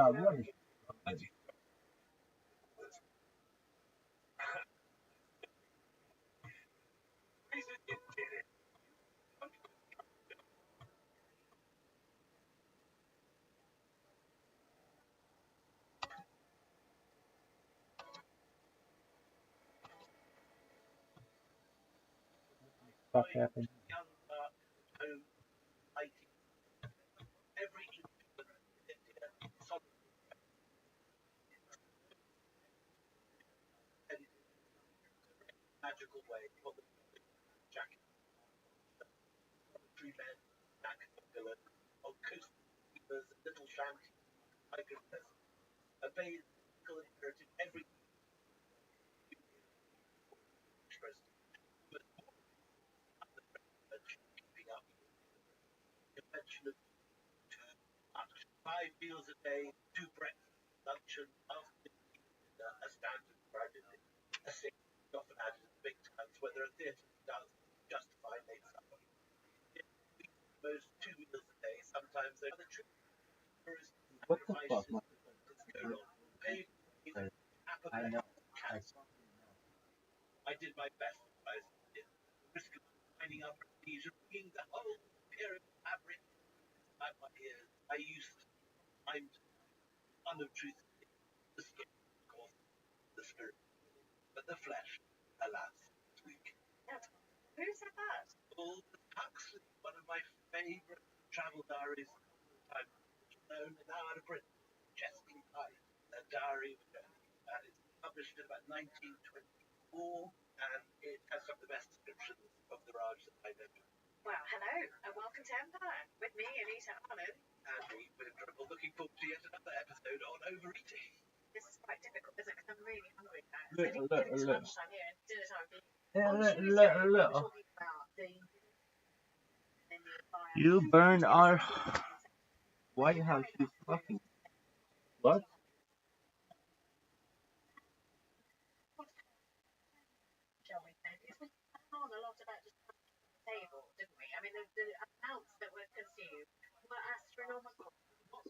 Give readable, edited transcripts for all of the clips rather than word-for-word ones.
what is fuck happened? What the fuck? I know. Look. You burned our White House, you fucking what?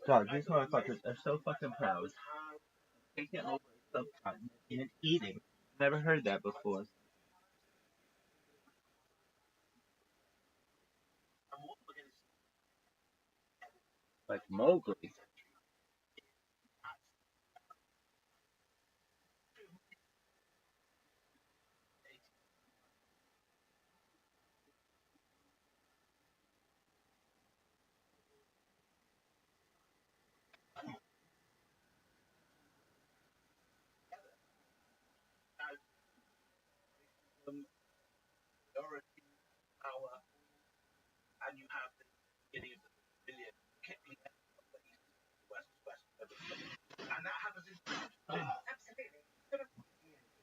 God, these motherfuckers are so fucking proud. Taking over a subcontinent and eating. Never heard that before. Like Mowgli.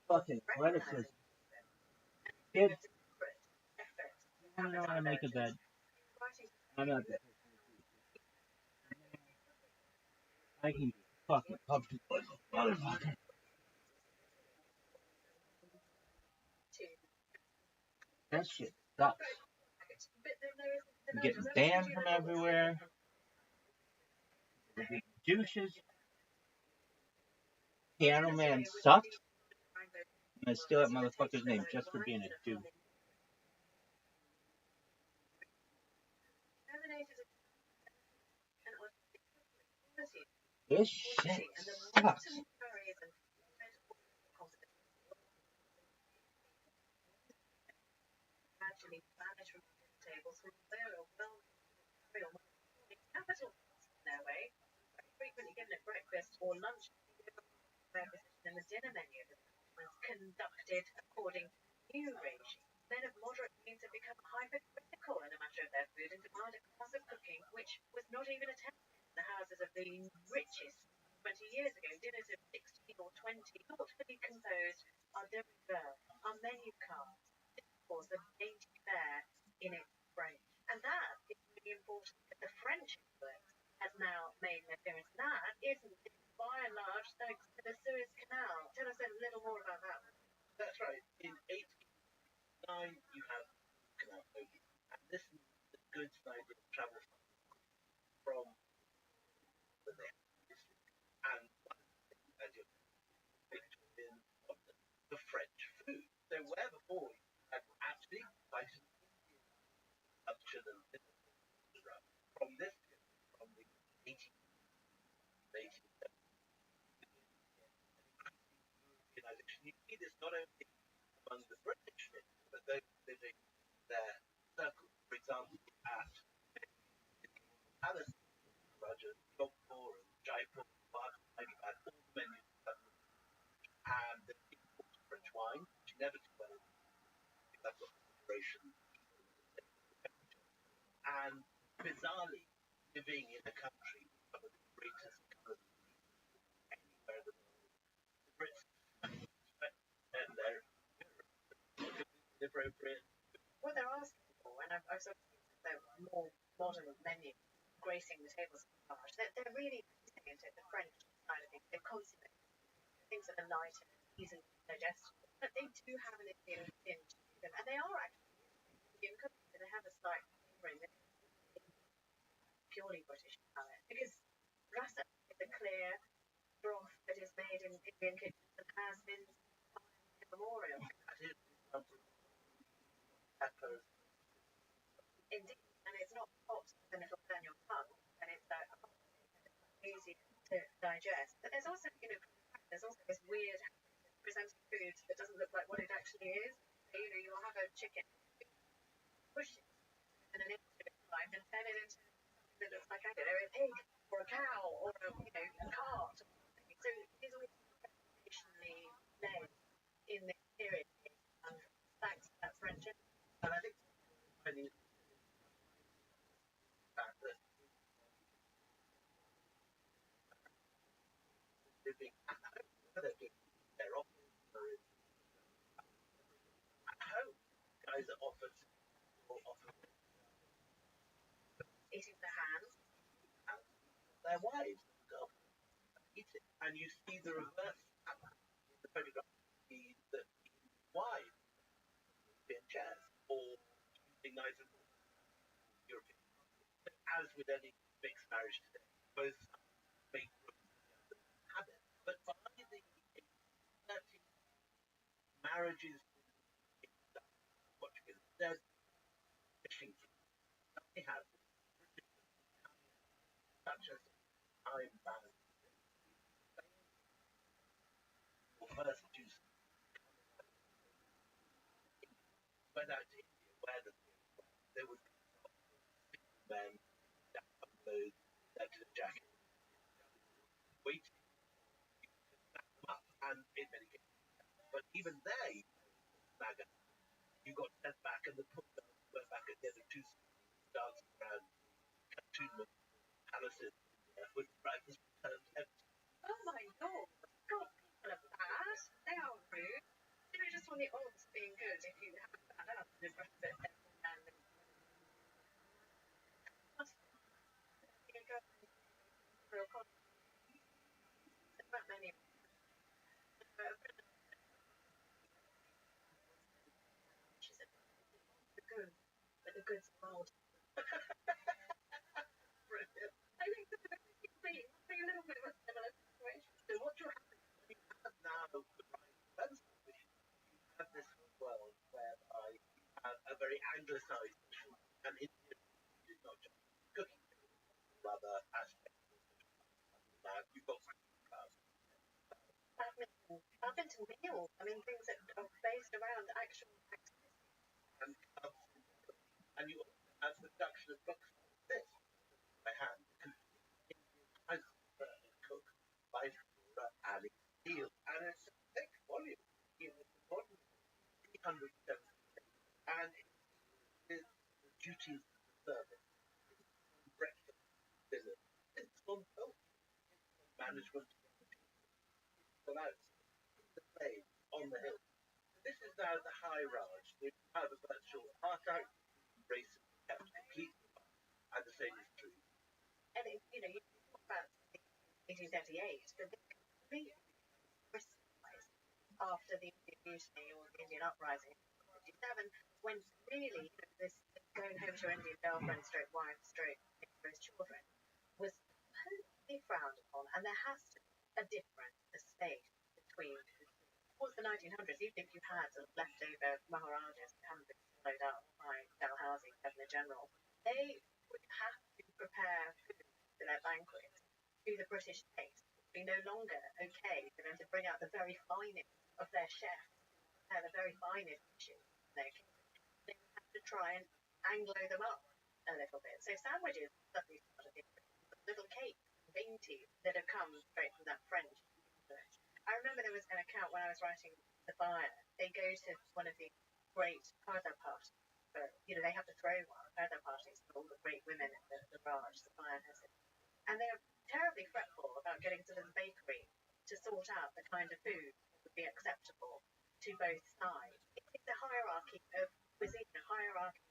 Fucking lettuces. Kids, I don't know how to make a bed. I'm not that. I can fucking pumpkin like a motherfucker. That shit sucks. I'm getting banned from everywhere. Douches. Piano Man sucks. I'm gonna steal that motherfucker's name just for being a douche. This shit sucks. What they're asking for, and I've sort of seen the more modern menu gracing the tables so much, they're really using into the French side of things. They're constantly things that are lighter, easily digestible, but they do have an Indian tinge to them, and they are actually Indian cooking, so they have a slight flavour in this purely British palate. Because rasa is a clear broth that is made in Indian kitchens and has been immemorial. Indeed, and it's not hot and it'll burn your tongue, and it's easy to digest. But there's also, there's also this weird presenting food that doesn't look like what it actually is. So, you'll have a chicken, push it, and an instant time, and turn it into something that looks like, I don't know, a pig or a cow or a cart. So it is always traditionally led in this period, thanks to that French. And I think many fact that living at home, they're doing their office or at home, guys are often eating the hands, their wives eating, and you see the reverse in the photograph. The wives in chairs or using knives and European. As with any mixed marriage today, both make habit. But by the 30 marriages, what you can instead fishing they have such as time balance or first juice went out to India where there would be men that upload that to the jacket waiting to snap them up and in many cases. But even there you got sent back and the poor went back at the end of two dancing around cartoon palaces with breakfast turned empty. Oh my god, people are bad, they are rude. Just on the odds being good if you haven't found out the rest of it and real about many she said the good, but the good's old. I think this is a little bit of a similar situation. So what you have now the right you have this world whereby you have a very anglicized and Indian is not just cooking, rather aspects. You've got badminton meals. I mean, things that are based around actual and and you also have the production of books like this by hand. As cook by Ali Steele, and it's a thick volume in modern 370, and it is the duties of the service, breakfast, dinner, it's on both management, out the plane on the hill. This is now the high Raj, which have a virtual art race kept completely and the same is true. And you talk about 1838, but they completely crystallized after the Indian Mutiny or the Indian Uprising in 1957, when really this going home to your Indian girlfriend, stroke wife, stroke his children was totally frowned upon, and there has to be a difference, a space between towards the 1900s, even if you had sort of leftover Maharajas that hadn't been swallowed up by Dalhousie, Governor General, they would have to prepare food for their banquets to the British taste. It would be no longer okay for them to bring out the very finest of their chefs, the very finest dishes in their kitchen. They would have to try and Anglo them up a little bit. So sandwiches suddenly started being little cakes, dainties that have come straight from that French influence. I remember there was an account when I was writing The Fire. They go to one of the great Partha parties. But, they have to throw Partha parties for all the great women in the Raj, the fire has it. And they're terribly fretful about getting to the bakery to sort out the kind of food that would be acceptable to both sides. It's a hierarchy of cuisine, a hierarchy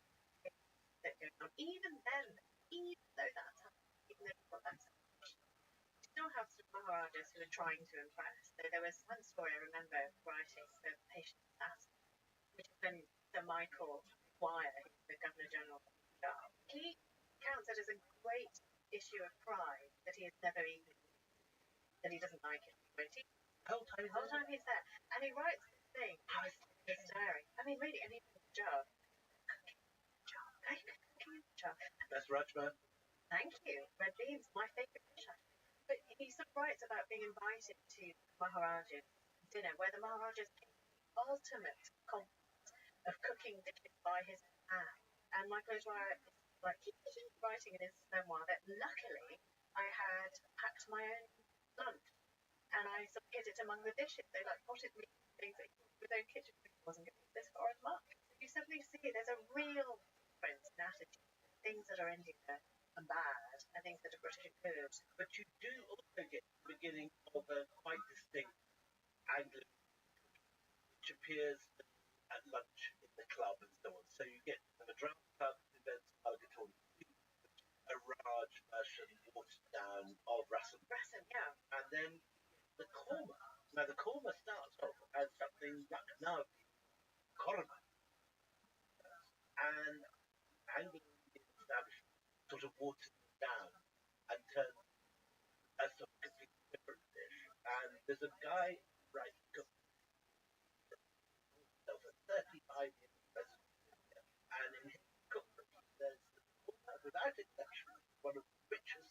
that goes on. Even then, even though that's happening, even though you've got that you still have some Maharajas who are trying to impress. So there was one story I remember writing, The Patient Assassin, which is when Sir Michael Wire, who's the Governor General, he counts it as a great issue of pride that he has never eaten, that he doesn't like it. He won't eat the whole time he's there. And he writes this thing, he's staring. I mean, really, and he's in the jar. Cooking in the jar. That's Rajma. Thank you. Red beans, my favourite dish. But he sort of writes about being invited to Maharaja's dinner, where the Maharaja's ultimate compliment of cooking dishes by his hand. And Michael O'Dwyer is like, he's writing in his memoir that luckily I had packed my own lunch and I sort of hid it among the dishes. They like potted meat and things that his own kitchen wasn't going to be this foreign much. You suddenly see there's a real difference in attitude. Things that are Indian are bad and things that are British are good. But you do also get the beginning of a quite distinct Anglican, which appears at lunch in the club and so on. So you get the Madras Club events Purgatory, a Raj version watered down of Rasam. Yeah. And then the Korma. Now the Korma starts off as something Lucknow, Korma. And Anglican establishment sort of waters it down and turns a sort of completely different dish. And there's a guy, right, himself at 35 years president, and in his cookbook there's without exception one of the richest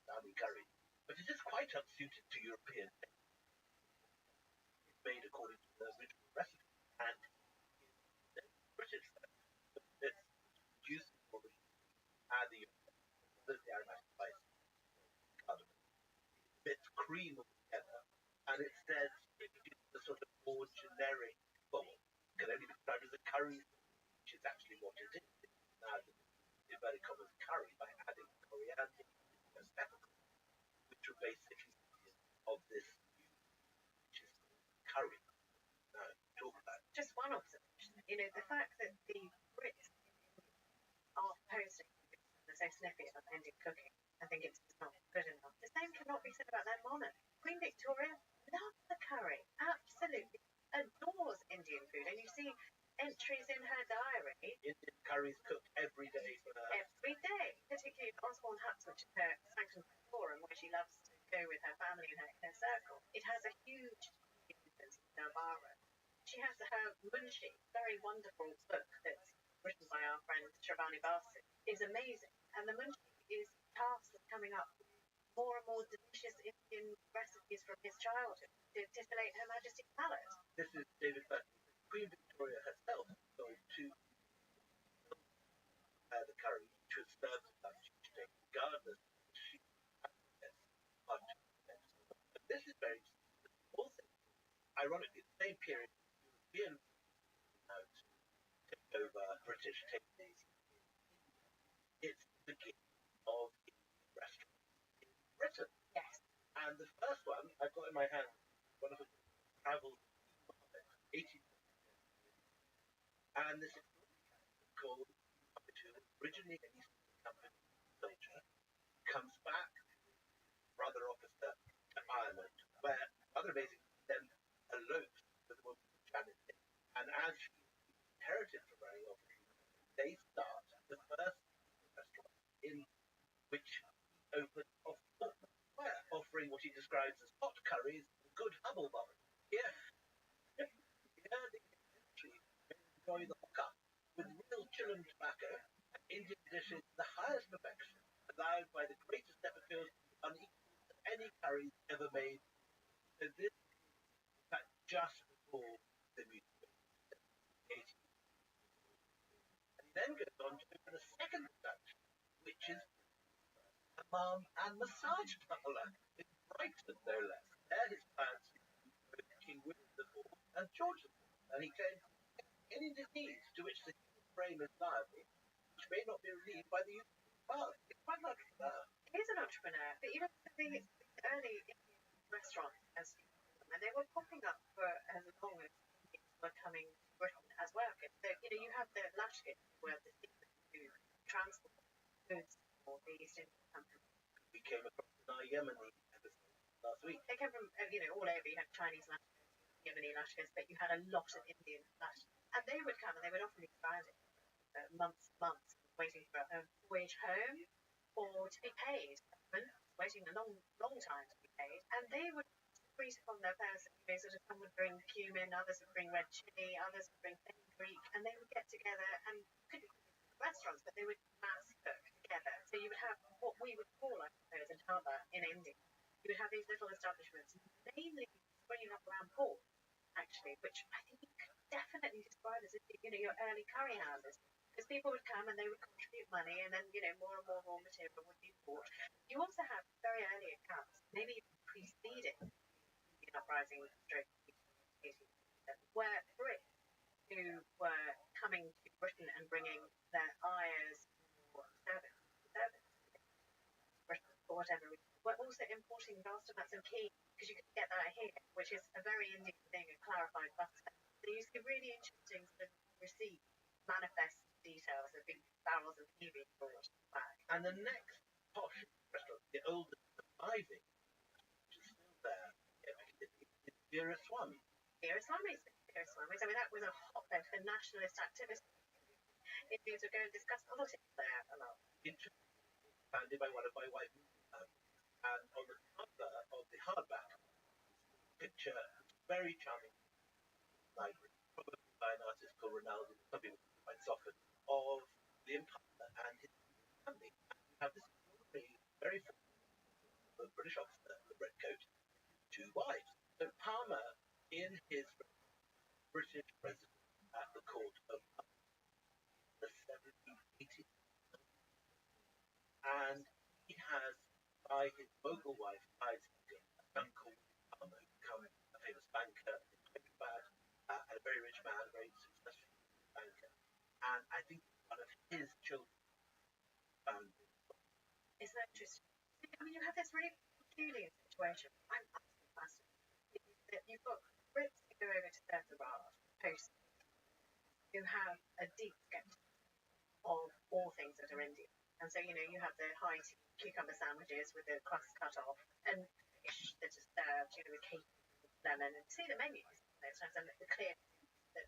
Sami curries, but it is quite unsuited to European taste. It's made according to the original recipe, and the British it's juicy for the add the aromatic spice, cardamom, bits cream all together, and it says it gives the sort of more generic, well, can only be described as a curry, which is actually what it is. Now, the inverted commas curry by adding coriander and peppercorn, which are basically of this which is curry. Now, talk about it. Just one observation. The fact that the Brits are posting they're so snippy about Indian cooking, I think it's not good enough. The same cannot be said about their monarch. Queen Victoria loves the curry, absolutely adores Indian food, and you see entries in her diary. Indian curries cooked every day for her. Every day, particularly at Osborne Huts, which is her sanctum forum, where she loves to go with her family and her inner circle. It has a huge influence in Narbara. She has her Munshi, very wonderful book that's written by our friend Shravani Basu, is amazing. And the Munshi is tasked with coming up with more and more delicious Indian recipes from his childhood to titillate Her Majesty's palate. This is David Button. Queen Victoria herself going to the curry, which was served at lunch each day, regardless of she but this is very also ironically the same period European out take over British tastes. It's the beginning of restaurants in Britain. Yes. And the first one I've got in my hand, one of the travel 18, and this is called originally an Eastern Company soldier, comes back, brother officer to Ireland, where other amazing then elopes with a woman Janet. And as she inherited from Mary Officer, they start the first restaurant in which opened off Portman Square, offering what he describes as hot curries and good hubble bubble. Yeah. Petroleum tobacco and Indian dishes the highest perfection, allowed by the greatest epicures unequal to any curries ever made. So this is in fact just before the music. And he then goes on to open a second production, which is hammam and massage parlour in Brighton, no less. There his plans both King William IV and George IV, and he claims any disease to which the human frame is liable, which may not be relieved by the use of bath. It's quite an entrepreneur. He's an entrepreneur, but you know, the early Indian restaurants, as you call them, and they were popping up for as long as Indians were coming to Britain as workers. So, you know, you have the Lashkars, who were the people who transport goods for the East Indian Company. We came across our Yemeni episode last week. They came from, you know, all over. You had Chinese Lashkars, Yemeni Lashkars, but you had a lot of Indian Lashkars. And they would come and they would often be stranded months, waiting for a voyage home or to be paid. Waiting a long time to be paid. And they would grease upon their person, you know, sort of some would bring cumin, others would bring red chili, others would bring fenugreek, and they would get together and couldn't restaurants, but they would mass cook together. So you would have what we would call, I suppose, a dhaba in India. You would have these little establishments, mainly springing up around ports, actually, which I think you could definitely describe as, you know, your early curry houses. Because people would come and they would contribute money, and then, you know, more and more raw material would be bought. You also have very early accounts, maybe even preceding the uprising stroke 1887, where Brits who were coming to Britain and bringing their ayahs or servants Britain for whatever reason, were also importing vast amounts of ghee, because you could get that here, which is a very Indian thing, a clarified butter. So you see really interesting sort of receipts, manifest details of big barrels of ghee being brought back. And the next posh restaurant, the oldest surviving, which is still there, is Veeraswamy. Veeraswamy's. I mean, that was a hotbed for nationalist activists. Indians would go and discuss politics there a lot. Interesting, founded by one of my wife's and on the cover of the hardback picture, very charming library, probably by an artist called Ronaldo, some people might soften, of the Empire and his family. And you have this very British officer in the red coat, two wives. So Palmer, in his British residence at the court of the 1780s, and he has, by his Mogul wife, Isaac, a son called Palmer, become a famous banker in Hyderabad, and a very rich man, very successful banker. And I think one of his children found it. Isn't that interesting? I mean, you have this really peculiar situation. I'm absolutely fascinated. You've got Brits who go over to serve the Raj post, who have a deep skepticism of all things that are Indian. And so, you know, you have the high tea cucumber sandwiches with the crust cut off, and fish that is served, you know, with cake and lemon, and see the menus. Those times, and the clear that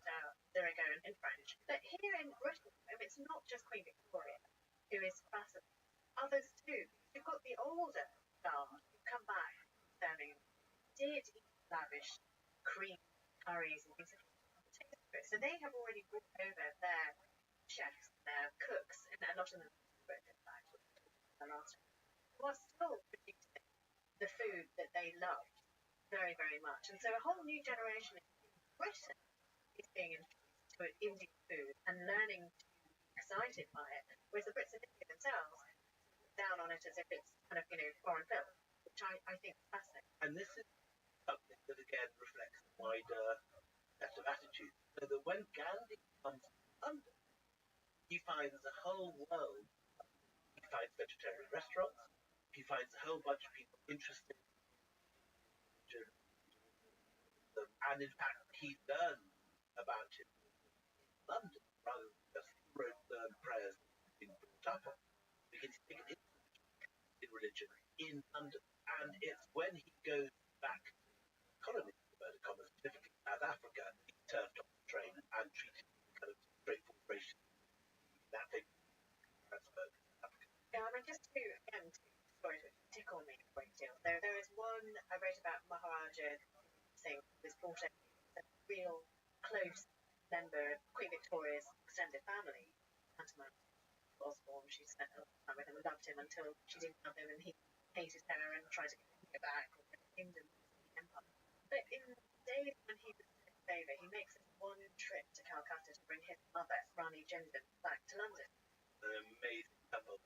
there we go in French. But here in Britain, I mean, it's not just Queen Victoria who is fascinated. Others too. You've got the older guard who come back serving, did eat lavish cream curries and things like that. So they have already brought over their chefs, their cooks, and a lot of them who are still producing the food that they loved very, very much. And so a whole new generation in Britain is being introduced to Indian food and learning to be excited by it, whereas the Brits in India themselves down on it as if it's kind of, you know, foreign film, which I think is fascinating. And this is something that again reflects the wider set of attitudes. So that when Gandhi comes to London, he finds a whole world. He finds vegetarian restaurants. He finds a whole bunch of people interested in them. And in fact, he learned about it in London rather than just wrote prayers being brought up on. Because he's taken in religion in London. And it's when he goes back to the colony, inverted commas, specifically South Africa, he's turned off the train and treated kind of straightforward racial. That thing transferred to Africa. Yeah, I mean, just to, again, sorry to tickle me a great deal. There is one I wrote about Maharaja Singh, who was brought in a real close member of Queen Victoria's extended family tantamount to Osborne. She spent a lot of time with him and loved him until she didn't love him and he hated her and tried to get her back or the kingdom, the empire. But in the days when he was in favour, he makes this one trip to Calcutta to bring his mother, Rani Gendon, back to London. An amazing couple.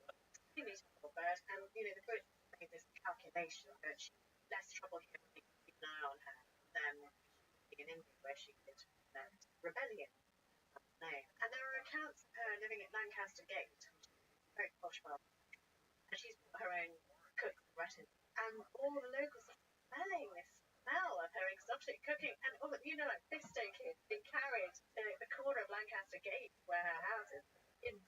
Extremely trouble bird, and the Brits made this calculation that she's less trouble here keeping an eye on her than in India, where she did rebellion. Name. And there are accounts of her living at Lancaster Gate, very posh bar, and she's got her own cook retinue, and all the locals are smelling this smell of her exotic cooking, and like Bisto kids being carried to the corner of Lancaster Gate where her house is, in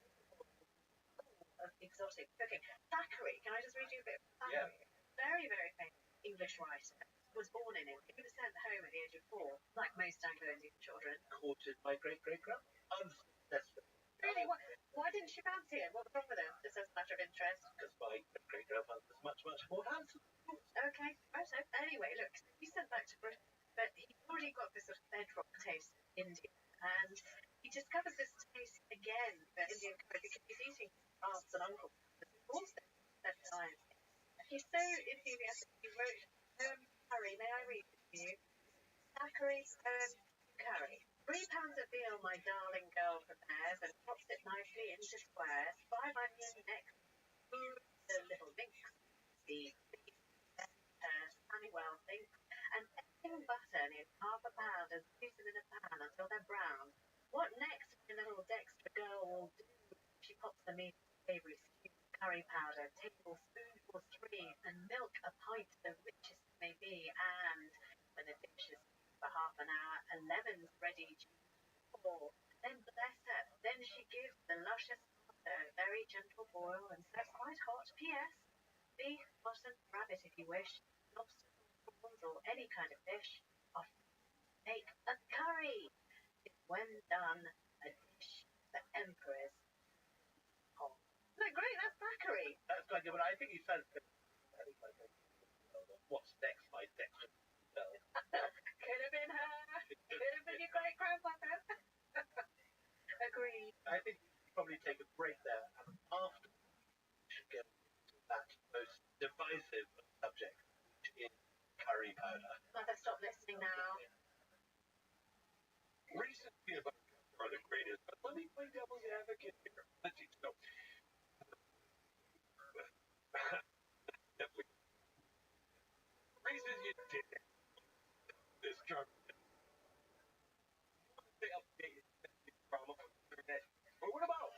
of exotic cooking. Thackeray, can I just read you a bit of Thackeray? Yeah. Very, very famous English writer, was born in India. He was sent home at the age of 4, like most Anglo-Indian children. Courted my great-great-grand, unsuccessful. Really? Why didn't she fancy him? What was wrong with him? Just as a matter of interest. Because my great-great-grandfather was much, much more handsome. Okay, right. Anyway, look, he's sent back to Britain, but he's already got this sort of bedrock taste in India, and he discovers this taste again for Indian curry because he's eating aunts and uncles. He's so enthusiastic. He wrote curry. May I read it to you? Thackeray's curry. 3 pounds of veal, my darling girl prepares and chops it nicely into squares. 5 onion necks, the little minks, the Honeywell think, and everything butter in half a pound and juice them in a pan until they're brown. What next my little Dexter girl will do? She pops the meat in savoury stew, curry powder, tablespoonful 3, and milk a pint, the richest it may be, and when the dish is for half an hour, a lemon's ready to pour. Then bless her, then she gives the luscious butter, very gentle boil, and serves quite hot. P.S. Beef, mutton, rabbit if you wish, lobster, prawns, or any kind of fish. Make a curry. It's when done, a dish for emperors. Oh. Isn't that great? That's Thackeray. That's quite good, but I think he said, what's next, my Dexter? Could have been her. Could have been your great-grandmother. Agreed. I think we should probably take a break there, and after we should get into that most divisive subject, which is curry powder. Mother, stop listening now. Recent peanut butter cups are the greatest, but let me play devil's advocate here. Let's see, so. Reasons you did this drug. Stay updated from internet. But what about?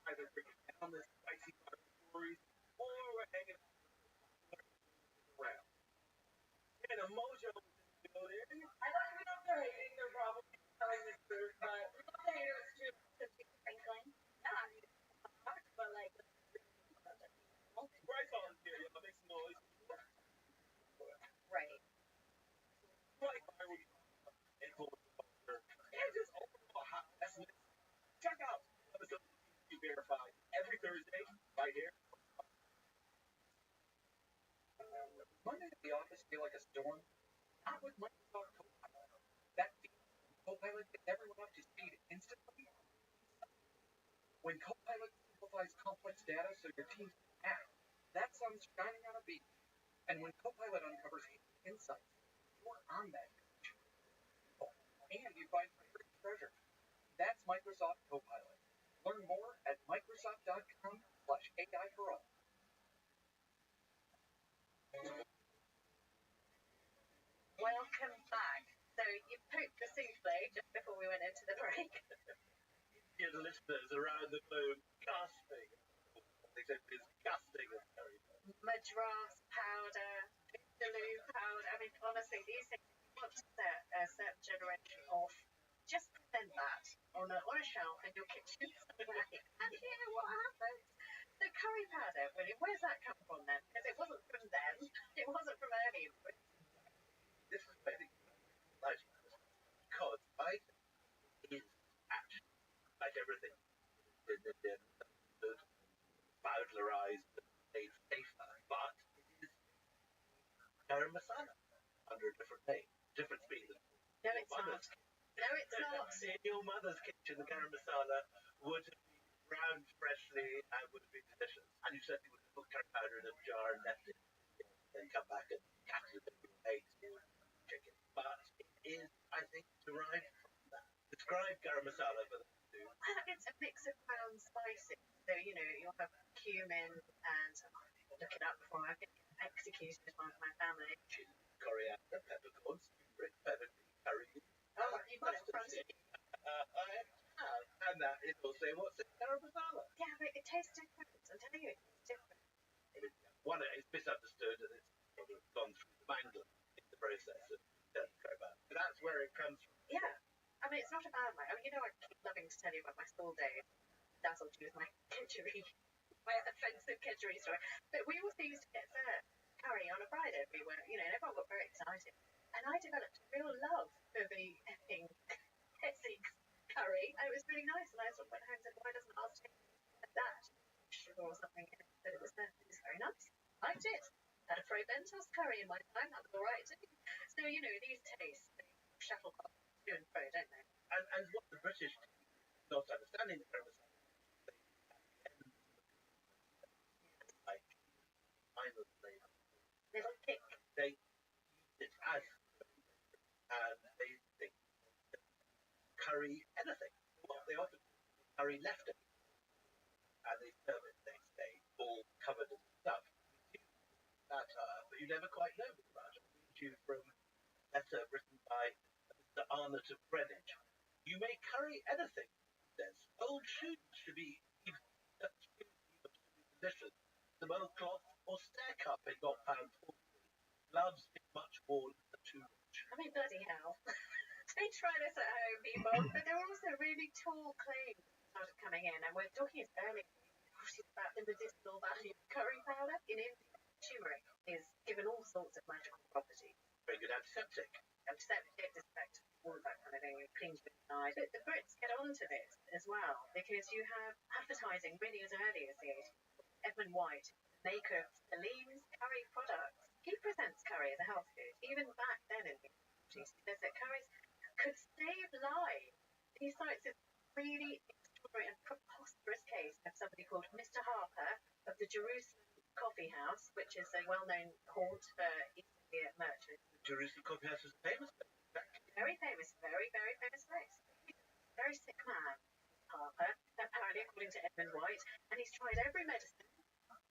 Either bringing down the spicy stories or we're hanging around. And a mojo is in the building. I don't even know if they're hating, they're probably telling the truth, but we love the haters too. Sprinkling. Yeah, I mean, but like, Right volunteer, y'all make some noise. Right. Right, I would influencer. And just overall hot message. Check out episode you verified every Thursday right here. Monday at the office feel like a storm? Not with Microsoft Copilot. That Copilot gets everyone up to speed instantly. When Copilot simplifies complex data so your team can act, that sun's shining on a beach. And when Copilot uncovers insights, you're on that beach. And you find secret treasure. That's Microsoft Copilot. Learn more at Microsoft.com/AI for all. Welcome back. So you poked the souffle just before we went into the break. Dear listeners around the globe, gasping. They said disgusting. Madras powder, Vindaloo powder. I mean, honestly, these things, if you want to set a certain generation off, just present that on a shelf in your kitchen somewhere. And you know what happens? The curry powder, William, where's that come from then? Because it wasn't from them. It wasn't from early. This is very nice because I think it's actually like everything powderized and made safer, but it is garam masala. under a different name, different speed. No, it's not. No, it's not. In your mother's kitchen, the garam masala would have been ground freshly and would have been delicious. And you certainly would have put curry powder in a jar and left it, then come back and catch it with eggs or chicken. But it is, I think, derived from that. Describe garam masala for them to do. It's a mix of ground spices. So, you know, you'll have cumin and look it up before I get executed by my family. Chili, coriander, peppercorns, turmeric, peppercorn, curry. Oh, you've got it in front of you. I have. And that is also what's in garam masala. Yeah, but it tastes different. I'm telling you, it's different. One, it's misunderstood and it's sort of gone through the mangler in the process of curry powder. But that's where it comes from. Yeah. I mean, it's not a bad way. I mean, you know, I keep loving to tell you about my school days. Dazzled you with my kedgeree, my offensive kedgeree story. But we also used to get served curry on a Friday everywhere, you know, and everyone got very excited. And I developed a real love for the effing Essex curry. And it was really nice. And I sort of went home and said, why doesn't ours taste like that? Sugar or something in it. But it was very nice. Liked it. Had a Proventus curry in my time. That was all right too. So, you know, these tastes, they shuttlecock to and fro, don't they? And what the British not understanding the garam masala, like final flavour. Little kick. They use it as and they think curry anything. What they often do is curry leftovers and they serve it the next day all covered in stuff. That but you never quite know about it. I read you from a letter written by Mr. Arnott of Greenwich. You may curry anything, he says. Old shoes should be delicious. Some old cloth or stair carpet not found faulty. Gloves if much worn and too rich. I mean, bloody hell. They try this at home, people. But there are also really tall claims that started coming in, and we're talking as early about the medicinal value of curry powder. In India, turmeric is given all sorts of magical properties. Very good antiseptic. Antiseptic, disinfectant, all of that kind of thing. It cleans your inside. But the Brits get onto this as well, because you have advertising really as early as the 80s. Edmund White, maker of Celine's curry products. He presents curry as a health food. Even back then in the 80s, he says that curries could save lives. He cites this really extraordinary and preposterous case of somebody called Mr. Harper of the Jerusalem Coffee House, which is a well-known haunt for East India merchants. Jerusalem Coffee House is a famous place. Very famous, very, very famous place. Very sick man, Harper, apparently according to Edmund White, and he's tried every medicine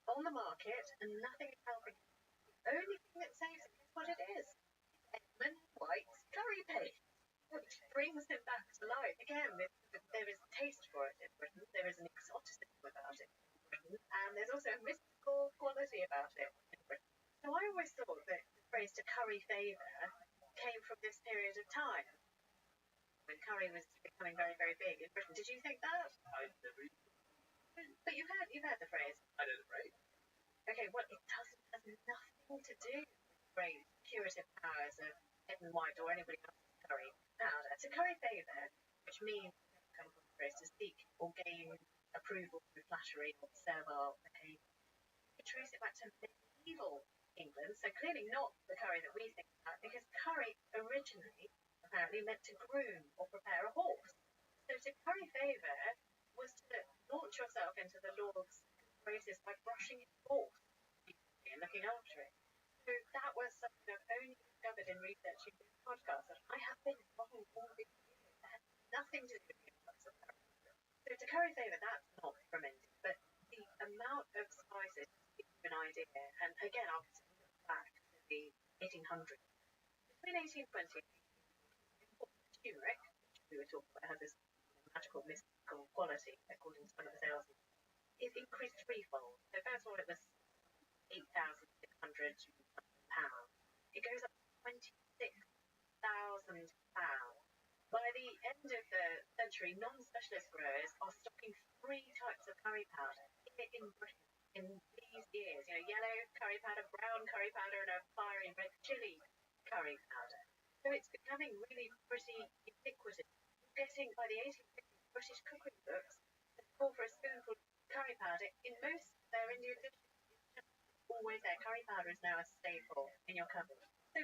on the market and nothing is helping him. The only thing that saves him is what it is. Edmund White's curry paste, which brings him back to life. Again, there is a taste for it in Britain. There is an exoticism about it in Britain, and there's also a mystical quality about it in Britain. So I always thought that the phrase to curry favour came from this period of time when curry was becoming very, very big in Britain. Did you think that? I never even. But you've heard the phrase. I know the phrase. Okay, well, it has nothing to do with the great curative powers of Edmund White or anybody else's curry powder. To curry favour, which means to seek or gain approval through flattery or servile behaviour. We trace it back to medieval England, so clearly not the curry that we think about, because curry originally apparently meant to groom or prepare a horse. So to curry favour was to launch yourself into the Lord's graces by brushing his horse and looking after it. So that was something I've only discovered in researching this podcast, and I have been wrong all these years. It had nothing to do with the influx of curry. So to curry favour, that's not fermented, but the amount of spices to give you an idea, and again, I'll back to the 1800s. Between 1820 and turmeric, which we were talking about, has this magical, mystical quality, according to some of the salesmen, it increased threefold. So first of all, it was £8,600. It goes up to £26,000. By the end of the century, non-specialist growers are stocking 3 types of curry powder in Britain in these years. You know, yellow curry powder, brown curry powder, and a fiery red chili curry powder. So it's becoming really pretty ubiquitous. Getting by the 1850s British cookery books that call for a spoonful of curry powder in most of their Indian dishes. Always there. Curry powder is now a staple in your cupboard. So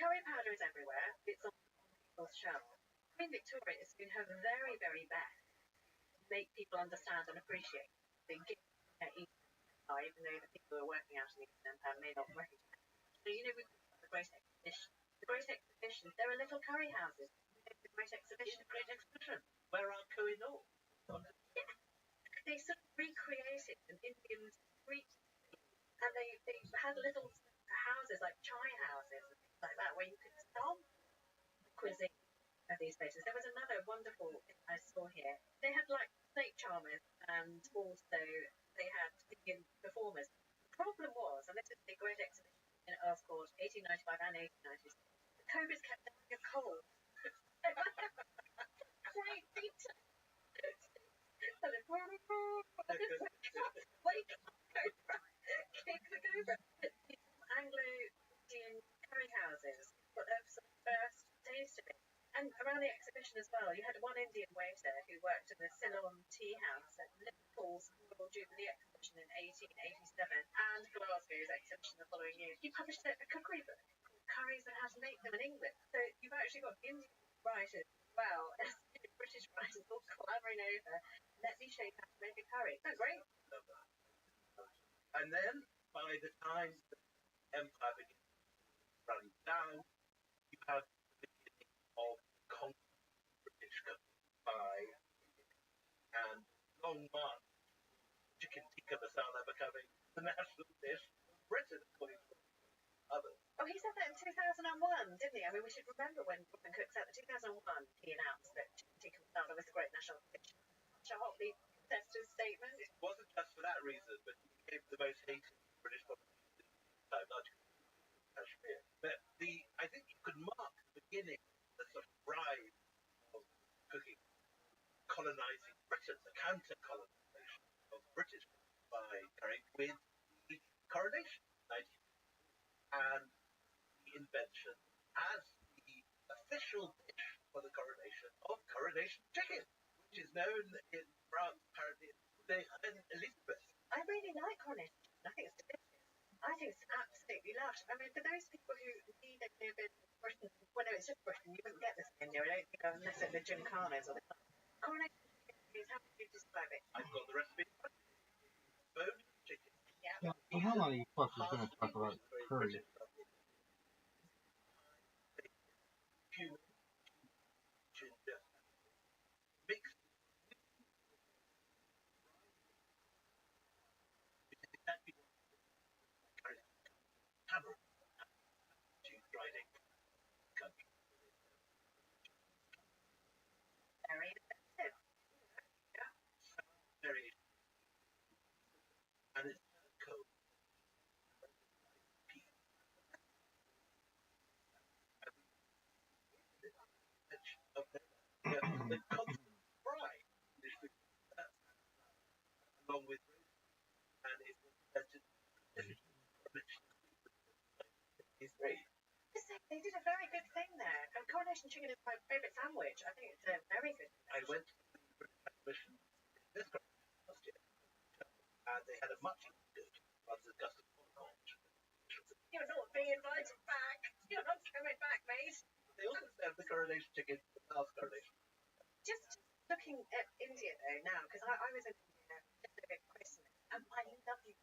curry powder is everywhere. It's on people's shelves. Queen Victoria is doing her very, very best to make people understand and appreciate the gift that East Empire, even though the people who are working out in the Eastern Empire may not recognize. So, you know, we've got the Great Exhibition. The Great Exhibition, there are little curry houses. The Great Exhibition. Great exhibition. Where are Kohinoor? Yeah. They sort of recreated an Indian street, and they had little houses like chai houses and things like that where you could sample cuisine of these places. There was another wonderful thing I saw here. They had like snake charmers, and also they had Indian performers. The problem was, and this is the Great Exhibition in Earth Court, 1895 and 1896, the cobras kept dying of cold. Great feature. Wake up, cobra! Kick the cobra! Anglo-Indian curry houses got their sort of first taste of it. And around the exhibition as well, you had one Indian waiter who worked in the Ceylon Tea House at Liverpool's Royal Jubilee exhibition in 1887 and Glasgow's exhibition the following year. He published a cookery book called Curries and How to Make Them in England. So you've actually got Indian writers as well as British writers all clambering over. Let me show you how to make a curry. Oh, great. And then, by the time the empire begins to run down, you have the beginning of conquering British by and Long March, chicken tikka masala becoming the national dish of Britain, according to others. Oh, he said that in 2001, didn't he? I mean, we should remember when Robin Cook said that 2001, he announced that chicken tikka masala was the great national dish. Such a hotly contested statement. It wasn't just for that reason, but he became the most hated British population time, not just Kashmir. But I think you could mark the beginning, the sort of rise of cooking, colonizing Britain, the counter-colonization of British by curry with the coronation, and the invention as the official dish for the coronation of coronation chicken, which is known in France apparently in Elizabeth. I really like coronation chicken. I think it's delicious. I think it's absolutely lush. I mean, for those people who need a bit of Britain, well, no, it's just Britain. You wouldn't get this in India, I don't think, unless it's the gymkhanas or the coronation chicken. How would you describe it? I've got the recipe. Bone chicken. Yeah. So how long are you supposed to going to talk about curry? Cumin, ginger, mixed. Exactly what curry tamarind, dried egg, country. Very effective. Yeah. Very, and it's cold. The constant fry is along with and it's presented is great. They did a very good thing there. And coronation chicken is my favourite sandwich. I think it's a very good. I went to the British exhibition this last year, and they had a much good rather than just a You're not being invited back. You're not coming back, mate. They also served the coronation chicken, the last coronation. Just looking at India though now, because I was in India just over Christmas, and I lovely.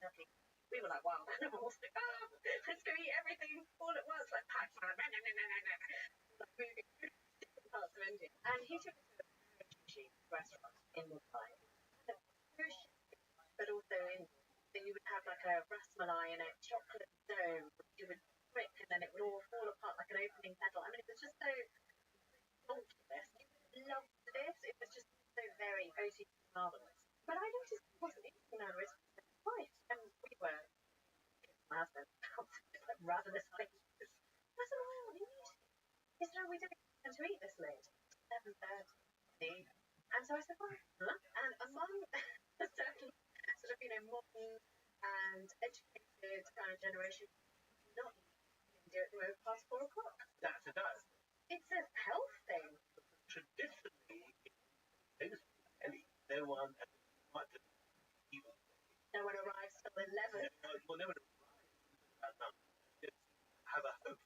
We were like wild animals. Like, let's go eat everything all at once, like Pac-Man. Like moving through different parts of India. And he took us to a sushi restaurant in Mumbai. Sushi, but also in. So you would have like a rasmalai in a chocolate dome, which you would prick, and then it would all fall apart like an opening petal. I mean, it was just so faultless. You loved this. It was just so very OTT marvelous. But I noticed it wasn't eating now. It was right, and we were. My husband rather this late. I said, "Oh, what do you eat?" He said, "Oh, we don't tend to eat this late. 7:30." And so I said, "Well, huh?" And among certain sort of, modern and educated kind of generation, not do it when it's past 4 o'clock. That's a does. It's a health thing. Traditionally, no one much even. No one arrives till 11. Well, no one arrives. Have a hope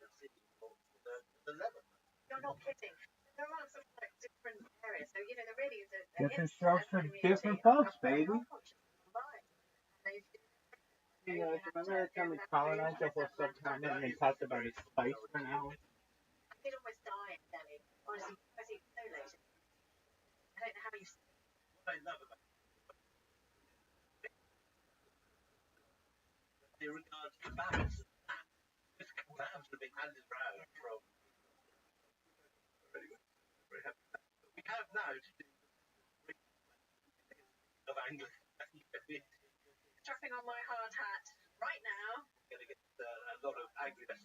the leather. You're not kidding. There are sort of like different areas. So, you know, there really is a Different hipster strokes for community different of folks, baby. health conscious online. And they do, You you know, have remember to that time we go colonized the through whole subcontinent and they talked about its spice for an hour? I did almost die in Delhi. Honestly, I see so late. I don't know how you sleep. What I love about in regards to kebabs, this kebabs are being handed round from. We have now to do of Anglican. Strapping on my hard hat right now. Going to get a lot of Anglican,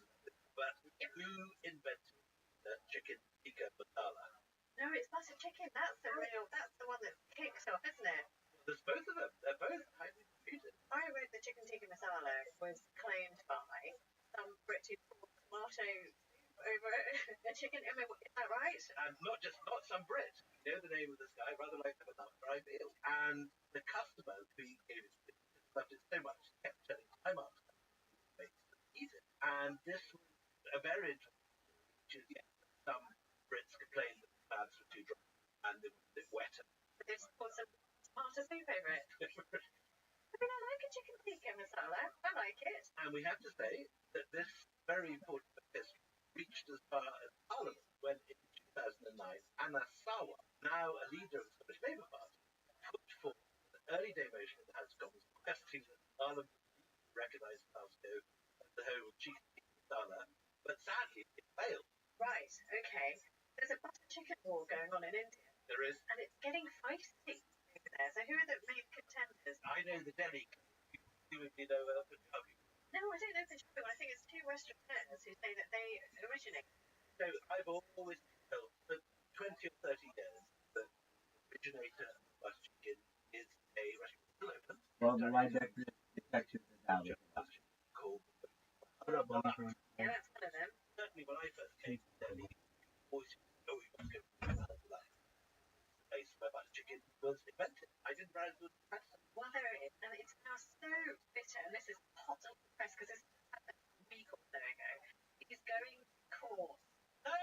but who invented the chicken tikka masala? No, it's butter chicken. That's the one that kicks off, isn't it? There's both of them. They're both highly disputed. I read the chicken tikka masala was claimed by some Brit who poured tomato over a chicken. I mean, is that right? And not some Brit. You know the name of this guy, rather like him enough, I feel. And the customer who he gave it to loved it so much, kept turning time after time to eat it. And this was a variant of which is, yes, some Brits complained that the kebabs were too dry and they were a bit wetter. But they've poured some tomato soup over it. I mean, I like a chicken tikka masala. I like it. And we have to say that this very important history reached as far as Parliament when in 2009 Anna Sawa, now a leader of the Scottish Labour Party, put forward an early day motion in the House of Commons requesting that Parliament recognise Glasgow as the home of chicken tikka masala, but sadly it failed. Right, okay. There's a butter chicken war going on in India. There is. And it's getting feisty over there. So who are the main contenders? I know the Delhi. You would know Punjabi. No, I don't know the Punjabi one. I think it's two Western men who say that they originate. So I've always been told that 20 or 30 years the originator of butter chicken is a restaurant still open. Well, the lie detectors is out. Called Yeah, that's one of them. certainly when I first came to Delhi, always we must go to the place where butter chicken was invented. I didn't realize it was practiced. Well, there it is. And it's now so bitter. And this is hot off the press because this happened a week or so ago. He's going to court. No!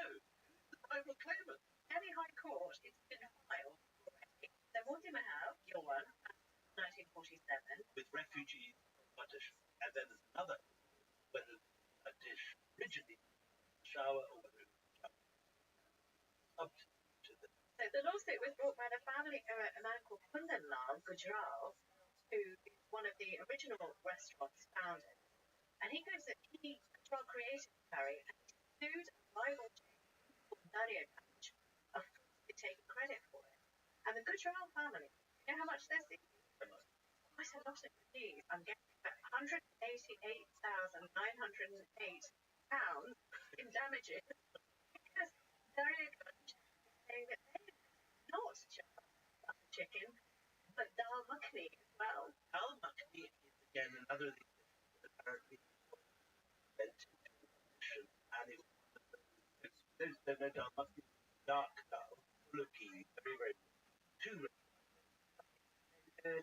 I will claim it. Delhi High Court, it's been filed already. So Modi Mahal, your one, 1947. With refugees on a dish. And then there's another, whether a dish originally shower or whether it was to the. So the lawsuit was brought by the family of a man called Kundan Lal Gujral, who is one of the original restaurant's founders. And he claims that he created the curry and he sued a rival chain called Darya Ganj, of course, taking credit for it. And the Gujral family, you know how much they're seeking? Quite a lot of fees. I'm getting £188,908 in damages because Darya Ganj is saying that they not just butter chicken, but dal makhani as well. Dal makhani is again another of these things that apparently invented and it was those don't know dal makhani, dark dal, looking very, very too Good.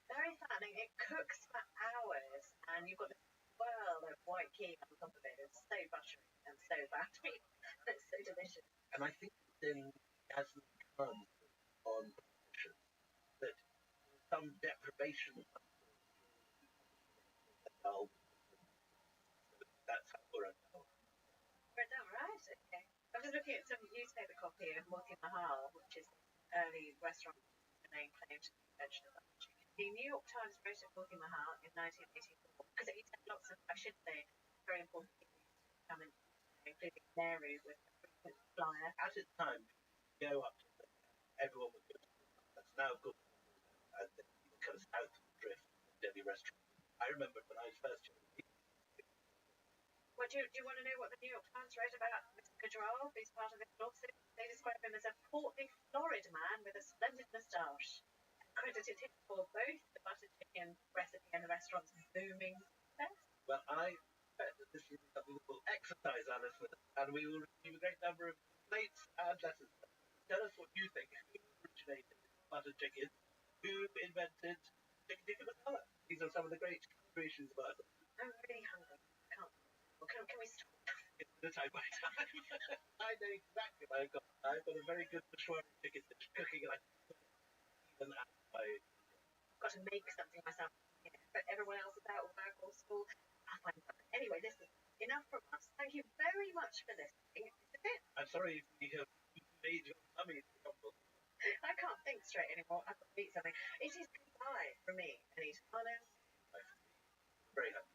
Very fattening. It cooks for hours, and you've got this swirl of white keema on top of it. It's so buttery and so battery. It's so delicious. And I think then as the comes on that some deprivation of that's how we're at. Right now, right? Okay. I'm just looking at some newspaper copy of Moti Mahal, which is early restaurant name claimed to be invention of butter chicken. The New York Times wrote of Moti Mahal in 1984 because it had lots of, I should say, very important people come in, including Nehru with a frequent flyer. At its time, go up to everyone would go to that's now good and then kind of south of the drift Delhi restaurant. I remember when I was first Well, do you want to know what the New York Times wrote about Mr. Gujral, who's part of this lawsuit? They describe him as a portly, florid man with a splendid moustache, and credited him for both the butter chicken recipe and the restaurant's booming success. Well, I bet that this is something that will exercise our listeners, and we will receive a great number of complaints and letters. Tell us what you think. Who originated butter chicken? Who invented chicken tikka masala? These are some of the great creations about them. I'm really hungry. I can't the time by time. I know exactly what I've got a very good Michelin ticket that's cooking, and I even at my Got to make something myself. But everyone else is out of work or school. I'll find something. Anyway, listen, enough from us. Thank you very much for listening. Is it? I'm sorry if we have made your tummy rumble. I can't think straight anymore. I've got to eat something. It is goodbye from me, Anita Arlen. Very happy.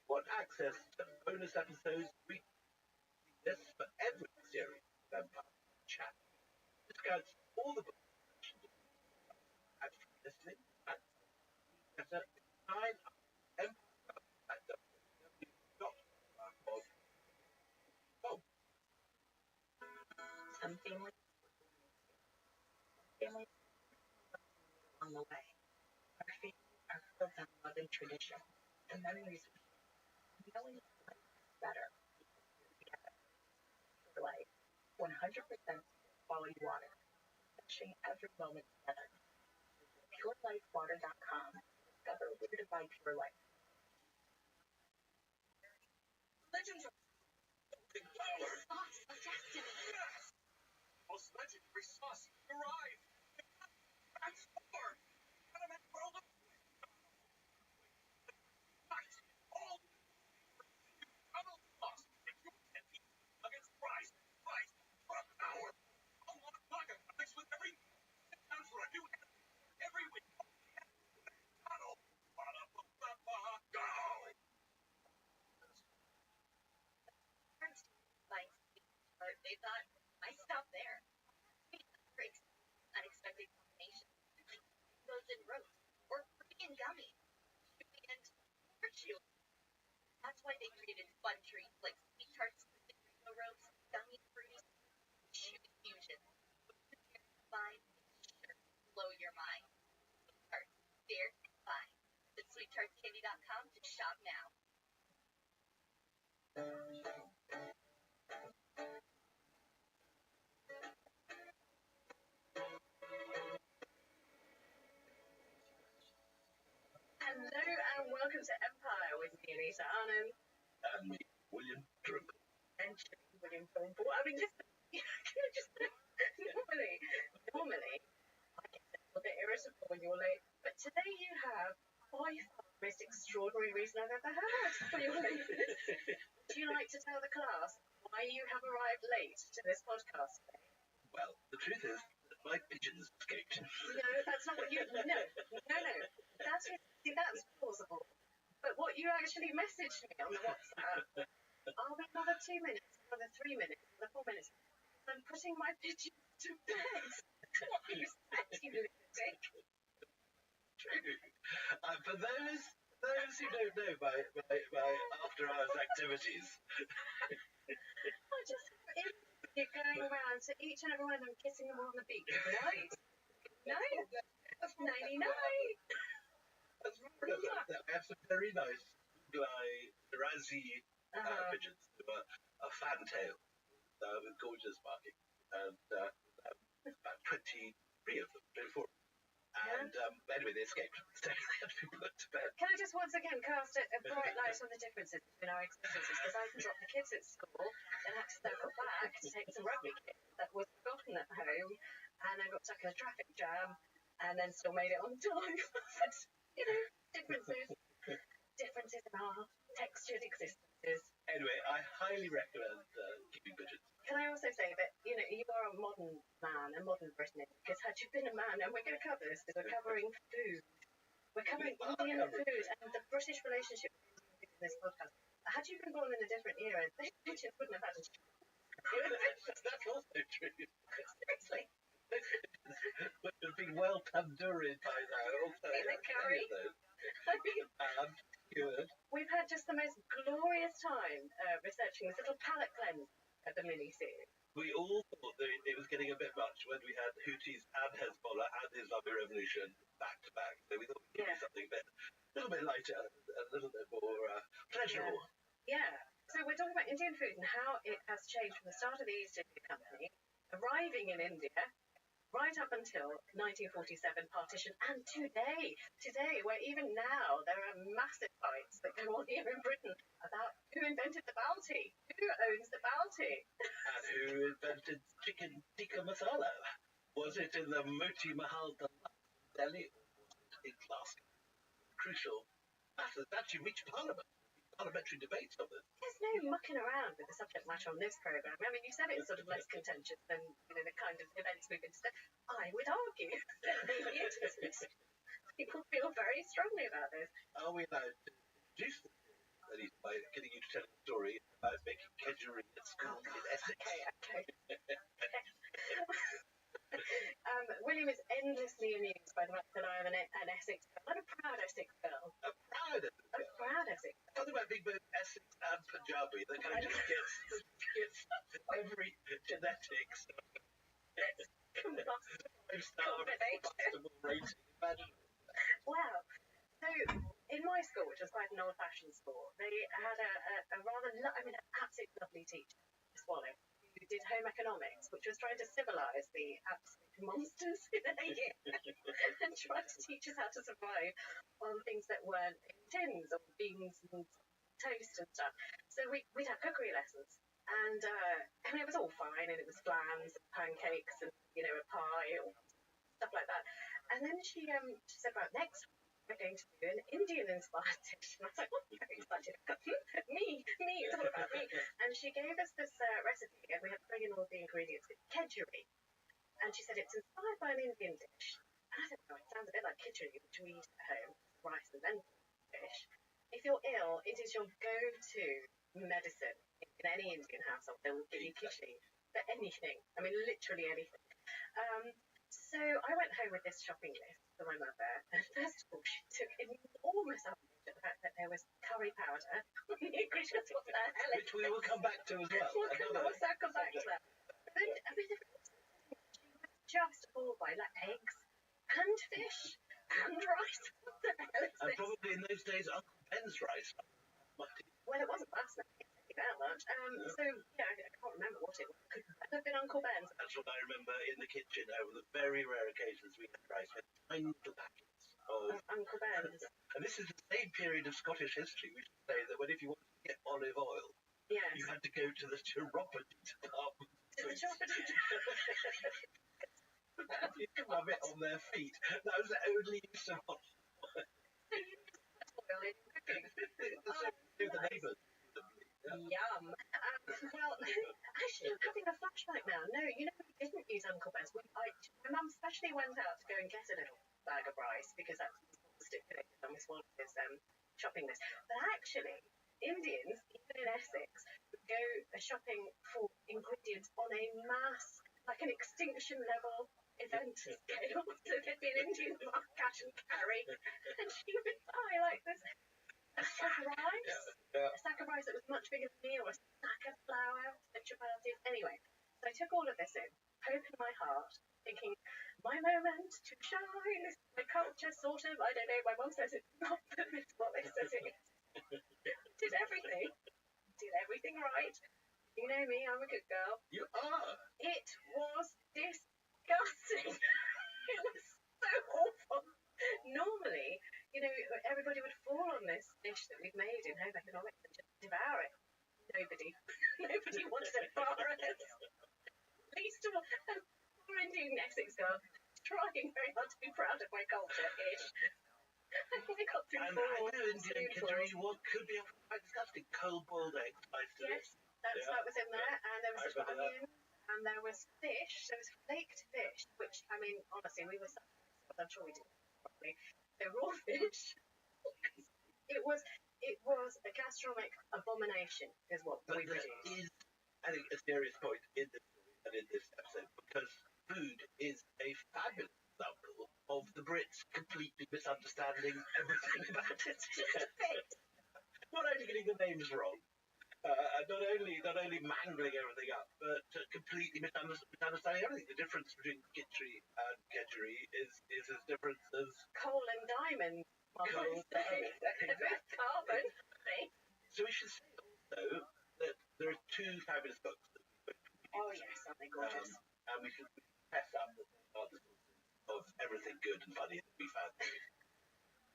Want access to bonus episodes, this for every series of Empire Chat. Discounts all the books mentioned and free listening and better sign up Empire at www.empire.com. Some families on the way. Our families are built on love and tradition. The memories knowing life better together. For life, 100% quality water, touching every moment together. PureLifeWater.com. Discover where to buy Pure Life. Legends of power. Sauce of destiny. Yes! Most legendary sauce arrived. Transform. Out of that world of night. All tunnel sauce. Against price. For power. Unlock pocket mix with every down for a new every week. Tunnel. Go! They thought, I stopped there. Unexpected combination. Those in roast or Korean gummy. And more chew. That's why they created fun treats like sweet tarts, roast, gummy fruity, chewy fusion. Fine, sure, blow your mind. Sweet tarts, they're fine. Visit sweettartscandy.com to shop now. Hello and welcome to Empire with me, Anita Arlen. And me, William Trimble. And William Trimble. I mean, just normally, I get a little bit irritable when you're late, but today you have by far the most extraordinary reason I've ever heard for your lateness. Would you like to tell the class why you have arrived late to this podcast today? Well, the truth is that my pigeons escaped. No, that's not what you. No. That's plausible. But what you actually messaged me on the WhatsApp, are we another 2 minutes, another 3 minutes, another 4 minutes? I'm putting my pigeons to bed. What are you saying, you lunatic? True. For those who don't know my after-hours activities, I just you're going around to each and every one of them, kissing them on the beach. Night. No. that's Nighty-night. That's right. I have some very nice, Razi pigeons who are a fantail with gorgeous markings, and about 23 of them, 24. And anyway, they escaped. So they had to be put to bed. Can I just once again cast a bright light on the differences between our experiences? Because I can drop the kids at school, then have to circle back to take some rugby kit that was forgotten at home, and I got stuck in a traffic jam, and then still made it on time. Differences in our textured existences. Anyway, I highly recommend keeping pigeons. Can I also say that, you are a modern man, a modern Briton, because had you been a man, and we're going to cover this, because we're covering food. We're covering Indian food and the British relationship in this podcast. Had you been born in a different era, the pigeons wouldn't have had a That's also true. Seriously. Would have been well tanduried by now. Also, In the curry. I mean, we've had just the most glorious time researching this little palate cleanse at the mini-series. We all thought that it was getting a bit much when we had Houthis and Hezbollah and the Islamic Revolution back to back. So we thought we'd give you something a little bit lighter, a little bit more pleasurable. Yeah. So we're talking about Indian food and how it has changed from the start of the East India Company arriving in India right up until 1947 partition, and today, where even now there are massive fights that go on here in Britain about who invented the Balti, who owns the Balti. And who invented chicken tikka masala? Was it in the Moti Mahal Delhi, or was it in Glasgow? Crucial matters that you reach Parliament. Parliamentary debates on this. There's no mucking around with the subject matter on this programme. I mean, you said it's sort of less contentious than the kind of events we've been to. I would argue that maybe it isn't. People feel very strongly about this. Are we allowed to introduce the theory by getting you to tell a story about making kedgeree at school in Essex? Okay. William is endlessly amused by the fact that I am an Essex girl. I'm a proud Essex girl. A proud Essex girl. A proud Essex girl. Talking about being both Essex and Punjabi, that kind of gets every genetics. Combustible rating. Imagine. Wow. So, in my school, which was quite an old-fashioned school, they had a rather, an absolutely lovely teacher, Swallow, who did home economics, which was trying to civilise the absolute monsters in a year and try to teach us how to survive on things that weren't in tins or beans and toast and stuff. So we'd have cookery lessons, and it was all fine, and it was flams and pancakes and a pie or stuff like that. And then she said, right, next we're going to do an Indian-inspired dish. And I was like, oh, I'm very excited. me, it's all about me. And she gave us this recipe, and we had to bring in all the ingredients. It's kedgeree. And she said, it's inspired by an Indian dish. And I said, oh, it sounds a bit like khichdi, which we eat at home, rice and lentil fish. If you're ill, it is your go-to medicine. In any Indian household, they will give you khichdi for anything. I mean, literally anything. So I went home with this shopping list for my mother, and first of all, she took enormous umbrage at the fact that there was curry powder on the ingredients. What the hell is Which we will come back to as well. We'll circle back to that. But then, she was just all by like eggs and fish and rice. What the hell is and this? Probably in those days, Uncle Ben's rice. Well, it wasn't last night. That much. So, I can't remember what it was. Could have been Uncle Ben's. That's what I remember in the kitchen over the very rare occasions we had rice with tiny little packets of Uncle Ben's. And this is the same period of Scottish history. We should say that if you wanted to get olive oil, you had to go to the chiropody department. To the chiropody. You could rub it on their feet. That was the only use of olive oil. Oil in cooking. Do the neighbours. Yum. Well, actually, I'm having a flashback now. No, we didn't use Uncle Ben's. My mum especially went out to go and get a little bag of rice because that's stipulated on Miss Wallace's shopping list. But actually, Indians, even in Essex, would go shopping for ingredients on a mass, like an extinction level event scale. So there'd be an Indian cash and carry, and she would buy like this. A sack of rice, a sack of rice that was much bigger than me, or a sack of flour, chapati. Anyway, so I took all of this in, hope in my heart, thinking, my moment to shine, this is my culture, sort of, I don't know, my mum says it's not, but it's what they says it is. Did everything right. You know me, I'm a good girl. You are. It was disgusting. It was so awful. Normally, everybody would fall on this dish that we've made in home economics and just devour it. Nobody wanted to devour it. Least of all, poor Indian Essex girl, trying very hard to be proud of my culture-ish. I think I got through And four. I know Indian kedgeree could be quite disgusting. Cold-boiled eggs, spiced in it. Yes, that was in there, and there was onion, and there was fish. There was flaked fish, which, I mean, honestly, we were so, I'm sure we did properly. The raw fish. It was a gastronomic abomination, is what we produced. There is, I think, a serious point in this story and in this episode, because food is a fabulous example of the Brits completely misunderstanding everything about it. Not only getting the names wrong, not only mangling everything up, but completely misunderstanding everything. The difference between khichdi and kedgeree is as different as coal and diamond. Coal and diamond. Carbon. So we should say also that there are two fabulous books. Oh yes, aren't they gorgeous? and we can press up that they are the sources of everything good and funny that we found.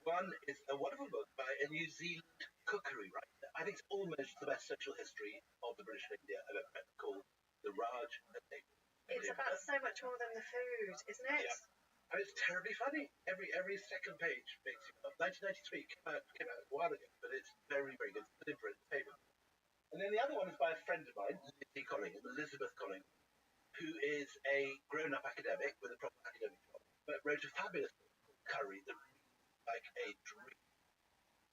One is a wonderful book by a New Zealand cookery writer. I think it's almost the best social history of the British India I've ever read, called The Raj and David. It's about so much more than the food, isn't it? Yeah. And it's terribly funny. Every second page makes you laugh. 1993 came out a while ago, but it's very, very good. It's deliberate, favourite. And then the other one is by a friend of mine, Elizabeth Colling, who is a grown-up academic with a proper academic job, but wrote a fabulous book called Curry that reads like a dream,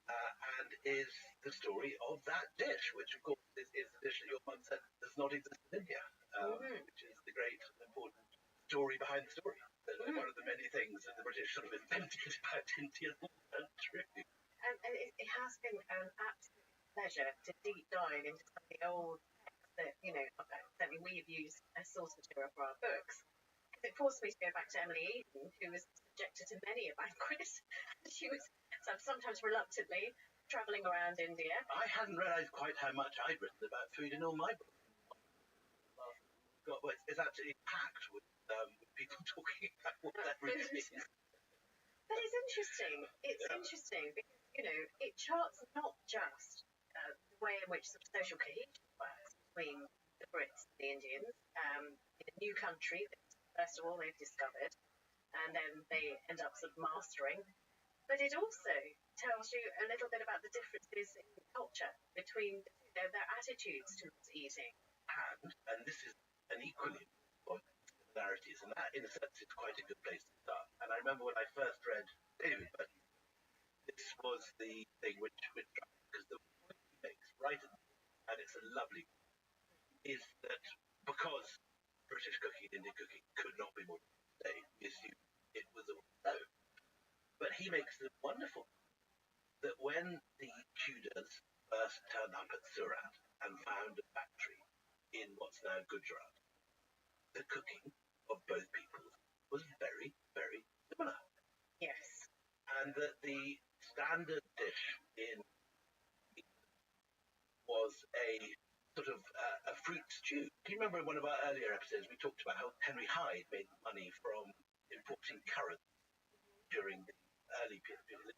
and is the story of that dish, which of course is the dish that your mum said does not exist in India, which is the great important story behind the story. One of the many things that the British sort of invented about India and true. And it has been an absolute pleasure to deep dive into some of the old texts that, certainly we've used as source material for our books. It forced me to go back to Emily Eden, who was subjected to many a banquet. She was sometimes reluctantly travelling around India. I hadn't realised quite how much I'd written about food in all my books. God, well, it's absolutely packed with people talking about what they're eating. But it's interesting. It's interesting because, it charts not just the way in which sort of social cohesion works between the Brits and the Indians in a new country that, first of all, they've discovered, and then they end up sort of mastering. But it also tells you a little bit about the differences in culture between their attitudes towards eating. And this is an equally important similarities, and that, in a sense, is quite a good place to start. And I remember when I first read David, but this was the thing which struck me, because the point he makes right at the beginning, and it's a lovely point, is that because British cooking and Indian cooking could not be more today, we assume it was all so. But he makes the wonderful point that when the Tudors first turned up at Surat and found a factory in what's now Gujarat, the cooking of both peoples was very, very similar. Yes. And that the standard dish in England was a sort of a fruit stew. Do you remember in one of our earlier episodes we talked about how Henry Hyde made money from importing currants during the early period?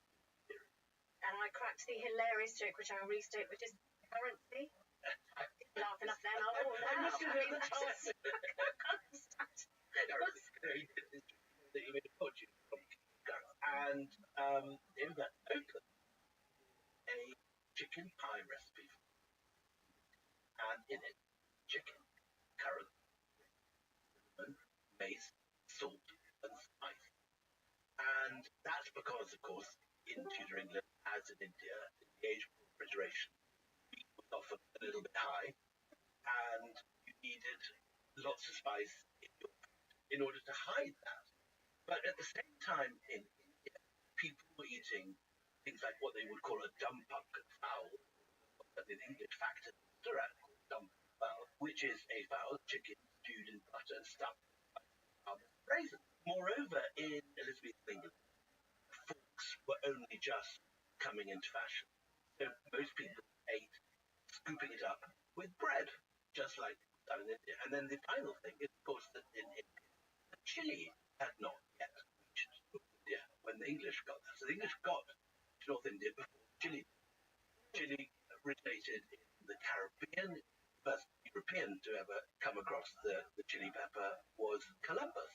And I cracked the hilarious joke, which I'll restate, which is currency. I didn't laugh enough then. I'll laugh now. I missed it at the time. That he made a fortune from currants. And in that open a chicken pie recipe, and in it chicken, currants, cinnamon, mace, salt, and spice. And that's because, of course, in Tudor England, as in India, in the age of refrigeration, meat was often a little bit high, and you needed lots of spice in your food in order to hide that. But at the same time in India, people were eating things like what they would call a dumpuk fowl, but in English factor Surat called dumpuk fowl, which is a fowl, chicken stewed in butter and stuffed with raisins. Moreover, in Elizabethan England, forks were only just coming into fashion. So most people ate scooping it up with bread, just like done in India. And then the final thing is, of course, that in India, the chili had not yet reached North India when the English got there. So the English got to North India before Chile. Chile originated in the Caribbean. The first European to ever come across the chili pepper was Columbus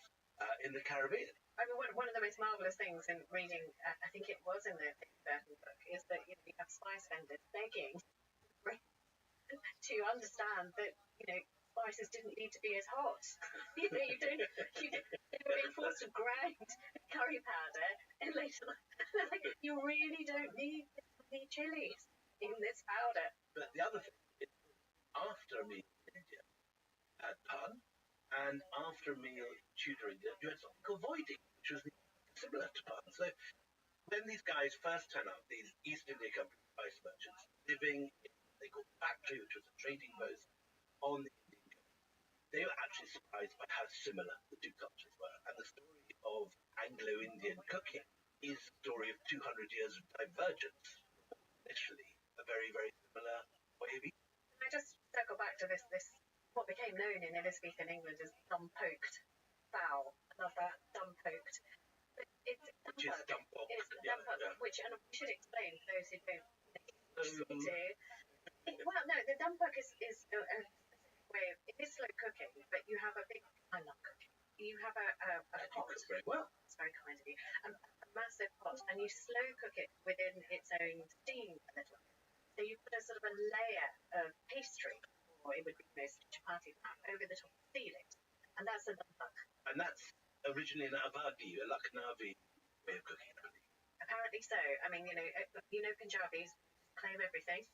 in the Caribbean. I mean, one of the most marvellous things in reading, I think it was in the Burton book, is that you have spice vendors begging to understand that spices didn't need to be as hot. They were being forced to grind curry powder, and later they're like, you really don't need this many chilies in this powder. But the other thing is, after a meal in India, had pun, and after a meal in Tudor India, you had something called voiding, which was similar to pun. So when these guys first turn up, these East India Company spice merchants living in what they called the factory, which was a trading post on the Indian coast, they were actually surprised by how similar the two cultures were. And the story of Anglo-Indian cooking is the story of 200 years of divergence. Initially, a very, very similar way of eating. Can I just circle back to this what became known in Elizabethan England as dumb-poked fowl. I love that, dumb-poked. But it's Which is dumpuk. dumpuk. It's Yeah, dumpuk, yeah. which, and we should explain for those who don't Um, do. Well, no, the dumpuk is a way of, it is slow cooking, but you have a big, I love cooking. You have a you pot. cook very well. It's very kind of you. A massive pot, and you slow cook it within its own steam a little. So you put a sort of a layer of pastry, or it would be mostly chapati wrap, over the top of the ceiling, and that's a dumpuk. And that's originally an Avadi, a Lucknowi way of cooking. Apparently so. I mean, you know Punjabis claim everything.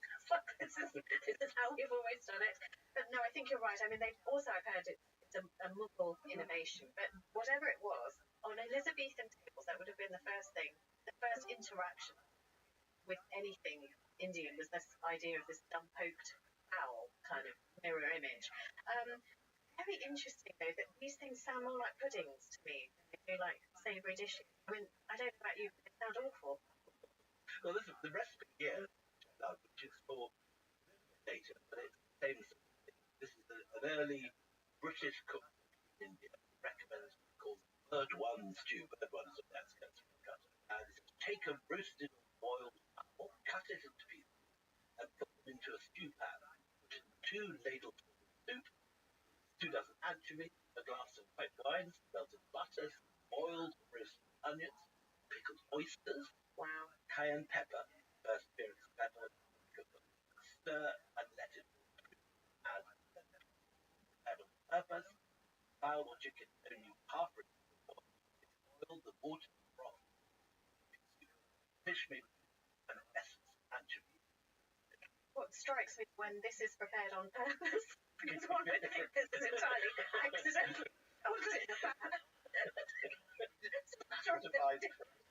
this is how we've always done it. But no, I think you're right. I mean, they've also, I've heard it's a Mughal innovation. But whatever it was, on Elizabethan tables, that would have been the first thing, the first interaction with anything Indian was this idea of this dumb-poked owl kind of mirror image. Very interesting, though, that these things sound more like puddings to me than they do like savoury dishes. I mean, I don't know about you, but they sound awful. Well, this is the recipe here, which is for data, but it's the same sort of thing. This is an early British cook in India recommends called bird one stew. Bird one is a that's cut. And it's take a roasted or boiled apple, cut it into pieces, and put them into a stew pan. Put in 2 ladles of soup, 2 dozen anchovies, a glass of white wine, melted butter, boiled roasted onions, pickled oysters, Wow. cayenne pepper, first appearance of pepper, stir and let it add on purpose. Fowl or chicken only half boil the water broth. Fish may be an essence anchovy. What strikes me when this is prepared on purpose, because one would think this is entirely accidentally put in a pan. Certified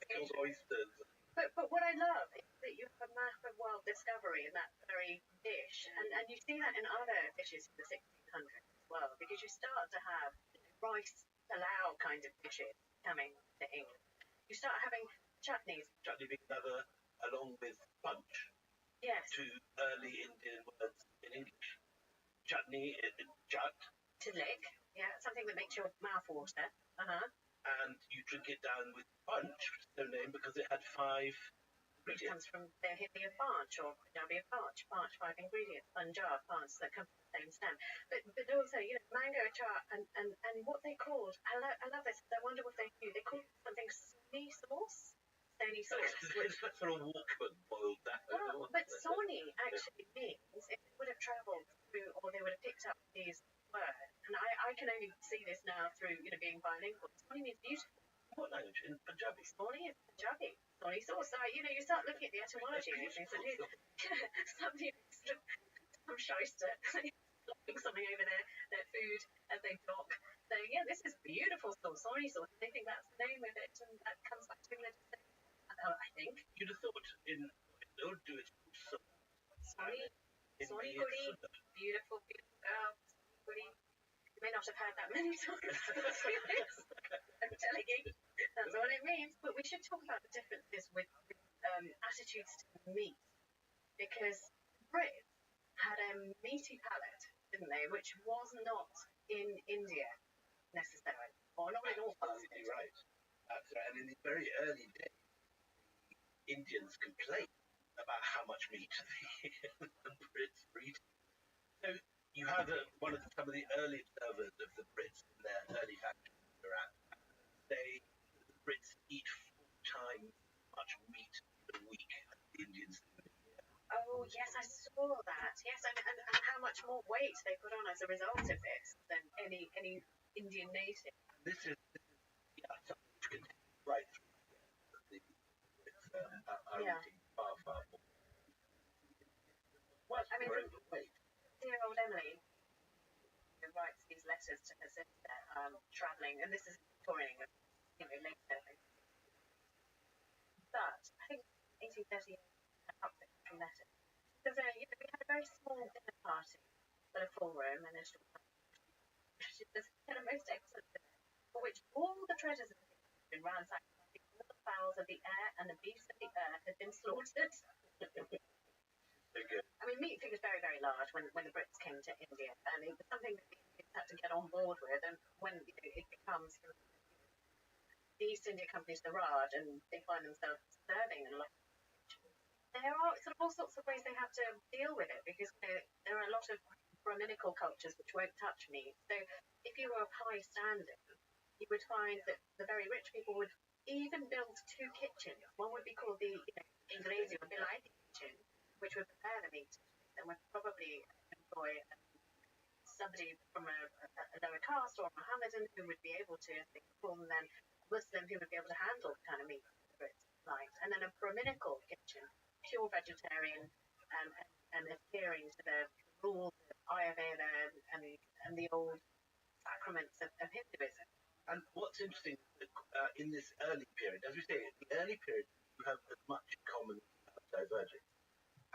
pickled oysters. But what I love is that you have a map of world discovery in that very dish, and you see that in other dishes from the 1600s as well, because you start to have rice palau kind of dishes coming to England. You start having chutneys. Chutney being another, along with punch, Yes. 2 early Indian words in English. Chutney, chut, To lick. Yeah, something that makes your mouth water. and you drink it down with punch, which is their name because it had 5 Which ingredients. comes from the Hindi of parch or Punjabi of parch, 5 ingredients, Punjab, parch that come from the same stem. But also, mango achar and what they called, I love this, I wonder what they knew, they called something Sony sauce? Sony sauce. It's like sort of Walkman boiled down. Well, but Sony actually means if they would have travelled through, or they would have picked up these words, and I can only see this now through, being bilingual. Sony means beautiful. What language? In Punjabi. Sony is Punjabi. Sony sauce. So, you start looking at the etymology and things, and somebody, some shyster, dropping something over their food as they dock, saying, yeah, this is beautiful sauce, Sony sauce. They think that's the name of it, and that comes back to England. I think. You'd have thought in Urdu it's Sony Kudi, beautiful girl. Sony Kudi. You may not have heard that many times. I'm telling you, that's what it means. But we should talk about the differences with attitudes to meat, because Brits had a meaty palate, didn't they? Which was not in India necessarily, or not in all parts of Absolutely India. right. That's right. And in the very early days, Indians complained about how much meat the Brits were eating. So you have some of the early observers of the Brits in their early factories around say the Brits eat 4 times as much meat in a week as the Indians do. Oh yes, I saw that. Yes, and how much more weight they put on as a result of this than any Indian native. This is something which continues right through the Brits are eating far more. Well, I mean, Overweight. dear old Emily who writes these letters to her sister, travelling, and this is Victorian England, later. But I think 1838 from letters. So we had a very small dinner party, but a full room, and there's a most excellent dinner, for which all the treasures of the kingdom had been ransacked. All the fowls of the air and the beasts of the earth had been slaughtered. So very good. I mean, meat figures very, very large when the Brits came to India, and it was something that the Indians had to get on board with. And when it becomes the East India Company's the Raj, and they find themselves serving in a lot. There are sort of all sorts of ways they have to deal with it, because there are a lot of Brahminical cultures which won't touch meat. So if you were of high standing, you would find that the very rich people would even build two kitchens. One would be called the Inglesi or Bilai kitchen, which would prepare the meat, and would probably employ somebody from a lower caste or a Mohammedan who would be able to perform, then a Muslim who would be able to handle the kind of meat the Brits liked, and then a Brahminical kitchen, pure vegetarian, and adhering to the rules of Ayurveda and the old sacraments of Hinduism. And what's interesting is that in this early period, as we say, in the early period, you have as much in common as diverging.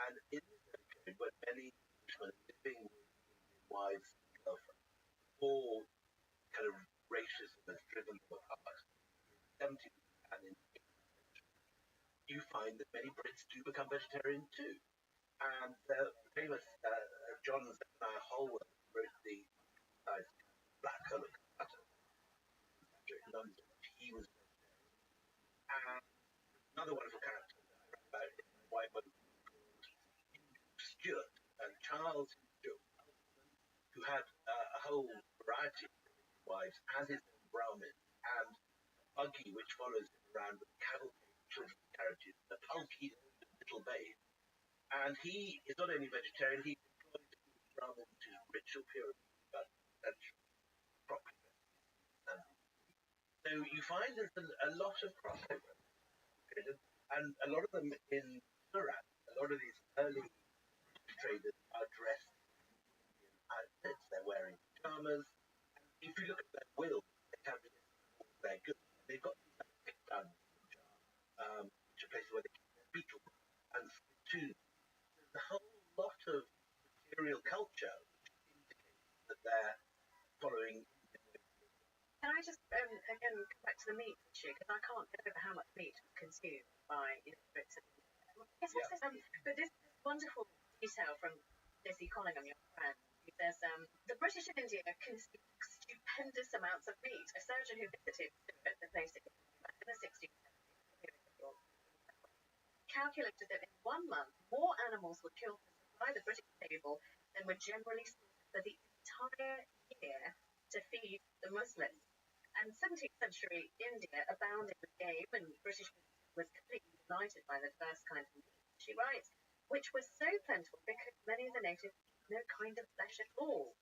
And in this early period, when many Englishmen are living with Indian wives and girlfriends, all kind of racism has driven them apart. In the 17th and in the 18th century, you find that many Brits do become vegetarian too. And the famous John Zephaniah Holwell wrote the Black Colour in London, he was vegetarian. And another wonderful character that I read about in the White Woman called Stuart, Charles Stuart, who had a whole variety of wives and his own Brahmin, and a buggy which follows him around with cavalcade children's carriages, a bulky little babe. And he is not only vegetarian, he employs his Brahmin to ritual purity, but properly. So you find there's a lot of crossover, and a lot of them in Surat. A lot of these early traders are dressed in outfits. They're wearing pajamas. And if you look at their wills, they have their goods. They've got picked down which are places where they keep their beetle and too. There's a whole lot of material culture which indicates that they're following. Can I just again come back to the meat issue, because I can't get over how much meat is consumed by Brits. Yes, but this wonderful detail from Lizzie Collingham, your friend, who says the British in India consume stupendous amounts of meat. A surgeon who visited the place in the 16th century calculated that in 1 month more animals were killed to supply the British table than were generally slaughtered for the entire year to feed the Muslims. And 17th century India abounded with game, and British was completely delighted by the first kind of meat, she writes, which was so plentiful because many of the natives eat no kind of flesh at all,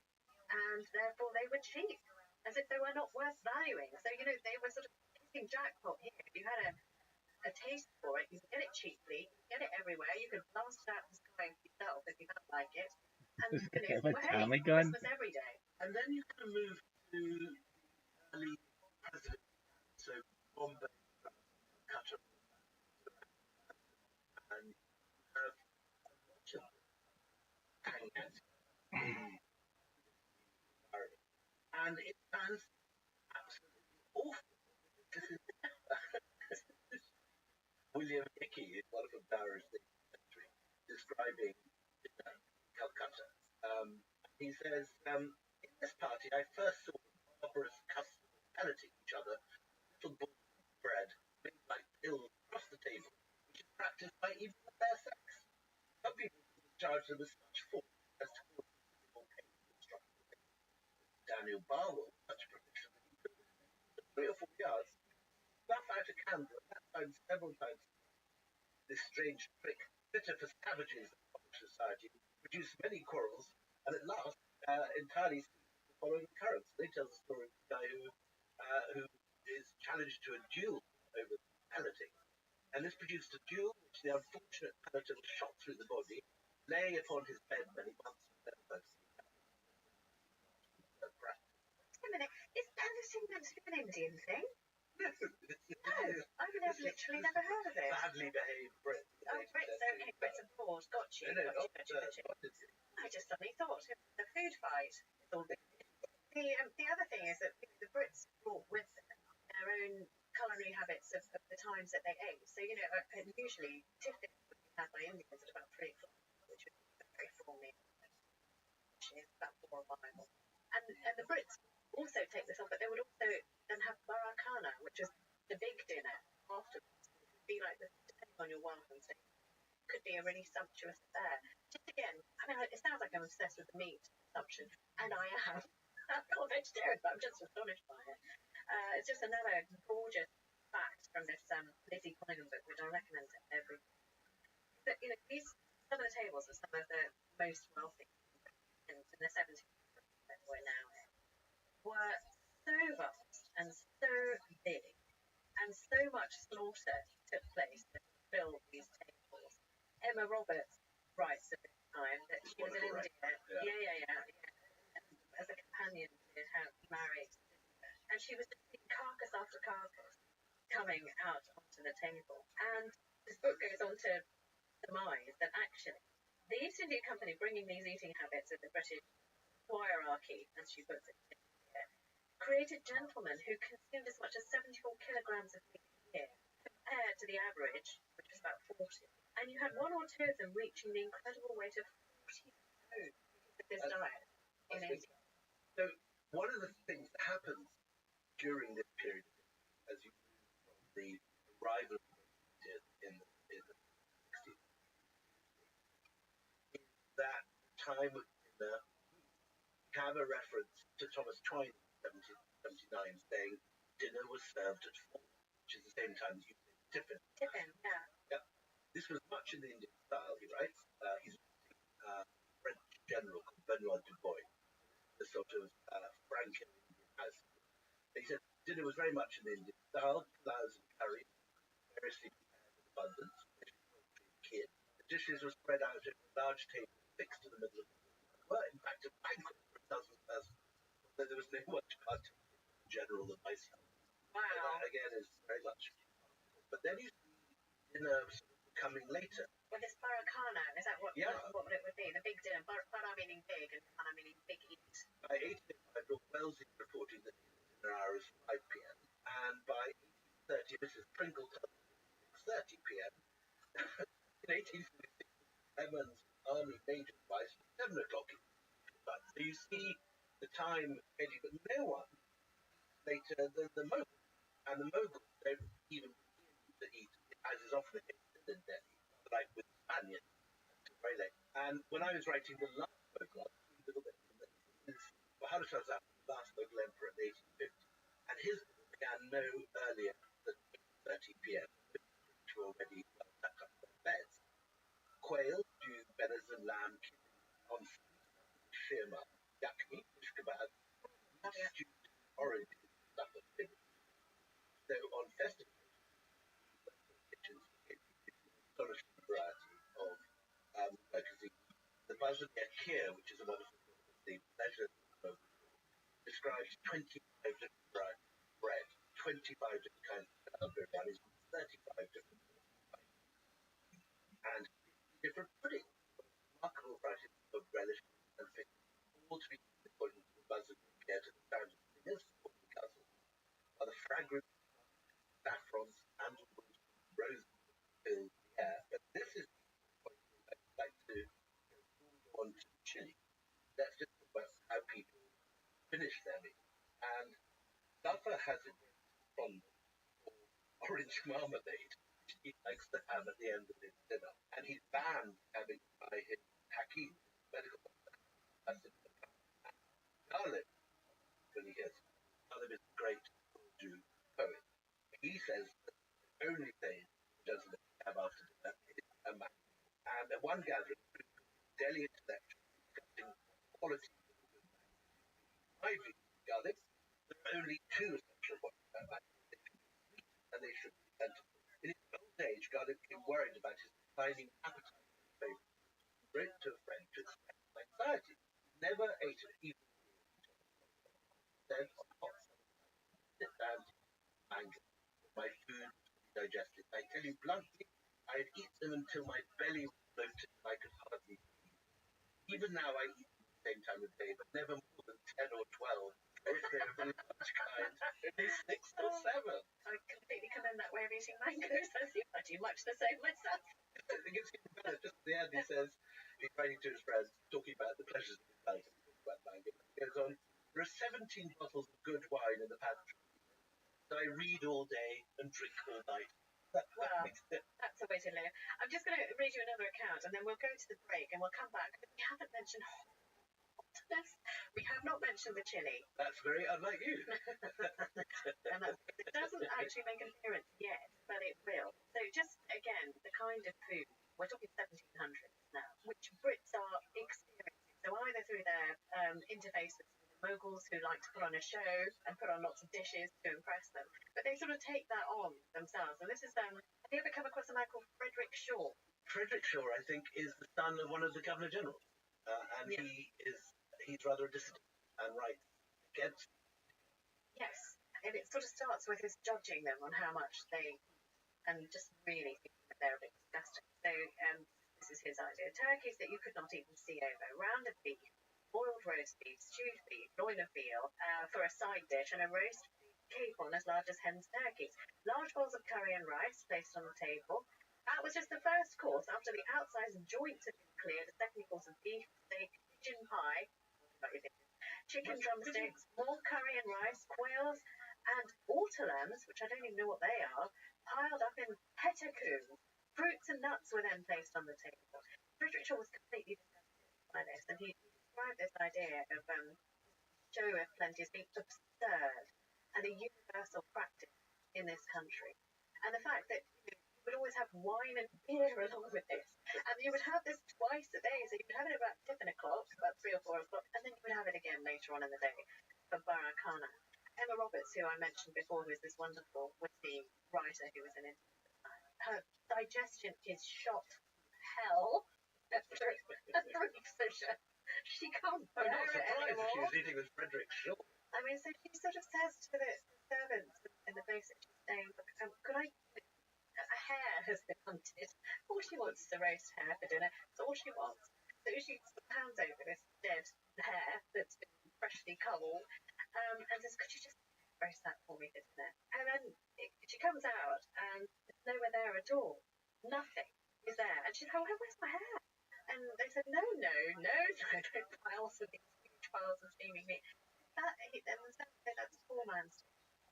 and therefore they were cheap, as if they were not worth valuing. So, they were sort of hitting jackpot here. If you had a taste for it, you could get it cheaply, you could get it everywhere, you could blast it out the sky yourself if you felt like it, and Christmas every day. And then you can move to early president, so Bombay, Calcutta, and you have a bunch of hanging out in and it sounds absolutely awful. William Hickey is one of the Barrows describing Calcutta. He says, in this party I first saw the barbarous custom of pelleting each other little balls of bread made like pills across the table, which is practiced by even the fair sex. Some people charge them with such force as to cause visible pain and destruction. Daniel Barwell, such a prediction, 3 or 4 yards, snuff out a candle, and that found several times. This strange trick, bitter for savages of society, produced many quarrels, and at last entirely the following occurrence. They tell the story of the guy who is challenged to a duel over pelleting, and this produced a duel which the unfortunate pelleter was shot through the body, lay upon his bed many months and never Wait a minute, is pelleting meant to be an Indian thing? No, I've literally never heard of it. Badly behaved Brits. Oh, Brits, okay, Brits abroad, got you. I just suddenly thought the food fight is all big. The other thing is that the Brits brought with them their own culinary habits of the times that they ate. So, usually tiffin would be had by Indians at about 3 o'clock, which would really sumptuous affair. Just again, I mean, it sounds like I'm obsessed with the meat consumption, and I am. I'm not a vegetarian, but I'm just astonished by it. It's just another gorgeous fact from this Lizzie Collins book, which I recommend to everyone. But, you know, some of the tables of some of the most wealthy in the 17th century that we're now in were so vast and so big, and so much slaughter took place to fill these tables. Emma Roberts writes at the time that she was in India. Yeah. As a companion to how he married, and she was just seeing carcass after carcass coming out onto the table. And this book goes on to surmise that actually the East India Company, bringing these eating habits of the British hierarchy, as she puts it here, created gentlemen who consumed as much as 74 kilograms of meat a year, compared to the average, which was about 40. And you had one or two of them reaching the incredible weight of 40 pounds of this diet in India. So one of the things that happens during this period, as you move from the arrival of India in the 60s, is that time of dinner, we have a reference to Thomas Twyne in 1779 saying dinner was served at 4, which is the same time as you say tiffin. Tiffin, yeah. This was much in the Indian style, he writes. He's a French general called Benoit Dubois, the sort of Franco Indian house. He said dinner was very much in the Indian style, ploughs and curries, variously prepared in abundance, poultry and kid. The dishes were spread out over a large table fixed in the middle of the room, and were in fact a banquet for 1,000 persons, although there was no one to partake in general than myself. Wow. So that again is very much. But then you see dinner sort of coming later. With this Barakana, is that what it would be? The big dinner, Bara meaning big and Kana meaning big eat. By 1805, Lord Wellesley is reporting that his dinner hour is 5 p.m. And by 1830, Mrs. Pringle tells us it's 6:30 p.m. In 1846, Clemens Army Major Vice was 7 o'clock. So you see the time changing, but no one eats later than the Mughals. And the Mughals don't even begin to eat, as is often the case in Delhi, like with the Spaniards, until very late. And when I was writing the last Mughal, I was a little bit from Maharaj Shah, the last Mughal emperor in the 1850s, and his began no earlier than 8:30 p.m. which were already well tucked up in their beds. Quail, stew, venison, lamb, kidney, on shirma, yak meat, fish kebab, stewed oranges, stuff like that. So on festive kitchens, astonishing variety of cuisine. The Bazar Yakir, which is a wonderful book of the pleasures of describes 25 different varieties of bread, 25 different kinds of biryanis, 35 different types, and different puddings, remarkable varieties of relish and fish, all to be according to the Bazar Yakir to the sound of singers or the guzzle, while the fragrance saffron, sandalwood, rose fill the air. But this is the point I'd like to go on to chili. Let's just talk about how people finish their meal. And Duffer has a great fondness for orange marmalade, which he likes to have at the end of his dinner. And he's banned having by his hakim, medical doctor, garlic, when he hears Garlic is a great Urdu poet. He says that the only thing he doesn't have after dinner is a mango. And at one gathering, Delhi intellectuals discussing quality of a good mango. My view, garlic, there are only two essential qualities about mango. They should be sweet and they should be plentiful. In his old age, Garlic became worried about his declining appetite for his favorite food. He wrote to a friend to express his anxiety. He never ate an even meal until then on hot summer nights. Sit down to mango. My food was digested. I tell you bluntly, I had eaten them until my belly was bloated and I could hardly breathe. Even now I eat them at the same time of day, but never more than 10 or 12. Or if they're a very large kind, only 6 or 7. I completely commend that way of eating mangoes. I do much the same myself. It gets even better. Just at the end, he says, he's writing to his friends, talking about the pleasures of his life, about mango. He goes on, there are 17 bottles of good wine in the pantry. So I read all day and drink all night. Well, that's the way to live. I'm just going to read you another account, and then we'll go to the break, and we'll come back. But we haven't mentioned hotness. We have not mentioned the chili. That's very unlike you. And it doesn't actually make an appearance yet, but it will. So just, again, the kind of food, we're talking 1700s now, which Brits are experiencing. So either through their interface with moguls who like to put on a show and put on lots of dishes to impress them, but they sort of take that on themselves. And this is, have you ever come across a man called Frederick Shaw? Frederick Shaw, I think, is the son of one of the governor generals, and Yeah. he's rather a dissident and writes against. Yes, and it sort of starts with his judging them on how much they, and just really thinking that they're a bit disgusting. So this is his idea: turkeys that you could not even see over, round of beef, boiled roast beef, stewed beef, loin of veal for a side dish, and a roast capon as large as hen's turkeys. Large bowls of curry and rice placed on the table. That was just the first course. After the outside joints had been cleared, the second course of beef, steak, pigeon pie, chicken drumsticks, more curry and rice, quails, and ortolans, which I don't even know what they are, piled up in petticoats. Fruits and nuts were then placed on the table. Frederick Shaw was completely disgusted by this, and he described this idea of show of plenty as being absurd and a universal practice in this country. And the fact that you would always have wine and beer along with this. And you would have this twice a day. So you would have it about 10 o'clock, about 3 or 4 o'clock, and then you would have it again later on in the day for Barakana. Emma Roberts, who I mentioned before, who is this wonderful witty writer who was in it, her digestion is shot hell after a brief session. She can't bear I'm not it surprised if she anymore. was eating with Frederick Shaw. I mean, so she sort of says to the servants in the place that she's staying, could I, a hare has been hunted. All she wants is a roast hare for dinner. That's all she wants. So she hands over this dead hare that's been freshly culled, and says, could you just roast that for me for dinner? And then she comes out, and there's nowhere there at all. Nothing is there. And she's like, where's my hare? And they said, no, don't piles of these huge piles of steaming meat. Then that's poor man's.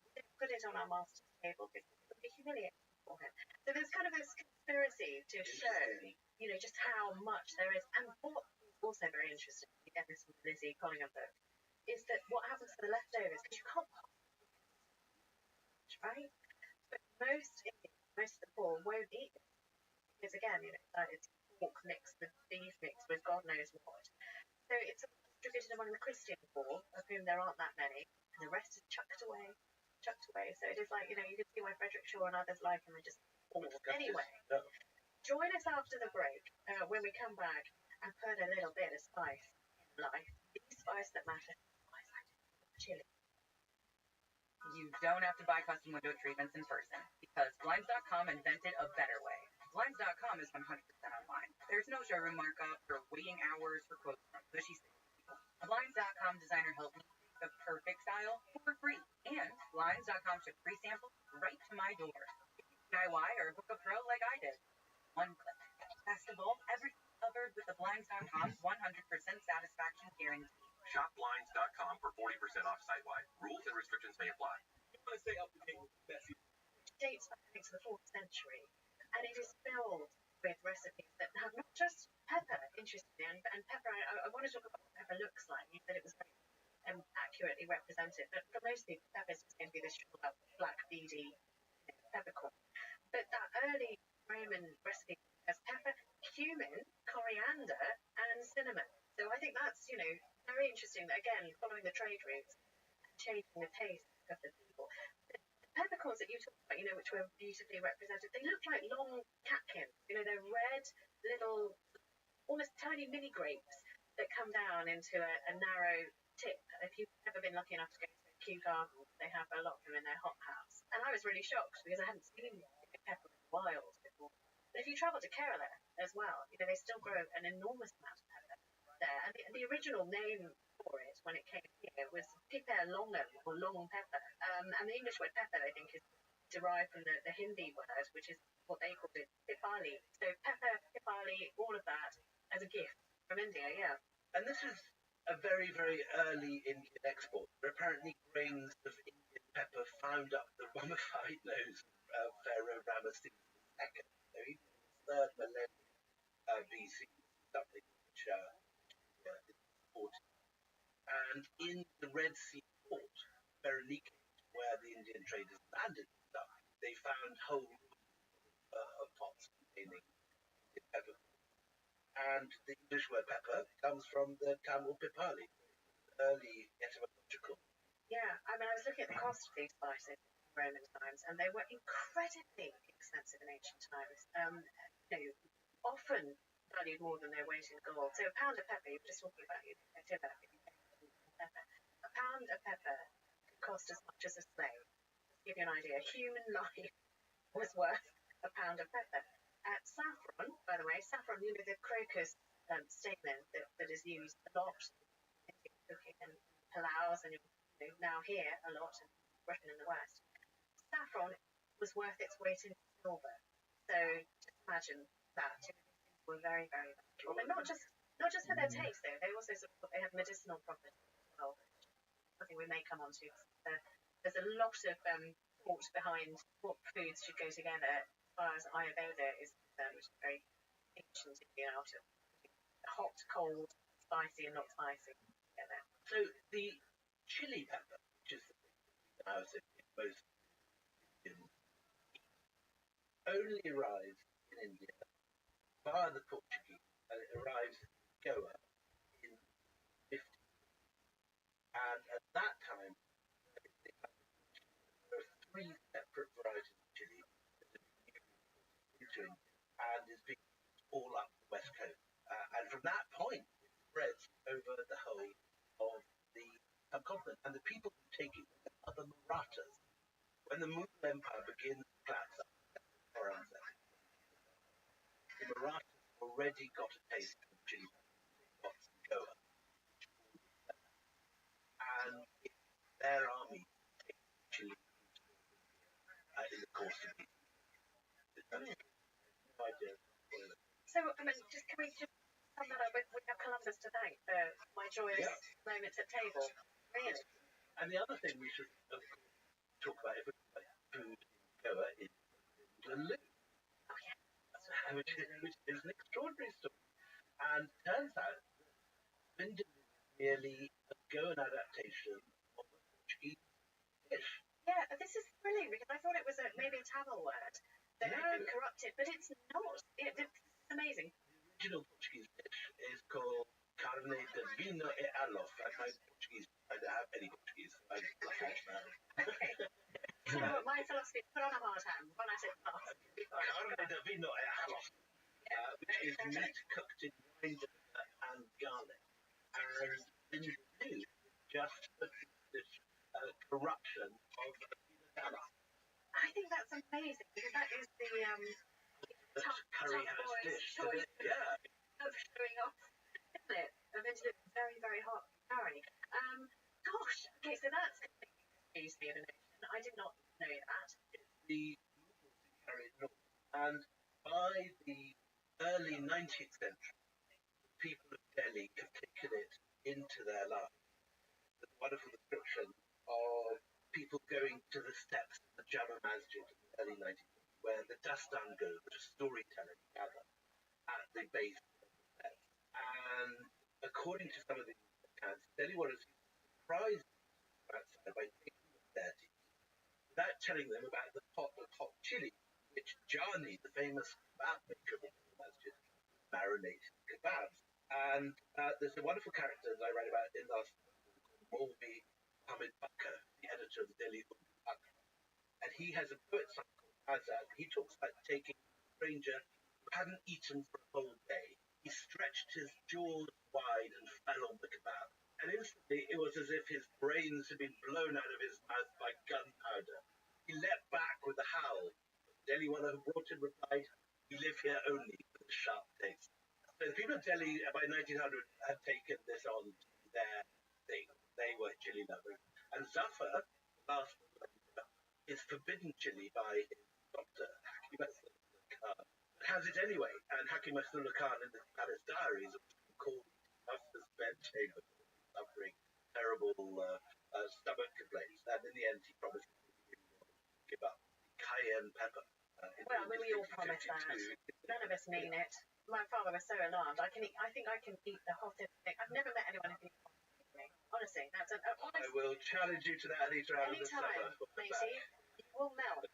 We didn't put it on our master's table because it would be humiliating for him. So there's kind of this conspiracy to show, just how much there is. And what is also very interesting, again, this from Lizzie Collingham book, is that what happens to the leftovers, because you can't right? But most of the poor won't eat it. Because again, it's pork mixed with beef mixed with God knows what. So it's distributed among the Christian poor, of whom there aren't that many, and the rest is chucked away. So it is like, you can see why Frederick Shaw and others like him are just poor. Anyway, join us after the break when we come back and put a little bit of spice in life. The spice that matters. Spice like chili. You don't have to buy custom window treatments in person because Blinds.com invented a better way. Blinds.com is 100% online. There's no showroom markup or waiting hours for quotes from pushy salespeople. A Blinds.com designer helped me pick the perfect style for free. And Blinds.com shipped free samples right to my door. DIY or book a pro like I did. One click. Best of all, everything's covered with the Blinds.com 100% satisfaction guarantee. Shop Blinds.com for 40% off site-wide. Rules and restrictions may apply. You want to stay up to date with the best. It dates back to the 4th century, and it is filled with recipes that have not just pepper, interestingly, and pepper, I want to talk about what pepper looks like. You said it was very accurately represented, but for most people, pepper is going to be this shriveled up, black, beady peppercorn. But that early Roman recipe has pepper, cumin, coriander, and cinnamon. So I think that's, very interesting, again, following the trade routes and changing the taste of the people. The peppercorns that you talked about, which were beautifully represented, they look like long catkins. They're red, little, almost tiny mini grapes that come down into a narrow tip. If you've ever been lucky enough to go to Kew Gardens, they have a lot of them in their hothouse. And I was really shocked because I hadn't seen pepper in the wild before. But if you travel to Kerala as well, they still grow an enormous amount of pepper there. And the original name for it when it came here was piper longum, or long pepper. And the English word pepper, I think, is derived from the Hindi word, which is what they called it, pipali. So pepper, pipali, all of that as a gift from India, yeah. And this is a very, very early Indian export. There are apparently grains of Indian pepper found up the mummified nose of Pharaoh Ramesses II. So even in the third millennium BC, something which is supported. And in the Red Sea port, Berenike, where the Indian traders landed and stuff, they found whole of pots containing pepper. And the English word pepper comes from the Tamil Pipali, early etymological. Yeah, I mean, I was looking at the cost of these spices in Roman times, and they were incredibly expensive in ancient times. Often valued more than their weight in gold. So a pound of pepper, you were just talking about pepper. A pound of pepper could cost as much as a slave. To give you an idea, human life was worth a pound of pepper. Saffron, by the way, the crocus stamen that is used a lot in cooking and palaus, and now here a lot in Britain and the West. Saffron was worth its weight in silver. So just imagine that. Things were very, very valuable. But not just for their taste, though. They also they have medicinal properties as well. I think we may come on to. There's a lot of thought behind what foods should go together as far as Ayurveda is concerned, which is very ancient Indian art of hot, cold, spicy, and not spicy together. So the chili pepper, which is the house in most Indian, only arrives in India via the Portuguese, and it arrives in Goa in 50. And at that time, there are 3 separate varieties of chili that have been into India and is being used all up the west coast. And from that point, it spreads over the whole of the subcontinent. And the people who take it are the Marathas. When the Mughal Empire begins to collapse, the Marathas already got a taste of chili pepper from Goa. And their army takes chili in the course of the no idea. So, I mean, can we just sum that up? We have Columbus to thank for my joyous moments at table. Really. And the other thing we should talk about if we talk about food in Goa is the loo. Oh, yeah. Which is an extraordinary story. And turns out Vindaloo is merely a Goan adaptation of a Portuguese dish. Yeah, this is thrilling because I thought it was maybe a Tamil word that had been corrupted, but it's not. It's amazing. The original Portuguese dish is called carne de vino e arroz. And my Portuguese, I don't have any Portuguese. I'm French now. Okay. So my philosophy, put on a hard hat, run at it fast. Carne de vino e arroz, which is meat cooked in wine vinegar and garlic. And Vindaloo just this corruption of vino. I think that's amazing because that is the curry house dish. Yeah. Of showing off, isn't it? Eventually, very, very hot curry. Gosh. Okay, so that's completely the evolution. I did not know that. The Mughals who carried north, and by the early 19th century, the people of Delhi have taken it into their lives. There's a wonderful description of people going to the steps of the Jama Masjid in the early 19th, where the Dastan goes, which is storytelling gather at the base of the steps. And according to some of the accounts, Delhi was surprised outside by taking them there without telling them about the pot of hot chili, which Jani, the famous kebab maker of the masjid, marinated kebabs. And there's a wonderful character that I read about in last called Maulvi Hamid Bakr, the editor of the Delhi Bakr. And he has a poet son called Azad. He talks about taking a stranger who hadn't eaten for a whole day. He stretched his jaws wide and fell on the kebab. And instantly it was as if his brains had been blown out of his mouth by gunpowder. He leapt back with a howl. The Delhiwala who brought him replied, "We live here only for the sharp taste." So the people of Delhi by 1900 had taken this on their thing. They were chili lovers. And Zafar, the last one, is forbidden chili by his doctor, Hakim Asnullah Khan. But has it anyway. And Hakim Asnullah Khan in the Palace Diaries called Zafar's bedchamber, suffering terrible stomach complaints. And in the end, he promised to give up the cayenne pepper. Well, I mean, we all promise that. None of us mean it. My father was so alarmed. I think I can eat the hottest thing. I've never met anyone who can eat hot thing. Honestly, that's an honest. I will challenge you to that anytime in the summer. Anytime, matey, you will melt.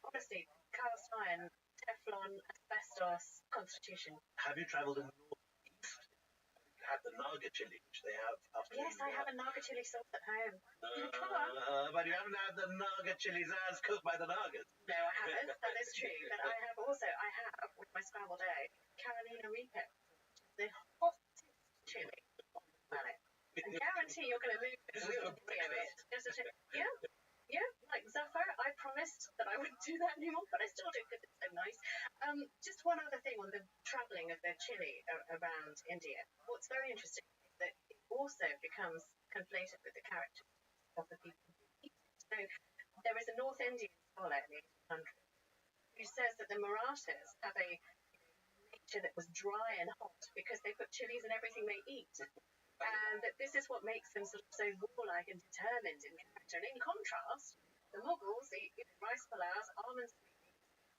Honestly, cast iron, Teflon, asbestos, constitution. Have you travelled in the northeast? Have the Naga chili, which they have after. Yes, I have a Naga chili sauce at home. Come on. But you haven't had the Naga chilies as cooked by the Nagas. No, I haven't. That is true. But I have with my scrambled egg, Carolina Reaper, the hottest chili on the planet. I guarantee you're going to move this real video it. Yeah, like Zafar, I promised that I wouldn't do that anymore, but I still do because it's so nice. Just one other thing on the travelling of the chili around India. What's very interesting is that it also becomes conflated with the character of the people who eat it. So there is a North Indian scholar in the 1800s who says that the Marathas have a nature that was dry and hot because they put chilies in everything they eat. And that this is what makes them sort of so warlike and determined in character. And in contrast, the Mughals eat rice palaus, almonds,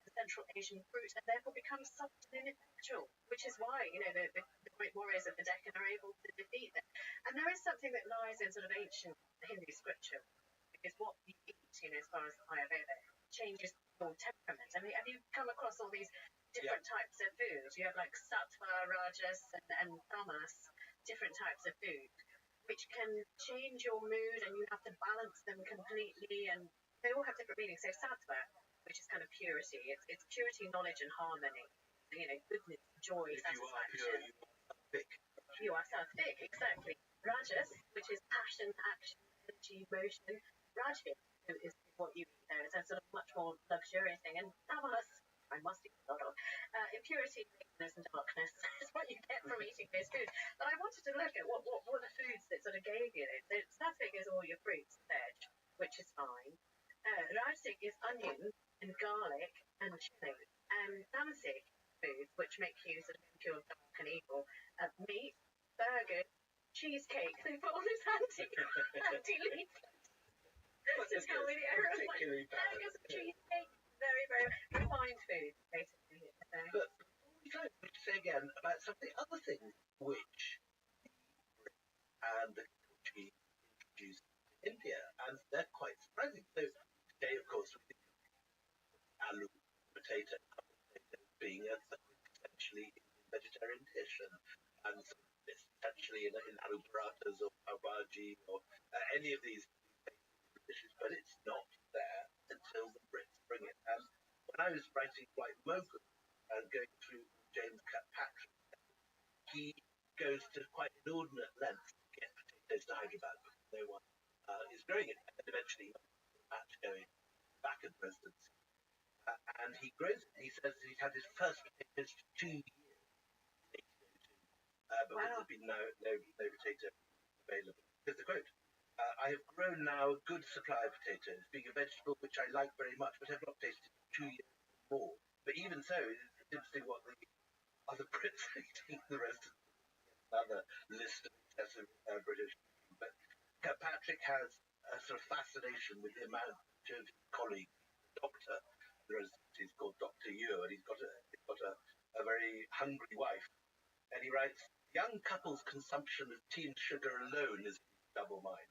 the Central Asian fruit, and therefore become soft and ineffectual, which is why, the great warriors of the Deccan are able to defeat them. And there is something that lies in sort of ancient Hindu scripture, because what you eat, as far as Ayurveda, changes your temperament. I mean, have you come across all these different types of food? You have like sattva, rajas, and tamas, different types of food, which can change your mood, and you have to balance them completely, and they all have different meanings. So sattva, which is kind of purity, it's purity, knowledge, and harmony. Goodness, joy, satisfaction. You are sattvic, exactly. Rajas, which is passion, action, energy, emotion. Rajvi is what you eat there. It's a sort of much more luxurious thing. And tamas, I must eat a lot of. Impurity, weakness, and darkness is what you get from eating those foods. But I wanted to look at what were the foods that sort of gave you this. So sattvic is all your fruits and veg, which is fine. Rajasic is onion and garlic and chili. And tamasic foods, which make you sort of impure, dark, and evil. Meat, burgers, cheesecake. They put all this anti-leaflet. Just tell me the error of like burgers and cheesecake. Very, very refined food, basically. But we try to say again about some of the other things which the and the Portuguese introduced to India, and they're quite surprising. So today, of course, we think of aloo, potato being essentially a vegetarian dish, and essentially in aloo parathas or pav bhaji or any of these dishes, but it's not there until the Brits bring it. And when I was writing White Mogul and going through James Kirkpatrick, he goes to quite inordinate lengths to get potatoes to Hyderabad because no one is growing it. And eventually, Patch going back in presidency. And he grows it. He says he's had his first potatoes for 2 years in 1802 because there's been no potato available. Here's the quote. I have grown now a good supply of potatoes, being a vegetable which I like very much, but have not tasted in 2 years more. But even so, it's interesting what the other Brits are eating, the rest of another list of excessive British. But Kirkpatrick has a sort of fascination with the amount of his colleague, the doctor, the residency is called Dr. Yu, and he's got a very hungry wife. And he writes, young couples' consumption of tea and sugar alone is double mine.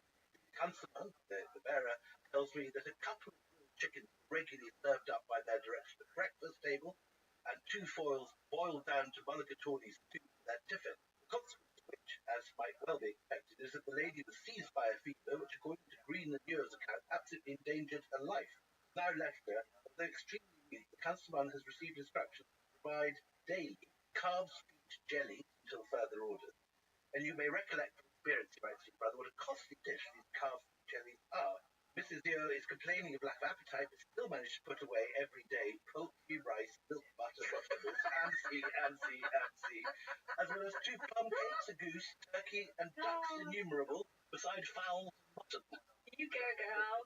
Constable, the bearer, tells me that a couple of chickens regularly served up by their direction at breakfast table, and 2 foils boiled down to mulligatawny stew for their tiffin. The consequence of which, as might well be expected, is that the lady was seized by a fever which, according to Green and Muir's account, absolutely endangered her life. Now left her, although extremely weak, the constable has received instructions to provide daily calves' feet jelly until further orders. And you may recollect from experience, he writes to his brother, what a costly dish these calves' jellies are. Mrs. Dio is complaining of lack of appetite, but still managed to put away every day poultry, rice, milk, butter, vegetables, as well as 2 plum cakes, a goose, turkey, and ducks innumerable, besides fowls and mutton. You go, girl.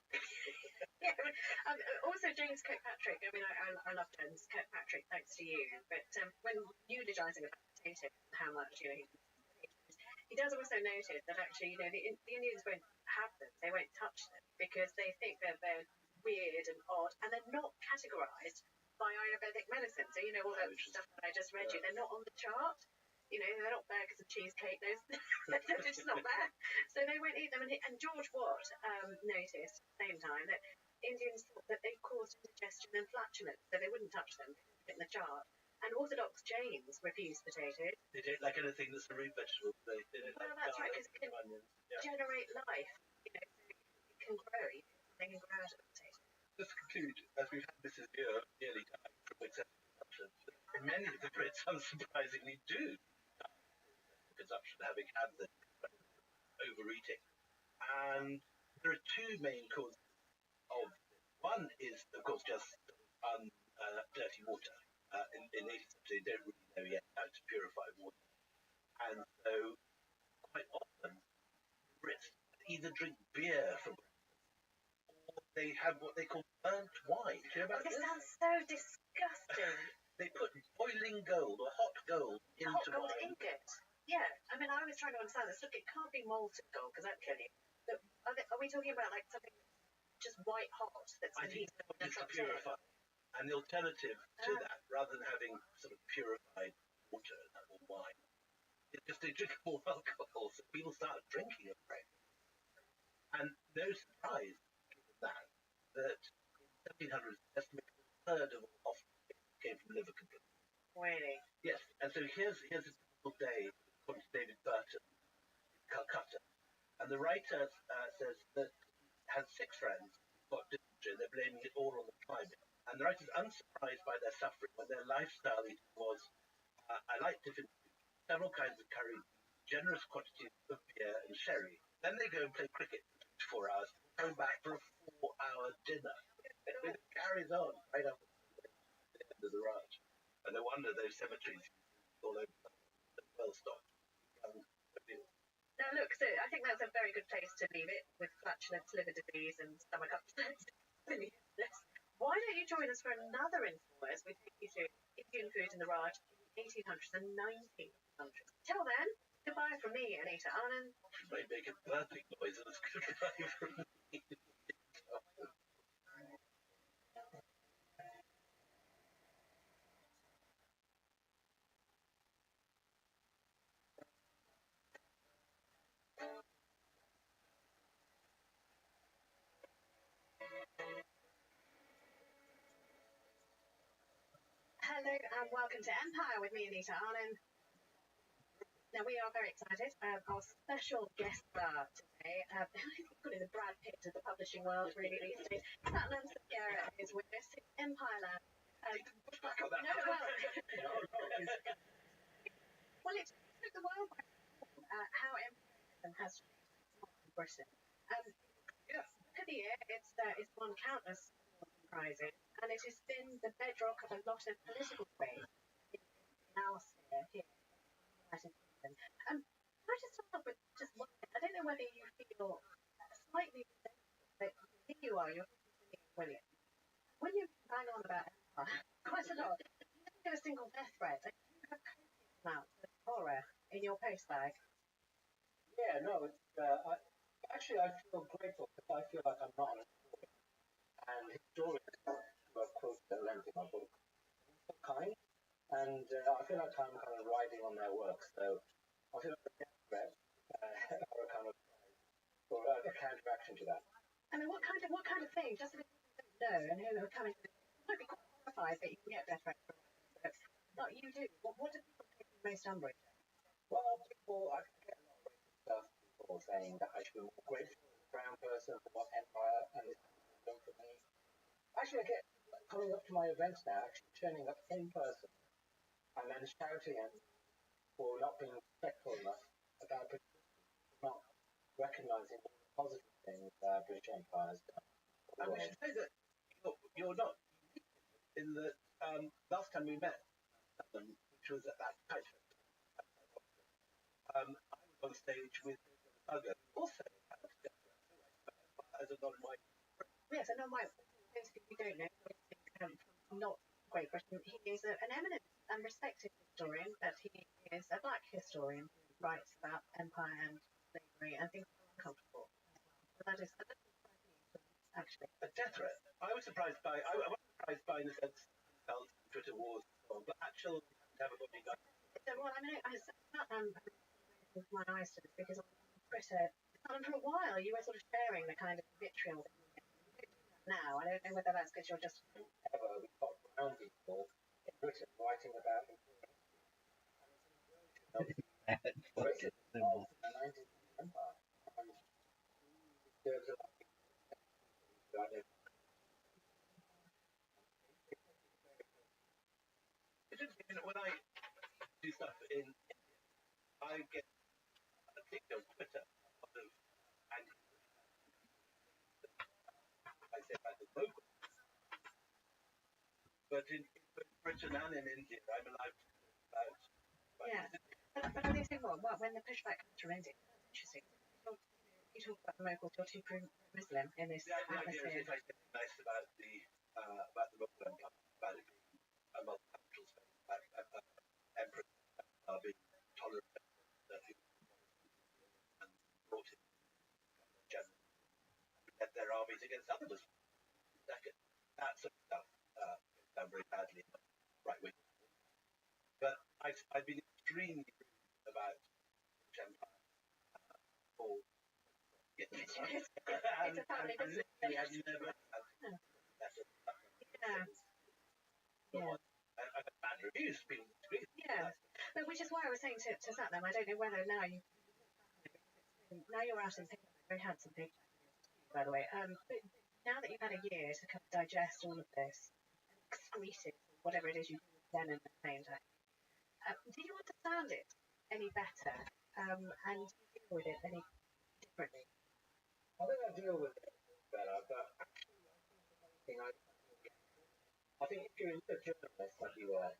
Also, James Kirkpatrick. I mean, I love James Kirkpatrick, thanks to you. But when eulogising about potatoes, how much he does also notice that actually, the Indians won't have them, they won't touch them because they think that they're weird and odd, and they're not categorised by Ayurvedic medicine. So, you know, all that stuff that I just read you, they're not on the chart. You know, they're not burgers and cheesecake. They're just not there. So they won't eat them. And George Watt noticed at the same time that Indians thought that they caused indigestion and flatulence, so they wouldn't touch them in the chart. And Orthodox Jains refuse potatoes. They don't like anything that's a root vegetable. They don't Well, like that's right, garlic, because it can onions. Yeah. generate life. You know, so it can grow. They can grow out of the potato. Just to conclude, as we've had Mrs. Muir nearly dying from excessive consumption, many of the Brits unsurprisingly do die from consumption, having had the overeating. And there are two main causes of this. One is, of course, just dirty water. In 18th century, they don't really know yet how to purify water. And so, quite often, Brits either drink beer for breakfast, or they have what they call burnt wine. Do you know about This this? sounds so disgusting. They put boiling gold or hot gold into Hot gold wine. ingot. Yeah, I mean, I was trying to understand this. Look, it can't be molten gold because that'd kill you. But are we talking about like something just white hot that's I been think heated up it's to and purify. And the alternative to that, rather than having sort of purified water or wine, is just they drink more alcohol, so people start drinking it. Right? And no surprise, given that in 1700s, estimated a third of all hospitals came from liver complaints. Really? Yes, and so here's a typical day according to David Burton in Calcutta. And the writer says that he has 6 friends who got dysentery, and they're blaming it all on the climate. And the writer's unsurprised by their suffering when their lifestyle eating was, I like different food, several kinds of curry, generous quantities of beer and sherry. Then they go and play cricket for 4 hours, come back for a 4-hour dinner. It carries on right up to the end of the ranch. And no wonder those cemeteries all over the well stocked. Now look, so I think that's a very good place to leave it with flatulence, liver disease, and stomach upset. Why don't you join us for another install as we take you through Indian food in the Raj in the 1800s and 1900s. Till then, goodbye from me, Anita Anand. May make a burping noise and it's goodbye from me. Hello and welcome to Empire with me, Anita Anand. Now we are very excited. Our special guest star today, I think we're the Brad Pitt of the publishing world really these days. Satnam Sanghera is with us, Empire Lab. Push back on that. No, well, it took the world by storm how Empire has changed Britain. Yes. Look at the year, it's won countless prizes, and it has been the bedrock of a lot of political debate in our sphere here. Can I just start off with just one thing? I don't know whether you feel slightly that here you are, you're William. When you bang on about Empire quite a lot, you don't give a single death threat. You have copious amounts of horror in your post bag. Yeah, no, it's, I feel grateful because I feel like I'm not an historian. And historians who have quotes at length in my book are kind, and I feel like I'm kind of riding on their work. So I feel like a death threat or a kind of or a counteraction to that. I mean, what kind of thing? Just so that people don't know and who are coming to might be quite horrified that you can get death threats from but not you do. What do people take most umbrage at? Well, I get a lot of racist stuff. People saying that I should be more grateful as a brown person for what Empire and this country has done for me. Actually, I get coming up to my events now, actually turning up in person and then shouting at me for not being respectful enough about British history, not recognising all the positive things British Empire has done. And we should say that you're not in the last time we met, which was at that kite festival. I was on stage with Saga, also as a non-white. Yes, a non-white. Those of you who don't know, from not Great Britain, he is an eminent and respected historian, but he is a black historian who writes about empire and slavery and things that are uncomfortable. So that is actually a death threat. I was surprised by, in the sense, felt Twitter wars and so on, but actually, you have a bodyguard. So, well, I mean, I with my eyes to this because on Twitter, for a while, you were sort of sharing the kind of vitriol that you get. Now, I don't know whether that's because you're just. Ever we've got brown people in Britain writing about racism of the 19th Empire. There's a lot of people out there. It's interesting, when I do stuff in India, I get, particularly on Twitter, a lot of angry, I say about the local. But in Britain and in India, I'm allowed to talk about. Yeah. But I think what when the pushback comes from India, that's interesting. You talk about the locals, you're too Muslim in this The idea atmosphere. is like nice about the Mughal Empire, about it being a multicultural space, about emperors being tolerant of and brought in general, led their armies against other Muslims. That sort of stuff goes down very badly in the right wing. But I've been extremely rude about British Empire for It's a family business. we have never had better stuff. Yeah. Yeah. I've had bad reviews, people disagree. Yeah. But which is why I was saying to Satnam, I don't know whether now you're out in Picnic, very handsome pig, by the way. But now that you've had a year to kind of digest all of this, excrete it, whatever it is you do then and at the same time, do you understand it any better and deal with it any differently? I think I deal with it better, but actually, I think if you're a journalist like you are,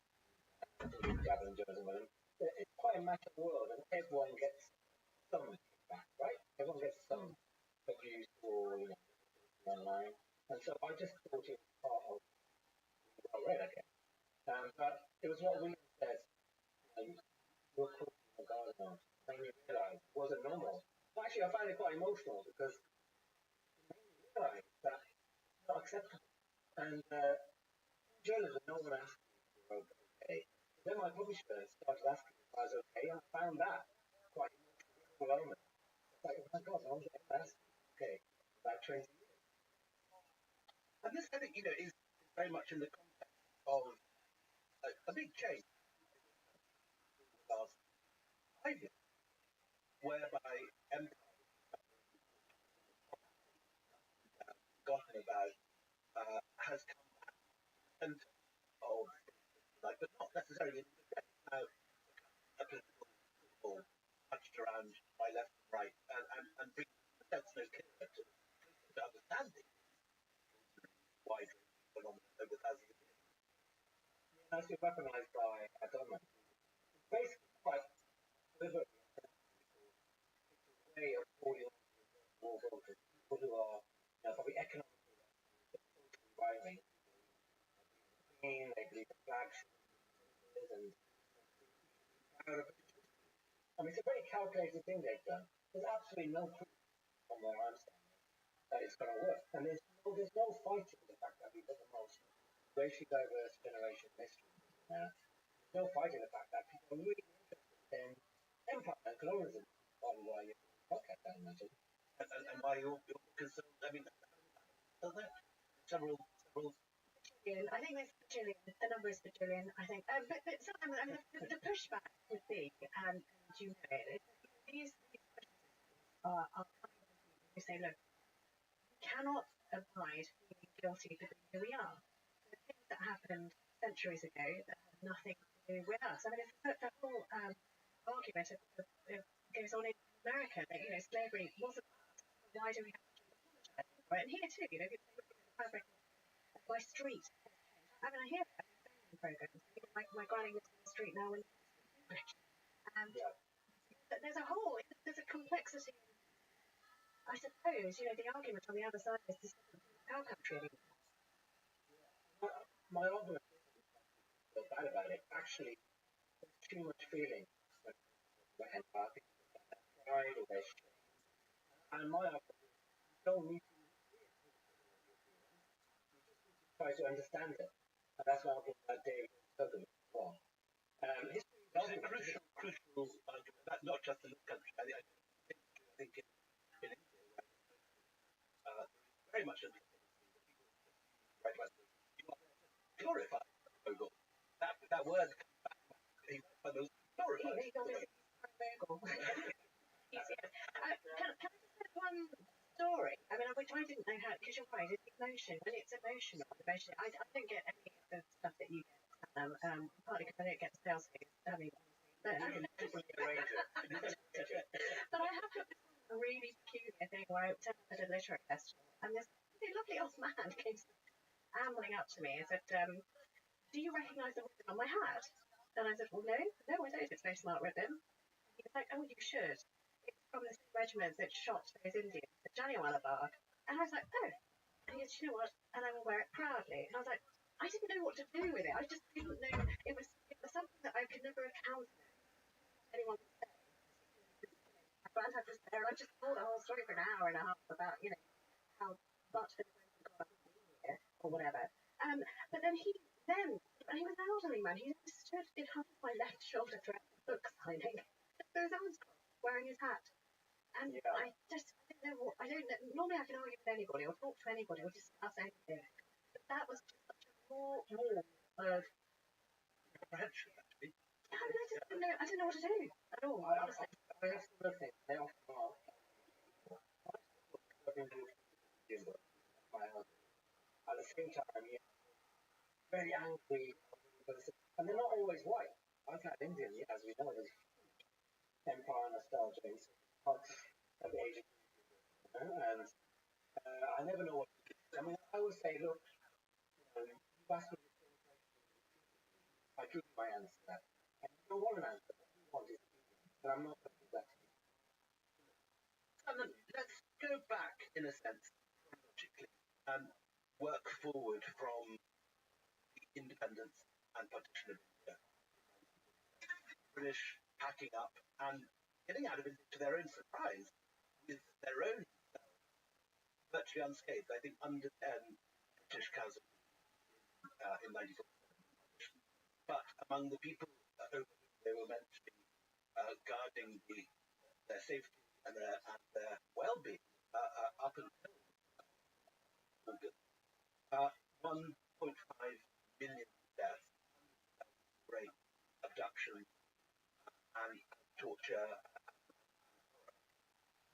gathering journalism, it's quite a massive world, and everyone gets some feedback, right? Everyone gets some abuse or online, and so I just thought it was part of well read, I guess. But it was what William said. You're called a gardener, and you realise it wasn't normal. Well, actually, I found it quite emotional because it made me realise that it's not acceptable. And journalism, no one asked me if you were okay. Then my publisher started asking if I was okay, and I found that quite overwhelming. It's like, oh my God, no one's ever asked me. Okay, about 20 years. And this, I think, is very much in the context of a big change in the last 5 years, whereby empire forgotten about has come back and of like, but not necessarily in a good way. Now, a political football punched around by left and right and bring the sense no clearer to understanding wide phenomenon over thousands of years. That's been weaponized by our government. It's basically quite deliberate way of holding on to more voters, people who are probably economically right-wing. They believe the flags and I mean, it's a very calculated thing they've done. There's absolutely no proof from where I'm standing that it's going to work. And there's no fighting the fact that we've got the most racially diverse generation in history. There's no fighting the fact that people are really interested in empire and colonialism. Probably why you okay, I imagine. And why you're concerned, I mean, several I think there's bajillion. The number is bajillion. I think, but sometimes I mean the pushback would be, and you know it. These questions are coming from people who say, look, we cannot abide feeling guilty for being who we are. The things that happened centuries ago that have nothing to do with us. I mean, it's the whole argument goes on in America that slavery wasn't us. Why do we have to apologize for it? And here too, fabric by street. I mean, I hear that in programs. My granny lives in the street now, and there's a complexity. I suppose the argument on the other side is this isn't our country anymore. My argument is feel bad about it. Actually, there's too much feeling when empire people get that pride or their shame. And my argument is you don't need to try to understand it. And that's why I brought that David Hogan as well. History It's a crucial argument. That's not just in this country. I think in India, right, very much in the right about glorify Google. That word glorified. Easier. Can I just add one story? I mean, which I didn't know how, because you're right, it's emotion, and it's emotional. I don't get any of the stuff that you get, partly because I don't get sales figures. I mean, but I have got this really peculiar thing where I was at a literary festival, and this really lovely old man came ambling up to me and said, do you recognise the ribbon on my hat? And I said, well, no, I don't. It's very smart ribbon. He was like, oh, you should. It's from the same regiment that shot those Indians at Jallianwala Bagh. And I was like, oh. And he goes, you know what? And I will wear it proudly. And I was like, I didn't know what to do with it. I just didn't know. It was something that I could never account for. Anyone would say. My granddad was there, and I just told the whole story for an hour and a half about, how much the defence got here, or whatever. But then and he was an elderly man, he stood in half of my left shoulder throughout the book signing, with his arms crossed, wearing his hat. And I didn't know what, I don't know, normally I can argue with anybody, or talk to anybody, or discuss anything. But that was just such a raw of comprehension, actually. I didn't know what to do at all, honestly. I have some other things. They often are. At the same time, very angry, and they're not always white. I've had Indian, as we know, there's empire nostalgia in parts of Asia, and I never know what to do. I mean, I always say, look, you ask me the same question, I give you my answer, and you don't want an answer, what you want is and I'm not going to do that to you. Let's go back, in a sense, chronologically, and work forward from the independence and partition of India. British packing up and getting out of India to their own surprise with their own virtually unscathed, I think, under 10 British casualties in 94. But among the people over whom they were meant to be guarding their safety and their well-being up until August, 1.5 million deaths, rape, abduction, and torture.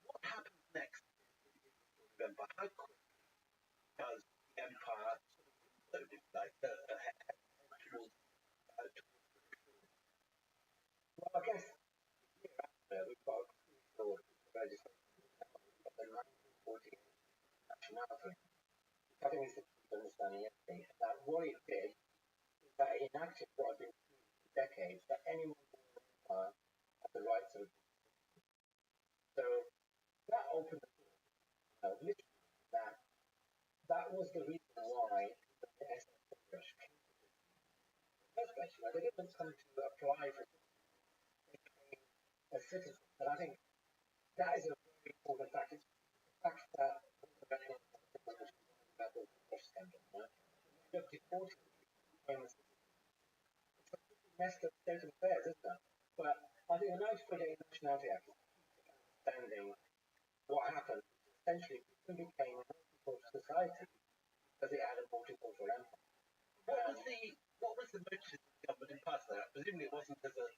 What happens next in the empire? How quickly does the empire sort of like towards well, I guess we've got a crucial legislation of the 1940 nationality. I think it's important understanding everything. That what it did is that it enacted what had been for decades that anyone born in the empire had the right to. So that opened the door. Literally, that was the reason why the SS British came to this. In the first place, they didn't come to apply for as citizens, and I think that is a very important fact. It's the fact that about the British scandal, you deporting famous it's a pretty messed up state of affairs, isn't it? But I think the 1948 Nationality Act is understanding what happened. Essentially, it became a multicultural society because it had a multicultural empire. What was the motive of the government in passing that? Presumably it wasn't as a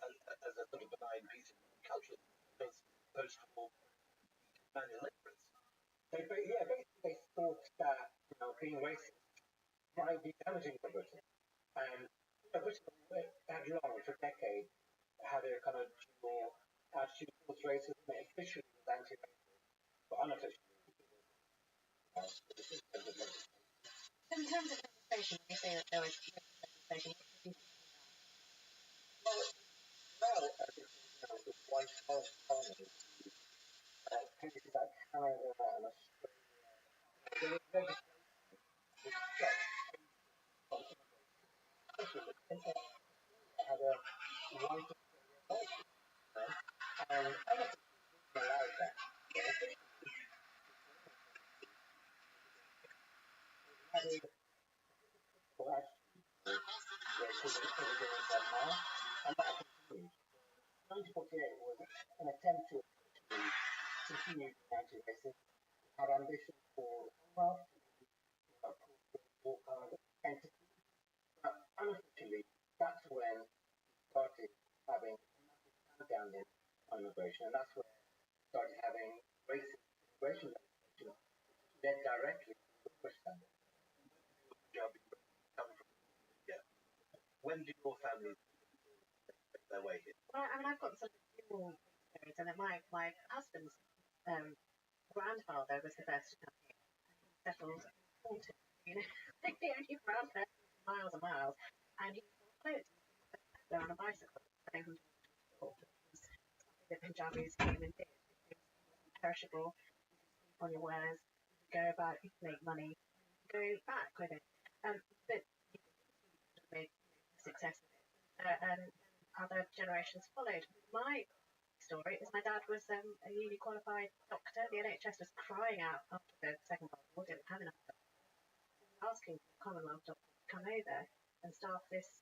sort of benign piece of culture, because post-war manual ignorance. Basically they thought that being racist might be damaging for Britain, and Britain had long for decades had a kind of dual attitude towards racism. It officially was anti-racist, but unofficially. In terms of legislation, you say that there was legislation. Well, the white colony, places like Canada and Australia, there was legislation which had a right to and other countries allowed that. was everything in Empire, and that continued. 1948 was an attempt to continue the anti-racist, had ambition for the Commonwealth to be more kind of entity. But unofficially, that's when we started having a massive clampdown on immigration, and that's when we started having racist immigration legislation led directly to the British standard. When did your family make their way here? Well, I mean, I've got some dual experience, and that my husband's grandfather was the first to come here. He settled in Taunton, you know, like the only around there miles and miles, and he floated there on a bicycle, going from door to door. It was something that Punjabis came and did. It was perishable. You could sleep on your wares. You could go about, you could make money, you could go back with it. But you know, made success of it, and other generations followed. My story is my dad was a newly qualified doctor. The NHS was crying out after the Second World War, didn't have enough doctors. He was asking for Commonwealth doctors to come over and start this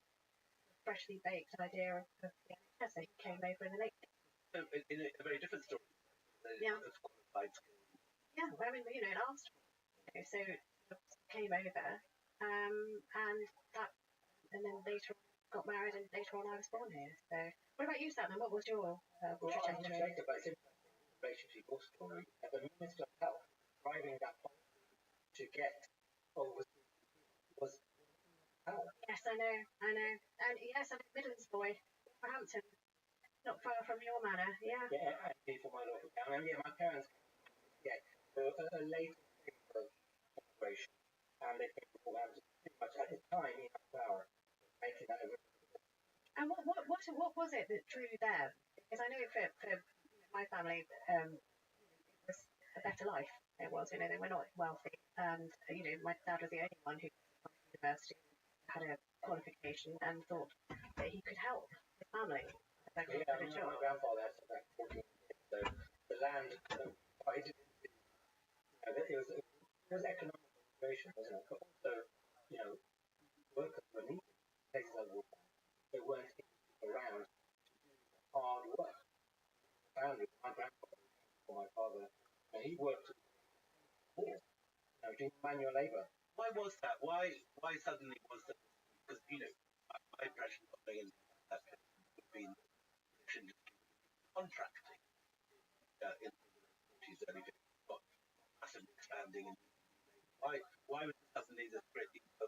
freshly baked idea of the NHS. So he came over in the late 60s. So, in a very different story. Yeah. As qualified skills. Yeah, well, I mean, you know, it asked for it. So came over, and then later on got married, and later on I was born here. So, what about you, Sam? And what was your trajectory? Later, but it's interesting in relation to your story. The Minister of Health driving that policy to get overseas was health. Yes, I know, and yes, I'm a Midlands boy, Wolverhampton, not far from your manor. Yeah. Yeah, actually for my local town. And yeah, my parents came a later stage of immigration, and they came to Wolverhampton pretty much at the time in power, making that a. And what was it that drew them? Because I know for my family, it was a better life. It was, you know, they were not wealthy, and you know, my dad was the only one who went to university, had a qualification, and thought that he could help his family. My grandfather had about 14 kids, so the land divided into, it was economic immigration, wasn't it? But also, you know, workers were needed in places like Wolverhampton. They weren't around to do the hard work. Founded my grandfather or my father, and he worked doing manual labour. Why was that? Why suddenly was that? Because, you know, my impression of being in that would have been contracting in the 40s, early 50s, but massively expanding. Why was it suddenly the threat of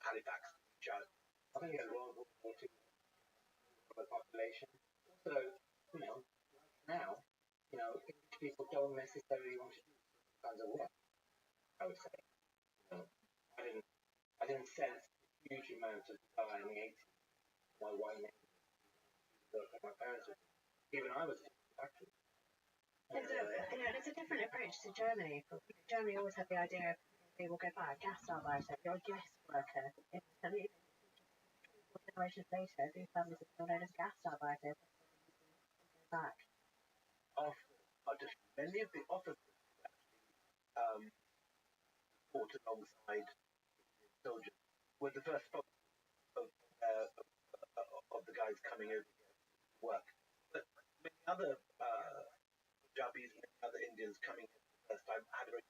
Halifax reach out? I think it was World War II for the population. Also, you know, now, you know, English people don't necessarily want to do certain kinds of work, I would say. You know, I didn't sense a huge amount of desire in the 80s. My white neighbours work like my parents were. Even I was in the factory. It's a different approach to Germany. Germany always had the idea of they will go back, Gastarbeiter, you're a guest worker. And it, 4 generations later, these families are still known as Gastarbeiter. Go back. Many of the officers actually fought alongside soldiers were the first of the guys coming over here to work. But many other Punjabis, many other Indians coming in for the first time had a very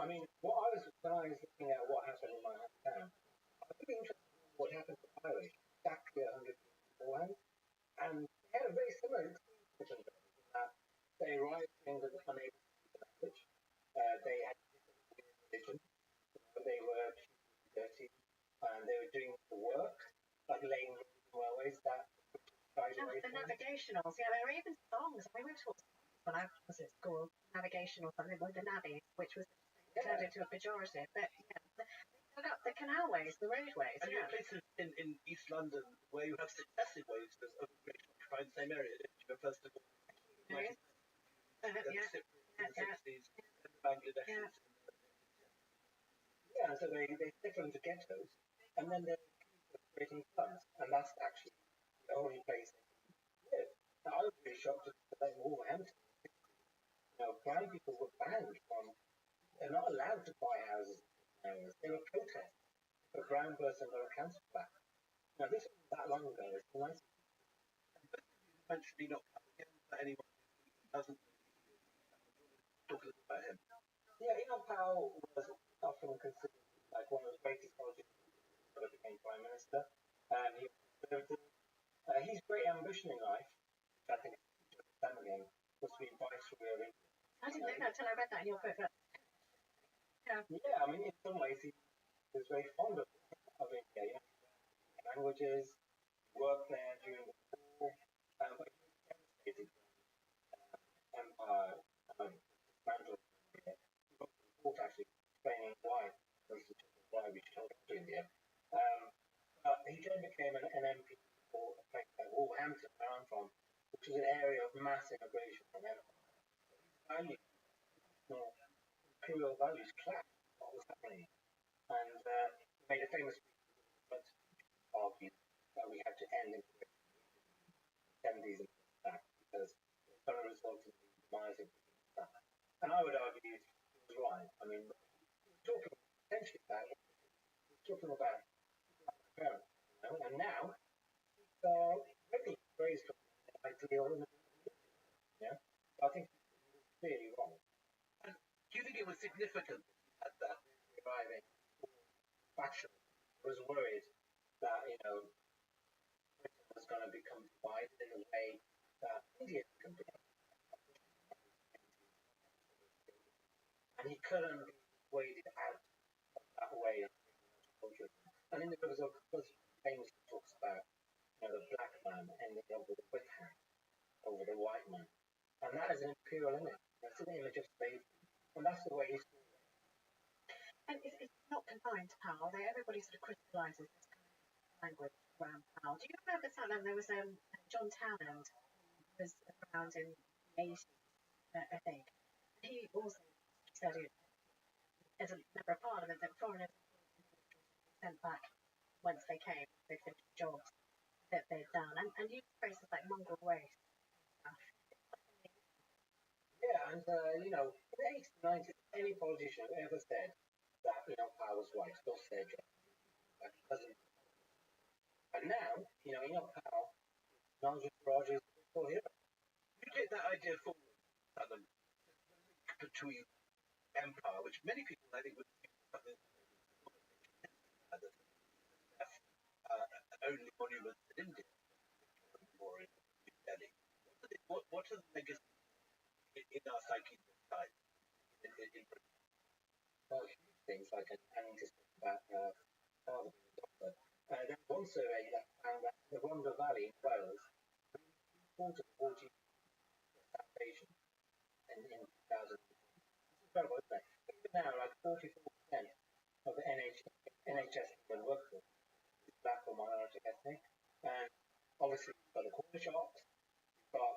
I mean, when I was looking at what happened in my hometown, I was really interested in what happened to Irish exactly 100 years beforehand, and they had a very similar experience to Punjabis in that they arrived in England unable to speak the language. They had different religion. They were dirty, and they were doing the work, like laying railways that died away The from them. navigationals, yeah, there were even songs. I went to when I was at school, navigation or something, like the navvies, which was turned into a pejorative. But yeah, they dug up the canalways, the roadways. And there are places in East London where you have successive waves of immigration occupying the same area. First of all, the 60s, and Bangladesh. Yeah, so they settle into ghettos, and then they're accused of creating slums, and that's actually the only place they can live. Now, I was really shocked at like Wolverhampton. You know, brown people were banned from, they're not allowed to buy houses in areas. They were protesting a brown person got a cancer back. Now, this wasn't that long ago. It's the 90s. Eventually not come again for anyone who doesn't talk a little about him. Yeah, Enoch Powell was often considered like one of the greatest politicians who ever became prime minister. He was conservative. His great ambition in life, which I think is the time again, was to be viceroy of England. I didn't know that until I read that in your book. Yeah, I mean, in some ways, he was very fond of India. You know, languages, worked there during the war, but he was devastated empire dismantled India. He wrote a report actually explaining why, why we should go to India. He then became an MP for a place like Wolverhampton, where I'm from, which is an area of mass immigration from empire. Values, national imperial values clashed with what was happening. And he made a famous speech that argued that we had to end immigration in the 70s and back because it was going to result in the demise of the And I would argue he was right. I mean, he was talking essentially about it. He was talking about parents, you know, and now really praised for the ideal in the yeah. So I think he was clearly wrong. And do you think it was significant at that Arriving faction was worried that, you know, Britain was going to become divided in a way that India can be. And he couldn't be persuaded out of that way of culture. And in the book, was famous talks about, you know, the black man ending up with a whip hand over the white man. And that is an imperial image. That's an image of slavery. And that's the way he saw it. And it's not confined to Powell. Everybody sort of crystallises this kind of language around Powell. Do you remember something? There was John Townend, who was around in the 80s, I think. He also said it, as a member of Parliament, that foreigners were sent back once they came, they finished jobs that they'd done. And used phrases like mongrel race. Yeah, and you know, in the 80s and 90s, any politician who ever said that, you know, Powell was right, lost their job. That doesn't. And now, you know, Enoch Powell, Nigel Rogers, for him. You take that idea forward, the link between empire, which many people I think would think something only monuments in India or in Delhi. What are the legacies in our psyche inside in Britain? Well, huge things like an interesting about father being a doctor. There was one survey that found that in the Rhondda Valley in Wales, 40 patients in 2000. It's incredible, isn't it? Even now, like 44% of the NHS England workforce is black or minority ethnic. And obviously, you've got the corner shops, you've got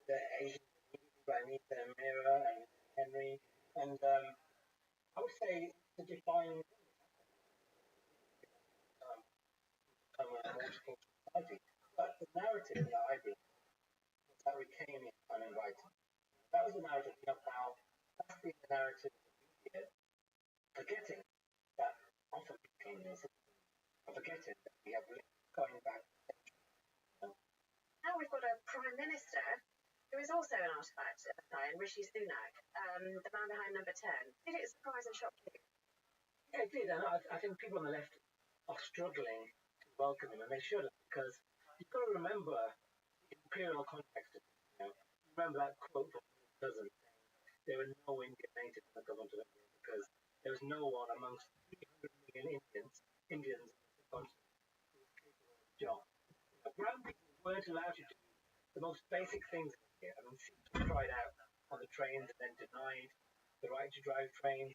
the Asian like Nita and Mira and Henry. And I would say to define a multicultural society. But the narrative that I believe was that we came in uninvited. That was the narrative of how that's been the narrative of the media, forgetting that often we came in and forgetting that we have going back. Now we've got a Prime Minister who is also an artefact of the time, Rishi Sunak, the man behind number 10. Did it surprise and shock you? Yeah, it did. And I think people on the left are struggling to welcome him, and they should, because you've got to remember the imperial context of it. You know, remember that quote from Dozen saying there were no Indian natives in the government of India because there was no one amongst 300 million Indians in the country who was capable of the job. Brown people weren't allowed to do the most basic things in India. I mean, Sikhs tried out on the trains and then denied the right to drive trains.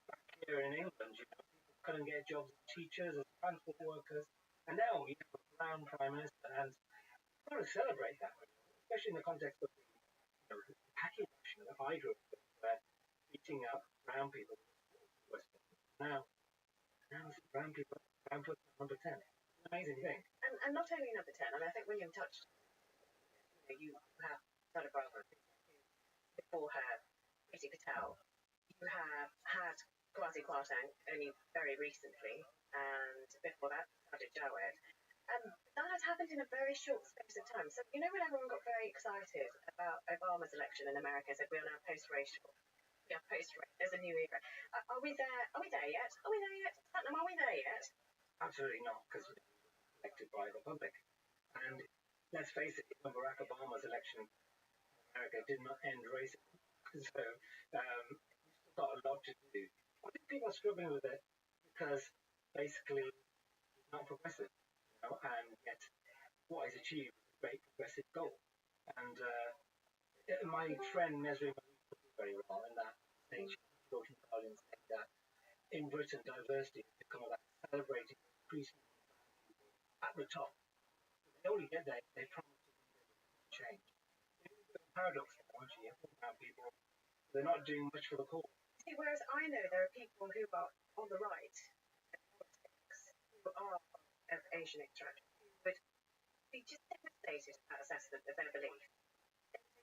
Back here in England, you know, people couldn't get jobs as teachers, as transport workers, and now we have a brown prime minister, and we've got to celebrate that, especially in the context of the packing ration that I grew up with, where beating up brown people was now it's brown people number 10. It's an amazing thing. And not only number 10, I mean, I think William touched, you have Sada Brahma before her, Priti Patel. You have had Gawat Kwasi Kwarteng only very recently, and before that, Sajid Jawed. That has happened in a very short space of time. So, when everyone got very excited about Obama's election in America, said we are now post-racial. We are post-racial. There's a new era. Are we there? Are we there yet? Are we there yet? Satnam, are we there yet? Absolutely not, because we're elected by the public. And let's face it, even Barack Obama's election in America did not end racism. So we've still got a lot to do. I think people are struggling with it because basically it's not progressive, and yet what is achieved is a great progressive goal. And my friend Mesri put it very well in that stage, George Carlin said that in Britain diversity has become about celebrating increasing at the top. They only get there if they promise to change. It's a paradox, actually. People, they're not doing much for the cause. See, whereas I know there are people who are on the right in politics who are of Asian extraction who would be just devastated at that assessment of their belief.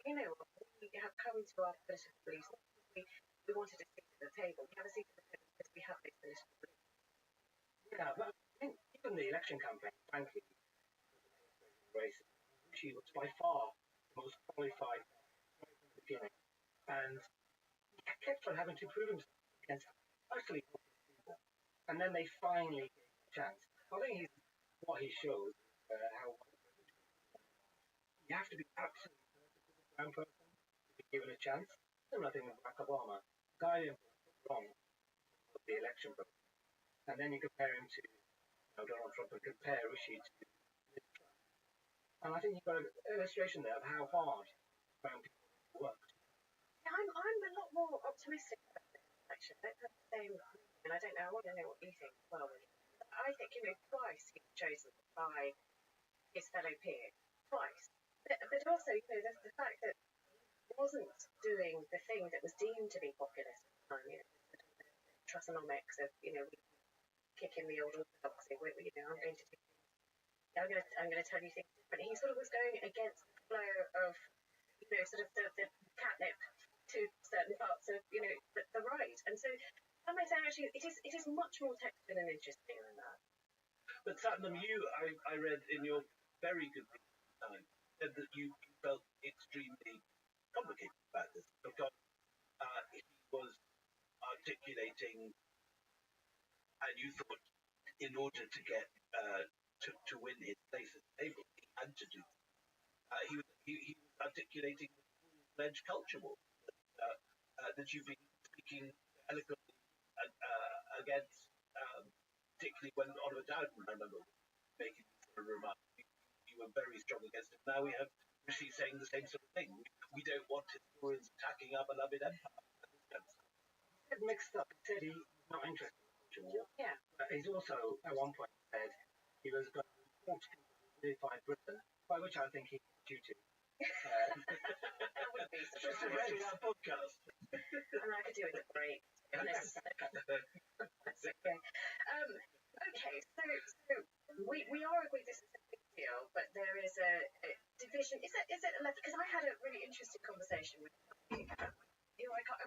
We have come to our political beliefs not because we wanted a seat at the table. We have a seat at the table because we have these political beliefs. Yeah, but I think even the election campaign, frankly, race, she was by far the most qualified right from the beginning. And he kept on having to prove himself against actually people. And then they finally gave him a chance. I think what he shows how you have to be absolutely perfect as a brown person to be given a chance. Similar thing with Barack Obama. Guy didn't wrong with the election process. And then you compare him to Donald Trump and compare Rishi to Liz Truss. And I think you've got an illustration there of how hard brown people worked. Yeah, I'm a lot more optimistic about this election. I don't have the same, and I don't know. I want to know what you think as well. I think twice he was chosen by his fellow peer, twice. But also, the fact that he wasn't doing the thing that was deemed to be populist at the time. The Trussonomics of we kick in the old orthodoxy. I'm going to tell you things different. He sort of was going against the flow of sort of the catnip to certain parts of the right, and so I might say actually it is much more textured and interesting than that. But Satnam, I read in your very good time said that you felt extremely complicated about this because he was articulating, and you thought in order to get to win his place at the table, he had to do. He was articulating the full-fledged culture war that you've been speaking eloquently against, particularly when Oliver Dowden, I remember, making sort of remarks. You were very strong against it. Now we have Rishi saying the same sort of thing. We don't want historians attacking our beloved empire. It's mixed up. He said he's not interested in culture war. Yeah. But he's also, at one point, said he was going to report to unify Britain, by which I think he's due to. That would be such Just ready our podcast. And I could do with a break. That's okay. Okay, so we are agreed this is a big deal, but there is a division. Is it a left? Because I had a really interesting conversation with I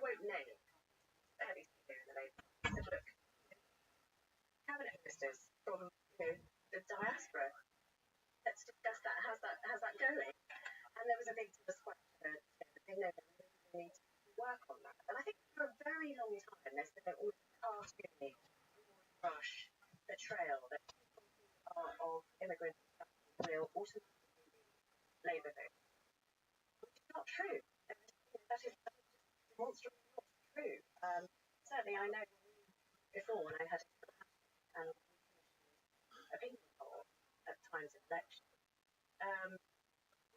won't name. Fairly senior in the Labour. I said, look, cabinet ministers from the diaspora. Let's discuss that. How's that going? And there was a big discussion. They know they really need to work on that. And I think for a very long time there's been all cartoony, rush, the trail that of immigrants will automatically Labour vote. Which is not true. That is demonstrably not true. Certainly I know before when I had an opinion poll at times of election,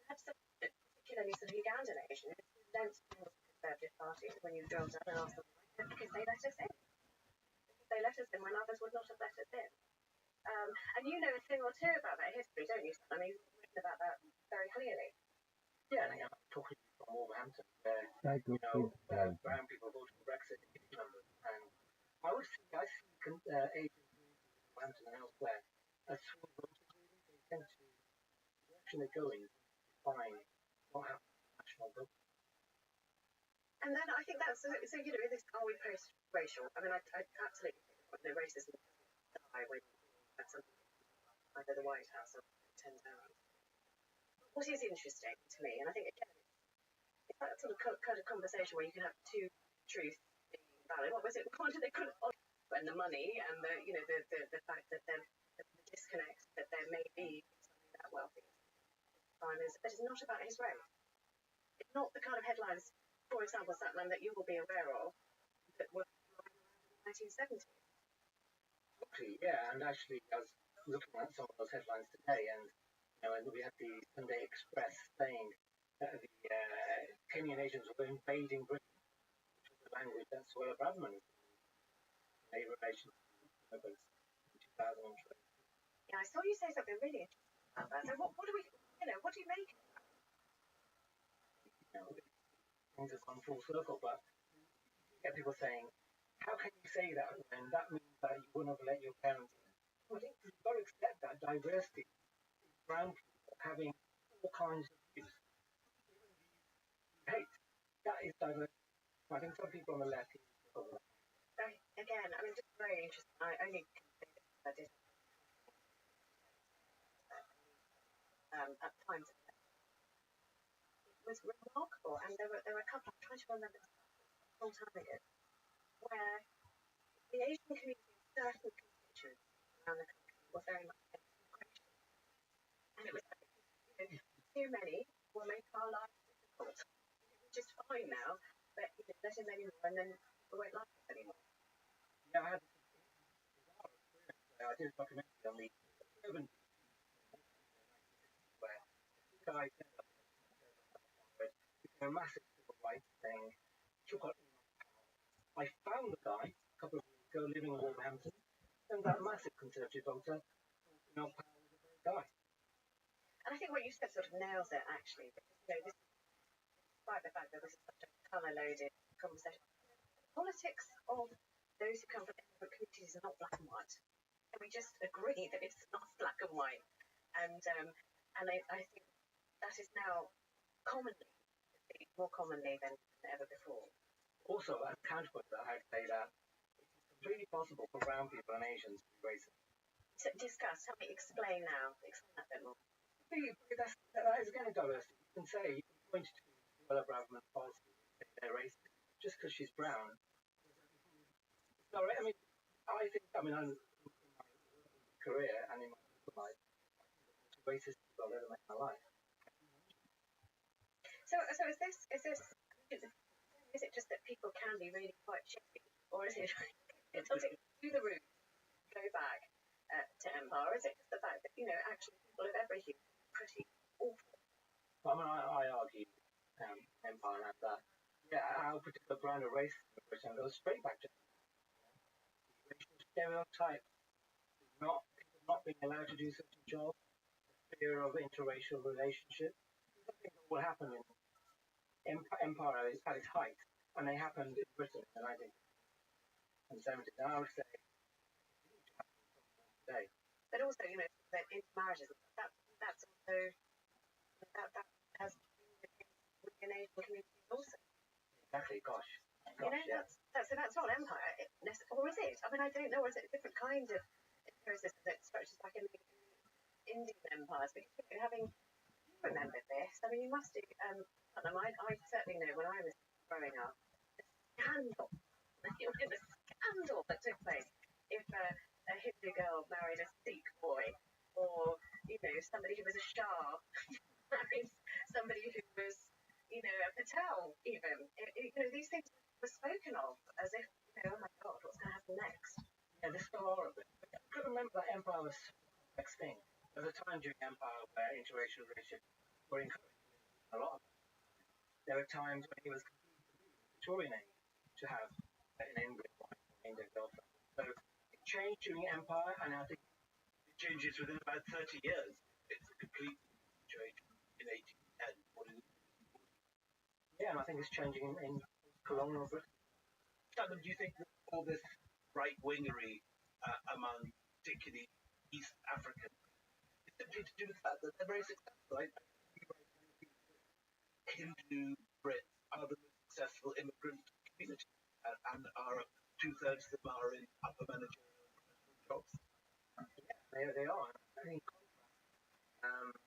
we had some particularly sort of Ugandan Asians who don't support the Conservative Party when you drill down and ask them why, because they let us in. Because they let us in when others would not have let us in. And you know a thing or two about that history, don't you? I mean, you've written about that very clearly. Yeah, I'm talking from Wolverhampton, where brown people voted for Brexit in huge numbers, and I see Asian in Wolverhampton and elsewhere as swing voters. Really, they tend to the direction they're going is fine, not have national vote. And then I think that's, so you know, this, are we post-racial? I mean, I absolutely think the racism doesn't die when you have something either the White House or 10 towns. What is interesting to me, and I think, again, it's that sort of kind of conversation where you can have two truths being valid. What was it? What did they call it? And the money and the, you know, the fact that the disconnect that there may be something that wealthy is, but it's not about his race. It's not the kind of headlines, for example, Satnam, that you will be aware of that were in the 1970s. Okay, yeah, and actually I was looking at some of those headlines today, and you know, and we had the Sunday Express saying that the Kenyan Asians were invading Britain, which was the language that Suella Braverman made relation to immigrants in 2003. Yeah, I saw you say something really interesting about that. So what do we, you know, what do you make of that? You know, things have gone full circle, but you get people saying, how can you say that when that means that you wouldn't have let your parents in? I think you've got to accept that diversity, brown people having all kinds of views, hate, that is diversity. I think some people on the left Again, I mean, just very interesting. I only can say this because I did at times. It was remarkable, and there were a couple. I'm trying to remember a long time ago, where the Asian community in certain constituents around the country were very much against immigration, and it was like, you know, too many will make our lives difficult. It's just fine now, but you know, let in many more, and then we won't like us anymore. Yeah, I did a documentary on the urban where the guy said a massive civil rights thing. I found the guy a couple of years ago living in Wolverhampton, and that massive conservative voter, you know, was a great guy. And I think what you said sort of nails it, actually, because, you know, this, despite the fact that this is such a colour-loaded conversation, politics of those who come from immigrant communities are not black and white. And we just agree that it's not black and white. And I think that is now commonly, more commonly than ever before. Also, as a counterpoint to that, I'd say that it's completely possible for brown people and Asians to be racist. So discuss, help me explain now. Explain that a bit more. That is again diversity. You can say, you can point to Suella Braverman's policy and say they're racist just because she's brown. No, I mean, I'm in my career and in my personal life, racist people I've ever met in my life. So is it just that people can be really quite shitty, or is it does it do the root go back to empire? Or is it just the fact that, you know, actually people of every hue are pretty awful? Well, I mean, I argue empire and that. Yeah, our particular brand of racism in Britain goes straight back to racial stereotypes, not being allowed to do certain jobs, fear of interracial relationships. These are things that will happen in empire at its height, and they happened in Britain in the 1970s. And I would say today. But also, you know, that intermarriages, that's also that has been the case within Asian communities also. Exactly, gosh, you know, yeah. that's not empire, or is it? I mean, I don't know. Or is it a different kind of empiricism that stretches back in the Indian empires? Because, you know, having remembered this, I mean, you must do. I certainly know when I was growing up, the scandal, the scandal that took place if a Hindu girl married a Sikh boy, or, you know, somebody who was a Shah married somebody who was, you know, a Patel even. You know, these things were spoken of as if, you know, oh my God, what's going to happen next? Yeah, there's still more of it. But you could remember that empire was such a complex thing. There was a time during empire where interracial relationships were encouraged a lot of it. There were times when it was completely Victorian age to have an Indian wife or an Indian girlfriend. So it changed during empire, and I think it changes within about 30 years. It's a complete situation in 1810. Yeah, and I think it's changing in colonial Britain. Adam, do you think that all this right-wingery among particularly East African is simply to do with the fact that they're very successful? Hindu Brits are the most successful immigrant community, and are 2/3 of them are in upper managerial and professional jobs. Yeah, they are. In contrast,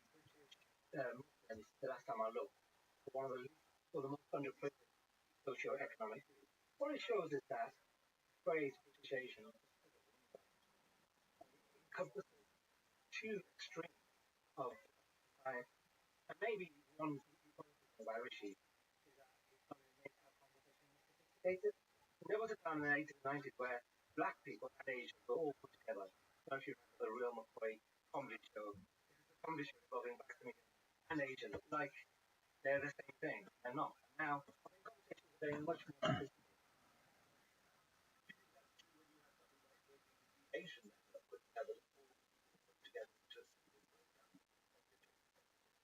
Muslims, the last time I looked, were one of the least, or the most underprivileged socio-economic groups. What it shows is that the phrase British Asian encompasses two extremes of society. And maybe one thing by Rishi is that he's trying to make our conversation more sophisticated. There was a time in the 1890s where black people and Asians were all put together. Don't you remember the Real McCoy comedy show? This is a comedy show involving black and Asians. Like, they're the same thing. They're not. Now, I think conversations are getting much more sophisticated. Asian men that put together just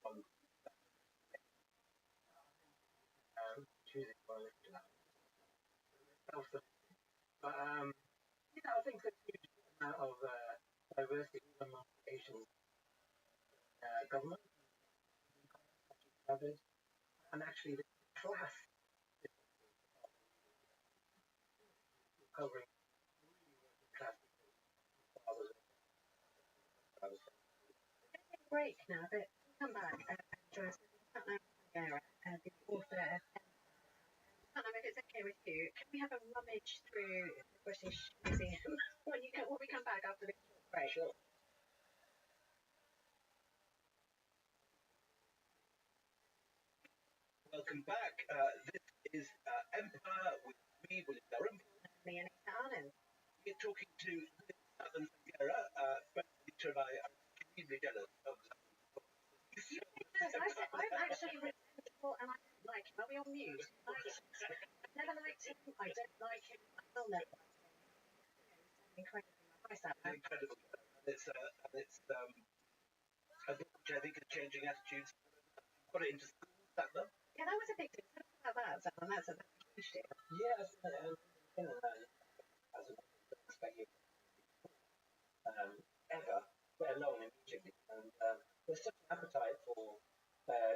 one. Choosing one of the but I think there's a huge amount of diversity among Asian government, and actually the class covering class. Break now, but come back and join us. The author of if it's okay with you, can we have a rummage through the British Museum when we come back after this short break? Sure. Welcome back. This is Empire with me, William Durham. Me and Anna. We're talking to Alan Sangera. Both Lisa and I are extremely jealous of Yes, I'm actually resentful and I don't like him. Are we on mute? I never liked him. I don't like him. I will never like him. Incredibly nice. Incredible. And it's a book which I think is changing attitudes. Put it into schools, that them. Yeah, that was a big deal. Tell us about that, Sam. That's a huge deal. Yes, as a expect you ever, let alone immediately. And there's such an appetite for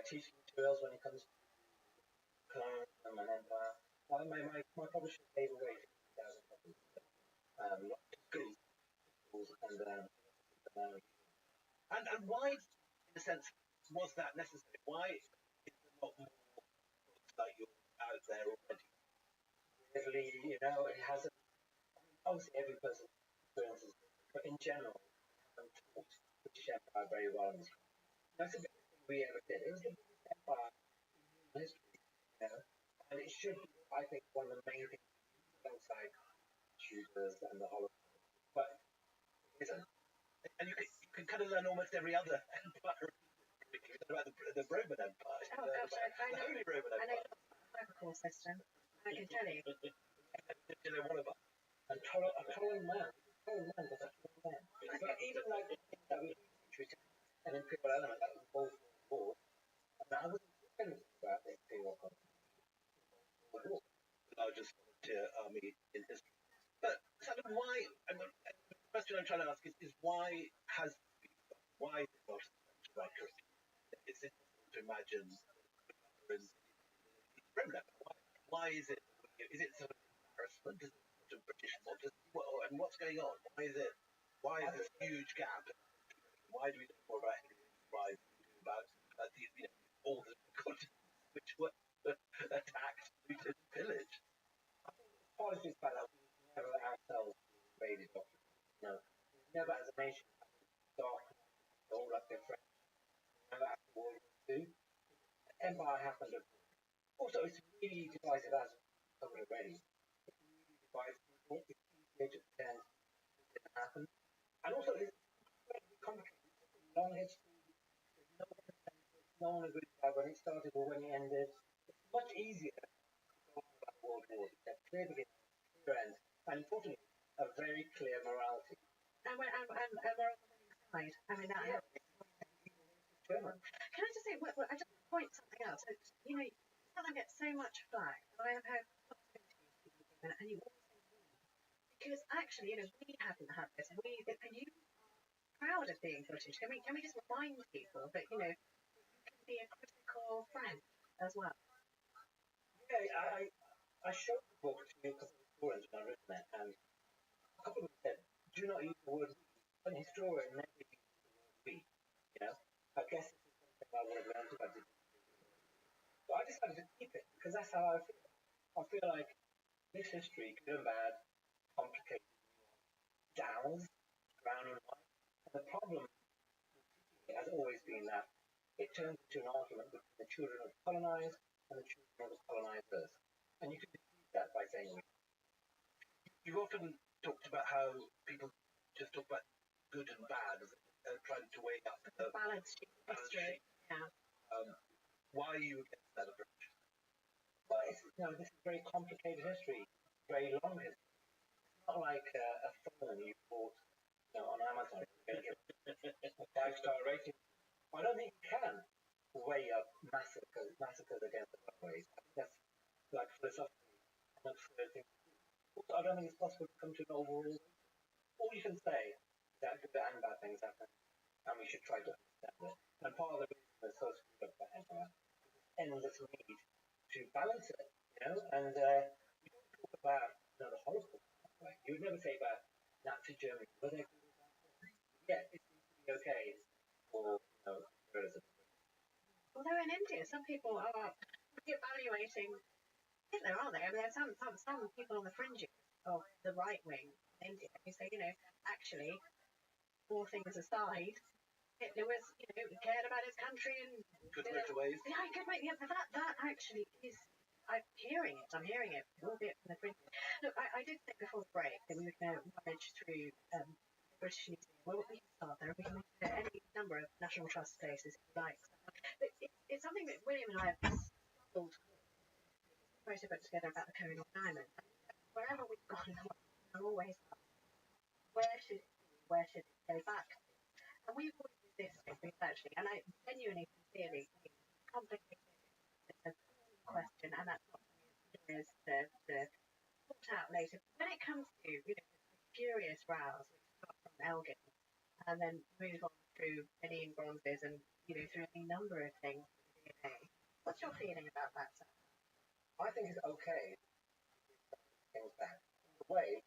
teaching materials when it comes to colonialism and empire. My publisher gave away 50,000 copies. Schools and why, in a sense, was that necessary? Why is there not more books like yours out there already? Really, it hasn't. Obviously, every person experiences, but in general, I'm taught British Empire very well. That's the biggest thing we ever did. It was the biggest empire in history, and it should be, I think, one of the main things alongside Tudors and the Holocaust. But it isn't. And you can kind of learn almost every other empire. About the Roman Empire. Oh, gosh, I know. The Holy Roman Empire. I know the Bible system. I can tell you. One of us. A tolerant man. Does a tolerant man. Even like the things that we teach, an imperial element like the World War. I wasn't thinking about the Imperial War. The largest volunteer army in history. But Saddam, why? And the question I'm trying to ask is why has why is it not right? It's difficult to imagine why is it sort of embarrassment? Is it sort of British modesty? And what's going on? Why is this huge gap? Why do we know more about Henry about all the continents which were attacked, looted, pillaged? I think part of it is that we never ourselves invaded documents. Never as a nation dark all like their friends. After World War II, empire happened. Also, it's really divisive as covered already. It really divides people. It's easier to pretend it didn't happen. And also, it's incredibly complicated. It's a long history. There's no consensus. No one agrees about when it started or when it ended. It's much easier to talk about World War. There's clear beginning, clear end, and importantly, a very clear morality. And we're on the winning side. I mean, that helps. Can I just say, I just point something else. Southern gets so much flack. I have had and you always say we. Because actually, we haven't had this. And you are proud of being British. Can we just remind people that, you can be a critical friend as well? Yeah, I showed the book to a couple of historians when I written it, and a couple of them said, do not use the word we. An historian never uses the word we, you know? I guess this is something I would have learned if I didn't. But I decided to keep it because that's how I feel. I feel like this history, good and bad, complicated, downs, brown and white. And the problem has always been that it turns into an argument between the children of the colonized and the children of the colonizers. And you can defeat that by saying we. You've often talked about how people just talk about good and bad, trying to weigh up the balance sheet balance history. sheet. Yeah. Why are you against that approach? Well, this is very complicated history, very long history. It's not like a phone you bought on Amazon. You're going to get a 5-star rating. I don't think you can weigh up massacres against the runaways. I think that's like philosophically an absurd thing to do. Also, I don't think it's possible to come to an overall. All you can say is that good and bad things happen, and we should try to understand it. And part of the reason we're so screwed up about empire is this endless need to balance it, and you don't talk about the Holocaust. Right? You would never say about Nazi Germany, were they good or bad? Yeah, it seems to be okay for terrorism. Although in India, some people are evaluating Hitler, aren't they? I mean, there's some people on the fringes of the right wing in India who say, actually, all things aside, Hitler was, cared about his country and Good motorways. Yeah, good mate. Yeah, but that actually is. I'm hearing it, albeit from the fringes. Look, I did think before the break that we were going to rummage through British Museum. Well, we can start there. We can look at any number of National Trust places if you like. But it's something that William and I have struggled wrote a book together about the Colonial Diamond. Wherever we've gone, I'm always asked, where should it go back? And we've always resisted researching, and I genuinely, sincerely think it's complicated. It's a question, and that's not for us to sort out later. When it comes to furious rows, which start from Elgin, and then move on through Benin bronzes and through any number of things with DNA. What's your feeling about that, Sam? I think it's okay to things back. The way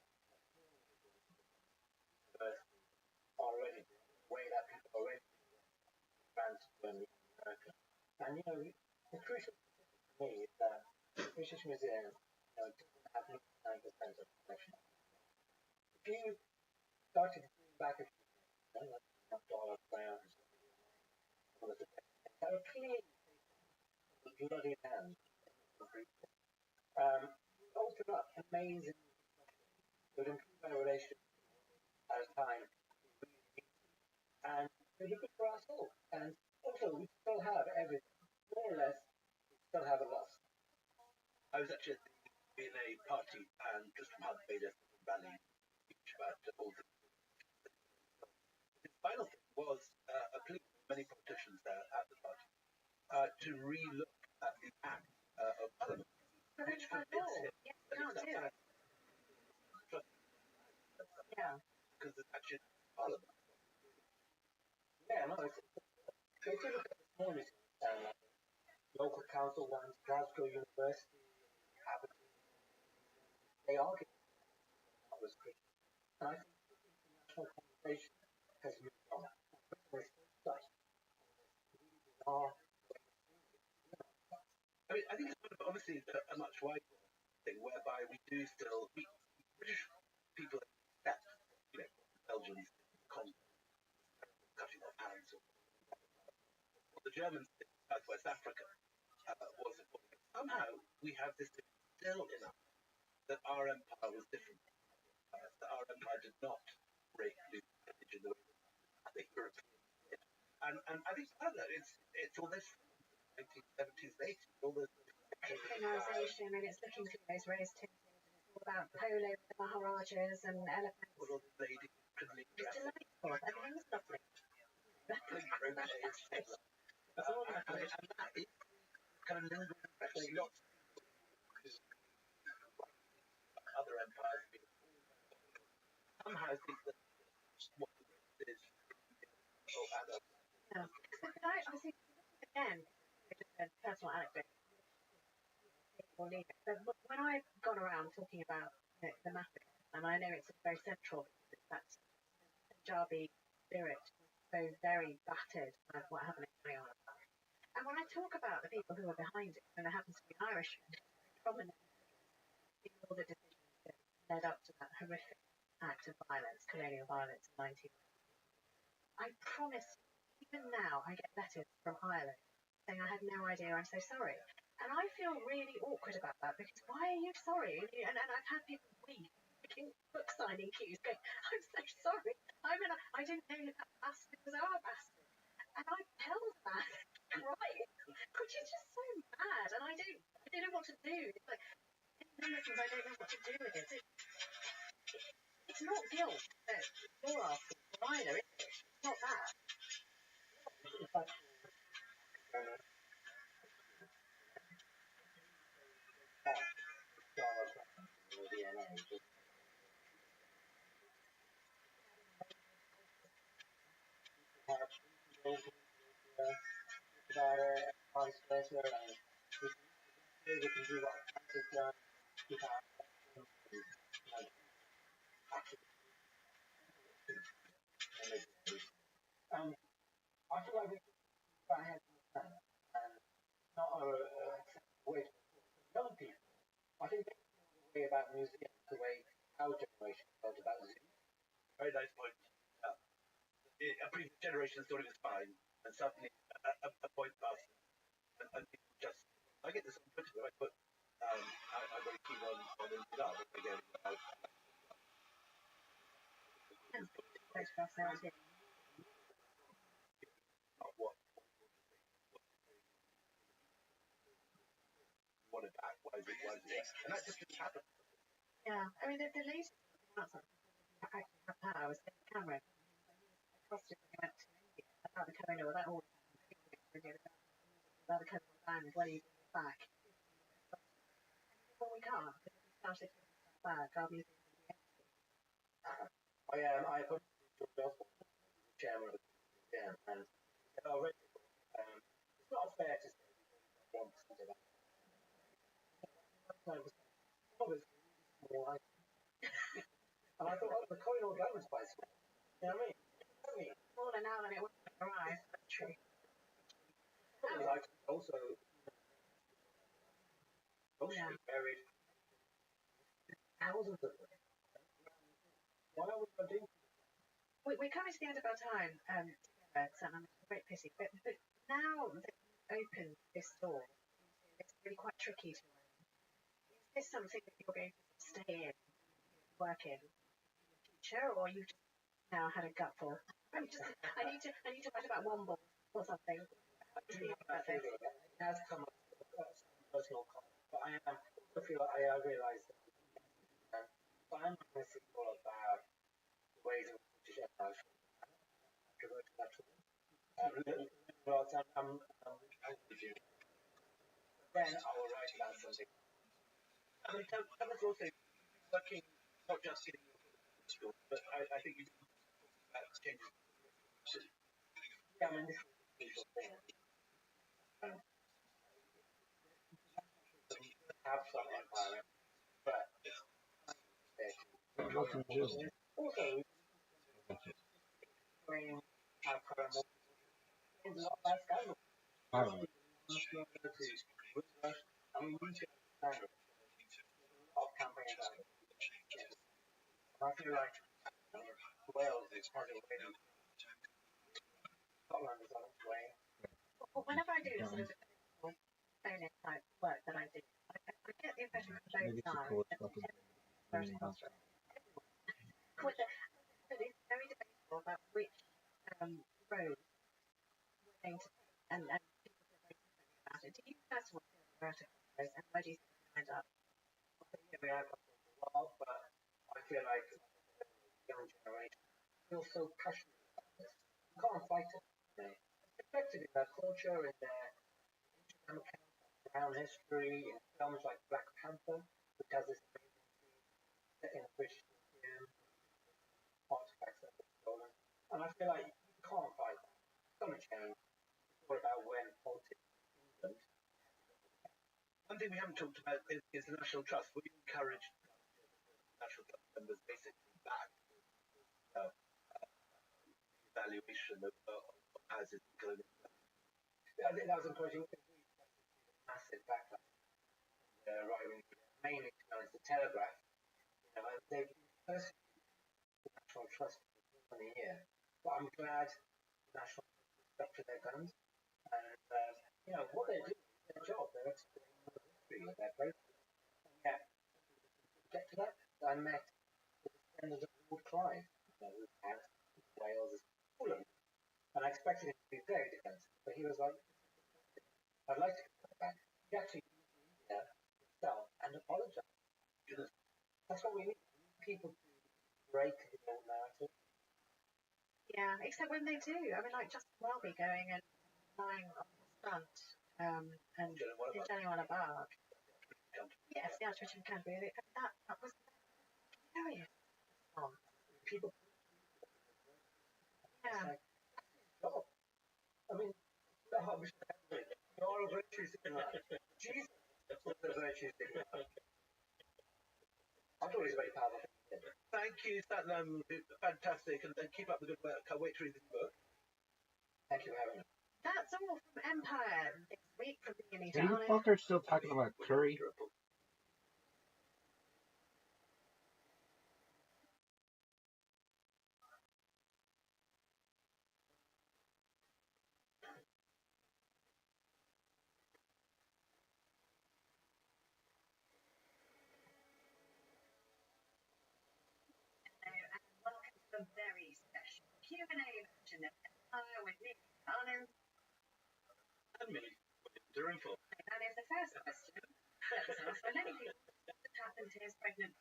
already, the way that people already transfer in America. And the crucial thing for me is that the British Museum doesn't have 99% of the collection. If you started going back a few years, like dollar crowns, that are clearly the bloody hand. Open up amazing would improve our relationship as time and they're good for us all. And also we still have everything. More or less we still have a lot. I was actually in a party and just from Hunt made a rally speech about all the final thing was a plea from many politicians there at the party to re-look at the act of Parliament, which forbids him to do it. Yeah. Because it's actually Parliament. Yeah, no, if you look at the small museums, local council ones, Glasgow University, Aberdeen, they are getting restrictions. And I think the international conversation has moved on. We're still stuck. I think it's obviously a much wider thing whereby we do still, British people accept, Belgians cutting off hands, or the Germans in Southwest Africa was somehow we have this still in us that our empire was different, that our empire did not break loose in the way that the Europeans did. And I think part of that it's all this 1970s, 80s, all this Criminalisation, and it's looking through those rose tinted, and it's all about polo, maharajas, and elephants. all of the ladies criminally It's dressed. delightful. Everything's lovely. It's all lovely. And that is kind of lingering impression. Lots of people other empires somehow think that what it is adult. Yeah. But I think, again, just a personal anecdote. or leave it. But when I've gone around talking about the mapping, and I know it's very central because that's Punjabi spirit, so very battered by what happened in Guyana. And when I talk about the people who are behind it, and there happens to be an Irishman, prominent in all the decisions that led up to that horrific act of violence, colonial violence in 1990, I promise you, even now I get letters from Ireland saying I had no idea, I'm so sorry. And I feel really awkward about that because why are you sorry? And I've had people weep in book signing queues going, I'm so sorry. I didn't know that bastard was our bastard. And I held back crying, which is just so mad. And I don't know what to do. It's like, in lessons, I don't know what to do with it. It's not guilt that you're asking for either, is it? It's not that. In fact, DNA, just have people about it, vice versa, and we can do what France has done, without I feel like we got ahead of the time, and not a way for young people. I think they feel the way about museums the way our generation felt about zoos. Very nice point. A previous generation thought it was fine, and suddenly a point passes, and people just. I get this on Twitter. I put. I'm very keen on Instagram again. Photographs there too. Not what want it back. Why is it? And that just didn't happen. Yeah, I mean, the latest announcement actually have power was David Cameron. Across it when he went to India about the colonial, that always happened. About the colonial land, when he bring it back. Well, we can't, because if we started giving stuff back, our museum would be empty. I put George Osborne, the chairman of the museum, and already, it's not fair to say 1% of that. More like, and I thought, oh, the colonial government's quite small. You know what I mean? Smaller now than it was when it arrived, that's true. Like also Yeah. buried thousands of them. Why are we not doing We're coming to the end of our time together, Sam. I'm a great pity. But now that you've opened this door, it's really quite tricky to own. Is this something that you're going to stay in, work in the future, or you just now had a gutful? I need to write about Womble or something. What do you think about this? It has come up personal cost, but I also feel like I realise that I'm honestly all about the ways in which British Empire should go to that tool. Then I will write about something. I mean, Thomas also working not just in school, but I think you about changes. Yeah, I mean, this is a crucial thing. Have some empire, but also bring our current is a lot less scandal. I mean, we should understand of campaigns out there. I feel like Wales is part of the way. Scotland is on its way. Well, whenever I do sort of phone-in type work that I do, I get the impression from both sides that very frustrating. But it's very debatable about which road we're going to take, and people feel very differently about it. Do you first of all feel the vertical road, and where do you think we end up? Well, but I feel like the young generation feels so passionate about this. You can't fight it. It's reflected in their culture, in their Instagram account, brown history, in films like Black Panther, which has this amazing scene set in a British museum, artifacts that were stolen. And I feel like you can't fight that. It's going to change. It's all about when politics in England. One thing we haven't talked about is the National Trust. We encourage National Trust members basically back evaluation of houses in Colonia. I think that was encouraging. Massive backlash. Right, mainly known as the Telegraph. You know, and they've first the National Trust for a year. But I'm glad the National Trust stuck to their guns. And you know, what they're doing is their job. They're exploring the history of their place. Yeah. Get to that. I met the descendant of Lord Clive, you know, who has Wales as Fulham. And I expected him to be very defensive, but he was like, I'd like to come back. He actually himself and apologize. That's what we need. People to break the old narrative. Yeah, except when they do. I mean, like Justin Welby going and lying on the front and telling one about. Yes, the Archbishop of Canterbury. That was hilarious. People. Yeah. Oh, I mean, the Archbishop of Canterbury. You're a virtue signal. Jesus was a virtue signal. I thought he was very powerful. Thank you, Satnam. Fantastic, and keep up the good work. Can't wait to read this book. Thank you for having me. That's all from Empire this week from the Unity. Are you fuckers still talking about curry? Welcome to a very special Q&A version of Empire with me, Arlen. And me, William Durham. And if the first question was asked by many people, what happened to his pregnant?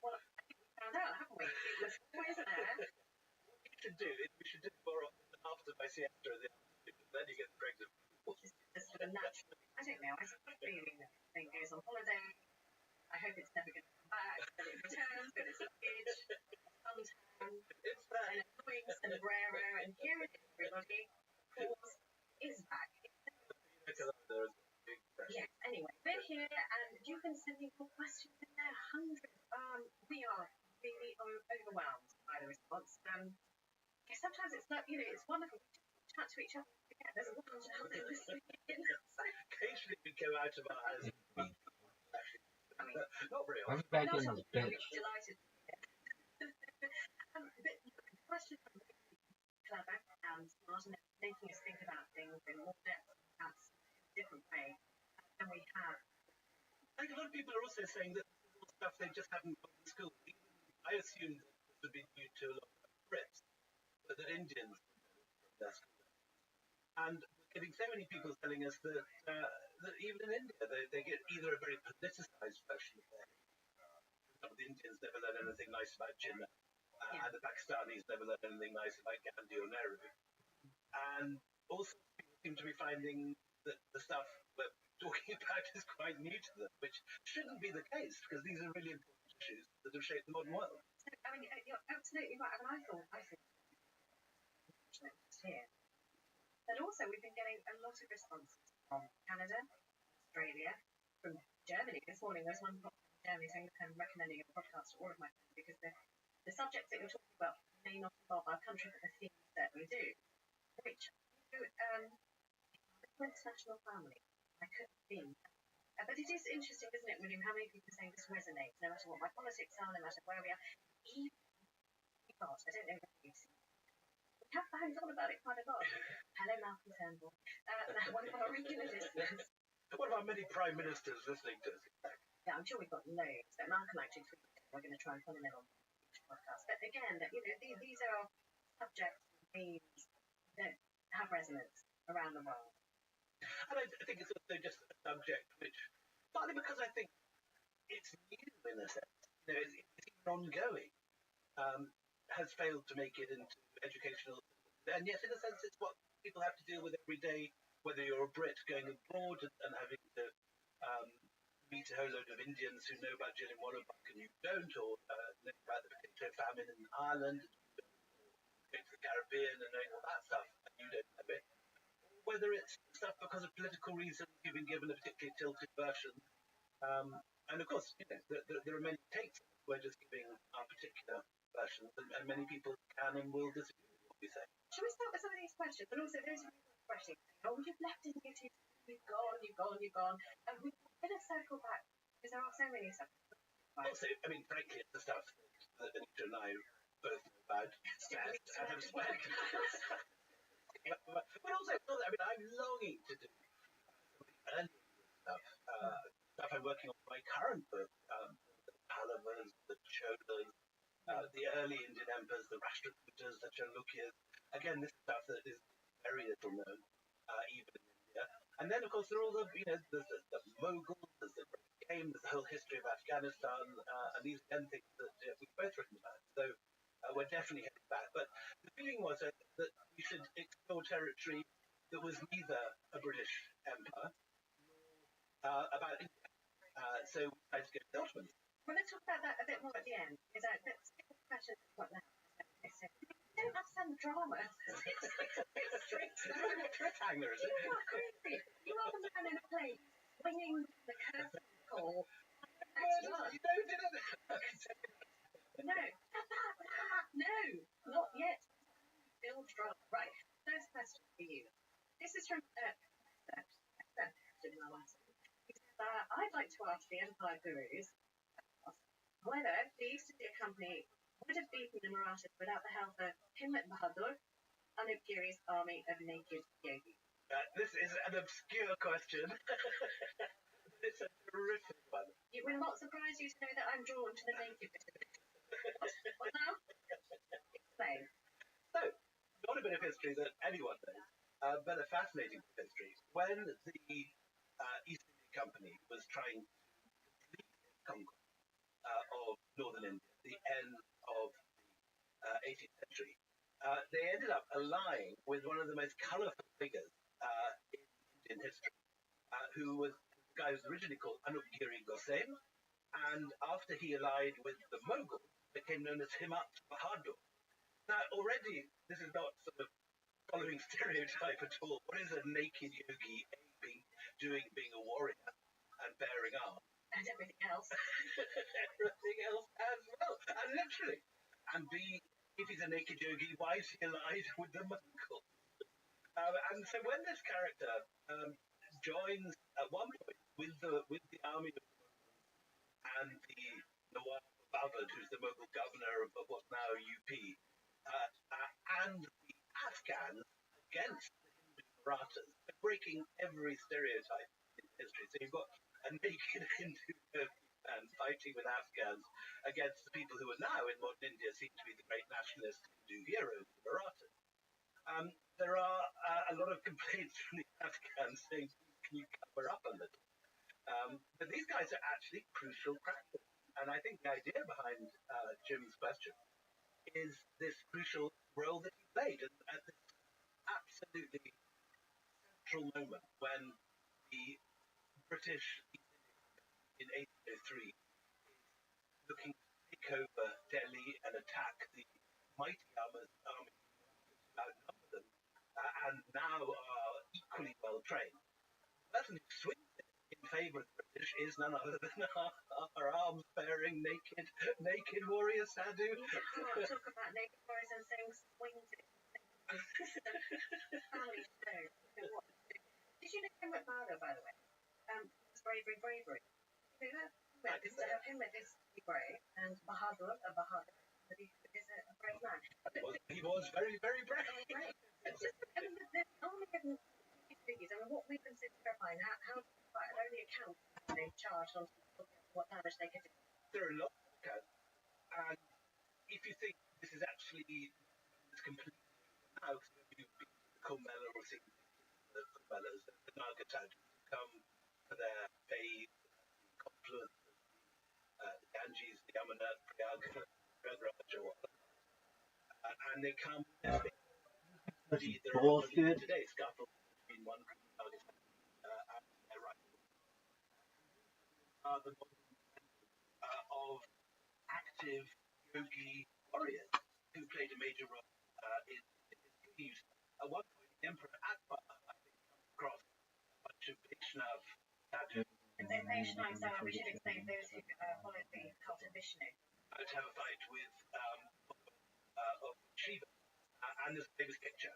Well, I think we found out, haven't we? It was always there. What we should do is we should do it more often after my siesta in the afternoon, then you get pregnant. Just sort of natural. I don't know. I sort of feeling that thing goes on holiday. I hope it's never going to come back, that it returns, that it's luggage, suntan, It's there. and annoying sombrero, and here it is, everybody. Pause is back. Yes, anyway, we're here, and you can send me more questions in there. Hundreds. We are really overwhelmed by the response. Sometimes it's not, it's wonderful to chat to each other. Yeah, there's a lot of children listening in. Occasionally we go out of our house. Not very I'm often. back in the bench. Delighted. The question is really clever and smart and making us think about things in more depth, perhaps in a different way than we have. I think a lot of people are also saying that this is all stuff they just haven't got in school. I assumed that this would be due to a lot of Brits, but that Indians from their school. And we're getting so many people telling us that even in India, they get either a very politicized version of their the Indians never learn anything nice about Jinnah, and the Pakistanis never learn anything nice about Gandhi or Nehru. And also people seem to be finding that the stuff we're talking about is quite new to them, which shouldn't be the case, because these are really important issues that have shaped the modern world. So, I mean, you're absolutely right. I mean, I thought here. But also, we've been getting a lot of responses from Canada, Australia, from Germany. This morning, there's one from Germany saying I'm recommending a podcast to all of my friends because the subjects that you're talking about may not involve our country, but the themes certainly do. Which, the international family, I couldn't be. But it is interesting, isn't it, William, how many people are saying this resonates, no matter what my politics are, no matter where we are. Even, gosh, I don't know if you've seen. We have banged on about it quite a lot. Hello, Malcolm Turnbull. One of our regular listeners. One of our many prime ministers listening to us. Yeah, I'm sure we've got loads. But Malcolm actually tweeted, we're going to try and pull him in on each podcast. But again, these are subjects and themes that have resonance around the world. And I think it's also just a subject which, partly because I think it's new in a sense, it's even ongoing, has failed to make it into educational, and yet in a sense it's what people have to deal with every day, whether you're a Brit going abroad and having to meet a whole load of Indians who know about Jallianwala Bagh and you don't, or know about the potato famine in Ireland, going to the Caribbean and knowing all that stuff and you don't know it. whether it's stuff because of political reasons, you've been given a particularly tilted version. And of course, there are many takes. We're just giving our particular versions, and many people can and will disagree with what we say. Shall we start with some of these questions? And also, those of you who are questioning, oh, you've left in YouTube, you've gone. And we're going to circle back, because there are so many subjects. Also, I mean, frankly, it's the stuff that Anita and I both know about and have spent. But also, I mean, I'm longing to do some of the early stuff. Stuff I'm working on for my current book, the Pallavas, the Cholas, the early Indian emperors, the Rashtrakutas, the Chalukyas. Again, this is stuff that is very little known, even in India. And then, of course, there are all the, there's the Mughals, there's the Great Game, there's the whole history of Afghanistan, and these are things that we've both written about. So we're definitely heading back. But the feeling was that we should explore territory that was neither a British empire nor about India. So we tried to go to the Ottomans. Well, let's talk about that a bit more at the end, because that's a question I've got now. You don't have some drama. It's strict. Cliffhanger, is it? You are crazy. You are the man in a plane, swinging the curtain call. You know, did it? No. No, not yet. Still drama. Right. First question for you. This is from I'd like to ask the Empire Gurus whether the East India Company would have beaten the Marathas without the help of Himmat Bahadur, Anupgiri's army of naked yogis. This is an obscure question. It's a terrific one. It will not surprise you to know that I'm drawn to the naked bit of it. What now? Explain. So, not a bit of history that anyone knows, but a fascinating bit of history. When the East India Company was trying to complete its conquest of northern India, the end of the 18th century, they ended up allying with one of the most colourful figures in Indian history, who was the guy who was originally called Anupgiri Gosem, and after he allied with the Mughals, became known as Himmat Bahadur. Now, already, this is not sort of following stereotype at all. What is a naked yogi being a warrior and bearing arms? And everything else. Everything else as well. And literally. And B, if he's a naked yogi, why is he allied with the Mughals? And so when this character joins at one point with the army of the Mughals and the Nawab Babur, who's the Mughal governor of what's now UP, and the Afghans against the Marathas, breaking every stereotype in history. So you've got a naked Hindu man fighting with Afghans against the people who are now in modern India seen to be the great nationalist Hindu heroes, the Marathas. There are a lot of complaints from the Afghans saying, can you cover up a little? But these guys are actually crucial characters. And I think the idea behind Jim's question is this crucial role that he played at this absolutely central moment when the British in 1803 is looking to take over Delhi and attack the mighty army who outnumber them and now are equally well trained. The person who swings it in favour of the British is none other than our arms-bearing naked warrior Sadhu. You can't talk about naked warriors and saying swings it. Family show. Did you know Himmat Bahadur, by the way? It's bravery. You know that? To have him with this be brave, and Bahadur, is a brave man. He was very, very brave. Right. It's just, I mean, the army of figures, I mean, what we've been terrifying, how it only accounts for they charged on what damage they could do. There are lots of accounts, and if you think this is actually completely now, because you've been to the Kumbh Mela or seen the Kumbh Melas, the Naga Sadhus come for their bathe, the confluence of the Ganges, the Yamuna, Prayagraj, or and they come That's there are bullshit. today scuffles between one group of Naga Sadhus and their rifles. Are the of active yogi warriors who played a major role in history. At one point, the Emperor Akbar, I think, Krishna, so we should explain those who follow the cult of Vishnu. To have a fight with of Shiva, and there's a famous picture,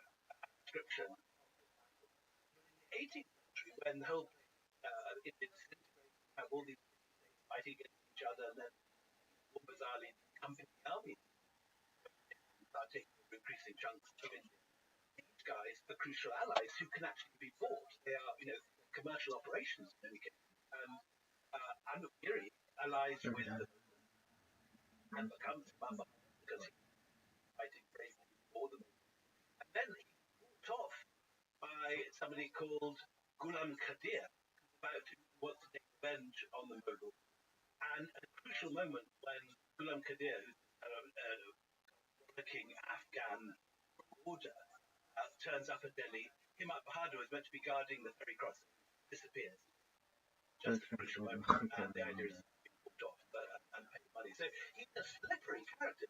description. In the 18th century, when the whole it disintegrated, have all these fighting against each other, and then more bizarrely, company armies are taking increasing chunks of India. These guys are crucial allies who can actually be bought. They are, commercial operations in any case. And Amiri allies with them and becomes Mama because he's fighting bravely for them. And then he's bought off by somebody called Ghulam Qadir, who wants to take revenge on the Mughals. And at a crucial moment when Ghulam Qadir, who's working Afghan order, turns up at Delhi, Himat Bahadur is meant to be guarding the ferry crossing, disappears. Just a crucial moment, and the idea is being bought off and pay money. So he's a slippery character.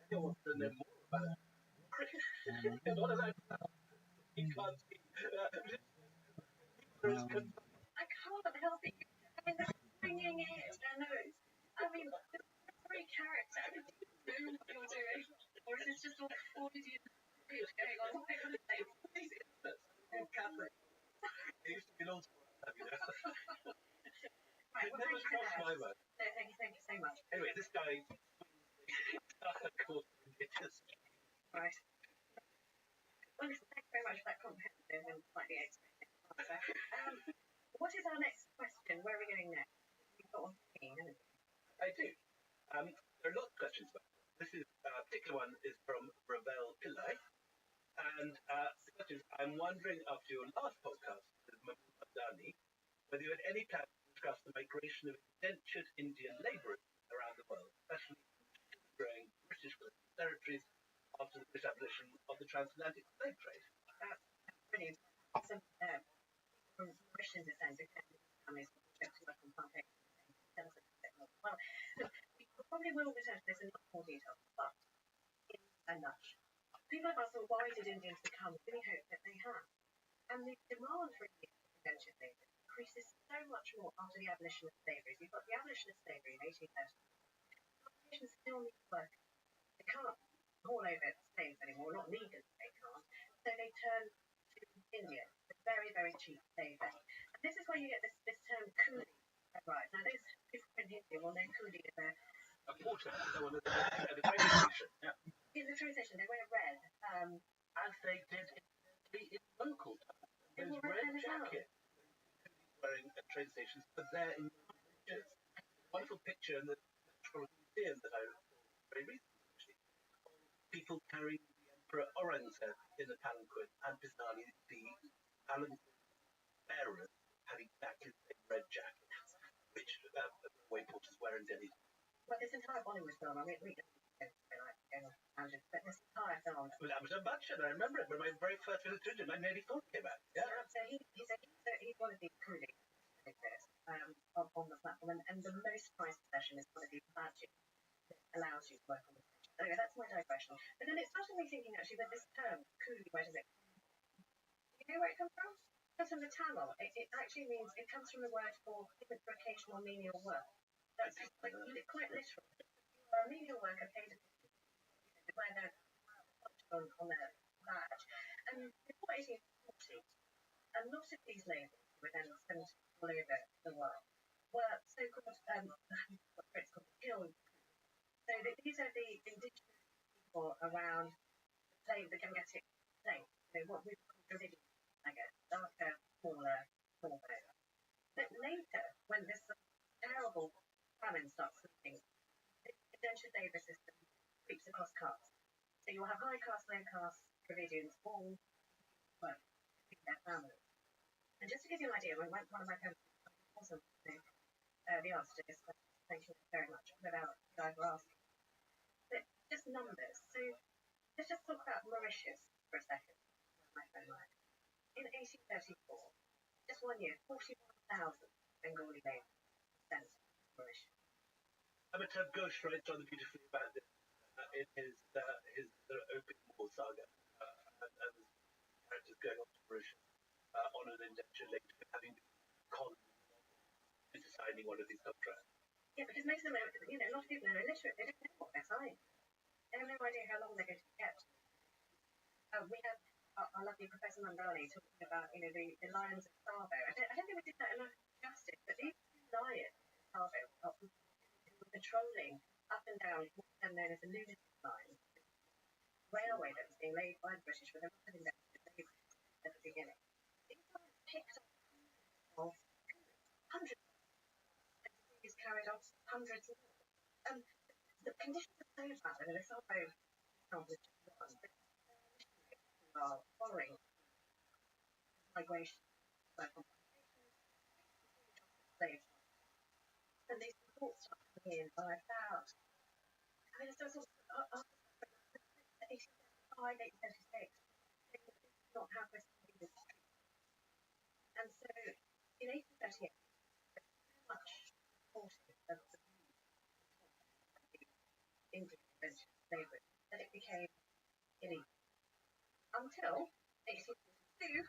He wants to know more about him. You're not allowed to know. He can't see. I can't help it. I mean, they're bringing it. I mean, the very character. I mean, do you know what you're doing? Or is this just all did you going on? What kind of thing? Catholic. It used to be an old school, Right, well, never crossed my mind. No, thank you so much. Anyway, this guy called religious. Right. Well, listen, thanks very much for that comprehensive and slightly expected answer. What is our next question? Where are we going next? You've got one for me, haven't you? I do. There are lots of questions about this. This is a particular one is from Ravel Pillai. And the question is, I'm wondering after your last podcast with Mahmoud Adani, whether you had any plans to discuss the migration of indentured Indian labourers around the world, especially growing British territories after the British abolition of the transatlantic slave trade. That's brilliant. Some from Christian descent who came to families to work on plantations. Well, we probably will return to this in more detail, but in a nutshell. People have asked, well, why did Indians become? We hope that they have. And the demand for indentured labour increases so much more after the abolition of slavery. You've got the abolition of slavery in 1830. Populations still need work. They can't haul over slaves anymore, not legally they can't. So they turn to India for very, very cheap labour. And this is where you get this term coolie. Right. Now, those people in India will know coolie as a porter, the train station. Yeah. In the train station, they wear red. As they did in local times. Those red jackets wearing at train stations, but they're in pictures. A wonderful picture in the National Museum that I saw very recently, actually. People carrying the Emperor Aurangzeb in the palanquin, and bizarrely the palanquin bearers having exactly the same red jacket, which way porters wear in Delhi. But this entire Bollywood film, I mean, we don't but this entire film. With Amitabh Bachchan, I remember it, when my very first visit to India, 1984 came out. Yeah. So he's one of these coolies on the platform, and the most prized possession is one of these badges that allows you to work on the station. Anyway, that's my digression. But then it started me thinking actually that this term, coolie, where does it come from? Do you know where it comes from? It comes from the Tamil. It actually means, it comes from the word for occasional menial work. That's like quite literal. You are a menial worker paid where they're on their badge. And before 1840, a lot of these labourers were then sent all over the world were so-called what's called skilled. So these are the indigenous people around the Gangetic plain. So what we call Dravidian, I guess, darker, smaller labour. But later, when this terrible famine starts sweeping, the indentured labour system creeps across castes. So you'll have high caste, low caste, Dravidians, all work in their families. And just to give you an idea, when one of my parents also the answer to this question, thank you very much, without ever asking. But just numbers. So let's just talk about Mauritius for a second. My phone line. In 1834, just 1 year, 41,000 Bengali labourers sent to Mauritius. Amitabh Ghosh writes rather beautifully about this in his open war saga, and the characters going off to Mauritius on an indentured labour, having been colonized. signing one of these contracts. Yeah, because most of them, a lot of people are illiterate. They don't know what they're signing. They have no idea how long they're going to be kept. We had our lovely Professor Mandrani talking about, the lions of Savo. I don't think we did that enough justice, but these lions of Savo who were patrolling up and down what are known as the lunatic line, railway that was being laid by the British when they were putting them to the at the beginning. These lions picked up hundreds of these carried off hundreds more. The conditions are so bad, and the Savo example is just one. Are following migration by complications, slaves. And these reports start coming in by about, it's sort of 1875, 1876, they did not have this needed street. And so in 1838, so much supported of the Indian invention of slavery that it became illegal. Until 1842,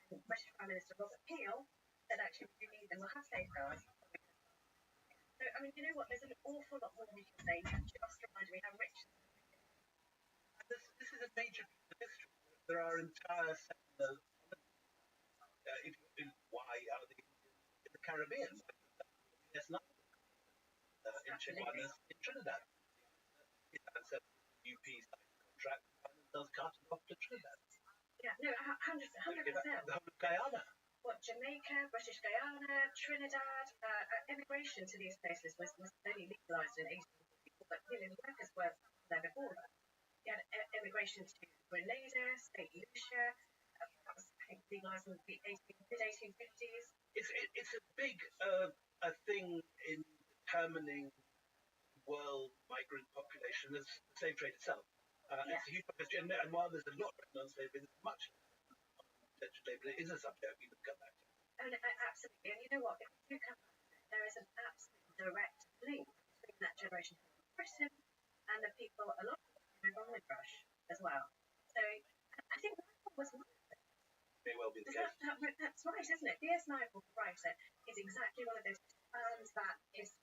when British Prime Minister Robert Peel said, actually, we do need them, we'll have safeguards. So, you know what, there's an awful lot more we can say. You just reminded me how rich this is a major piece of history. There are entire settlers in why are they in the Caribbean? Yes, not in Chihuahua, in Trinidad. It has a UP contract and does cut off to Trinidad. Yeah, no, 100%. The whole of Guyana. What, Jamaica, British Guyana, Trinidad, immigration to these places was only legalised in 1844, but the workers were there before that. You had immigration to Grenada, St. Lucia, that was legalised in the mid-1850s. It's a big a thing in determining world migrant population as the slave trade itself. It's a huge question, and while there's a lot written on slavery, there's much indentured labour. It is a subject we would come back to. And absolutely, and you know what? If we do come back to it, there is an absolute direct link between that generation of Britain and the people, a lot of them in the Gold Rush as well. So I think that was one of them. May well be the case. That's right, isn't it? B.S. Naipaul, the writer, is exactly one of those that is.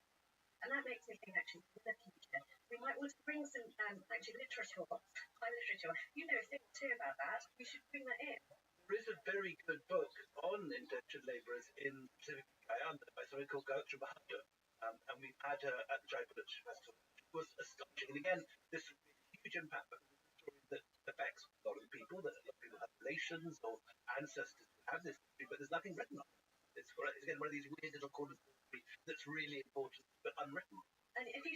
And that makes me think, actually, in the future, we might want to bring some actually literature, high literature. You know a thing or two about that. We should bring that in. There is a very good book on indentured labourers in Pacific Guyana by someone called Gaucho Bahadur. And we've had her at the Dry Village Festival. It was astonishing. And again, this would be a huge impact because it's a story that affects a lot of people, that a lot of people have relations or ancestors who have this history, but there's nothing written on it. It's again one of these weird little corners of history that's really important but unwritten. And if you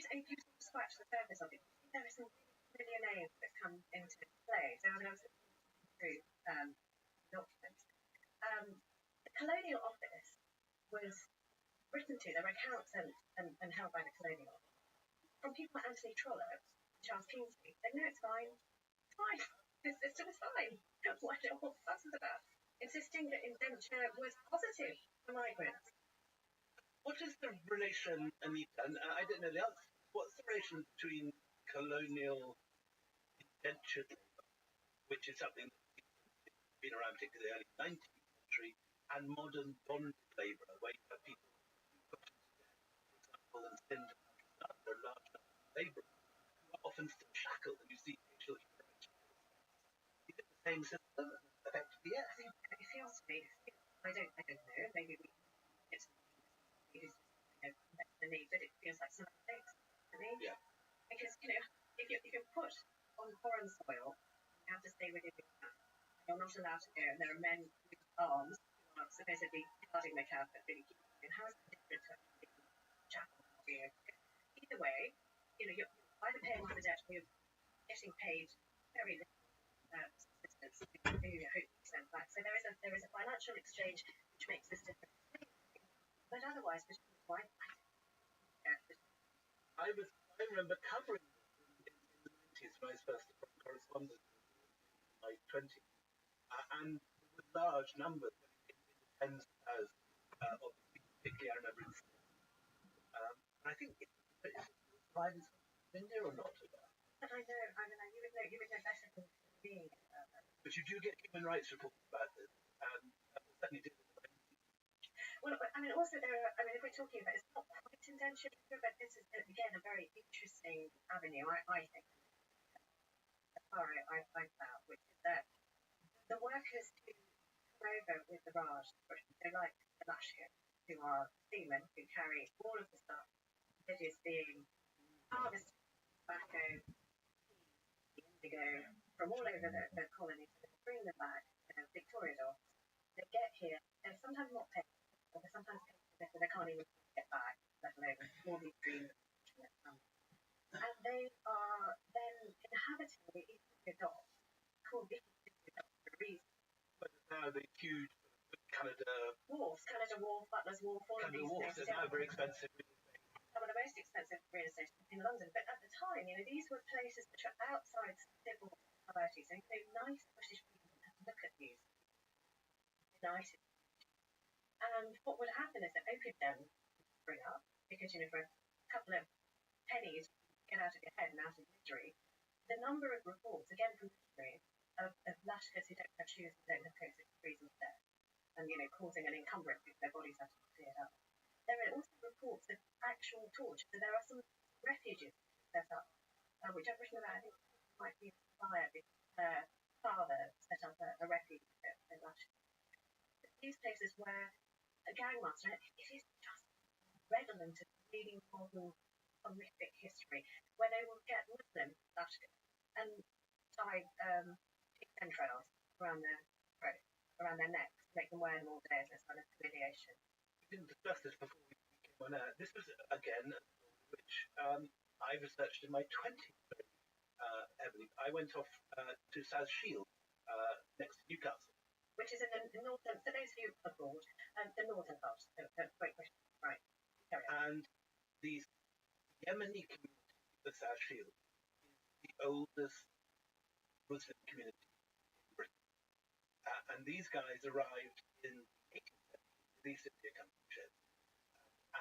scratch the surface of it, there are some familiar names that come into play. So I was looking through documents. The Colonial Office was written to, there were accounts and held by the Colonial Office from people like Anthony Trollope, Charles Kingsley. They know it's fine. It's fine. This system is fine. What fuss is about? Insisting that indenture was positive for migrants. What is the relation, Anita, and I don't know the answer, what's the relation between colonial indentured labour, which is something that's been around particularly the early 19th century, and modern bonded labour, where you have people who put to death, for example, and send after a large number of labourers who are often still shackled, and you see facial human rights. Is it the same system? Effectively, yes. It feels to me, I don't know, maybe it's the need, but it feels like some mistakes to me. Yeah. Because, if you're put on foreign soil, you have to stay within your camp. You're not allowed to go, and there are men with arms who are supposedly guarding the camp but really keeping it in. How is that different to actually chapel? Either way, you're either paying off the debt or you're getting paid very little assistance, maybe I hope you send back. So there is a financial exchange which makes this different. But otherwise, why? I remember covering this in the 90s when I was first a foreign correspondent in my 20s, and there were large numbers, in the tens of thousands of people, particularly I remember in I think it's survived in India or not. But I know, you would know better than me. But you do get human rights reports about this, and certainly did. Well, I mean, also there are, I mean, if we're talking about, it's not quite indentured labour, but this is, again, a very interesting avenue, I think, as far as I find out, which is that the workers who come over with the Raj, they like the Lashkar, who are seamen who carry all of the stuff that is being harvested, tobacco, the indigo, from all over the colonies, and bring them back, Victoria docks. They get here, and sometimes not paid, or they're sometimes paid, so they can't even get back, let alone all these dreams. And they are then inhabiting the East Docks, called the East Docks for a reason. But now the huge Canada Wharf, Butler's Wharf, all of Canada these wharfs things. are now very expensive. Some of the most expensive real estate in London, but at the time, these were places which are outside civil society, so nice British people had to look at these united. And what would happen is that opium would spring up, because, for a couple of pennies, get out of your head and out of misery. The number of reports, again from history, of Lashkars who don't have shoes and don't have coats of trees instead, and, causing an encumbrance because their bodies have to be cleared up. There are also reports of actual torture. So there are some refuges set up, which I've written about. I think might be inspired because her father set up a refuge at Lashkar. These places where a gangmaster, it is just redolent of really modern, horrific history, where they will get Muslim Lashkar and tie entrails around their throat, around their necks, make them wear them all day as a kind of humiliation. We didn't discuss this before we came on air. This was, again, which I researched in my 20s, heavily. I went off to South Shields, next to Newcastle. Which is in the northern, for those of you abroad, the northern part of Great Britain, right? And the Yemeni community of South Shields is the oldest Muslim community in Britain. And these guys arrived in the 18th century, the East India Company ships.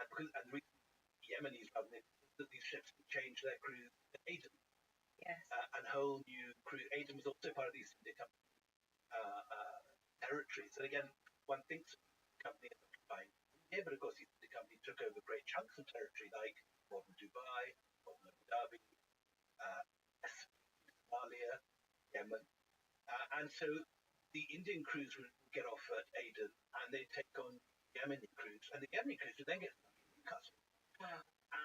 And the reason the Yemenis loved it was that these ships would change their crews to Aden. Yes. And whole new crew. Aden was also part of the East India Company territory. So again, one thinks of the company as occupying India, but of course the East India Company took over great chunks of territory like modern Dubai, modern Abu Dhabi, Somalia, Yemen. And so the Indian crews would get off at Aden and they'd take on Yemeni crews, and the Yemeni crews would then get stuck in Newcastle. Wow.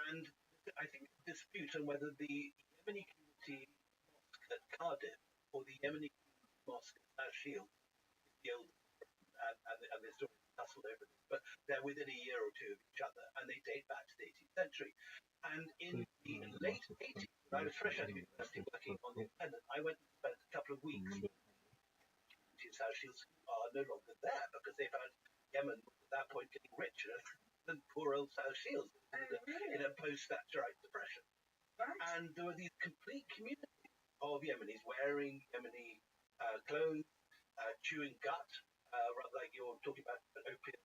And I think a dispute on whether the Yemeni community mosque at Cardiff or the Yemeni mosque at South Shields is the oldest, and there's sort of tussle over this, but they're within a year or two of each other, and they date back to the 18th century. And in the late 80s, when I was fresh out of university working on the Independent, I went and spent a couple of weeks in South Shields who are no longer there because they found Yemen was at that point getting richer than poor old South Shields in a post-Thatcherite depression. Right. And there were these complete communities of Yemenis wearing Yemeni clothes, chewing gut, rather like you're talking about opium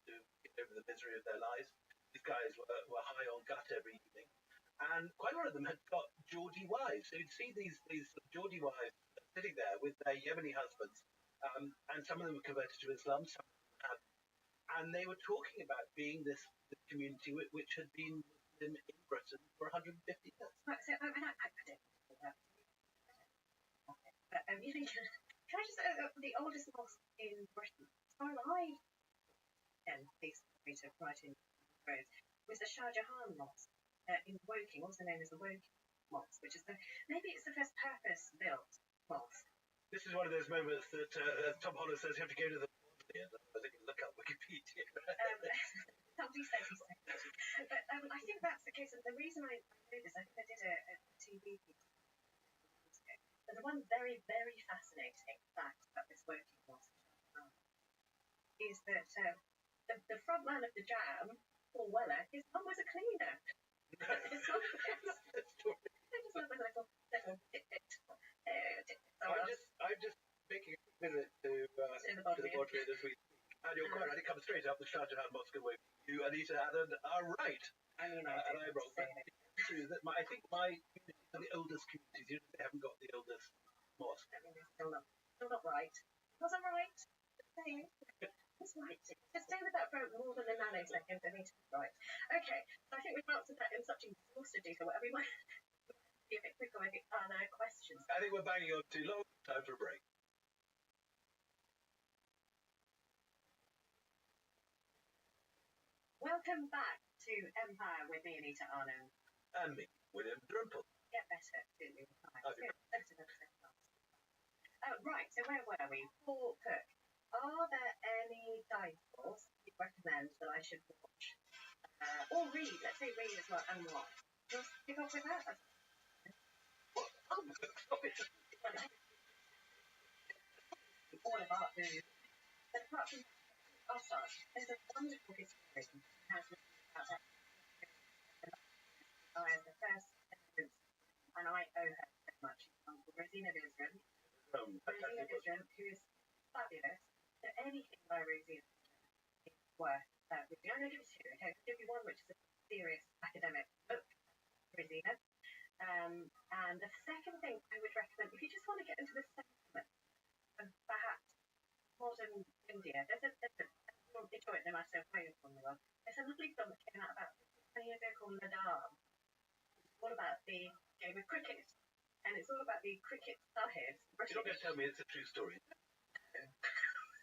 to get over the misery of their lives. These guys were high on gut every evening. And quite a lot of them had got Geordie wives. So you'd see these Geordie wives sitting there with their Yemeni husbands, and some of them were converted to Islam, some of them hadn't. And they were talking about being this community which had been Muslim in Britain for 150 years. Right, so I don't know that. But can I just say the oldest mosque in Britain, as far as I can right in roads, was the Shah Jahan Mosque in Woking, also known as the Woking Mosque, which is maybe it's the first purpose-built mosque. This is one of those moments that Tom Holland says you have to go to the and I think look up Wikipedia. Somebody said he said it. But I think that's the case. And the reason I know this, I think I did a TV piece. And the one very, very fascinating fact about this Woking mosque is that the front man of the Jam, Paul Weller, his mum was a cleaner. His mum I'm just making a visit to the Bodleian this week. And you're quite right, it comes straight up the Shah Jahan Mosque in Woking. You, Anita Adden, are right. And I'm wrong. But it's true that I think my community are the oldest communities. They haven't got the oldest mosque. I mean, they're still not right. Wasn't right. That's right. Just stay with that for more than a nanosecond, Anita. Right. Okay. So I think we've answered that in such exhaustive detail. Whatever we might be a bit quicker with the other questions. I think we're banging on too long. Time for a break. Welcome back to Empire with me, Anita Arno. And me, William Drumple. Get better, didn't you? Okay. Right, so where were we? Paul Cook. Are there any titles you recommend that I should watch? Or read? Let's say read as well, and what? Just kick off with that? All about the... But apart from... I'll start. There's a wonderful history has about that. I am the first evidence, and I owe her so much. Rosina Vizrin. Rosina Vizrin, who is fabulous. So anything by Rosina is worth reading. I'm going to give you two, okay? I'll give you one which is a serious academic book, Rosina. And the second thing I would recommend, if you just want to get into the sentiment of perhaps modern India, there's a enjoy it no matter where you're from the world. There's a lovely film that came out about 20 years ago called Nadab. It's all about the game of cricket. And it's all about the cricket sahibs. You're not going to tell me it's a true story.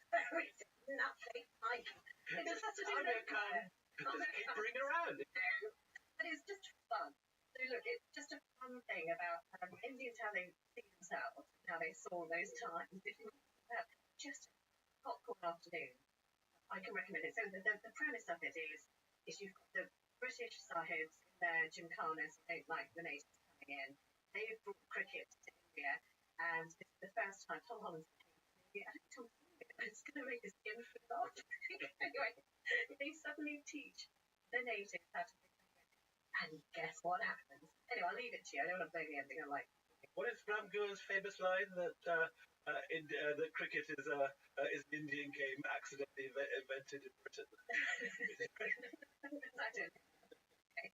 There is nothing like it. Just has to do with keep bringing around. But it's just fun. So look, it's just a fun thing about Indians, how they see themselves, how they saw those times. If you just popcorn afternoon, I can recommend it. So the premise of it is you've got the British sahibs in their gymkhanas, they don't like the natives coming in. They've brought cricket to India, and this is the first time Tom Holland's came to India. I think Tom's it's going to make his skin fall off. Anyway, they suddenly teach the natives how to play cricket, and guess what happens? Anyway, I'll leave it to you. I don't want to play the ending. I'm like, what is Ram Gour's famous line that that cricket is an Indian game accidentally invented in Britain? I don't know. Okay.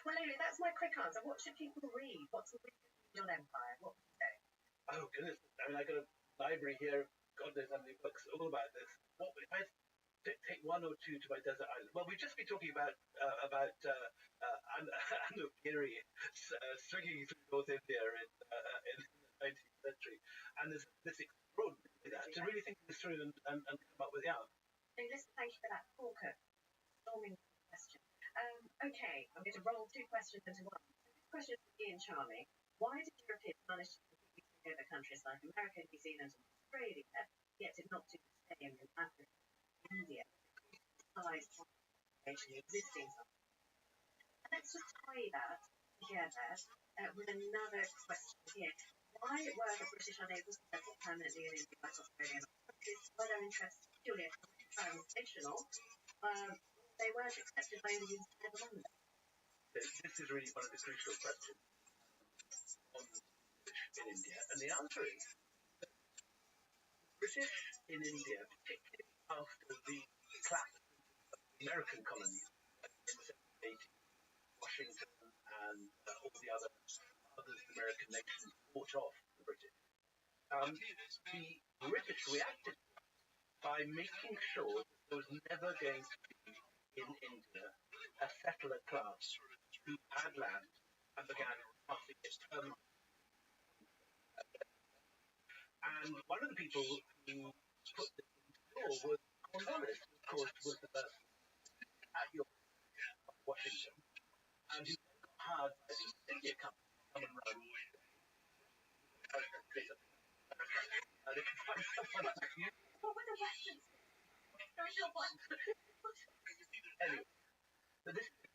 Well, anyway, that's my quick answer. What should people read? What's the read on Empire? What would you say? Oh goodness! I mean, I got a library here. God knows how many books all about this. What if I take one or two to my desert island? Well, we've just been talking about Anu Giri stringing through North India in the 19th century, and there's this extraordinary that to really think this through and come up with So listen, thank you for that, Paul Cook. Storming question. Okay, I'm going to roll two questions into one. This question is Ian Charming. Why did Europeans manage to completely take over countries like America, New Zealand, and Australia, yet did not do the same in Africa and India? Size of the existing size. And let's just tie that together with another question here. Why were the British unable to settle permanently in India like Australia and other countries? Were their interests purely transitional? They weren't accepted by Indians to live among them. This is really one of the crucial questions on in India, and the answer is that the British in India, particularly after the collapse of the American colonies in the 1780s, Washington and all the other American nations fought off the British. The British reacted by making sure that there was never going to be in India a settler class who had land and began passing it permanently. And one of the people who put this into law was Cornwallis, who of course was the person at your Washington, and who got hired by the East India Company to come and run. They can find someone like you. What were the Western? Anyway, but this is a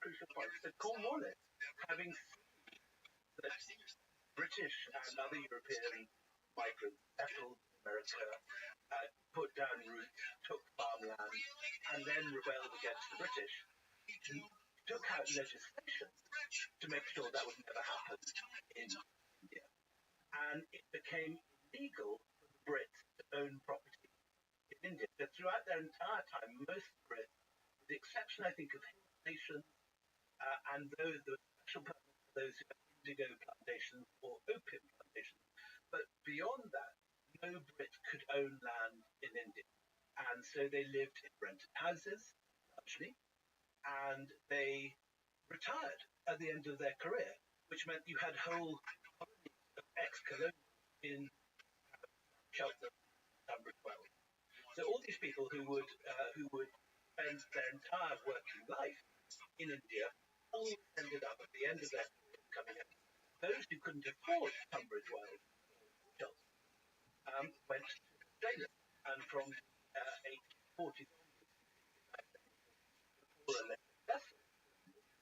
crucial point. So Cornwallis, having seen that British and other European migrants settled America, put down roots, took farmland, and then rebelled against the British, took out legislation to make sure that would never happen in India. And it became illegal for the Brits to own property in India. So throughout their entire time, most Brits, with the exception, I think, of hill nations and those the special permits for those who have indigo plantations or opium plantations. But beyond that, no Brit could own land in India. And so they lived in rented houses, largely, and they retired at the end of their career, which meant you had whole colonies of ex-colonials in shelter Tunbridge Wells. So all these people who would spend their entire working life in India always ended up at the end of their career coming out. Those who couldn't afford Tunbridge Wells shelter went to Australia, and from 1840s onwards,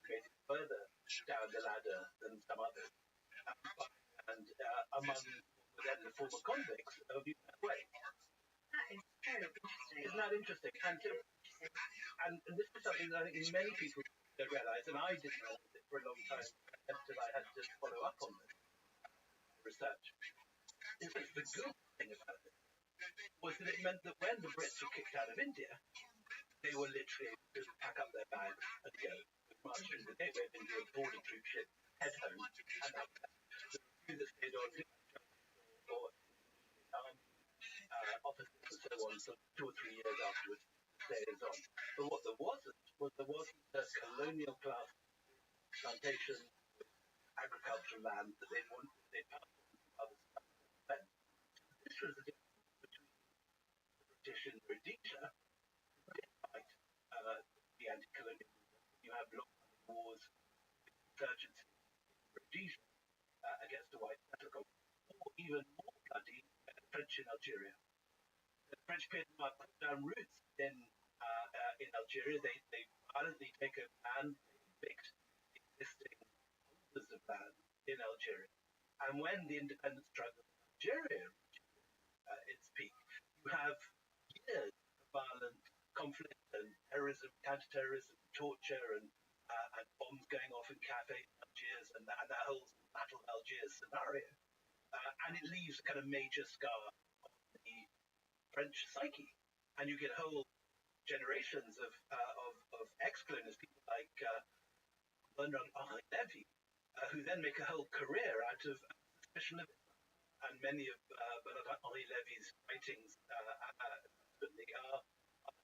created further down the ladder than some others, and among then the former convicts of that way. That is so interesting. Isn't that interesting? And this is something that I think many people don't realise, and I didn't realise it for a long time until I had to follow up on this research. In fact, the good thing about it was that it meant that when the Brits were kicked out of India, they were literally able to pack up their bags and go. March through the gateway of India, board a troop ship, head home, and that was that. The few that stayed on or officers and so on, so 2 or 3 years afterwards, stayed on. But what there wasn't a colonial class plantation agricultural land that they wanted, they passed on to others. This was the difference between the British and Rhodesia, despite the anti-colonial movement. You have long wars, insurgency in Rhodesia against the white settler, or even more bloody, French in Algeria. The French put down roots in Algeria. They violently take over land, evict existing holders of land in Algeria. And when the independence struggle in Algeria reaches its peak, you have years of violent conflict and terrorism, counter-terrorism, torture, and bombs going off in cafes in Algiers, and that whole Battle of Algiers scenario. And it leaves a kind of major scar on the French psyche. And you get whole generations of ex-colonists, people like Bernard Henri Levy, who then make a whole career out of suspicion of Islam. And many of Bernard Henri Levy's writings are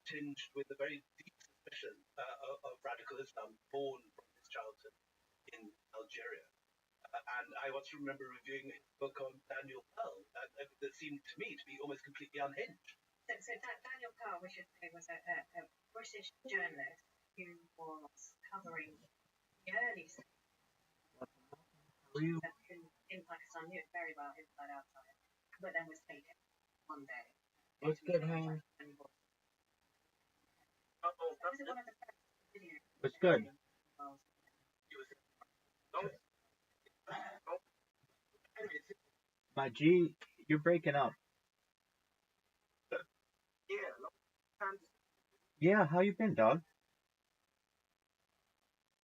tinged with a very deep suspicion of radical Islam born from his childhood in Algeria. And I once remember reviewing his book on Daniel Pearl that seemed to me to be almost completely unhinged. So Daniel Pearl, we should say, was a British journalist who was covering the early in Pakistan, knew it very well inside outside, but then was taken one day. What's good, Hank? What's good? My G, you're breaking up. Yeah, how you been, dog?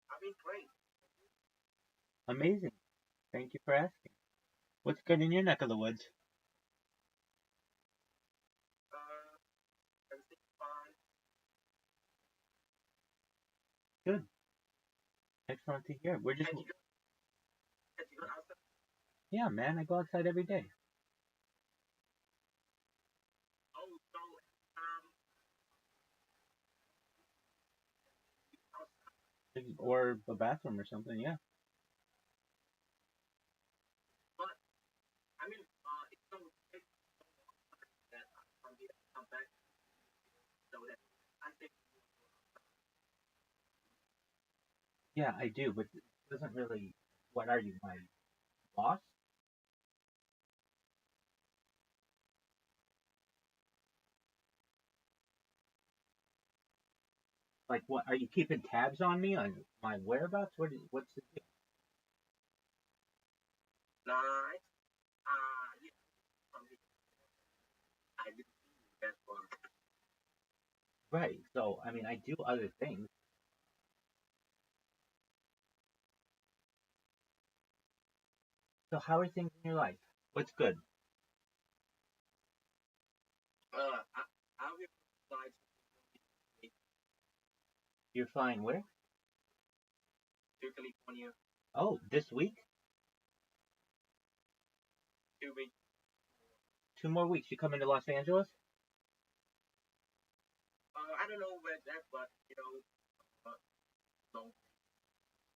I've been great. Amazing. Thank you for asking. What's good in your neck of the woods? Everything's fine. Good. Excellent to hear. We're just... Yeah, man, I go outside every day. Or a bathroom or something, yeah. But, I mean, it's so that I'm going to come back so that I think. Yeah, I do, but it doesn't really... What are you, my boss? Like, what? Are you keeping tabs on me, on my whereabouts? What's the deal? Nice. Yeah. I didn't see you that far. Right, so, I mean, I do other things. So how are things in your life? What's good? I'll be flying You're flying where? to California Oh, this week? 2 weeks. 2 more weeks. You coming to Los Angeles?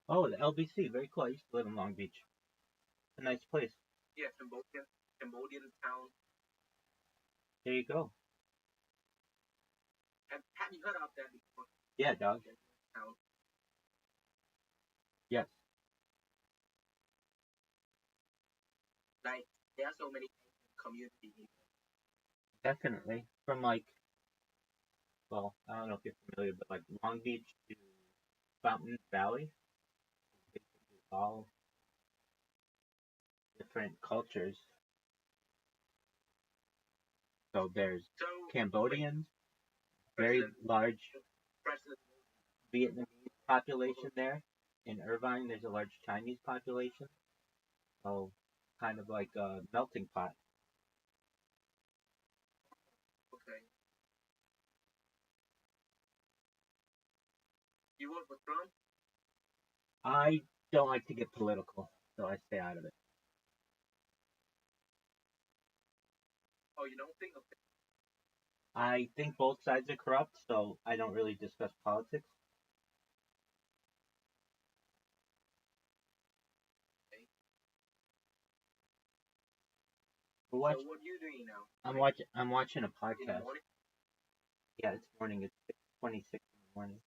Oh, the LBC, very cool. I used to live in Long Beach. A nice place. Yeah, Cambodian town. There you go. Have you heard of that before? Yeah, dog. Town. Yes. Like there are so many communities. Definitely. From like, well, I don't know if you're familiar, but like Long Beach to Fountain Valley, basically all different cultures. So there's So Cambodians, very large President Vietnamese population there. In Irvine, there's a large Chinese population. So kind of like a melting pot. okay. You vote for Trump? I don't like to get political, so I stay out of it. Oh, you don't think of it? I think both sides are corrupt, so I don't really discuss politics. So But what are you doing now? I'm watching a In the podcast. morning? Yeah, it's morning. It's 6:26 in the morning.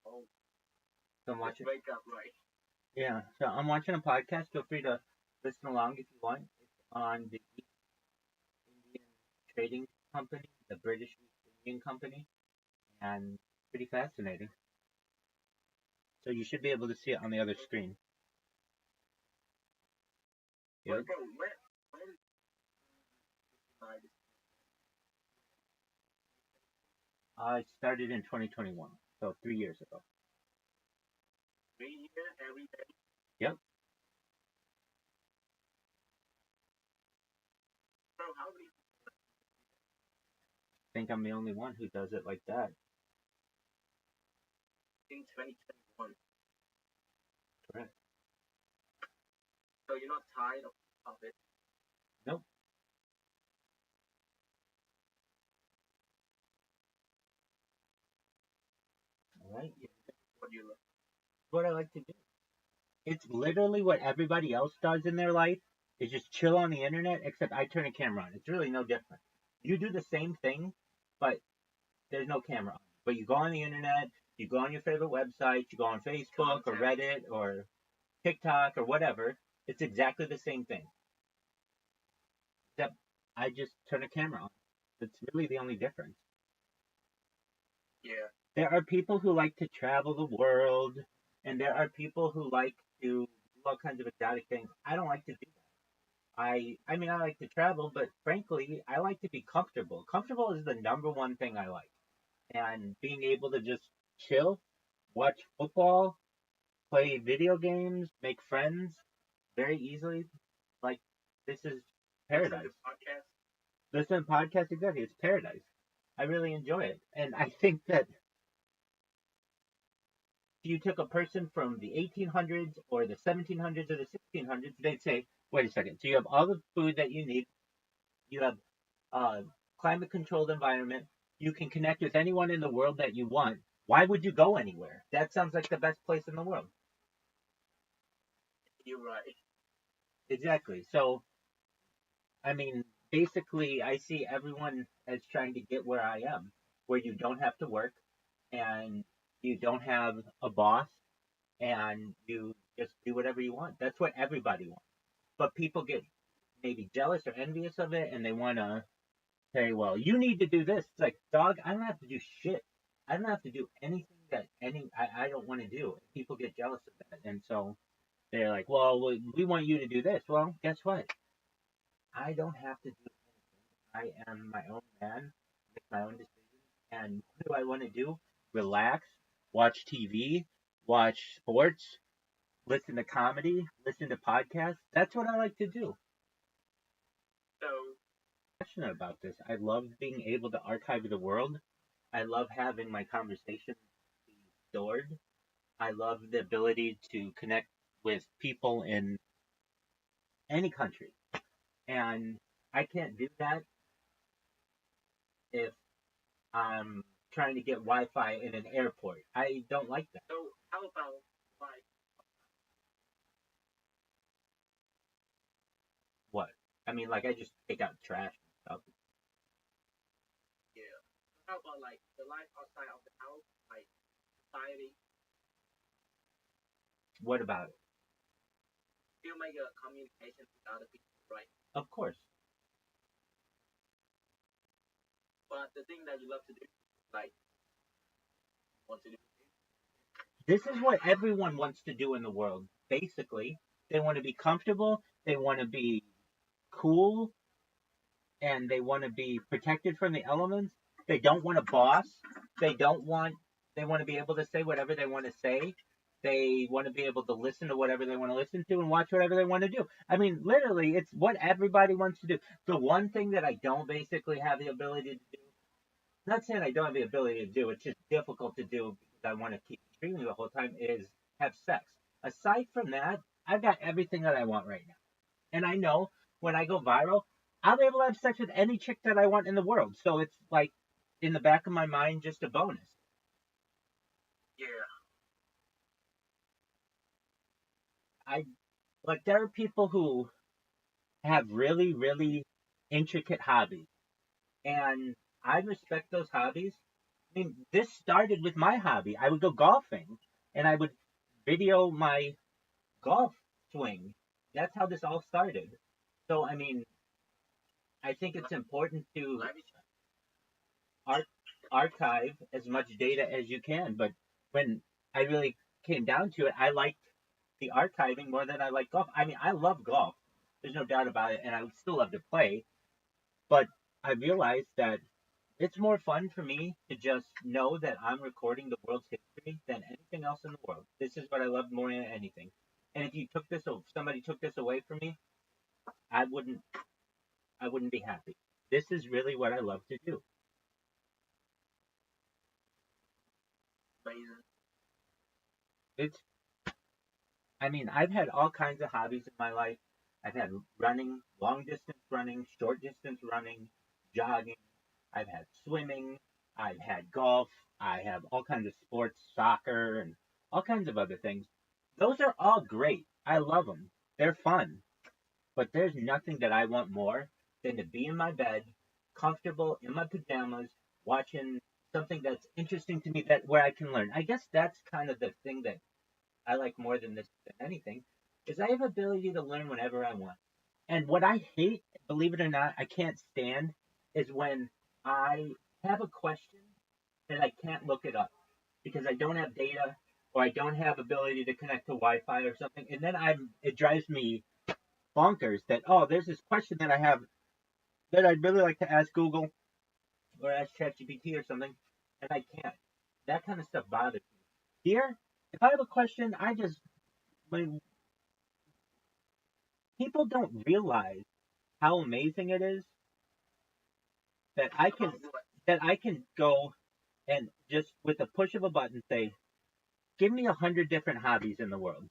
Oh, So I'm watching. wake up right. Yeah, so I'm watching a podcast. Feel free to listen along if you want. It's on the East Indian Trading Company, the British East Indian Company, and pretty fascinating. So you should be able to see it on the other screen. Yep. Bro, when I started in 2021, so 3 years ago. 3 years every day? Yep. Bro, how many I think I'm the only one who does it like that. in 2021? Correct. So you're not tired of it? Nope. All right. What do you look? What I like to do. It's literally what everybody else does in their life is just chill on the internet, except I turn a camera on. It's really no different. You do the same thing, but there's no camera on. But you go on the internet, you go on your favorite website, you go on Facebook or Reddit or TikTok or whatever. It's exactly the same thing. Except I just turn a camera on. It's really the only difference. Yeah. There are people who like to travel the world, and there are people who like to do all kinds of exotic things. I don't like to do that. I mean, I like to travel, but frankly, I like to be comfortable. Comfortable is the number one thing I like. And being able to just chill, watch football, play video games, make friends very easily. Like, this is paradise. Listen to podcasts, exactly. It's paradise. I really enjoy it. And I think that if you took a person from the 1800s or the 1700s or the 1600s, they'd say, wait a second. So you have all the food that you need. You have climate controlled environment. You can connect with anyone in the world that you want. Why would you go anywhere? That sounds like the best place in the world. You're right. Exactly. So, I mean, basically, I see everyone as trying to get where I am, where you don't have to work and you don't have a boss and you just do whatever you want. That's what everybody wants. But people get maybe jealous or envious of it and they want to say, well, you need to do this. It's like, dog, I don't have to do shit. I don't have to do anything that I don't want to do. And people get jealous of that. And so they're like, well, we want you to do this. Well, guess what? I don't have to do anything. I am my own man, make my own decisions. And what do I want to do? Relax, watch TV, watch sports, listen to comedy, listen to podcasts. That's what I like to do. So Passionate about this. I love being able to archive the world. I love having my conversations be stored. I love the ability to connect with people in any country. And I can't do that if I'm trying to get Wi-Fi in an airport. I don't like that. So how about like What? I mean, like I just take out trash and stuff. yeah? How about like the life outside of the house, like society? What about it? Still make a communication with other people, right? Of course. But the thing that you love to do, like want to do. This is what everyone wants to do in the world. Basically, they want to be comfortable. They want to be cool, and they want to be protected from the elements. They don't want a boss. They don't want. They want to be able to say whatever they want to say. They want to be able to listen to whatever they want to listen to and watch whatever they want to do. I mean, literally, it's what everybody wants to do. The one thing that I don't basically have the ability to do, not saying I don't have the ability to do, it's just difficult to do because I want to keep streaming the whole time, is have sex. Aside from that, I've got everything that I want right now. And I know when I go viral, I'll be able to have sex with any chick that I want in the world. So it's like in the back of my mind, just a bonus. Yeah. Like there are people who have really, really intricate hobbies. And I respect those hobbies. I mean, this started with my hobby. I would go golfing and I would video my golf swing. That's how this all started. So, I mean, I think it's important to archive as much data as you can. But when I really came down to it, I liked the archiving more than I like golf. I mean, I love golf. There's no doubt about it, and I would still love to play. But I realized that it's more fun for me to just know that I'm recording the world's history than anything else in the world. This is what I love more than anything. And if you took this, if somebody took this away from me, I wouldn't be happy. This is really what I love to do. Amazing. It's I mean, I've had all kinds of hobbies in my life. I've had running, long distance running, short distance running, jogging. I've had swimming. I've had golf. I have all kinds of sports, soccer, and all kinds of other things. Those are all great. I love them. They're fun. But there's nothing that I want more than to be in my bed, comfortable in my pajamas, watching something that's interesting to me that where I can learn. I guess that's kind of the thing that I like more than this than anything, is I have ability to learn whenever I want. And what I hate, believe it or not, I can't stand, is when I have a question and I can't look it up because I don't have data or I don't have ability to connect to Wi-Fi or something, and then it drives me bonkers that there's this question that I have that I'd really like to ask Google or ask ChatGPT or something, and I can't. That kind of stuff bothers me. Here, if I have a question, when people don't realize how amazing it is that I can go and just with the push of a button say, give me 100 different hobbies in the world.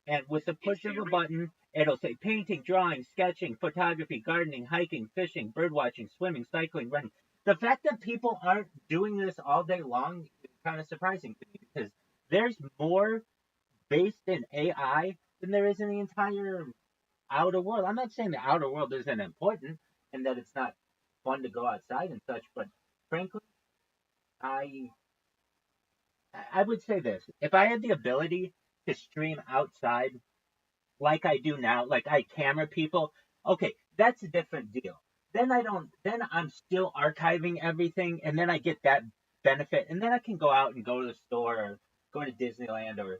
And with the push of a button, it'll say painting, drawing, sketching, photography, gardening, hiking, fishing, bird watching, swimming, cycling, running. The fact that people aren't doing this all day long is kind of surprising to me because there's more based in AI than there is in the entire outer world. I'm not saying the outer world isn't important and that it's not fun to go outside and such, but frankly, I I would say this: if I had the ability to stream outside like I do now, like I camera people, okay, that's a different deal. Then I don't. Then I'm still archiving everything, and then I get that benefit, and then I can go out and go to the store or go to Disneyland or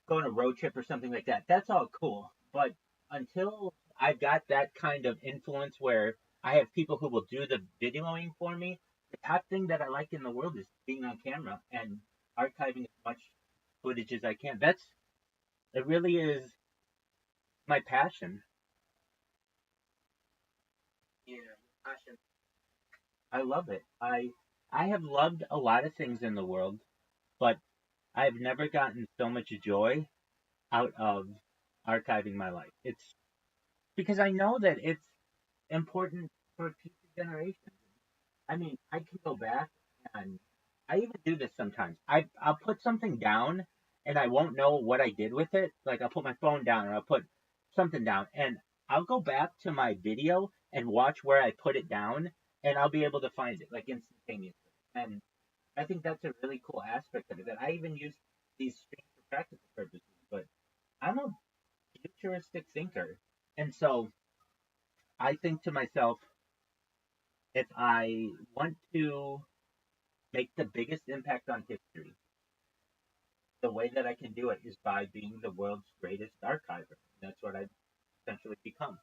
go on a road trip or something like that. That's all cool. But until I've got that kind of influence where I have people who will do the videoing for me, the top thing that I like in the world is being on camera and archiving as much footage as I can. It really is my passion. Yeah, passion. I love it. I have loved a lot of things in the world, but I've never gotten so much joy out of archiving my life. It's because I know that it's important for future generations. I mean, I can go back and I even do this sometimes. I'll put something down and I won't know what I did with it. Like I'll put my phone down or I'll put something down and I'll go back to my video and watch where I put it down and I'll be able to find it like instantaneously. And I think that's a really cool aspect of it that I even use these streams for practical purposes. But I'm a futuristic thinker. And so I think to myself, if I want to make the biggest impact on history, the way that I can do it is by being the world's greatest archiver. That's what I've essentially become.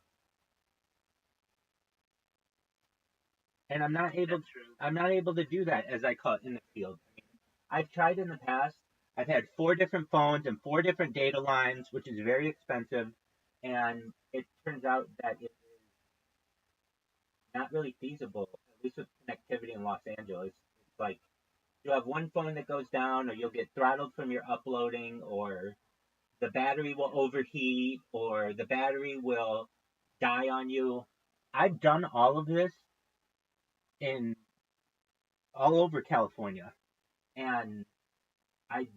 And I'm not able to do that as I call it in the field. I mean, I've tried in the past. I've had 4 different phones and 4 different data lines, which is very expensive, and it turns out that it is not really feasible, at least with connectivity in Los Angeles. It's like you have one phone that goes down, or you'll get throttled from your uploading, or the battery will overheat, or the battery will die on you. I've done all of this in all over California, and I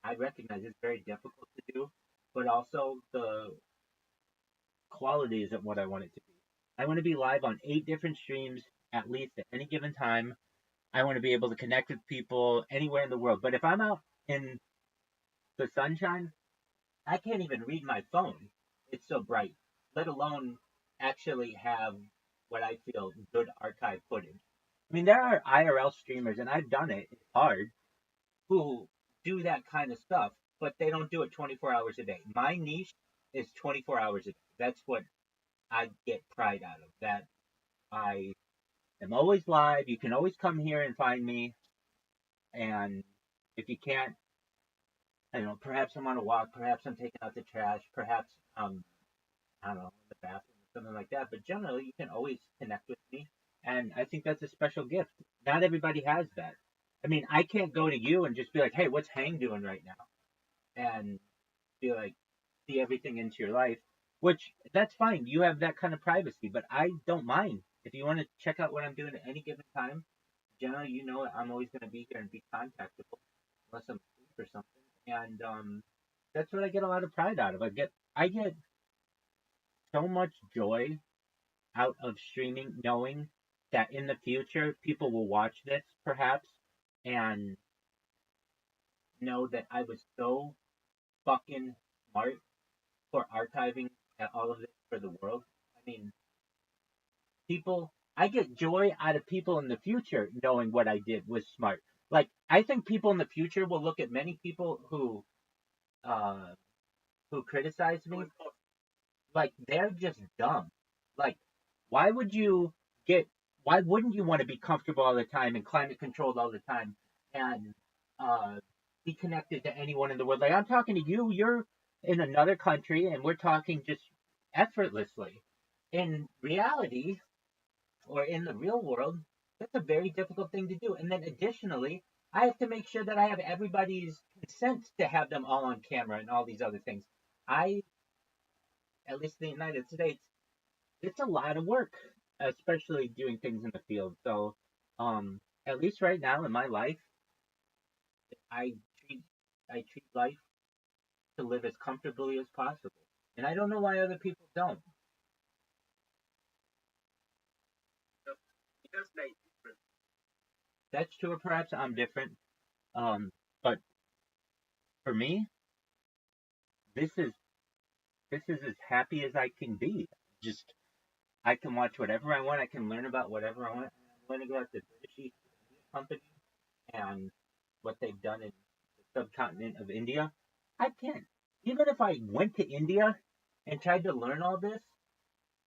I recognize it's very difficult to do, but also the quality isn't what I want it to be. I want to be live on 8 different streams at least at any given time. I want to be able to connect with people anywhere in the world. But if I'm out in the sunshine, I can't even read my phone. It's so bright, let alone actually have what I feel good archive footage. I mean, there are IRL streamers, and I've done it, it's hard, who do that kind of stuff, but they don't do it 24 hours a day. My niche is 24 hours a day. That's what I get pride out of. That I am always live. You can always come here and find me. And if you can't, I don't know, perhaps I'm on a walk, perhaps I'm taking out the trash, perhaps I don't know, in the bathroom or something like that. But generally, you can always connect with me. And I think that's a special gift. Not everybody has that. I mean, I can't go to you and just be like, hey, what's Hang doing right now? And be like, see everything into your life, which that's fine. You have that kind of privacy, but I don't mind. If you want to check out what I'm doing at any given time, generally, you know, I'm always going to be here and be contactable unless I'm asleep or something. And that's what I get a lot of pride out of. I get so much joy out of streaming, knowing that in the future people will watch this perhaps and know that I was so fucking smart for archiving all of this for the world. I mean, I get joy out of people in the future knowing what I did was smart. Like, I think people in the future will look at many people uh, who criticize me like they're just dumb. Like, why would you get? Why wouldn't you want to be comfortable all the time and climate controlled all the time and uh, be connected to anyone in the world? Like I'm talking to you, you're in another country, and we're talking just effortlessly. In reality, or in the real world, that's a very difficult thing to do. And then additionally, I have to make sure that I have everybody's consent to have them all on camera and all these other things. I, at least in the United States, it's a lot of work, especially doing things in the field. So, at least right now in my life, I treat I treat life to live as comfortably as possible, and I don't know why other people don't. It does make difference. That's true, or perhaps I'm different. But for me, this is this is as happy as I can be. Just I can watch whatever I want. I can learn about whatever I want. I'm learning about the British East India Company and what they've done in the subcontinent of India. I can't. Even if I went to India and tried to learn all this,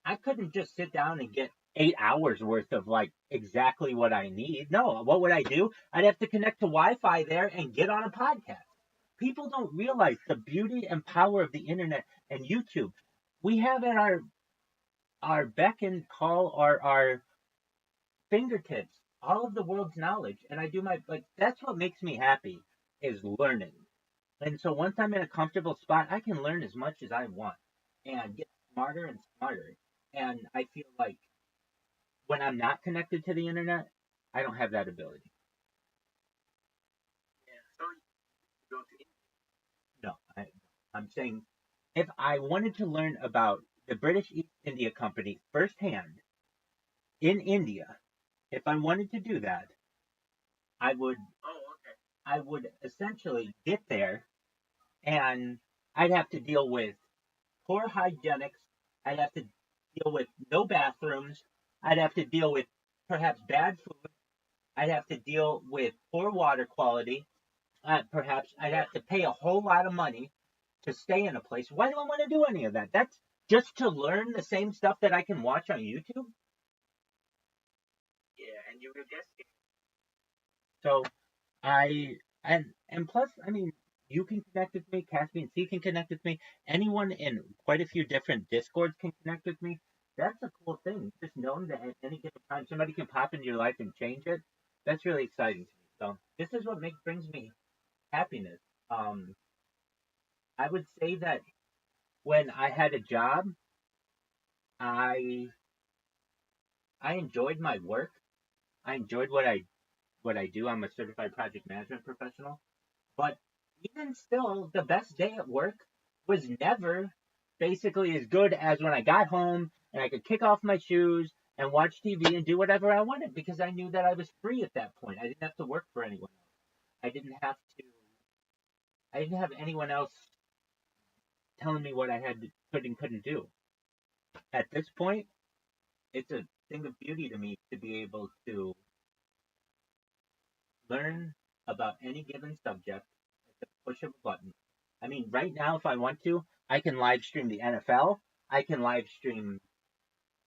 I couldn't just sit down and get 8 hours worth of like exactly what I need. No, what would I do? I'd have to connect to Wi-Fi there and get on a podcast. People don't realize the beauty and power of the internet and YouTube. We have at our beck and call, our fingertips, all of the world's knowledge. And I do my, like, that's what makes me happy is learning. And so once I'm in a comfortable spot, I can learn as much as I want and get smarter and smarter. And I feel like when I'm not connected to the internet, I don't have that ability. Yeah. So you go to India. No, I'm saying if I wanted to learn about the British East India Company firsthand in India, if I wanted to do that, I would Oh, okay. I would essentially get there and I'd have to deal with poor hygienics. I'd have to deal with no bathrooms. I'd have to deal with perhaps bad food. I'd have to deal with poor water quality. Perhaps I'd have to pay a whole lot of money to stay in a place. Why do I want to do any of that? That's just to learn the same stuff that I can watch on YouTube. Yeah, and you will guess it. So and plus, I mean, you can connect with me, Caspian C can connect with me, anyone in quite a few different discords can connect with me. That's a cool thing. Just knowing that at any given time somebody can pop into your life and change it. That's really exciting to me. So this is what brings me happiness. Um, I would say that when I had a job, I I enjoyed my work. I enjoyed what I do. I'm a certified project management professional. But even still, the best day at work was never basically as good as when I got home and I could kick off my shoes and watch TV and do whatever I wanted because I knew that I was free at that point. I didn't have to work for anyone else. I didn't have to. I didn't have anyone else telling me what I could and couldn't do. At this point, it's a thing of beauty to me to be able to learn about any given subject at the push of a button. I mean, right now, if I want to, I can live stream the NFL. I can live stream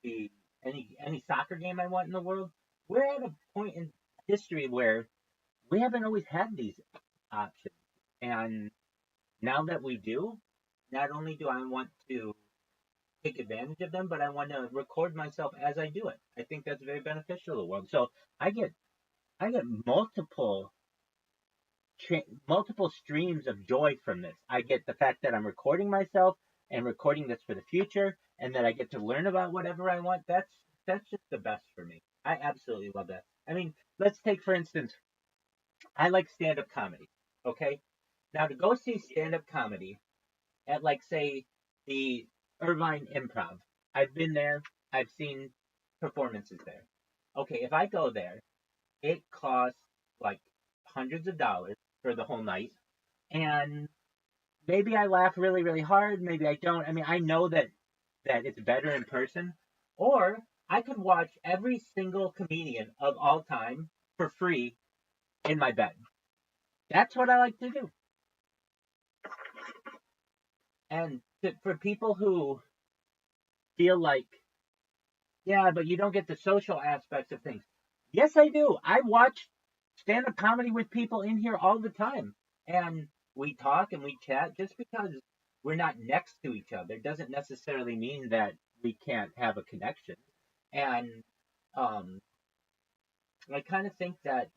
the any soccer game I want in the world. We're at a point in history where we haven't always had these options, and now that we do, not only do I want to take advantage of them, but I want to record myself as I do it. I think that's very beneficial to the world. So I get multiple multiple streams of joy from this. I get the fact that I'm recording myself and recording this for the future, and that I get to learn about whatever I want. That's just the best for me. I absolutely love that. I mean, let's take for instance, I like stand-up comedy. Okay, now to go see stand-up comedy at like say the Irvine Improv, I've been there. I've seen performances there. Okay, if I go there, it costs like hundreds of dollars for the whole night. And maybe I laugh really, really hard. Maybe I don't. I mean, I know that it's better in person. Or I could watch every single comedian of all time for free in my bed. That's what I like to do. And for people who feel like, yeah, but you don't get the social aspects of things. Yes, I do. I watch stand up comedy with people in here all the time. And we talk and we chat. Just because we're not next to each other doesn't necessarily mean that we can't have a connection. And um, I kind of think that,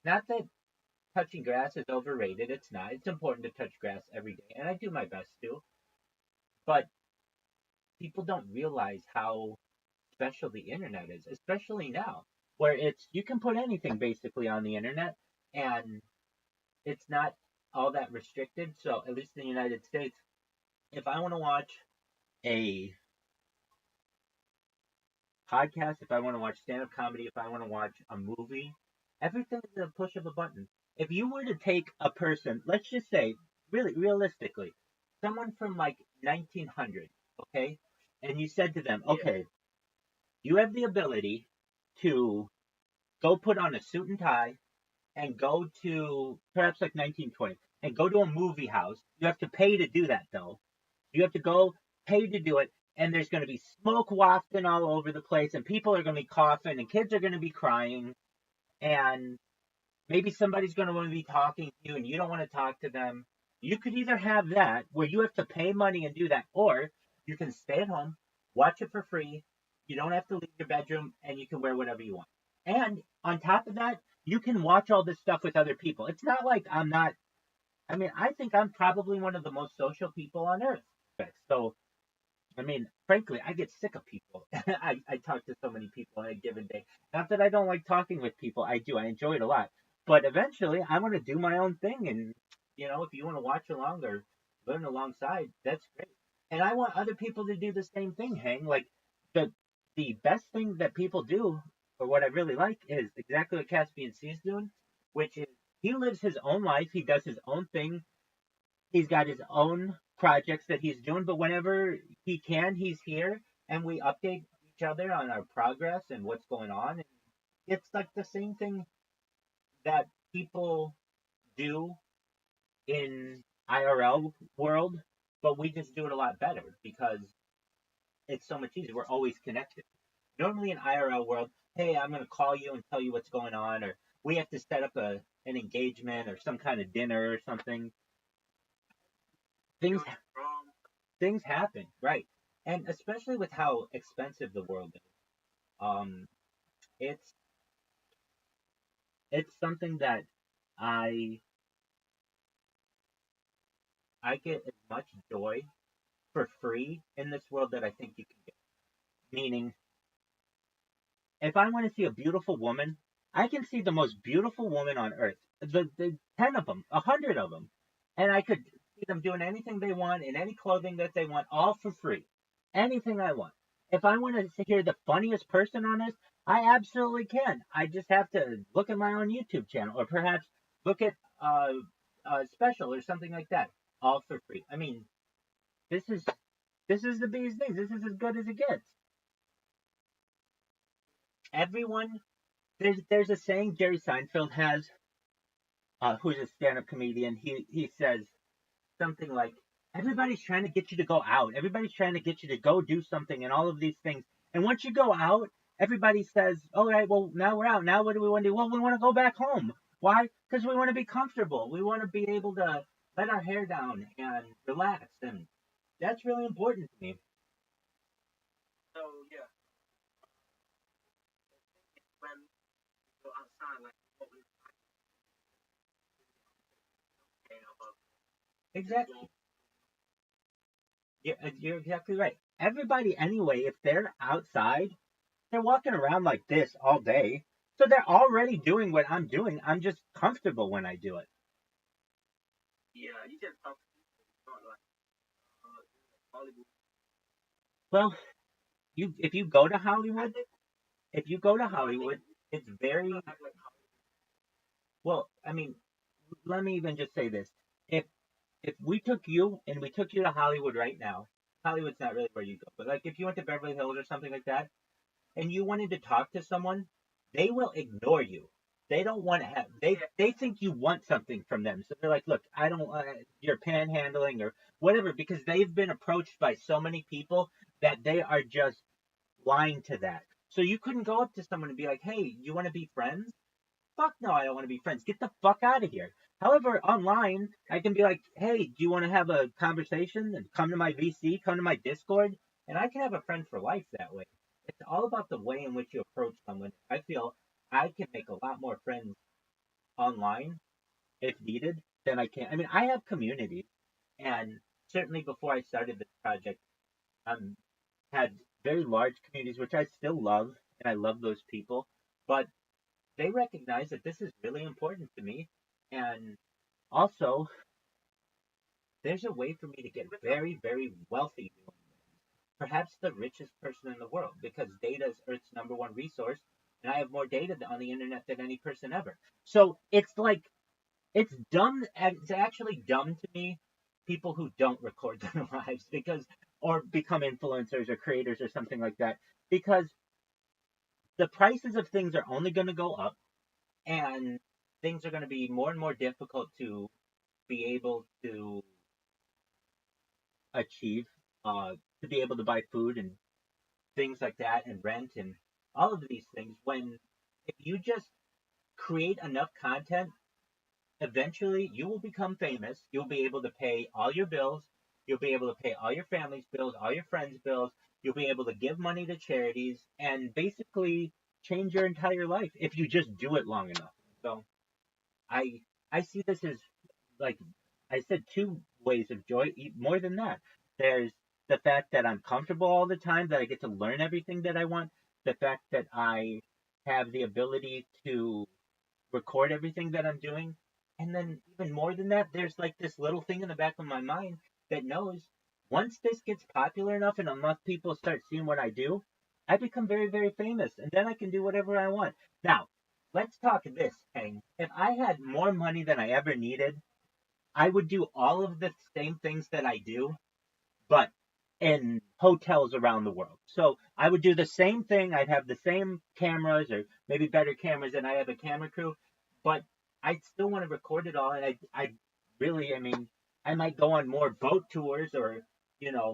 not that touching grass is overrated, it's not. It's important to touch grass every day. And I do my best to. But people don't realize how special the internet is, especially now, where you can put anything basically on the internet and it's not all that restricted. So at least in the United States, if I want to watch a podcast, if I want to watch stand-up comedy, if I want to watch a movie, everything is a push of a button. If you were to take a person, let's just say, really realistically, someone from like 1900, okay, and you said to them, okay, you have the ability to go put on a suit and tie and go to perhaps like 1920 and go to a movie house. You have to pay to do that though. You have to go pay to do it, and there's going to be smoke wafting all over the place, and people are going to be coughing, and kids are going to be crying, and maybe somebody's going to want to be talking to you, and you don't want to talk to them. You could either have that, where you have to pay money and do that, or you can stay at home, watch it for free. You don't have to leave your bedroom, and you can wear whatever you want. And on top of that, you can watch all this stuff with other people. It's not like I'm not. I mean, I think I'm probably one of the most social people on earth. So I mean, frankly, I get sick of people. I talk to so many people in a given day. Not that I don't like talking with people. I do. I enjoy it a lot. But eventually, I want to do my own thing. And, if you want to watch along or learn alongside, that's great. And I want other people to do the same thing, Hang. Like, the best thing that people do, or what I really like, is exactly what Caspian C's doing, which is he lives his own life. He does his own thing. He's got his own projects that he's doing, but whenever he can, he's here and we update each other on our progress and what's going on. And it's like the same thing that people do in IRL world, but we just do it a lot better because it's so much easier. We're always connected. Normally in IRL world, hey, I'm going to call you and tell you what's going on, or we have to set up an engagement or some kind of dinner or something. Things things happen, right? And especially with how expensive the world is, um, it's it's something that I I get as much joy for free in this world that I think you can get. Meaning, if I want to see a beautiful woman, I can see the most beautiful woman on earth. The 10 of them, 100 of them. And I could see them doing anything they want in any clothing that they want, all for free. Anything I want. If I want to hear the funniest person on this, I absolutely can. I just have to look at my own YouTube channel or perhaps look at a special or something like that. All for free. I mean, this is the biggest thing. This is as good as it gets. Everyone there's a saying Jerry Seinfeld has, who's a stand-up comedian. He says something like, "Everybody's trying to get you to go out. Everybody's trying to get you to go do something, and all of these things. And once you go out, everybody says, all right, well now we're out. Now what do we want to do? Well, we want to go back home. Why? Because we want to be comfortable. We want to be able to let our hair down and relax, and that's really important to me." So yeah, when we go outside, like what we about Exactly. You're exactly right. Everybody, anyway, if they're outside, they're walking around like this all day. So they're already doing what I'm doing. I'm just comfortable when I do it. yeah, you just talk about like Hollywood. Well, if you go to Hollywood, if you go to Hollywood, it's very well. I mean, let me even just say this: if we took you and we took you to Hollywood right now, Hollywood's not really where you go, but like if you went to Beverly Hills or something like that, and you wanted to talk to someone, they will ignore you. They don't want to have. They think you want something from them, so they're like, "Look, I don't. You're panhandling or whatever," because they've been approached by so many people that they are just lying to that. So you couldn't go up to someone and be like, "Hey, you want to be friends?" Fuck no, I don't want to be friends. Get the fuck out of here. However, online, I can be like, "Hey, do you want to have a conversation and come to my VC, come to my Discord?" And I can have a friend for life that way. It's all about the way in which you approach someone. I feel I can make a lot more friends online if needed than I can. I mean, I have community, and certainly before I started this project, had very large communities, which I still love, and I love those people. But they recognize that this is really important to me, and also there's a way for me to get very, very wealthy doing this. Perhaps the richest person in the world, because data is Earth's number one resource, and I have more data on the internet than any person ever. So it's like it's dumb. It's actually dumb to me. People who don't record their lives because or become influencers or creators or something like that, because the prices of things are only going to go up, and things are going to be more and more difficult to be able to achieve, to be able to buy food and things like that, and rent and all of these things. When if you just create enough content, eventually you will become famous. You'll be able to pay all your bills. You'll be able to pay all your family's bills, all your friends' bills. You'll be able to give money to charities and basically change your entire life if you just do it long enough. So I I see this as, like I said, two ways of joy. More than that, there's the fact that I'm comfortable all the time, that I get to learn everything that I want, the fact that I have the ability to record everything that I'm doing. And then even more than that, there's like this little thing in the back of my mind that knows once this gets popular enough and enough people start seeing what I do, I become very, very famous. And then I can do whatever I want. Now, let's talk this, Hank. If I had more money than I ever needed, I would do all of the same things that I do, but in hotels around the world. So I would do the same thing. I'd have the same cameras or maybe better cameras than I have a camera crew, but I still want to record it all. And I really, I mean, I might go on more boat tours or,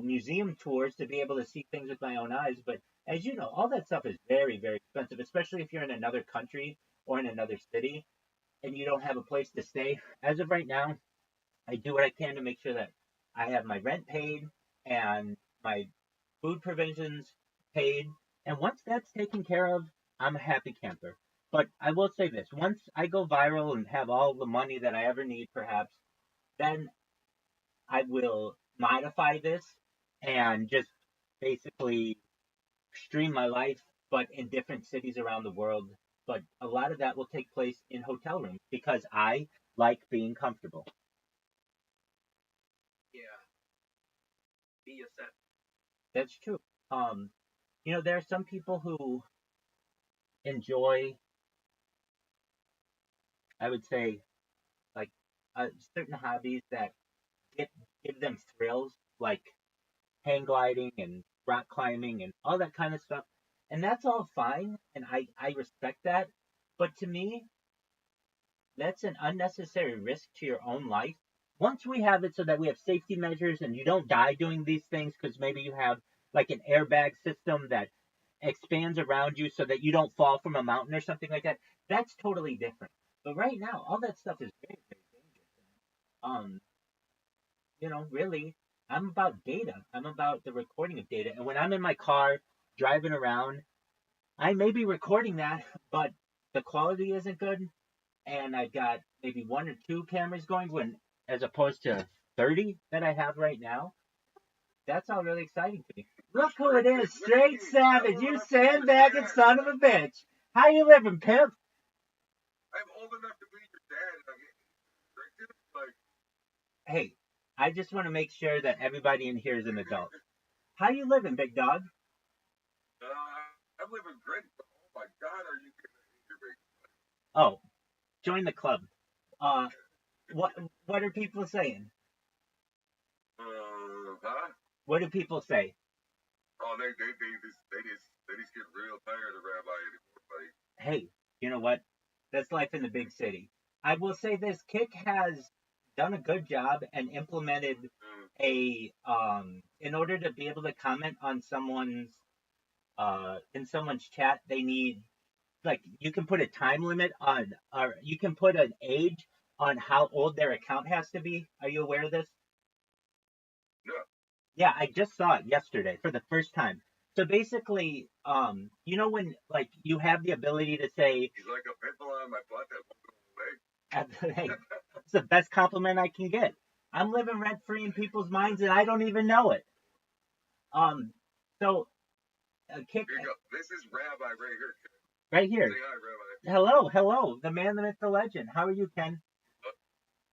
museum tours to be able to see things with my own eyes. But as you know, all that stuff is very, very expensive, especially if you're in another country or in another city and you don't have a place to stay. As of right now, I do what I can to make sure that I have my rent paid and my food provisions paid. And once that's taken care of, I'm a happy camper. But I will say this, once I go viral and have all the money that I ever need, perhaps, then I will modify this and just basically stream my life, but in different cities around the world. But a lot of that will take place in hotel rooms because I like being comfortable. Yeah. Be yourself. That's true. There are some people who enjoy, I would say, like certain hobbies that give, give them thrills, like hang gliding and rock climbing and all that kind of stuff. And that's all fine, and I respect that. But to me, that's an unnecessary risk to your own life. Once we have it so that we have safety measures and you don't die doing these things because maybe you have like an airbag system that expands around you so that you don't fall from a mountain or something like that, that's totally different. But right now, all that stuff is very, very dangerous. Really, I'm about data. I'm about the recording of data. And when I'm in my car driving around, I may be recording that, but the quality isn't good. And I've got maybe one or two cameras going when as opposed to 30 that I have right now. That's all really exciting to me. Look who it is, Straight Savage, you sandbagging son of a bitch. How you living, pimp? I'm old enough to be your dad. And I'm getting like, Hey, I just want to make sure that everybody in here is an adult. How you living, big dog? I'm living great. Oh my God, are you kidding me? Oh, join the club. Uh, what are people saying? Huh? What do people say? Oh, they just get real tired of Rabbi anymore, buddy. Hey, you know what? That's life in the big city. I will say this: Kick has done a good job and implemented in order to be able to comment on someone's in someone's chat, they need like you can put a time limit on or you can put an age on how old their account has to be. Are you aware of this? No. Yeah, I just saw it yesterday for the first time. So basically, when like you have the ability to say, He's like a pit bull on my butt that won't go away. hey, it's the best compliment I can get. I'm living rent free in people's minds and I don't even know it. So Kick. Here you go. This is Rabbi right here. Right here. Say hi, Rabbi. Hello, the man, the myth, the legend. How are you, Ken?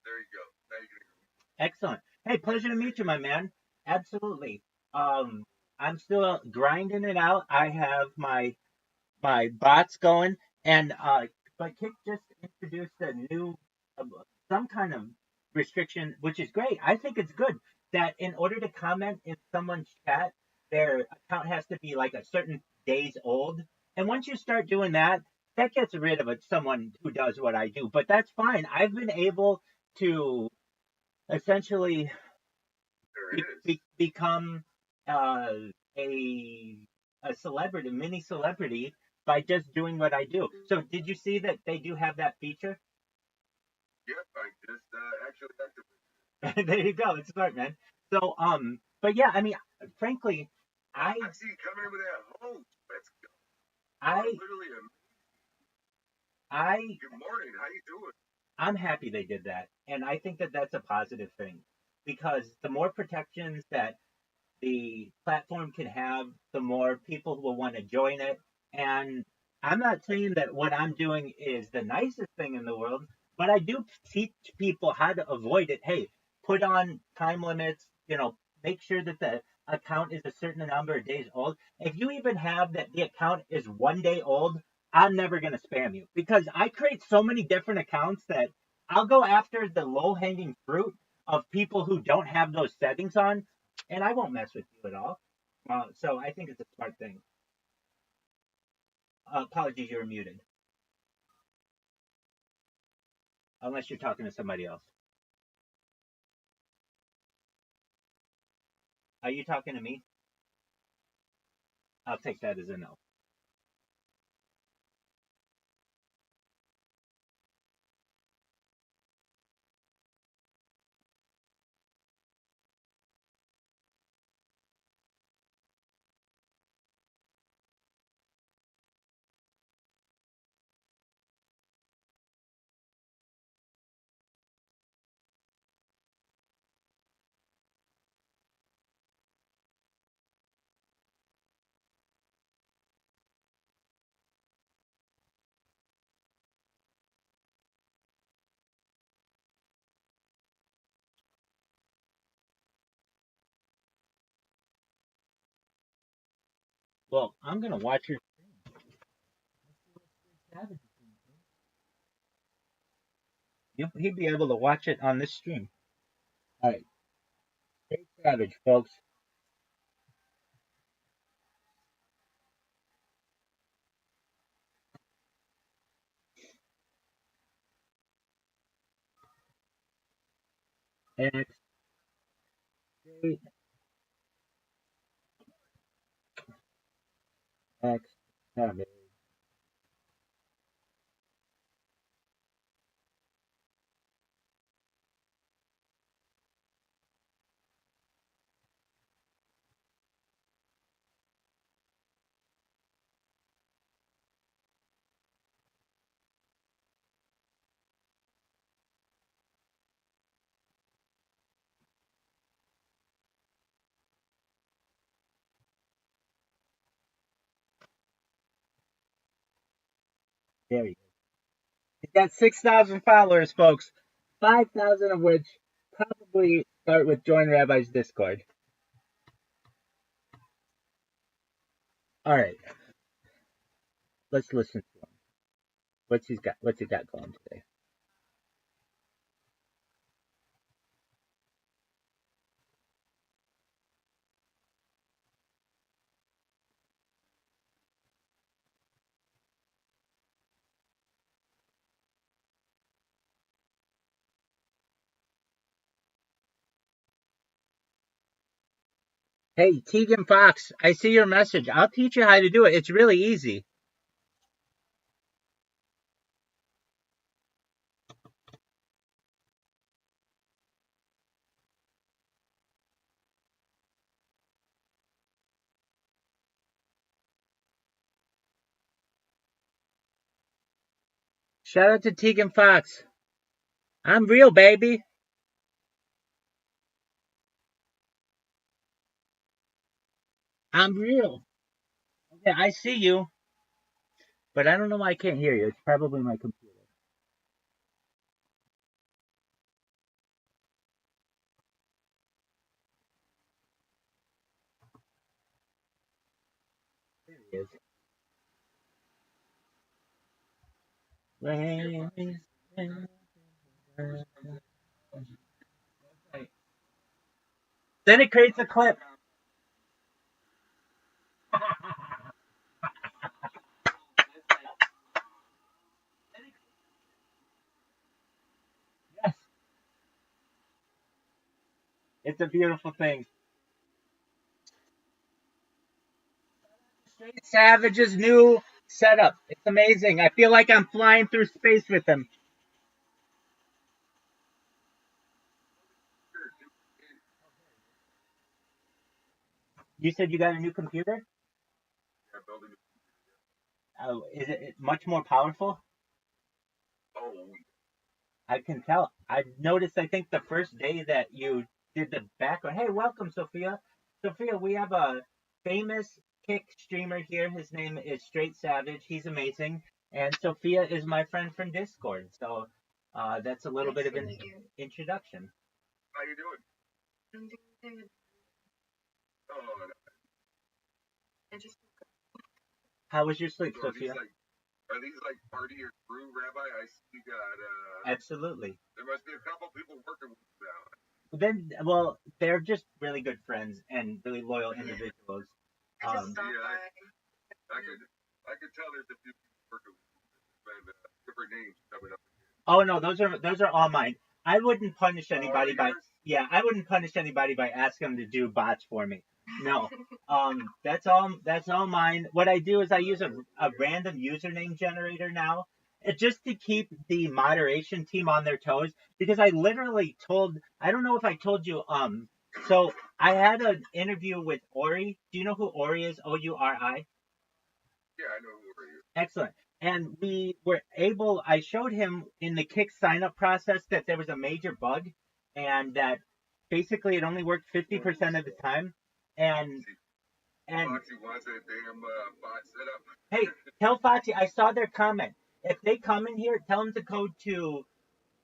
There you go. Now you Excellent. Hey, pleasure to meet you, my man. Absolutely. I'm still grinding it out. I have my bots going, and but Kick just introduced a new some kind of restriction, which is great. I think it's good that in order to comment in someone's chat, their account has to be like a certain days old, and once you start doing that, that gets rid of someone who does what I do. But that's fine. I've been able to essentially become a celebrity, mini celebrity, by just doing what I do. So, did you see that they do have that feature? Yep, I just actually activated. There you go. It's smart, man. So, but yeah, I mean, frankly, I see you coming in with that hose. Let's go. I literally Good morning. How you doing? I'm happy they did that, and I think that that's a positive thing because the more protections that the platform can have, the more people will want to join it. And I'm not saying that what I'm doing is the nicest thing in the world, but I do teach people how to avoid it. Hey, put on time limits, make sure that the account is a certain number of days old. If you even have that the account is 1 day old, I'm never going to spam you because I create so many different accounts that I'll go after the low hanging fruit of people who don't have those settings on, and I won't mess with you at all. So I think it's a smart thing. Apologies, you're muted. Unless you're talking to somebody else. Are you talking to me? I'll take that as a no. Well, I'm gonna watch your stream. He'd be able to watch it on this stream. All right, Straight Savage, folks. X Straight X Savage. There you go. He's got 6,000 followers, folks. 5,000 of which probably start with Join Rabbi's Discord. All right, let's listen to him. What's he got going today? Hey, Tegan Fox, I see your message. I'll teach you how to do it. It's really easy. Shout out to Tegan Fox. I'm real, baby. I'm real. Yeah, I see you, but I don't know why I can't hear you. It's probably my computer. There he is. Then it creates a clip. Yes, it's a beautiful thing. Straight Savage's new setup. It's amazing. I feel like I'm flying through space with him. You said you got a new computer? Oh, is it much more powerful? I can tell. I noticed, I think, the first day that you did the background. Hey, welcome, Sophia. Sophia, we have a famous kick streamer here. His name is Straight Savage. He's amazing. And Sophia is my friend from Discord. So that's a little Nice bit of to an meet you. introduction. How you doing? I'm doing good. Oh, I just How was your sleep, so Sophia? are these like part of your crew, Rabbi? I see you got Absolutely. there must be a couple people working with you now. Then, well, they're just really good friends and really loyal individuals. I just stopped yeah, by. I could tell there's a few people working with you, and different names coming up. Oh no, those are all mine. I wouldn't punish anybody by yours? I wouldn't punish anybody by asking them to do bots for me. No. That's all mine. What I do is I use a random username generator now. Just to keep the moderation team on their toes because I literally told I don't know if I told you so I had an interview with Ori. Do you know who Ori is? Ouri? Yeah, I know who are you. Excellent. And we were able, I showed him in the Kick sign up process that there was a major bug and that basically it only worked 50% of the time. And, Foxy wants that damn bot set up. hey, tell Foxy, I saw their comment. If they come in here, tell them to go to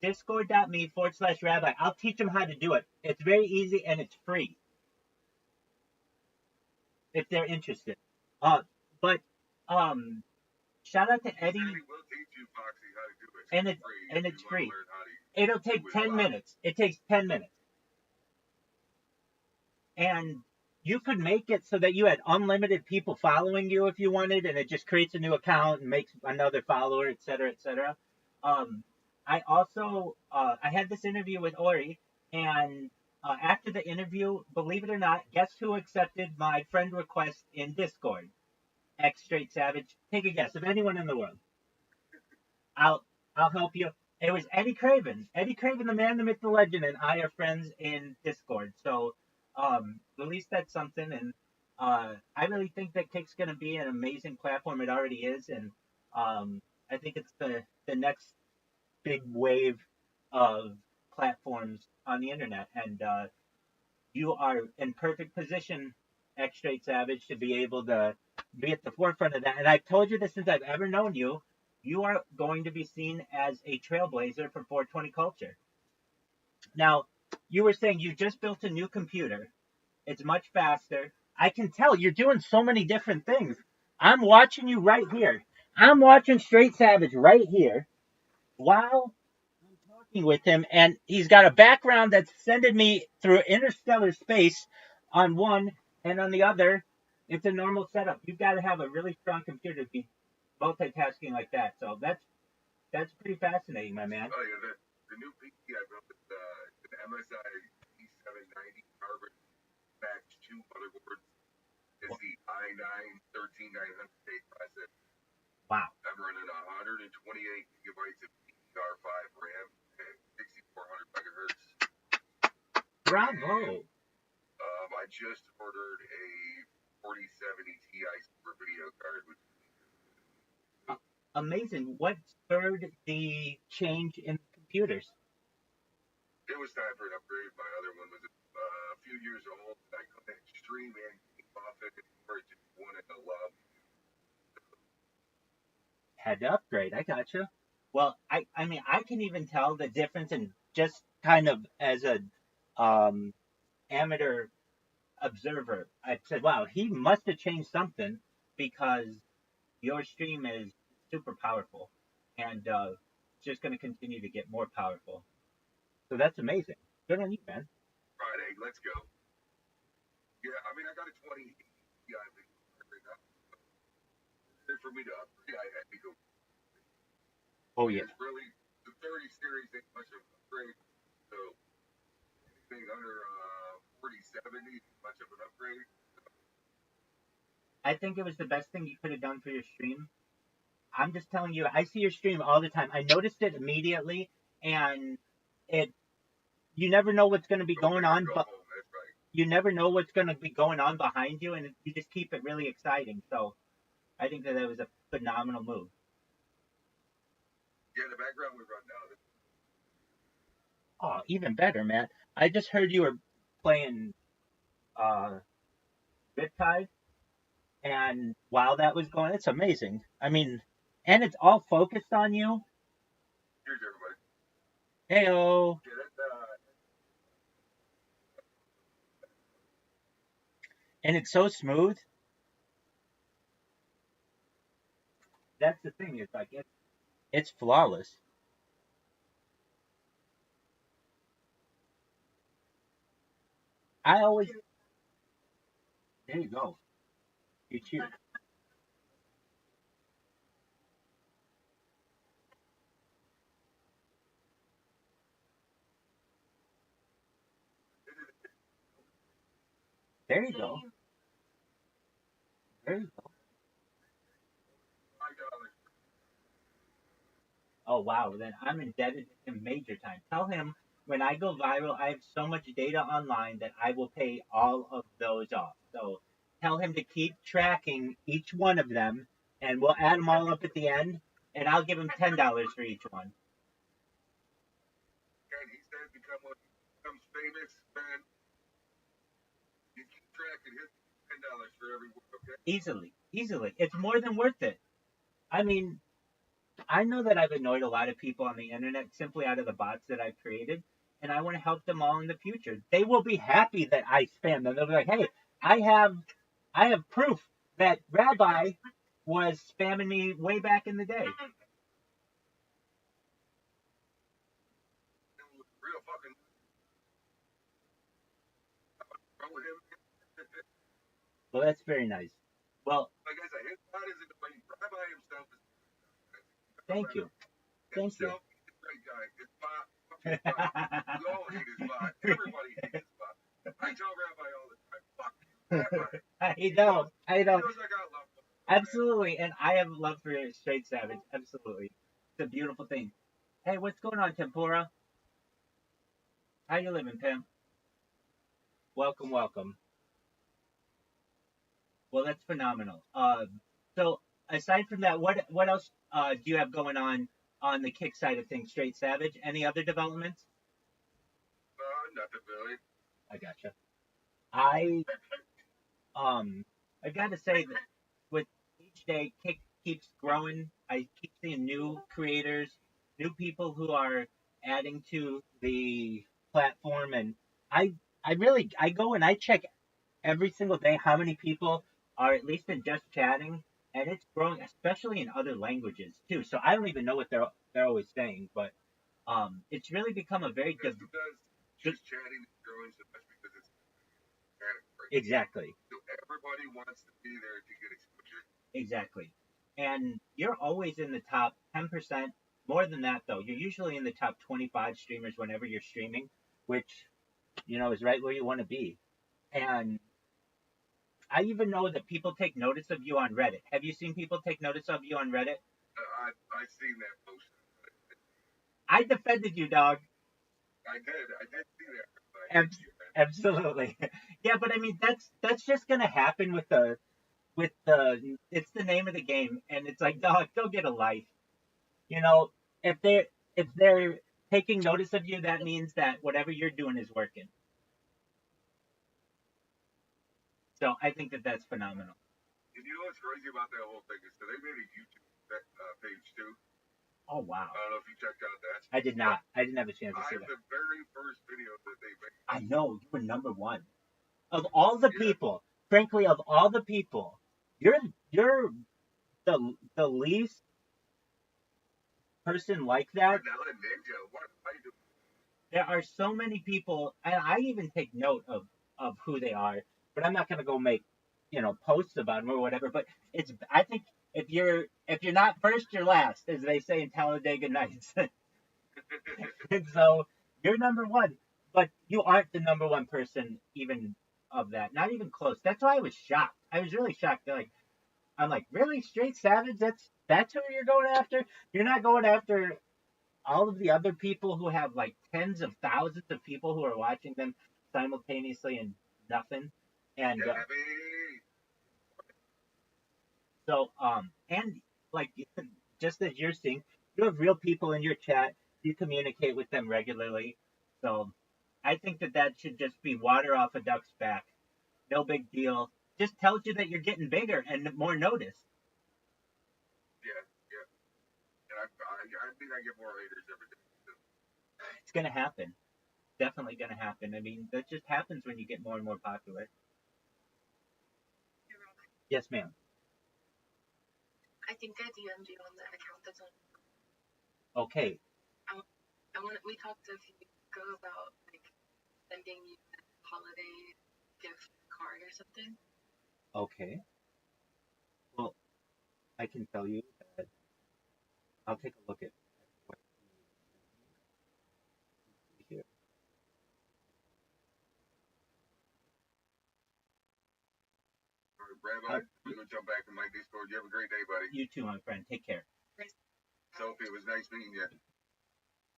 discord.me/rabbi. I'll teach them how to do it. It's very easy and it's free if they're interested. But, shout out to Eddie. Really will teach you, Foxy, how to do it. And It's it's free. and if it's you want to free. learn how to It'll take do it 10 live. minutes. It takes 10 minutes. And you could make it so that you had unlimited people following you if you wanted, and it just creates a new account and makes another follower, et cetera, et cetera. I also I had this interview with Ori, and after the interview, believe it or not, guess who accepted my friend request in Discord? X Straight Savage. Take a guess of anyone in the world. I'll I'll help you. It was Eddie Craven. Eddie Craven, the man, the myth, the legend, and I are friends in Discord. So at least that's something. And I really think that Kick's gonna be an amazing platform. It already is, and I think it's the next big wave of platforms on the internet. And you are in perfect position, X Straight Savage, to be able to be at the forefront of that. And I've told you this since I've ever known you. You are going to be seen as a trailblazer for 420 culture. Now, you were saying you just built a new computer. It's much faster. I can tell you're doing so many different things. I'm watching you right here. I'm watching Straight Savage right here while talking with him, and he's got a background that's sending me through interstellar space on one, and on the other, it's a normal setup. You've got to have a really strong computer to be multitasking like that. So that's pretty fascinating, my man. Oh yeah, the new PC I built is an MSI E790 Carbon Max 2 motherboard. It's the i9-13900K processor. Wow. I'm running 128 gigabytes of DDR5 RAM and 6400 megahertz. Bravo. And, I just ordered a 4070 Ti Super video card, which Amazing. What spurred the change in computers? it was time for an upgrade. My other one was a few years old. I couldn't stream and keep off it anymore. Just wanted to love. Had to upgrade. I gotcha. Well, I mean, I can even tell the difference in just kind of as a amateur observer. I said, wow, he must have changed something because your stream is super powerful and it's just going to continue to get more powerful. So that's amazing. Good on you, man. Friday, let's go. Yeah, I mean, I got a 20 Ti right now. For me to upgrade, I had to go. Oh yeah. It's really the 30 series ain't much of an upgrade. So anything under 4070 is much of an upgrade. I think it was the best thing you could have done for your stream. I'm just telling you, I see your stream all the time. I noticed it immediately, and it you never know what's going to be going on, but Right. you never know what's going to be going on behind you, and you just keep it really exciting. So I think that was a phenomenal move. Yeah, the background we run now. Oh, even better, man. I just heard you were playing Riptide. And while that was going, it's amazing. I mean, and it's all focused on you. Here's everybody. Heyo. Get it? And it's so smooth. That's the thing. It's like it's flawless. I always there you go. You cheers. There you go. There you go. $5. Oh wow, then I'm indebted to him major time. Tell him when I go viral, I have so much data online that I will pay all of those off. So tell him to keep tracking each one of them, and we'll add them all up at the end, and I'll give him $10 for each one. And he said becomes famous, man. You keep tracking his $10 for every one, okay? Easily, easily. It's more than worth it. I mean, I know that I've annoyed a lot of people on the internet simply out of the bots that I've created, and I want to help them all in the future. They will be happy that I spam them. They'll be like, "Hey, I have, I have proof that Rabbi was spamming me way back in the day." It was real fucking wrong with him. Well, that's very nice. Well, Like I said, his bot isn't the way. Rabbi himself is. thank you, thank you. Himself, he's a great guy. His bot, fuck his bot. We all hate his bot. Everybody hates his bot. I tell Rabbi all the time, fuck you, Rabbi. I He don't. knows I got love for him. Absolutely, and I have love for Straight Savage. Absolutely, it's a beautiful thing. Hey, what's going on, Tempura? How you living, Pimp? Welcome, welcome. Well, that's phenomenal. So aside from that, what else do you have going on the kick side of things, Straight Savage? Any other developments? Nothing really. I gotcha. I I gotta say that with each day, kick keeps growing. I keep seeing new creators, new people who are adding to the platform, and I I really I go and I check every single day how many people are at least in just chatting, and it's growing, especially in other languages too. So I don't even know what they're always saying, but it's really become a very That's because just chatting is growing so much because it's organic, right? exactly. So everybody wants to be there to get exposure. Exactly. And you're always in the top 10%. More than that, though. You're usually in the top 25 streamers whenever you're streaming, which, is right where you want to be. And I even know that people take notice of you on Reddit. Have you seen people take notice of you on Reddit? I've seen that post. I defended you, dog. I did see that. Absolutely. Yeah, but I mean that's just gonna happen with the it's the name of the game, and it's like, dog, go get a life. You know, if they're taking notice of you, that means that whatever you're doing is working. So I think that that's phenomenal. And you know what's crazy about that whole thing is so they made a YouTube page too. Oh wow. I don't know if you checked out that. I did not. I didn't have a chance to see I'm that. the very first video that they made. I know you were number one of all the people. Frankly, of all the people, you're the least person like that. Now a ninja, what I do? There are so many people, and I even take note of who they are, but I'm not gonna go make posts about them or whatever. But I think if you're not first, you're last, as they say in Talladega Nights. And so you're number one, but you aren't the number one person even of that, not even close. That's why I was shocked. I was really shocked. I'm like, really, Straight Savage? That's who you're going after? You're not going after all of the other people who have like tens of thousands of people who are watching them simultaneously and nothing. And and like just as you're seeing, you have real people in your chat. You communicate with them regularly. So I think that should just be water off a duck's back. No big deal. just tells you that you're getting bigger and more noticed. Yeah, yeah. And I think I get more haters every day. It's gonna happen. Definitely gonna happen. I mean, that just happens when you get more and more popular. Yes, ma'am. I think I DM'd you on the account that's on. Okay. We talked a few weeks ago about like sending you a holiday gift card or something. Okay. Well, I can tell you that I'll take a look at what you here. All right, Rabbi, I'm going to jump back in my Discord. You have a great day, buddy. You too, my friend. Take care. Sophie, it was nice meeting you.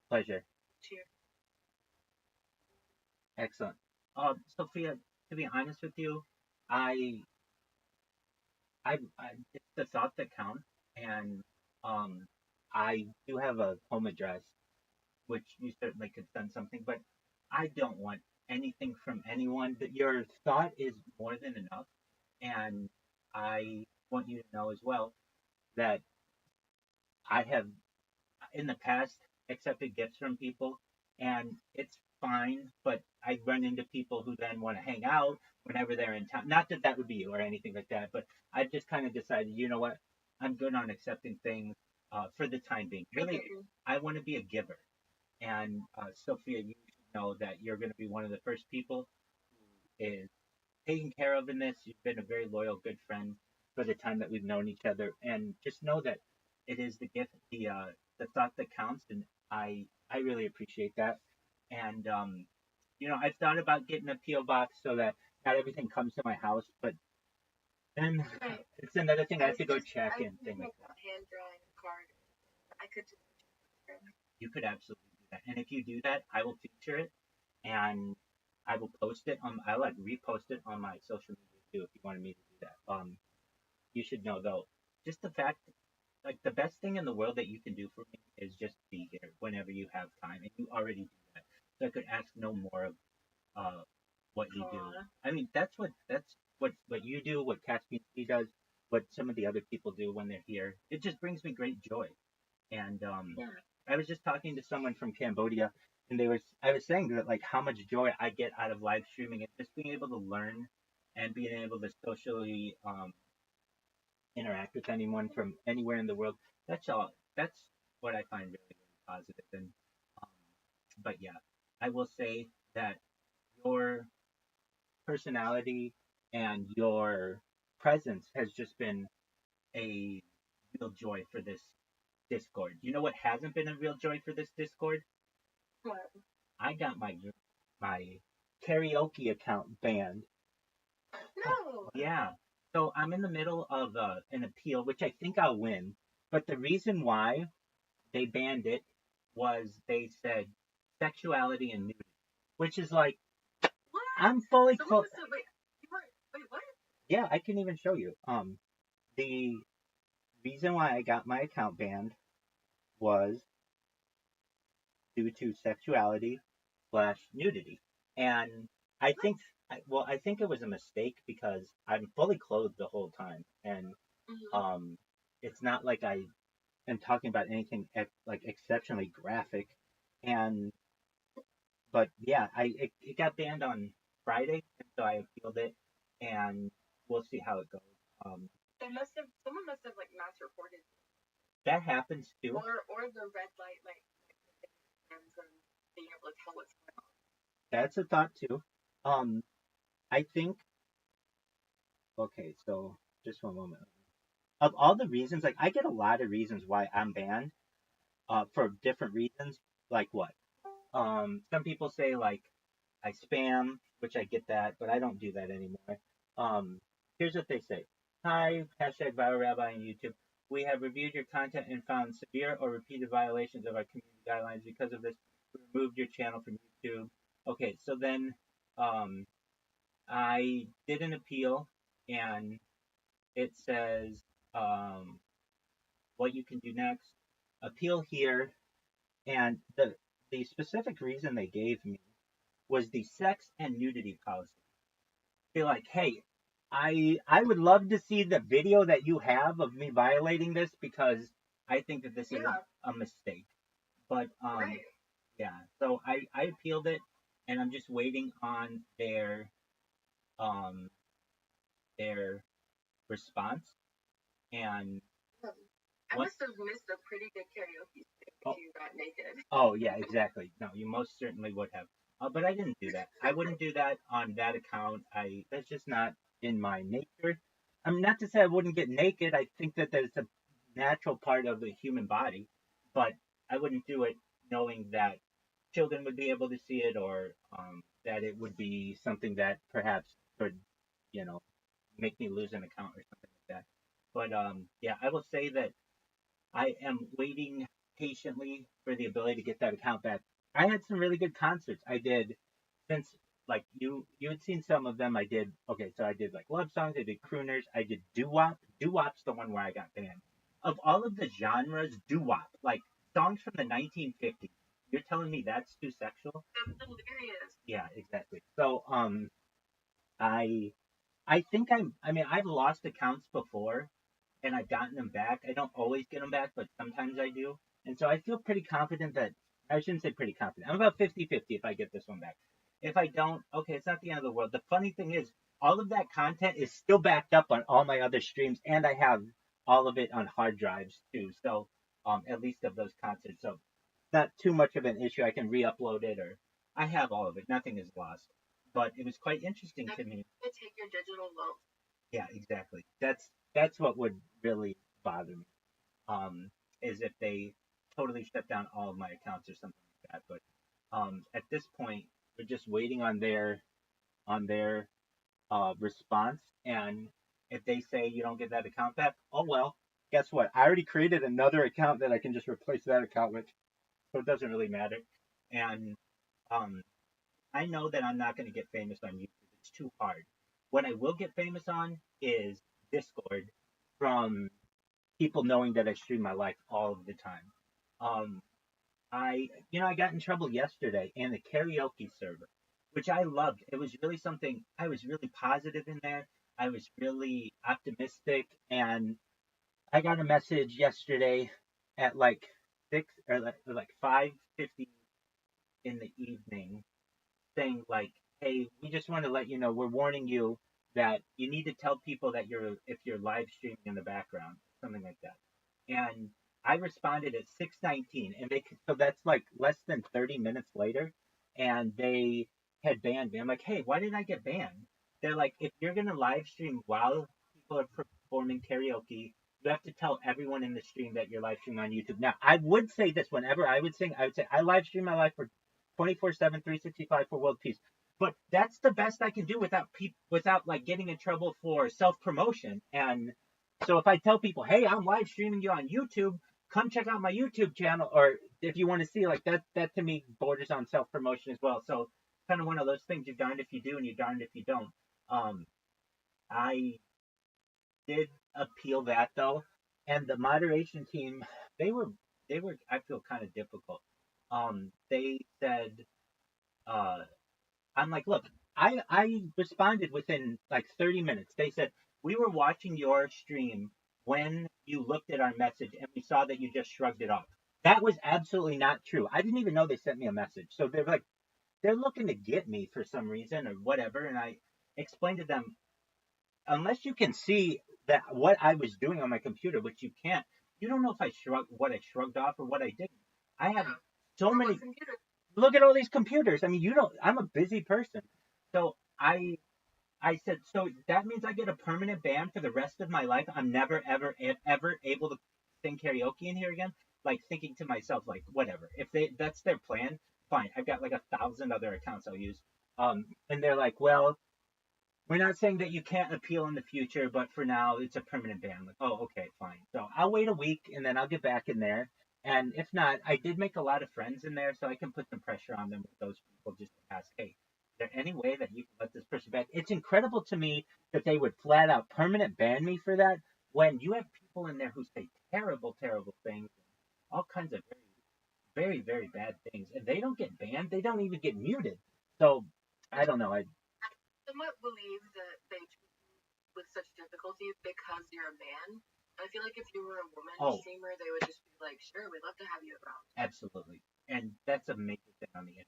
Pleasure. Cheers. Excellent. Sophia, to be honest with you, it's the thought that counts, and I do have a home address, which you certainly could send something, but I don't want anything from anyone. That your thought is more than enough, and I want you to know as well that I have in the past accepted gifts from people, and it's fine. But I run into people who then want to hang out whenever they're in town. Not that that would be you or anything like that, but I've just kind of decided, you know what, I'm good on accepting things for the time being. Really, I want to be a giver, and Sophia, you should know that you're going to be one of the first people who is taken care of in this. You've been a very loyal, good friend for the time that we've known each other, and just know that it is the gift, the thought that counts, and I really appreciate that. And I've thought about getting a PO box so that not everything comes to my house, but then Right. it's another thing I have to go I check was and things like that. hand drawing a card. I could just. You could absolutely do that, and if you do that, I will feature it and I will post it on. I'll like repost it on my social media too if you wanted me to do that. You should know though, just the fact, like the best thing in the world that you can do for me is just be here whenever you have time, and you already do that. So I could ask no more of what you do. I mean, that's what you do, what Caspian does, what some of the other people do when they're here. It just brings me great joy. And I was just talking to someone from Cambodia, and I was saying that like how much joy I get out of live streaming and just being able to learn and being able to socially interact with anyone from anywhere in the world. That's all. That's what I find really, really positive. And um, but yeah, I will say that your personality and your presence has just been a real joy for this Discord. You know what hasn't been a real joy for this Discord? What? I got my karaoke account banned. No. Yeah. So I'm in the middle of an appeal, which I think I'll win. But the reason why they banned it was they said sexuality and nudity, which is like What? I'm fully Someone clothed. must have, wait, what? Yeah, I can even show you. The reason why I got my account banned was due to sexuality / nudity, and I think I think it was a mistake because I'm fully clothed the whole time, and it's not like I am talking about anything like exceptionally graphic, and but yeah, it got banned on Friday, and so I appealed it, and we'll see how it goes. Someone must have like mass reported. That happens too. Or the red light, like, and being able to tell what's going on. That's a thought too. I think. Okay, so just one moment. Of all the reasons, like I get a lot of reasons why I'm banned. For different reasons. Like what? Some people say like I spam, which I get that, but I don't do that anymore. Here's what they say. Hi, hashtag Viral Rabbi on YouTube. We have reviewed your content and found severe or repeated violations of our community guidelines. Because of this, we removed your channel from YouTube. Okay, so then I did an appeal, and it says what you can do next. Appeal here, and the specific reason they gave me was the sex and nudity policy. They're like, hey, I would love to see the video that you have of me violating this because I think that this is Yeah. a mistake. But Right. yeah, so I appealed it, and I'm just waiting on um their response. And I once, must have missed a pretty good karaoke stick if oh, you got naked. oh yeah, exactly. No, you most certainly would have. But I didn't do that. I wouldn't do that on that account. I That's just not in my nature. I mean, not to say I wouldn't get naked. I think that there's a natural part of the human body, but I wouldn't do it knowing that children would be able to see it, or that it would be something that perhaps could, you know, make me lose an account or something like that. But yeah, I will say that I am waiting patiently for the ability to get that account back. I had some really good concerts. I did, since like you had seen some of them. I did, okay, so I did like love songs. I did crooners. I did doo wop. Doo wop's the one where I got banned. Of all of the genres, doo wop, like songs from the 1950s. You're telling me that's too sexual? That's hilarious. Yeah, exactly. So I I think I mean, I've lost accounts before and I've gotten them back. I don't always get them back, but sometimes I do. And so I feel pretty confident that, I shouldn't say pretty confident. I'm about 50-50 if I get this one back. If I don't, okay, it's not the end of the world. The funny thing is, all of that content is still backed up on all my other streams, and I have all of it on hard drives too. So, at least of those concerts. So, not too much of an issue. I can re-upload it, or I have all of it. Nothing is lost. But it was quite interesting to me. To take your digital wealth. Yeah, exactly. That's what would really bother me. Is if they totally shut down all of my accounts or something like that. But at this point, we're just waiting on their response. And if they say you don't get that account back, oh well. Guess what? I already created another account that I can just replace that account with, so it doesn't really matter. And um, I know that I'm not going to get famous on YouTube. It's too hard. What I will get famous on is Discord, from people knowing that I stream my life all of the time. Um, I got in trouble yesterday in the karaoke server, which I loved. It was really something. I was really positive in there. I was really optimistic, and I got a message yesterday at like 5:50 in the evening, saying like, "Hey, we just want to let you know, we're warning you that you need to tell people that if you're live streaming in the background, something like that." And I responded at 6:19, and so that's like less than 30 minutes later, and they had banned me. I'm like, "Hey, why did I get banned?" They're like, "If you're gonna live stream while people are performing karaoke, you have to tell everyone in the stream that you're live streaming on YouTube." Now, I would say this whenever I would sing, I would say I live stream my life for 24/7, 365 for world peace. But that's the best I can do without like getting in trouble for self promotion. And so if I tell people, "Hey, I'm live streaming you on YouTube, come check out my YouTube channel," or if you want to see, like, that to me borders on self promotion as well. So kind of one of those things. You're darned if you do, and you're darned if you don't. Um, I did appeal that though, and the moderation team, they were I feel kind of difficult. They said, uh, I'm like, "Look, I responded within like 30 minutes. They said, we were watching your stream when you looked at our message and we saw that you just shrugged it off." That was absolutely not true. I didn't even know they sent me a message. So they're like, they're looking to get me for some reason or whatever. And I explained to them, unless you can see that what I was doing on my computer, which you can't, you don't know if what I shrugged off or what I didn't. I have so many. Look at all these computers. I mean, you don't. I'm a busy person, so I said, so that means I get a permanent ban for the rest of my life. I'm never ever able to sing karaoke in here again. Like, thinking to myself, like, whatever. If that's their plan, fine. I've got like 1,000 other accounts I'll use. And they're like, well, we're not saying that you can't appeal in the future, but for now, it's a permanent ban. Like, oh, okay, fine. So I'll wait a week and then I'll get back in there. And if not, I did make a lot of friends in there, so I can put some pressure on them with those people just to ask, "Hey, is there any way that you can let this person back?" It's incredible to me that they would flat out permanent ban me for that when you have people in there who say terrible, terrible things, all kinds of very, very, very bad things, and they don't get banned. They don't even get muted. So I don't know. Somewhat believe that they you because you're a man. I feel like if you were a woman Oh. streamer, they would just be like, sure, we'd love to have you around. Absolutely. And that's a major thing on the internet.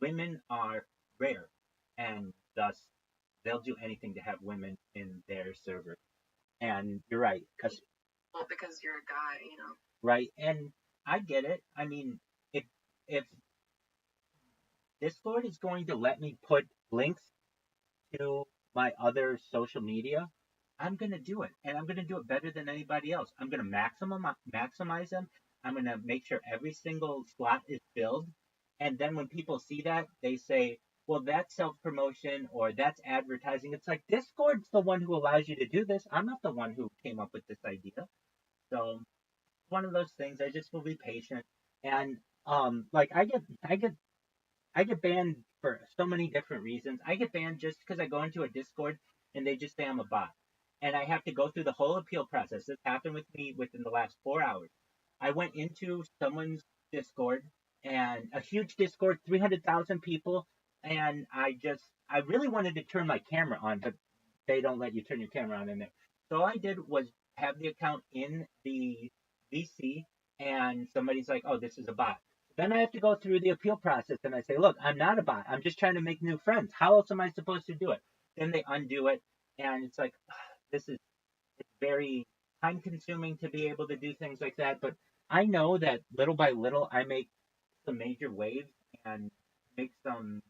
Women are rare, and thus they'll do anything to have women in their server. And you're right. Well, because you're a guy, you know. Right. And I get it. I mean, if Discord is going to let me put links to my other social media, I'm going to do it. And I'm going to do it better than anybody else. I'm going to maximize them. I'm going to make sure every single slot is filled. And then when people see that, they say, well, that's self-promotion or that's advertising. It's like Discord's the one who allows you to do this. I'm not the one who came up with this idea. So one of those things, I just will be patient. And like I get banned for so many different reasons. I get banned just because I go into a Discord and they just say I'm a bot. And I have to go through the whole appeal process. This happened with me within the last 4 hours. I went into someone's Discord, and a huge Discord, 300,000 people, and I really wanted to turn my camera on, but they don't let you turn your camera on in there. So all I did was have the account in the VC, and somebody's like, oh, this is a bot. Then I have to go through the appeal process, and I say, look, I'm not a bot. I'm just trying to make new friends. How else am I supposed to do it? Then they undo it, and it's like, it's very time consuming to be able to do things like that. But I know that little by little, I make some major waves and make some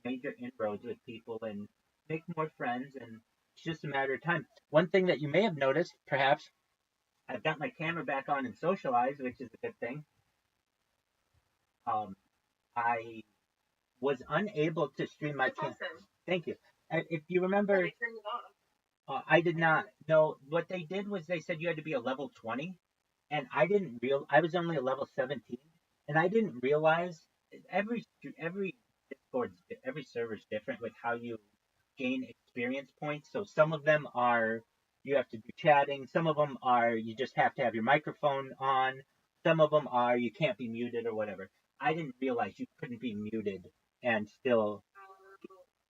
major inroads with people and make more friends, and it's just a matter of time. One thing that you may have noticed, perhaps, I've got my camera back on and socialize, which is a good thing. I was unable to stream my channel. Awesome. Thank you. If you remember, They turned it off. I did not know. What they did was they said you had to be a level 20, and I was only a level 17, and I didn't realize every Discord, every server is different with how you gain experience points. So some of them are you have to do chatting. Some of them are you just have to have your microphone on. Some of them are you can't be muted or whatever. I didn't realize you couldn't be muted and still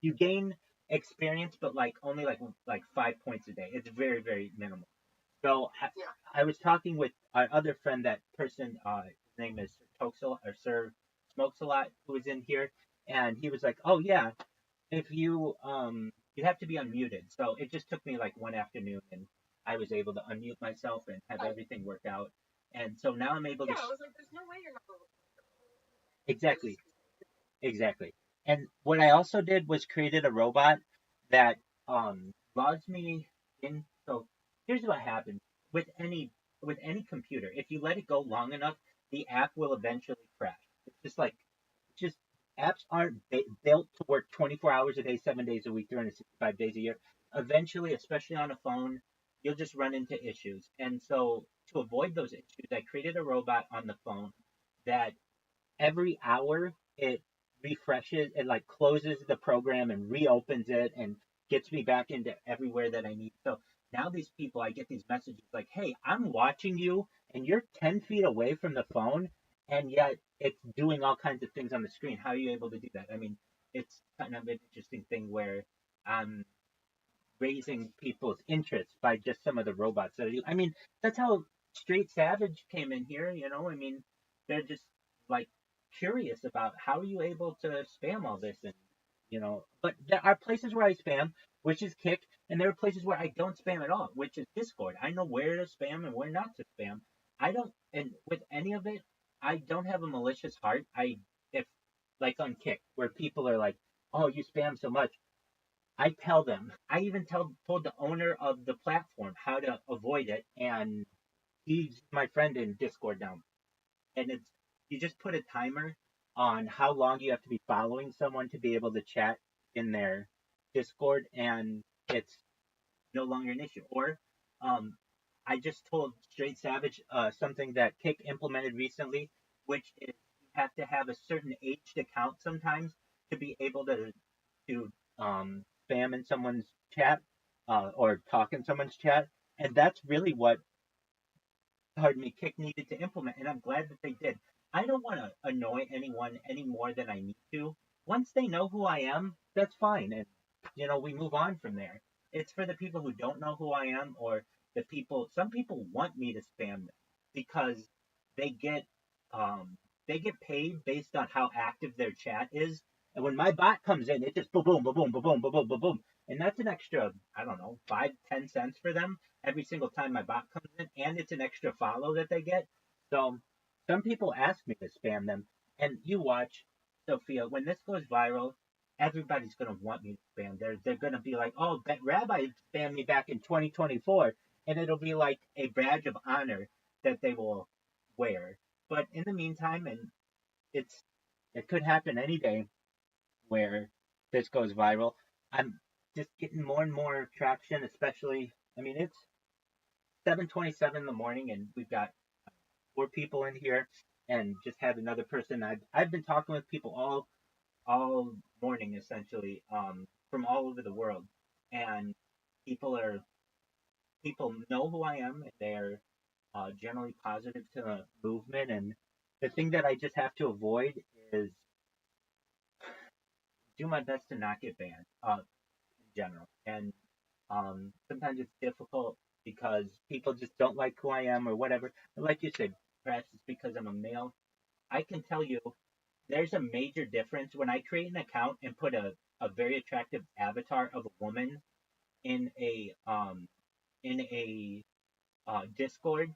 you gain experience, but like only like 5 points a day. It's very very minimal. So I was talking with our other friend, that person, his name is Sir Smokes a Lot, who was in here, and he was like, oh yeah, if you have to be unmuted. So it just took me like one afternoon, and I was able to unmute myself and have everything work out. And so now I'm able to. I was like, there's no way you're not. Exactly. Exactly. And what I also did was created a robot that logs me in. So here's what happens with any computer. If you let it go long enough, the app will eventually crash. It's just apps aren't built to work 24 hours a day, 7 days a week, 365 days a year. Eventually, especially on a phone, you'll just run into issues. And so to avoid those issues, I created a robot on the phone that every hour it refreshes, it like closes the program and reopens it and gets me back into everywhere that I need. So now these people, I get these messages like, hey, I'm watching you and you're 10 feet away from the phone, and yet it's doing all kinds of things on the screen. How are you able to do that? I mean, it's kind of an interesting thing where I'm raising people's interest by just some of the robots that I do. I mean, that's how Straight Savage came in here, you know? I mean, they're just like curious about how are you able to spam all this, and but there are places where I spam, which is Kick, and there are places where I don't spam at all, which is Discord. I know where to spam and where not to spam. I don't, and with any of it, I don't have a malicious heart. If like on Kick, where people are like, oh, you spam so much, I tell them. I even told the owner of the platform how to avoid it, and he's my friend in Discord now. And it's you just put a timer on how long you have to be following someone to be able to chat in their Discord, and it's no longer an issue. Or I just told Straight Savage something that Kick implemented recently, which is you have to have a certain aged account sometimes to be able to spam in someone's chat or talk in someone's chat, and that's really what Kick needed to implement, and I'm glad that they did. I don't want to annoy anyone any more than I need to. Once they know who I am, that's fine, and we move on from there. it's for the people who don't know who I am, or the people. Some people want me to spam them because they get um they get paid based on how active their chat is. And when my bot comes in, it just boom, boom, boom, boom, boom, boom, boom, boom, boom, boom, and that's an extra, I don't know, 5, 10 cents for them every single time my bot comes in, and it's an extra follow that they get. So some people ask me to spam them, and you watch, Sophia, when this goes viral, everybody's gonna want me to spam. They're gonna be like, oh, that rabbi spammed me back in 2024, and it'll be like a badge of honor that they will wear. But in the meantime, and it's it could happen any day where this goes viral. I'm just getting more and more traction, especially. I mean, it's 7:27 in the morning, and we've got 4 people in here, and just had another person. I've been talking with people all morning essentially, from all over the world, and people are people know who I am, and they're generally positive to the movement. And the thing that I just have to avoid is do my best to not get banned, in general. And sometimes it's difficult because people just don't like who I am or whatever. But like you said, perhaps it's because I'm a male. I can tell you there's a major difference when I create an account and put a very attractive avatar of a woman in a Discord.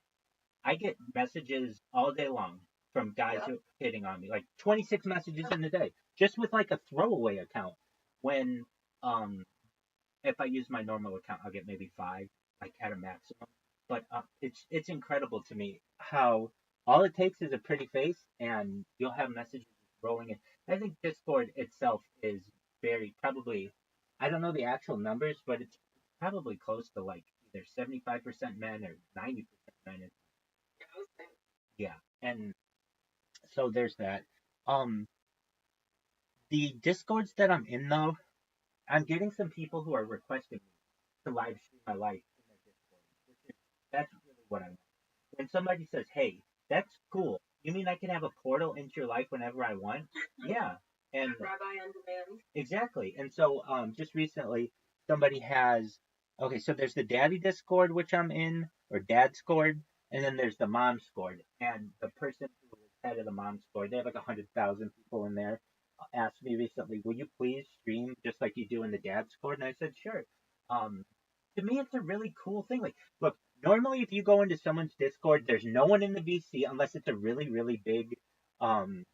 I get messages all day long from guys who are hitting on me, like 26 messages in a day, just with like a throwaway account. When if I use my normal account, I'll get maybe 5, like at a maximum. But it's incredible to me how all it takes is a pretty face, and you'll have messages rolling in. I think Discord itself is very probably, I don't know the actual numbers, but it's probably close to like either 75% men or 90% men. Yeah, and so there's that. Um, the Discords that I'm in though, I'm getting some people who are requesting me to live stream my life in their Discord, which is that's really what I want. When somebody says, "Hey, that's cool. You mean I can have a portal into your life whenever I want?" Yeah, and Rabbi on demand. exactly. And so, just recently, somebody has. Okay, so there's the daddy Discord, which I'm in, or dad Discord, and then there's the mom Discord. And the person who is head of the mom Discord, they have like 100,000 people in there, asked me recently, "Will you please stream just like you do in the dad Discord?" And I said, "Sure." Um, to me, it's a really cool thing. Like, look, normally if you go into someone's Discord, there's no one in the VC unless it's a really, really big um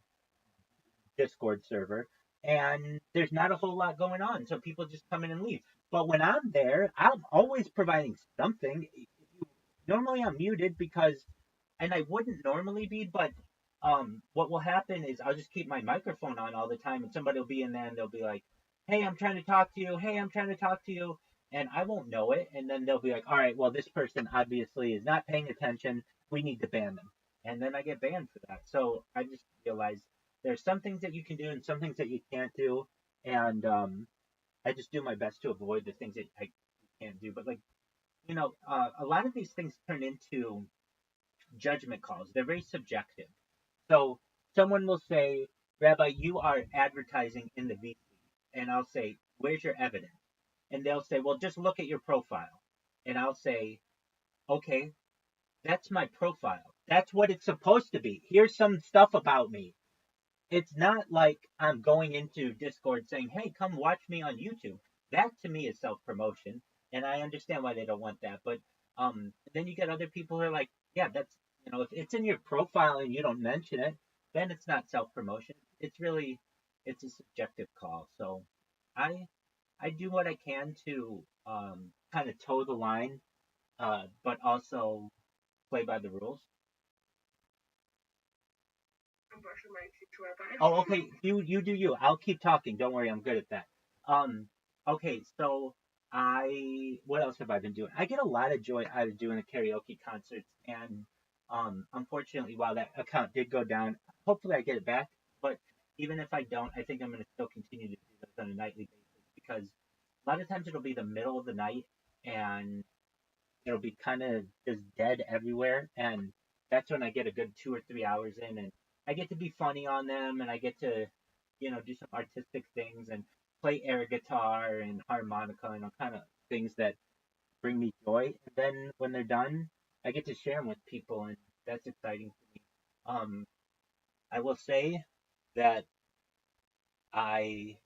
Discord server, and there's not a whole lot going on, so people just come in and leave. But when I'm there, I'm always providing something. Normally I'm muted because, and I wouldn't normally be, but what will happen is I'll just keep my microphone on all the time, and somebody will be in there and they'll be like, "Hey, I'm trying to talk to you. Hey, I'm trying to talk to you." And I won't know it, and then they'll be like, "All right, well, this person obviously is not paying attention. We need to ban them." And then I get banned for that. So I just realized there's some things that you can do and some things that you can't do, and I just do my best to avoid the things that I can't do. But like, a lot of these things turn into judgment calls. They're very subjective. So someone will say, "Rabbi, you are advertising in the VC." And I'll say, "Where's your evidence?" And they'll say, "Well, just look at your profile." And I'll say, "Okay, that's my profile. That's what it's supposed to be. Here's some stuff about me." It's not like I'm going into Discord saying, "Hey, come watch me on YouTube." That to me is self promotion, and I understand why they don't want that. But then you get other people who are like, "Yeah, that's if it's in your profile and you don't mention it, then it's not self promotion. It's a subjective call." So I I do what I can to kind of toe the line, but also play by the rules. I'm brushing my teeth, Rabbi. Oh, okay. You do you. I'll keep talking. Don't worry, I'm good at that. Um, okay. So what else have I been doing? I get a lot of joy out of doing the karaoke concerts, and unfortunately, while that account did go down, hopefully I get it back. But even if I don't, I think I'm going to still continue to do this on a nightly basis because a lot of times it'll be the middle of the night and it'll be kind of just dead everywhere, and that's when I get a good 2 or 3 hours in, and I get to be funny on them, and I get to, do some artistic things and play air guitar and harmonica, and I'll kind of things that bring me joy. And then when they're done, I get to share them with people, and that's exciting to me. I will say that I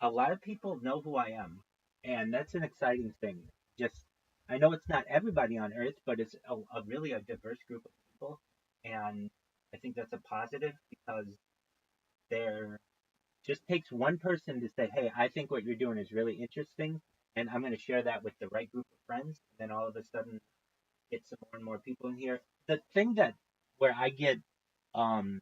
a lot of people know who I am, and that's an exciting thing. Just I know it's not everybody on Earth, but it's a really a diverse group of people, and I think that's a positive because there just takes one person to say, "Hey, I think what you're doing is really interesting, and I'm going to share that with the right group of friends." And then all of a sudden, get some more and more people in here. The thing that where I get um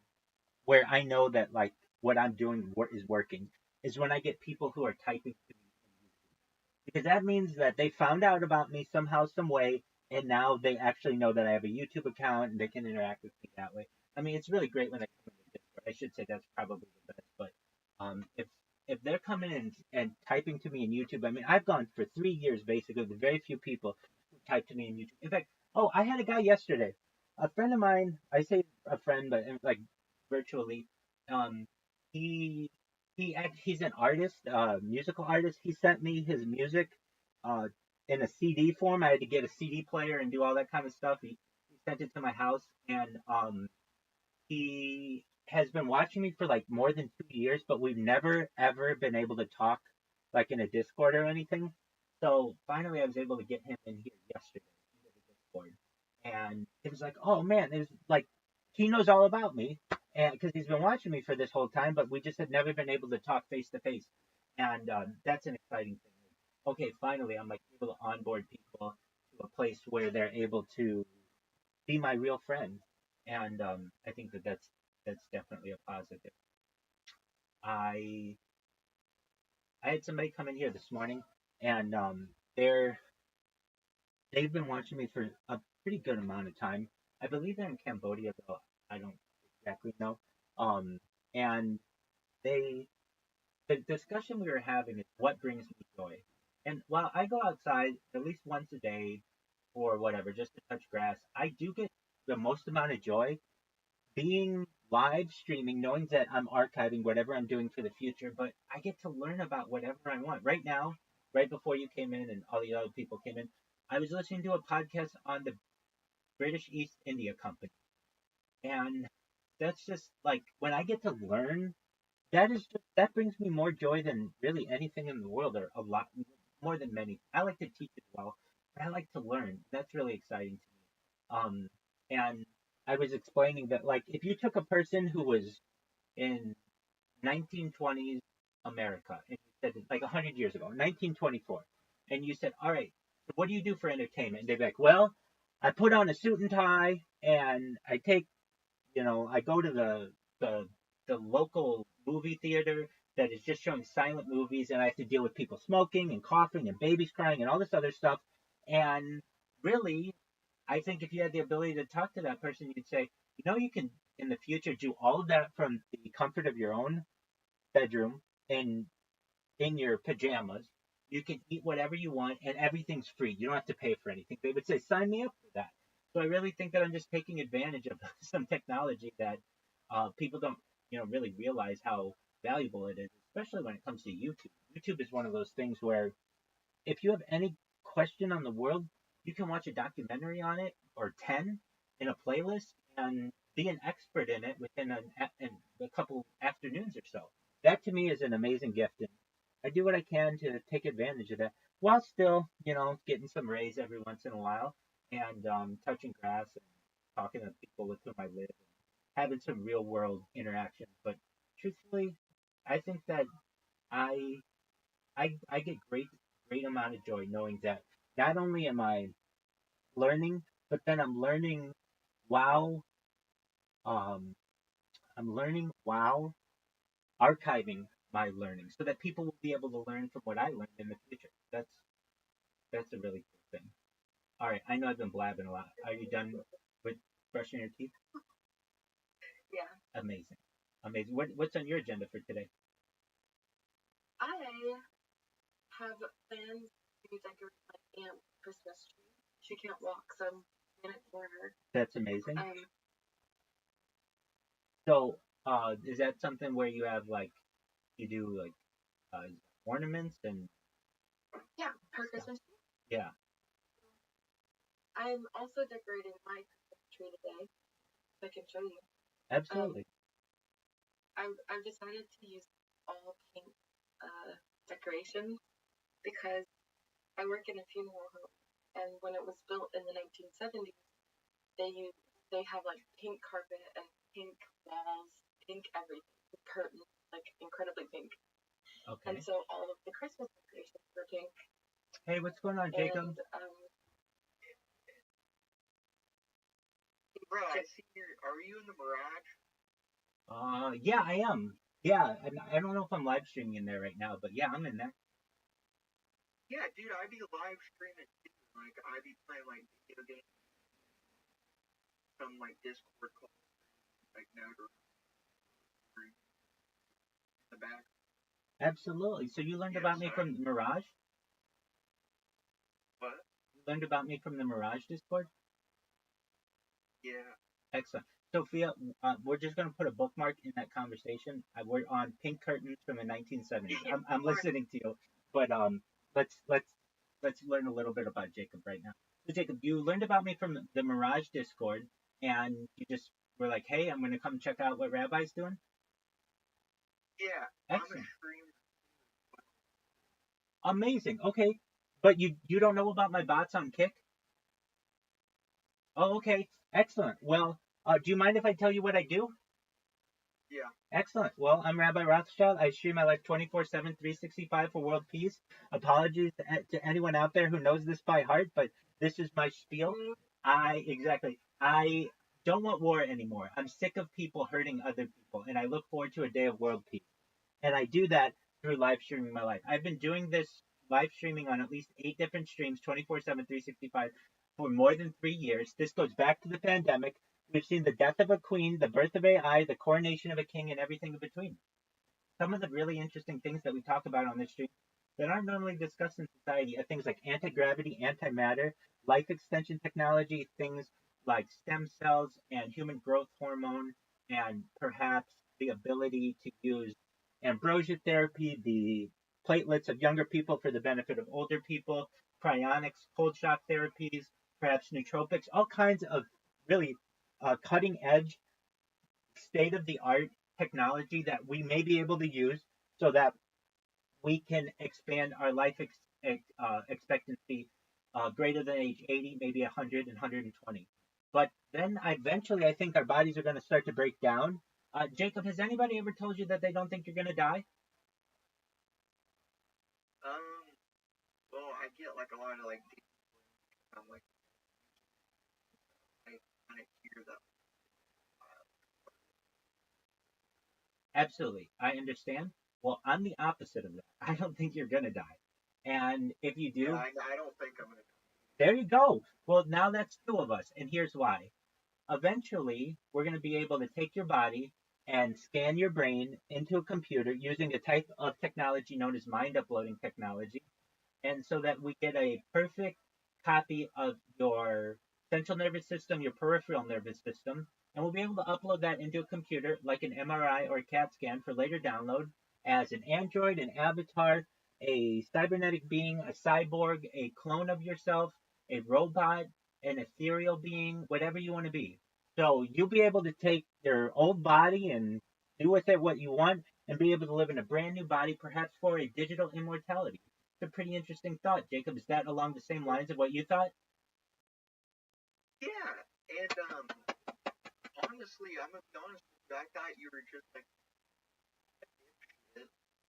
where I know that like what I'm doing is working is when I get people who are typing to me, because that means that they found out about me somehow, some way, and now they actually know that I have a YouTube account and they can interact with me that way. I mean, it's really great when they come in Discord. I should say that's probably the best, but if they're coming in and typing to me in YouTube, I mean, I've gone for 3 years basically with very few people who type to me in YouTube. In fact, oh, I had a guy yesterday, a friend of mine. I say a friend, but like virtually. Um, he he's an artist, musical artist. He sent me his music, uh, in a CD form. I had to get a CD player and do all that kind of stuff. He sent it to my house, and he has been watching me for like more than 2 years, but we've never ever been able to talk like in a Discord or anything. So finally, I was able to get him in here yesterday into the Discord, and it was like, oh man, it was like he knows all about me, and because he's been watching me for this whole time, but we just had never been able to talk face to face, and that's an exciting thing. Okay, finally, I'm like able to onboard people to a place where they're able to be my real friend, and I think that that's definitely a positive. I I had somebody come in here this morning, and they've been watching me for a pretty good amount of time. I believe they're in Cambodia, though I don't exactly know. Um, and they the discussion we were having is what brings me joy. And while I go outside at least once a day or whatever just to touch grass, I do get the most amount of joy being live streaming, knowing that I'm archiving whatever I'm doing for the future, but I get to learn about whatever I want. Right now, right before you came in and all the other people came in, I was listening to a podcast on the British East India Company. And that's just like when I get to learn, that brings me more joy than really anything in the world, or a lot more than many. I like to teach as well, but I like to learn. That's really exciting to me. And I was explaining that like if you took a person who was in 1920s America and you said like 100 years ago, 1924, and you said, all right, so what do you do for entertainment? And they'd be like, well, I put on a suit and tie and I take, I go to the the local movie theater that is just showing silent movies, and I have to deal with people smoking and coughing and babies crying and all this other stuff. And really, I think if you had the ability to talk to that person, you'd say, you can in the future do all of that from the comfort of your own bedroom and in your pajamas. You can eat whatever you want, and everything's free. You don't have to pay for anything. They would say, sign me up for that. So I really think that I'm just taking advantage of some technology that people don't, really realize how valuable it is, especially when it comes to YouTube. YouTube is one of those things where if you have any question on the world, you can watch a documentary on it or 10 in a playlist and be an expert in it within in a couple afternoons or so. That to me is an amazing gift. And I do what I can to take advantage of that while still, getting some rays every once in a while and touching grass and talking to people with whom I live and having some real world interactions. But truthfully, I think that I I get great amount of joy knowing that not only am I learning, but then while um I'm learning while archiving my learning so that people will be able to learn from what I learned in the future. That's a really cool thing. All right, I know I've been blabbing a lot. Are you done with brushing your teeth? Yeah. Amazing. Amazing. What's on your agenda for today? I have plans to decorate my aunt's Christmas tree. She can't walk, so I'm doing it for her. That's amazing. Um, So, is that something where you have like you do like ornaments and? Yeah, her stuff. Christmas tree. Yeah, I'm also decorating my Christmas tree today. So I can show you. absolutely. I've decided to use all pink decorations because I work in a funeral home, and when it was built in the 1970s, they have like pink carpet and pink walls, pink everything, curtains, like incredibly pink. Okay. And so all of the Christmas decorations were pink. Hey, what's going on, Jacob? And Bro, I see are you in the Mirage? Yeah, I am. Yeah, and I don't know if I'm live streaming in there right now, but yeah, I'm in there. Yeah, dude, I'd be live streaming too. Like, I'd be playing like video games, some like Discord call, like now to in the back. Absolutely. So you learned Yeah, about me so from Mirage? what? You learned about me from the Mirage Discord? Yeah. Excellent. Sophia, we're just going to put a bookmark in that conversation. We're on pink curtains from the 1970s. I'm listening to you, but let's learn a little bit about Jacob right now. So Jacob, you learned about me from the Mirage Discord, and you just were like, "Hey, I'm going to come check out what Rabbi's doing." Yeah. Excellent. I'm a streamer. Amazing. Okay, but you don't know about my bots on Kick? Oh, okay. Excellent. Well, do you mind if I tell you what I do? Yeah. Excellent. Well, I'm Rabbi Rothschild. I stream my life 24/7, 365 for world peace. Apologies to anyone out there who knows this by heart, but this is my spiel. I don't want war anymore. I'm sick of people hurting other people, and I look forward to a day of world peace. And I do that through live streaming my life. I've been doing this live streaming on at least 8 different streams, 24/7, 365, for more than 3 years. This goes back to the pandemic. We've seen the death of a queen, the birth of AI, the coronation of a king, and everything in between. Some of the really interesting things that we talk about on this stream that aren't normally discussed in society are things like anti-gravity, antimatter, life extension technology, things like stem cells and human growth hormone, and perhaps the ability to use ambrosia therapy, the platelets of younger people for the benefit of older people, cryonics, cold shock therapies, perhaps nootropics, all kinds of really cutting edge, state of the art technology that we may be able to use so that we can expand our life expectancy greater than age 80, maybe 100 and 120. But then eventually, I think our bodies are going to start to break down. Jacob, has anybody ever told you that they don't think you're going to die? Well, I get like a lot of like, I'm like, I kind of hear that. Absolutely. I understand. Well, I'm the opposite of that. I don't think you're going to die. And if you do, Yeah, I don't think I'm gonna. there you go. Well, now that's 2 of us. And here's why. Eventually, we're going to be able to take your body and scan your brain into a computer using a type of technology known as mind uploading technology. And so that we get a perfect copy of your central nervous system, your peripheral nervous system, and we'll be able to upload that into a computer like an MRI or a CAT scan for later download as an android, an avatar, a cybernetic being, a cyborg, a clone of yourself, a robot, an ethereal being, whatever you want to be. So you'll be able to take your old body and do with it what you want and be able to live in a brand new body, perhaps for a digital immortality. It's a pretty interesting thought, Jacob. Is that along the same lines of what you thought? Yeah, and honestly, I'm gonna be honest with you. I thought you were just like,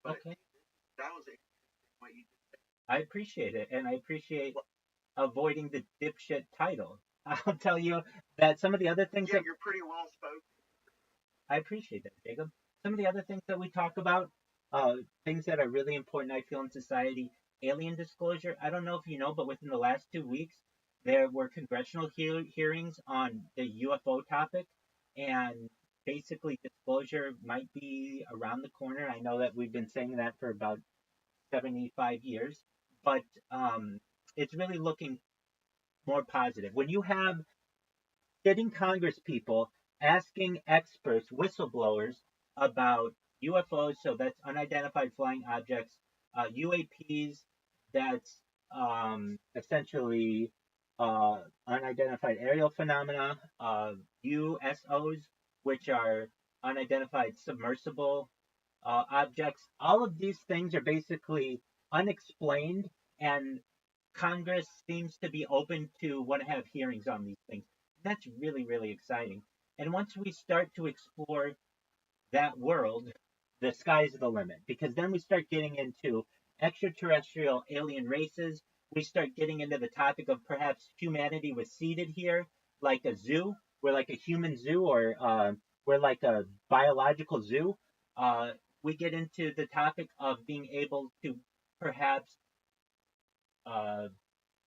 but Okay. that was what you just said. I appreciate it, and I appreciate avoiding the dipshit title. I'll tell you that some of the other things Yeah, that you're pretty well spoken. I appreciate that, Jacob. Some of the other things that we talk about, things that are really important, I feel, in society, alien disclosure. I don't know if you know, but within the last 2 weeks, there were congressional hearings on the UFO topic, and basically disclosure might be around the corner. I know that we've been saying that for about 75 years, but it's really looking more positive. When you have sitting Congress people asking experts, whistleblowers, about UFOs, so that's unidentified flying objects, UAPs, that's essentially unidentified aerial phenomena, USOs, which are unidentified submersible objects. All of these things are basically unexplained, and Congress seems to be open to want to have hearings on these things. That's really, really exciting. And once we start to explore that world, the sky's the limit, because then we start getting into extraterrestrial alien races. We start getting into the topic of perhaps humanity was seeded here, like a zoo. We're like a human zoo, or we're like a biological zoo. Uh, we get into the topic of being able to perhaps uh,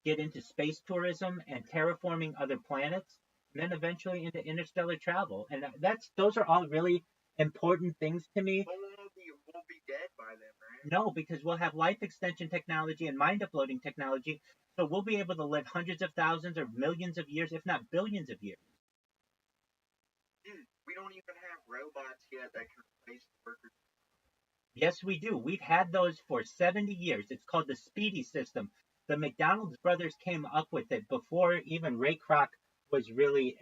get into space tourism and terraforming other planets, and then eventually into interstellar travel. And those are all really important things to me. But we'll be dead by then, right? No, because we'll have life extension technology and mind uploading technology, so we'll be able to live hundreds of thousands or millions of years, if not billions of years. Dude, we don't even have robots yet that can replace workers. Yes, we do. We've had those for 70 years. It's called the Speedy system. The McDonald's brothers came up with it before even Ray Kroc was really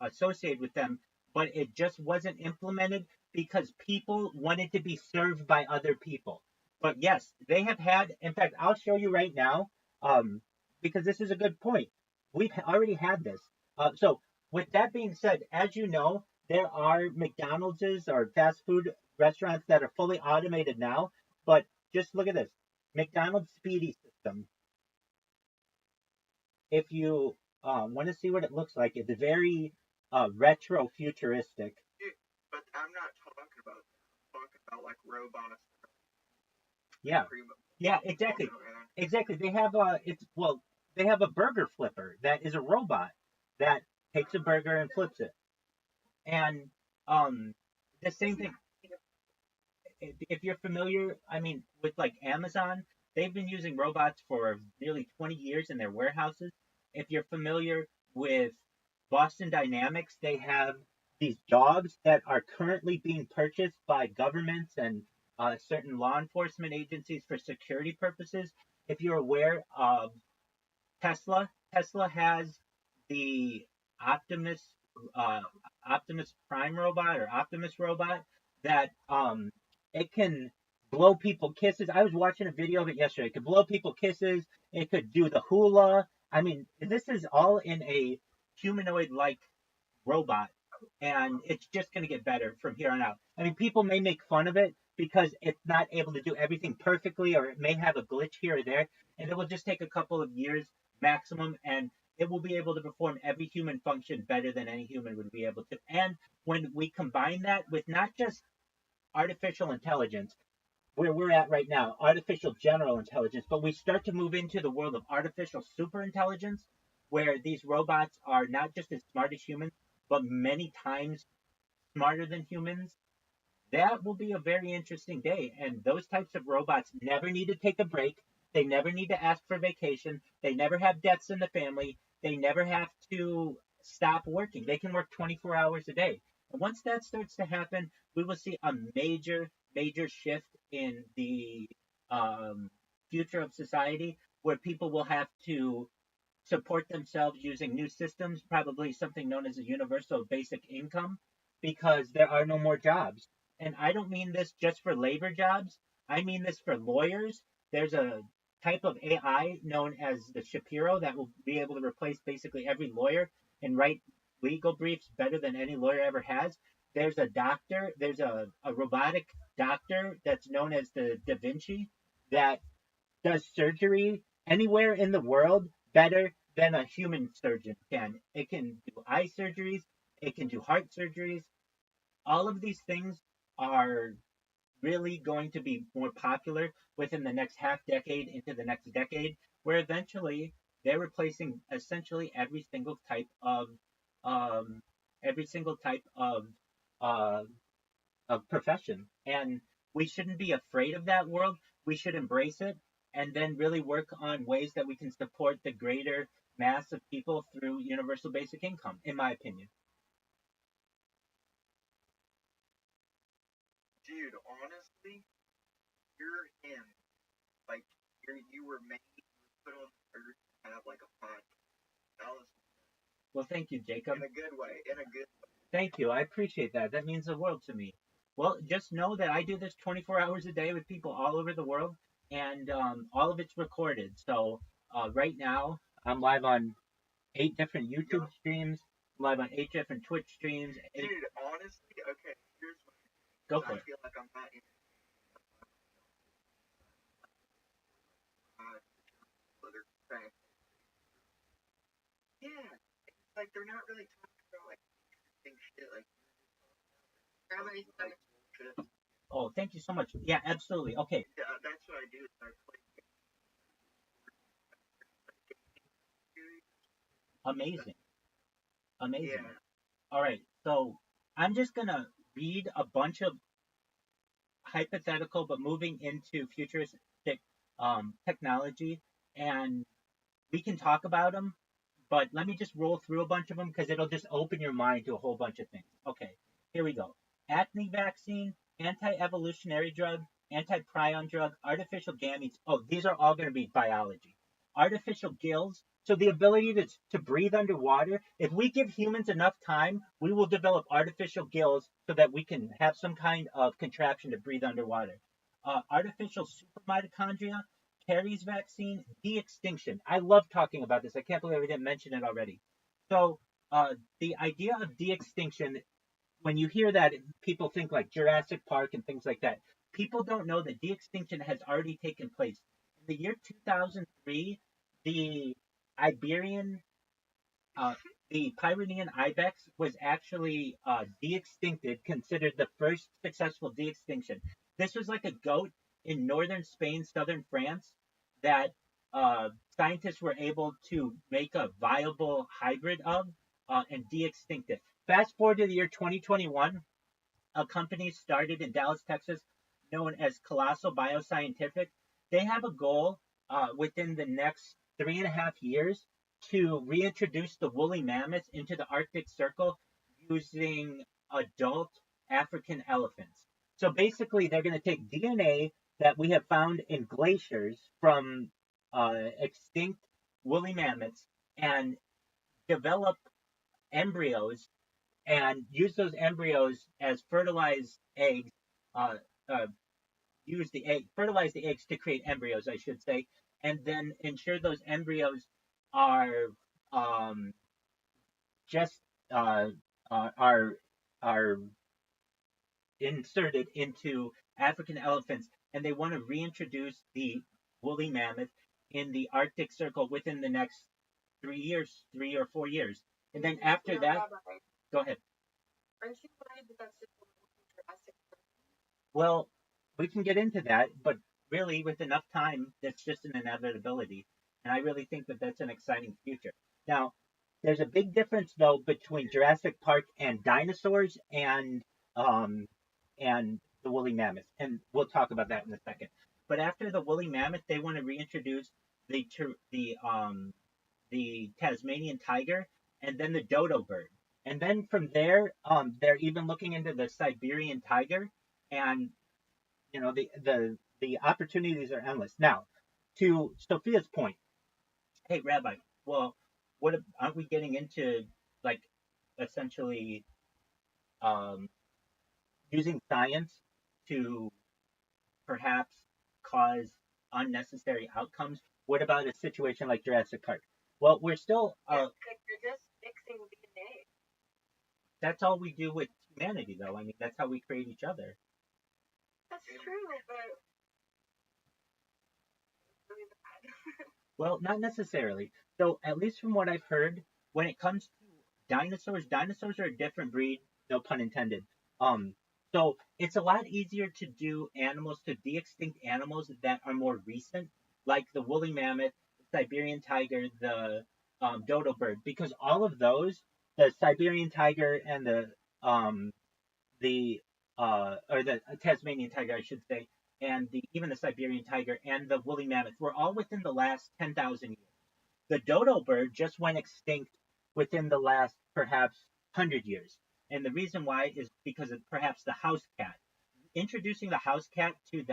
associated with them, but it just wasn't implemented because people wanted to be served by other people. But yes, they have had, in fact, I'll show you right now, because this is a good point. We've already had this. So, with that being said, as you know, there are McDonald's or fast food restaurants that are fully automated now, but just look at this. McDonald's Speedy system. If you want to see what it looks like, it's very retro futuristic. But I'm not talking about that. I'm talking about like robots. Yeah. Yeah, exactly. Exactly. They have they have a burger flipper that is a robot that takes a burger and flips it. And the same thing, if you're familiar, I mean, with like Amazon, they've been using robots for nearly 20 years in their warehouses. If you're familiar with Boston Dynamics, they have these dogs that are currently being purchased by governments and certain law enforcement agencies for security purposes. If you're aware of Tesla has the Optimus uh, Optimus Prime robot or Optimus robot that it can blow people kisses. I was watching a video of it yesterday. It could blow people kisses. It could do the hula. I mean, this is all in a humanoid like robot, and it's just going to get better from here on out. I mean, people may make fun of it because it's not able to do everything perfectly, or it may have a glitch here or there, and it will just take a couple of years maximum, and it will be able to perform every human function better than any human would be able to. And when we combine that with not just artificial intelligence, where we're at right now, artificial general intelligence, but we start to move into the world of artificial super intelligence, where these robots are not just as smart as humans, but many times smarter than humans. That will be a very interesting day. And those types of robots never need to take a break. They never need to ask for vacation. They never have deaths in the family. They never have to stop working. They can work 24 hours a day. And once that starts to happen, we will see a major, major shift in the um, future of society, where people will have to support themselves using new systems, probably something known as a universal basic income, because there are no more jobs. And I don't mean this just for labor jobs, I mean this for lawyers. There's a type of AI known as the Shapiro that will be able to replace basically every lawyer and write legal briefs better than any lawyer ever has. There's a doctor, there's a robotic doctor that's known as the Da Vinci that does surgery anywhere in the world better than a human surgeon can. It can do eye surgeries, it can do heart surgeries. All of these things are really going to be more popular within the next half decade into the next decade, where eventually they're replacing essentially um, every single type uh, of profession. And we shouldn't be afraid of that world. We should embrace it and then really work on ways that we can support the greater mass of people through universal basic income, in my opinion. Dude, honestly, you're him. Like, you were made, you were put on earth to have like a fun. That was Well, thank you, Jacob. in a good way. In a good way. Thank you. I appreciate that. That means the world to me. Well, just know that I do this 24 hours a day with people all over the world, and all of it's recorded. So right now, I'm live on 8 different YouTube streams. I'm live on 8 different Twitch streams. Dude, honestly, okay, here's what Go for I it. feel like I'm not in other things. Yeah, it's like they're not really talking about like interesting shit like Grammar is better. shit. Oh, thank you so much. Yeah, absolutely. Okay, Yeah, that's what I do. Is I play amazing. Amazing. yeah. All right, so I'm just going to read a bunch of hypothetical but moving into futuristic technology, and we can talk about them, but let me just roll through a bunch of them because it'll just open your mind to a whole bunch of things. Okay, here we go. Acne vaccine, anti-evolutionary drug, anti-prion drug, artificial gametes. Oh, these are all going to be biology. Artificial gills, so the ability to breathe underwater. If we give humans enough time, we will develop artificial gills so that we can have some kind of contraption to breathe underwater. Artificial supermitochondria, caries vaccine, de-extinction. I love talking about this. I can't believe I didn't mention it already. So the idea of de-extinction, when you hear that, people think like Jurassic Park and things like that. People don't know that de-extinction has already taken place. In the year 2003, the Iberian, the Pyrenean ibex was actually de-extincted, considered the first successful de-extinction. This was like a goat in northern Spain, southern France, that scientists were able to make a viable hybrid of and de-extinct it. Fast forward to the year 2021, a company started in Dallas, Texas, known as Colossal Bioscientific. They have a goal within the next 3.5 years to reintroduce the woolly mammoth into the Arctic Circle using adult African elephants. So basically, they're going to take DNA that we have found in glaciers from extinct woolly mammoths and develop embryos and use those embryos as fertilized eggs. Uh, uh, fertilize the eggs to create embryos, I should say, and then ensure those embryos are um, just uh, are inserted into African elephants, and they want to reintroduce the woolly mammoth in the Arctic Circle within the next 3 years, 3 or 4 years, and then after that, go ahead. Aren't you worried that that's just a little Jurassic Park? Well, we can get into that, but really, with enough time, that's just an inevitability. And I really think that that's an exciting future. Now, there's a big difference, though, between Jurassic Park and dinosaurs and the woolly mammoth, and we'll talk about that in a second. But after the woolly mammoth, they want to reintroduce the Tasmanian tiger and then the dodo bird. And then from there, they're even looking into the Siberian tiger, and the opportunities are endless. Now, to Sophia's point, hey Rabbi, well, aren't we getting into like essentially um, using science to perhaps cause unnecessary outcomes? What about a situation like Jurassic Park? Well, we're still You're just mixing DNA. that's all we do with humanity, though. I mean, that's how we create each other. That's true, but really bad. Well, not necessarily. So, at least from what I've heard, when it comes to dinosaurs are a different breed, no pun intended. Um, so it's a lot easier to do animals to de-extinct animals that are more recent, like the woolly mammoth, the Siberian tiger, the dodo bird, because all of those, the Siberian tiger and the or the Tasmanian tiger, I should say, and even the Siberian tiger and the woolly mammoth were all within the last 10,000 years. The dodo bird just went extinct within the last perhaps 100 years. And the reason why is because of perhaps the house cat. Introducing the house cat to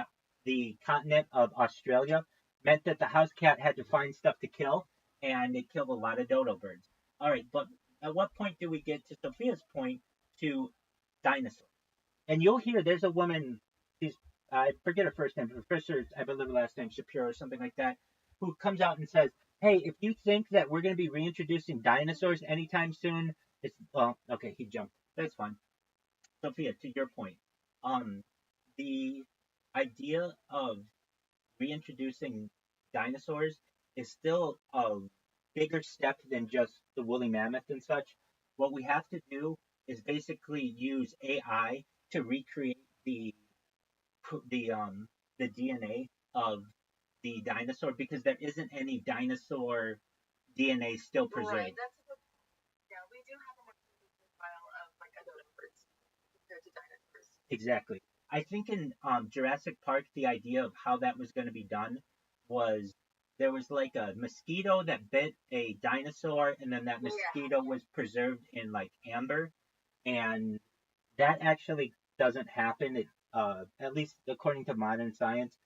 the continent of Australia meant that the house cat had to find stuff to kill, and it killed a lot of dodo birds. All right, but at what point do we get to Sophia's point to dinosaurs? And you'll hear there's a woman, she's, I forget her first name, Professor, I believe her last name Shapiro or something like that, who comes out and says, hey, if you think that we're going to be reintroducing dinosaurs anytime soon, it's, well, okay, he jumped. That's fine. Sophia, to your point, um, the idea of reintroducing dinosaurs is still a bigger step than just the woolly mammoth and such. What we have to do is basically use AI to recreate the um the DNA of the dinosaur because there isn't any dinosaur DNA still preserved. Right. Yeah, we do have a more profile of like adult birds compared to dinosaurs. Exactly. I think in Jurassic Park, the idea of how that was going to be done was there was like a mosquito that bit a dinosaur, and then that mosquito was preserved in like amber, and that actually doesn't happen. At least according to modern science.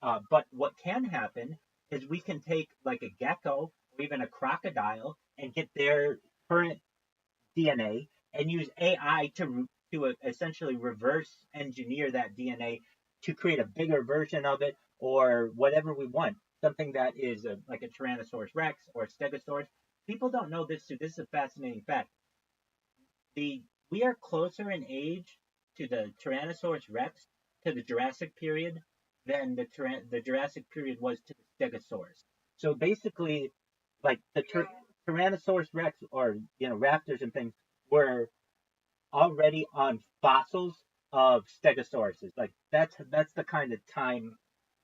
But what can happen is we can take like a gecko or even a crocodile and get their current DNA and use AI to essentially reverse engineer that DNA to create a bigger version of it or whatever we want. Something that is like a Tyrannosaurus Rex or a Stegosaurus. People don't know this too. This is a fascinating fact. We are closer in age to the Tyrannosaurus Rex to the Jurassic period than the Jurassic period was to the Stegosaurus. So basically, like the Tyrannosaurus Rex or raptors and things were already on fossils of stegosauruses. Like that's the kind of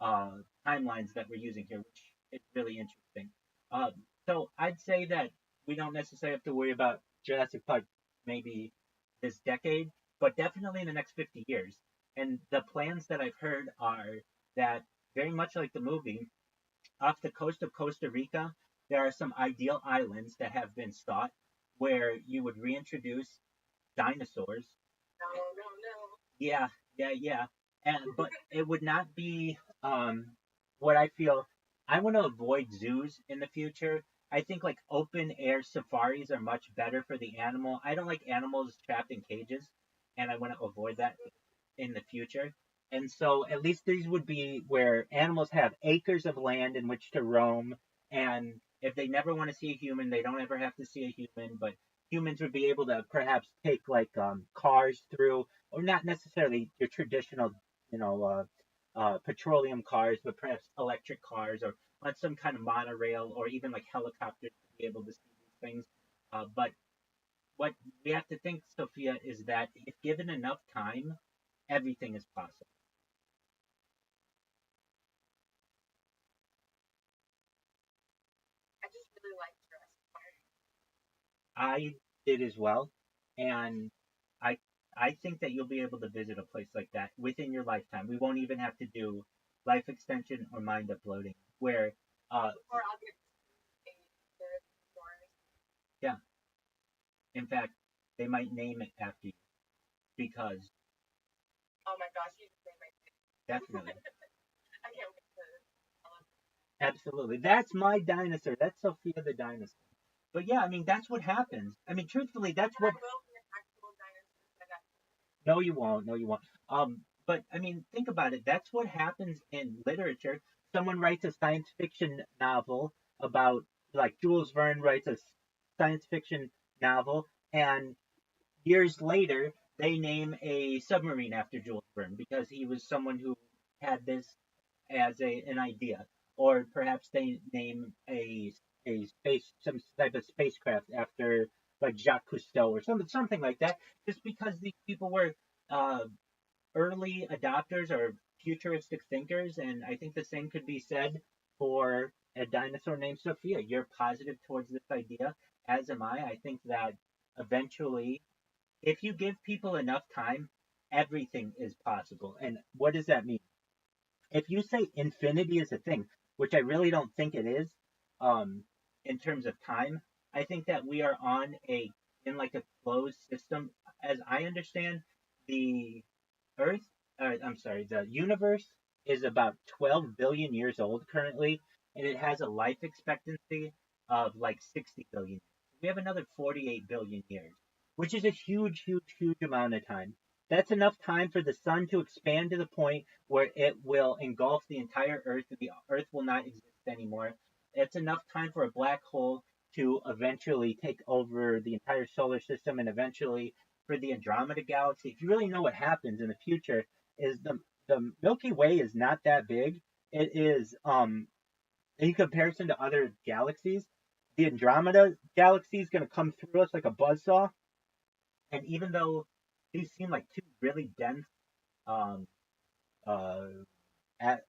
uh, timelines that we're using here, which is really interesting. Um, so I'd say that we don't necessarily have to worry about Jurassic Park maybe this decade, but definitely in the next 50 years. And the plans that I've heard are that very much like the movie, off the coast of Costa Rica, there are some ideal islands that have been sought where you would reintroduce dinosaurs. No. Yeah, yeah. And but it would not be what I feel. I want to avoid zoos in the future. I think like open air safaris are much better for the animal. I don't like animals trapped in cages, and I want to avoid that in the future. And so at least these would be where animals have acres of land in which to roam. And if they never want to see a human, they don't ever have to see a human. But humans would be able to perhaps take like cars through, or not necessarily your traditional, petroleum cars, but perhaps electric cars or on some kind of monorail or even like helicopters to be able to see these things. But what we have to think, Sophia, is that if given enough time, everything is possible. I just really like Jurassic Park. I did as well, and I I think that you'll be able to visit a place like that within your lifetime. We won't even have to do life extension or mind uploading. Where, Or I'll get a third story. yeah, in fact, they might name it after you because Oh my gosh, you just made my definitely, I can't wait to absolutely, that's my dinosaur. That's Sophia the dinosaur. But yeah, I mean that's what happens. I mean, truthfully, that's and I what. will be an actual dinosaur. No, you won't. No, you won't. But I mean, think about it. That's what happens in literature. Someone writes a science fiction novel about, like Jules Verne writes a science fiction novel, and years later they name a submarine after Jules Verne because he was someone who had this as an idea, or perhaps they name some type of spacecraft after like Jacques Cousteau or something like that, just because these people were uh, early adopters or futuristic thinkers, and I think the same could be said for a dinosaur named Sophia. You're positive towards this idea, as am I. I think that eventually, if you give people enough time, everything is possible. And what does that mean? If you say infinity is a thing, which I really don't think it is, in terms of time, I think that we are in like a closed system. As I understand, the Earth, I'm sorry, the universe is about 12 billion years old currently, and it has a life expectancy of like 60 billion. We have another 48 billion years, which is a huge, huge, huge amount of time. That's enough time for the sun to expand to the point where it will engulf the entire Earth, and the Earth will not exist anymore. It's enough time for a black hole to eventually take over the entire solar system and eventually for the Andromeda galaxy. If you really know what happens in the future, is the Milky Way is not that big. It is in comparison to other galaxies, the Andromeda galaxy is going to come through us like a buzzsaw. And even though these seem like two really dense um, uh, at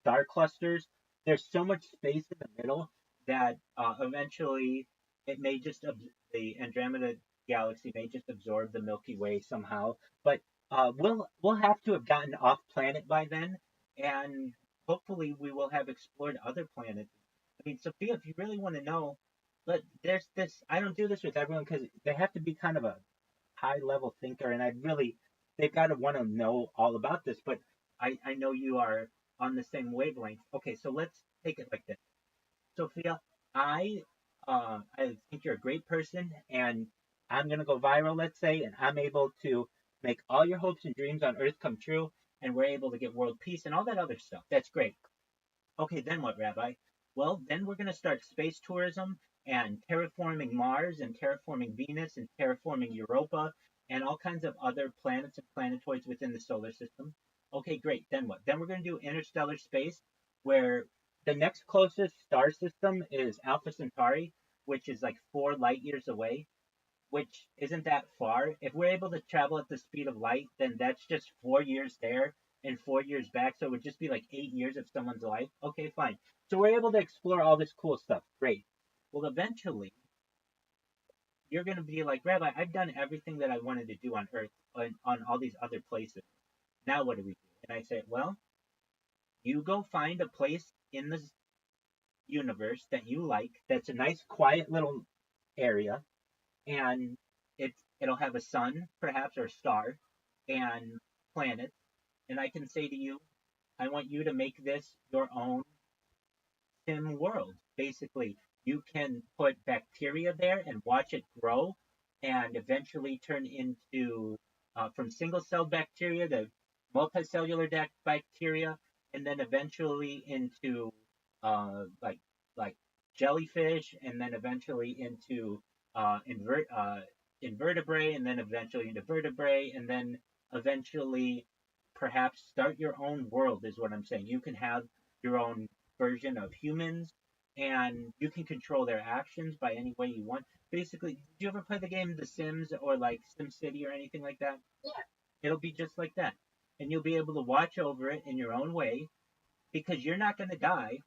star clusters, there's so much space in the middle that eventually it may just the Andromeda galaxy may just absorb the Milky Way somehow. But we'll have to have gotten off planet by then, and hopefully we will have explored other planets. I mean, Sophia, if you really want to know, but there's this. I don't do this with everyone because they have to be kind of a high level thinker, and I really they've got to want to know all about this. But I know you are on the same wavelength. Okay, so let's take it like this. Sophia, I think you're a great person, and I'm gonna go viral, let's say, and I'm able to make all your hopes and dreams on Earth come true, and we're able to get world peace and all that other stuff. That's great. Okay, then what, Rabbi? Well, then we're going to start space tourism and terraforming Mars and terraforming Venus and terraforming Europa and all kinds of other planets and planetoids within the solar system. Okay, great. Then what? Then we're going to do interstellar space, where the next closest star system is Alpha Centauri, which is like 4 light years away, which isn't that far. If we're able to travel at the speed of light, then that's just 4 years there and 4 years back. So it would just be like 8 years of someone's life. Okay, fine. So we're able to explore all this cool stuff. Great. Well, eventually, you're going to be like, Rabbi, I've done everything that I wanted to do on Earth, on all these other places. Now what do we do? And I say, well, you go find a place in the universe that you like that's a nice, quiet little area, and it'll have a sun, perhaps, or a star, and planets. And I can say to you, I want you to make this your own sim world. Basically, you can put bacteria there and watch it grow, and eventually turn into from single cell bacteria to multicellular bacteria, and then eventually into like jellyfish, and then eventually into invertebrate, and then eventually into vertebrae, and then eventually perhaps start your own world, is what I'm saying. You can have your own version of humans, and you can control their actions by any way you want. Basically, did you ever play the game The Sims or like SimCity or anything like that? Yeah. It'll be just like that. And you'll be able to watch over it in your own way because you're not going to die.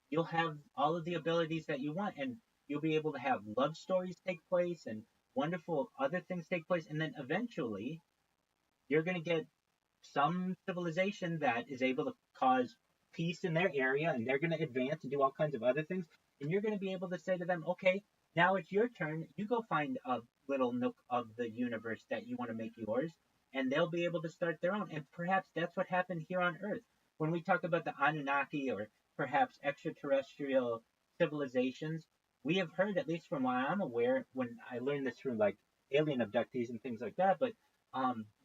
You'll have all of the abilities that you want, and you'll be able to have love stories take place and wonderful other things take place. And then eventually, you're going to get some civilization that is able to cause peace in their area, and they're going to advance and do all kinds of other things. And you're going to be able to say to them, okay, now it's your turn. You go find a little nook of the universe that you want to make yours, and they'll be able to start their own. And perhaps that's what happened here on Earth. When we talk about the Anunnaki or perhaps extraterrestrial civilizations, we have heard, at least from what I'm aware, when I learned this from like alien abductees and things like that, but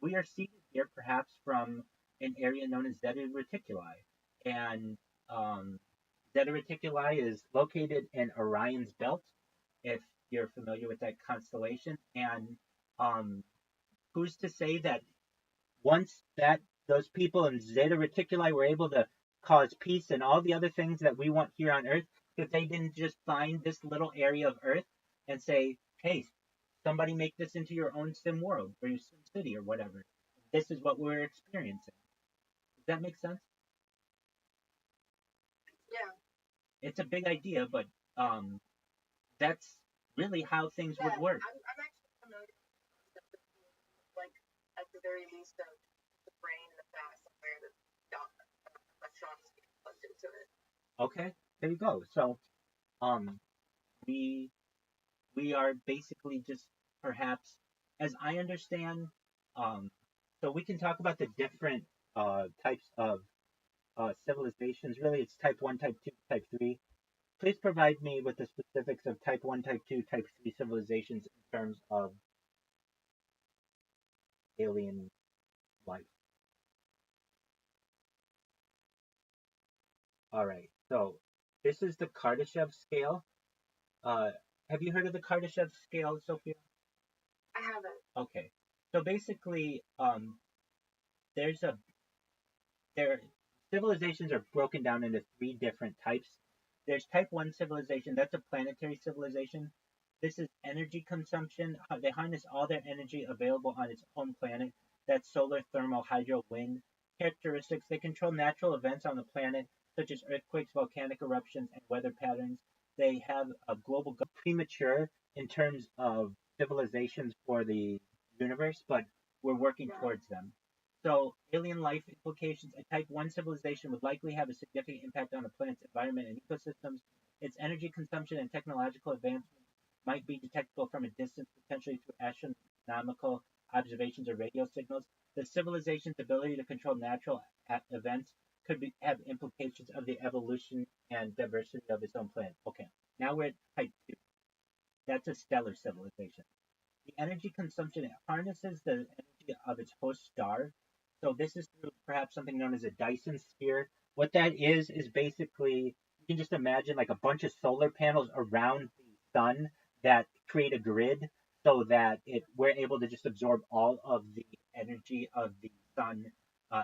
we are seated here perhaps from an area known as Zeta Reticuli. And Zeta Reticuli is located in Orion's belt, if you're familiar with that constellation. And um, who's to say that once that those people in Zeta Reticuli were able to cause peace and all the other things that we want here on Earth, if they didn't just find this little area of Earth and say, hey, somebody make this into your own sim world or your sim city or whatever. This is what we're experiencing. Does that make sense? Yeah. It's a big idea, but that's really how things would work. I'm actually familiar with the like at the very least of the brain in the back somewhere that got electrons being plugged into it. Okay, there you go. So um we we are basically just perhaps, as I understand, um so we can talk about the different types of civilizations. Really, it's type 1, type 2, type 3. Please provide me with the specifics of type 1, type 2, type 3 civilizations in terms of alien life. All right, so this is the Kardashev scale. Uh, have you heard of the Kardashev scale, Sophia? I haven't. Okay, so basically, there's a there civilizations are broken down into three different types. There's type 1 civilization, that's a planetary civilization. This is energy consumption. They harness all their energy available on its home planet. That's solar, thermal, hydro, wind. Characteristics: they control natural events on the planet, such as earthquakes, volcanic eruptions, and weather patterns. They have a global premature in terms of civilizations for the universe, but we're working towards them. So, alien life implications: a type 1 civilization would likely have a significant impact on the planet's environment and ecosystems. Its energy consumption and technological advancements might be detectable from a distance, potentially through astronomical observations or radio signals. The civilization's ability to control natural events could have implications of the evolution and diversity of its own planet. Okay, now we're at type 2. That's a stellar civilization. The energy consumption, it harnesses the energy of its host star. So this is through perhaps something known as a Dyson sphere. What that is basically, you can just imagine like a bunch of solar panels around the sun that create a grid so that we're able to just absorb all of the energy of the sun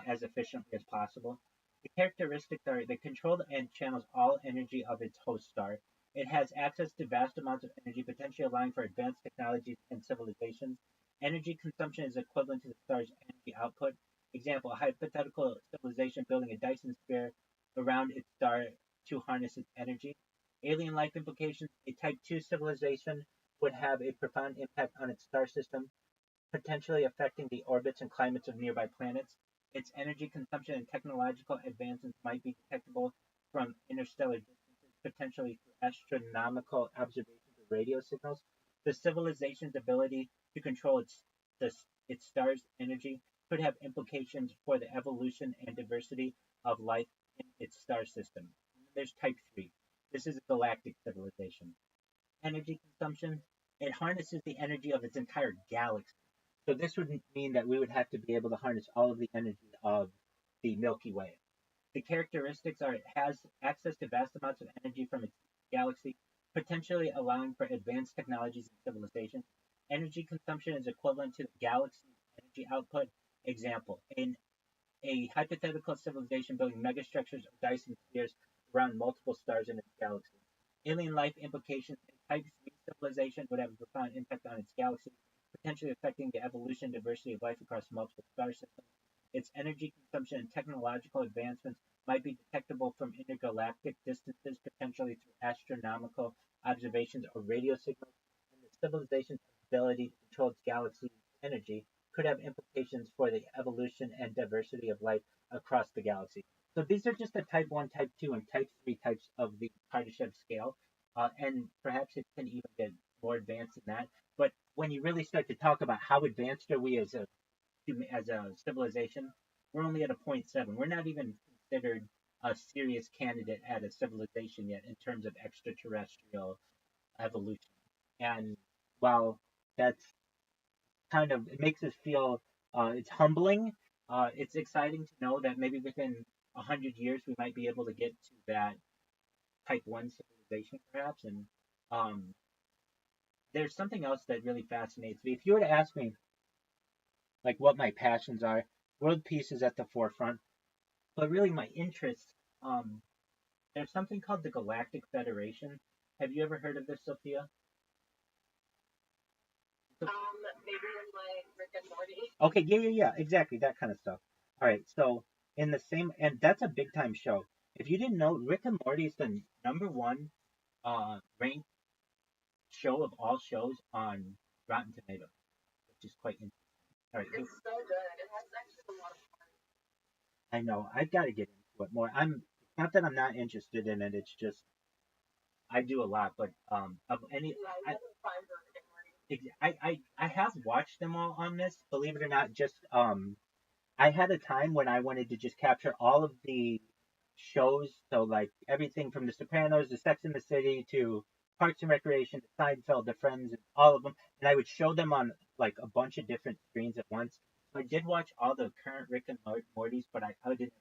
as efficiently as possible. The characteristics are they control and channels all energy of its host star. It has access to vast amounts of energy, potentially allowing for advanced technologies and civilizations. Energy consumption is equivalent to the star's energy output. Example: a hypothetical civilization building a Dyson sphere around its star to harness its energy. Alien life implications: a Type 2 civilization would have a profound impact on its star system, potentially affecting the orbits and climates of nearby planets. Its energy consumption and technological advances might be detectable from interstellar distances, potentially through astronomical observations of radio signals. The civilization's ability to control its star's energy could have implications for the evolution and diversity of life in its star system. There's Type 3. This is a galactic civilization. Energy consumption: it harnesses the energy of its entire galaxy. So this would mean that we would have to be able to harness all of the energy of the Milky Way. The characteristics are it has access to vast amounts of energy from its galaxy, potentially allowing for advanced technologies and civilization. Energy consumption is equivalent to the galaxy's energy output. Example: in a hypothetical civilization building megastructures of Dyson spheres around multiple stars in its galaxy. Alien life implications: a Type 3 civilization would have a profound impact on its galaxy, potentially affecting the evolution and diversity of life across multiple star systems. Its energy consumption and technological advancements might be detectable from intergalactic distances, potentially through astronomical observations or radio signals. And the civilization's ability to control its galaxy's energy could have implications for the evolution and diversity of life across the galaxy. So these are just the Type 1, Type 2, and Type 3 types of the Kardashev scale. And perhaps it can even get more advanced than that. But when you really start to talk about how advanced are we as a civilization, we're only at a 0.7. We're not even considered a serious candidate at a civilization yet in terms of extraterrestrial evolution. And while that's it makes us feel it's humbling. It's exciting to know that maybe within 100 years we might be able to get to that Type 1 civilization, perhaps. And there's something else that really fascinates me. If you were to ask me, like, what my passions are, world peace is at the forefront. But really, my interests, there's something called the Galactic Federation. Have you ever heard of this, Sophia? Maybe in like Rick and Morty. Okay, yeah, exactly, that kind of stuff. All right, so in the same, and that's a big time show. If you didn't know, Rick and Morty is the #1 ranked show of all shows on Rotten Tomatoes, which is quite interesting. All right, It's so good. It has actually a lot of fun. I know I've got to get into it more. Not that I'm not interested in it. It's just I do a lot, but of any Yeah, I never find Rick and Morty. I have watched them all on this. Believe it or not, just I had a time when I wanted to just capture all of the shows. So like everything from The Sopranos to Sex and the City to Parks and Recreation to Seinfeld to Friends, all of them. And I would show them on like a bunch of different screens at once. So I did watch all the current Rick and Morty's, but I didn't.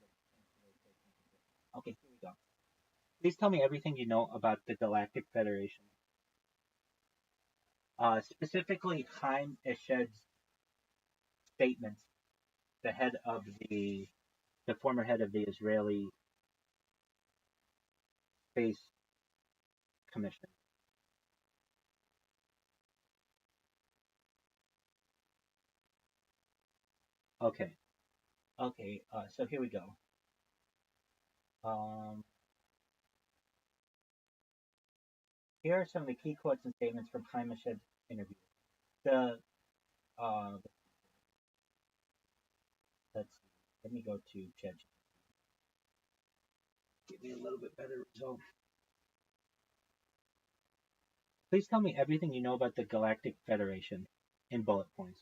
Okay, here we go. Please tell me everything you know about the Galactic Federation. Specifically, Chaim Eshed's statements, the head of the former head of the Israeli Space Commission. Okay, okay. So here we go. Um, Here are some of the key quotes and statements from Chaim Eshed's interview. The uh, let's see. Let me go to Judge. Give me a little bit better result. Please tell me everything you know about the Galactic Federation in bullet points.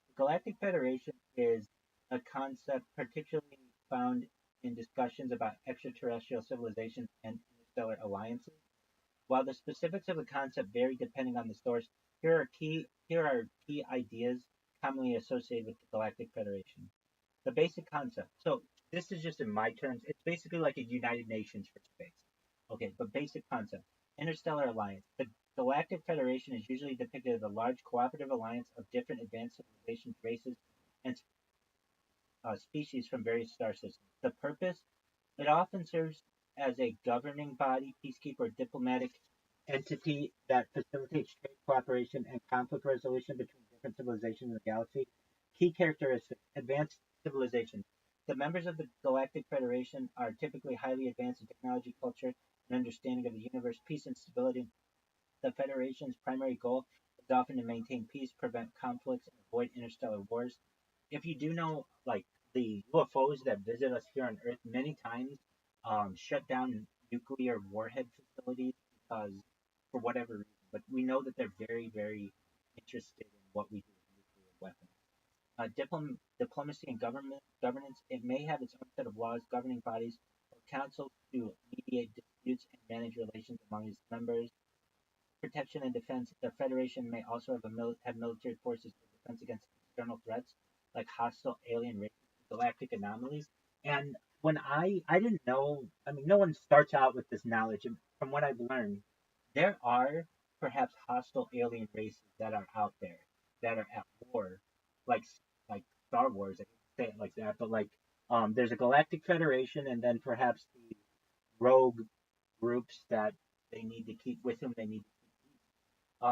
The Galactic Federation is a concept particularly found in discussions about extraterrestrial civilizations and interstellar alliances. While the specifics of the concept vary depending on the source, here are key ideas commonly associated with the Galactic Federation. The basic concept. So this is just in my terms. It's basically like a United Nations for space. Okay, but basic concept. Interstellar alliance. The Galactic Federation is usually depicted as a large cooperative alliance of different advanced civilizations, races, and species from various star systems. The purpose, it often serves as a governing body, peacekeeper, or diplomatic entity that facilitates trade cooperation and conflict resolution between different civilizations in the galaxy. Key characteristics: advanced civilization. The members of the Galactic Federation are typically highly advanced in technology, culture, and understanding of the universe, peace, and stability. The Federation's primary goal is often to maintain peace, prevent conflicts, and avoid interstellar wars. If you do know, like the UFOs that visit us here on Earth many times shut down nuclear warhead facilities because for whatever reason, but we know that they're very, very interested in what we do with nuclear weapons. Diplomacy and governance. It may have its own set of laws, governing bodies, or councils to mediate disputes and manage relations among its members. Protection and defense. The Federation may also have military forces for defense against external threats like hostile alien races and galactic anomalies. And when I didn't know, I mean, no one starts out with this knowledge. And from what I've learned, there are perhaps hostile alien races that are out there that are at war, like like Star Wars. I hate to say it like that, but like there's a galactic federation, and then perhaps the rogue groups that they need to keep with whom they need to keep.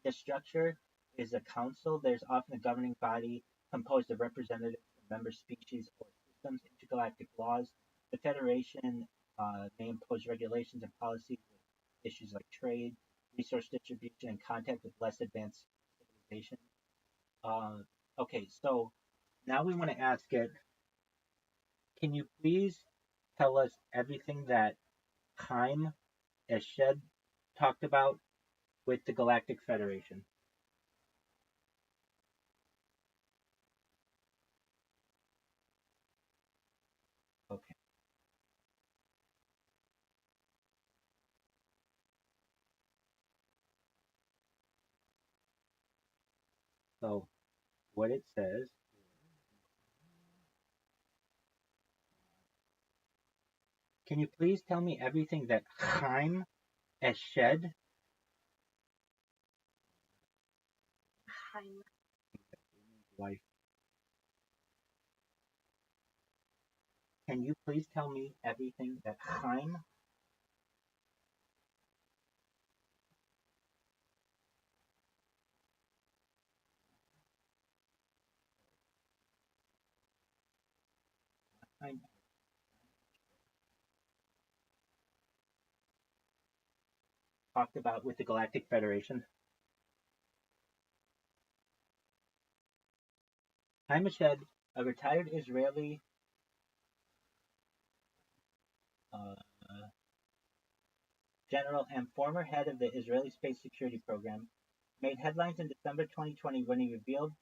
The structure is a council. There's often a governing body composed of representatives from member species or systems, intergalactic laws. The Federation may impose regulations and policies with issues like trade, resource distribution, and contact with less advanced civilizations. Uh, okay, so now we want to ask it, can you please tell us everything that Chaim Eshed talked about with the Galactic Federation? Okay. So what it says, can you please tell me everything that Chaim Eshed, Chaim. life, can you please tell me everything that Chaim Chaim talked about with the Galactic Federation? Chaim Eshed, a retired Israeli uh, general and former head of the Israeli Space Security Program, made headlines in December 2020 when he revealed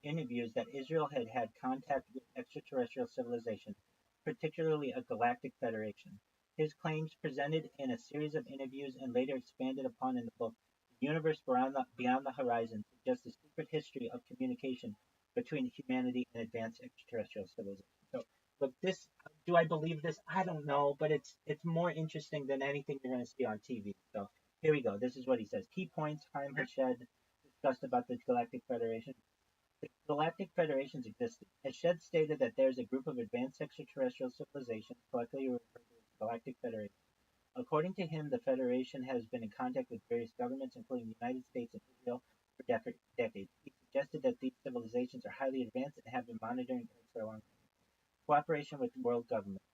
interviews that Israel had had contact with extraterrestrial civilization, particularly a galactic federation. His claims, presented in a series of interviews and later expanded upon in the book The Universe Beyond the Horizon, suggest a secret history of communication between humanity and advanced extraterrestrial civilization. So, look, this, do I believe this? I don't know, but it's more interesting than anything you're going to see on TV. So here we go. This is what he says. Key points Chaim Hashad discussed about the Galactic Federation. The Galactic Federations existed. Hashad stated that there is a group of advanced extraterrestrial civilizations, collectively referred to as the Galactic Federation. According to him, the Federation has been in contact with various governments, including the United States and Israel, for decades. He suggested that these civilizations are highly advanced and have been monitoring Earth for a long time. Cooperation with world governments.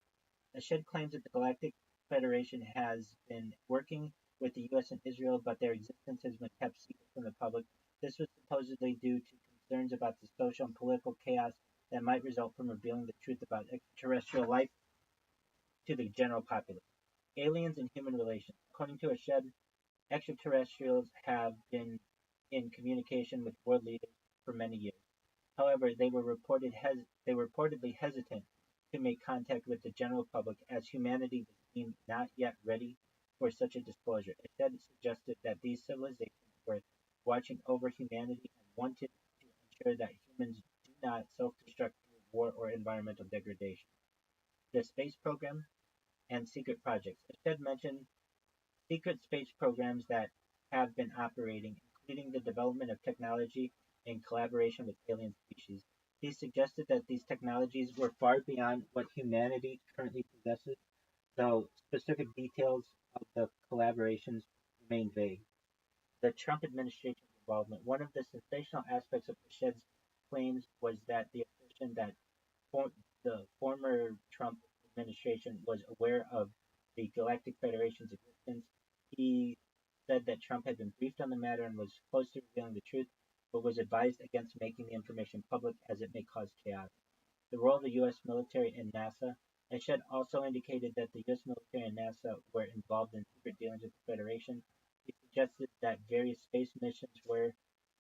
Hashad claims that the Galactic Federation has been working with the U.S. and Israel, but their existence has been kept secret from the public. This was supposedly due to concerns about the social and political chaos that might result from revealing the truth about extraterrestrial life to the general populace. Aliens and human relations. According to Hashad, extraterrestrials have been in communication with world leaders for many years. However, they were reportedly hesitant to make contact with the general public as humanity was deemed not yet ready for such a disclosure. Instead, it suggested that these civilizations were watching over humanity and wanted to ensure that humans do not self-destruct through war or environmental degradation. The space program and secret projects. Instead, mentioned secret space programs that have been operating, including the development of technology in collaboration with alien species. He suggested that these technologies were far beyond what humanity currently possesses, though specific details of the collaborations remain vague. The Trump administration's involvement. One of the sensational aspects of Hashad's claims was that the assertion that the former Trump administration was aware of the Galactic Federation's existence. He said that Trump had been briefed on the matter and was close to revealing the truth, but was advised against making the information public as it may cause chaos. The role of the U.S. military and NASA. Hashad also indicated that the U.S. military and NASA were involved in secret dealings with the Federation. He suggested that various space missions were,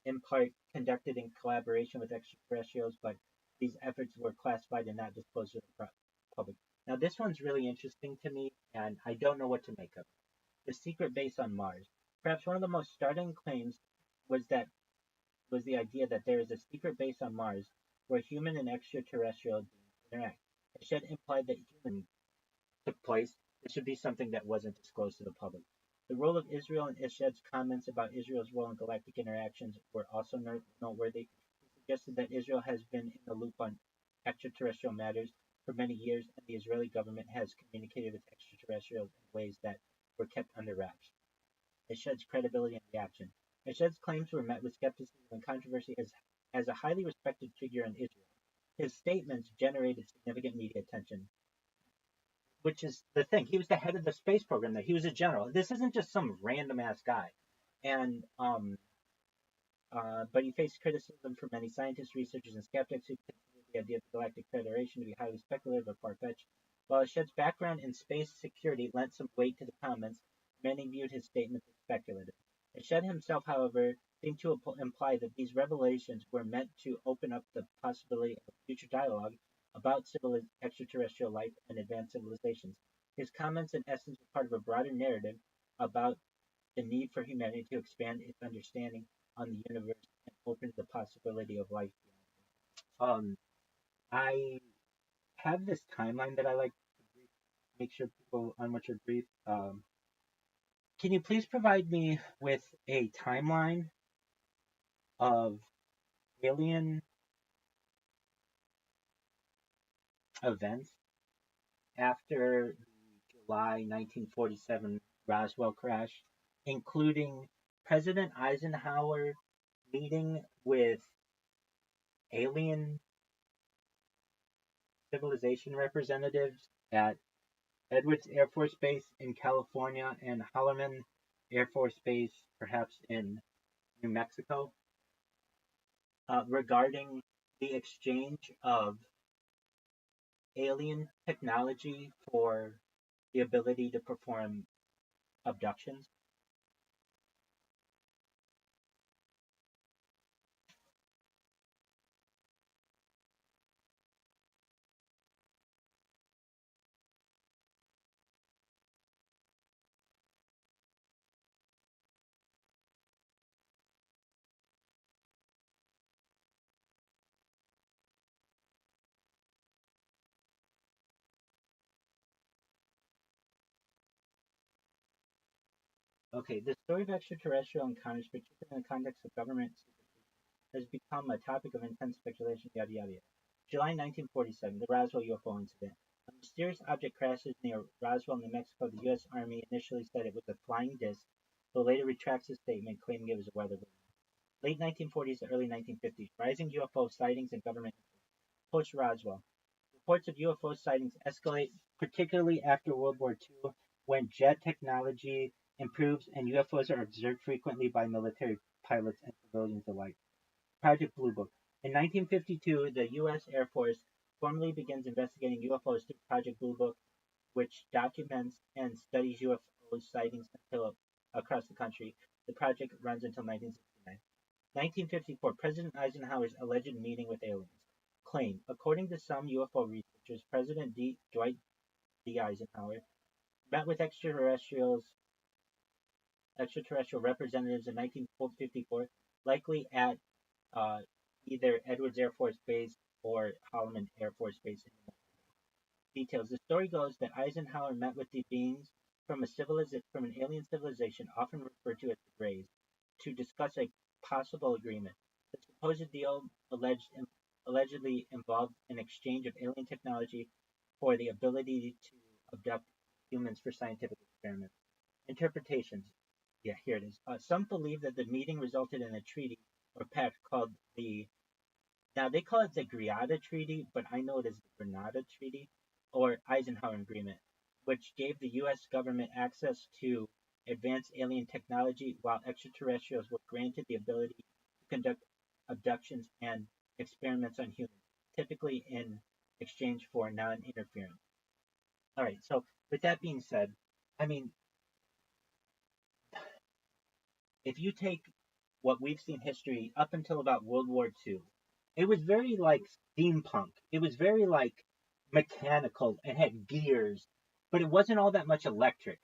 in part, conducted in collaboration with extraterrestrials, but these efforts were classified and not disclosed to the public. Now, this one's really interesting to me, and I don't know what to make of it. The secret base on Mars. Perhaps one of the most startling claims was the idea that there is a secret base on Mars where human and extraterrestrial beings interact. Hashad implied that human took place. This should be something that wasn't disclosed to the public. The role of Israel and Hashad's comments about Israel's role in galactic interactions were also noteworthy. He suggested that Israel has been in the loop on extraterrestrial matters for many years, and the Israeli government has communicated with extraterrestrials in ways that were kept under wraps. Hashad's credibility and reaction. Hashad's claims were met with skepticism and controversy as a highly respected figure in Israel. His statements generated significant media attention, which is the thing. He was the head of the space program there. He was a general. This isn't just some random ass guy. And but he faced criticism from many scientists, researchers, and skeptics who considered the idea of the Galactic Federation to be highly speculative or far-fetched. While Hashad's background in space security lent some weight to the comments, many viewed his statements as speculative. Hashad himself, however, seemed to imply that these revelations were meant to open up the possibility of future dialogue about extraterrestrial life and advanced civilizations. His comments, in essence, were part of a broader narrative about the need for humanity to expand its understanding on the universe and open the possibility of life beyond it. I have this timeline that I like to make sure people on which are brief. Can you please provide me with a timeline of alien events after the July 1947 Roswell crash, including President Eisenhower meeting with alien civilization representatives at Edwards Air Force Base in California and Holloman Air Force Base, perhaps in New Mexico, regarding the exchange of alien technology for the ability to perform abductions. Okay, the story of extraterrestrial encounters, particularly in the context of government secrecy, has become a topic of intense speculation, yada yada yada. July 1947, the Roswell UFO incident. A mysterious object crashes near Roswell, New Mexico. The U.S. Army initially said it was a flying disc, but later retracts the statement, claiming it was a weather balloon. Late 1940s to early 1950s, rising UFO sightings and government post Roswell. Reports of UFO sightings escalate, particularly after World War II, when jet technology improves and UFOs are observed frequently by military pilots and civilians alike. Project Blue Book. In 1952, the U.S. Air Force formally begins investigating UFOs through Project Blue Book, which documents and studies UFO sightings across the country. The project runs until 1969. 1954, President Eisenhower's alleged meeting with aliens. Claim. According to some UFO researchers, President Dwight D. Eisenhower met with extraterrestrial representatives in 1954, likely at uh, either Edwards Air Force Base or Holloman Air Force Base. Details. The story goes that Eisenhower met with the beings from from an alien civilization, often referred to as the Greys, to discuss a possible agreement. The supposed deal allegedly involved an exchange of alien technology for the ability to abduct humans for scientific experiments. Interpretations. Yeah, here it is. Some believe that the meeting resulted in a treaty or pact called now they call it the Greada Treaty, but I know it as the Grenada Treaty or Eisenhower Agreement, which gave the U.S. government access to advanced alien technology while extraterrestrials were granted the ability to conduct abductions and experiments on humans, typically in exchange for non-interference. All right, so with that being said, I mean, if you take what we've seen history up until about World War II, it was very like steampunk. It was very like mechanical and had gears, but it wasn't all that much electric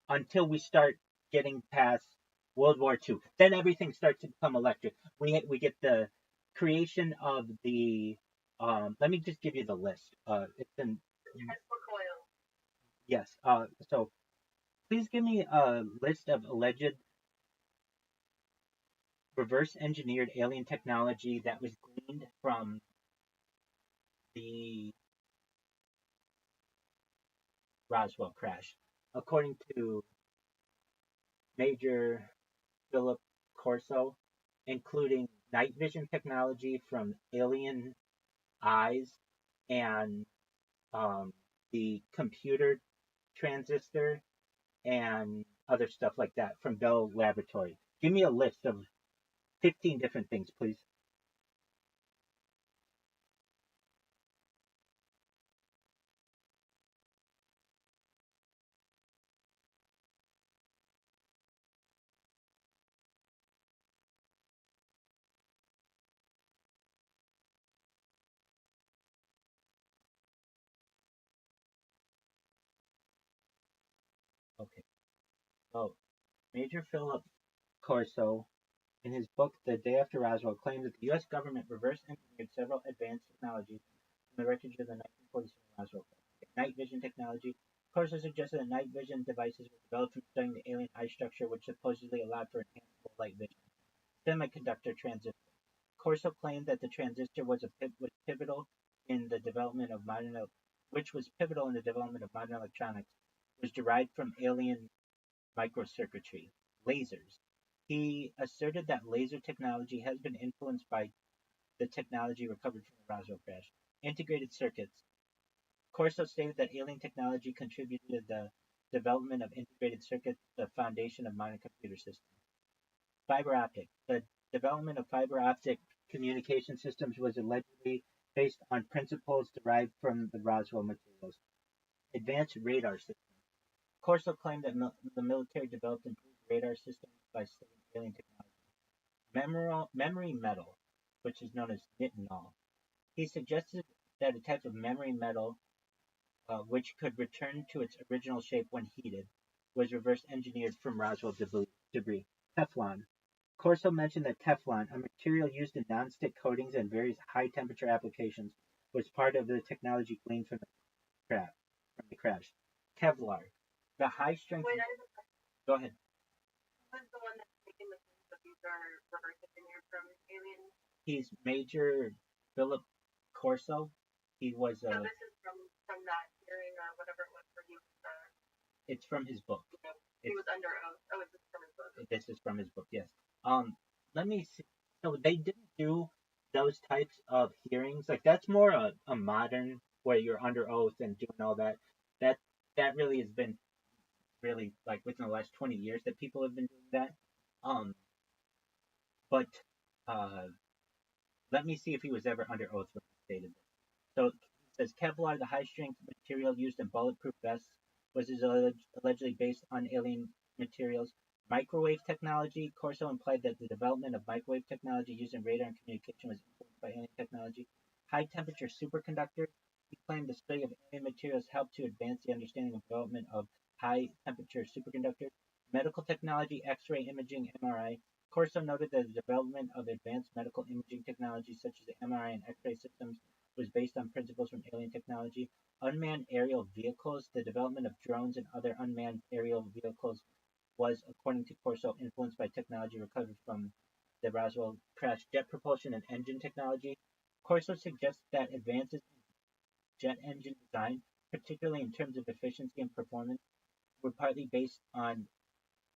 until we start getting past World War II. Then everything starts to become electric. We get the creation of the let me just give you the list. It's in yes. So please give me a list of alleged reverse engineered alien technology that was gleaned from the Roswell crash. According to Major Philip Corso, including night vision technology from alien eyes and the computer transistor and other stuff like that from Bell Laboratories. Give me a list of 15 different things, please. Okay. Oh, Major Philip Corso, in his book The Day After Roswell, claimed that the U.S. government reverse engineered several advanced technologies from the wreckage of the 1947 Roswell crash. Night vision technology. Corso suggested that night vision devices were developed from studying the alien eye structure, which supposedly allowed for enhanced light vision. Semiconductor transistor. Corso claimed that the transistor was pivotal in the development of which was pivotal in the development of modern electronics, was derived from alien microcircuitry, lasers. He asserted that laser technology has been influenced by the technology recovered from the Roswell crash. Integrated circuits. Corso stated that alien technology contributed to the development of integrated circuits, the foundation of modern computer systems. Fiber optic. The development of fiber optic communication systems was allegedly based on principles derived from the Roswell materials. Advanced radar systems. Corso claimed that the military developed improved radar systems by studying alien technology. Memory metal, which is known as nitinol. He suggested that a type of memory metal, which could return to its original shape when heated, was reverse engineered from Roswell debris. Teflon. Corso mentioned that Teflon, a material used in non-stick coatings and various high-temperature applications, was part of the technology gleaned from the crash. Kevlar. The high-strength. Wait, Go ahead. or reverse engineered from aliens? He's Major Philip Corso. He was So this is from that hearing or whatever it was where he was, it's from his book. he was under oath. Oh, it's from his book. This is from his book, yes. Let me see. So they didn't do those types of hearings. Like that's more a modern where you're under oath and doing all that. That that really has been really like within the last 20 years that people have been doing that. Um, but uh, let me see if he was ever under oath when he stated this. So it says Kevlar, the high strength material used in bulletproof vests, was allegedly based on alien materials. Microwave technology. Corso implied that the development of microwave technology used in radar and communication was influenced by alien technology. High temperature superconductors. He claimed the study of alien materials helped to advance the understanding and development of high temperature superconductors. Medical technology, X-ray imaging, MRI. Corso noted that the development of advanced medical imaging technologies such as the MRI and X-ray systems was based on principles from alien technology. Unmanned aerial vehicles. The development of drones and other unmanned aerial vehicles was, according to Corso, influenced by technology recovered from the Roswell crash. Jet propulsion and engine technology. Corso suggests that advances in jet engine design, particularly in terms of efficiency and performance, were partly based on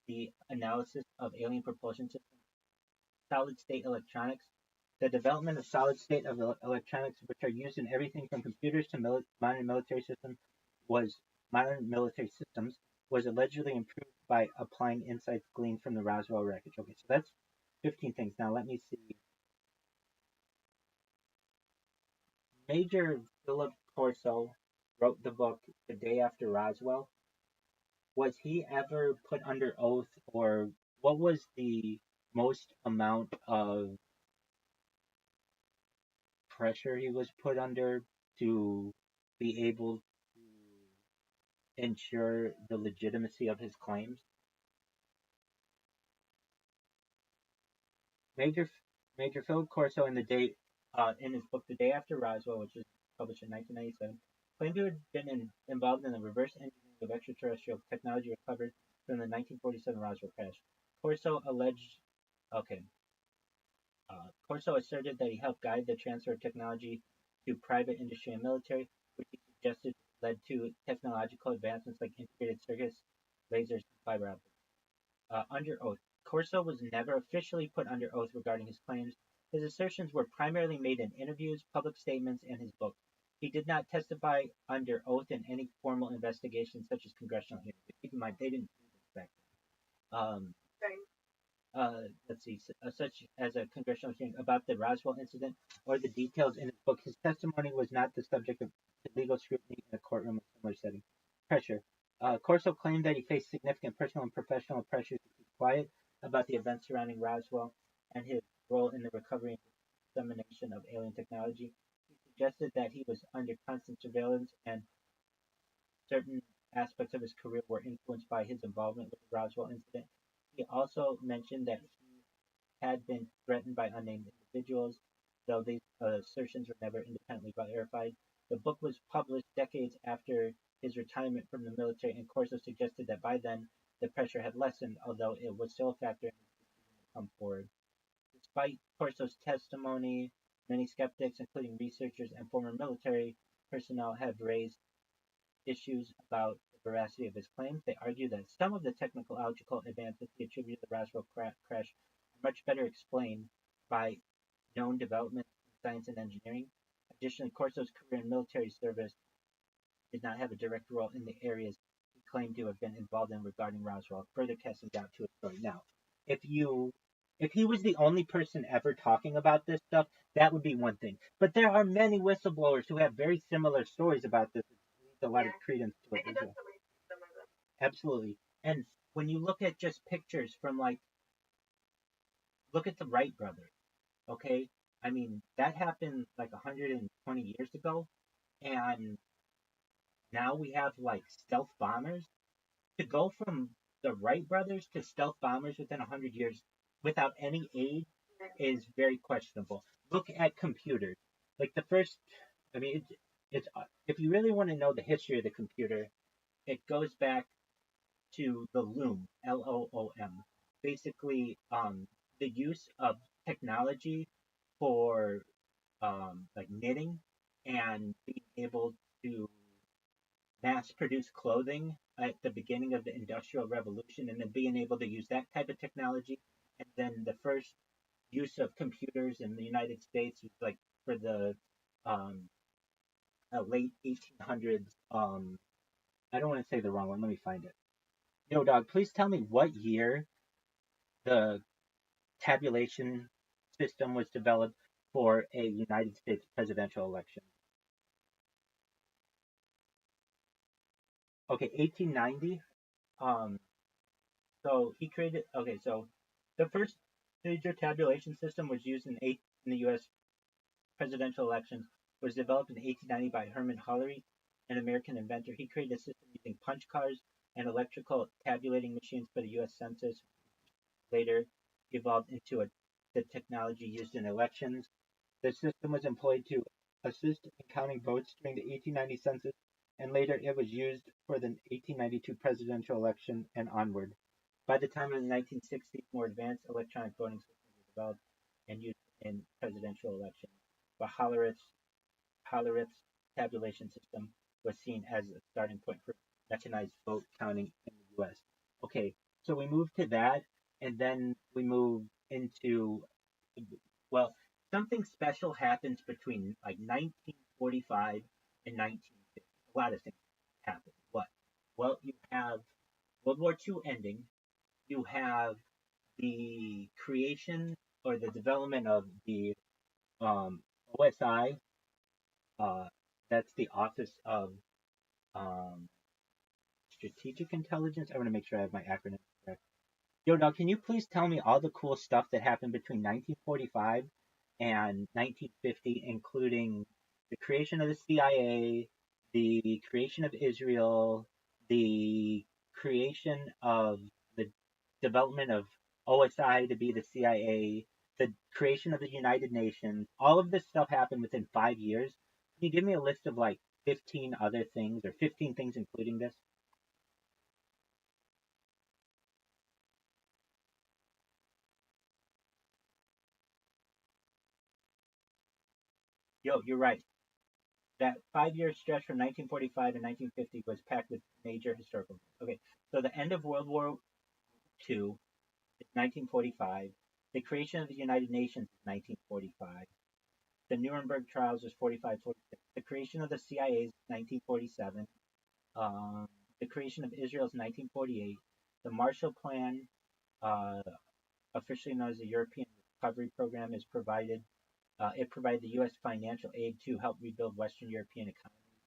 the analysis of alien propulsion systems. Solid state electronics. The development of solid state of electronics, which are used in everything from computers to modern military systems, was allegedly improved by applying insights gleaned from the Roswell wreckage. Okay, so that's 15 things. Now let me see. Major Philip Corso wrote the book the day after Roswell. Was he ever put under oath, or what was the most amount of pressure he was put under to be able to ensure the legitimacy of his claims? Major Major Philip Corso in his book The Day After Roswell, which was published in 1997, claimed to have been involved in the reverse engineering of extraterrestrial technology recovered from the 1947 Roswell crash. Corso alleged, okay, Corso asserted that he helped guide the transfer of technology to private industry and military, which he suggested led to technological advancements like integrated circuits, lasers, and fiber optics. Under oath. Corso was never officially put under oath regarding his claims. His assertions were primarily made in interviews, public statements, and his book. He did not testify under oath in any formal investigation, such as congressional hearings. Keep in mind, they didn't do this back then. Let's see, such as a congressional hearing about the Roswell incident or the details in his book. His testimony was not the subject of legal scrutiny in a courtroom or similar setting. Pressure. Corso claimed that he faced significant personal and professional pressure to keep quiet about the events surrounding Roswell and his role in the recovery and dissemination of alien technology. He suggested that he was under constant surveillance and certain aspects of his career were influenced by his involvement with the Roswell incident. He also mentioned that he had been threatened by unnamed individuals, though these assertions were never independently verified. The book was published decades after his retirement from the military, and Corso suggested that by then the pressure had lessened, although it was still a factor in his decision to come forward. Despite Corso's testimony, many skeptics, including researchers and former military personnel, have raised issues about the veracity of his claims. They argue that some of the technological advances he attributed to the Roswell crash are much better explained by known developments in science and engineering. Additionally, Corso's career in military service did not have a direct role in the areas he claimed to have been involved in regarding Roswell, further casting doubt to his story. Now, if he was the only person ever talking about this stuff, that would be one thing. But there are many whistleblowers who have very similar stories about this. A lot of credence to it as well. Absolutely. And when you look at just pictures from look at the Wright brothers, okay? I mean, that happened like 120 years ago, and now we have like stealth bombers. To go from the Wright brothers to stealth bombers within 100 years without any aid is very questionable. Look at computers. Like the first, I mean, it's if you really want to know the history of the computer, it goes back to the loom, LOOM. Basically, the use of technology for like knitting and being able to mass produce clothing at the beginning of the Industrial Revolution, and then being able to use that type of technology. And then the first use of computers in the United States was like for the um, late 1800s. I don't want to say the wrong one. Let me find it. Yo, dog, please tell me what year the tabulation system was developed for a United States presidential election. Okay, 1890. Um, so he created. Okay, so the first major tabulation system was used in the U.S. presidential elections. Was developed in 1890 by Herman Hollery, an American inventor. He created a system using punch cards and electrical tabulating machines for the U.S. Census. Later, evolved into the technology used in elections. The system was employed to assist in counting votes during the 1890 census, and later it was used for the 1892 presidential election and onward. By the time of the 1960s, more advanced electronic voting systems were developed and used in presidential elections, but Hollerith's tabulation system was seen as a starting point for mechanized vote counting in the U.S. Okay, so we move to that, and then we move into, well, something special happens between like 1945 and 1950. A lot of things happen. What? Well, you have World War II ending. You have the creation or the development of the OSI. Uh, that's the Office of um, Strategic Intelligence. I want to make sure I have my acronym correct. Yo, now, can you please tell me all the cool stuff that happened between 1945 and 1950, including the creation of the CIA, the creation of Israel, the creation of the development of OSI to be the CIA, the creation of the United Nations? All of this stuff happened within 5 years. Can you give me a list of like 15 other things, or 15 things including this? Yo, you're right. That 5 year stretch from 1945 to 1950 was packed with major historical events. Okay, so the end of World War II is 1945. The creation of the United Nations is 1945. The Nuremberg trials was 45-46. The creation of the CIA is 1947. The creation of Israel is 1948. The Marshall Plan, uh, officially known as the European Recovery Program, is provided. It provided the U.S. financial aid to help rebuild Western European economies.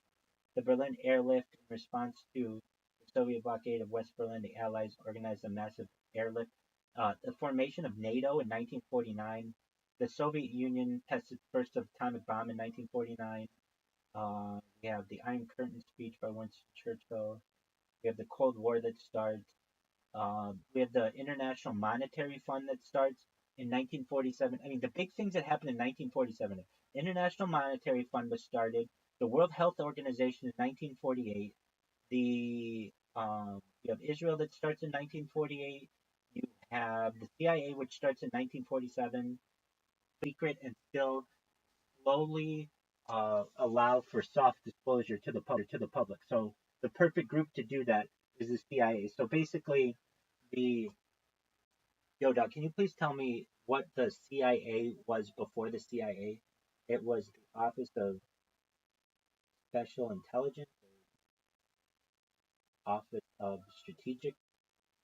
The Berlin airlift, in response to the Soviet blockade of West Berlin, the Allies organized a massive airlift. The formation of NATO in 1949. The Soviet Union tested first atomic bomb in 1949. We have the Iron Curtain speech by Winston Churchill. We have the Cold War that starts. We have the International Monetary Fund that starts in 1947. I mean, the big things that happened in 1947. International Monetary Fund was started. The World Health Organization in 1948. You have Israel that starts in 1948. You have the CIA, which starts in 1947. Secret and still slowly allow for soft disclosure to the public. So the perfect group to do that is the CIA. So basically, the Yoda, can you please tell me what the CIA was before the CIA? It was the Office of Special Intelligence, Office of Strategic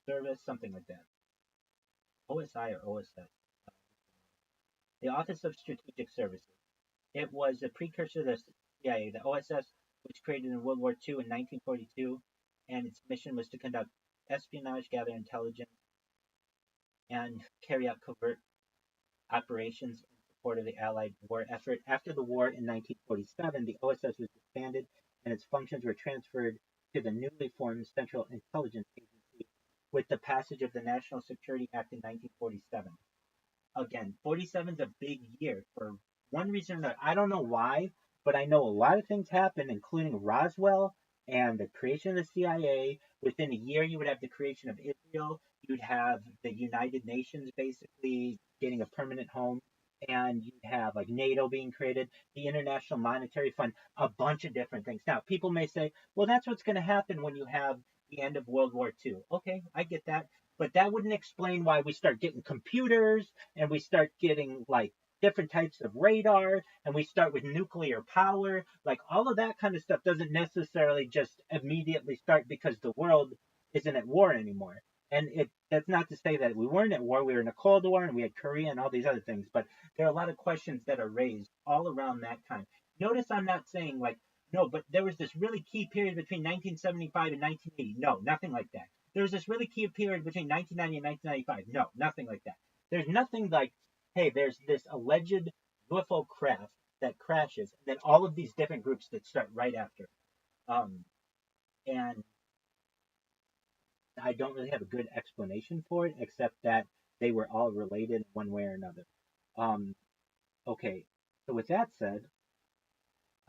Service, something like that. OSI or OSS. The Office of Strategic Services. It was a precursor to the CIA. The OSS was created in World War II in 1942, and its mission was to conduct espionage, gather intelligence, and carry out covert operations in support of the Allied war effort. After the war in 1947, the OSS was disbanded and its functions were transferred to the newly formed Central Intelligence Agency with the passage of the National Security Act in 1947. Again, 47 is a big year for one reason or another. I don't know why, but I know a lot of things happened, including Roswell and the creation of the CIA. Within a year, you would have the creation of Israel. you'd have the United Nations basically getting a permanent home, and you'd have like NATO being created, the International Monetary Fund, a bunch of different things. Now, people may say, well, that's what's going to happen when you have the end of World War II. Okay, I get that. But that wouldn't explain why we start getting computers and we start getting like different types of radar and we start with nuclear power. Like all of that kind of stuff doesn't necessarily just immediately start because the world isn't at war anymore. And that's not to say that we weren't at war. We were in a Cold War and we had Korea and all these other things. But there are a lot of questions that are raised all around that time. Notice I'm not saying like, no, but there was this really key period between 1975 and 1980. No, nothing like that. There was this really key period between 1990 and 1995. No, nothing like that. There's nothing like, hey, there's this alleged UFO craft that crashes, and then all of these different groups that start right after. And I don't really have a good explanation for it, except that they were all related in one way or another. Okay, so with that said,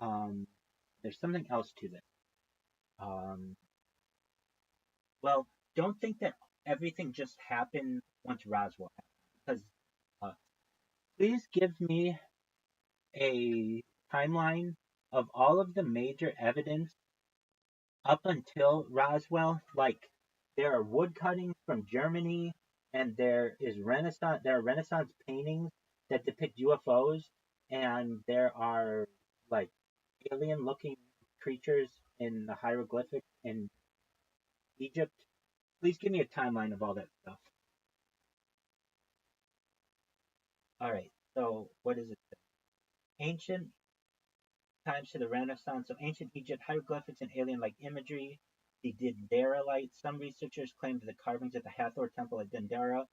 there's something else to this. Well, don't think that everything just happened once Roswell happened, because please give me a timeline of all of the major evidence up until Roswell. Like there are wood cuttings from Germany, and there are Renaissance paintings that depict UFOs, and there are like alien-looking creatures in the hieroglyphics in Egypt. Please give me a timeline of all that stuff. All right. So what is it? Ancient times to the Renaissance. So ancient Egypt, hieroglyphics and alien-like imagery. The Denderite. Some researchers claim that the carvings at the Hathor Temple at Dendera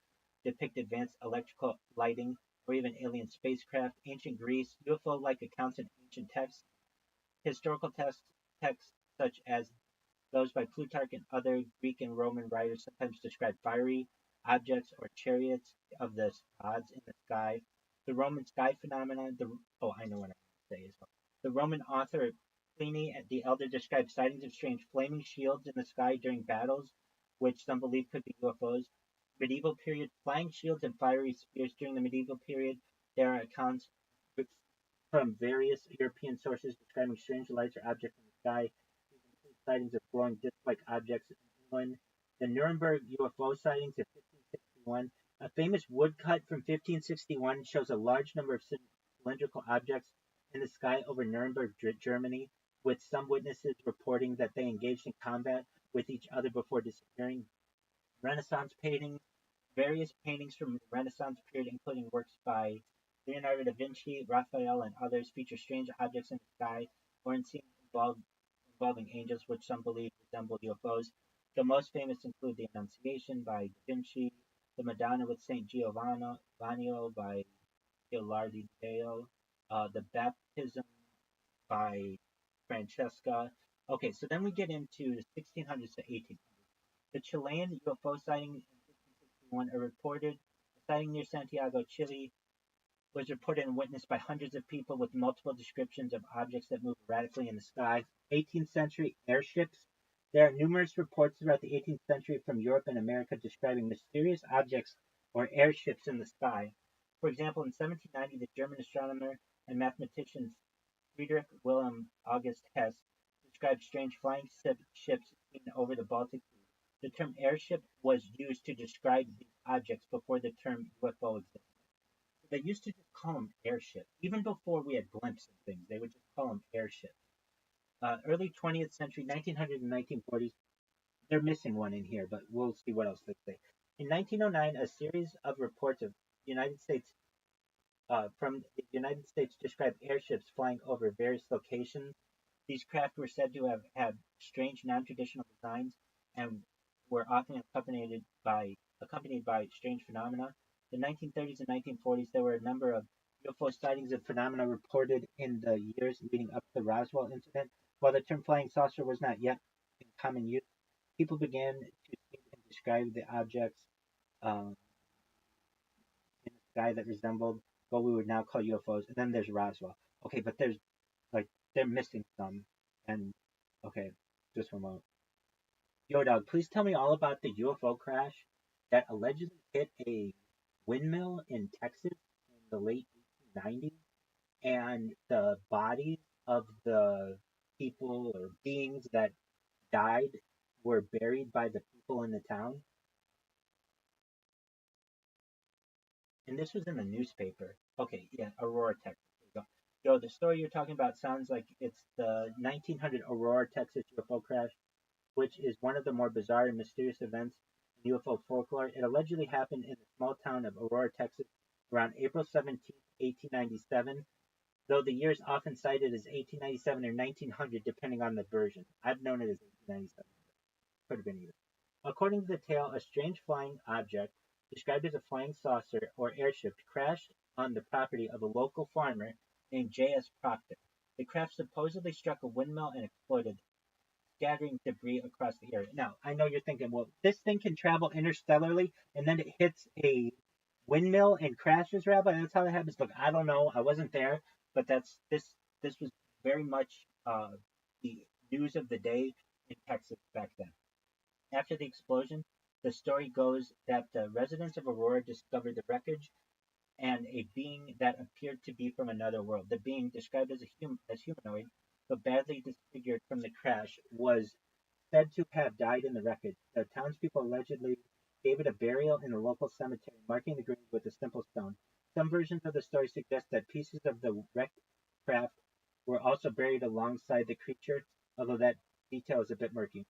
depict advanced electrical lighting or even alien spacecraft. Ancient Greece, UFO-like accounts in ancient texts. Historical texts such as those by Plutarch and other Greek and Roman writers sometimes describe fiery objects or chariots of the gods in the sky. The Roman sky phenomenon. I know what I'm going to say as well. The Roman author Pliny the Elder described sightings of strange flaming shields in the sky during battles, which some believe could be UFOs. Medieval period flying shields and fiery spears during the medieval period. There are accounts from various European sources describing strange lights or objects in the sky. These include sightings of glowing disc-like objects in England. The Nuremberg UFO sightings of 1561. A famous woodcut from 1561 shows a large number of cylindrical objects in the sky over Nuremberg, Germany, with some witnesses reporting that they engaged in combat with each other before disappearing. Renaissance paintings. Various paintings from the Renaissance period, including works by Leonardo da Vinci, Raphael, and others, feature strange objects in the sky or in scenes involving angels, which some believe resemble UFOs. The most famous include the Annunciation by Da Vinci, the Madonna with Saint Giovanni by Ghilardio, the Baptism by Francesca. Okay, so then we get into the 1600s to 1800s. The Chilean UFO sighting in 1561 are reported. A sighting near Santiago, Chile, was reported and witnessed by hundreds of people with multiple descriptions of objects that move erratically in the sky. 18th century airships. There are numerous reports throughout the 18th century from Europe and America describing mysterious objects or airships in the sky. For example, in 1790, the German astronomer and mathematician Friedrich Wilhelm August Hess described strange flying ships seen over the Baltic Sea. The term airship was used to describe these objects before the term UFO existed. They used to just call them airships. Even before we had blimps and things, they would just call them airships. Early 20th century, 1900 and 1940s, they're missing one in here, but we'll see what else they say. In 1909, a series of reports of from the United States described airships flying over various locations. These craft were said to have had strange, non-traditional designs and were often accompanied by strange phenomena. In the 1930s and 1940s, there were a number of UFO sightings and phenomena reported in the years leading up to the Roswell incident. While the term flying saucer was not yet in common use, people began to see and describe the objects in the sky that resembled what we would now call UFOs. And then there's Roswell. Okay, but they're missing some. And okay, just one moment. Yo, dog, please tell me all about the UFO crash that allegedly hit a windmill in Texas in the late 1890s, and the bodies of the people or beings that died were buried by the people in the town. And this was in the newspaper. Okay, yeah, Aurora, Texas. There you go. Joe, the story you're talking about sounds like it's the 1900 Aurora, Texas UFO crash, which is one of the more bizarre and mysterious events in UFO folklore. It allegedly happened in the small town of Aurora, Texas, around April 17, 1897, though the years often cited as 1897 or 1900, depending on the version. I've known it as 1897. Could have been either. According to the tale, a strange flying object, described as a flying saucer or airship, crashed on the property of a local farmer named J.S. Proctor. The craft supposedly struck a windmill and exploded, scattering debris across the area. Now, I know you're thinking, well, this thing can travel interstellarly and then it hits a windmill and crashes, Rabbi? That's how that happens. Look, I don't know. I wasn't there, but this was very much the news of the day in Texas back then. After the explosion, the story goes that the residents of Aurora discovered the wreckage and a being that appeared to be from another world. The being, described as as humanoid, but badly disfigured from the crash, was said to have died in the wreckage. The townspeople allegedly gave it a burial in a local cemetery, marking the grave with a simple stone. Some versions of the story suggest that pieces of the wrecked craft were also buried alongside the creature, although that detail is a bit murky.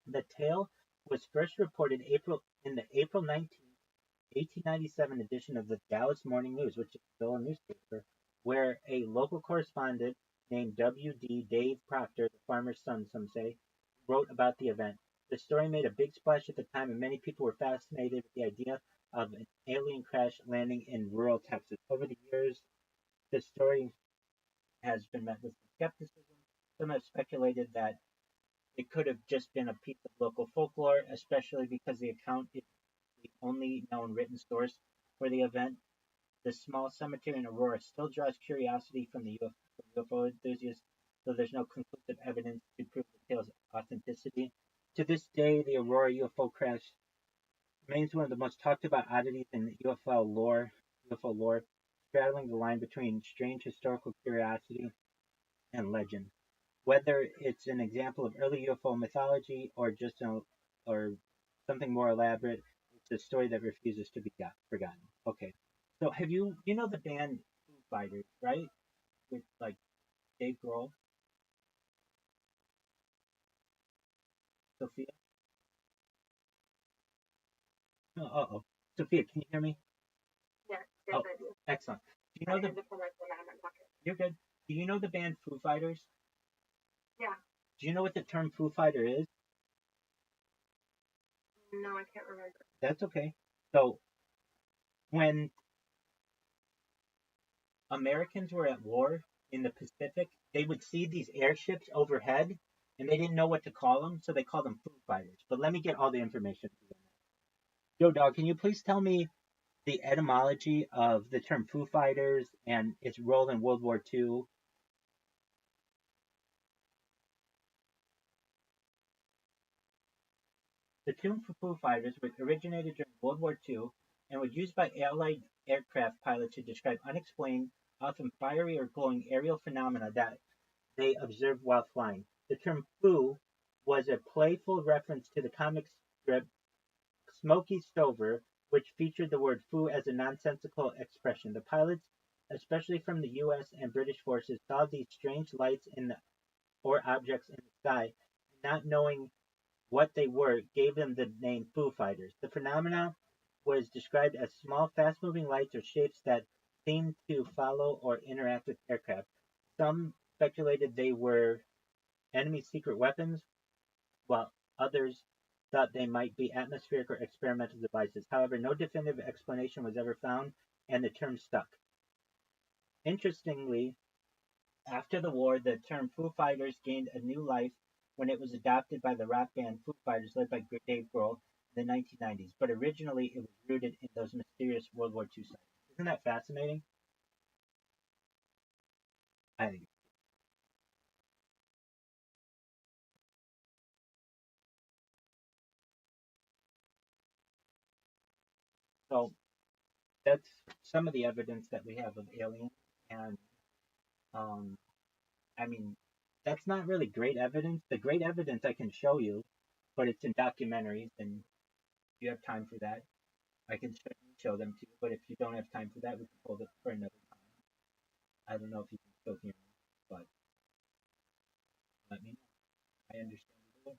The tale was first reported in the April 19th, 1897 edition of the Dallas Morning News, which is still a newspaper, where a local correspondent named W.D. Dave Proctor, the farmer's son, some say, wrote about the event. The story made a big splash at the time, and many people were fascinated with the idea of an alien crash landing in rural Texas. Over the years, the story has been met with skepticism. Some have speculated that it could have just been a piece of local folklore, especially because the account is the only known written source for the event. The small cemetery in Aurora still draws curiosity from the UFO enthusiasts, though there's no conclusive evidence to prove the tale's authenticity. To this day, the Aurora UFO crash remains one of the most talked about oddities in UFO lore, straddling the line between strange historical curiosity and legend. Whether it's an example of early UFO mythology or something more elaborate, it's a story that refuses to be forgotten. Okay, so have you know the band Foo Fighters, right? With like Dave Grohl, Sophia. Oh, Sophia, can you hear me? Yes, Oh, I do. excellent. Do you I know the? had to pull my phone out of my pocket. You're good. Do you know the band Foo Fighters? Yeah. Do you know what the term Foo Fighter is? No, I can't remember. That's okay. So when Americans were at war in the Pacific, they would see these airships overhead, and they didn't know what to call them, so they called them Foo Fighters. But let me get all the information. Yo, dog, can you please tell me the etymology of the term Foo Fighters and its role in World War II? The term for Foo Fighters was originated during World War II and was used by Allied aircraft pilots to describe unexplained, often fiery or glowing aerial phenomena that they observed while flying. The term "foo" was a playful reference to the comic strip Smokey Stover, which featured the word "foo" as a nonsensical expression. The pilots, especially from the U.S. and British forces, saw these strange lights or objects in the sky, and not knowing what they were gave them the name Foo Fighters. The phenomena was described as small, fast-moving lights or shapes that seemed to follow or interact with aircraft. Some speculated they were enemy secret weapons, while others thought they might be atmospheric or experimental devices. However, no definitive explanation was ever found, and the term stuck. Interestingly, after the war, the term Foo Fighters gained a new life when it was adopted by the rock band Foo Fighters, led by Dave Grohl, in the 1990s. But originally, it was rooted in those mysterious World War II sightings. Isn't that fascinating? I think. So that's some of the evidence that we have of aliens, and um, I mean, that's not really great evidence. The great evidence I can show you, but it's in documentaries, and if you have time for that, I can show them to you. But if you don't have time for that, we can hold it for another time. I don't know if you can still hear me, but let me know. I understand either way.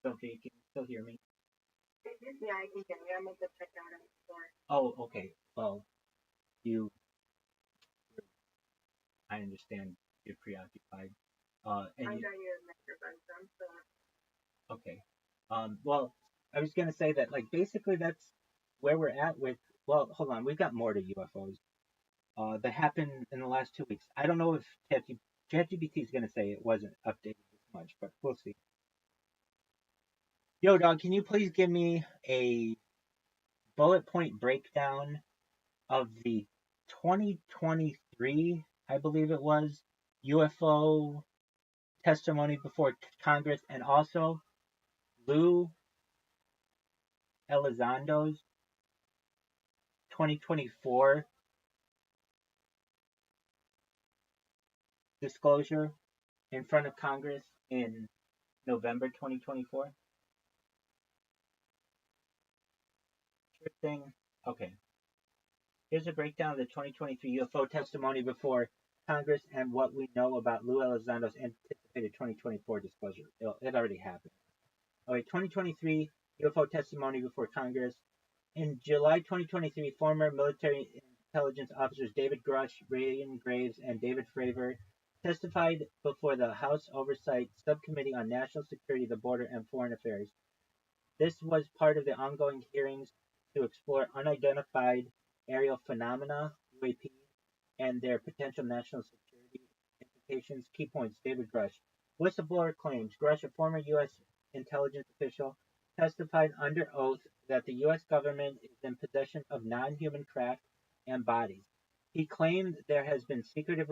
Okay, you can still hear me. Yeah, I can hear you. I'm a bit checked out on the floor. Oh, okay. Well, you, I understand you're preoccupied. And I you, got your microphone from, so okay. Well, I was gonna say that, like, basically that's where we're at with. Well, hold on. We've got more to UFOs. That happened in the last 2 weeks. I don't know if ChatGPT is gonna say it wasn't updated this much, but we'll see. Yo, dog, can you please give me a bullet point breakdown of the 2023, I believe it was, UFO testimony before Congress, and also Lou Elizondo's 2024 disclosure in front of Congress in November 2024? Sure thing. Okay. Here's a breakdown of the 2023 UFO testimony before Congress and what we know about Lou Elizondo's anticipated 2024 disclosure. It already happened. Okay, 2023 UFO testimony before Congress. In July 2023, former military intelligence officers David Grush, Ryan Graves, and David Fravor testified before the House Oversight Subcommittee on National Security, the Border, and Foreign Affairs. This was part of the ongoing hearings to explore unidentified aerial phenomena, UAPs, and their potential national security implications. Key points: David Grush. Whistleblower claims. Grush, a former U.S. intelligence official, testified under oath that the U.S. government is in possession of non-human craft and bodies. He claimed there has been a secretive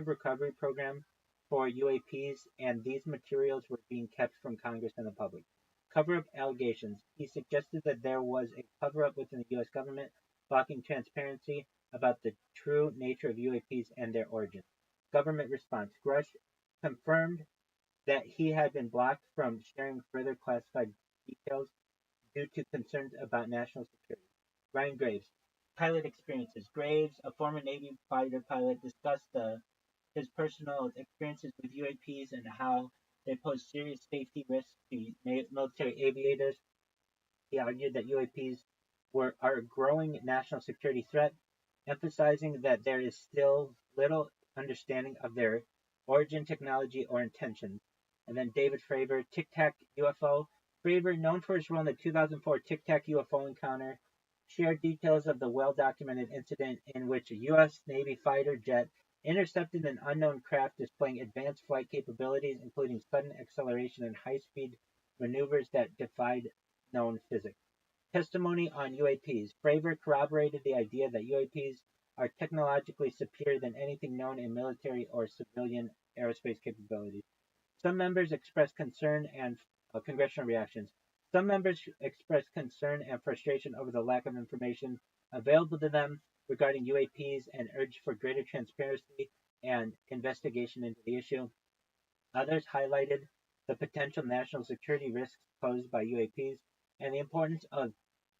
recovery program for UAPs, and these materials were being kept from Congress and the public. Cover-up allegations. He suggested that there was a cover-up within the U.S. government, blocking transparency about the true nature of UAPs and their origins. Government response. Grush confirmed that he had been blocked from sharing further classified details due to concerns about national security. Ryan Graves. Pilot experiences. Graves, a former Navy fighter pilot, discussed his personal experiences with UAPs and how they pose serious safety risks to military aviators. He argued that UAPs are a growing national security threat, emphasizing that there is still little understanding of their origin, technology, or intentions. And then David Fravor, Tic Tac UFO. Fravor, known for his role in the 2004 Tic Tac UFO encounter, shared details of the well-documented incident in which a U.S. Navy fighter jet intercepted an unknown craft displaying advanced flight capabilities, including sudden acceleration and high-speed maneuvers that defied known physics. Testimony on UAPs. Fravor corroborated the idea that UAPs are technologically superior than anything known in military or civilian aerospace capabilities. Some members expressed concern and congressional reactions. Some members expressed concern and frustration over the lack of information available to them regarding UAPs and urged for greater transparency and investigation into the issue. Others highlighted the potential national security risks posed by UAPs and the importance of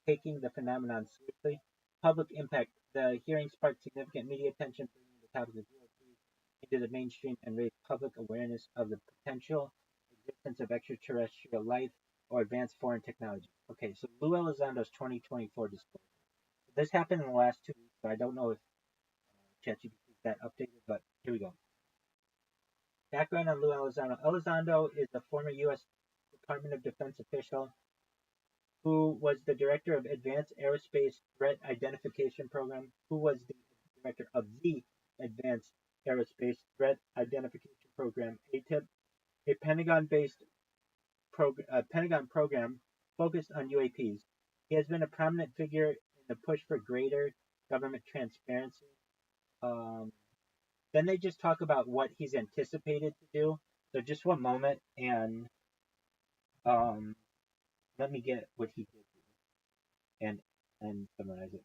taking the phenomenon seriously. Public impact. The hearing sparked significant media attention, bringing the topic of UAPs into the mainstream and raised public awareness of the potential existence of extraterrestrial life or advanced foreign technology. Okay, so Lou Elizondo's 2024 disclosure. This happened in the last 2 weeks, so I don't know if ChatGPT is that updated, but here we go. Background on Lou Elizondo. Elizondo is a former U.S. Department of Defense official who was the director of Advanced Aerospace Threat Identification Program, who was the director of the Advanced Aerospace Threat Identification Program, ATIP, a Pentagon-based Pentagon program focused on UAPs. He has been a prominent figure in the push for greater government transparency. then they just talk about what he's anticipated to do. So just one moment, and um, let me get what he did and summarize it.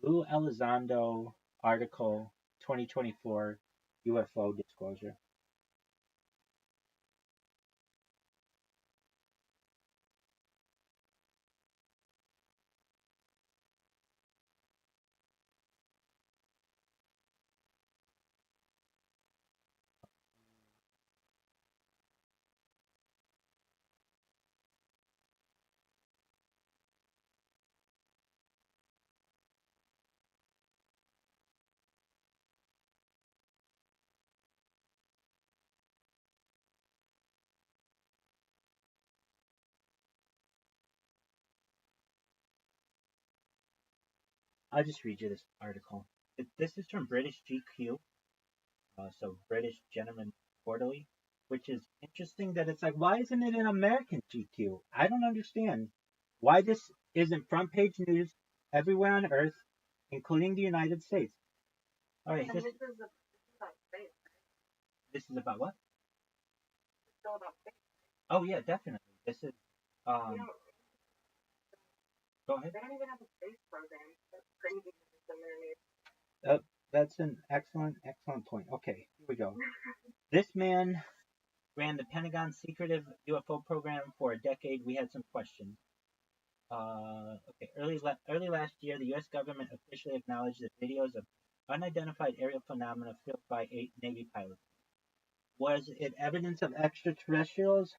Lou Elizondo article 2024 UFO disclosure. I'll just read you this article. This is from British GQ, so British Gentleman Quarterly, which is interesting that it's like, why isn't it an American GQ? I don't understand why this isn't front page news everywhere on Earth, including the United States. All right, And this is about space. this is about what? It's still about space. Oh yeah, definitely. This is You know, go ahead. they don't even have a space program. That's crazy. That's an excellent point. Okay, here we go. This man ran the Pentagon's secretive UFO program for a decade. We had some questions. Okay, early last year, the U.S. government officially acknowledged that videos of unidentified aerial phenomena filmed by 8 Navy pilots. Was it evidence of extraterrestrials?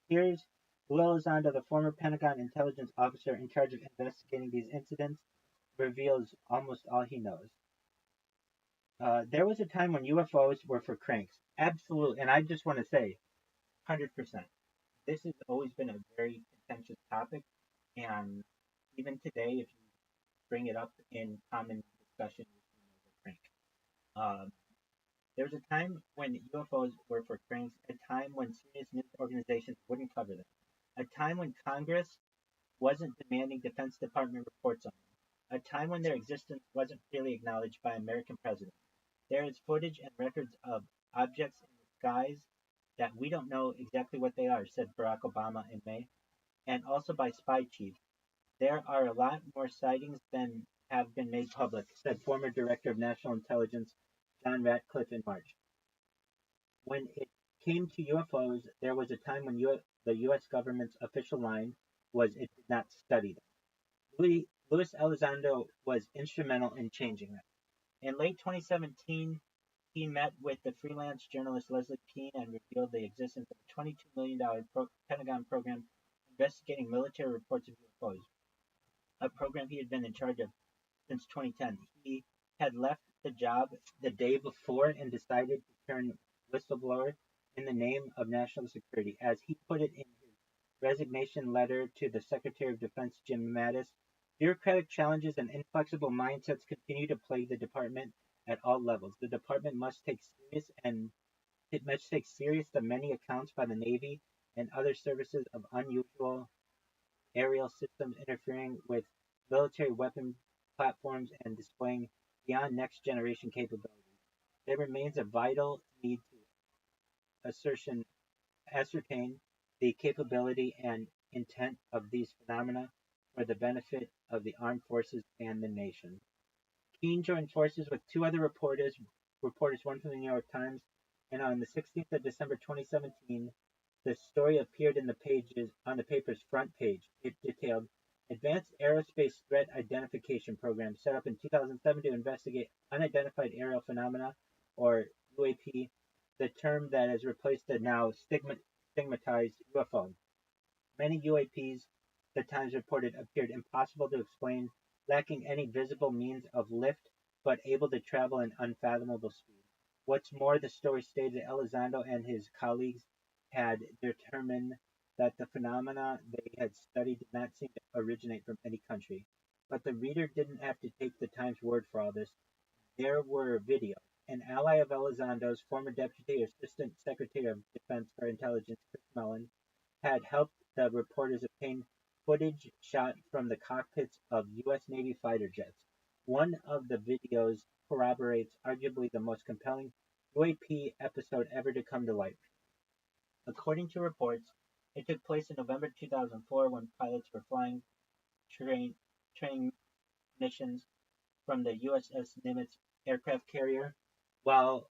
Here's Lou Elizondo, the former Pentagon intelligence officer in charge of investigating these incidents, reveals almost all he knows. There was a time when UFOs were for cranks. Absolutely. And I just want to say, 100%. This has always been a very contentious topic. And even today, if you bring it up in common discussion, it's a crank. There was a time when UFOs were for cranks, a time when serious news organizations wouldn't cover them, a time when Congress wasn't demanding Defense Department reports on them, a time when their existence wasn't really acknowledged by American presidents. There is footage and records of objects in the skies that we don't know exactly what they are, said Barack Obama in May, and also by spy chiefs. There are a lot more sightings than have been made public, said former Director of National Intelligence John Ratcliffe in March. When it came to UFOs, there was a time when the U.S. government's official line was it did not study them. Louis Elizondo was instrumental in changing that. In late 2017, he met with the freelance journalist Leslie Kean and revealed the existence of a $22 million Pentagon program investigating military reports of UFOs, a program he had been in charge of since 2010. He had left the job the day before and decided to turn whistleblower in the name of national security. As he put it in his resignation letter to the Secretary of Defense Jim Mattis, bureaucratic challenges and inflexible mindsets continue to plague the department at all levels. The department must take serious the many accounts by the Navy and other services of unusual aerial systems interfering with military weapon platforms and displaying beyond next generation capabilities. There remains a vital need to ascertain the capability and intent of these phenomena for the benefit of the armed forces and the nation. Keane joined forces with two other reporters, one from the New York Times, and on the 16th of December 2017, the story appeared on the paper's front page. It detailed Advanced Aerospace Threat Identification Program set up in 2007 to investigate unidentified aerial phenomena, or UAP, the term that has replaced the now stigmatized UFO. Many UAPs, the Times reported, appeared impossible to explain, lacking any visible means of lift, but able to travel at unfathomable speed. What's more, the story stated that Elizondo and his colleagues had determined that the phenomena they had studied did not seem to originate from any country. But the reader didn't have to take the Times' word for all this. There were videos. An ally of Elizondo's, former Deputy Assistant Secretary of Defense for Intelligence, Chris Mellon, had helped the reporters obtain footage shot from the cockpits of U.S. Navy fighter jets. One of the videos corroborates arguably the most compelling UAP episode ever to come to light. According to reports, it took place in November 2004 when pilots were flying training missions from the USS Nimitz aircraft carrier. While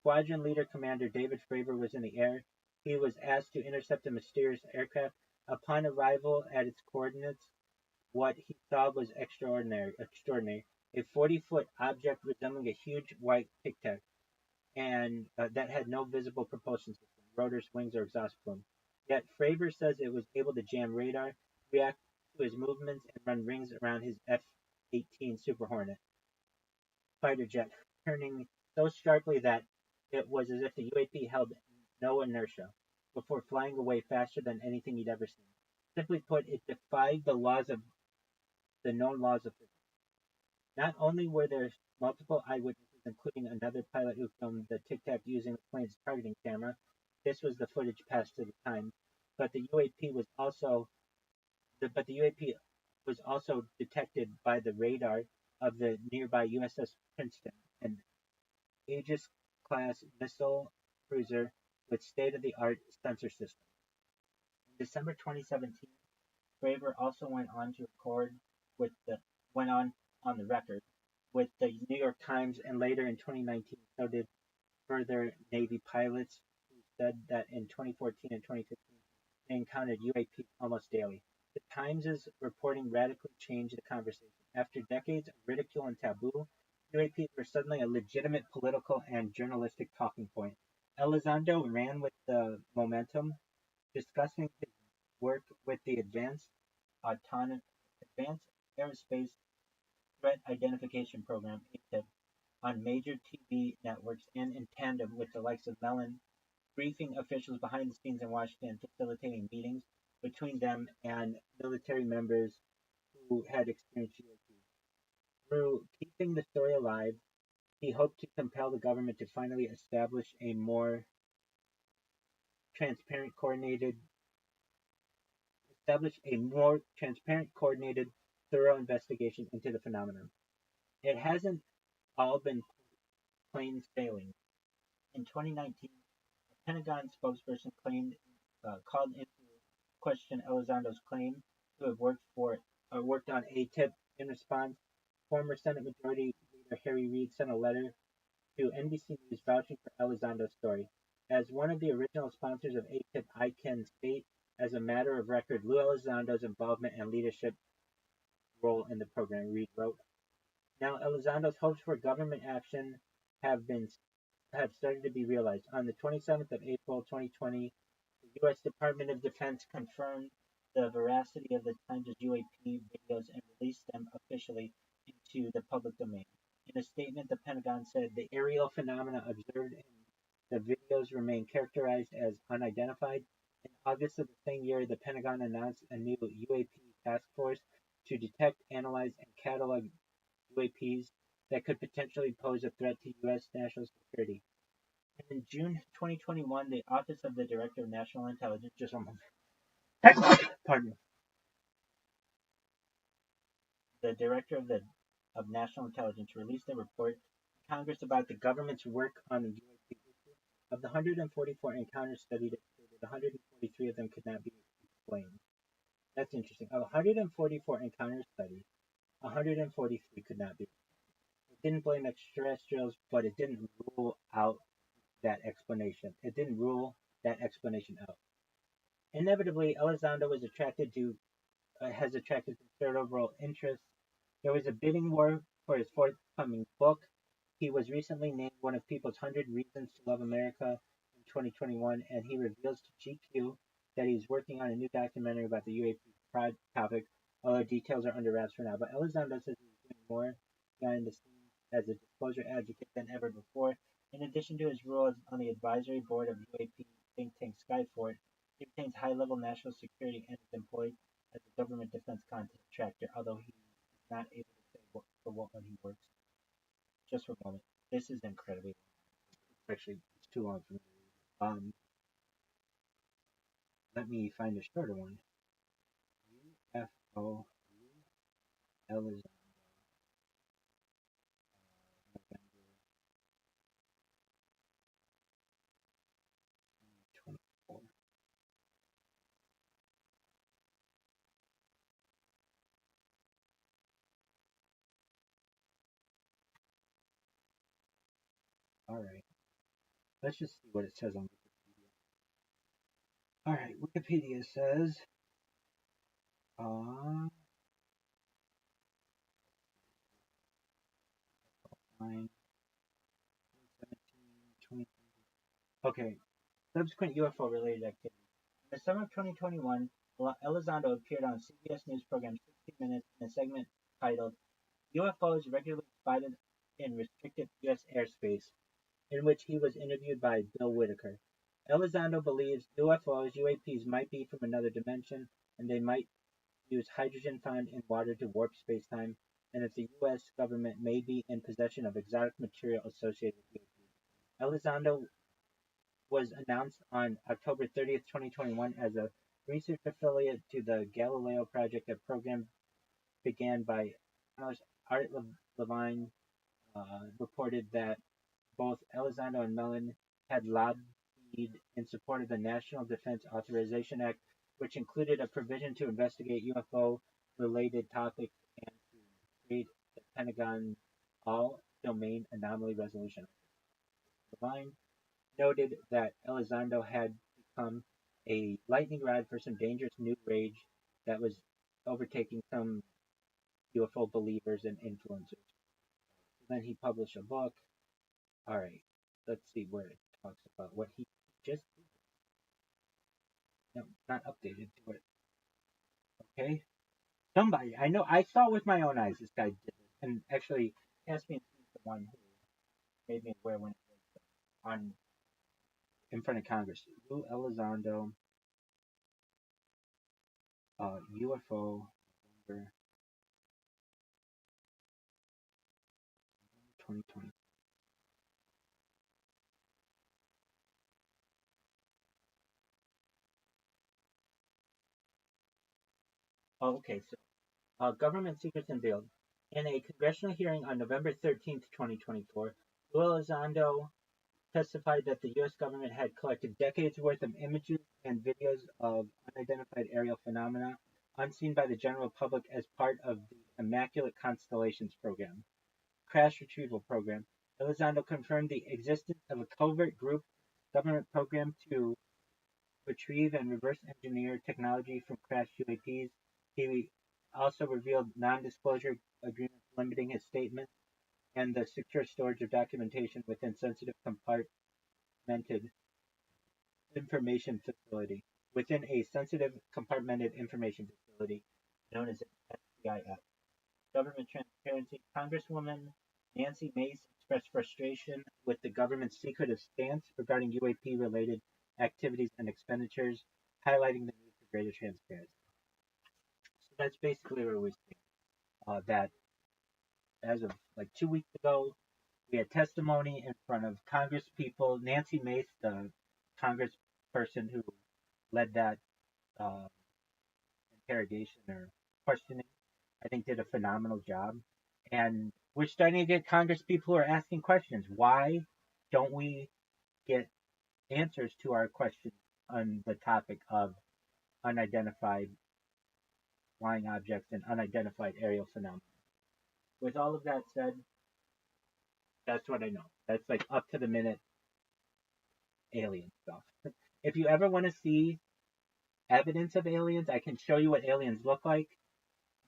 Squadron Leader Commander David Fravor was in the air, he was asked to intercept a mysterious aircraft. Upon arrival at its coordinates, what he saw was extraordinary. A 40-foot object resembling a huge white tic tac, and that had no visible propulsion system, rotors, wings, or exhaust plume. Yet Fravor says it was able to jam radar, react to his movements, and run rings around his F-18 Super Hornet fighter jet, turning so sharply that it was as if the UAP held no inertia before flying away faster than anything he'd ever seen. Simply put, it defied the known laws of physics. Not only were there multiple eyewitnesses, including another pilot who filmed the Tic Tac using the plane's targeting camera, this was the footage passed to the time, but the UAP was also detected by the radar of the nearby USS Princeton, an Aegis-class missile cruiser with state-of-the-art sensor system. In December 2017, Fravor also went on the record with the New York Times, and later in 2019, so did further Navy pilots who said that in 2014 and 2015 they encountered UAPs almost daily. The Times' reporting radically changed the conversation. After decades of ridicule and taboo, UAPs were suddenly a legitimate political and journalistic talking point. Elizondo ran with the momentum, discussing his work with the Advanced Aerospace Threat Identification Program, ATIP, on major TV networks and in tandem with the likes of Mellon, briefing officials behind the scenes in Washington, facilitating meetings between them and military members who had experienced UAP. Through keeping the story alive, he hoped to compel the government to finally establish a more transparent, coordinated, thorough investigation into the phenomenon. It hasn't all been plain sailing. In 2019, a Pentagon spokesperson called into question Elizondo's claim to have worked on ATIP. In response, former Senate Majority Leader Harry Reid sent a letter to NBC News vouching for Elizondo's story. As one of the original sponsors of ATIP, I can state as a matter of record Lou Elizondo's involvement and leadership role in the program, Reid wrote. Now, Elizondo's hopes for government action have started to be realized. On the 27th of April 2020, the U.S. Department of Defense confirmed the veracity of the Times' UAP videos and released them officially into the public domain. In a statement, the Pentagon said the aerial phenomena observed in the videos remain characterized as unidentified. In August of the same year, the Pentagon announced a new UAP task force to detect, analyze, and catalog UAPs that could potentially pose a threat to U.S. national security. And in June 2021, the Office of the Director of National Intelligence, the Director of National Intelligence released a report to Congress about the government's work on the UAP issue. Of the 144 encounters studied, 143 of them could not be explained. That's interesting. Of 144 encounters studied, 143 could not be. It didn't blame extraterrestrials, but it didn't rule out that explanation. It didn't rule that explanation out. Inevitably, Elizondo has attracted considerable interest. There was a bidding war for his forthcoming book. He was recently named one of People's 100 Reasons to Love America in 2021, and he reveals to GQ that he's working on a new documentary about the UAP topic, although details are under wraps for now. But Elizondo says he's doing more behind the scenes as a disclosure advocate than ever before. In addition to his role on the advisory board of UAP think tank Skyfort, he retains high-level national security and is employed as a government defense contractor, although he is not able to say for what one he works. Just for a moment. This is incredibly long. Actually, it's too long for me to read. Let me find a shorter one. UFO Elizondo. Alright. Let's just see what it says on Wikipedia. Alright, Wikipedia says, uh, 9, 17, 20. Okay, subsequent UFO related activity. In the summer of 2021, Elizondo appeared on CBS News program 60 Minutes in a segment titled UFOs Regularly Spotted in Restricted U.S. Airspace, in which he was interviewed by Bill Whitaker. Elizondo believes UFOs, UAPs, might be from another dimension, and they might use hydrogen found in water to warp space-time, and that the U.S. government may be in possession of exotic material associated with UAPs. Elizondo was announced on October 30th, 2021 as a research affiliate to the Galileo Project, a program began by journalist Art Levine. Reported that both Elizondo and Mellon had lobbied in support of the National Defense Authorization Act, which included a provision to investigate UFO-related topics and to create the Pentagon's All-Domain Anomaly Resolution. Levine noted that Elizondo had become a lightning rod for some dangerous new rage that was overtaking some UFO believers and influencers. Then he published a book. All right, let's see where it talks about what he just did. No, not updated to it. Okay, somebody I know, I saw it with my own eyes. This guy did it, and actually, Caspian is the one who made me aware when it was on in front of Congress. Lou Elizondo, UFO, November 2020. Oh, okay, so government secrets unveiled. In a congressional hearing on November 13th, 2024, Lou Elizondo testified that the U.S. government had collected decades worth of images and videos of unidentified aerial phenomena unseen by the general public as part of the Immaculate Constellations program, crash retrieval program. Elizondo confirmed the existence of a covert group government program to retrieve and reverse engineer technology from crashed UAPs. He also revealed non-disclosure agreements limiting his statements and the secure storage of documentation within sensitive compartmented information facility, within a sensitive compartmented information facility known as an SCIF. Government transparency. Congresswoman Nancy Mace expressed frustration with the government's secretive stance regarding UAP-related activities and expenditures, highlighting the need for greater transparency. So that's basically where we stand. That as of like 2 weeks ago, we had testimony in front of Congress people. Nancy Mace, the Congressperson who led that interrogation or questioning, I think did a phenomenal job. And we're starting to get Congress people who are asking questions. Why don't we get answers to our questions on the topic of unidentified flying objects and unidentified aerial phenomena? With all of that said, that's what I know. That's like up to the minute alien stuff. If you ever want to see evidence of aliens, I can show you what aliens look like,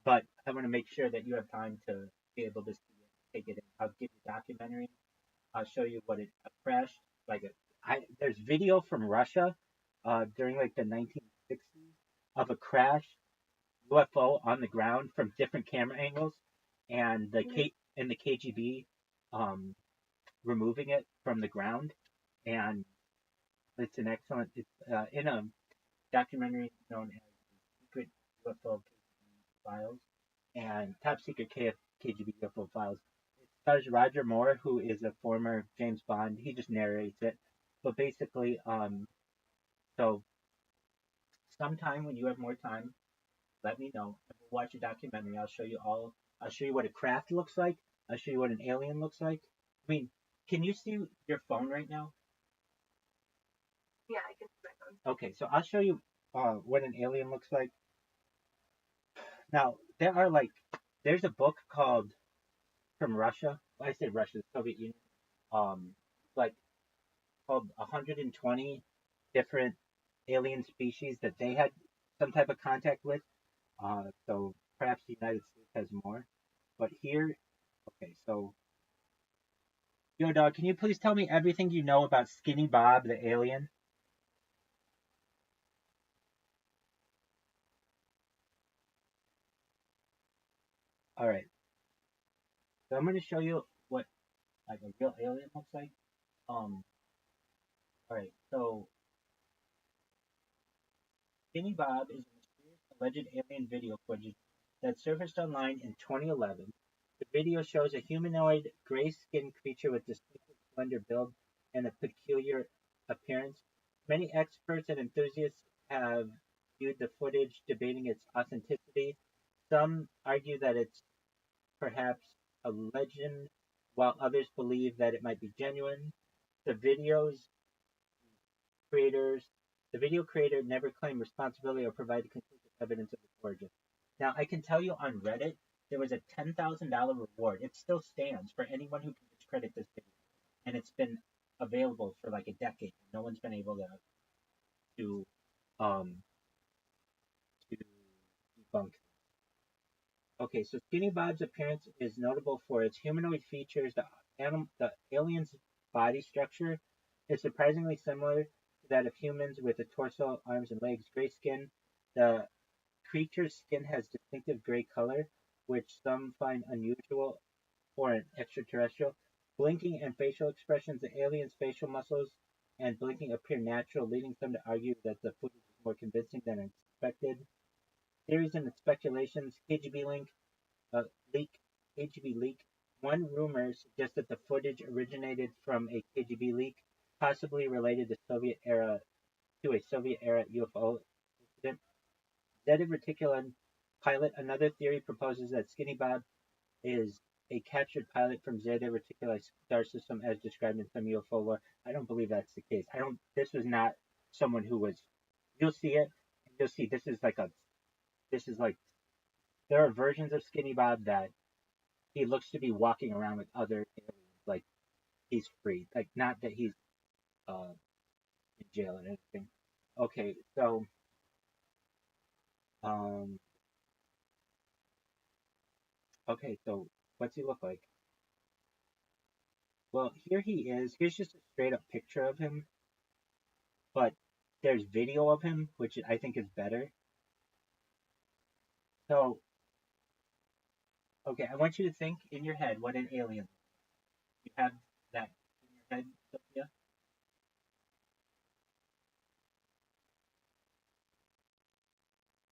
but I want to make sure that you have time to be able to see it, take it in. I'll give you a documentary. I'll show you what it crashed. There's video from Russia during like the 1960s of a crash UFO on the ground from different camera angles, and the KGB removing it from the ground, and it's an excellent. It's in a documentary known as Secret UFO KGB Files and Top Secret KGB UFO Files. It stars Roger Moore, who is a former James Bond. He just narrates it, but basically, so sometime when you have more time, let me know. We'll watch a documentary. I'll show you all. I'll show you what a craft looks like. I'll show you what an alien looks like. I mean, can you see your phone right now? Yeah, I can see my phone. Okay, so I'll show you what an alien looks like. Now, there's a book called from Russia. I say Russia, the Soviet Union. like called 120 different alien species that they had some type of contact with. So perhaps the United States has more. But here, okay, so Yo Dog, can you please tell me everything you know about Skinny Bob the alien? All right, so I'm going to show you what like a real alien looks like. All right, so Skinny Bob is a mysterious alleged alien video footage that surfaced online in 2011. The video shows a humanoid, gray-skinned creature with distinctive slender build and a peculiar appearance. Many experts and enthusiasts have viewed the footage, debating its authenticity. Some argue that it's perhaps a legend, while others believe that it might be genuine. The video's creators, the video creator never claimed responsibility or provided conclusive evidence of its origin. Now, I can tell you on Reddit, there was a $10,000 reward. It still stands for anyone who can discredit this video, and it's been available for like a decade. No one's been able to um to debunk. Okay, so Skinny Bob's appearance is notable for its humanoid features. The alien's body structure is surprisingly similar to that of humans with a torso, arms, and legs. Gray skin. The creature's skin has distinctive gray color, which some find unusual for an extraterrestrial. Blinking and facial expressions. The alien's facial muscles and blinking appear natural, leading some to argue that the footage is more convincing than expected. Theories and speculations. KGB link leak, KGB leak. One rumor suggests that the footage originated from a KGB leak, possibly related to a Soviet-era UFO incident. Zeta Reticulan pilot. Another theory proposes that Skinny Bob is a captured pilot from Zeta Reticuli star system, as described in some UFO lore. I don't believe that's the case. I don't. This was not someone who was. You'll see it. You'll see. This is like a. This is like. There are versions of Skinny Bob that he looks to be walking around with other aliens, like he's free, like not that he's in jail or anything. Okay, so um, okay, so what's he look like? Well, here he is. Here's just a straight up picture of him, but there's video of him, which I think is better. So, okay, I want you to think in your head what an alien. You have that in your head, Sophia?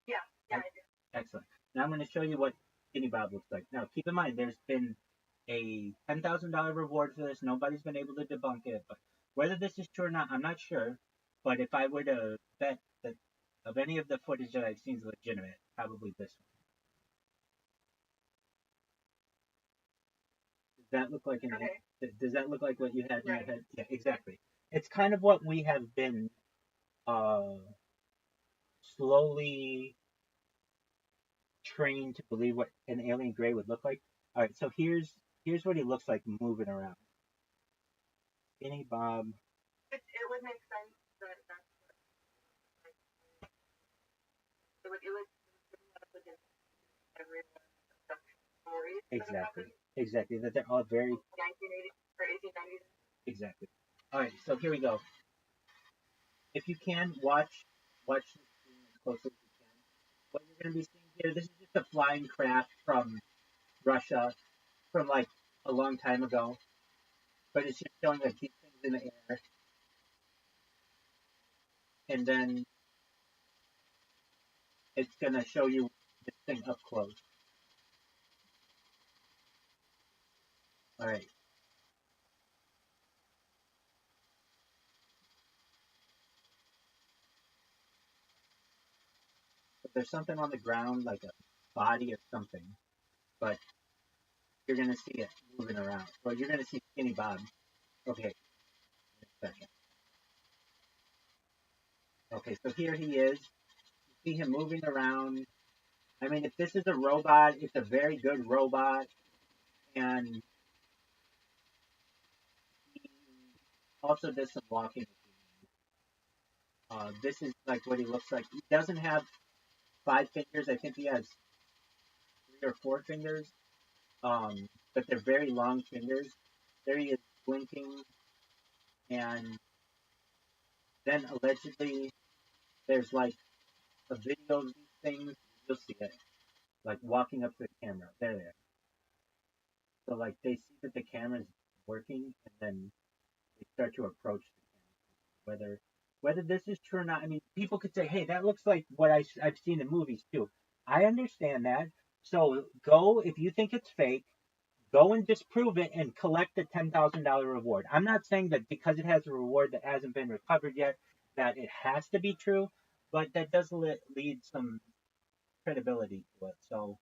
Yeah, I do. Excellent. Now I'm going to show you what Skinny Bob looks like. Now, keep in mind, there's been a $10,000 reward for this. Nobody's been able to debunk it. But whether this is true or not, I'm not sure. But if I were to bet that of any of the footage that I've seen is legitimate, probably this one. Does that look like an? Okay. Does that look like what you had in your Right. head? Yeah, exactly. It's kind of what we have been uh, slowly trained to believe what an alien gray would look like. All right, so here's what he looks like moving around. Skinny Bob. It would make sense that that's like it would up against everyone's stories that have Exactly. happened Exactly. That they're all very 1980 or 1890s. exactly. All right, so here we go. If you can watch the screen as closely as you can. What you're going to be seeing here, this is just a flying craft from Russia from like a long time ago, but it's just showing like these things in the air, and then it's going to show you this thing up close. All right. So there's something on the ground, like a body or something, but you're going to see it moving around. Well, you're going to see Skinny Bob. Okay, second. Okay, so here he is. You see him moving around. I mean, if this is a robot, it's a very good robot, and also does some walking. This is like what he looks like. He doesn't have 5 fingers. I think he has 3 or 4 fingers. But they're very long fingers. There he is blinking, and then allegedly there's like a video of these things. You'll see it, like walking up to the camera. There they are. So like they see that the camera's working, and then they start to approach the camera. Whether this is true or not, I mean, people could say, "Hey, that looks like what I've seen in movies too." I understand that. So go if you think it's fake. Go and disprove it and collect the $10,000 reward. I'm not saying that because it has a reward that hasn't been recovered yet, that it has to be true, but that does lead some credibility to it. So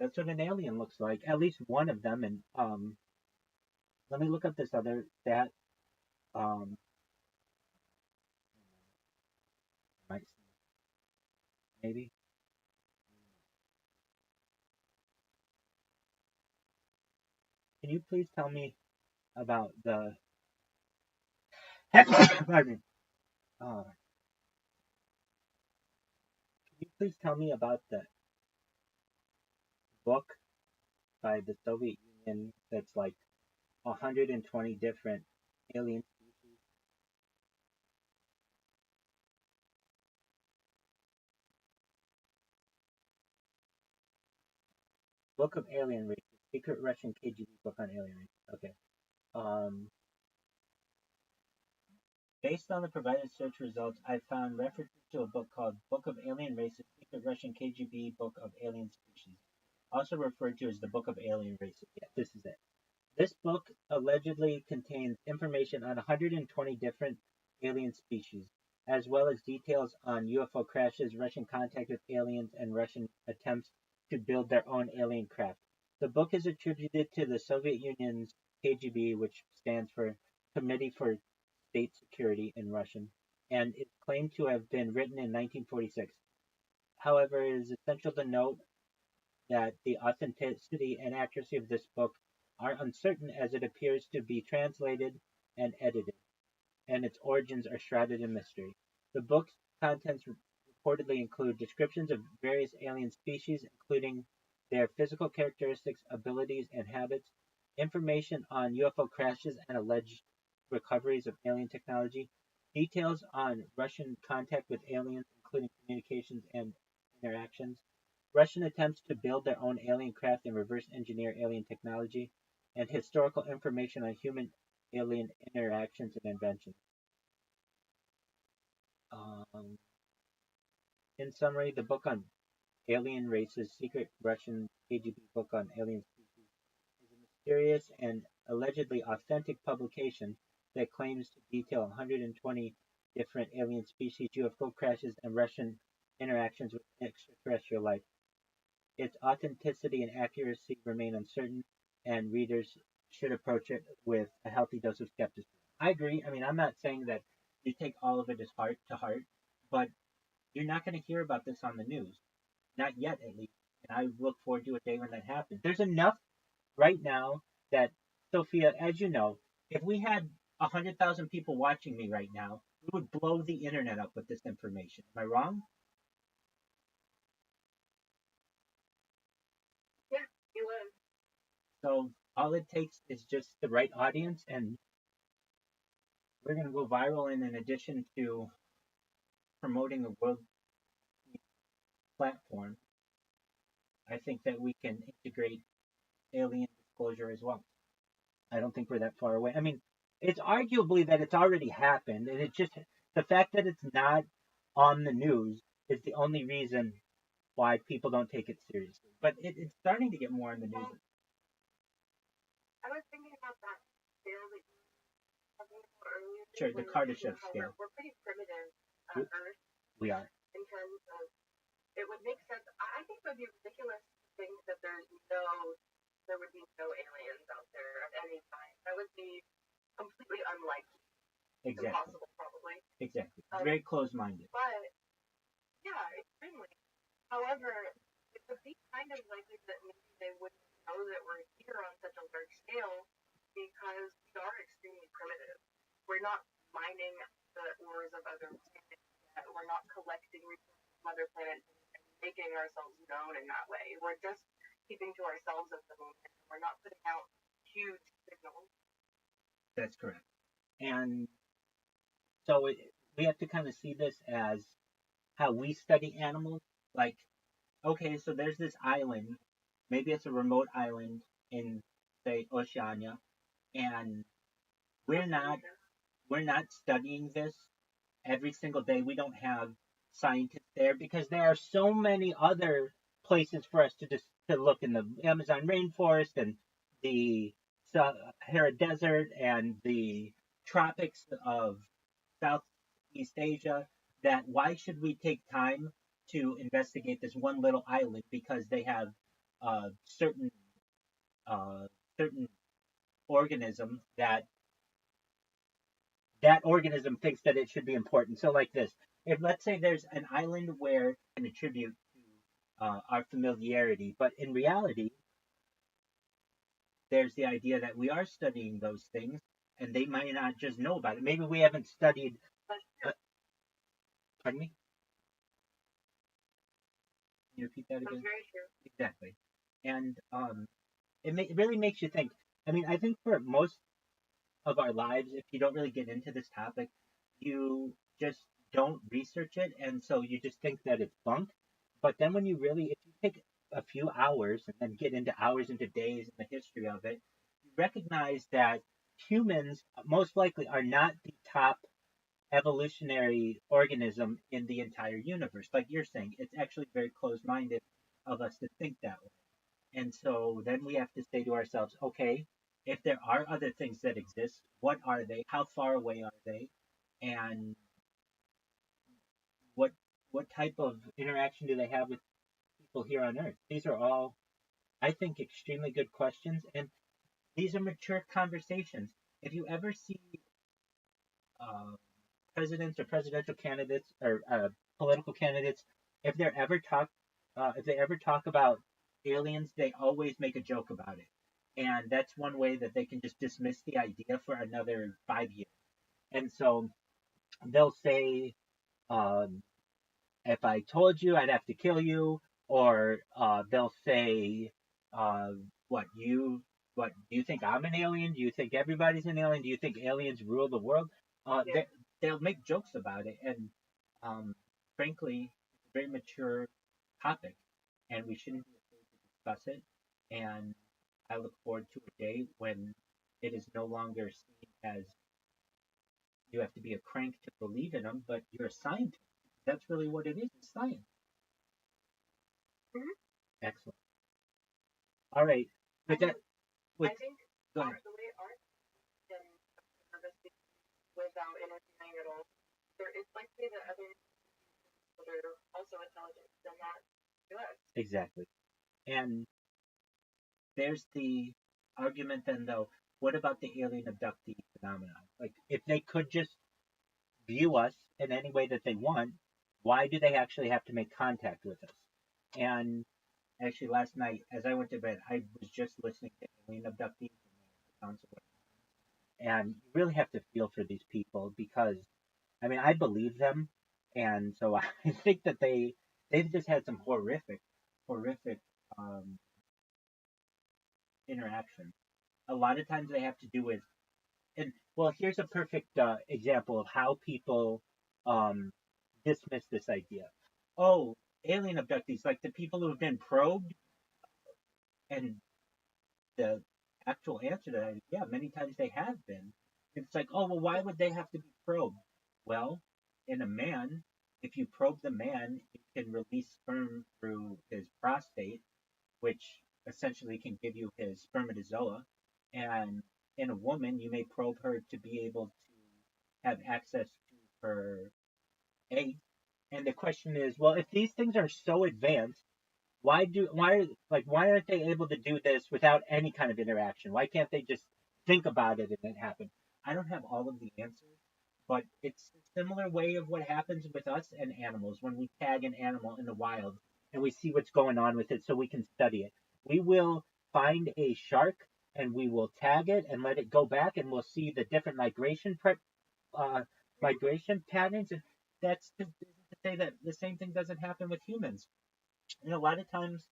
that's what an alien looks like, at least one of them. And let me look up this other stat. Um, might maybe. Can you please tell me about the? Pardon me. Can you please tell me about the book by the Soviet Union that's like 120 different alien species? Book of Alien Races, secret Russian KGB book on alien races. Okay. Um, Based on the provided search results, I found references to a book called Book of Alien Races, secret Russian KGB book of alien species, also referred to as the Book of Alien Races. Yeah, this is it. This book allegedly contains information on 120 different alien species, as well as details on UFO crashes, Russian contact with aliens, and Russian attempts to build their own alien craft. The book is attributed to the Soviet Union's KGB, which stands for Committee for State Security in Russian, and is claimed to have been written in 1946. However, it is essential to note that the authenticity and accuracy of this book are uncertain as it appears to be translated and edited, and its origins are shrouded in mystery. The book's contents reportedly include descriptions of various alien species, including their physical characteristics, abilities, and habits, information on UFO crashes and alleged recoveries of alien technology, details on Russian contact with aliens, including communications and interactions, Russian attempts to build their own alien craft and reverse engineer alien technology, and historical information on human alien interactions and inventions. Um, in summary, the book on alien races, secret Russian KGB book on alien species, is a mysterious and allegedly authentic publication that claims to detail 120 different alien species, UFO crashes, and Russian interactions with extraterrestrial life. Its authenticity and accuracy remain uncertain, and readers should approach it with a healthy dose of skepticism. I agree. I mean, I'm not saying that you take all of it as heart to heart, but you're not going to hear about this on the news. Not yet, at least. And I look forward to a day when that happens. There's enough right now that, Sophia, as you know, if we had 100,000 people watching me right now, we would blow the internet up with this information. Am I wrong? Yeah, you would. So all it takes is just the right audience, and we're going to go viral. And in addition to promoting a world platform, I think that we can integrate alien disclosure as well. I don't think we're that far away. I mean, it's arguably that it's already happened, and it's just the fact that it's not on the news is the only reason why people don't take it seriously. But it's starting to get more on the news. I was thinking about that scale that you were talking about earlier. Sure, the Kardashev scale. We're pretty primitive on Earth We are. in terms of it would make sense. I think it would be ridiculous to think that there would be no aliens out there at any time. That would be completely unlikely. Exactly. Impossible, probably. Exactly. Very close-minded. But yeah, extremely. However, it would be kind of likely that maybe they wouldn't know that we're here on such a large scale because we are extremely primitive. we're not mining the ores of other planets. We're not collecting resources from other planets and making ourselves known in that way. We're just keeping to ourselves at the moment. We're not putting out huge signals. That's correct. And so we have to kind of see this as how we study animals. Like, okay, so there's this island, maybe it's a remote island in, say, Oceania, and we're not studying this every single day. We don't have scientists there because there are so many other places for us to just to look in the Amazon rainforest and the Sahara Desert and the tropics of Southeast Asia. That why should we take time to investigate this one little island because they have certain certain organism that organism thinks that it should be important. So like this, if let's say there's an island where we can attribute to our familiarity, but in reality, there's the idea that we are studying those things, and they might not just know about it. Maybe we haven't studied. Pardon me? Can you repeat that again? That's very true. Exactly. And it really makes you think. I mean, I think for most of our lives, if you don't really get into this topic, you just don't research it, and so you just think that it's bunk. But then when you really, if you take a few hours and then get into hours, into days, and the history of it, you recognize that humans most likely are not the top evolutionary organism in the entire universe. Like you're saying, it's actually very closed-minded of us to think that way. And so then we have to say to ourselves, okay, if there are other things that exist, what are they? How far away are they? And what type of interaction do they have with people here on Earth? These are all, I think, extremely good questions, and these are mature conversations. If you ever see presidents or presidential candidates or political candidates, if they're ever talk, if they ever talk about aliens, they always make a joke about it, and that's one way that they can just dismiss the idea for another 5 years. And so they'll say, um, if I told you, I'd have to kill you, or they'll say, uh, what do you think I'm an alien? Do you think everybody's an alien? Do you think aliens rule the world? Yeah. They'll make jokes about it, and frankly, it's a very mature topic, and we shouldn't be afraid to discuss it. And I look forward to a day when it is no longer seen as you have to be a crank to believe in them, but you're a scientist. That's really what it is. It's science. Mhm. Excellent. All right. With that, I think go ahead. the way art can service without interfering at all, there is likely that other that are also intelligent than that to us. Exactly. And there's the argument then, though, what about the alien abductee phenomenon? Like, if they could just view us in any way that they want, why do they actually have to make contact with us? And actually, last night, as I went to bed, I was just listening to alien abductees and and you really have to feel for these people because, I mean, I believe them, and so I think that they've just had some horrific um, interaction. A lot of times they have to do with, and well, here's a perfect example of how people um, dismiss this idea. Oh, alien abductees, like the people who have been probed, and the actual answer to that is, yeah, many times they have been. It's like, oh, well, why would they have to be probed? Well, in a man, if you probe the man, you can release sperm through his prostate, which essentially can give you his spermatozoa. And in a woman, you may probe her to be able to have access to her eggs. And the question is, well, if these things are so advanced, why aren't they able to do this without any kind of interaction? Why can't they just think about it and it happen? I don't have all of the answers, but it's a similar way of what happens with us and animals when we tag an animal in the wild and we see what's going on with it so we can study it. We will find a shark and we will tag it and let it go back and we'll see the different migration migration patterns. And that's to say that the same thing doesn't happen with humans. A lot of times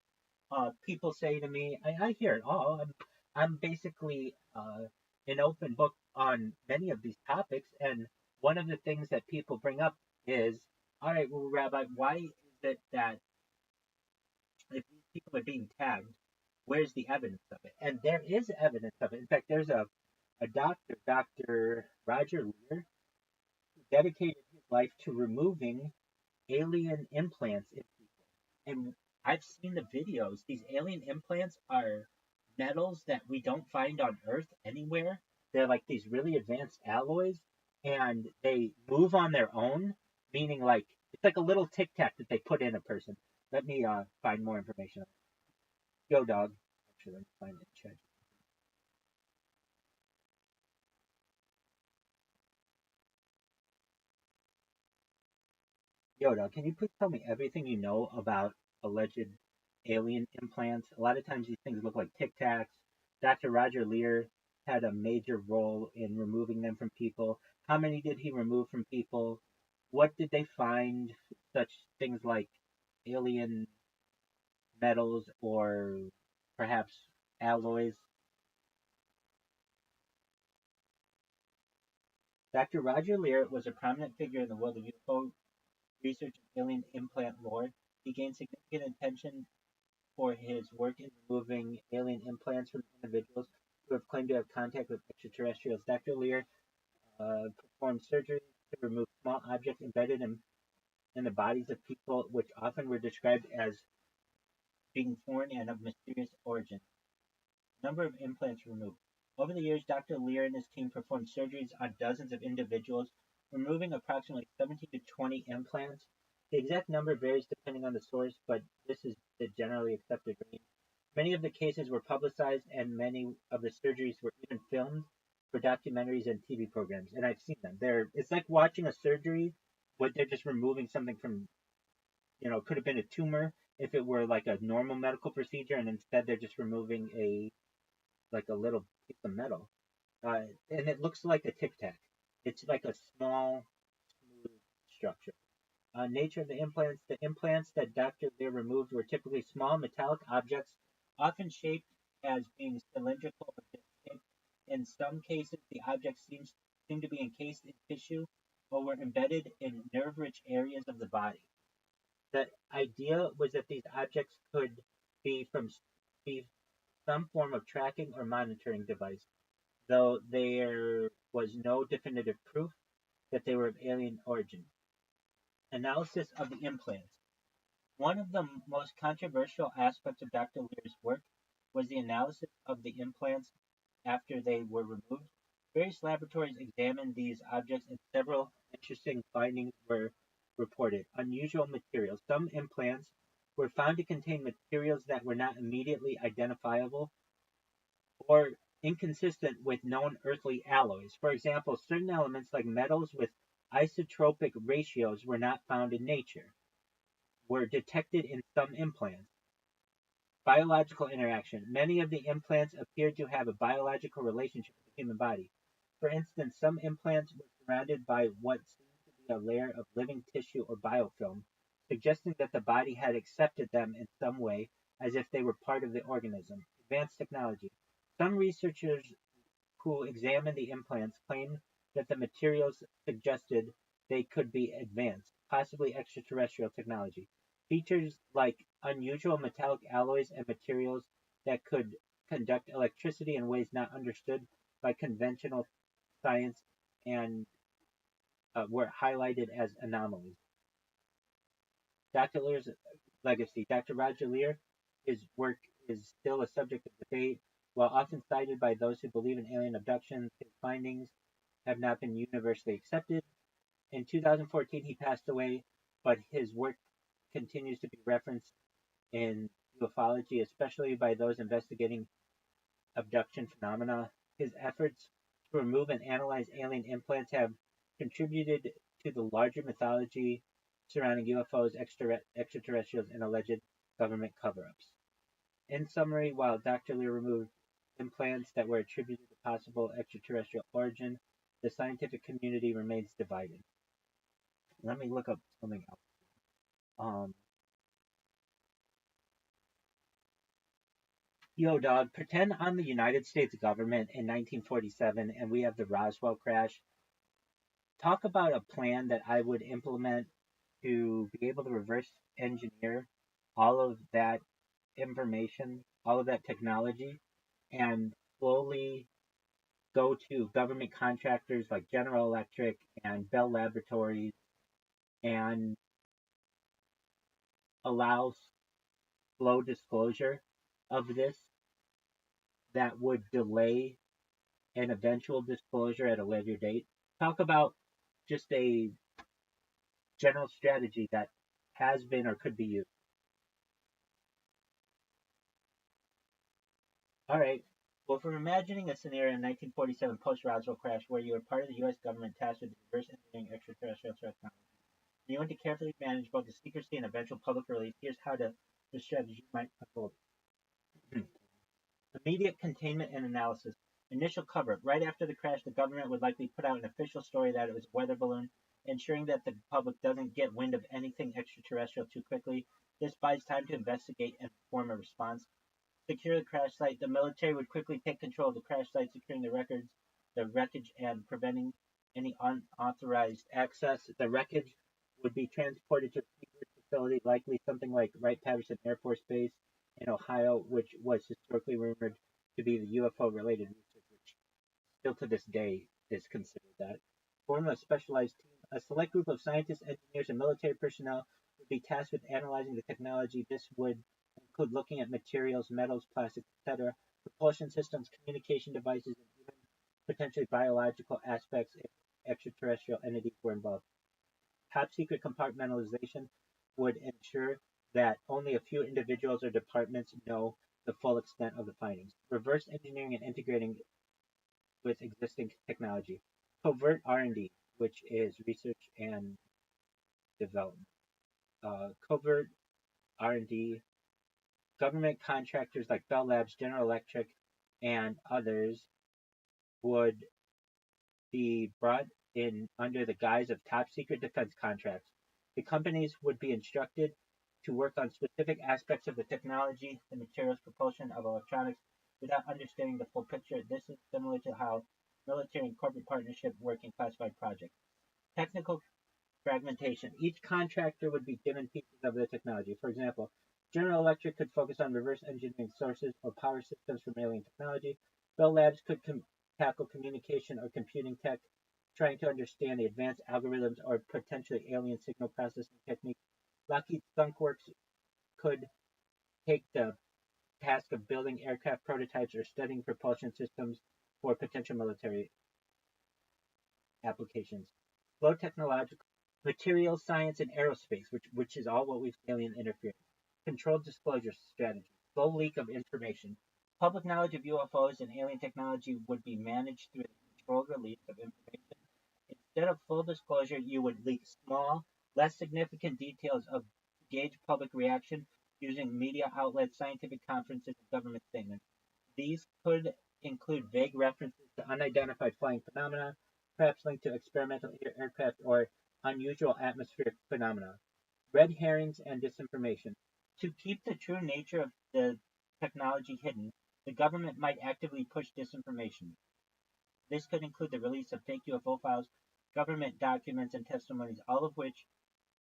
people say to me, I hear it all. I'm basically an open book on many of these topics, and one of the things that people bring up is, all right, well, Rabbi, why is it that if these people are being tagged, where's the evidence of it? And there is evidence of it. In fact, there's a doctor, Dr. Roger Lear, who dedicated his life to removing alien implants in people. And I've seen the videos. These alien implants are metals that we don't find on Earth anywhere. They're like these really advanced alloys, and they move on their own, meaning like it's like a little tic tac that they put in a person. Let me find more information. Yo, dog. Actually, let me find it. Check. Yoda, can you please tell me everything you know about alleged alien implants? A lot of times these things look like Tic Tacs. Dr. Roger Lear had a major role in removing them from people. How many did he remove from people? What did they find? Such things like alien metals or perhaps alloys. Dr. Roger Lear was a prominent figure in the world of UFO research and alien implant lore. He gained significant attention for his work in removing alien implants from individuals who have claimed to have contact with extraterrestrials. Dr. Lear performed surgery to remove small objects embedded in the bodies of people, which often were described as being foreign and of mysterious origin. Number of implants removed. Over the years, Dr. Lear and his team performed surgeries on dozens of individuals, removing approximately 17 to 20 implants. The exact number varies depending on the source, but this is the generally accepted range. Many of the cases were publicized, and many of the surgeries were even filmed for documentaries and TV programs. And I've seen them. It's like watching a surgery, but they're just removing something from, could have been a tumor if it were like a normal medical procedure, and instead they're just removing a little piece of metal, and it looks like a tic tac. It's like a small, smooth structure. Nature of the implants. The implants that Dr. Lear removed were typically small metallic objects, often shaped as being cylindrical or disc-shaped. In some cases, the objects seem to be encased in tissue or were embedded in nerve-rich areas of the body. The idea was that these objects could be be some form of tracking or monitoring device, though there was no definitive proof that they were of alien origin. Analysis of the implants. One of the most controversial aspects of Dr. Lear's work was the analysis of the implants after they were removed. Various laboratories examined these objects and several interesting findings were reported. Unusual materials. Some implants were found to contain materials that were not immediately identifiable or inconsistent with known earthly alloys. For example, certain elements like metals with isotropic ratios were not found in nature, were detected in some implants. Biological interaction. Many of the implants appeared to have a biological relationship with the human body. For instance, some implants were surrounded by what seemed to be a layer of living tissue or biofilm, suggesting that the body had accepted them in some way as if they were part of the organism. Advanced technology. Some researchers who examined the implants claimed that the materials suggested they could be advanced, possibly extraterrestrial technology. Features like unusual metallic alloys and materials that could conduct electricity in ways not understood by conventional science and were highlighted as anomalies. Dr. Lear's legacy. Dr. Roger Lear, his work is still a subject of debate. While often cited by those who believe in alien abductions, his findings have not been universally accepted. In 2014, he passed away, but his work continues to be referenced in ufology, especially by those investigating abduction phenomena. His efforts to remove and analyze alien implants have contributed to the larger mythology surrounding UFOs, extraterrestrials, and alleged government cover-ups. In summary, while Dr. Lear removed implants that were attributed to possible extraterrestrial origin, the scientific community remains divided. Let me look up something else. Yo, dog, pretend I'm the United States government in 1947 and we have the Roswell crash. Talk about a plan that I would implement to be able to reverse engineer all of that information, all of that technology, and slowly go to government contractors like General Electric and Bell Laboratories and allow slow disclosure of this that would delay an eventual disclosure at a later date. Talk about just a general strategy that has been or could be used. All right. Well, from imagining a scenario in 1947 post-Roswell crash where you were part of the U.S. government tasked with reverse engineering extraterrestrial technology, and you want to carefully manage both the secrecy and eventual public release, here's how the strategy might unfold. Immediate containment and analysis. Initial cover. Right after the crash, the government would likely put out an official story that it was a weather balloon, ensuring that the public doesn't get wind of anything extraterrestrial too quickly. This buys time to investigate and form a response. Secure the crash site. The military would quickly take control of the crash site, securing the records, the wreckage, and preventing any unauthorized access. The wreckage would be transported to a secret facility, likely something like Wright-Patterson Air Force Base in Ohio, which was historically rumored to be the UFO-related research, which still to this day is considered that. Form a specialized team. A select group of scientists, engineers, and military personnel would be tasked with analyzing the technology. This would include looking at materials, metals, plastics, etc., propulsion systems, communication devices, and even potentially biological aspects if extraterrestrial entities were involved. Top secret compartmentalization would ensure that only a few individuals or departments know the full extent of the findings. Reverse engineering and integrating with existing technology. Covert R&D, which is research and development. Covert R&D. Government contractors like Bell Labs, General Electric, and others would be brought in under the guise of top secret defense contracts. The companies would be instructed to work on specific aspects of the technology, the materials, propulsion of electronics, without understanding the full picture. This is similar to how military and corporate partnership work in classified projects. Technical fragmentation. Each contractor would be given pieces of the technology. For example, General Electric could focus on reverse engineering sources or power systems from alien technology. Bell Labs could tackle communication or computing tech, trying to understand the advanced algorithms or potentially alien signal processing techniques. Lockheed Skunk Works could take the task of building aircraft prototypes or studying propulsion systems for potential military applications. Low technological materials science and aerospace, which is all what we've seen alien interference. Controlled disclosure strategy. Slow leak of information. Public knowledge of UFOs and alien technology would be managed through the controlled release of information. Instead of full disclosure, you would leak small, less significant details of gauge public reaction using media outlets, scientific conferences, and government statements. These could include vague references to unidentified flying phenomena, perhaps linked to experimental aircraft or unusual atmospheric phenomena. Red herrings and disinformation. To keep the true nature of the technology hidden, the government might actively push disinformation. This could include the release of fake UFO files, government documents, and testimonies, all of which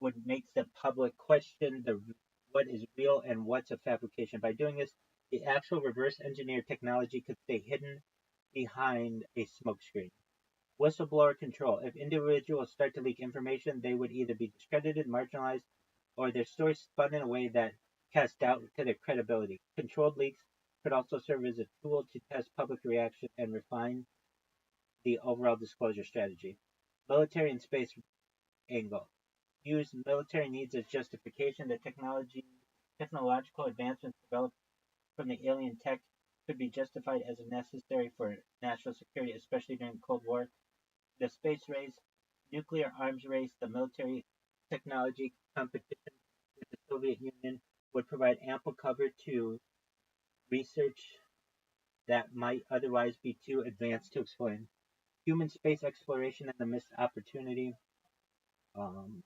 would make the public question what is real and what's a fabrication. By doing this, the actual reverse engineered technology could stay hidden behind a smokescreen. Whistleblower control. If individuals start to leak information, they would either be discredited, marginalized, or their stories spun in a way that casts doubt to their credibility. Controlled leaks could also serve as a tool to test public reaction and refine the overall disclosure strategy. Military and space angle. Use military needs as justification. The technological advancements developed from the alien tech could be justified as necessary for national security, especially during the Cold War. The space race, nuclear arms race, the military technology competition with the Soviet Union would provide ample cover to research that might otherwise be too advanced to explain. human space exploration and the missed opportunity. Um,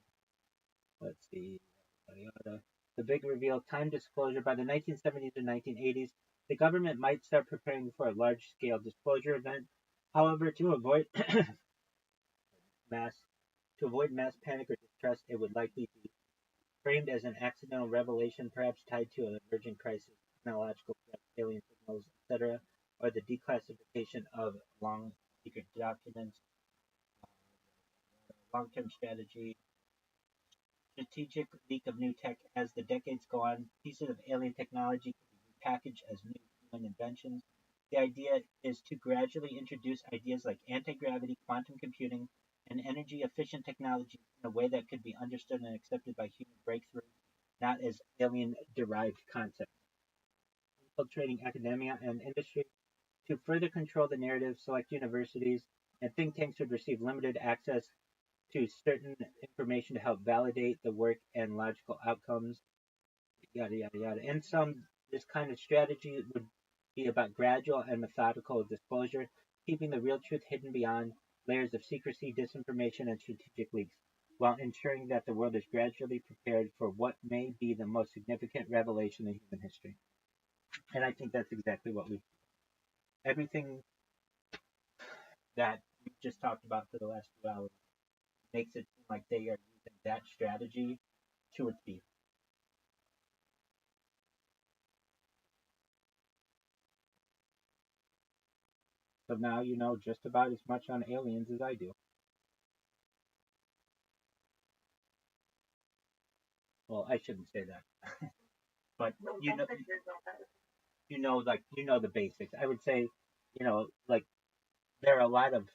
let's see. Yada, yada. The big reveal, time disclosure. By the 1970s or 1980s, the government might start preparing for a large-scale disclosure event. However, mass to avoid mass panic or distrust, it would likely be framed as an accidental revelation, perhaps tied to an emergent crisis, technological threats, alien signals, etc., or the declassification of long secret documents, long-term strategy, strategic leak of new tech. As the decades go on, pieces of alien technology can be repackaged as new human inventions. The idea is to gradually introduce ideas like anti-gravity, quantum computing, and energy-efficient technology in a way that could be understood and accepted by human breakthroughs, not as alien-derived concepts. Infiltrating academia and industry to further control the narrative, select universities and think tanks would receive limited access to certain information to help validate the work and logical outcomes, yada yada yada. In some, this kind of strategy would be about gradual and methodical disclosure, keeping the real truth hidden beyond layers of secrecy, disinformation, and strategic leaks, while ensuring that the world is gradually prepared for what may be the most significant revelation in human history. And I think that's exactly what we everything that we just talked about for the last 2 hours makes it seem like they are using that strategy to its beat. So now you know just about as much on aliens as I do. Well, I shouldn't say that, but you know the basics. I would say, like there are a lot of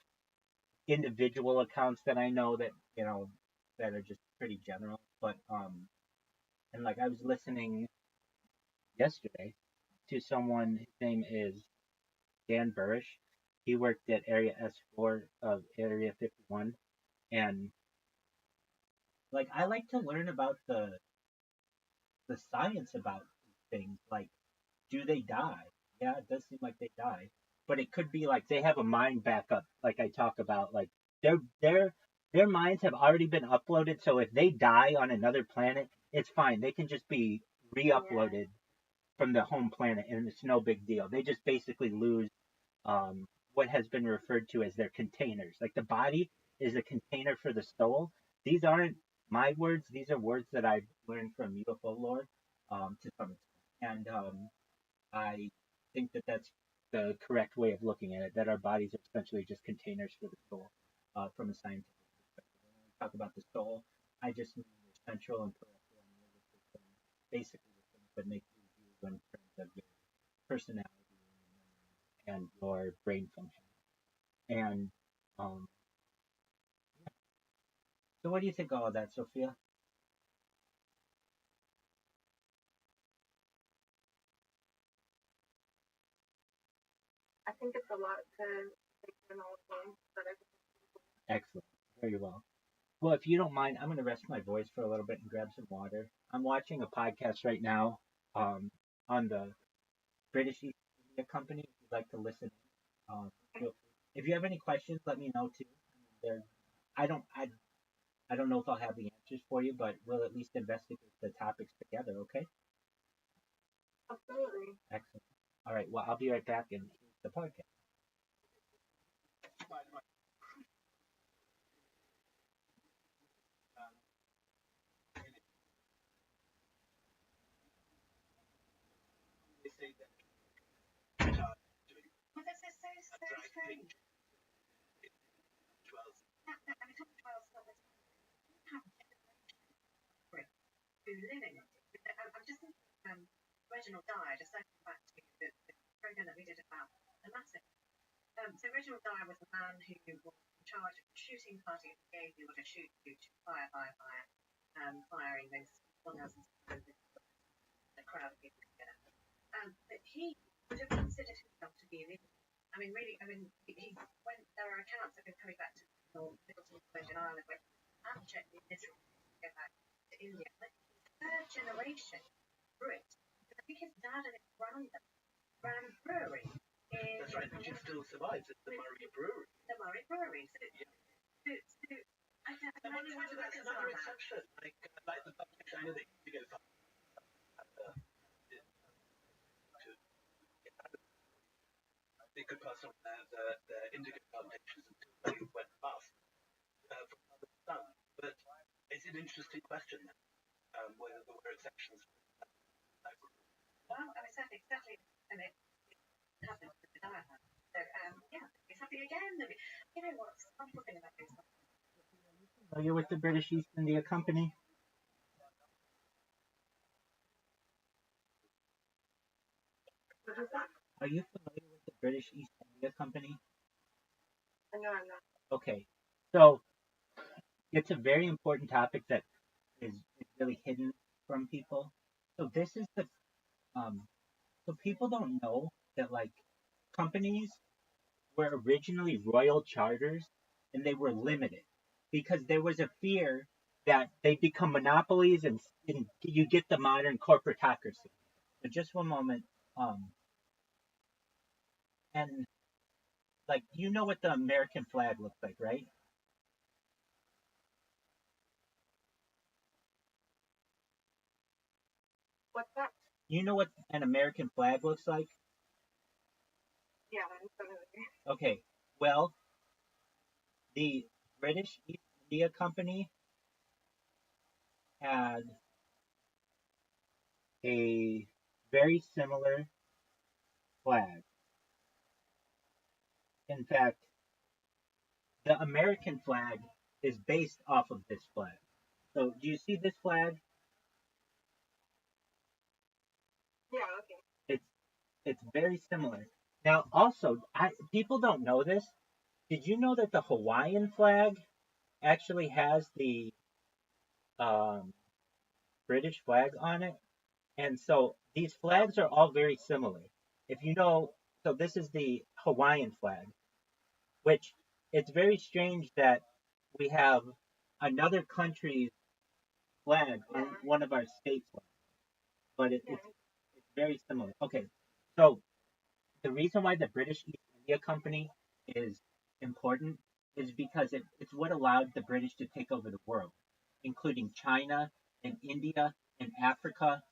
individual accounts that I know that that are just pretty general. But and like I was listening yesterday to someone. His name is Dan Burrish. He worked at Area S4 of Area 51, and like I like to learn about the science about these things. Like, do they die? Yeah, it does seem like they die, but it could be like they have a mind backup, like I talk about. Like their minds have already been uploaded, so if they die on another planet, it's fine. They can just be re-uploaded from the home planet, and it's no big deal. They just basically lose what has been referred to as their containers. Like the body is a container for the soul. These aren't my words; these are words that I've learned from UFO lore to some extent, and I think that that's the correct way of looking at it. That our bodies are essentially just containers for the soul from a scientific perspective. When we talk about the soul, I just mean your central and peripheral nervous system, basically the things that make you you in terms of your personality and your brain function. And um, so, what do you think of all of that, Sophia? I think it's a lot to take in all at once, but I think Excellent, very well. Well, if you don't mind, I'm going to rest my voice for a little bit and grab some water. I'm watching a podcast right now on the British East India Company. If you'd like to listen, feel free. If you have any questions, let me know too. There, I don't, I don't know if I'll have the answers for you, but we'll at least investigate the topics together. Okay? absolutely. Excellent. All right. Well, I'll be right back and here's the podcast. They say that doing Well, this is so a dry strange. thing in 12. I mean, top 12 stuff is have generation who live in it. I'm just thinking, Reginald Dyer, just circling back to the program that we did about the massive. So Reginald Dyer was the man who was in charge of shooting party and gave the order shoot, fire, firing those 1,000 the crowd of people together. But he would have considered himself to be an Indian. I mean, really, he when there are accounts that go coming back to Middleton Virgin Island, where abjectly miserable to go back to India. Like third generation Brit. I think his dad and his grandad ran a brewery in That's right, which still survives. It's the Murray Brewery. the Murray breweries. I And really want to that's focus another on that. exception, like the public, I know they used to go to they could pass on the indigo plantations until they went bust for other sun. But it's an interesting question then, whether there were exceptions. Well, exactly, and it happened with the diamond. So, yeah, it's happening again. You know what's wonderful thing about this? Familiar with the British East India Company? What is that? Are you familiar with the British East India Company? No, I'm not. Okay, so it's a very important topic that is really hidden from people. So this is the so people don't know that like companies were originally royal charters and they were limited because there was a fear that they become monopolies and you get the modern corporatocracy. So just one moment. And like you know what the American flag looks like, right? What's that? You know what an American flag looks like? Yeah, I'm familiar. Okay. Well, the British East India Company had a very similar flag. In fact, the American flag is based off of this flag. So, do you see this flag? Yeah, okay. It's it's very similar. Now, also, people don't know this. Did you know that the Hawaiian flag actually has the um, British flag on it? And so these flags are all very similar. If you know, so this is the Hawaiian flag, which it's very strange that we have another country's flag on one of our state flags, but it's very similar. Okay, so the reason why the British East India Company is important is because it's what allowed the British to take over the world, including China and India and Africa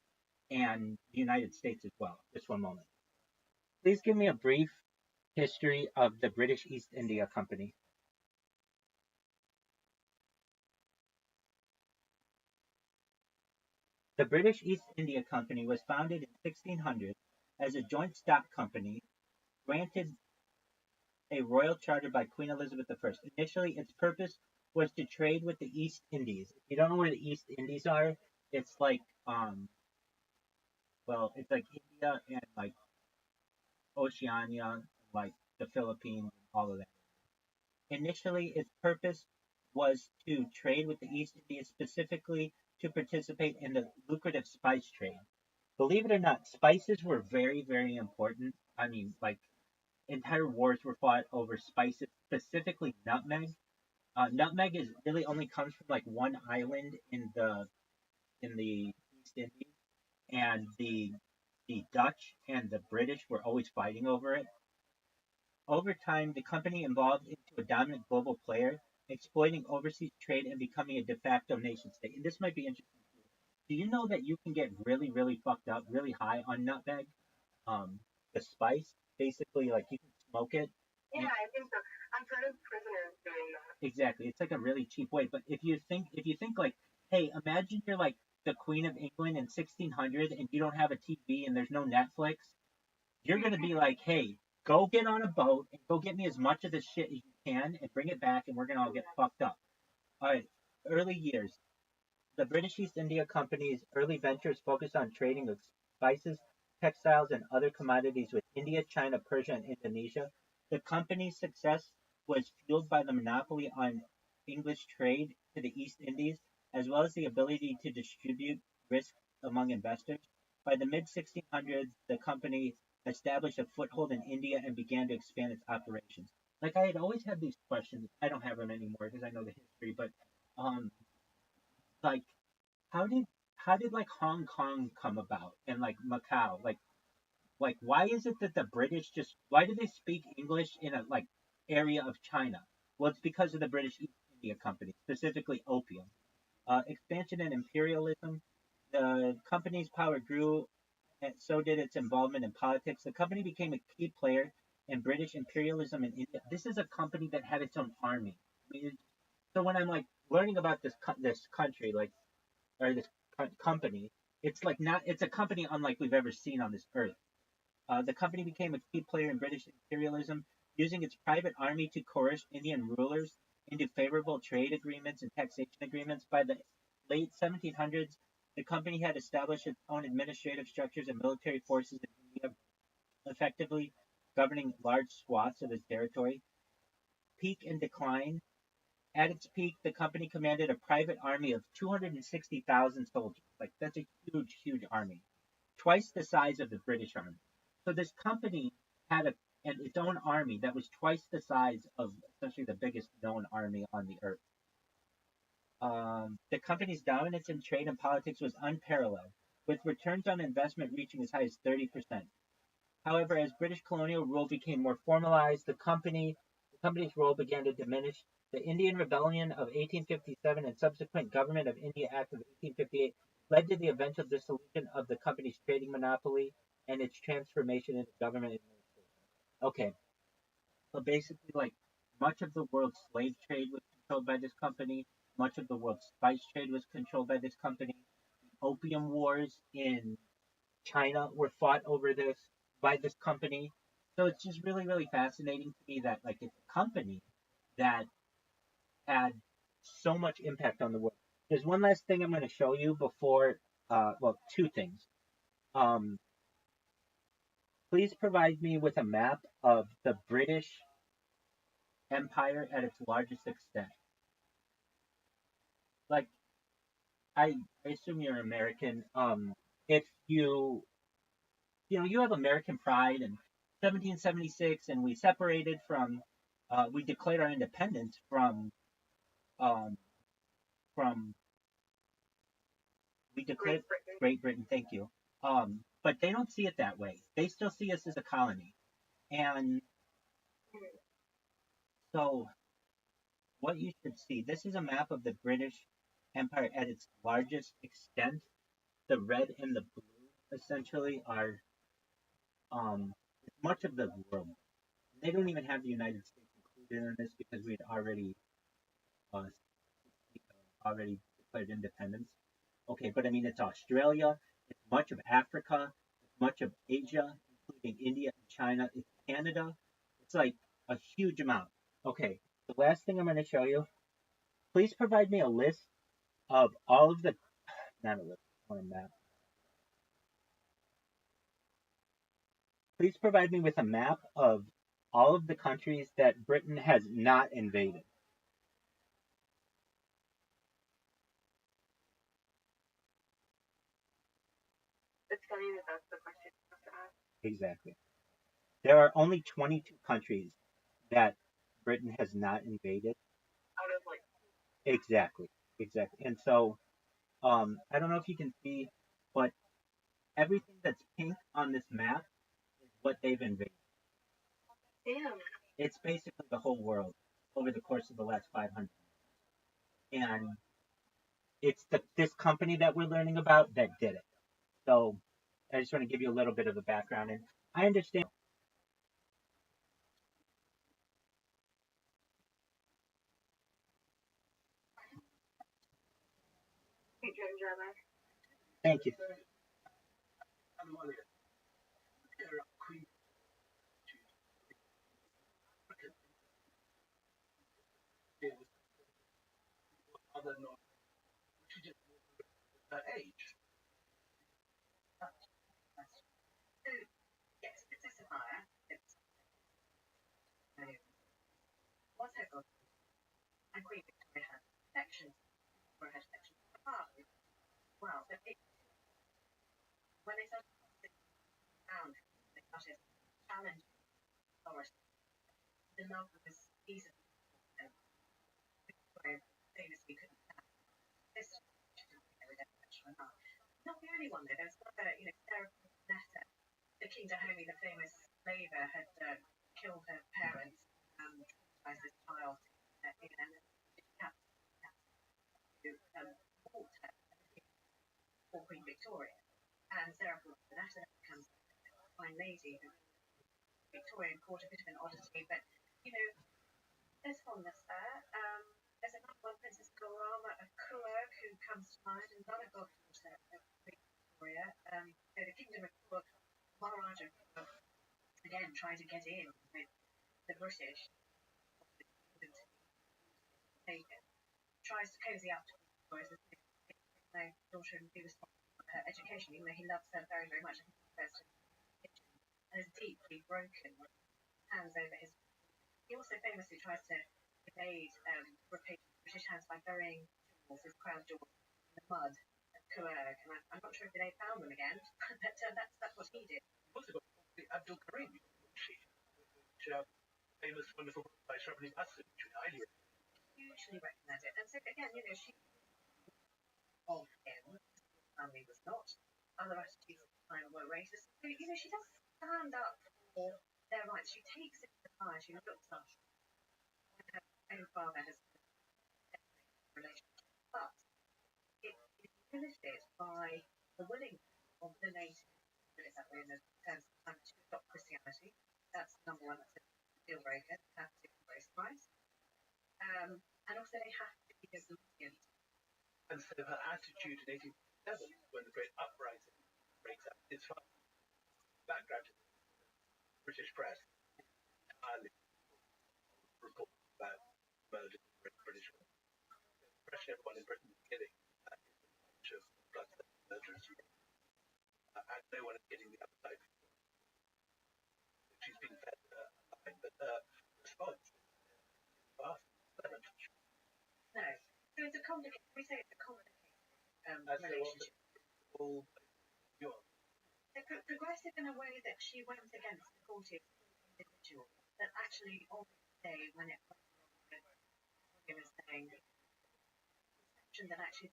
and the United States as well. Just one moment. Please give me a brief history of the British East India Company. The British East India Company was founded in 1600 as a joint stock company, granted a royal charter by Queen Elizabeth I. Initially, its purpose was to trade with the East Indies. If you don't know where the East Indies are, it's like well, it's like India and like Oceania, like the Philippines, and all of that. Initially, its purpose was to trade with the East Indies, specifically to participate in the lucrative spice trade. Believe it or not, spices were very, very important. I mean, like entire wars were fought over spices, specifically nutmeg. Nutmeg is really only comes from like one island in the East Indies, and the Dutch and the British were always fighting over it. Over time, the company evolved into a dominant global player, exploiting overseas trade and becoming a de facto nation state. And this might be interesting. Do you know that you can get really, really fucked up, really high on nutmeg? The spice, basically, like you can smoke it. Yeah, I think so. I've heard of prisoners doing that. Exactly, it's like a really cheap way. But if you think like, hey, imagine you're like the Queen of England in 1600 and you don't have a TV and there's no Netflix, you're gonna be like, hey, go get on a boat and go get me as much of this shit as you can and bring it back and we're gonna all get fucked up. All right, early years. The British East India Company's early ventures focused on trading of spices, textiles, and other commodities with India, China, Persia, and Indonesia. The company's success was fueled by the monopoly on English trade to the East Indies, as well as the ability to distribute risk among investors. By the mid 1600s, the company established a foothold in India and began to expand its operations. Like I had always had these questions. I don't have them anymore because I know the history, but um, like how did like Hong Kong come about and like Macau? Like why is it that the British just why do they speak English in a like area of China? Well, it's because of the British East India Company, specifically opium. Expansion and imperialism. The company's power grew, and so did its involvement in politics. The company became a key player in British imperialism in India. This is a company that had its own army. I mean, so when I'm like learning about this country, like or this company, it's like not it's a company unlike we've ever seen on this earth. The company became a key player in British imperialism, using its private army to coerce Indian rulers into favorable trade agreements and taxation agreements. By the late 1700s, the company had established its own administrative structures and military forces in India, effectively governing large swaths of its territory. Peak and decline. At its peak, the company commanded a private army of 260,000 soldiers. Like, that's a huge, huge army. Twice the size of the British army. So this company had its own army that was twice the size of essentially the biggest known army on the earth. The company's dominance in trade and politics was unparalleled, with returns on investment reaching as high as 30%. However, as British colonial rule became more formalized, the company's role began to diminish. The Indian Rebellion of 1857 and subsequent Government of India Act of 1858 led to the eventual dissolution of the company's trading monopoly and its transformation into government administration. Okay, so basically, like, much of the world's slave trade was controlled by this company. Much of the world's spice trade was controlled by this company. Opium wars in China were fought over this by this company. So it's just really, really fascinating to me that like it's a company that had so much impact on the world. There's one last thing I'm going to show you before, well, two things. Please provide me with a map of the British Empire at its largest extent. Like, I assume you're American. If you you have American pride in 1776, and we separated from, we declared our independence um, from, we declared Great Britain. Thank you. But they don't see it that way. They still see us as a colony. And so, what you should see, this is a map of the British Empire at its largest extent. The red and the blue essentially are much of the world. They don't even have the United States included in this because we'd uh, already declared independence. Okay, but I mean, it's Australia, it's much of Africa, it's much of Asia, including India and China, it's Canada. It's like a huge amount. Okay, the last thing I'm going to show you, please provide me a list of all of the, not a list, on a map. Please provide me with a map of all of the countries that Britain has not invaded. It's funny that that's the question you have to ask. Exactly. There are only 22 countries that Britain has not invaded. Out of like, Exactly. Exactly. And so, I don't know if you can see, but everything that's pink on this map is what they've invaded. damn. It's basically the whole world over the course of the last 500 years. And it's this company that we're learning about that did it. So I just want to give you a little bit of a background. And I understand. Sweet dreams, Rabbi. Thank you. Other non, she just her age. Yes, it's a Samara. It's what's her goal? And Queen Victoria had connections, or had connections to the past. Well, but when they started found, they started challenging authority. The love was easily Victoria famously couldn't stand this redemption or not. Not the only one though. There's another, Sarah Netta, the King Dahomey, the famous slaver, had killed her parents as a child Victoria. And Sarah thought that becomes a fine lady. Victorian court, a bit of an oddity, but, there's fondness there. There's another one, Princess Gorama of Kurg, who comes to mind, and another goddaughter of Victoria. The Kingdom of Kurg, Maharaja Kurg, again, trying to get in with the British, taken, tries to cozy up to Victoria as my daughter and be responsible for her education, even though he loves her very, very much. I think he's first in the kitchen, and is deeply broken when he hands over his. He also famously tries to evade British hands by burying his crown jewels in the mud at Kurg, and I'm not sure if they found them again, but that's what he did. You've also got the Abdul Karim, which famous, wonderful book by Shrubney Massey, which we highly recommend. Hugely recommend it. And so again, she of him, family was not. Other attitudes at the time were racist. So, she does stand up for their rights. She takes it to the fire. She looks up. Her own father has a relationship, but it is limited by the willingness of the natives, put it that way, in terms of time to adopt Christianity. That's number one. That's a deal breaker. They have to embrace Christ. And also they have to be obedient. And so her attitude in 1857, when the Great Uprising breaks out, is far background to the British press entirely reports about murder in the British war. Especially everyone in Britain beginning is a bunch of bloodthirsty murderers, and no one is getting the other side. She's being fed a line, but her response is fast. No. So it's a complicated, we say it's a complicated relationship. They're progressive in a way that she went against the 40th individual, that actually on the day when it was saying that actually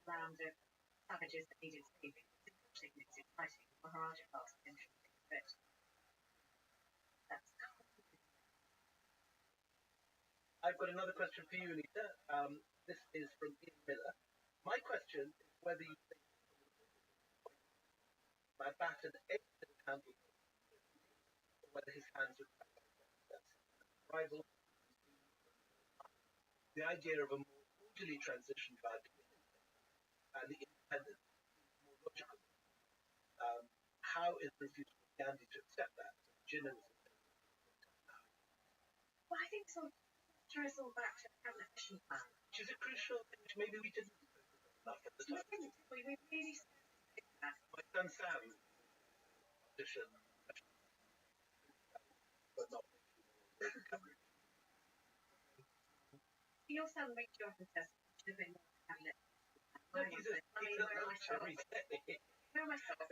land of savages that needed saving. It's interesting, it's exciting. Maharaja Park's interesting, but that's I've got another question for you, Anita. This is from Ian Miller. My question is whether you think Mountbatten ate the candle, or whether his hands were rival. The idea of a more orderly transition to our and the independence is more logical. How is the refusal of Gandhi to accept that? Well, I think so. Trace all back to the cabinet mission plan, which is a crucial thing which maybe we didn't enough at the time. We really that. My son Sam, audition, but not coverage. Your son wakes you up and says, should have been more cabinet. No, he's a myself. Where am I myself?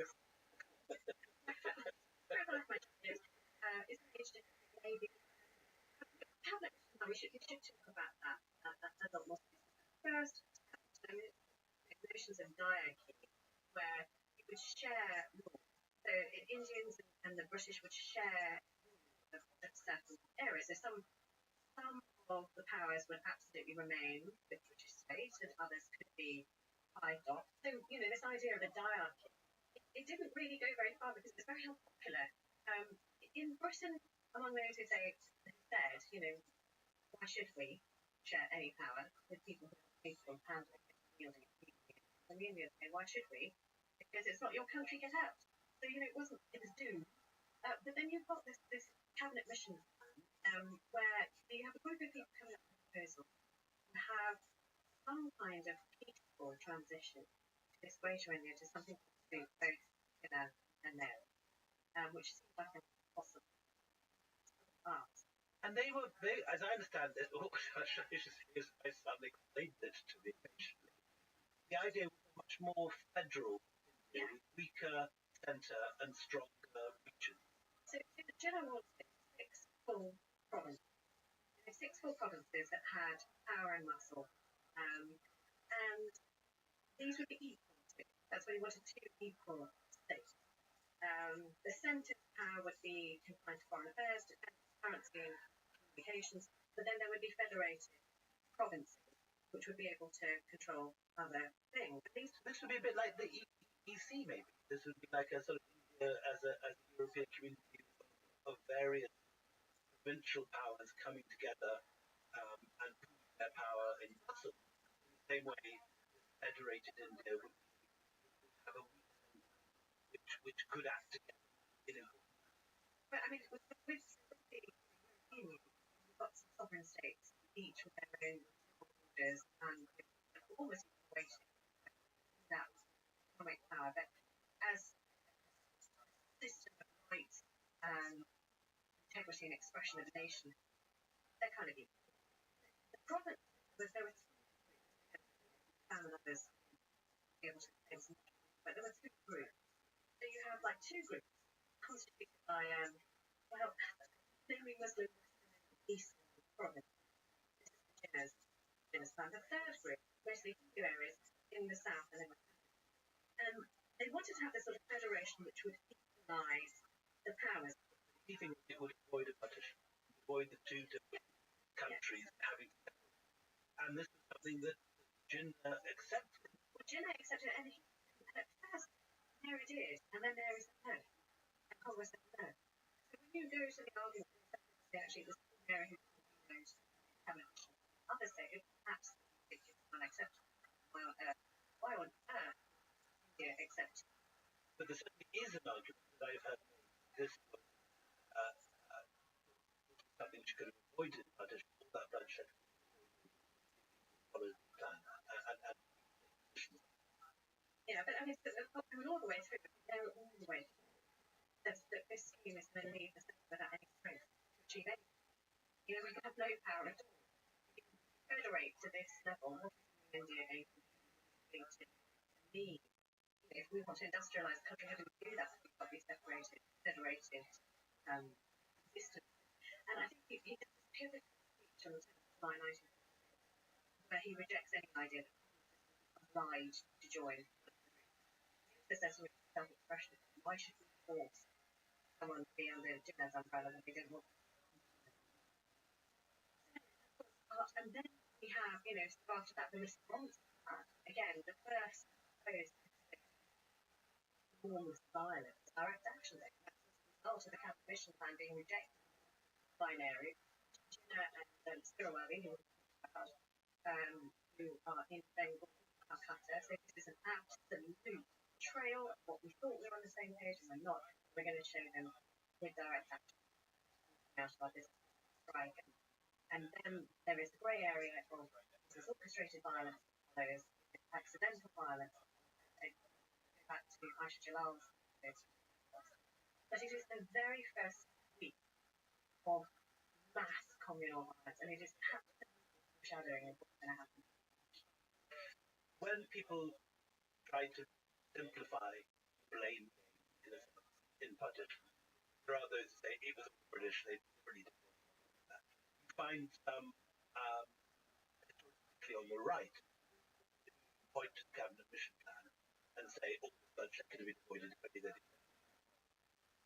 Where am I myself? Is engaged in maybe cabinet. We should talk about that a lot more. First, notions of diarchy, where you would share rules. So Indians and the British would share of certain areas. So some of the powers would absolutely remain with the British state, and others could be hived off. So this idea of a diarchy, it didn't really go very far because it's very unpopular. In Britain, among those who said, why should we share any power with people who are capable of handling it, wielding it, and the Indians say, why should we? Because it's not your country, get out. So, it was doomed. But then you've got this cabinet mission where you have a group of people coming up with a proposal to have some kind of peaceful transition to this Greater India to something both secular and now, which seems like impossible. And they, as I understand this, my son explained this to me eventually. The idea was much more federal, with weaker centre and stronger regions. So the general was 6 full provinces. 6 full provinces that had power and muscle, and these would be equal to. That's why you wanted 2 equal states. The centre's power would be confined to foreign affairs, defence, currency, and communications, but then there would be federated provinces which would be able to control other things. This would be a bit like the EC maybe. This would be like a sort of India as a European community of various provincial powers coming together and pooling their power in Brussels. In the same way, federated India would have a weak centre which could act together in important. But I mean, with the European Union, you've got some sovereign states, each with their own borders and almost equating that economic power. But as a system of rights and integrity and expression of the nation, they're kind of equal. The problem was there were and others able to claim some, but there were two groups. So you have like two groups constituted by well, mainly Muslim Eastern province. This is Jinnah's band. The third group, mostly Hindu areas in the south and in the they wanted to have this sort of federation which would equalise the powers. Do you think it would avoid a partition, avoid the two different countries having to separate? And this is something that Jinnah accepted. Well, Jinnah accepted it, and he at first there it is, and then there is a no. And Congress said no. So when you go to the argument, actually the Mary who knows cabinet, others say it's absolutely unacceptable. Why on earth India accept? But there certainly is an argument that I've heard made. This was something which could have avoided partition, all that bloodshed. Followed the plan and yeah, but I mean, all the way through, they're all the way through. That this scheme is going to leave us without any strength to achieve anything. You know, we have no power at all. We can federate to this level. What is India going to need? If we want to industrialise the country, how do we do that? We've got to be separated, federated systems. And I think he has this pivotal speech on the 10th of July 1940, where he rejects any idea that Congress is obliged to join. This is sort of self-expression. Why should we force someone to be under Jinnah's umbrella when they didn't want to? And then we have, you know, after that, the response to that. Again, the first proposed form of violence, direct action, that's as a result of the capital mission plan being rejected by Nehru. Jinnah and Spirowali, who are in Bengal, Calcutta. So this is an absolute betrayal of what we thought we were on the same page, and we're not. We're going to show them with direct action out of our business strike. And then there is the grey area of this orchestrated violence, there's accidental violence. Back to Aisha Jalal's case. But it is the very first week of mass communal violence, and it is absolutely foreshadowing of what's going to happen. When people try to simplify blame in partition, there are those who say it was the British, they really didn't that. You find some historically on the right point to the cabinet mission plan and say all the bloodshed could have been avoided if only they did.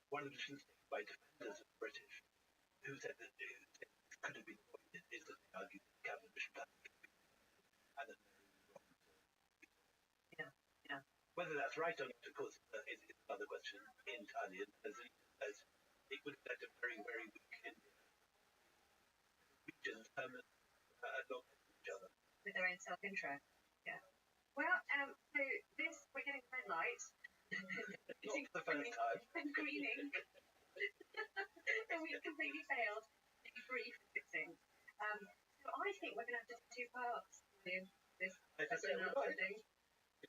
One of the decisions taken by defenders of the British who said that it could have been avoided is that they argued that the cabinet mission plan could have been and that there was wrong. Yeah. Whether that's right or not, of course, is another question entirely. As it would have led to very, very weak regions not each other. With their own self-interest. Yeah. Well, so this, we're getting red light. Not for the first time. And greening. And we completely failed to be brief fixing. So I think we're going to have to do two parts in this question and answer thing.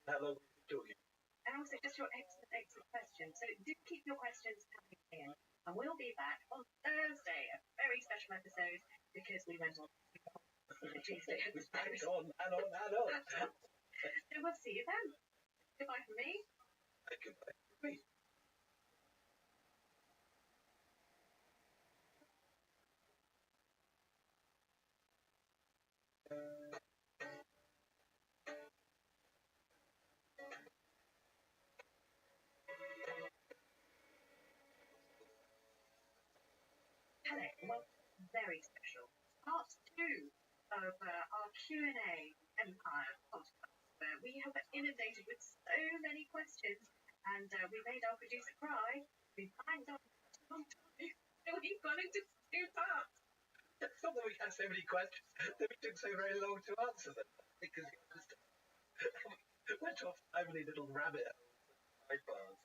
How long have we been talking? And also just your excellent question. So do keep your questions coming in. And we'll be back on Thursday, a very special episode, because we went on Tuesday. It was bang on and on and on. So we'll see you then. Goodbye from me. Goodbye from me. Hello, well, very special. Part 2 of our Q&A Empire podcast, we have been inundated with so many questions, and we made our producer cry. We banged on for a long time, so we've gone into 2 parts. It's not that we had so many questions, that we took so very long to answer them, because we went off so many little rabbit holes and sidebars.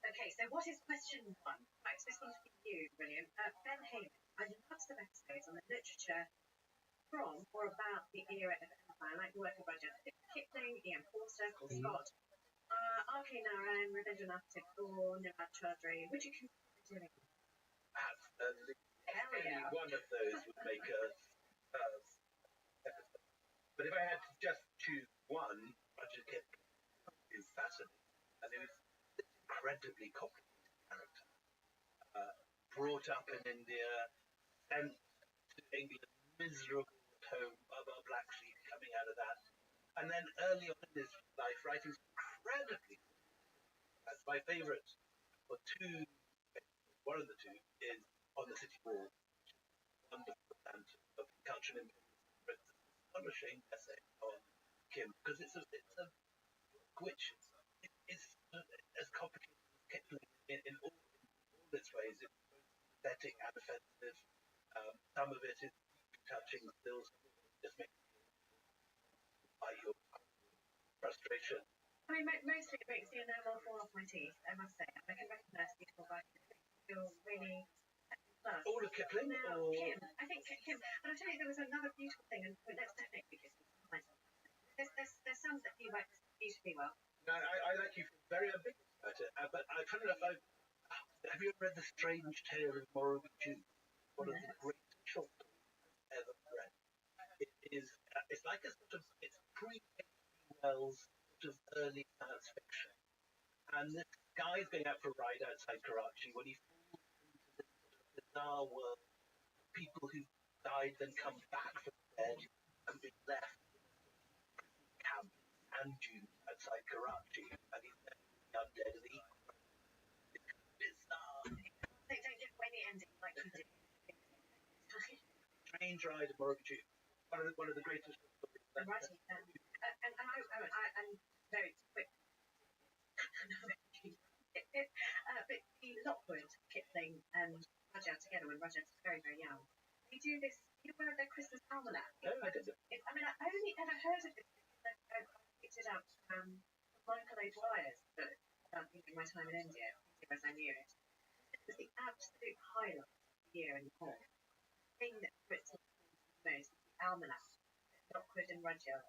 Okay, so what is question 1? Right, so this one's for you, William. Ben Heyman, I love some episodes on the literature from or about the era of empire, like the work of Rudyard Kipling, Ian Forster, Scott, R.K. Narayan, Rabindranath Tagore, Nirad Chaudhry. Would you consider doing that? Absolutely. Hell Any yeah. one of those would make a episode. But if I had to just choose one, Rudyard Kipling is fascinating. And it was an incredibly complicated character. Brought up in India, sent to England, miserable at home, a black sheep coming out of that. And then early on in his life, writing incredibly. That's my favourite. Or 2, one of the 2 is On the City Wall. Wonderful account of culture and astonishing essay on Kim, because it's a book which is as complicated as Kipling in all its ways. It's both pathetic and offensive. Some of it is touching still, just makes you by your frustration. I mean, mostly it makes the enamel fall off my teeth, I must say. I can recognise beautiful writing. It makes me feel really plus. All of Kipling? Now, Or... Kim. I think Kim. And I'll tell you, there was another beautiful thing, and let's definitely give some myself. There's some that he writes beautifully well. No, I like you feel very ambiguous about it. But funny enough, have you ever read The Strange Tale of Morrowind Jew? One of the greatest short stories I've ever read. It's like a sort of, it's pre-H.G. Wells sort of early science fiction. And this guy's going out for a ride outside Karachi when he falls into this sort of bizarre world of people who died then come back from the dead and been left in a sort of prison camp in sand dunes outside Karachi, and he's left with the undead and the equal. It's bizarre. They don't give away the ending like he did. Strange Ride of Morrowind Jew. One of the greatest stories. I'm writing it down. And I'm very quick. But the Lockwood, Kipling, and Rudyard together when Rudyard's very, very young, they do this, you know, one of their Christmas almanac. No, I didn't. I mean, I only ever heard of it because I picked it up from Michael O'Dwyer's book about thinking my time in India, as I knew it. It was the absolute highlight of the year and more. The thing that puts me the most, the almanac, Lockwood and Rudyard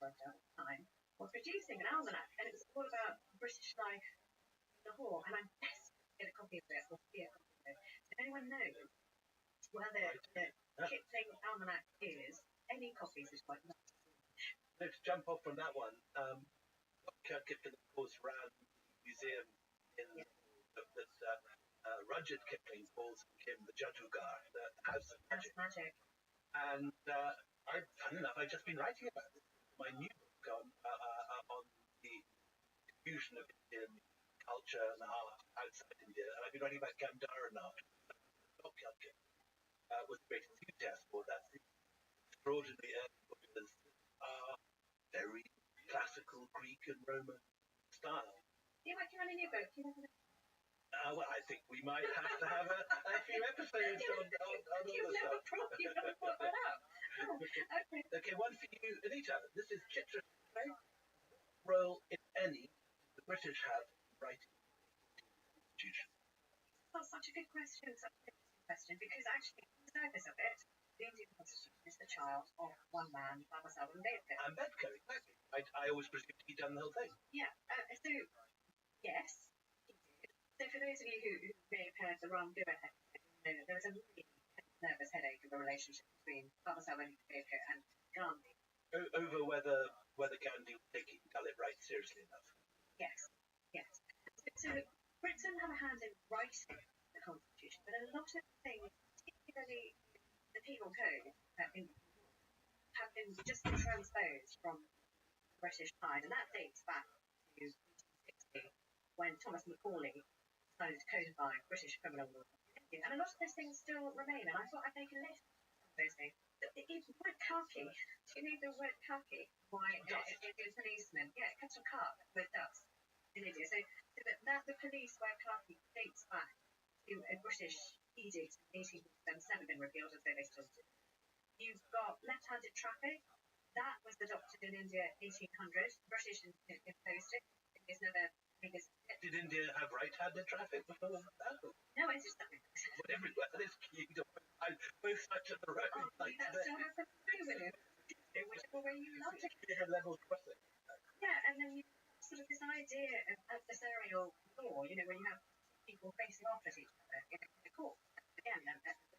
at the time, were producing an almanac, and it was all about British life in Lahore, and I'm desperate to get a copy of it, or see a copy of it. If anyone knows where the Kipling almanac is, any copies is quite nice. So to jump off from that one, Kipling, of course, ran the museum in that Rudyard Kipling calls Kim the Jadugar, the House of Magic. And funny enough, I've just been writing about this. My new book on the fusion of Indian culture and art outside India, and I've been writing about Gandharan art. Rothschild was a great enthusiast for that. The extraordinary early Buddhas are very classical Greek and Roman style. You might run a new book. Well, I think we might have to have a few episodes on all the stuff. You've never brought that up. Okay, one for you, Anita. This is Chitra. What role, if any, does the British have in writing the Constitution? That's such a good question. Such a good question, because actually, the surface of it, the Indian Constitution is the child of one man, Babasaheb Ambedkar. Ambedkar, exactly. I always presumed he'd done the whole thing. Yeah. So, yes, he did. So, for those of you who may have heard the Ram Gura episode, you know that there was a really nervous headache of the relationship between Babasaheb Ambedkar and Gandhi. Over whether Gandhi was taking Dalit rights seriously enough. Yes. So Britain had a hand in writing the Constitution, but a lot of things, particularly the penal code, have been just transposed from the British side, and that dates back to 1860, when Thomas Macaulay decided to codify British criminal law. And a lot of those things still remain, and I thought I'd make a list of those things. It might khaki. Do you know the word khaki? Why? Indian policeman. Yeah, it comes from khat with dust in India. So that the police wear khaki dates back to a British edict in 1877, been repealed as though they still do. You've got left-handed traffic. That was adopted in India 1800. British imposed it. India's never revisited it. Did India have right-handed traffic before that? No, it's just something. But everywhere there's key to find both sides of the road. Oh, like that today. still happens too, will it? Whichever way you like to. Clear level crossing. Yeah, and then you sort of this idea of adversarial law, you know, when you have people facing off at each other in a court. Again, at the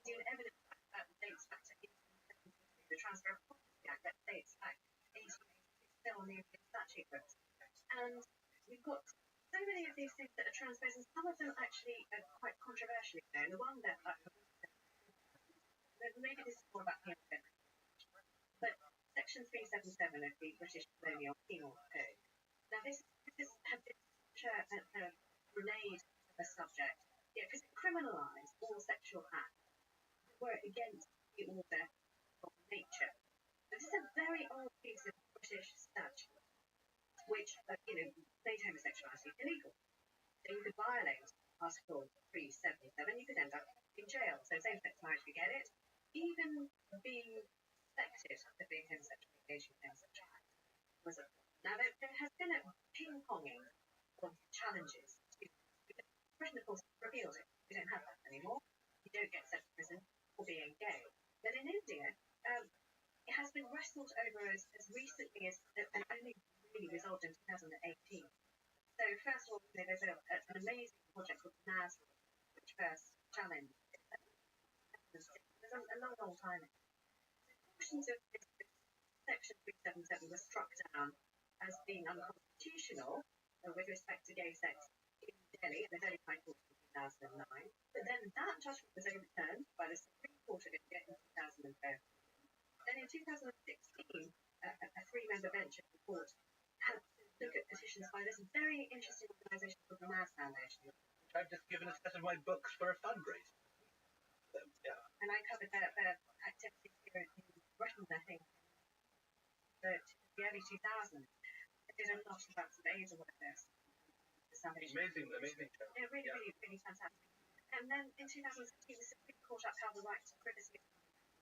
Indian evidence that dates back to 1872, the Transfer of Property Act that dates back to 1886, still on the Indian statute books. And we've got so many of these things that are transposed, and some of them actually are quite controversial. You know, and the one that maybe this is more about him, but Section 377 of the British Colonial Penal Code. Now, this has been such a grenade of a subject, yeah, because it criminalised all sexual acts that were against the order of nature. This is a very old piece of British statute, which, made homosexuality illegal. So you could violate Article 377, you could end up in jail. So same-sex marriage, we get it. Even being suspected of being homosexual, engaging in homosexual acts was a problem. Now, there has been a ping-ponging of challenges. Britain, of course, repealed it. We don't have that anymore. You don't get sent to prison for being gay. But in India, it has been wrestled over as recently as, and only really resolved in 2018. So first of all, there's an amazing project called NAS, which first challenged it. There's a long time ago. Portions of this Section 377 were struck down as being unconstitutional with respect to gay sex in Delhi, at the Delhi High Court in 2009. But then that judgment was overturned by the Supreme Court of India in 2013. Then in 2016, a three-member bench of the court had to look at petitions by this very interesting organisation called the Mass Foundation. I've just given a set of my books for a fundraiser. Yeah. And I covered their activities here in Britain, I think, but the early 2000s. I did a lot about some AIDS awareness. Amazing. Yeah, really fantastic. And then in 2016, the Supreme Court upheld the right to privacy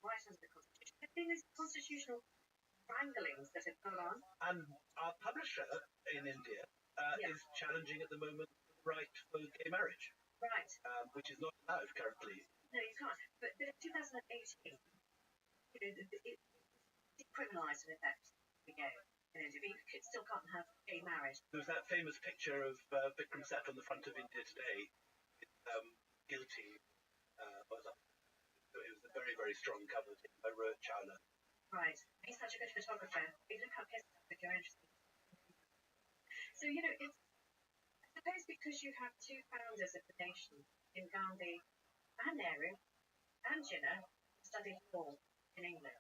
right under the Constitution. There have been these constitutional wranglings that have gone on. And our publisher in India is challenging at the moment the right for gay marriage. Right. Which is not allowed currently. No, you can't. But in 2018, it decriminalised in effect the gay in India. But you still can't have gay marriage. There was that famous picture of Vikram Seth on the front of India Today, guilty. It was a very, very strong cover by Rothschild. Right. He's such a good photographer. You look up his stuff if you're interested. So, it's, I suppose because you have two founders of the nation, in Gandhi and Nehru and Jinnah, who studied law in England,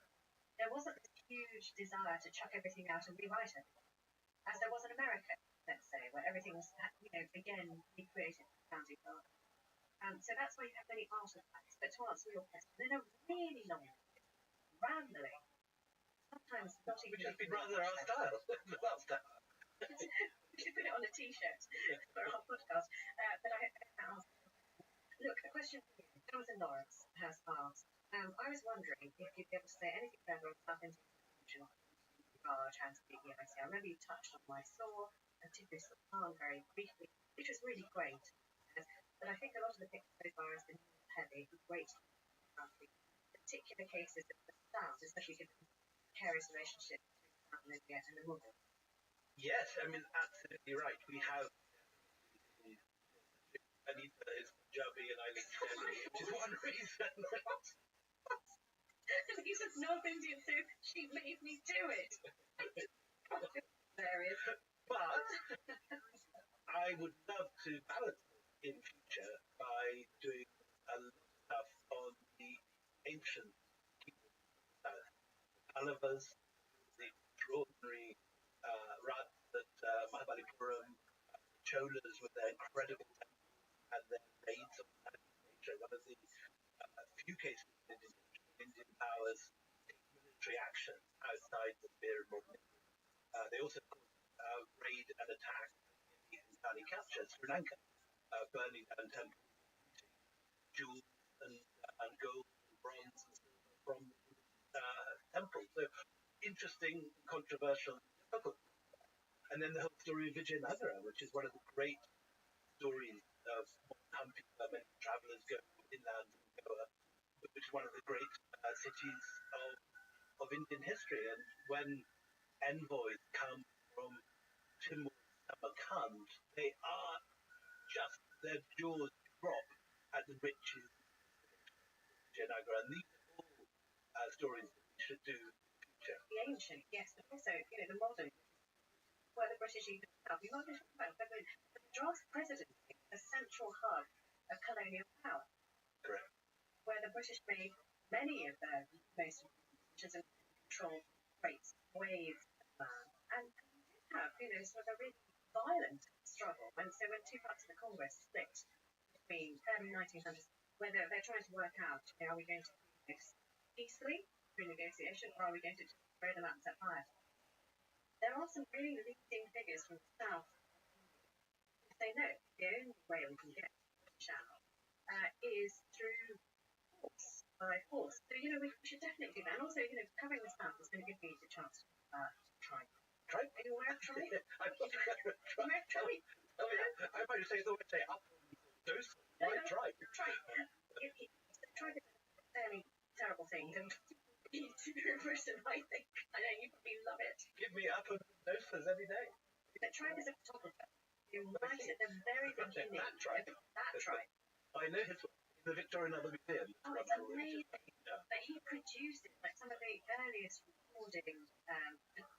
there wasn't this huge desire to chuck everything out and rewrite it, as there was in America, let's say, where everything was, again, recreated in Gandhi law. So that's why you have many artifacts. But to answer your question, they're really long, rambling, sometimes not even. Which has been rather our style. We should put it on a T-shirt for our podcast. But I asked. Look, a question for you. Jonathan Lawrence has asked. I was wondering if you'd be able to say anything further on South Indian trans-PEIC. I remember you touched on Mysore and Tipu Sultan very briefly, which was really great. But I think a lot of the pictures so far has been heavy, great, particular cases of the South, especially given the precarious relationship between South India and the Mughals. Yes, I mean, absolutely right. We have Anita is Punjabi and I live in Delhi, which is one reason. He's just North Indian, so she made me do it. Hilarious. But I would love to balance in future by doing a lot of stuff on the ancient kingdom of the Pallavas, the extraordinary rats at Mahabalipuram, Cholas with their incredible temples and their raids on nature. One of the few cases in Indian powers attack in Hindustani capture, Sri Lanka, burning down temples, jewels and gold and bronze and silver from temples. So interesting, controversial, difficult. And then the whole story of Vijayanagara, which is one of the great stories of Hampi, where many travelers go inland from Goa, which is one of the great cities of Indian history. And when envoys come from Timur and Samarkand, they are just, their jaws drop at the riches of Vijayanagara. And these are all stories that we should do in the future. The ancient, yes, but also, the modern, where the British even have. You might be talking about the draft presidency, a central hub of colonial power. Correct. Where the British made many of their most important decisions and control great waves of land. And you did have, sort of a really violent struggle. And so when two parts of the Congress split between early 1900s, where they're trying to work out, are we going to do this peacefully through negotiation, or are we going to just throw them out and set fire? There are some really leading figures from the south who say no, the only way we can get British out is through by force. So, we should definitely do that. And also, covering the south is going to give me the chance to try. Try? Are you aware of try? I'm not aware of try. I might say the way say up dose. Why try? Try. Try is a fairly terrible thing. And to be in Britain, I think. I know you probably love it. Give me up and doses every day. But try is a photographer. You're right at the very beginning. That try. I know his work in the Victorian Albert Museum. Oh, it's amazing. Yeah. But he produced some of the earliest recordings,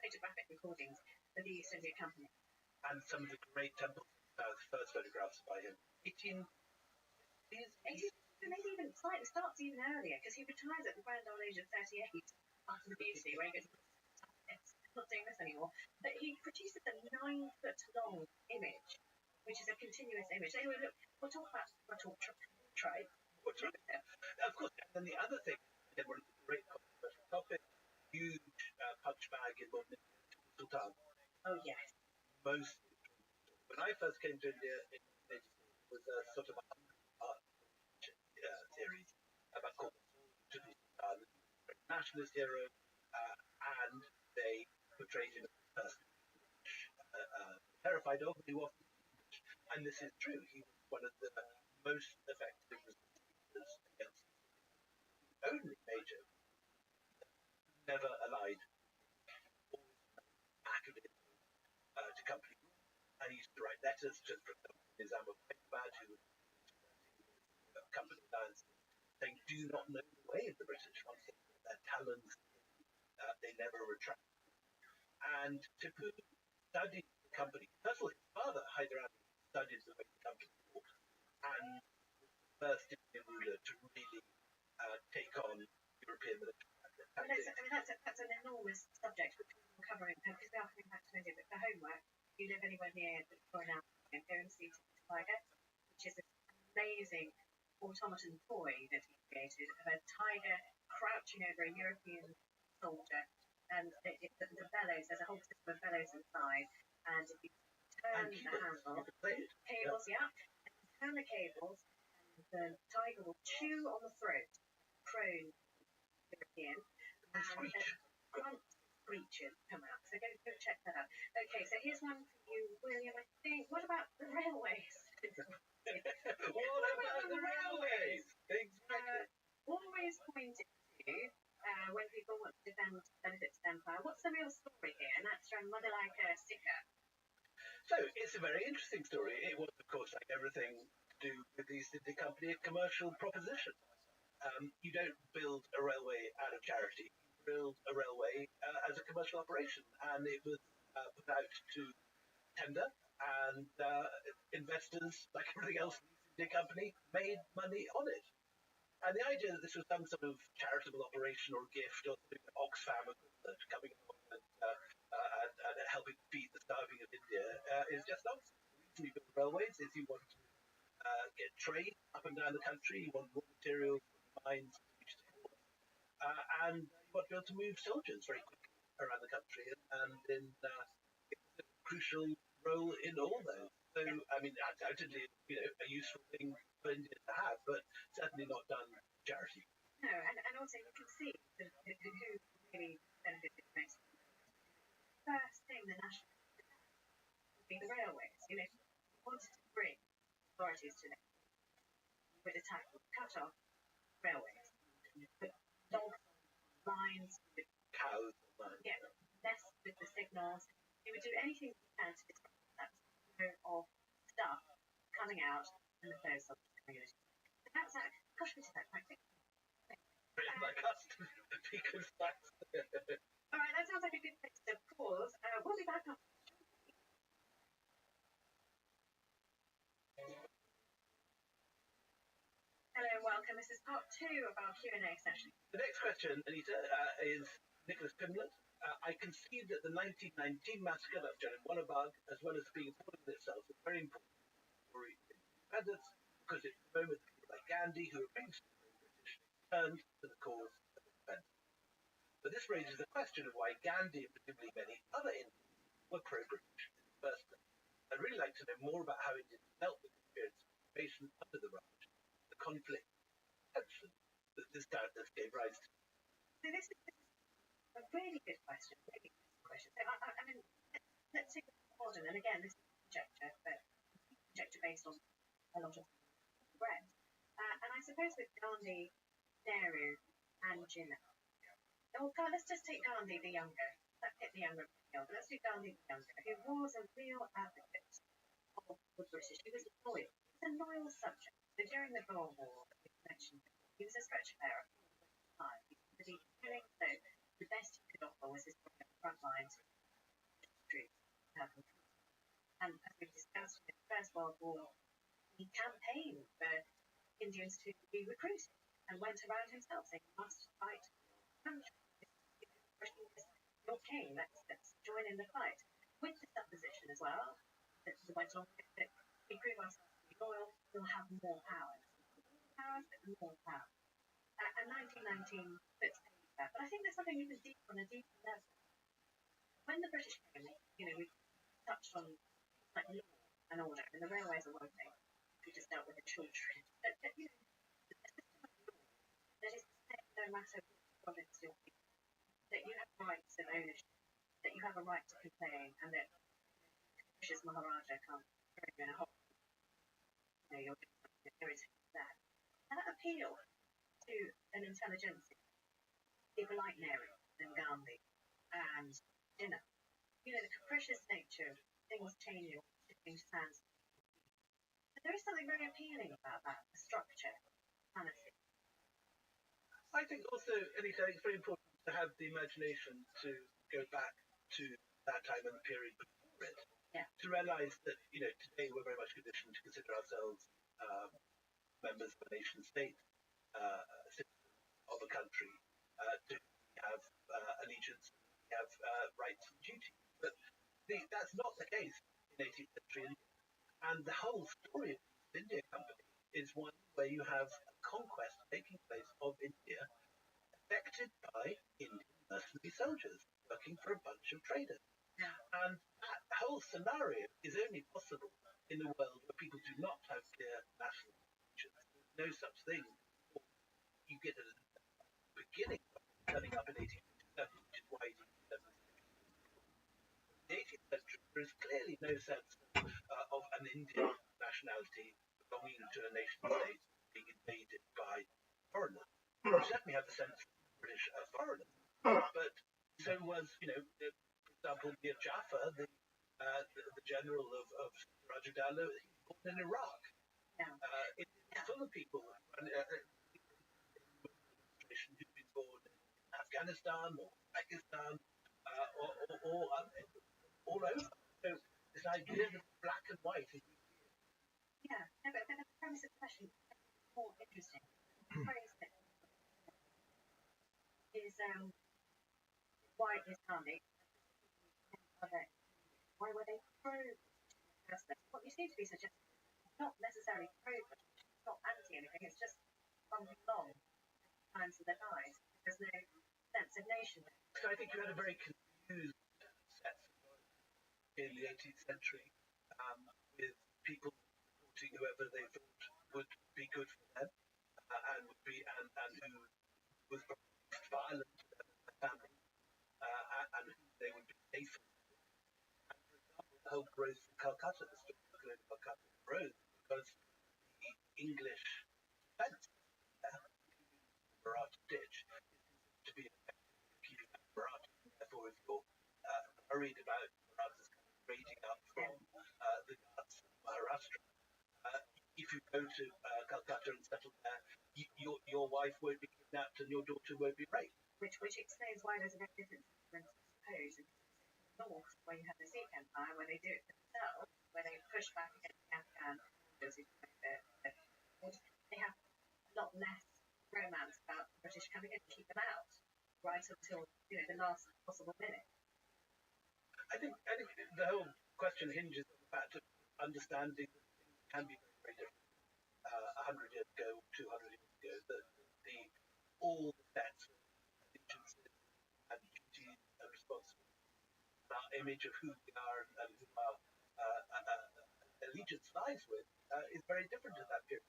photographic recordings for the East India Company. And some of the great temples, first photographs by him. 1850s? Maybe even slightly starts even earlier, because he retires at the grand old age of 38 after the Beauty, where he goes, it's not doing this anymore. But he produces a 9-foot-long image, which is a continuous image. Anyway, look, we'll talk about try. Of course, and then the other thing, one of the great controversial topics, huge punch bag in Sultan. Oh, yes. When I first came to India, it was a sort of art series about called Sultan, nationalist hero, and they portrayed him as a person terrified of, but he wasn't. And this is true. He was one of the most effective resistors against the only major never allied activist to company rule. And he used to write letters to, for example, Nizam of Hyderabad, who was company alliance, saying, do not know the way of the British. Once they put their talons they never retract. And Tipu studied the company. First of all, his father, Hyder Ali, studied the way the company fought, and first Indian ruler to really take on European military. That's an enormous subject which we'll cover because we are coming back to India. But for homework, if you live anywhere near the Victorian Albert, go and see Tiger, which is this amazing automaton toy that he created of a tiger crouching over a European soldier, and the bellows. There's a whole system of bellows inside, and if you turn the handle, cables, and you turn the cables, and the tiger will chew on the throat, prone European, and grunt screeches come out. So go check that out. Okay, so here's one for you, William. I think. What about the railways? What about the railways? Exactly. Always pointed to when people want to defend benefits of empire. What's the real story here? And that's from Madhulika Sikka. So it's a very interesting story. It was, of course, like everything to do with the East India Company, a commercial proposition. You don't build a railway out of charity. You build a railway as a commercial operation, and it was put out to tender, and investors, like everything else in the East India Company, made money on it. And the idea that this was some sort of charitable operation or gift or something like Oxfam equivalent coming along and helping feed the starving of India is just nonsense. The reason you build railways is you want to get trade up and down the country, you want raw materials from the mines to reach the ports, and you want to be able to move soldiers very quickly around the country. And in it was a crucial role in all those. So, I mean, undoubtedly, a useful thing for India to have, but certainly not done charity. No, and also you can see who really benefited most. First thing the national would be the railways. You wanted to bring authorities to them, you would attack, cut off railways, put dog lines, Cows lines. Yeah, mess with the signals. You would do anything you can to disrupt that flow of stuff coming out and the flow of the community. So that's that. Gosh, we did that quite quickly. Like us, because that's... All right, that sounds like a good place to pause. We'll be back after. Hello and welcome. This is part 2 of our Q&A session. The next question, Anita, is Nicholas Pimlet. I concede that the 1919 massacre of Jallianwala Bagh, as well as being important in itself, is very important for independence, because it's the moment people like Gandhi, who remains British, turned to the cause of independence. But this raises the question of why Gandhi and presumably many other Indians were pro-British in the first place. I'd really like to know more about how Indians dealt with the experience of occupation under the Raj, the conflict, tension that this doubtless gave rise to. So this is a really good question. Really good question. So I mean, let's take modern, and again, this is conjecture, but conjecture based on a lot of breadth. And I suppose with Gandhi, Nehru, and Jinnah. Oh God, let's just take Gandhi the younger. Let's get the younger. Let's do Gandhi the younger, who was a real advocate of the British. He was loyal. He was a loyal subject. So during the Boer War, that we mentioned, he was a stretcher bearer. He was willing, so the best he could offer was his front lines troops. And as we discussed in the First World War, he campaigned for Indians to be recruited and went around himself saying, "You must fight the country. Your king, let's join in the fight." With the supposition as well, that we went on with that we prove ourselves to be loyal, we'll have more power. More power. And 1919 puts that. But I think there's something even deeper on a deeper level. When the British came, we touched on like law and order, and the railways are one thing. We just dealt with the children. But the system of law that is the same no matter which province you're in, that you have rights of ownership, that you have a right to complain, and that British Maharaja can't throw you in a hole. You're doing something irritating that. And that appeal to an intelligentsia, people like Nehru and Gandhi and Jinnah, the capricious nature of things changing, shifting sands. But there is something very appealing about that, the structure, fantasy. I think also, Anita, it's very important to have the imagination to go back to that time and the period before it. Yeah. To realise that, today we're very much conditioned to consider ourselves members of a nation state, citizens of a country, to have allegiance, have rights and duties. But that's not the case in 18th century India. And the whole story of the India Company is one where you have a conquest taking place of India, affected by Indian mercenary soldiers working for a bunch of traders. Yeah. And that whole scenario is only possible in a world where people do not have clear national allegiance. There's no such thing. You get a beginning of turning up in 1857, which is why 1857 is the 18th century. There is clearly no sense of an Indian nationality belonging to a nation state being invaded by foreigners. You certainly have the sense of British foreigners, but so was, for example, Mir Jafar, the general of Rajadala, he was born in Iraq. Yeah. It's full of people who've been born in Afghanistan or Pakistan or all over. So this idea of black and white is Yeah, no, but the premise of the question is more interesting. The phrase that is why is Gandhi? Why were they pro-British? What you seem to be suggesting is not necessarily pro-British, it's not anti-anything, it's just bumping along times of their lives. There's no sense of nation. So I think you had a very confused set in the 18th century with people supporting whoever they thought would be good for them, and would be and who was violent to them and their family, and who they would be safe. And for example, the whole growth of Calcutta, the story of Calcutta rose because the English defence Maratha ditch is considered to be effective in keeping out Marathas. Therefore, if you're worried about Marathas raiding up from the Ghats of Maharashtra, if you go to Calcutta and settle there, your wife won't be kidnapped and your daughter won't be raped. Which explains why there's a very different difference, I suppose, in the north, where you have the Sikh Empire, where they do it themselves, where they push back against the Afghan orders, they have a lot less romance about the British coming in to keep them out, right until the last possible minute. I think the whole question hinges on the fact of understanding that things can be very, very different. 100 years ago, 200 years ago, all the sets of allegiances and duties and responsibilities, our image of who we are and who our allegiance lies with is very different at that period.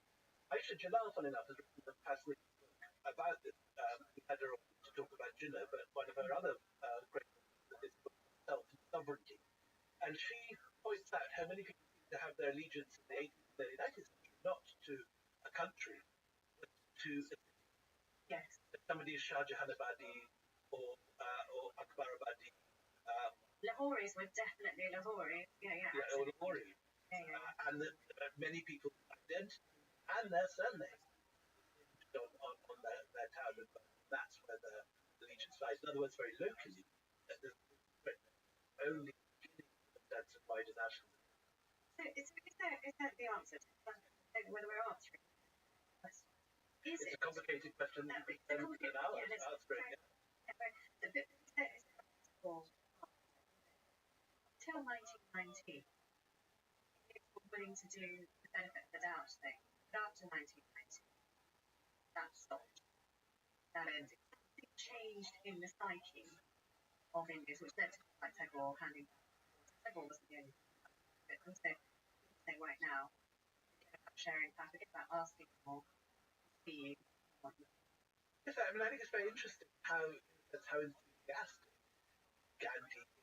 Aisha Jalal, funny enough, has written a fascinating book about this. We had her on to talk about Jinnah, but one of her other great books is book Self and Sovereignty. And she points out how many people seem to have their allegiance in the 18th and early 19th century, not to a country, but to a city. Yes. Somebody is Shah Jahan Abadi or Akbar Abadi. Lahoris were definitely Lahoris. Yeah, or Lahori. And that many people's identity and their surname on their town, and that's where the allegiance lies. In other words, very locally, there's only beginning of a sense of wider nationalism. So is that the answer to whether we're answering the question? It's a complicated question that we can spend an hour answering. Until 1919, people were willing to do the benefit of the doubt thing. But after 1919, that stopped. That ended. Something changed in the psyche of Indians, which led to like Tagore handing back. Tagore wasn't the only one. But also, people say right now, forget about sharing power, forget about asking for being. Yes, I think it's very interesting how enthusiastic Gandhi is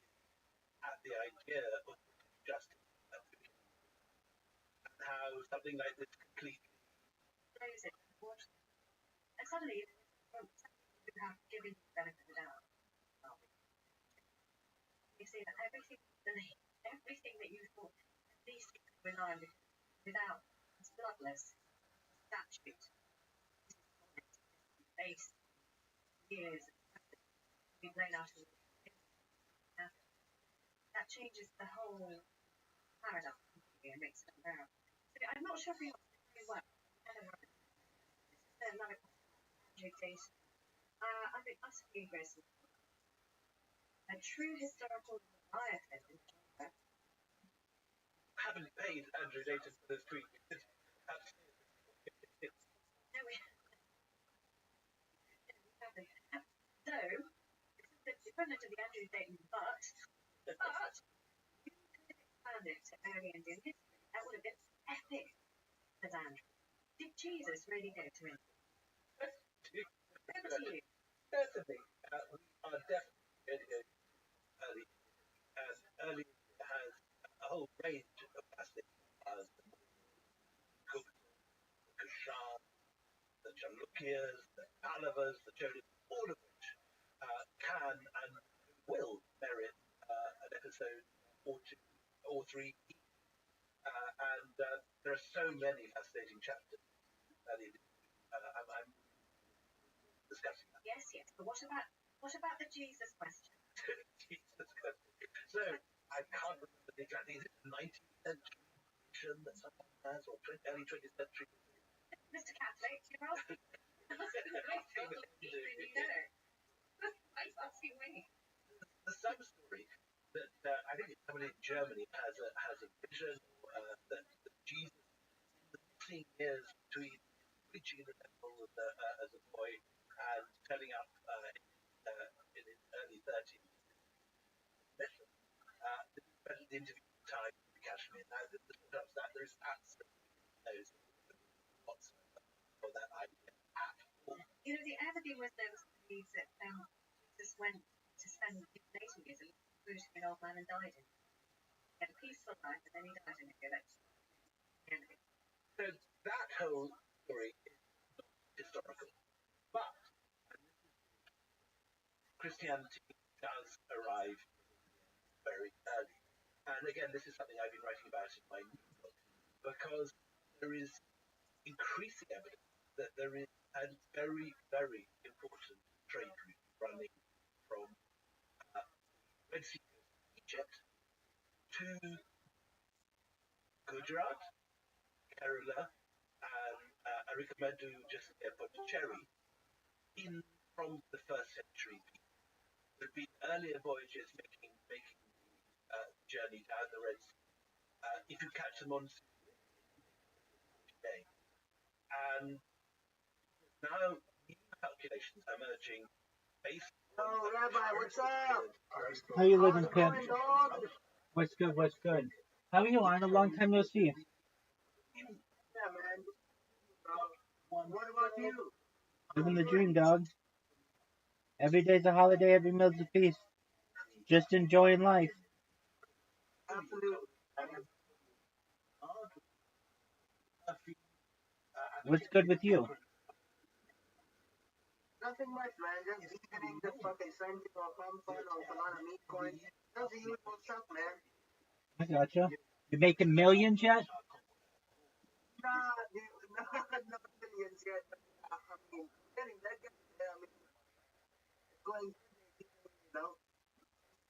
at the idea of justice and how something like this completely blows it. And suddenly, you have given you the benefit of the doubt. You see that everything that you thought at least you could rely on without it's bloodless statute, based years being blown out of that changes the whole paradigm and makes it unbearable. So I'm not sure if we very well. Another case. I think that's interesting. A true historical Leviathan in Canada. Haven't paid Andrew Dayton for this tweet. No, we haven't. So, it's the equivalent of the Andrew Dayton, but you could expand it to early Indian history. That would have been epic, says Andrew. Did Jesus really go to India? Over to you. Certainly, we are definitely early, and early has a whole range of fascinating powers. The Kushans, the Chalukyas, the Pallavas, the Cholas, all of which can and will merit an episode or two or three each. And there are so many fascinating chapters. I'm discussing that. Yes, but what about the Jesus question? Jesus question. So I can't remember the exact thing. Is it the 19th century edition that someone has, or early 20th century? Mr. Catholic, you're asking. Asking me. There's some story that I think somebody in Germany has a vision that Jesus, in the missing years between preaching in the temple as a boy and turning up in his early 30s, mission, the interview time in Kashmir. that there's absolutely no whatsoever for that idea at all. You know, the other thing was there was belief that Jesus went to spend his later years a brutally an old man and died in it. He had a peaceful life and then he died in it. That's the end of it. So that whole story is not historical. But Christianity does arrive very early. And again, this is something I've been writing about in my new book, because there is increasing evidence that there is a very, very important trade route running from Red Sea coast of Egypt to Gujarat, Kerala, and Arikamedu, just near Pondicherry, in from the first century. There have been earlier voyages making the journey down the Red Sea. If you catch them on today, and now new calculations are emerging based on. Oh, Rabbi, what's up? How you living, How's it Pip? going, dog? What's good? What's good? How are you, Arnold? Long time no see. Yeah, man. What about you? Living the dream, dog. Every day's a holiday, every meal's a feast. Just enjoying life. Absolutely. What's good with you? Nothing much, man. Just deepening the fucking scientific compound on Solana meat coins. That's the usual stuff, man. I gotcha. You making millions yet? Nah, dude, not millions yet. I mean, getting that guy there, I mean, it's going, you know,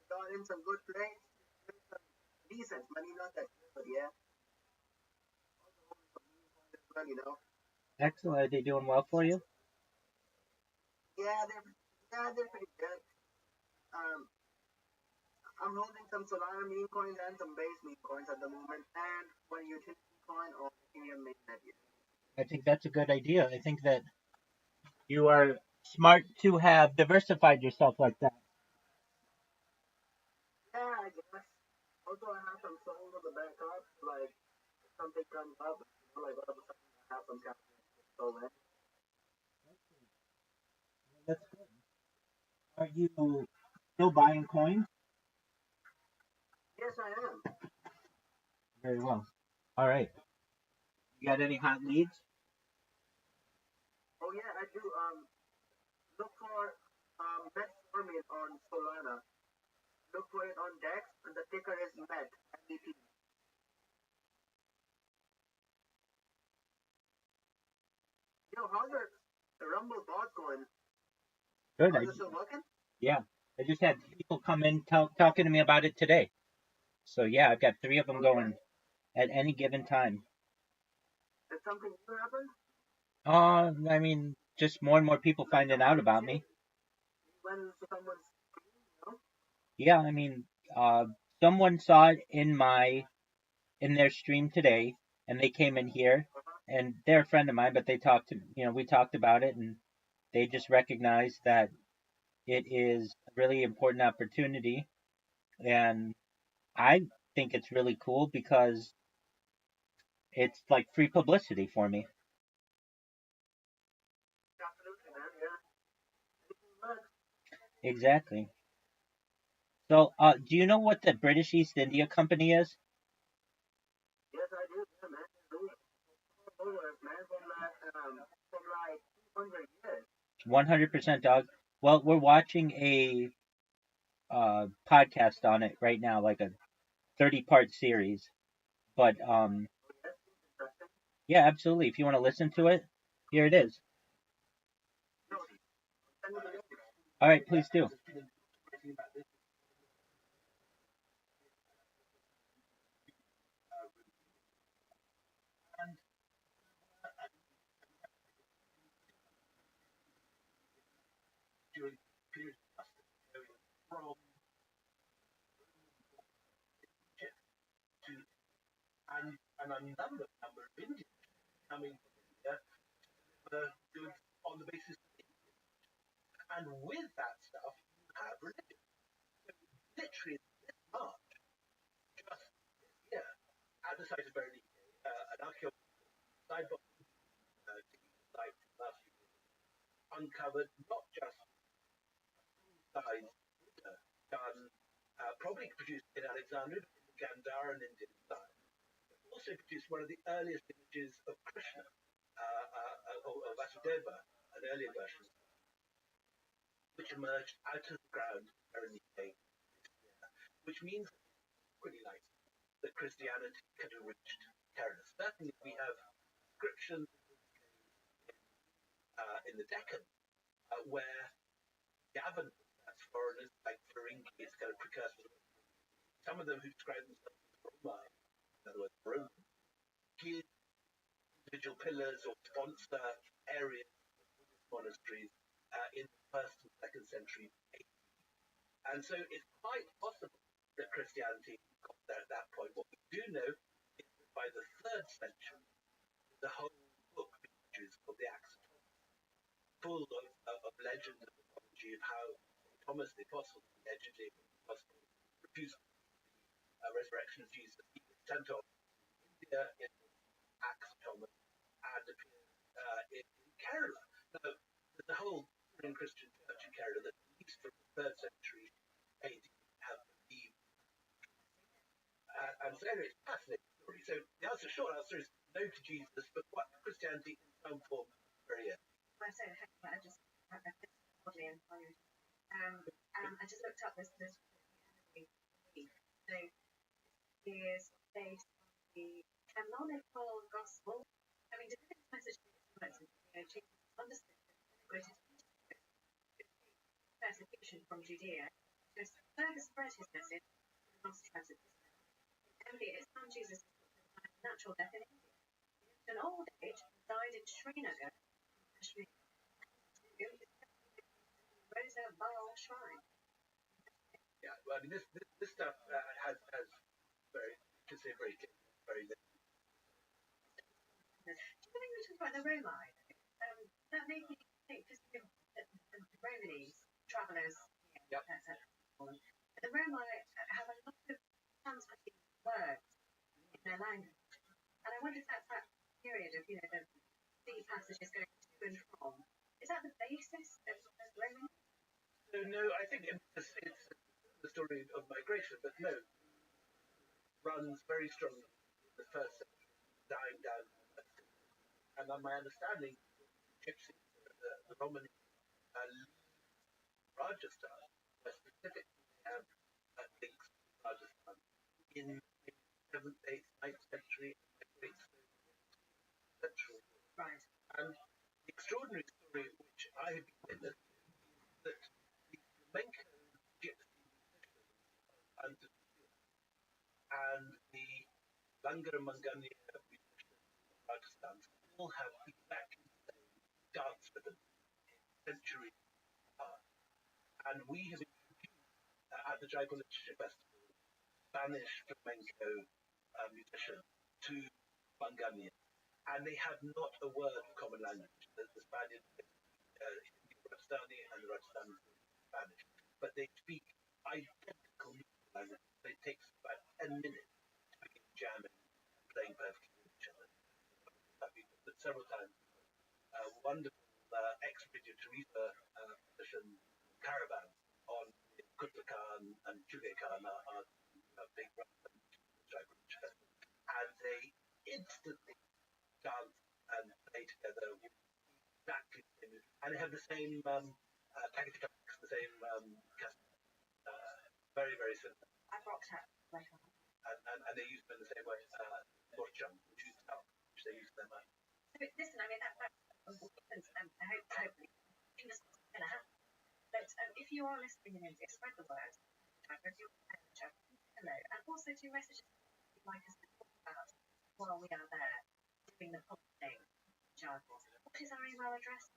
got in some good plays, decent money, not that good, but yeah. Well, you know. Excellent. Are they doing well for you? Yeah, they're pretty good. I'm holding some Solana meme coins and some base meme coins at the moment, and one utility coin on Ethereum mainnet. I think that's a good idea. I think that you are smart to have diversified yourself like that. Yeah, I guess. Also, I have some soul on the backup, like if something comes up, you know, like all of a sudden I have some kind of soul in. That's good. Are you still buying coins? Yes, I am. Very well. All right. You got any hot leads? Oh yeah, I do. Look for metformin on Solana. Look for it on Dex, and the ticker is MET. MET. Yo, how's the Rumble bot going? Good. Is it still working? Yeah. I just had people come in talking to me about it today. So yeah, I've got 3 of them going at any given time. Did something new happen? I mean, just more and more people finding out about me. When someone's, you know? Yeah, I mean, someone saw it in their stream today, and they came in here, and they're a friend of mine, but we talked about it, and they just recognized that it is a really important opportunity, and I think it's really cool because it's like free publicity for me. Absolutely, man. Yeah. Exactly. So, do you know what the British East India Company is? Yes, I do. Yeah, man. Over, man, from like 200 years. 100%, dog. Well, we're watching a podcast on it right now, like a 30-part series. But yeah, absolutely. If you want to listen to it, here it is. All right, please do. During the period of going from Egypt to and a number of Indians coming from India goods on the basis of India. And with that stuff, you have religion. So literally this March, just this year, at the uncovered not just size done, probably produced in Alexandria, in the Gandhara and Indian style, but also produced one of the earliest images of Krishna, or Vasudeva, an earlier version, which emerged out of the ground in the UK, which means pretty likely that Christianity could have reached Kerala. Certainly, we have inscriptions in the Deccan where Yavan, that's foreigners like Ferengi, is kind of precursor. Some of them who describe themselves as Roma, in other words, Roman, give individual pillars or sponsor areas of monasteries in the first and second century AD. And so it's quite possible that Christianity got there at that point. What we do know is that by the 3rd century, the whole book of images called the Acts of Thomas, full of legend and mythology of how Thomas the Apostle allegedly refused the resurrection of Jesus. He was sent off to India in Acts of Thomas and appeared in Kerala. Now, there's a whole Christian church in Kerala that at least from the 3rd century AD have believed. And so anyway, it's a fascinating story. So the short answer is no to Jesus, but what Christianity in some form very early. I say, I just oddly inspired. I just looked up this Christianity. So it is based on the canonical gospel. I mean, depending on the message Jesus understood and integrated persecution from Judea, to further spread his message to the lost tribes of Israel. Namely, it's found Jesus died a natural death in India. He lived an old age and died in Srinagar, Kashmir. Rosa Baal Shrine. Yeah, well, I mean, this stuff has very, to say very little. Do you think we talk about the Romai? That made me think, because the Romanese travellers, etc. The Romai have a lot of Sanskrit words in their language, and I wonder if that's that period of, the sea passages going to and from. Is that the basis of Roman? No, I think it's the story of migration, but no, runs very strongly in the 1st century, dying down. And on my understanding, Gypsy, the Roman Rajasthan, specifically have links to Rajasthan in the 7th, 8th, 9th century, central. Right. And the extraordinary story which I have been witness to is that the flamenco gypsy musicians and the Langar Mangani musicians of Rajasthan all have exactly the same dance rhythm centuries apart. And we have introduced at the Jaipur Literature Festival Spanish flamenco musicians to Mangani. And they have not a word of common language. The Spaniards speak Rajasthani and the Rajasthani speak Spanish. But they speak identical language. It takes about 10 minutes to begin jamming and playing perfectly with each other. But several times. Wonderful ex-Radio Teresa musician caravan on Kutlakan and Chugekan are big and they instantly dance and play together with exactly the same, and they have the same the same custom. Very, very similar. I've rocked out later on. And they use them in the same way. Rothschild, which they use them. So listen, I mean that I hope hopefully this is going to happen. But if you are listening in India, spread the word. Hello, and also do messages you'd like us to talk about while we are there doing the publishing charges. What is our email address?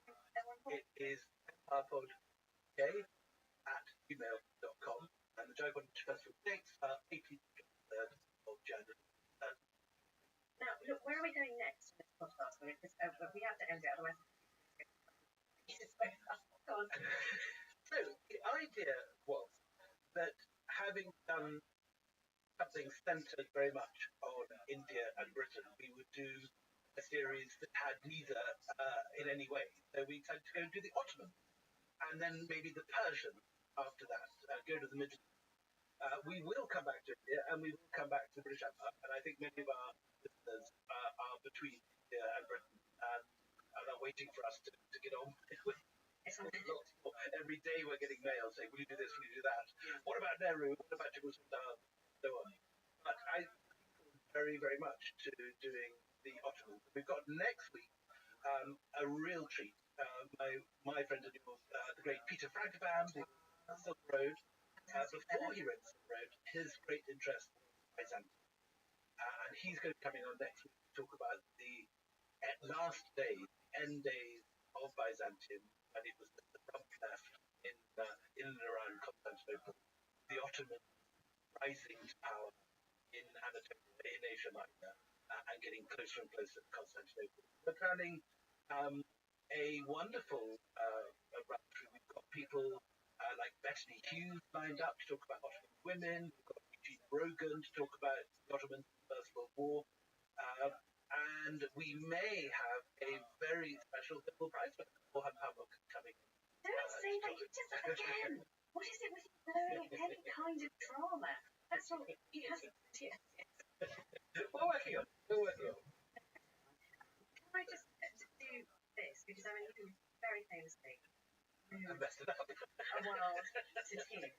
It is empowerpodk@gmail.com, and the Jaipur Festival dates are 18th to 3rd of January. Now, look, where are we going next in this podcast? Because we have to end it, otherwise. So the idea was that having done something centered very much on India and Britain, we would do a series that had neither in any way. So we decided to go and do the Ottoman, and then maybe the Persian after that, go to the Middle East. We will come back to India, and we will come back to the British Empire, and I think many of our listeners are between India and Britain, and are waiting for us to get on with lots more. Every day we're getting mail saying, will you do this, will you do that? What about Nehru? What about Tipu Sultan? So on. But I look forward very, very much to doing the Ottomans. We've got next week a real treat. My friend and yours, the great Peter Frankopan, the Silk Road. Before he wrote Silk Road, his great interest was Byzantium. And he's going to come in on next week to talk about the last days, end days of Byzantium, and it was the rump left in and around Constantinople, the Ottoman rising to power in Anatolia, in Asia Minor, and getting closer and closer to Constantinople. We're planning a wonderful run through. We've got people like Bethany Hughes lined up to talk about Ottoman women. We've got Eugene Brogan to talk about the Ottomans in the First World War. And we may have a very special Nobel Prize winner, Orhan Pamuk, coming. Don't say that, you just again. What is it with you blurring any kind of drama? That's all. He hasn't yet. We're working on it. Can I just do this? Because I mean, you very famously Messed it up. a world to tears.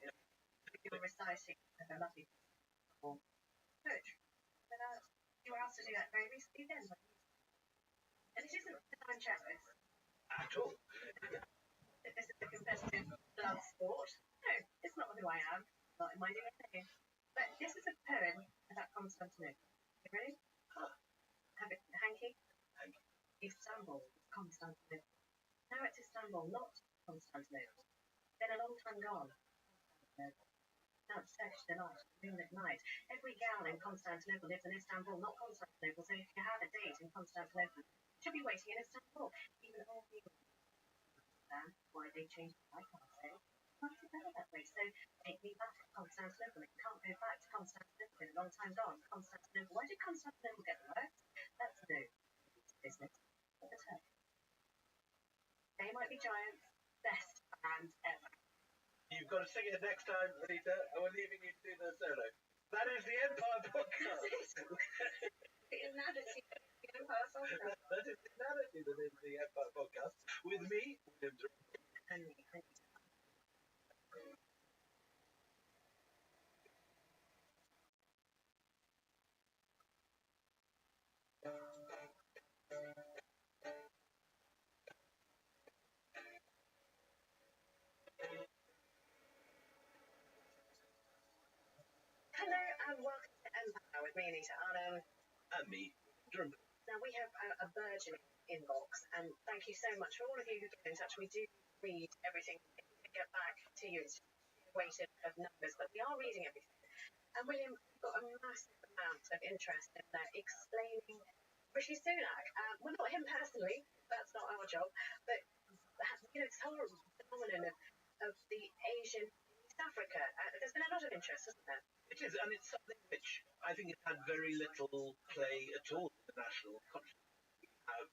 You were reciting a lovely poetry. But you were asked to do that very recently then. And it isn't that I'm jealous. At all. This is a competitive blood sport. No, it's not who I am. Not in my DNA. But this is a poem about Constantinople. You ready? Have it hanky? Istanbul, Constantinople. Now it's Istanbul, not Constantinople. Been a long time gone. Constantinople. Now it's Turkish delight, moonlit night. Every gal in Constantinople lives in Istanbul, not Constantinople. So if you have a date in Constantinople, you should be waiting in Istanbul. Even old people understand why they changed it. I can't say. Why is it better that way? So take me back to Constantinople. You can't go back to Constantinople. A long time gone. Constantinople. Why did Constantinople get the worst? That's new. It's business. But the Turks. They might be giants. Best band ever. You've got to sing it next time, Anita, and we're leaving you to do the solo. That is the Empire Podcast. The inanity. The Empire Podcast. That is the inanity that is the Empire Podcast. With me, William Durant. And me. Hello and welcome to Empire with me, Anita Arnhem. And me, Durant. Now we have a burgeoning inbox, and thank you so much for all of you who get in touch. We do read everything. We get back to you. It's a weight of numbers, but we are reading everything. And William, we've got a massive amount of interest in explaining Rishi Sunak. Well, not him personally. That's not our job. But this whole phenomenon of the Asian East Africa. There's been a lot of interest, hasn't there? It is, and it's something which I think it had very little play at all in the national consciousness. We have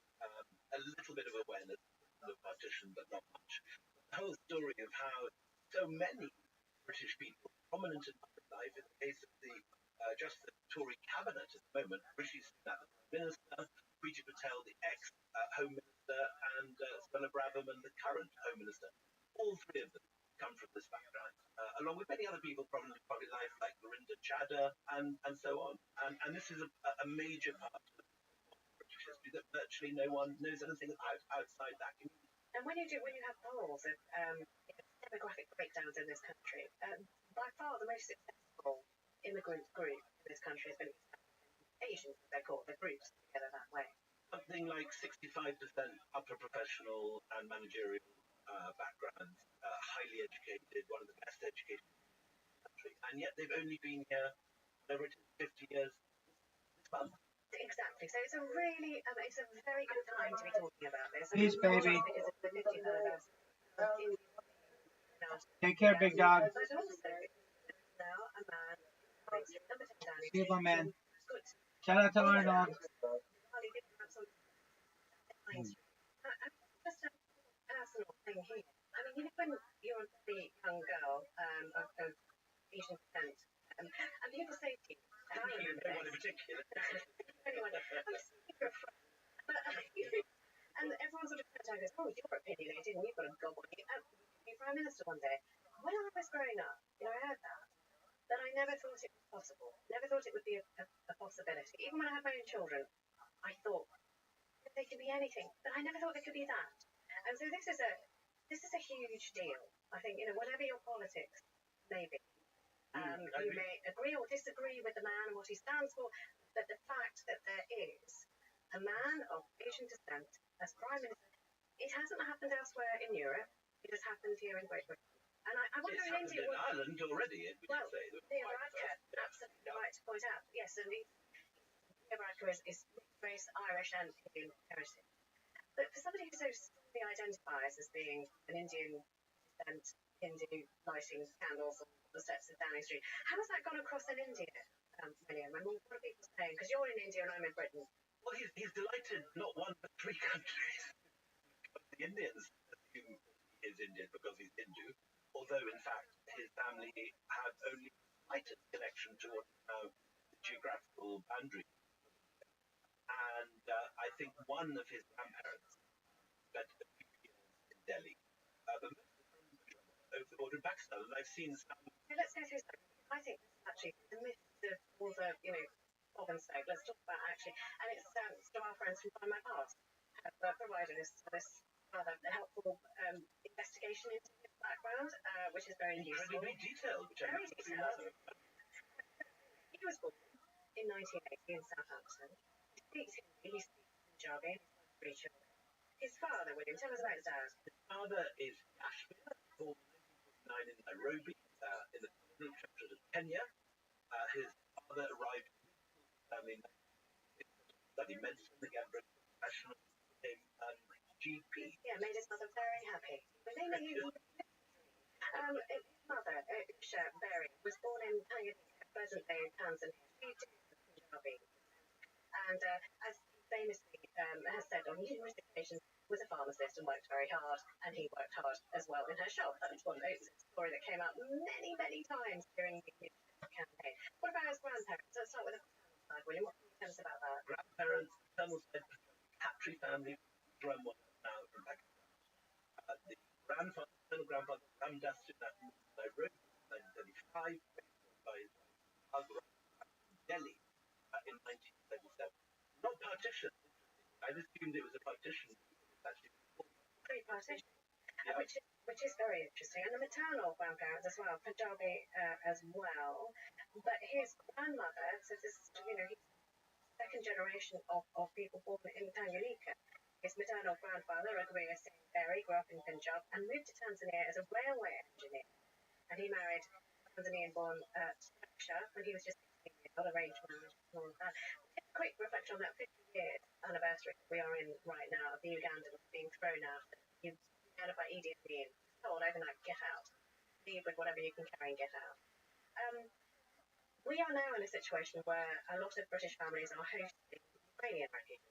a little bit of awareness of the partition, but not much. The whole story of how so many British people, prominent in public life, in the case of just the Tory cabinet at the moment, Rishi Sunak, the Prime Minister, Priti Patel, the ex-Home Minister, and Suella Braverman, the current Home Minister. All three of them come from this background, along with many other people prominent in public life, like Lorinda Chadha, and so on. And this is a major part of British history that virtually no one knows anything about outside that community. And when you have polls of demographic breakdowns in this country, by far the most successful immigrant group in this country has been Asians, as they're called, the groups together that way. Something like 65% upper professional and managerial backgrounds, highly educated, one of the best educated in the country, and yet they've only been here over 50 years this month. Exactly. So it's a really, it's a very good time to be talking about this. Peace, baby. Because it's the 50th anniversary. Take care, big dog. But also, now a man makes number 10 down. See you, my man. Good. Shout out to Arnold. Harley did have some mainstream. Just a personal thing here. I mean, when you're a very young girl of Asian descent, and people say to you, and I remember No one in this, particular. anyone, I'm speaking of friends, but, and everyone sort of turns around and goes, oh, you're opinionated and you've got a gob on you, and you could be Prime Minister one day. When I was growing up, I heard that, but I never thought it was possible. Never thought it would be a possibility. Even when I had my own children, I thought they could be anything, but I never thought they could be that. And so this is a huge deal. I think, whatever your politics may be, you may agree or disagree with the man and what he stands for, but the fact that there is a man of Asian descent as Prime Minister, it hasn't happened elsewhere in Europe. It has happened here in Great Britain. And I wonder It's in happened India. in Ireland already, Well, say. Neil Radke, absolutely right to point out. Yes, and Neil Radke is mixed Irish and Indian heritage. But for somebody who so strongly identifies as being an Indian descent, Hindu, lighting candles on the steps of Downing Street, how has that gone across in India, William? I mean, what are people saying? Because you're in India and I'm in Britain. Well, he's delighted not one but three countries. The Indians assume he is Indian because he's Hindu, although in fact his family have only the slightest connection to what is now the geographical boundary. And I think one of his grandparents spent a few years in Delhi, but most of the time over the border in Pakistan. And I've seen some. So let's go through some. I think this is actually the myth of all the, Bob and Stoke. Let's talk about actually, and it's to our friends from Find My Past have provided us this rather helpful investigation into his background, which is very useful. Incredibly detailed, which I Very really detailed. love. He was born in 1980 in Southampton. He speaks Hindi, he speaks Punjabi, and he's got 3 children. His father, William, tell us about his dad. His father is Kashmir, born in 1949 in Nairobi, in the Tanzanian country of Kenya. His father arrived in his family studied medicine, again very professional, became GP. Yeah, made his mother very happy. But then his mother, Isha Berry, was born in Tanganyika, present-day Tanzania. She too was Punjabi. And as he famously has said on numerous occasions, was a pharmacist and worked very hard, and he worked hard as well in her shop. That's one story that came out many, many times during the campaign. What about his grandparents? Let's start with the paternal side, William. What can you tell us about that? Grandparents, paternal side, Khatri family, run one now in Pakistan. The paternal grandfather, Ramdas in Nairobi, 1935, by his wife, Agra, in Delhi, in 1937. Not partition. I assumed it was a partition. It's actually Pre-partition, which is very interesting. And the maternal grandparents as well, Punjabi as well. But his grandmother, so this, he's second generation of people born in Tanganyika. His maternal grandfather, Rabbi Rothschild, grew up in Punjab and moved to Tanzania as a railway engineer. And he married a Tanzanian-born Taksha when he was just 16 years old, arranged marriage and all of that. A quick reflection on that 50 years anniversary we are in right now of the Ugandans being thrown out. Out by Idi Amin, told overnight, get out. Leave with whatever you can carry and get out. We are now in a situation where a lot of British families are hosting Ukrainian refugees.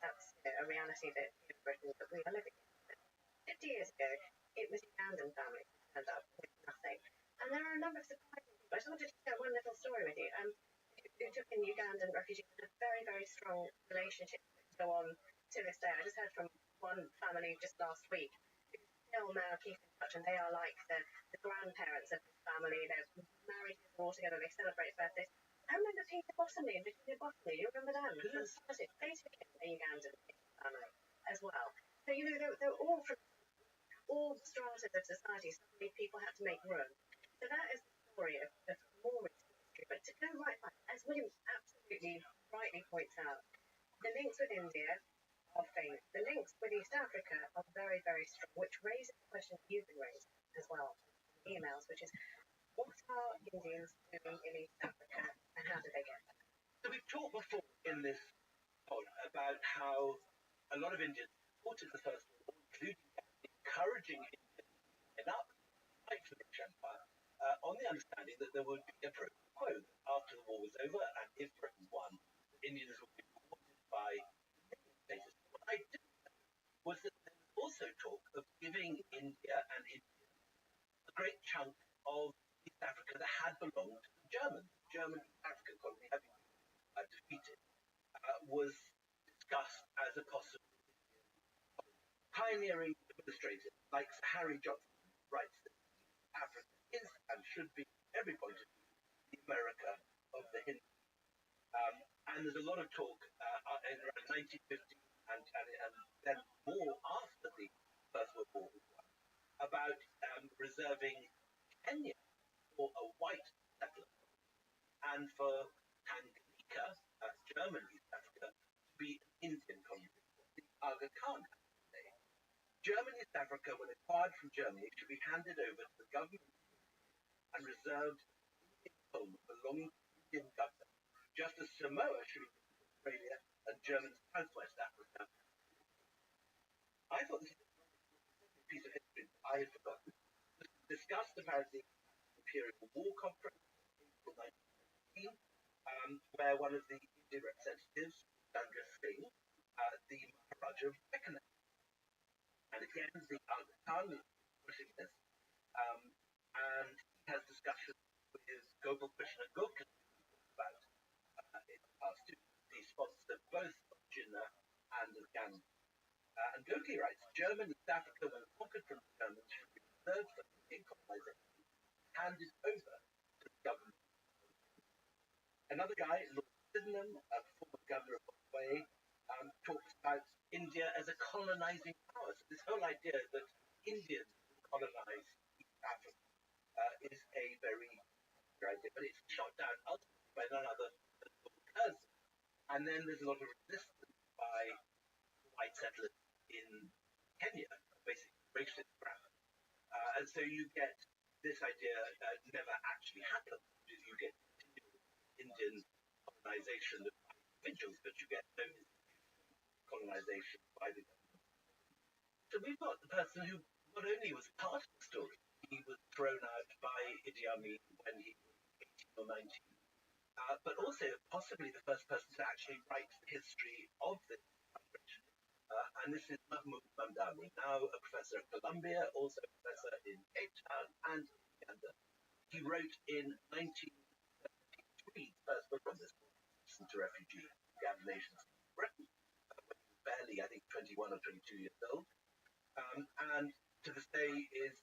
That's a reality that in Britain that we are living in. 50 years ago, it was Ugandan families who turned up with nothing. And there are a number of surprising people. I just wanted to share one little story with you. Who took in Ugandan refugees in a very, very strong relationship that go on to this day. I just heard from one family just last week who still now keep in touch, and they are like the grandparents of this family. They're married all together, they celebrate birthdays. I remember Peter Bottomley and Virginia Bottomley, you remember them? Fantastic. They took in a Ugandan family as well. So, they're all from all stratas of society. Suddenly people had to make room. So that is the story of more recent history. But to go right back, as William absolutely rightly points out, the links with India are faint. The links with East Africa are very, very strong, which raises the question that you've been raising as well in emails, which is, what are Indians doing in East Africa and how did they get there? So we've talked before in this pod about how a lot of Indians supported the First World War, including encouraging Indians to line up to fight for the British Empire, on the understanding that there would be a pro quo after the war was over, and if Britain won, Indians would be rewarded by status. What I do was that there was also talk of giving India and India a great chunk of East Africa that had belonged to the Germans. The German East African colony, having been defeated, was discussed as a possible pioneering administrator like Sir Harry Johnson writes that Africa is and should be, from every point of view, the America of the Hindu. And there's a lot of talk in around 1950 and then more after the First World War about reserving Kenya for a white settler and for Tanganyika, German East Africa, to be an Indian colony. The Aga Khan. German East Africa, when acquired from Germany, should be handed over to the government and reserved in home belonging to the Indian government, just as Samoa should be given to Australia and German Southwest Africa. I thought this was a piece of history that I had forgotten. This was discussed apparently at the Imperial War Conference in April 1919, where one of the Indian representatives, Chandra Singh, the Maharaja of Deccan. And again, the Aga Khan is pushing this, and he has discussions with Gopal Krishna Gokhale about in the past too, the sponsor both of Jinnah and of Gandhi. And Gokhale writes, German East Africa, when conquered from the Germans, should be reserved for Indian colonization, handed over to the government. Another guy, Lord Sydenham, a former governor of Bombay, talks about India as a colonizing power. So this whole idea that Indians colonize East Africa is a very good idea, but it's shot down ultimately by none other than Lord Curzon. And then there's a lot of resistance by white settlers in Kenya, basically racist ground. And so you get this idea never actually happens. You get Indian colonization of individuals, but you get no colonization by the government. So we've got the person who not only was part of the story, he was thrown out by Idi Amin when he was 18 or 19, but also possibly the first person to actually write the history of this migration. And this is Mahmoud Mamdani, now a professor at Columbia, also a professor in Cape Town and in Uganda. He wrote in 1973 the first book on this, to Refugee Gathered Nations in Britain, when he was barely, I think, 21 or 22 years old. And to this day is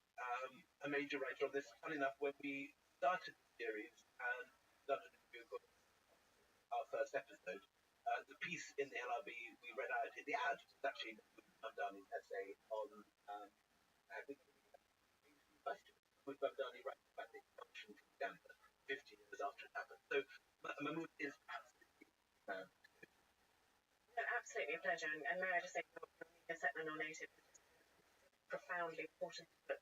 a major writer on this. Funny enough, when we started the series and started our first episode, the piece in the LRB we read out in the ad was actually Mamdani's essay on with Mamdani writing about the expulsion from Uganda 50 years after it happened. So Mahmoud is absolutely no, absolutely a pleasure. And may I just say, a settler non-native, profoundly important book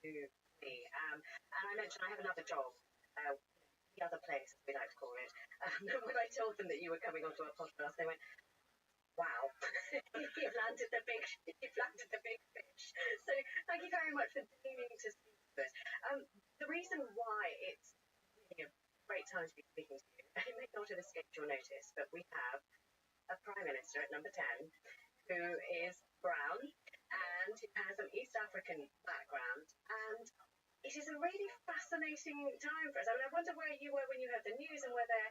to me. And I mentioned I have another job, the other place, as we like to call it. When I told them that you were coming onto our podcast, they went, "Wow, you've landed the big fish." So thank you very much for deigning to speak to us. The reason why it's really a great time to be speaking to you, it may not have escaped your notice, but we have a Prime Minister at number 10 who is brown and who has an East African background, and it is a really fascinating time for us. I mean, I wonder where you were when you heard the news and whether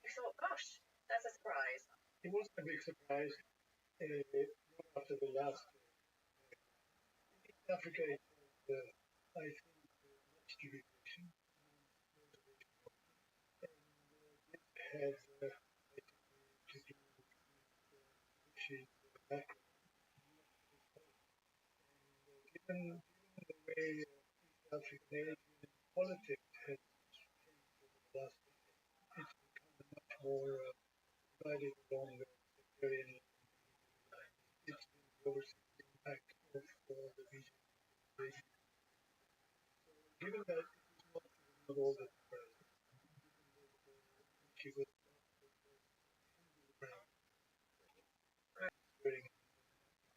you thought, gosh, that's a surprise. It wasn't a big surprise after the last East Africa. I think much duration and it has to do with issues background. Given the way East African Asian politics has changed over the last decade, it's become much more divided along the sectarian line. It's been overseas the impact of the region. So given that it is not all that she was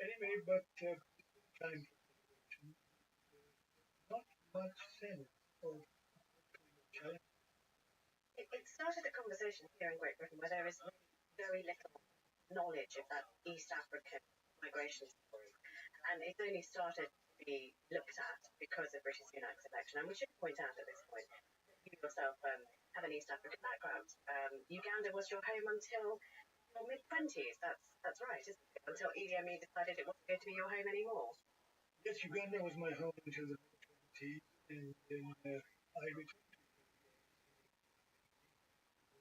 anyway, but time for celebration. Not much sense of challenge. It started a conversation here in Great Britain where there is very little knowledge of that East African migration story. And it's only started to be looked at because of British Sunak's election. And we should point out at this point that you yourself have an East African background. Uganda was your home until your mid-20s. That's right, isn't it? Until Idi Amin decided it wasn't going to be your home anymore. Yes, Uganda was my home until the mid-20s, and then I returned to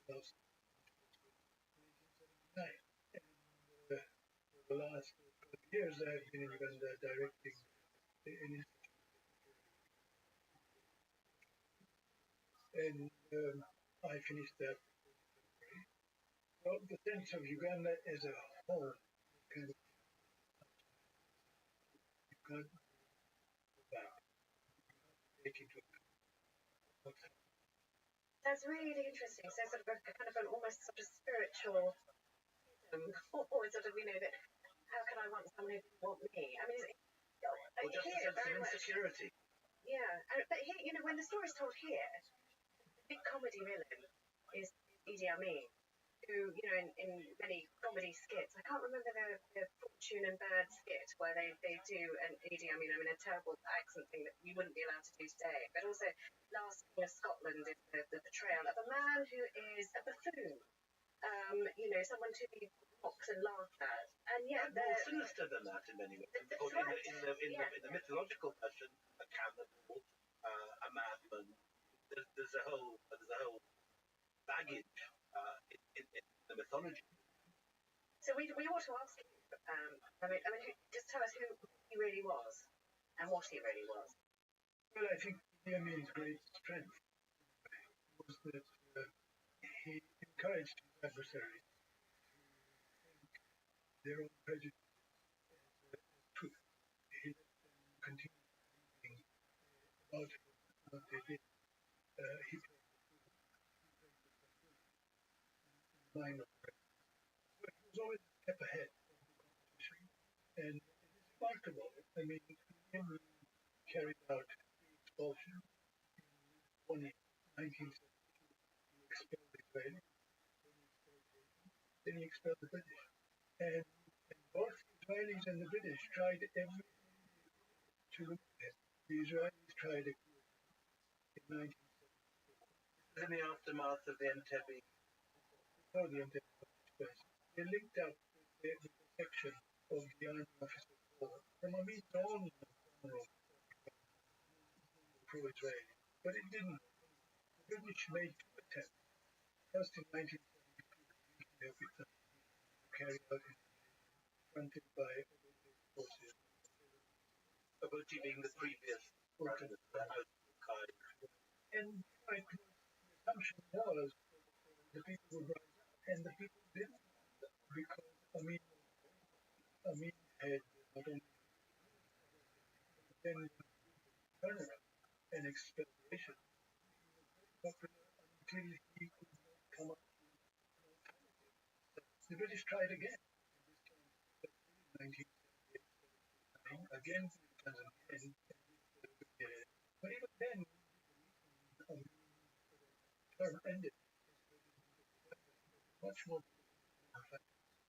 the last 1979. And for the last 12 years, I've been in Uganda directing an institute. And I finished that before February. So the sense of Uganda as a whole kind of you can't go back. Take into account what's happening. That's really interesting. So sort of a kind of an almost sort of spiritual or sort of, that how can I want someone who doesn't want me? I mean, Or just a sense of insecurity. Yeah, but here, when the story's told here, the big comedy villain is Idi Amin, who, in many comedy skits, I can't remember the Fortune and Bird skit where they do an Idi Amin, a terrible accent thing that you wouldn't be allowed to do today, but also Last King of Scotland is the portrayal of a man who is a buffoon, someone to be mocked and laughed at, and yet more sinister than that in many ways. In the mythological version, a cannibal, a madman. There's a whole baggage in the mythology. So we ought to ask you. Just tell us who he really was and what he really was. Well, I think Idi Amin's great strength was that he encouraged his adversaries to think their own prejudices as truth. He let them continue believing about what they did. He played the mind of the rest. So he was always a step ahead of the competition, and it is remarkable. I mean, when we carried out the expulsion in 1972, he expelled the Israelis, then he expelled the British. And both the Israelis and the British tried every to remove him. The Israelis tried a coup in 1974. In the aftermath of the Entebbe. Before the Entebbe express, they linked up with the protection of the army officer from Amin's own general pro-Israeli. But it didn't. The British made two attempts. First in 1972, to carry out an invasion fronted by Obote's forces. Obote being the previous president of the House of Kai. And the assumption was that the people would rise up, and the people didn't, because Amin had not only but then turn around and expectation. He was very popular until he could not come up with an alternative. So the British tried again, and this time in 1978, again with Tanzania and but even then, term ended much more.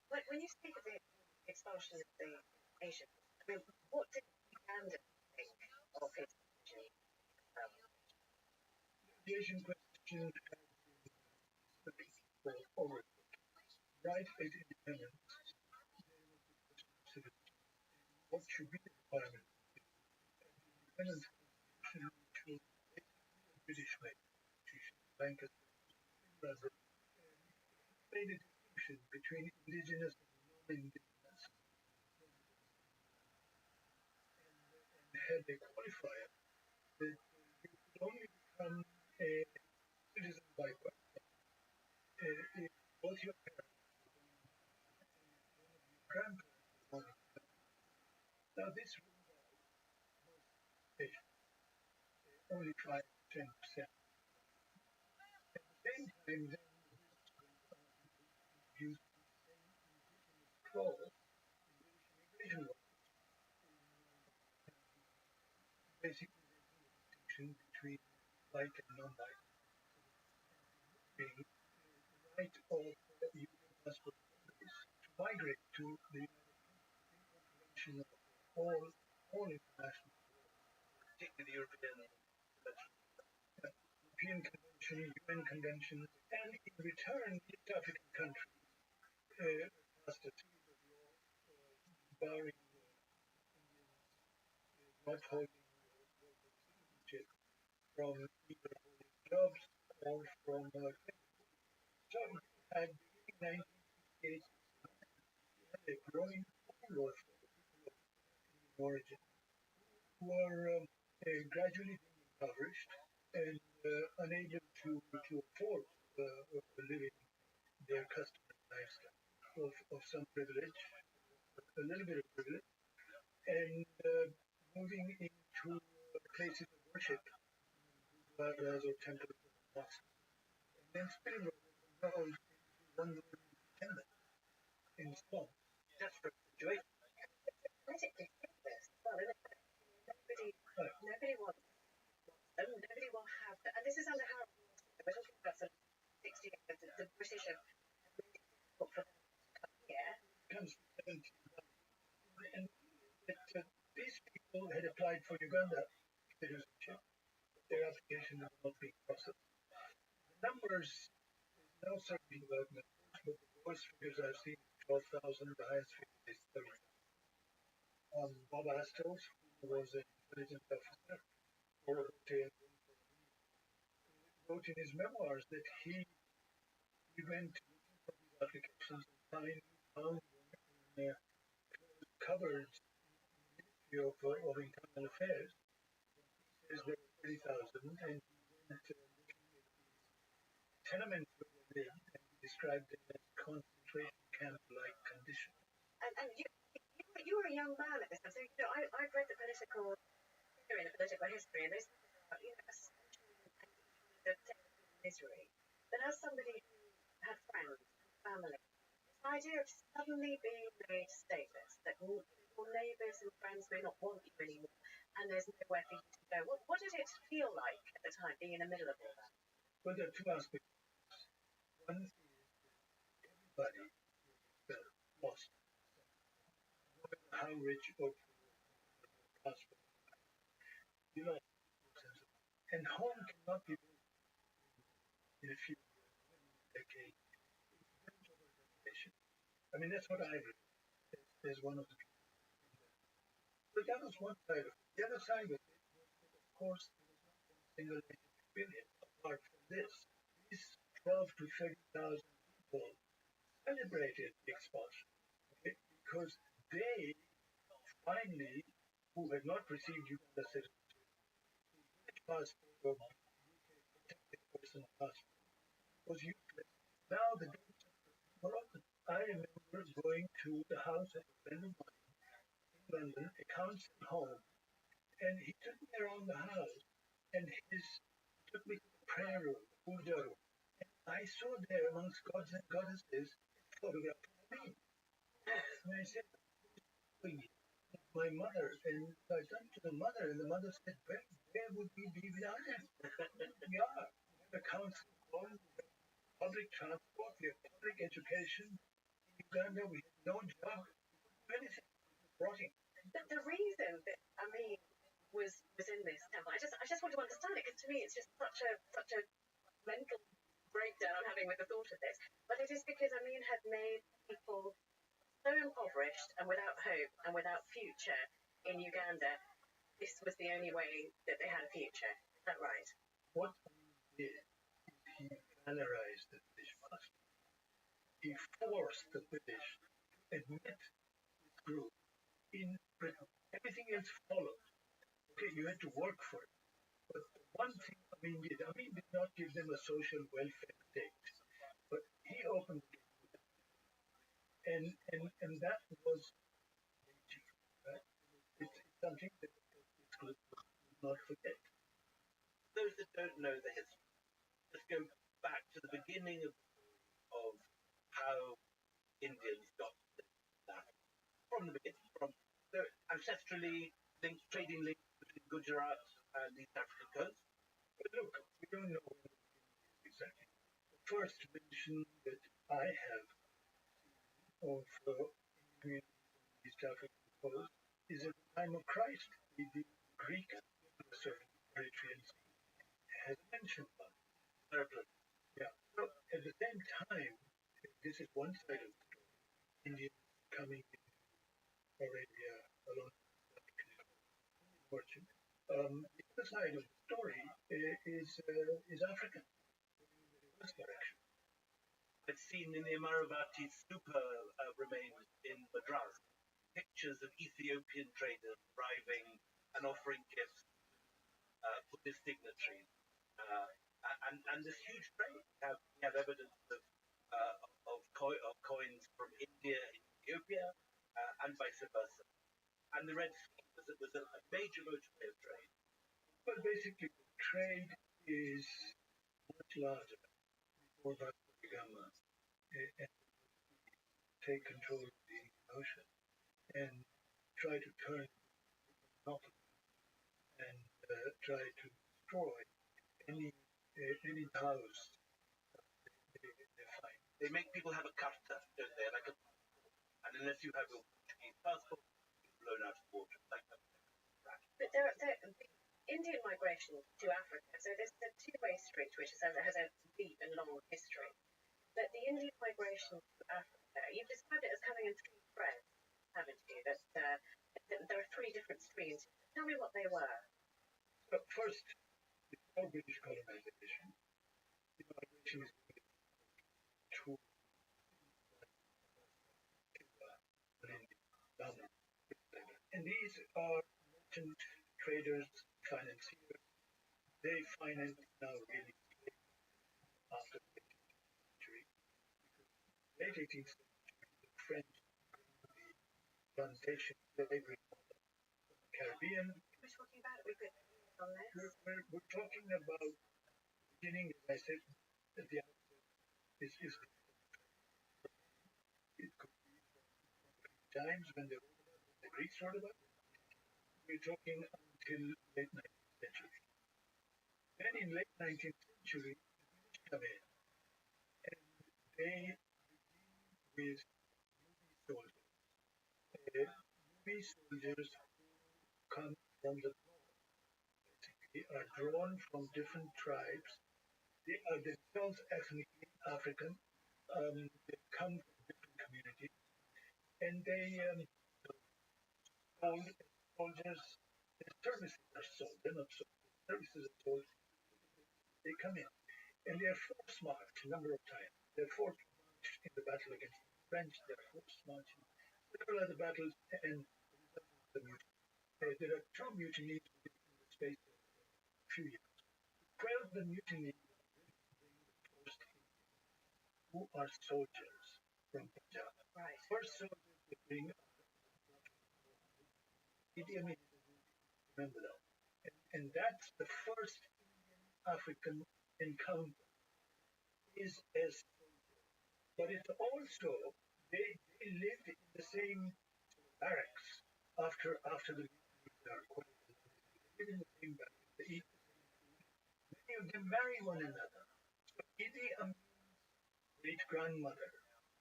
When you speak of the expulsion of the nation, what did Uganda think of his decision? The Asian question has been studied for over a decade. Right at independence, there was the question of citizenship. What should be the requirement of the independence constitution, which was basically a British-made constitution, Lancaster, made a distinction between indigenous and non-indigenous, and had a qualifier that you could only become a citizen by birth if both your parents were born in and one of your grandparents was born in. Now this ruled out most stations, only 5 to 10%. At the same time, then the British went on to introduce the same indigenous clause in British immigration law. Basically, there's no distinction between like and non-like. Being the right of Union passport holders to migrate to the United Kingdom in contravention of all international, particularly the European Convention. European Convention, UN Convention, and in return, East African countries passed a series of laws barring not holding citizenship from either holding jobs or from so you had beginning 1968 a growing pool of people of origin who are gradually being impoverished and unable to afford living their customary lifestyle of some privilege, a little bit of privilege, and moving into places of worship, gurdwaras or temples or mosques, and then spilling over from those into wandering tenements in slums. Desperate situation. Politically fruitless as well, isn't it? Nobody wants them. Nobody will have them. And this is under Harold Wilson. We're talking about sort of 60 years. The British have made it difficult for them to come here. Comes to 1790, and that these people had applied for Uganda citizenship. Their application had not been processed. The numbers, there's no certainty about numbers, but the lowest figures I've seen is 12,000, the highest figure is 30,000. Bob Astles, who was an intelligence officer, wrote in his memoirs that he went looking for these applications and found them in cupboards in the Ministry of Internal Affairs. He says there were 30,000, and he went looking at these tenements where they lived, and he described them as concentration camp-like conditions. And you were a young man at this time, so I've read the political theory and the political history, and those things are essentially the misery. But as somebody who had friends, family, this idea of suddenly being made stateless, that your neighbours and friends may not want you anymore, and there's nowhere for you to go. What did it feel like at the time, being in the middle of all that? Well, there are two aspects. One is that everybody felt lost, no matter how rich or prosperous, you lost your sense of home. And home cannot be built in a few years, in a decade. It's built over generation. I mean, that's what I read as one of the people. But that was one side of it. The other side of it was that, of course, there was not one single experience apart from this. These 12 to 30,000 people celebrated the expulsion, okay? Because they finally, who had not received Uganda citizenship, the passport or UK protected person passport was useless. Now the doors were open. I remember going to the house of a friend of mine in London, a council home, and he took me around the house, and he took me to the prayer room, the puja room. And I saw there amongst gods and goddesses a photograph of me. And I said, my mother, and I turned to the mother, and the mother said, where would we be without him? We are. We have a council home, we have public transport, we have public education. In Uganda, we have no job, we couldn't do anything. Rotting. The reason that Amin was in this temple, I just want to understand it, because to me it's just such a mental breakdown I'm having with the thought of this. But it is because Amin had made people so impoverished and without hope and without future in Uganda. This was the only way that they had a future. Is that right? What he did is he valorized the British master. He forced the British to admit his group in Britain. Everything else followed. Okay, you had to work for it. But the one thing Amin did not give them a social welfare state, but he opened the gate. And that was magic, right? It's something that this group will not forget. Those that don't know the history, let's go back to the beginning of how Indians got that. From the beginning, from the ancestrally linked, trading links between Gujarat and the East African coast. But look, we don't know when the beginning is exactly. The first mention that I have of Indian East African coast is a time of Christ, the Greek of Eritrean has mentioned one. Yeah. So at the same time, this is one side of the story. Indians coming in Arabia along the origin. The other side of the story is African, in the reverse direction. I've seen in the Amaravati stupa remains in Madras pictures of Ethiopian traders arriving and offering gifts to Buddhist dignitaries. And this huge trade. We have evidence of coins from India in Ethiopia and vice versa. And the Red Sea was a major motorway of trade. Well, basically, trade is much larger before Vasco da Gama and take control of the Indian Ocean and try to turn north and try to destroy any house they find. They make people have a carta, don't they? Like and unless you have your Portuguese passport, you're blown out of water like that. But the Indian migration to Africa, so there's the two-way street, which has a deep and long history. But the Indian migration to Africa, you've described it as coming in three threads, haven't you? That there are three different streams. Tell me what they were. So first, before British colonization, the migration is to and these are merchant traders, financiers. They finance now really after the 18th century. Late 18th century, the French bring the plantation slavery from the Caribbean. We're talking about it. On this. We're talking about beginning, as I said at the outset, is it could be times when the Greeks wrote about it. We're talking until late 19th century. Then in late 19th century, the British come in and they begin with movie soldiers. Movie soldiers who come from the north, basically, are drawn from different tribes. They are themselves ethnically African. They come from different communities. And they soldiers, their services are sold. They're not sold. Services are sold. They come in. And they are force marched a number of times. They're force marched in the battle against the French. They're force marched in several other battles. And the mutiny. There are two mutinies in the space of a few years. 12 the mutiny who are soldiers from Punjab. Right. First soldiers they bring Idi Amin, remember that. And that's the first African encounter is as soldiers. But it's also they lived in the same barracks after the mutiny. They live in the same barracks. They eat the same food. Many of them marry one another. So Idi Amin's great grandmother,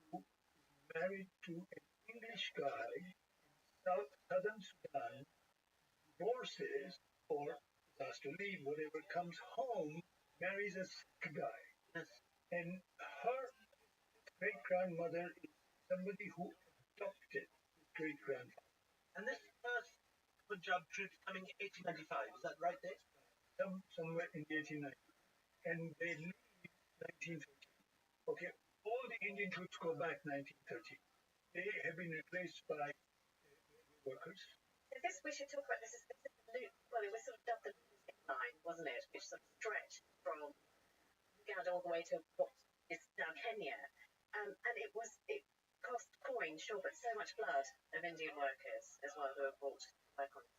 who is married to an English guy in southern Sudan, divorces or has to leave, whatever, comes home, marries a Sikh guy. Yes. And her great grandmother is somebody who adopted his great grandfather. And this first Punjab troops coming in 1895, is that right, Dave? Somewhere in the 1890s. And they leave 1913. Okay, all the Indian troops go back 1913. They have been replaced by workers. This we should talk about. This is well, it was sort of dubbed the Lunatic line, wasn't it? Which sort of stretched from Uganda all the way to what is now Kenya, and it cost coin, sure, but so much blood of Indian workers as well who were brought to work on it.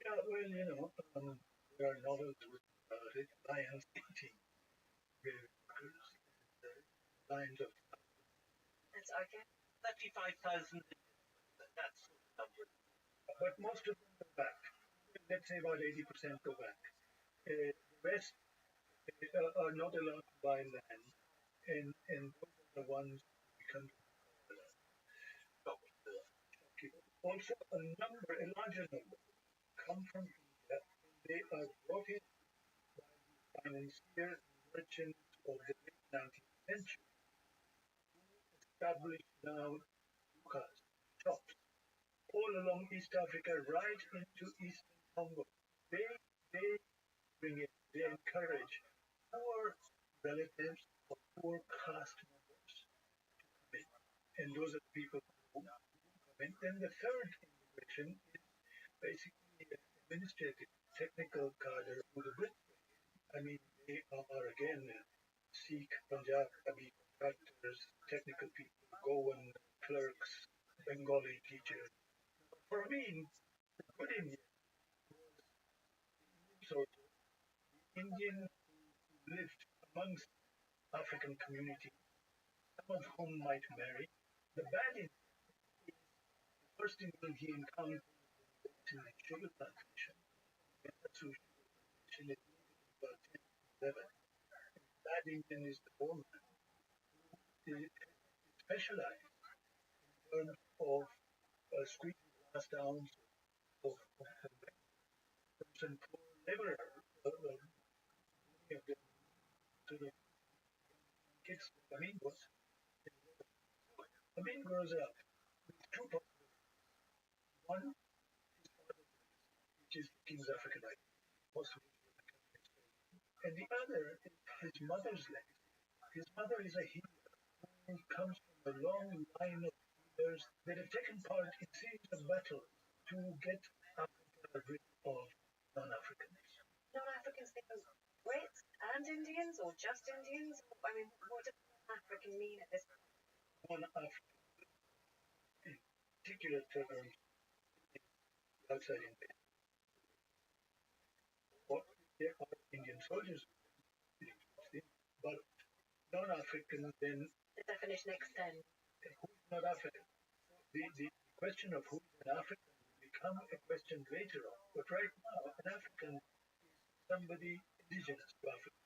Yeah, well, there are novels written about it. Lions eating workers, lions of. And I guess 35,000. That's the number. But most of them go back. Let's say about 80% go back. The rest are not allowed to buy land, and those are the ones who become shopkeepers. Also, a larger number come from India, and they are brought in by the financiers and merchants of the late 19th century, established now dukas, shops, all along East Africa, right into Eastern Congo. They bring it, they encourage poor relatives or poor caste members to come in. And those are the people who come in. Then the third immigration is basically administrative, technical cadre who the Brits bring in. I mean, they are again Sikh, Punjab, Abi contractors, technical people, Goan clerks, Bengali teachers. For me, the good Indian was soldier, the Indian who lived amongst African communities, some of whom might marry. The bad Indian is the first Indian he encountered to the sugar plantation. And that's who sugar plantation is about 10 to 11. Bad Indian is the foreman who is specialized in terms of squeezing the last ounce of some poor laborer. Many of them sort of kids. Amin was. Amin grows up with two possibilities. One, his father, which is the king's African identity, possibly and the other is his mother's legacy. His mother is a healer who comes from a long line of healers that have taken part in series of battles to get Africa rid of non-Africans. Non-Africans think of Brits and Indians, or just Indians? I mean, what does African mean at this point? Non-African, in particular terms, outside India. Or there are Indian soldiers, but non-African then The definition extends. who's not African? The question of who's an African will become a question later on. But right now, an African is somebody indigenous to Africa.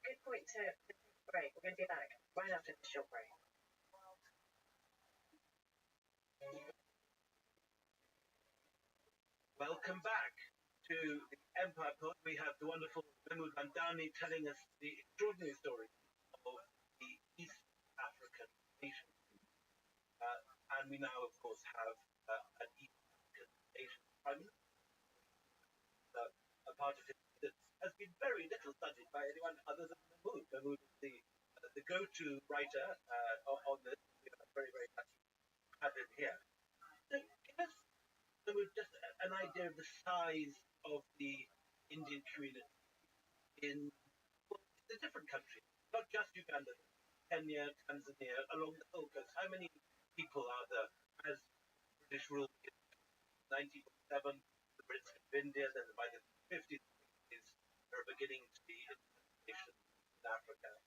Good point to take a break. We're going to be back right after this short break. Welcome back to the Empire Pod. We have the wonderful Mahmood Mandani telling us the extraordinary story of the East African nation. And we now, of course, have an East African nation prime minister, a part of history that has been very little studied by anyone other than Mahmood. Mahmood is the go-to writer on this. We are very, very lucky to have him here. So give us just an idea of the size of the Indian community in the different countries, not just Uganda, Kenya, Tanzania, along the whole coast. How many people are there as British rule in 1947, the Brits of India, then by the 50s, they are beginning to be nations in Africa.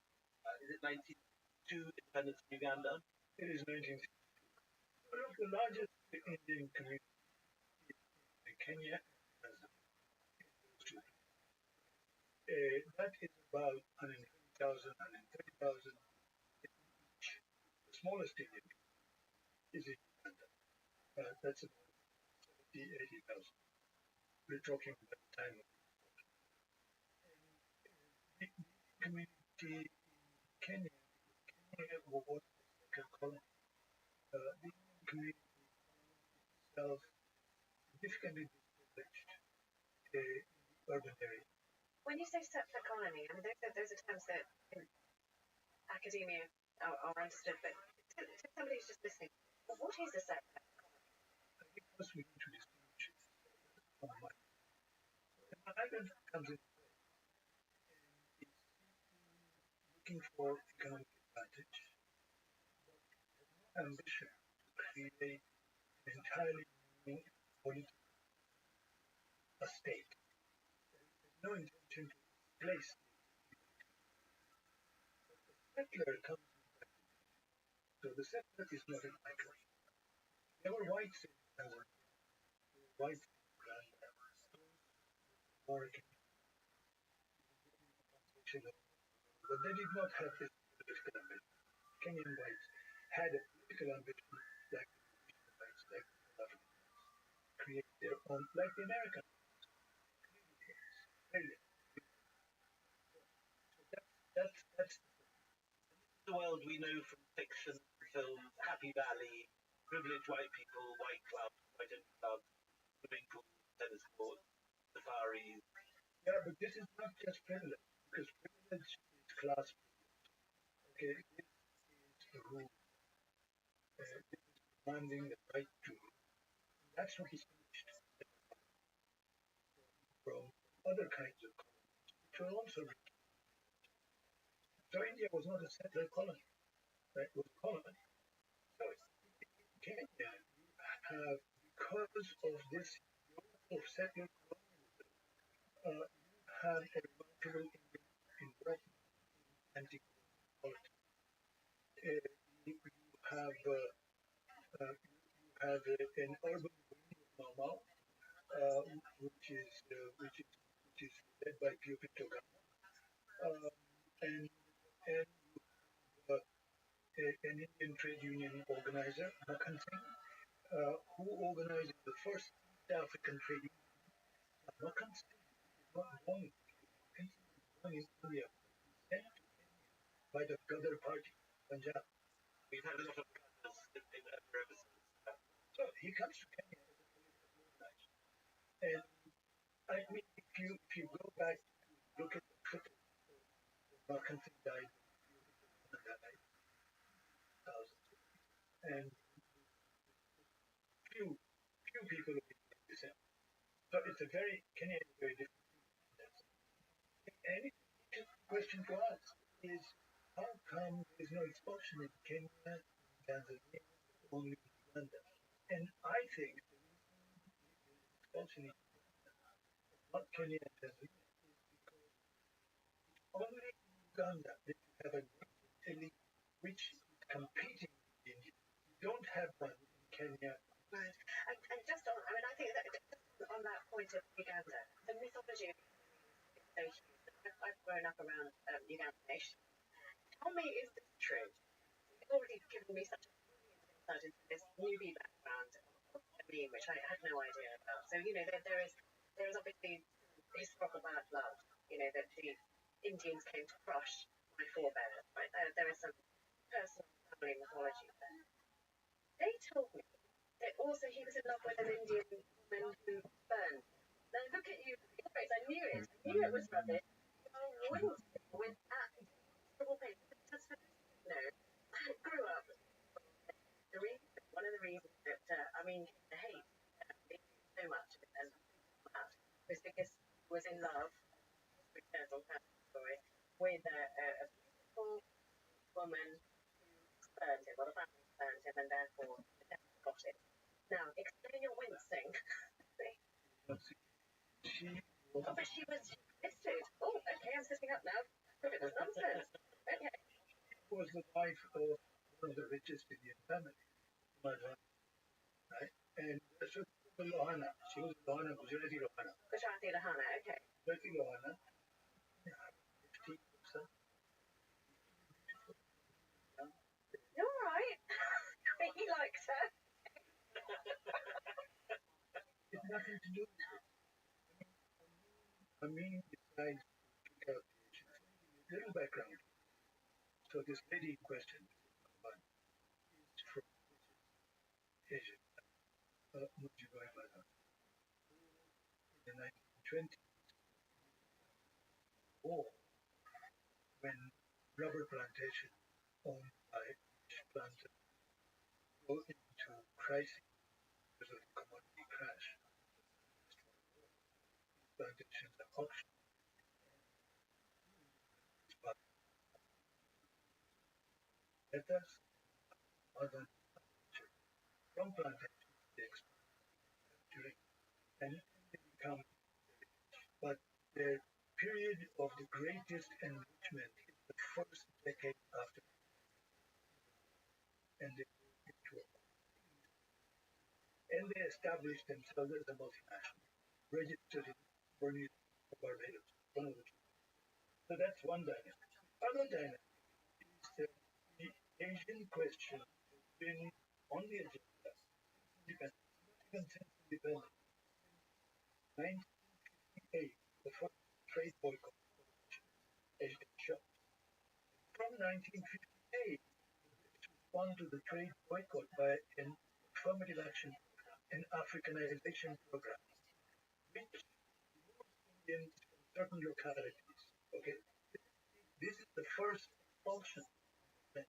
Is it 1962 independence in Uganda? It is 1962. One of the largest Indian communities in Kenya and Tanzania. That is about 120,000, 130,000 each. The smallest Indian is in Uganda. That's about 70, 80,000. We're talking about the time of the community in Kenya, Kenya was the second colony. The Indian community found itself significantly disprivileged in the urban area. When you say settler colony, I mean, those are terms that in academia are understood, but to somebody who's just listening, what is a settler colony? I think first we need to distinguish it from migrant. An migrant comes in and is looking for economic advantage, but has no ambition to create an entirely new political state. There's no intention to replace it. Settler comes with that. So the settler is not a migrant. There were whites in Tanzania, there were whites in Uganda, more but they did not have this political ambition. Kenyan whites had a political ambition like the Asian whites, like the Africans. create their own, like the American Australia. That's The world we know from fiction, films, Happy Valley, privileged white people, white clubs, white clubs, swimming pools, tennis courts, safaris. yeah, but this is not just privilege because privilege is class. Okay, this is a rule. This is demanding the right to. That's what distinguished from other kinds of colonies, which were also rich. So India was not a settler colony, right? It was a colony. So in Kenya, you have, because of this of settler colonialism, you have a remarkable involvement in anti-colonial politics. You have an urban wing of Mau, which is led by Pio Togama, um, and you have an Indian trade union organizer, Makhan Singh, who organizes the first East African trade union. Makhan Singh is not born in India. Makhan Singh is born in India, sent to Kenya by the Ghadar party, Punjab. We've had a lot of gunners in other episodes. So he comes to Kenya as a political organizer. And I mean, if you go back to look at the footage when Makhan Singh died, died, and few people have been like this. So it's a very Kenya is a very different thing. And the question to ask is how come there's no expulsion in Kenya, in Tanzania, only in Uganda? And I think the reason there's expulsion in not Kenya and Tanzania is because only in Uganda that you have a great elite which is competing with India. You don't have one in Kenya. Right. And just on, I mean, I think that just on that point of Uganda, the mythology of Uganda is so huge. I've grown up around Uganda nation. Tell me, is this true? You've already given me such a brilliant insight into this newbie background of me, which I had no idea about. So, you know, there is obviously historical bad blood, you know, that the Indians came to crush my forebears, right? There is some personal family mythology there. They told me that also he was in love with an Indian woman who burned. Now look at you, your face, I knew it. I knew it was rubbish. You're wincing with that demonstrable pain. Just for you know, I grew up. One of the reasons that I mean, the hate so much and that was because he was in love, returns on family story, with a beautiful woman who spurned him, or the family spurned him, and therefore the devil got it. Now, explain your wincing. Oh, but she was listed. Oh, okay, I'm sitting up now. It was nonsense. Okay. She was the wife of one of the richest Indian families, right? And so Lohana, she was Lohana, Gujarati Lohana. Gujarati Lahana, okay. Gujarati Lohana, 50%. You're right. He likes her. It's nothing to do with it. I mean, besides pick out the Asians, a little background. So this lady in question, is from Asia, Mujibai Mada, in the 1920s, war, when rubber plantation owned by British planters go into crisis because of the commodity crash. Plantations are auctioned. Lettuce, other from plantations they export during and they become but their period of the greatest enrichment is the first decade after and they they establish themselves as a multinational, registered in Bermuda or Barbados, one of the two. So that's one dynamic. Other dynamic is that the Asian question has been on the agenda since independence, not even since independent. 1958, the first trade boycott has been shot. From 1958, respond to the trade boycott by an affirmative action, an Africanization program, which removes Indians from certain localities. Okay, this is the first expulsion that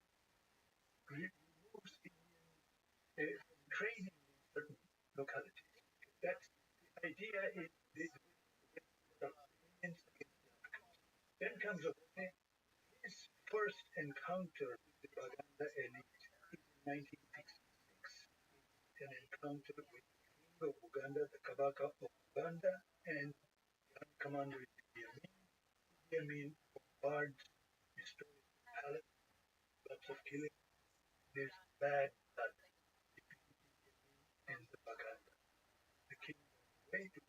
removes Indians from trading in certain localities. That's the idea is this Indians against the Africans. Then comes his first encounter with the Baganda elite is in 1966. An encounter with the king of Uganda, the Kabaka of Uganda, and young commander Idi Amin. Idi Amin bombards, destroys the palace, lots of killing. There's bad blood between Idi Amin and the Baganda. The king goes away to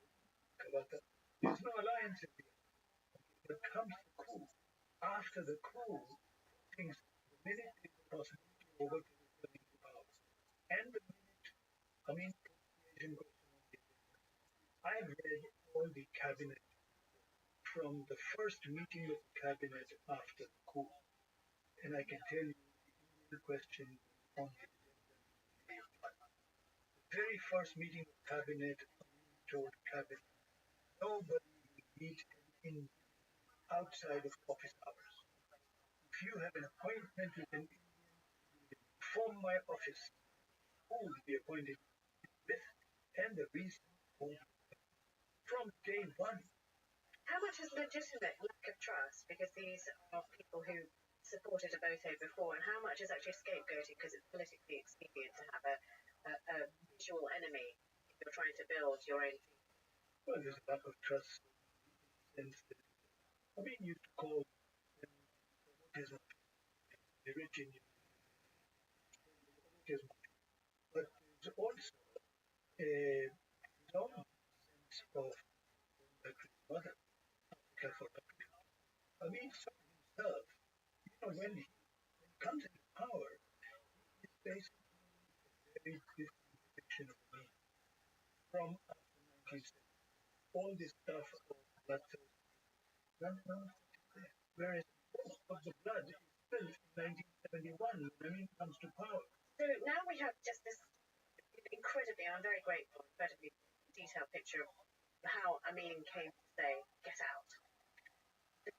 Kabaka. There's no alliance in the end. But comes the coup. After the coup, things, the minute there's a possibility of overthrow returning to power, and the minute Amin Asian question on the agenda. I've read all the cabinet from the first meeting of the cabinet after the coup, and I can tell you the Indian question on the agenda day one. The very first meeting of cabinet, Amin told cabinet, nobody will meet an Indian outside of office hours. If you have an appointment with an Indian, you will inform my office who will be appointed with and the reason for from day one. How much is legitimate lack of trust because these are people who supported Obote before, and how much is actually scapegoating because it's politically expedient to have a visual enemy if you're trying to build your own team? Well, there's a lack of trust in the sense that I mean, you used to call them autism, the rich Indian autism, but there's also a long sense of like his mother, Africa for Africa. I mean, saw himself, when he comes into power, he's basically a very different depiction of me from after 1970. All this stuff of bloodthirsty, none of it is there. Whereas most of the blood is spilled in 1971 when Amin comes to power. So now we have just this incredibly, I'm very grateful, incredibly detailed picture of how Amin came to say, get out. The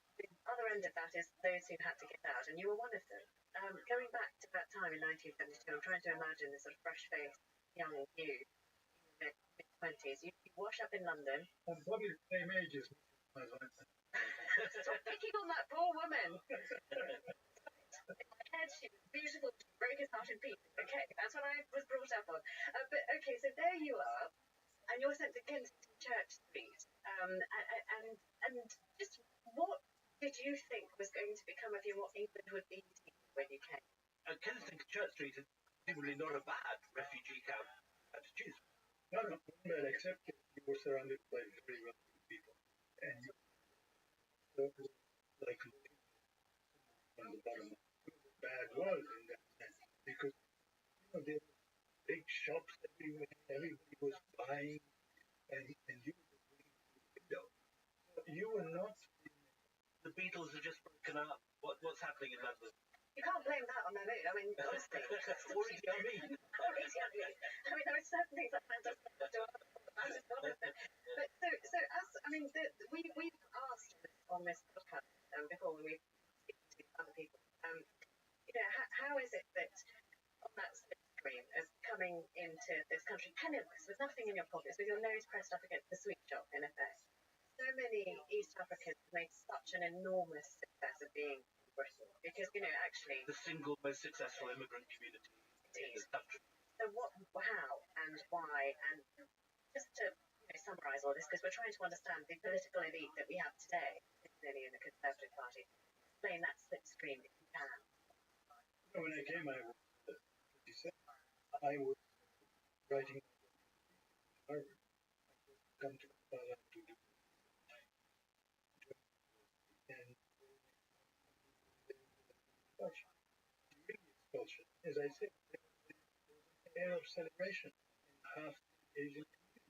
other end of that is those who had to get out, and you were one of them. Going back to that time in 1972, I'm trying to imagine this sort of fresh-faced young you, mid-20s. You wash up in London. I'm probably the same age as my wife. Stop picking on that poor woman. In my head, she was beautiful. She broke his heart in pieces. Okay, that's what I was brought up on. But okay, so there you are, and you're sent to Kensington Church Street. And just what did you think was going to become of you? What England would be to you when you came? Kensington Church Street is seemingly not a bad refugee camp to choose. No, well, except that you were surrounded by very wealthy people, and you were like looking on the bottom of the bad world in that sense, because there were big shops everywhere, everybody was buying, and you were just looking through the window. So you were not. The Beatles are just broken up. What's happening in London? You can't blame that on their mood. I mean, honestly. Or Idi Amin. I mean, there are certain things that man doesn't have to do. That is one of them. But so as I mean, we've asked on this podcast before when we speak to other people, how is it that on that slipstream of coming into this country penniless, with nothing in your pockets, with your nose pressed up against the sweet shop, in effect, so many East Africans made such an enormous success of being in Britain because actually the single most successful immigrant community in this country. So how and why, and just to summarise all this, because we're trying to understand the political elite that we have today, particularly in the Conservative Party. Explain that slipstream if you can. When I came, I was 27. I was writing Harvard. I just come to do and during the expulsion, as I said, there was an air of celebration in half the Asian community.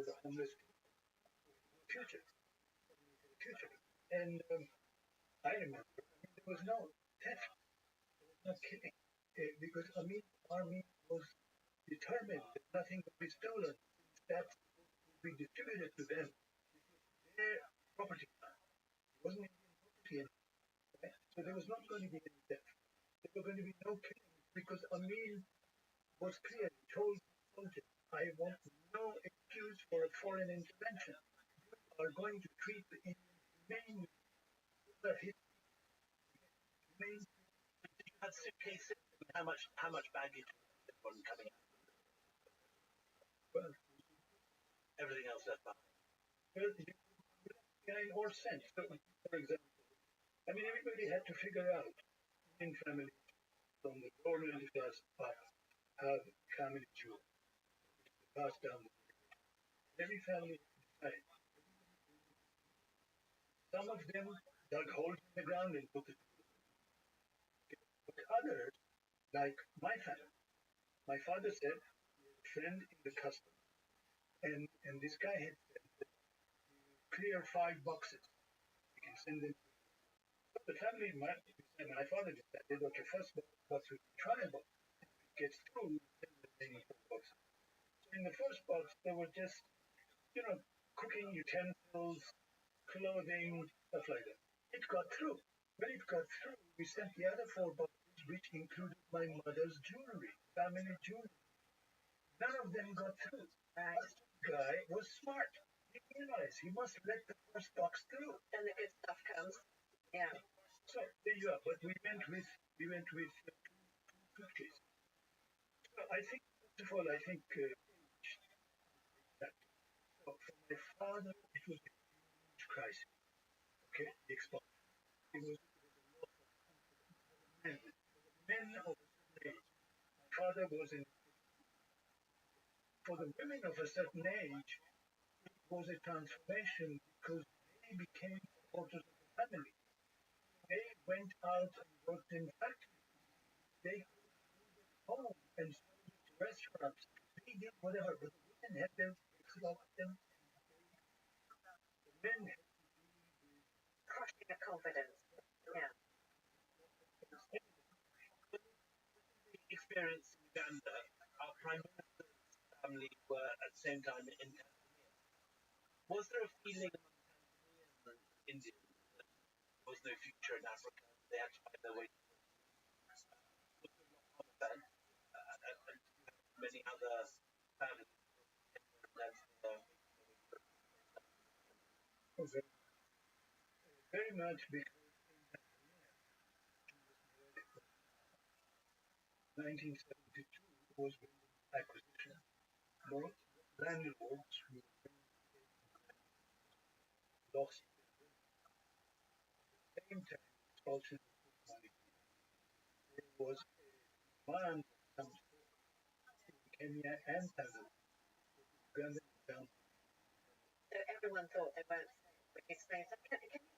for the homeless future. And I remember there was no theft, there was no killing, because army was determined that nothing would be stolen. That would be distributed to them. Their property now. It wasn't Indian property anymore. Right? So there was not going to be any theft. There were going to be no killing because Amin was clear. He told the soldiers, I want no excuse for a foreign intervention. You are going to treat the Indians humanely. Humane. Did you have suitcases? How much baggage was coming out? Well, Everything else left behind. well, behind or sent. So, for example, everybody had to figure out in families from the lower middle class up have family jewels passed down. Every family decided. Some of them dug holes in the ground and put it. But others, like my family, my father said, he had a friend in the custom, and this guy had said, clear 5 boxes. You can send them. But the family, my father decided, okay, first box will be trial box. If it gets through, send the remaining 4 boxes. So in the first box, there were just, cooking utensils, clothing, stuff like that. It got through. When it got through, we sent the other 4 boxes, which included my mother's jewelry, family jewelry. None of them got through. Right. This guy was smart. He realized he must let the first box through. Then the good stuff comes. Yeah. So there you are. But we went with 2 suitcases. So I think, first of all, that for my father, it was a huge crisis. Okay, the expulsion. It was a loss of men of a certain age. My father was in. For the women of a certain age, it was a transformation because they became supporters of the family. They went out and worked in factories. They home and sold to restaurants. They did whatever, but the women had their breaks about them. The men had Crushing of confidence. Yeah. The experience in Uganda, our Prime Minister's family were at the same time in Tanzania. Was there a feeling among Tanzanians and Indians that there was no future in Africa? They had to find their way to and many other families very much because in 1972 was when the acquisition. Most landlords who lost at the same time expulsion of money. There was a demand of some sort in Kenya and Tanzania. Uganda was down. So everyone thought they weren't safe, which explains that. Can you just,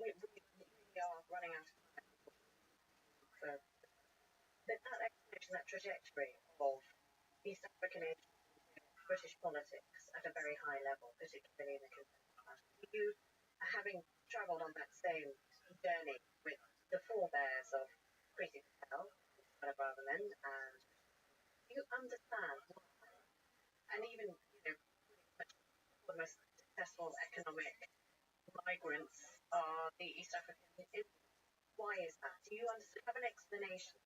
we are running out of time. So, but that explanation, that trajectory of East African British politics at a very high level, particularly in the Conservative Party. You, having travelled on that same journey with the forebears of Priti Patel, one of our men, and you understand why, and even the most successful economic migrants are the East African Indians. Why is that? Do you have an explanation?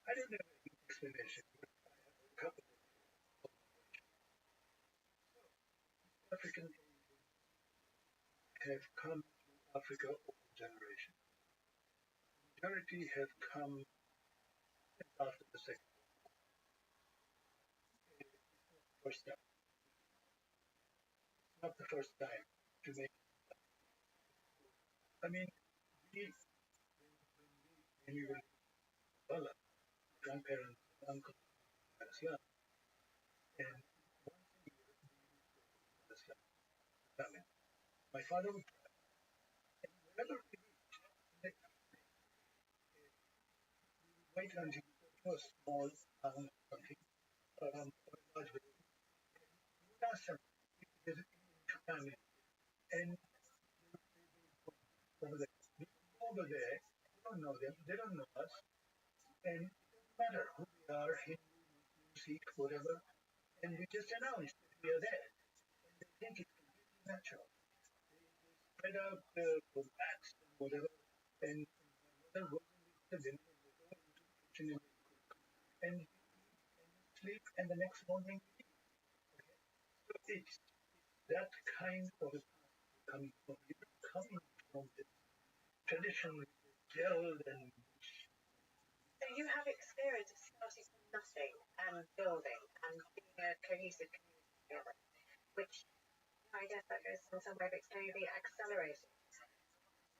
I don't have an explanation, but I have a couple of African Indians have come to Africa over generations. The majority have come after the Second World War. It's not the first time. It's not the first time to make. We, when we were well, grandparents, uncles, as young, and once a year we used to go to famine. My father would travel, and wherever we reached, wait until we go to a small town or something, or a large village. We would ask them, there's an English family, and over there, over there, they don't know them, they don't know us, and it doesn't matter who they are, Hindu, Muslim, Sikh, whatever, and we just announce that we are there, and they think it's completely natural. They spread out the mats and whatever, and my mother goes in with the dinner, and they go into the kitchen and they cook, and we eat and we sleep, and the next morning we eat. Okay? So it's that kind of a path coming from. You're coming from the tradition with the geld and So you have experience of starting from nothing and building and being a cohesive community together, which I guess that goes in some way of explaining the accelerated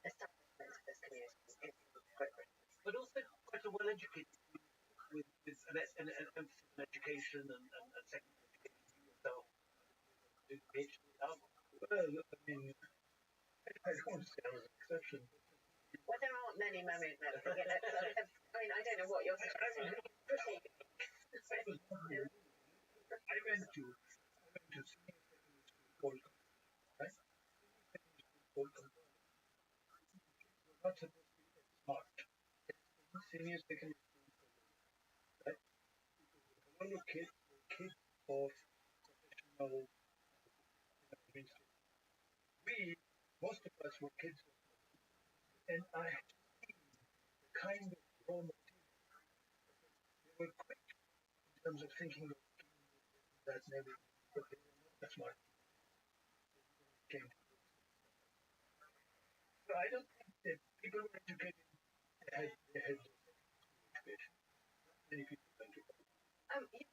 establishment of this community in Great Britain. But also quite a well-educated with an emphasis on education and secondary education. You yourself did a PhD now. well, I mean, I don't want to say I was an exception. Well, there aren't many Mahmood men. I mean, I don't know what your situation is. I went to senior secondary school called right? Senior secondary school called kids were not supposed to be that smart. Senior secondary school right? Because all the kids were kids of professional mainstream. Most of us were kids of, and I had seen the kind of raw material. They were quick in terms of thinking of that and everything, but they were not that smart. Came to so I don't think that people were educated. They had education. Many people went to college.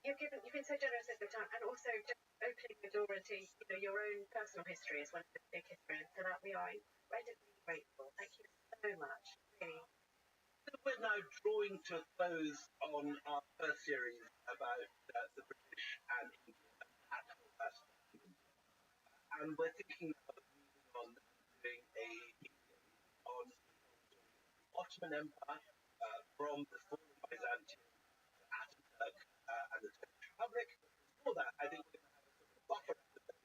You've been so generous with your time, and also just opening the door into your own personal history as one of the big historians. For that, we are incredibly grateful. Thank you so much. Really. We're now drawing to a close on our first series about the British and India at and we're thinking of moving on and doing a on Ottoman Empire from the fall of Byzantium to Ataturk and the Turkish Republic. For that, I think we're going to have a sort of buffer episode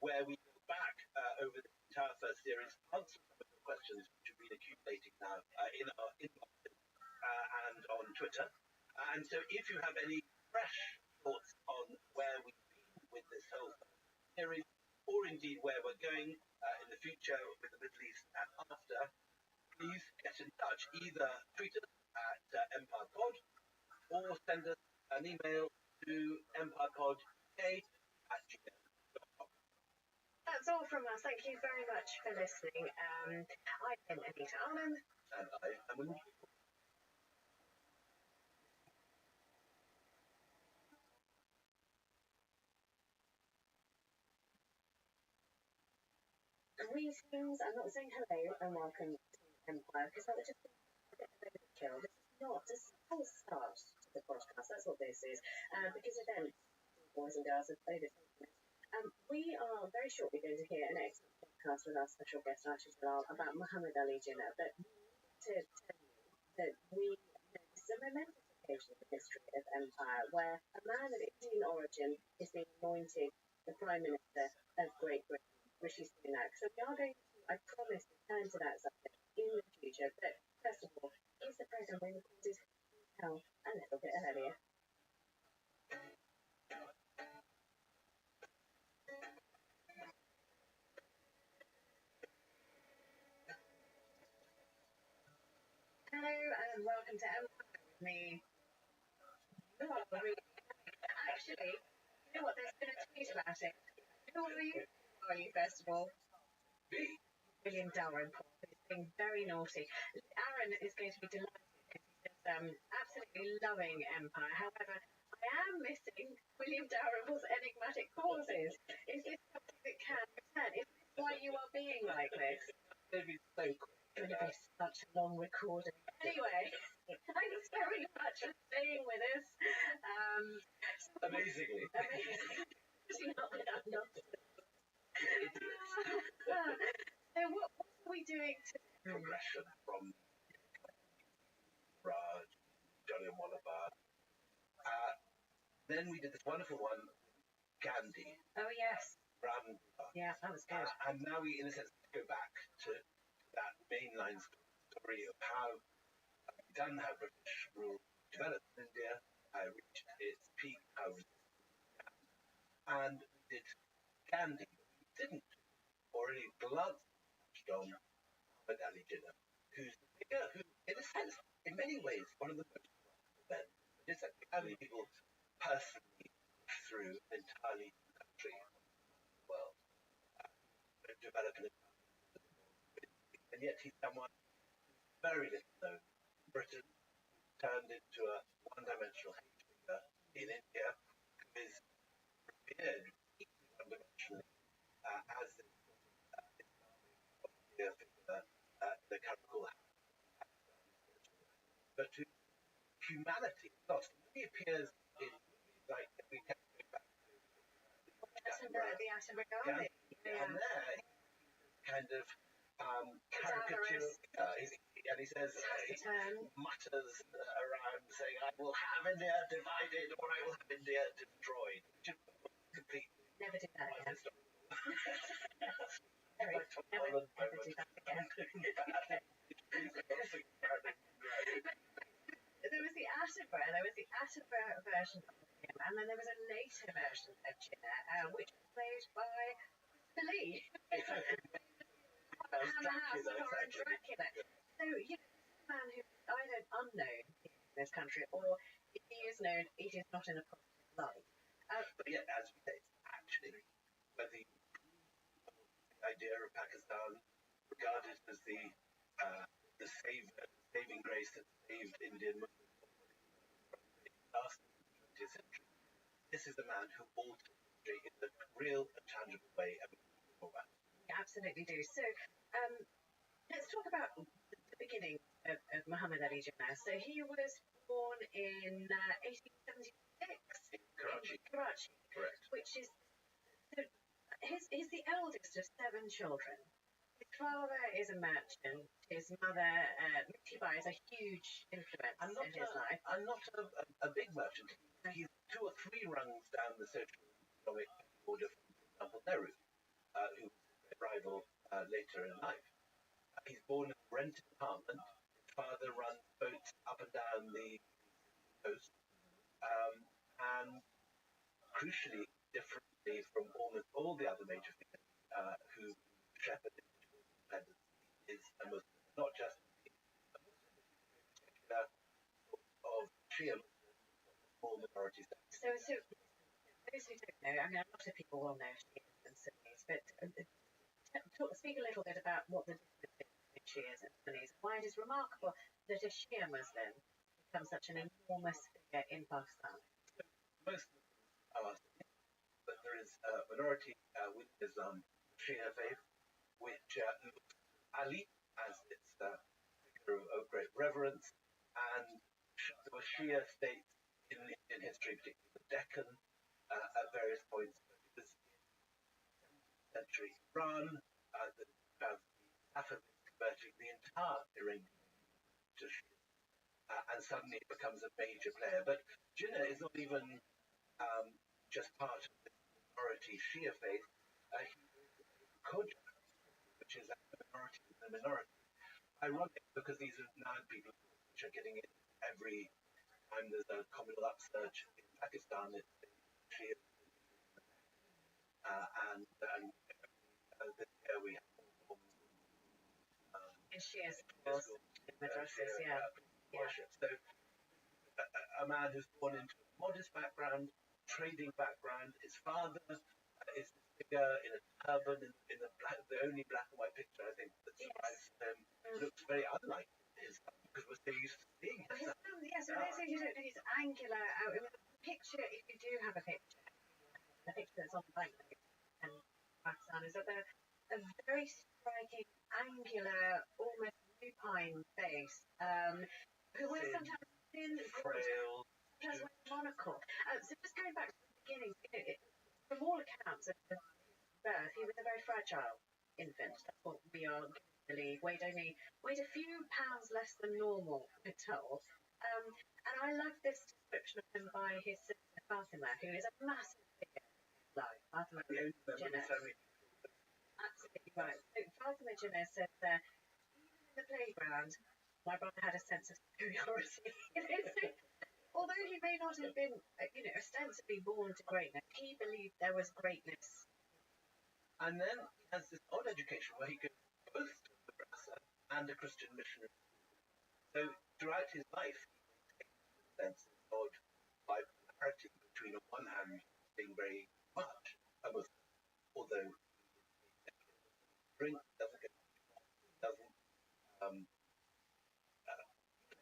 where we go back over the entire first series, answer some of the questions which have been accumulating now in our inboxes and on Twitter. And so if you have any fresh thoughts on where we've been with this whole series, or indeed where we're going in the future with the Middle East and after, please get in touch. Either tweet us at EmpirePod or send us an email to empirepod@gmail.com. That's all from us. Thank you very much for listening. I've been Anita Arman. And I am William. Greetings. I'm not saying hello and welcome to Empire because that would just be a bit of overkill. This is not a full start to the podcast. That's what this is. Because events, boys and girls, have played it. We are very shortly going to hear an excellent podcast with our special guest, Archie Jalal, about Muhammad Ali Jinnah. But we need to tell you that we know this is a momentous occasion in the history of Empire where a man of Indian origin is being anointed the Prime Minister of Great Britain, Rishi Sunak. So we are going to, I promise, return to that subject in the future. But first of all, here's the program we recorded a little bit earlier. Hello and welcome to Empire with me. Actually, you know what? There's been a tweet about it. Who are you? Who are you, first of all? William Dalrymple, who's being very naughty. Aaron is going to be delighted because he's absolutely loving Empire. However, I am missing William Dalrymple's enigmatic pauses. Is this something that can return? Is this why you are being like this? Maybe so quick. It's going to be such a long recording. Anyway, thanks very much for staying with us. Amazingly. Not enough nonsense. So what are we doing today? Progression from Raj, Johnny Wallaber. Then we did this wonderful one, Gandhi. Oh yes. Ram. Yeah, that was good. And now we, in a sense, go back to that mainline story of how done how British rule developed in India, reached its peak, how and did Gandhi, we didn't already glanced on Muhammad Ali Jinnah, who's the figure who, in a sense, in many ways, one of the most remarkable men. It's like how many people personally through an entirely new country, well, develop an and yet he's someone very little known in Britain, turned into a one-dimensional hate figure in India, who is revered one-dimensionally as this figure the chemical but to humanity lost. He appears in movies like we kept going back to the Attenborough Army. and there kind of caricature, and he says, he mutters around saying, I will have India divided or I will have India destroyed. Which is completely never did that again. Never do that again. There was the Attenborough version of him, and then there was a later version of Jinnah, which was played by Lee. Dracula. So, you know, this is a man who is either unknown in this country, or if he is known, it is not in a positive light. But yet, as we say, it's actually whether the idea of Pakistan regarded as the saving grace that saved Indian Muslims from the last 20th century. This is a man who altered history in a real and tangible way, and we know that. We absolutely do. So, let's talk about the beginning of Muhammad Ali Jinnah. So he was born in 1876 in Karachi. Correct. Which is he's the eldest of 7 children. His father is a merchant. His mother, Mitiba, is a huge influence in his life. And not a big merchant. He's 2 or 3 rungs down the social economic order from, for example, Nehru, who was his rival later in life. He's born in a rented apartment. His father runs boats up and down the coast. And crucially, differently from almost all the other major figures who shepherded independence, is a Muslim, not just a Muslim, in particular of Shia Muslims, small minority sects. So, those who don't know, I mean, a lot of people will know Shias and Sunnis, but speak a little bit about what the difference is between Shias and Sunnis. Why it is remarkable that a Shia Muslim becomes such an enormous figure in Pakistan. Most Muslims are Sunnis, but there is a minority within Islam, Shia faith, which looks at Ali as its figure of great reverence, and there were Shia states in Indian history, particularly the Deccan, at various points. It was in 17th century Iran that the Safavids converting the entire Iranian to Shia, and suddenly it becomes a major player. But Jinnah is not even just part of the minority Shia faith. Which is a minority in the minority. Ironic, because these are now people which are getting in every time there's a communal upsurge in Pakistan. It's Shia, and this year we have Shia schools, madrasas, worship. So a man who's born into a modest background, trading background. His father is this figure in a turban, in the only black and white picture I think that survives him. Looks very unlike his son because we're so used to seeing his son. Yes, for those of you who don't know, he's angular. I mean, the picture, if you do have a picture, the picture that's on the banknote and Pakistan is that they're a very striking, angular, almost lupine face, who was sometimes thin, frail, sometimes with a monocle. So just going back to the beginning, from all accounts of his birth, he was a very fragile infant. That's what we are believe. Weighed a few pounds less than normal, we're told. And I love this description of him by his sister Fatima, who is a massive figure in life. Fatima The only member of Jenner. the family. Absolutely right. So Fatima Jenner said that even in the playground, my brother had a sense of superiority. Although he may not have been, ostensibly born to greatness, he believed there was greatness. And then he has this odd education where he goes both to the madrasa and a Christian missionary. So throughout his life, he maintains a sense of odd bipolarity between, on one hand, being very much a Muslim, although he drink, doesn't get doesn't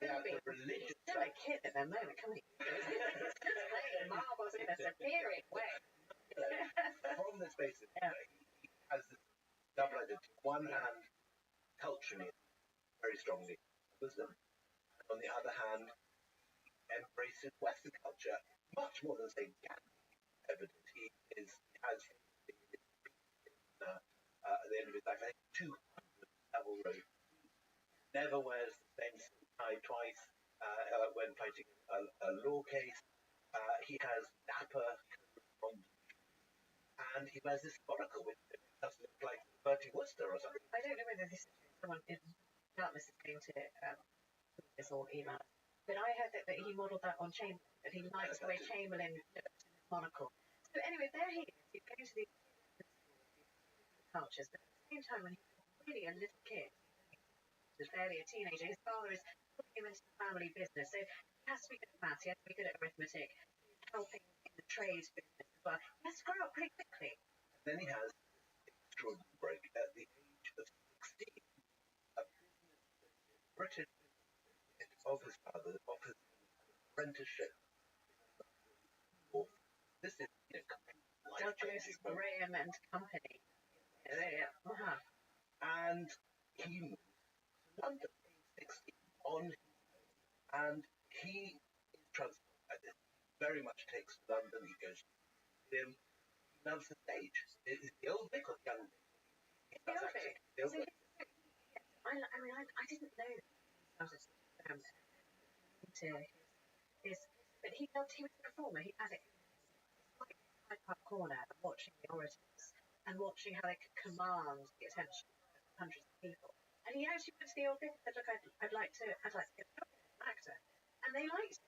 play out the religious Still a kid at the moment, come on. He's just playing marbles in a superior way. From this basis, he has this double identity. On one hand, culturally, very strongly Muslim. On the other hand, he embraces Western culture much more than, say, Gandhi. Evident. He has at the end of his life, I think 200 double road. Never wears the same tie twice when fighting a law case. He has dapper and he wears this monocle which doesn't look like Bertie Wooster or something. I don't know whether this is someone in doubtless is going to this or email, but I heard that he modelled that on Chamberlain, that he likes the way Chamberlain looked in his monocle. So anyway, there he is. He's going to these cultures, but at the same time, when he was really a little kid, he was barely a teenager, his father is putting him into the family business. So he has to be good at maths, he has to be good at arithmetic, he's helping in the trade business as well. He has to grow up pretty quickly. And then he has this extraordinary break at the age of 16. A British of his father offers him an apprenticeship. This is Douglas Graham and Company. And he moved to London at 16 on his own. And he is transformed by this. He very much takes London. He goes to him. He loves the stage. It's the old Vic or the young Vic? The old Vic. I didn't know that he started into his, but he was a performer. He had it like Hyde Park Corner, watching the orators and watching how they could command the attention of hundreds of people. And he actually went to the old Vic and said, "Look, I'd like to get a job as an actor." And they liked him.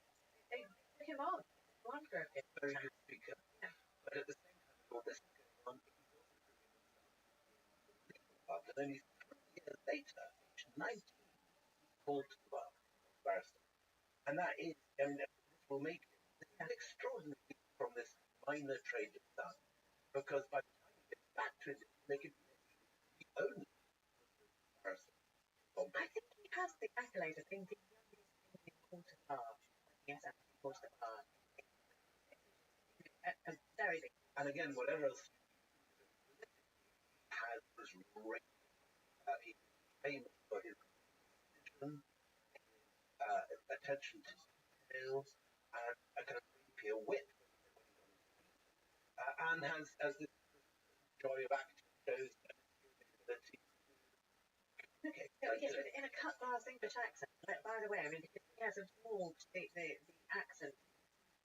They took him on. One for a bit. Very good speaker. Yeah. But at the same time, all this is going on, he's also bringing himself and only 3 years later, age 19, called to the bar, barrister. And that is, this will make this is extraordinary from this minor trader son, because by the time he gets back to it, make it the only barrister. I think he has the accolade of being the youngest Indian court of bar. Yes, court of bar. Very big. And again, whatever else he has this great, he's famous for his precision, attention to details, and a kind of pure wit and has this joy of acting, shows ability to communicate. Yes, but in a cut glass English accent. By the way, I mean, because he has absorbed the accent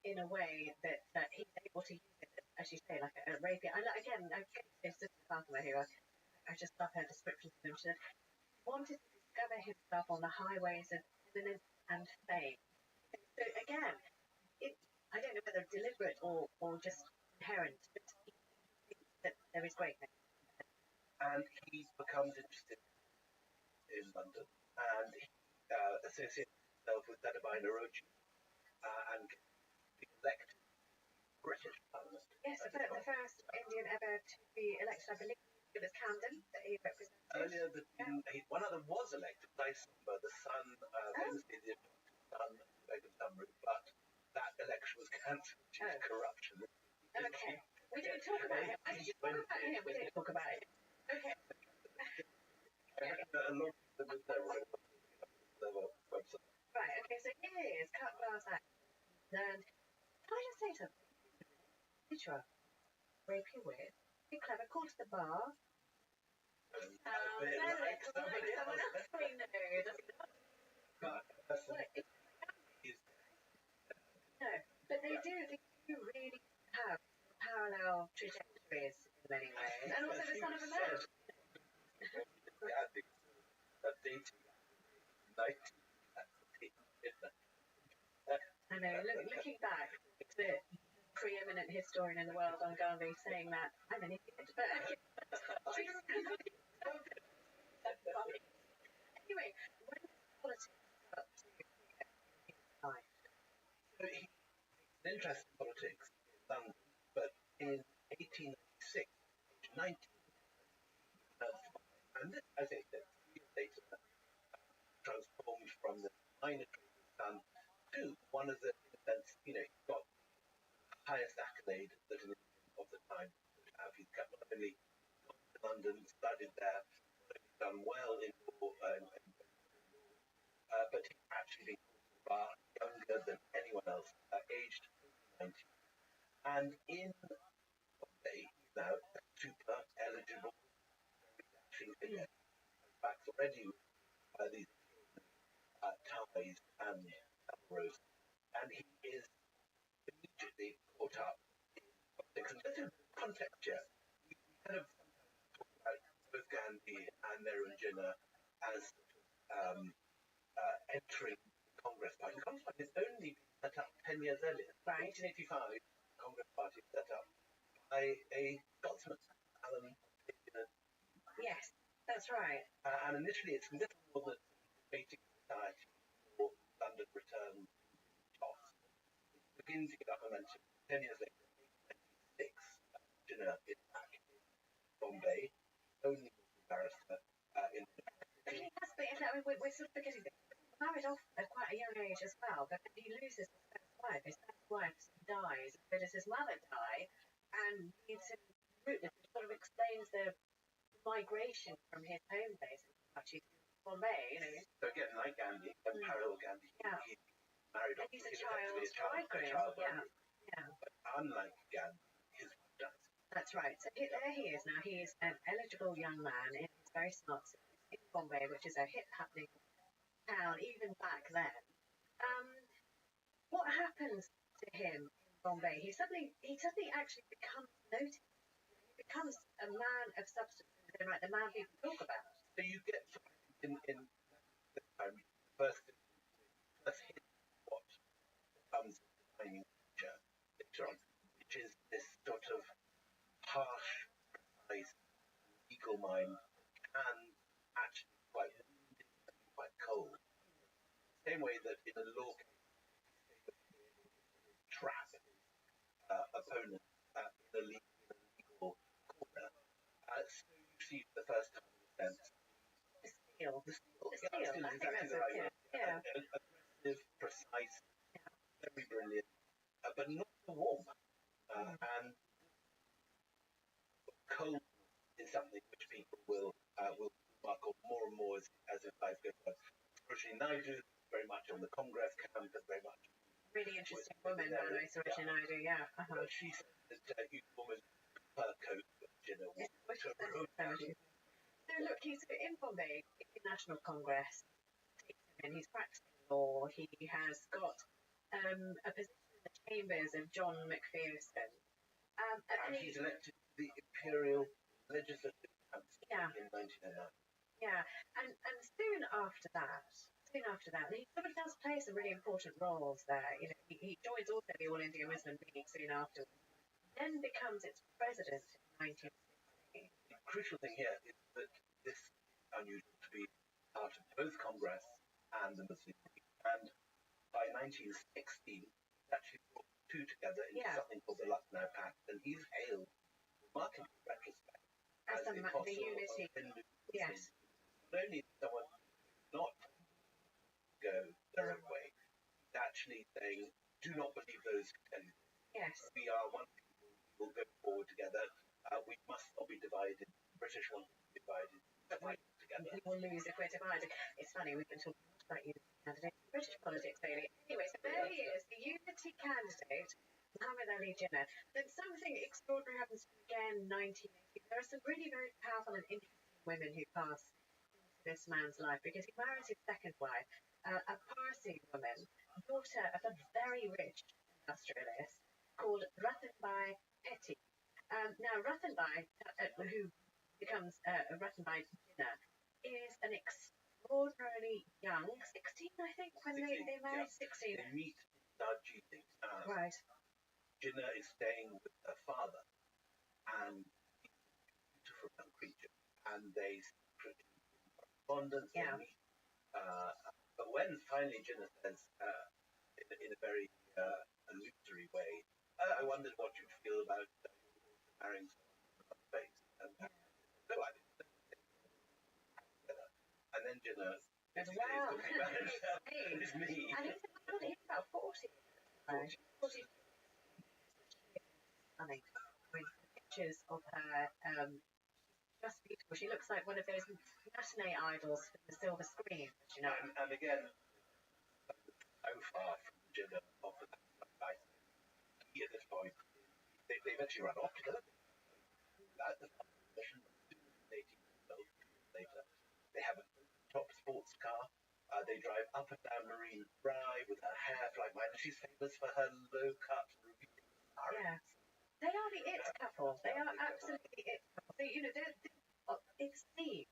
in a way that he's able to use it, as you say, like a rapier. Again, it's just Fatima who I just love her description of him. She said, wanted to discover himself on the highways of eminence and fame. So again, I don't know whether deliberate or just inherent, but he thinks that there is greatness. And he becomes interested in London, and he associates himself with Dadabhai Naoroji, and be elected British Parliament. Yes, the first Indian ever to be elected, I believe it was Camden that he represented. Earlier, one of them was elected, Daisimba, the son, famously the adopted son of Begum Samru, but that election was cancelled due to corruption. Okay. We didn't talk about him. Why did you talk about him? We didn't talk about him. Okay. A lot of them was there their website. Right, okay, so here is cut glass act. And can I just say something? Literal. Rapey wit. Be clever. Call to the bar. Someone else we know doesn't know. No, but they do really have parallel of trajectories in many ways, and also the son of a man. I know, looking back, the preeminent historian in the world on Gandhi saying that, I'm an idiot, but anyway, when politics start to appear in his life? So he takes an interest in politics in London, but in 1896, age 19, and this, I think, that years later transformed from the minor trader's son to one of the, in a sense, he got the highest accolade that an Indian of the time could have. He's not only gone to London, studied there, not only done well in law, but he's actually been far younger than anyone else, aged 19. And in Bombay, he's now super eligible, very dashing, in fact, already these ties and rose, and he is immediately caught up in politics. And just in context here, we kind of talk about both Gandhi and Nehru and Jinnah as entering the Congress Party. The Congress Party has only been set up 10 years earlier. Right. 1885, the Congress Party was set up by a Scotsman, Alan. Yes, that's right. And initially it's little more than a debating society for London return toss. It begins to get up momentum 10 years later, 1896. Jinnah is back in Bombay, only barrister in the But he has been, we're sort of forgetting this. Married off at quite a young age as well, but he loses his first wife. His first wife dies, so does his mother die, and leaves him rootless, which sort of explains the migration from his home base actually to Bombay, So again, like Gandhi, parallel Gandhi, yeah. he married And off. he's a effectively child bridegroom. Yeah. But unlike Gandhi, his wife dies. That's right. So there he is now. He is an eligible young man in his very smart city in Bombay, which is a hip happening town even back then. What happens to him in Bombay? He suddenly actually becomes noticed. He becomes a man of substance, right? The man people talk about. So you get in this time first hit what becomes a defining feature later on, which is this sort of harsh, precise, legal mind can actually quite wounded and quite cold. Same way that in a law case, trap opponent in a legal corner. So you see for the first time in a sense The steel. the steel. The steel. Steel I is think exactly that's the right it. word. Yeah. Aggressive, precise, very brilliant, but not too warm. And cold is something which people will mark up more and more as life goes on. Sarojini Naidu, very much on the Congress camp, and very much Really interesting woman, by the way, Sarojini Naidu. Yeah. she said that you almost her coat, So look, he's in Bombay, National Congress. And he's practicing law. He has got a position in the chambers of John Macpherson. and he's elected to the Imperial Legislative Council in 1909. Yeah, and soon after that, he sort of does play some really important roles there. He joins also the All India Muslim League soon after, then becomes its president in 1916. The crucial thing here is that this is unusual to be part of both Congress and the Muslim League. And by 1916, he's actually brought the two together into something called the Lucknow Pact, and he's hailed, remarkably in retrospect, as the unity. Yes. Not only is someone not go their own way, he's actually saying, do not believe those who tell you. Yes. We are one people, we will go forward together. We must not be divided. The British want to be divided. Together. We will lose if we're divided. It's funny, we've been talking about unity candidates in British politics lately. Anyway, so there he is, the unity candidate, Muhammad Ali Jinnah. Then something extraordinary happens to him again in 1980. There are some really very powerful and interesting women who pass into this man's life because he marries his second wife, a Parsi woman, daughter of a very rich industrialist called Rathanbai Petty. Now, Rothenberg, who becomes Rothenberg Jinnah, is an extraordinarily young, 16, I think, when they married, 16. They meet in Darjeeling. Right. Jinnah is staying with her father, and he's a beautiful young creature, and they secretly correspondence. They meet. But when finally Jinnah says, in a very illusory way, I wondered what you'd feel about marrying someone from another place. And no, I didn't know. And then Jinnah is talking about himself. It's me. And he's about 40. 40. I mean, with pictures of her, just beautiful. She looks like one of those matinee idols from the silver screen, you know. And again, so far from Jinnah of the night, he at this point, they eventually run off together. At the mission, 18 years old later, they have a top sports car. They drive up and down Marine Drive with her hair like mine. She's famous for her low-cut ruby. Yeah. They are the it couple. They are absolutely it couple. So, you know, it seems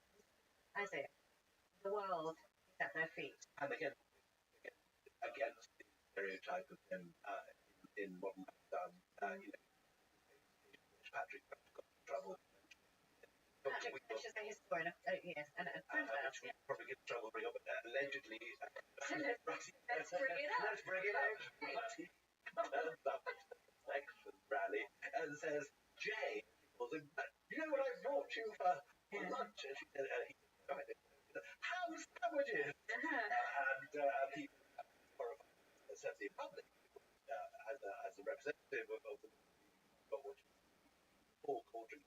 as if the world is at their feet. And again, against the stereotype of them in modern Pakistan, you know, Patrick got in trouble. Patrick, which is a historian of, yes, and a friend of ours. Yeah. Probably get in trouble bring up, allegedly. Let's bring it up. Let's bring it up. He turns up at the election rally and says, Jay, you know what I brought you for lunch? And she said, ham sandwiches. And people horrified, certainly in public, as a representative of the pork or drinking,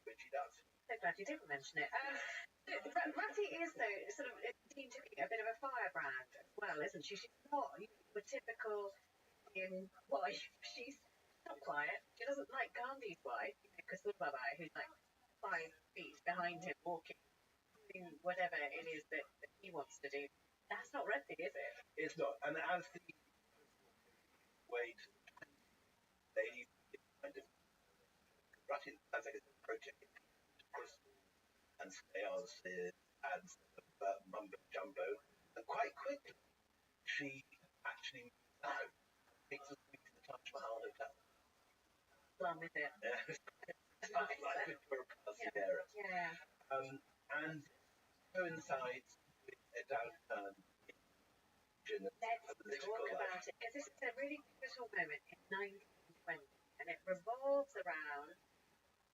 which he does. So glad you didn't mention it. Ratty is, though, sort of deemed to be a bit of a firebrand as well, isn't she? She's not your typical wife. She's not quiet. She doesn't like Gandhi's wife, Kasturba Bai, who's like 5 feet behind him, walking, doing whatever it is that he wants to do. That's not Ratty, is it? It's not. And as the way to ladies kind of Ratty sounds like a project crystal and seances and sort of mumbo jumbo, and quite quickly she actually moves out, takes us to the Taj Mahal Hotel. Plum, is it? Like Victoria Sierra. Yeah. And coincides with a downturn in Jinnah's political talk about life. it, because this is a really pivotal moment in 1920, and it revolves around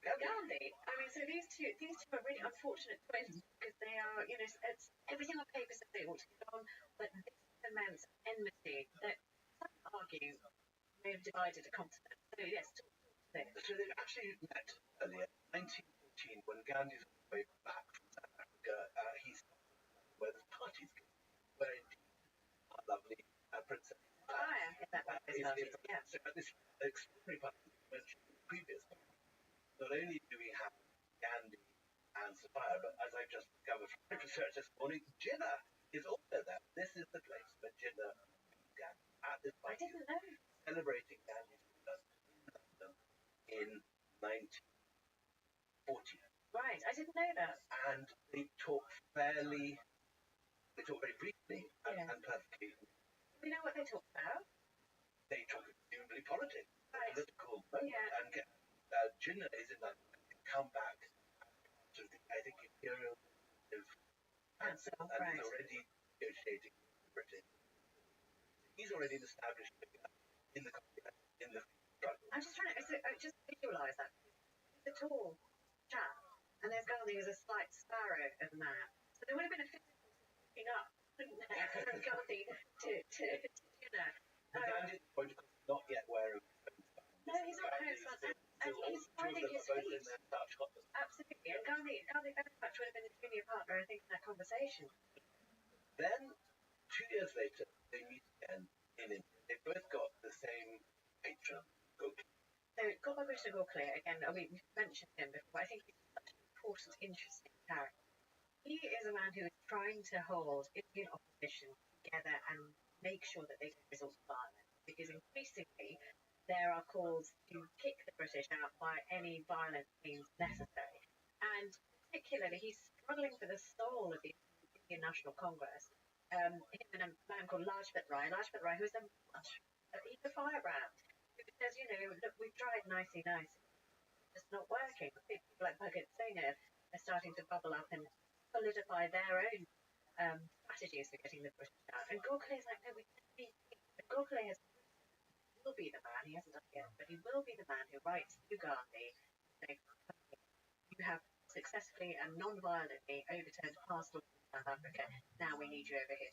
Gandhi. I mean, so these two are really unfortunate twins because they are, you know, it's everything on paper says they ought to get on, but this immense enmity that some argue may have divided a continent. So yes, talk to this. So they actually met earlier, 1914, when Gandhi's on his way back from South Africa. He's where the parties go, where indeed our lovely Princess Is that what this is? Yeah. So at this extraordinary part you mentioned in the previous one, not only do we have Gandhi and Sapphire, but as I've just discovered from my research this morning, Jinnah is also there. This is the place where Jinnah meets Gandhi at this I didn't know. celebrating Gandhi's birth in 1940. Right, I didn't know that. And they talk very briefly and perfectly. Do we know what they talked about? They talk presumably politics, Right. political moment, Yeah. and Jinnah is in that come back to the, I think, imperial council, and right. he's already negotiating with Britain. He's already established in the struggle. I'm just trying to just visualise that. He's a tall chap, and there's Gandhi who's a slight sparrow of that. So there would have been a physical picking up, wouldn't there, from Gandhi to Jinnah. Gandhi at this point, of course, not yet wearing No, he's not wearing his and he's finding his feet. Absolutely, and Gandhi very much would have been a junior partner, I think, in that conversation. Then, 2 years later, they meet again in India. They've both got the same patron, Gokhale. So, Gopal Krishna Gokhale, again, we've mentioned him before, I think he's such an important, interesting character. He is a man who is trying to hold Indian opposition together and make sure that they don't resort to violence, because increasingly there are calls to kick the British out by any violent means necessary. And particularly, he's struggling for the soul of the Indian National Congress. Him and a man called Lajpat Rai, who's a he's a firebrand, who says, look, we've tried nicey, it's just not working. People like Bhagat Singh are starting to bubble up and solidify their own strategies for getting the British out. And Gokhale's like, no, we need Gokhale will be the man, he hasn't done it yet, but he will be the man who writes to Gandhi, saying, you have successfully and non-violently overturned past laws in South Africa, now we need you over here.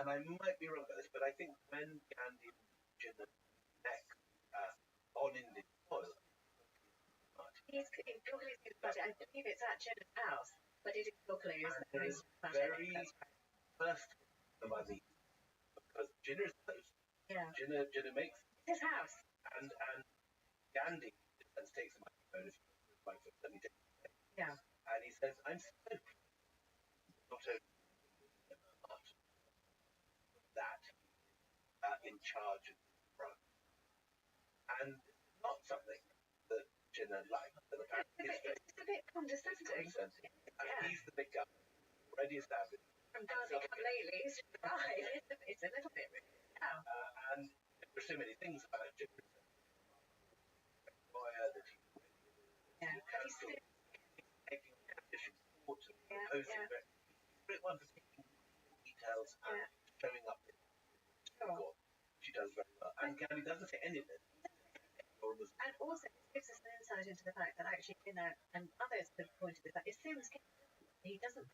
And I might be wrong about this, but I think when Gandhi and Jinnah met on Indian soil, Gokhale's party, I believe it's at Jinnah's house, but it is Gokhale's very first of I mean, because Jinnah is close. Yeah. Jinnah makes his house. And Gandhi takes him out of my foot, let me take it. Yeah. And he says, I'm so pleased not only that in charge of the front. And not something that Jinnah likes. It's a bit condescending. He's the big guy, already established. From Gandhi lately, it's a little bit rude. Yeah. And there's so many things about Jinnah. That he's making conditions opposing great one for taking details and showing up in she does very well. And Gandhi doesn't say any of it. And also it gives us an insight into the fact that actually and others have pointed this out, it seems he doesn't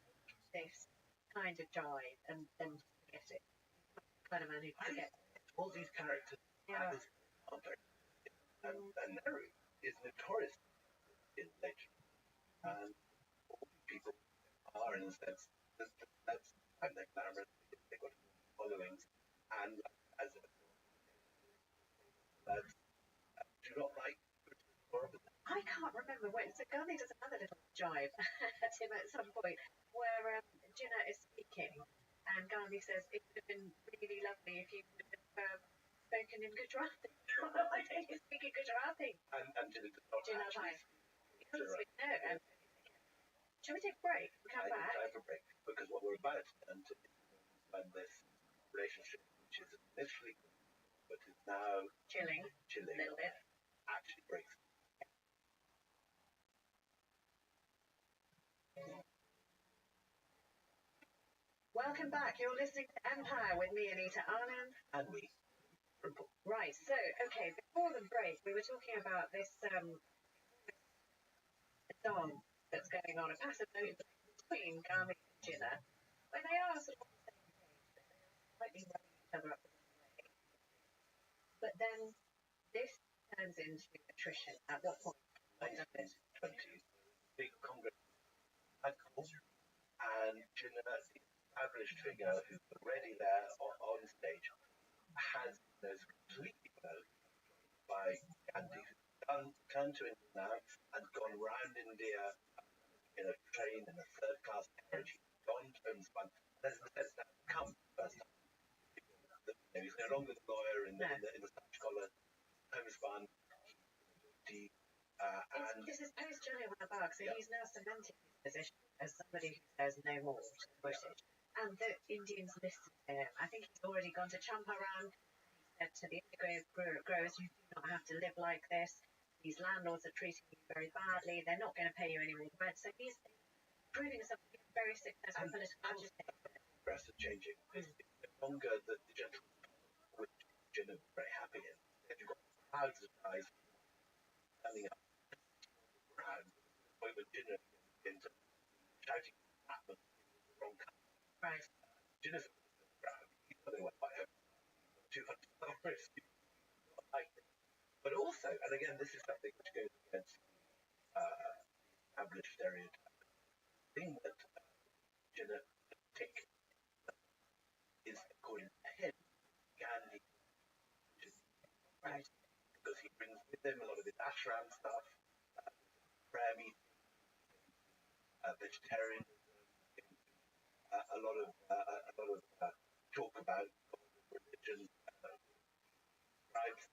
this kind of jive and then forget it. He's the kind of man who forgets all these characters have this context. And Nehru is notorious in nature. And all these people are, in a sense, that's kind of glamorous. They've got followings. And as a do not like I can't remember when. So Gandhi does another little jibe at him at some point where Jinnah is speaking and Gandhi says it would have been really lovely if you would have spoken in Gujarati. Why don't you speak in Gujarati? And Jinnah's like, he doesn't speak, no. Shall we take a break and come back? Time for a break, because what we're about to enter is this relationship, which is initially good, but is now chilling a little bit, actually breaks. Welcome back. You're listening to Empire with me, Anita Anand. And me. Right, so, okay, before the break, we were talking about this song that's going on, a passive note between Gandhi and Jinnah, when they are sort of on the same page, but they are slightly rubbing each other up the wrong way. But then this turns into attrition. At what point? 1920s, big Congress and Jinnah, the established figure who's already there on stage, has those completely blown by Gandhi, who's turned to India now and gone round India in a train, in a third-class carriage. He's gone to Homespun. There's the sense that come first time. He's no longer the lawyer in the starch collar. Homespun. This is post-Jallianwala Bagh, so he's now cementing his position as somebody who says no more to the British. And the Indians listen to him. I think he's already gone to Champaran. He said to the indigo growers, you do not have to live like this. These landlords are treating you very badly. They're not going to pay you any more rent. So he's proving himself to be a very successful political agitator. Progress is changing. It's no longer the gentleman, which Jinnah was very happy in. You've got crowds of guys standing up around the point where Jinnah begins shouting at them in the wrong color. Right. Jinnah's crowd. He's not going to fight over 200 hours. But also, and again, this is something which goes against established stereotype. The thing that Jinnah is, according to him, Gandhi, right? Because he brings with him a lot of his ashram stuff, prayer meetings, vegetarian, a lot of talk about religion, tribes,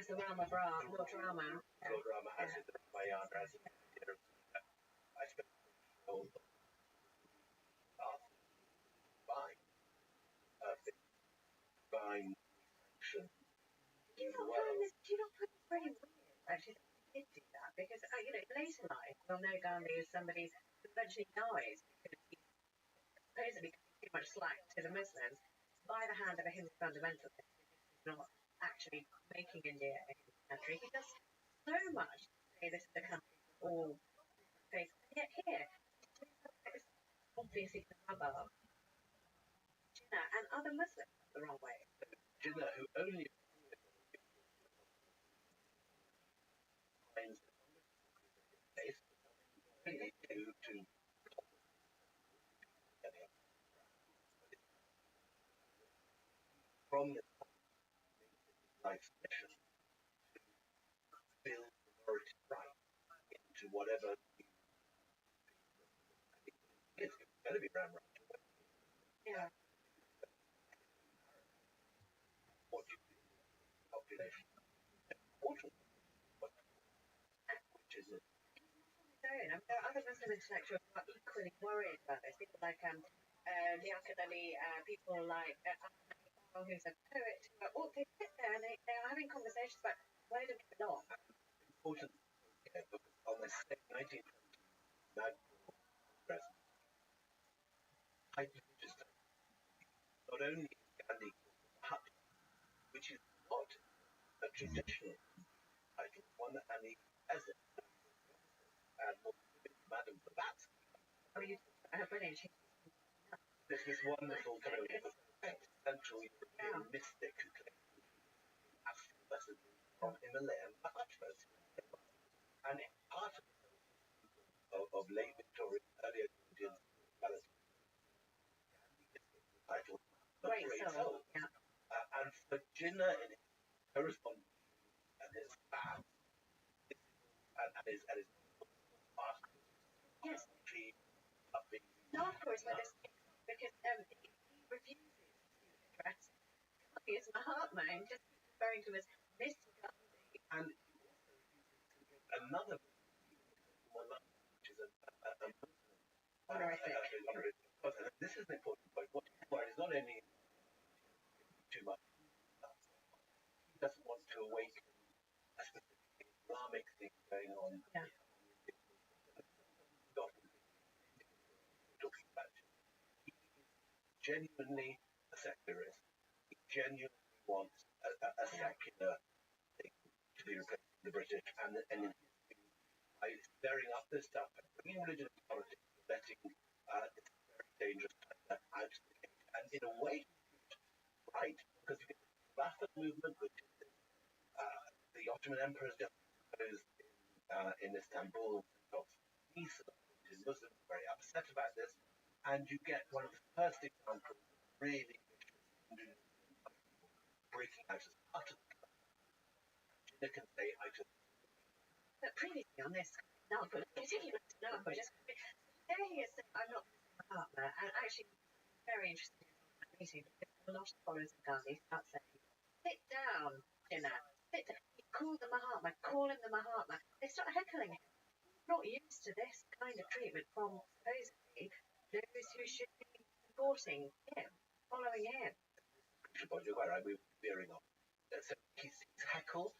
the Rama Bra, Lord Rama. Lord Rama has it, the Ramayana has it, I suppose all the path divine, perfect, divine sanction. Do you not find this very weird, actually, that he did do that? Because, you know, later in life, we'll know Gandhi is somebody who eventually dies because he supposedly gave too much slack to the Muslims by the hand of a Hindu fundamentalist who's not actually making India a Hindu country. He does so much to say this is a country for all faiths. And yet here, it's obviously the rubber, Jinnah, and other Muslims the wrong way. Jinnah, who only finds the place to from this life's mission to build minority right into whatever it's going to be Ram right. Yeah. What you do, population, unfortunately, which is it? There are other Muslim intellectuals who are equally worried about this. People like Liaquat Ali, people like who's a poet, all they sit there and they are having conversations about where do we belong. Important, because on this 1920 president, not only is Gandhi called which is not a traditional title, one that Annie has it, and Madam Blavatsky. Oh, you brilliant. There's this wonderful kind of Central European mystic who claims astral messages from Himalayan Mahatmas. And part of late Victorian, early Indian spirituality, title Great Soul. Yeah. And for Jinnah in his correspondence and his and his past, yes, upping. No, of course, but this because he refuses to address Gandhi as Mahatma and just referring to him as Mr. Gandhi. And another which is honorific. This is an important point. What is not only too much, he doesn't want to awaken a specific Islamic thing going on. Yeah. Talking about he is genuinely a secularist. He genuinely wants a secular thing to be replaced with the British, and in his view, by stirring up this stuff and bringing religion into politics, letting this very dangerous out of the cage. And in a way, right, because you get the Khilafat movement, which is the Ottoman emperors just proposed in Istanbul, peace, which is Muslims very upset about this, and you get one of the first examples of really breaking out as part of the Jinnah can say, I just. But previously on this, there he is saying, I'm not a partner, and actually, very interesting meeting because a lot of followers of Gandhi start saying, sit down, Jinnah, sit down. He called the Mahatma, call him the Mahatma. They start heckling him. He's not used to this kind of treatment from supposedly those who should be supporting him, following him. You're quite right, we were veering off. So he's heckled,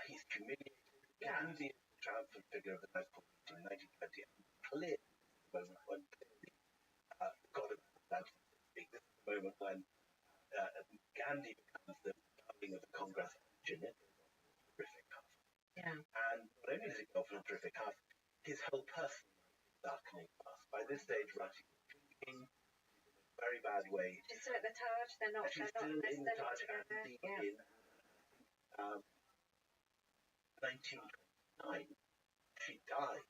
he's humiliated. Gandhi is the triumphant figure of the Nagpur meeting in 1920, and clearly the moment when God of Atlantis speak. This is the moment when Gandhi becomes the darling of the Congress and Jinnah goes off in a terrific huff. Yeah. And not only does he go off in a terrific huff, his whole person is darkening fast. By this stage, Rati is drinking in a very bad way. She's still at the Taj, they're not She's still in the Taj and in 1929, she died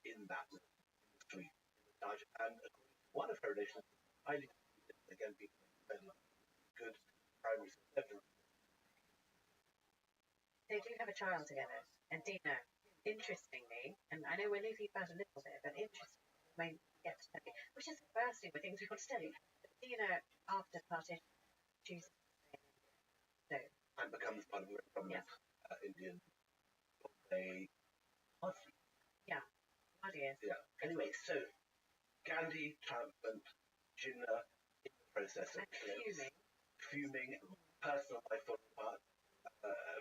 in that room, in the street, in the Taj, and according to one of her relations, highly disputed, again, people very good primary evidence. They do have a child together, and Dina, interestingly, and I know we're leaving about a little bit, but interestingly, may get to study, which is bursting with things we want to study. But Dina, after partition, chooses to stay in India. So, and becomes part of the government. Yes. Indian, a party. Yeah, ideas. Yeah. Anyway, so Gandhi, triumphant, Jinnah in the process of And fuming, personal life falling apart.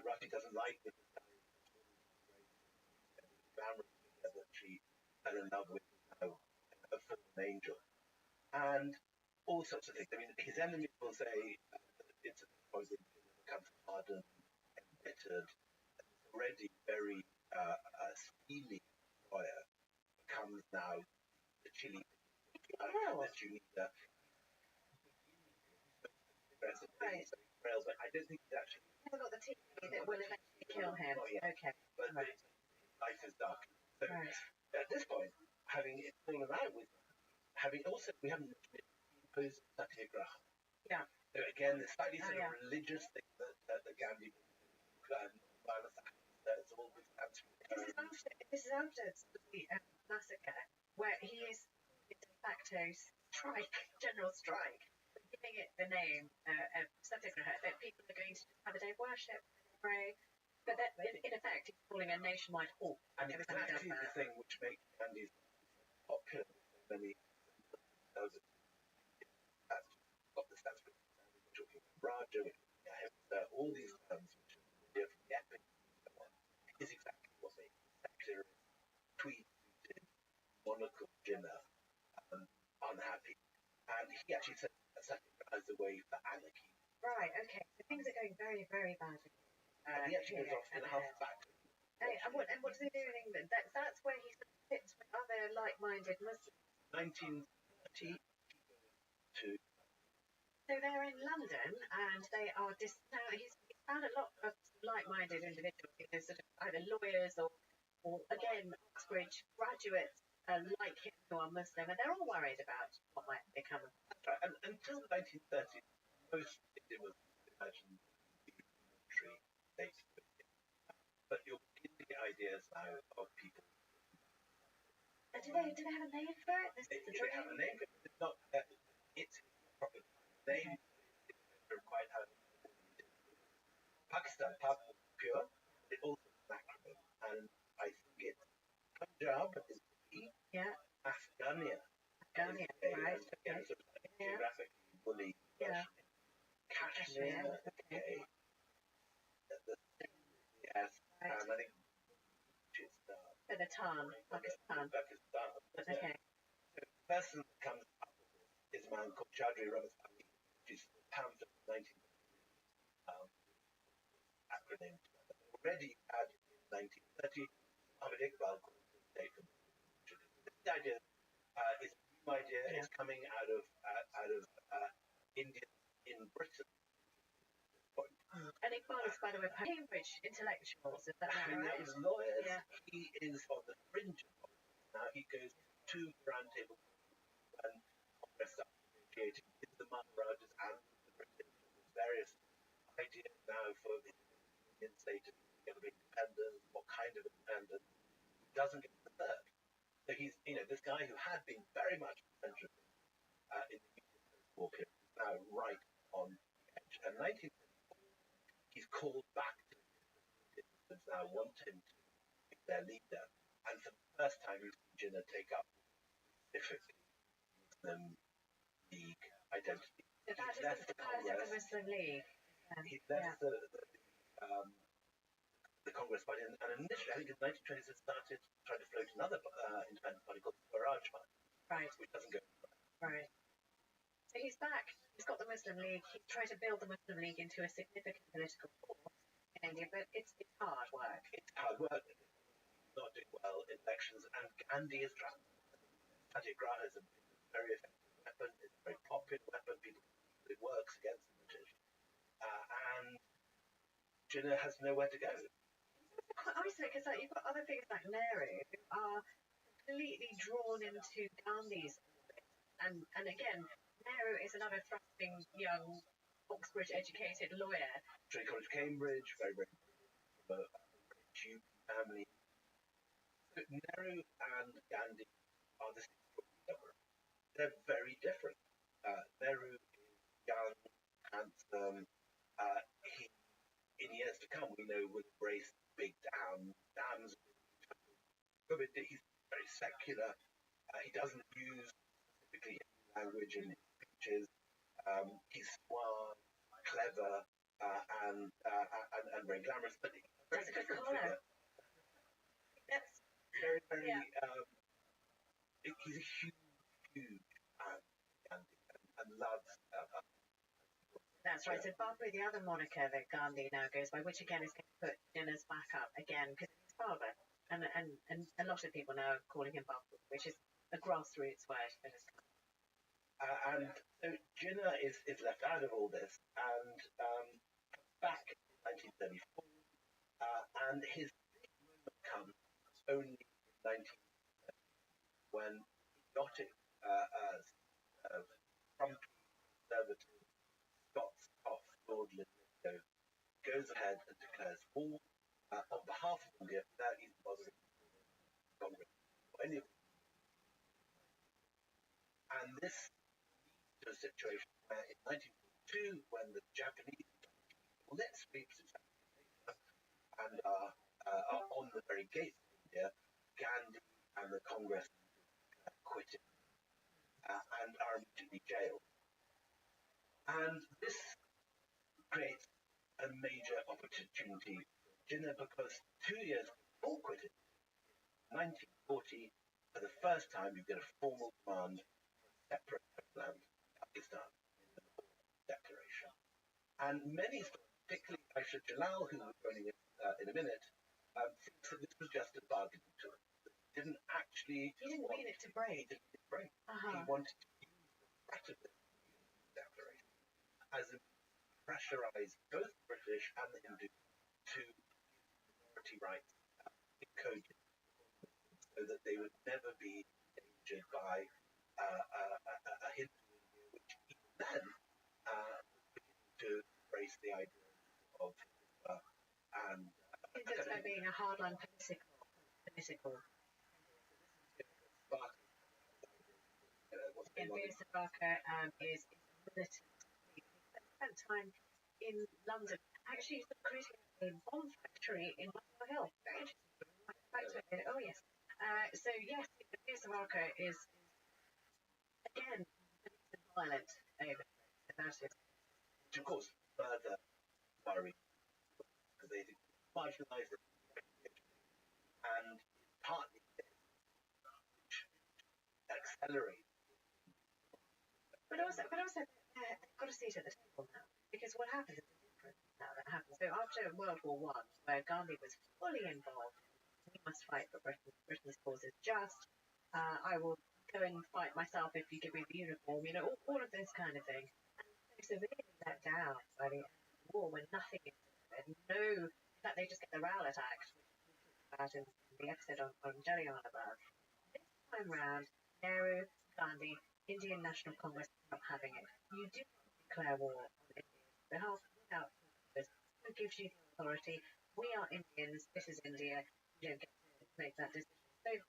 Rafi doesn't like that this guy is married that she fell in love with now a fallen angel, and all sorts of things. I mean, his enemies will say that it's at this point when Jinnah becomes hardened, embittered, already very steely lawyer becomes now the chili that you need Right. rails, but I don't think he's actually. He hasn't got the teeth that will eventually kill him. Okay. But Right. life is dark. So Right. at this point, having it fallen out with, we haven't mentioned it, he imposed satyagraha. Yeah. So again, the slightly sort yeah. of religious thing that Gandhi violence, that's all this This is after the massacre, where he is in de facto strike, general strike, giving it the name satyagraha, that people are going to have a day of worship, pray, but that in effect he's calling a nationwide halt. And exactly the thing which makes Gandhi popular with so many knows it. That's got the Sanskrit, we're talking about Raja, all these terms which are familiar from the epic and so on, is exactly what makes secular, tweed-suited, monarchical Jinnah unhappy. And he actually said that satyagraha is a way for anarchy. Right, okay. So things are going very, very badly. And he actually goes off in a half back. And what does he do in England? That's where he sits with other like-minded Muslims. 1930 to. So they're in London, and they are he's found a lot of like-minded individuals, sort of either lawyers or again, Oxbridge graduates like him who are Muslim, and they're all worried about what might become of them. That's right. And until the 1930s, most Indian Muslims imagined the military state. But you're beginning to get ideas now of people. And do they have a name for it? They have a name for it. It's not it's proper name. It's quite how Pakistan, pure. It also macro, and I think it's Punjab is B. Yeah. Afghania. Right. Again, sort of like geographically woolly. Yeah. Kashmir. Okay. Yes. Right. And I think For the Tan, Pakistan. Okay. So the person that comes up with this is a man called Chaudhry Ramaswamy, which is pamphlet 19 acronym. Already had in 1930, Ahmed Iqbal called the state of the idea is a new idea. Yeah. It's coming out of India in Britain. And Iqbal is, by the way, Cambridge intellectuals, is that right? He's lawyers. Yeah. He is on the fringe of politics now. He goes to the round table and Congress starts negotiating with the Maharajas and the British. There's various ideas now for the Indian state to get independence, what kind of independence. He doesn't get the third. So he's, this guy who had been very much central in the post-war period is now right on the edge. And 1934, he's called back to the Muslims now want him to be their leader. And for the first time, we've seen Jinnah take up specifically Muslim League identity. So that is the Muslim League. He left the Congress Party, and initially, I think in the 1920s, it started trying to float another independent party called the Swaraj Party, right, which doesn't go right. So he's back. He's got the Muslim League. He's trying to build the Muslim League into a significant political force in India, but it's hard work. It's hard work. He's not doing well in elections, and Gandhi is trying. Satyagraha is a very effective weapon. It's a very popular weapon. It works against the British, and Jinnah has nowhere to go. Quite isolated because you've got other figures like Nehru who are completely drawn into Gandhi's orbit. And again, Nehru is another thrusting young Oxbridge educated lawyer. Trinity College, Cambridge, very, very from a Jew family. So Nehru and Gandhi are the same. They're very different. Nehru is young, handsome. He in years to come, we know will embrace big dams. But he's very secular. He doesn't use specifically language in his speeches. He's suave, clever, and very glamorous. But he's a very different figure. Yes. Very, very. Yeah. He's a huge and loves. That's right. So Bapu, the other moniker that Gandhi now goes by, which again is going to put Jinnah's back up again because it's his father, and a lot of people now are calling him Bapu, which is a grassroots word that has come. And so Jinnah is left out of all this, and back in 1934, and his big moment comes only in 1930 when idiotic, grumpy, conservative Scots off Lord Linlithgow goes ahead and declares war on behalf of India without even bothering Congress or any of them. And this leads to a situation where in 1942, when the Japanese let sweeps and are on the very gates of India, Gandhi and the Congress quit it and are immediately jailed. And this creates a major opportunity for Jinnah because 2 years before quitting, 1940, for the first time, you get a formal demand for a separate homeland, Pakistan, in the Declaration. And many, particularly Aisha Jalal, who will be joining us in a minute, thinks that this was just a bargaining tool. He didn't mean it to break. He didn't break. Uh-huh. He wanted to use the threat of this declaration as a pressurize both the British and the Hindu to minority rights encoded so that they would never be endangered by a Hindu India, which even then was beginning to embrace the idea of and Just by being a hardline political. Bir Sabaka is militant. He spent time in London, actually creating a bomb factory in Muswell Hill. Very interesting. Oh yes. So yes, Bir Sabaka is again violent over about it. Which of course further worry because they marginalise it and partly which accelerates. But also, they've got a seat at the table now because what happens is different now that happens. So after World War I, where Gandhi was fully involved, we must fight for Britain. Britain's cause is just. I will go and fight myself if you give me the uniform. You know, all of this kind of thing. And they're severely let down by the end of the war when nothing is said. No, in fact, they just get the Rowlatt Act, which we talked about in the episode on Jallianwala. This time round, Nehru, Gandhi, Indian National Congress not having it. You do not declare war on India's behalf without Congress. Who gives you the authority? We are Indians. This is India. You don't get to make that decision. So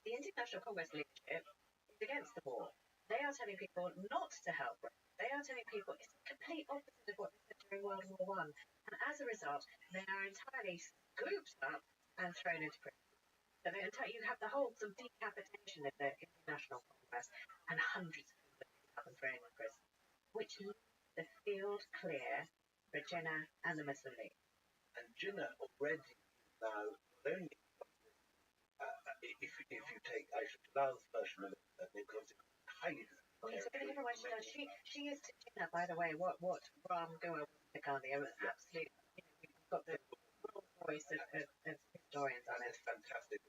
the Indian National Congress leadership is against the war. They are telling people not to help Britain. They are telling people it's the complete opposite of what they said during World War I. And as a result, they are entirely scooped up and thrown into prison. So you have the whole sort of decapitation of the International Congress and hundreds of people up and thrown in prison, which leaves the field clear for Jinnah and the Muslim League. And Jinnah already is now not only if you take Aisha Jalal's version of it, because it's highly Yes, we're going to give her what she does. She is to Jinnah, by the way, what Ram Goa was to Gandhi. Absolutely, we've got the world voice of historians on it. It's fantastic.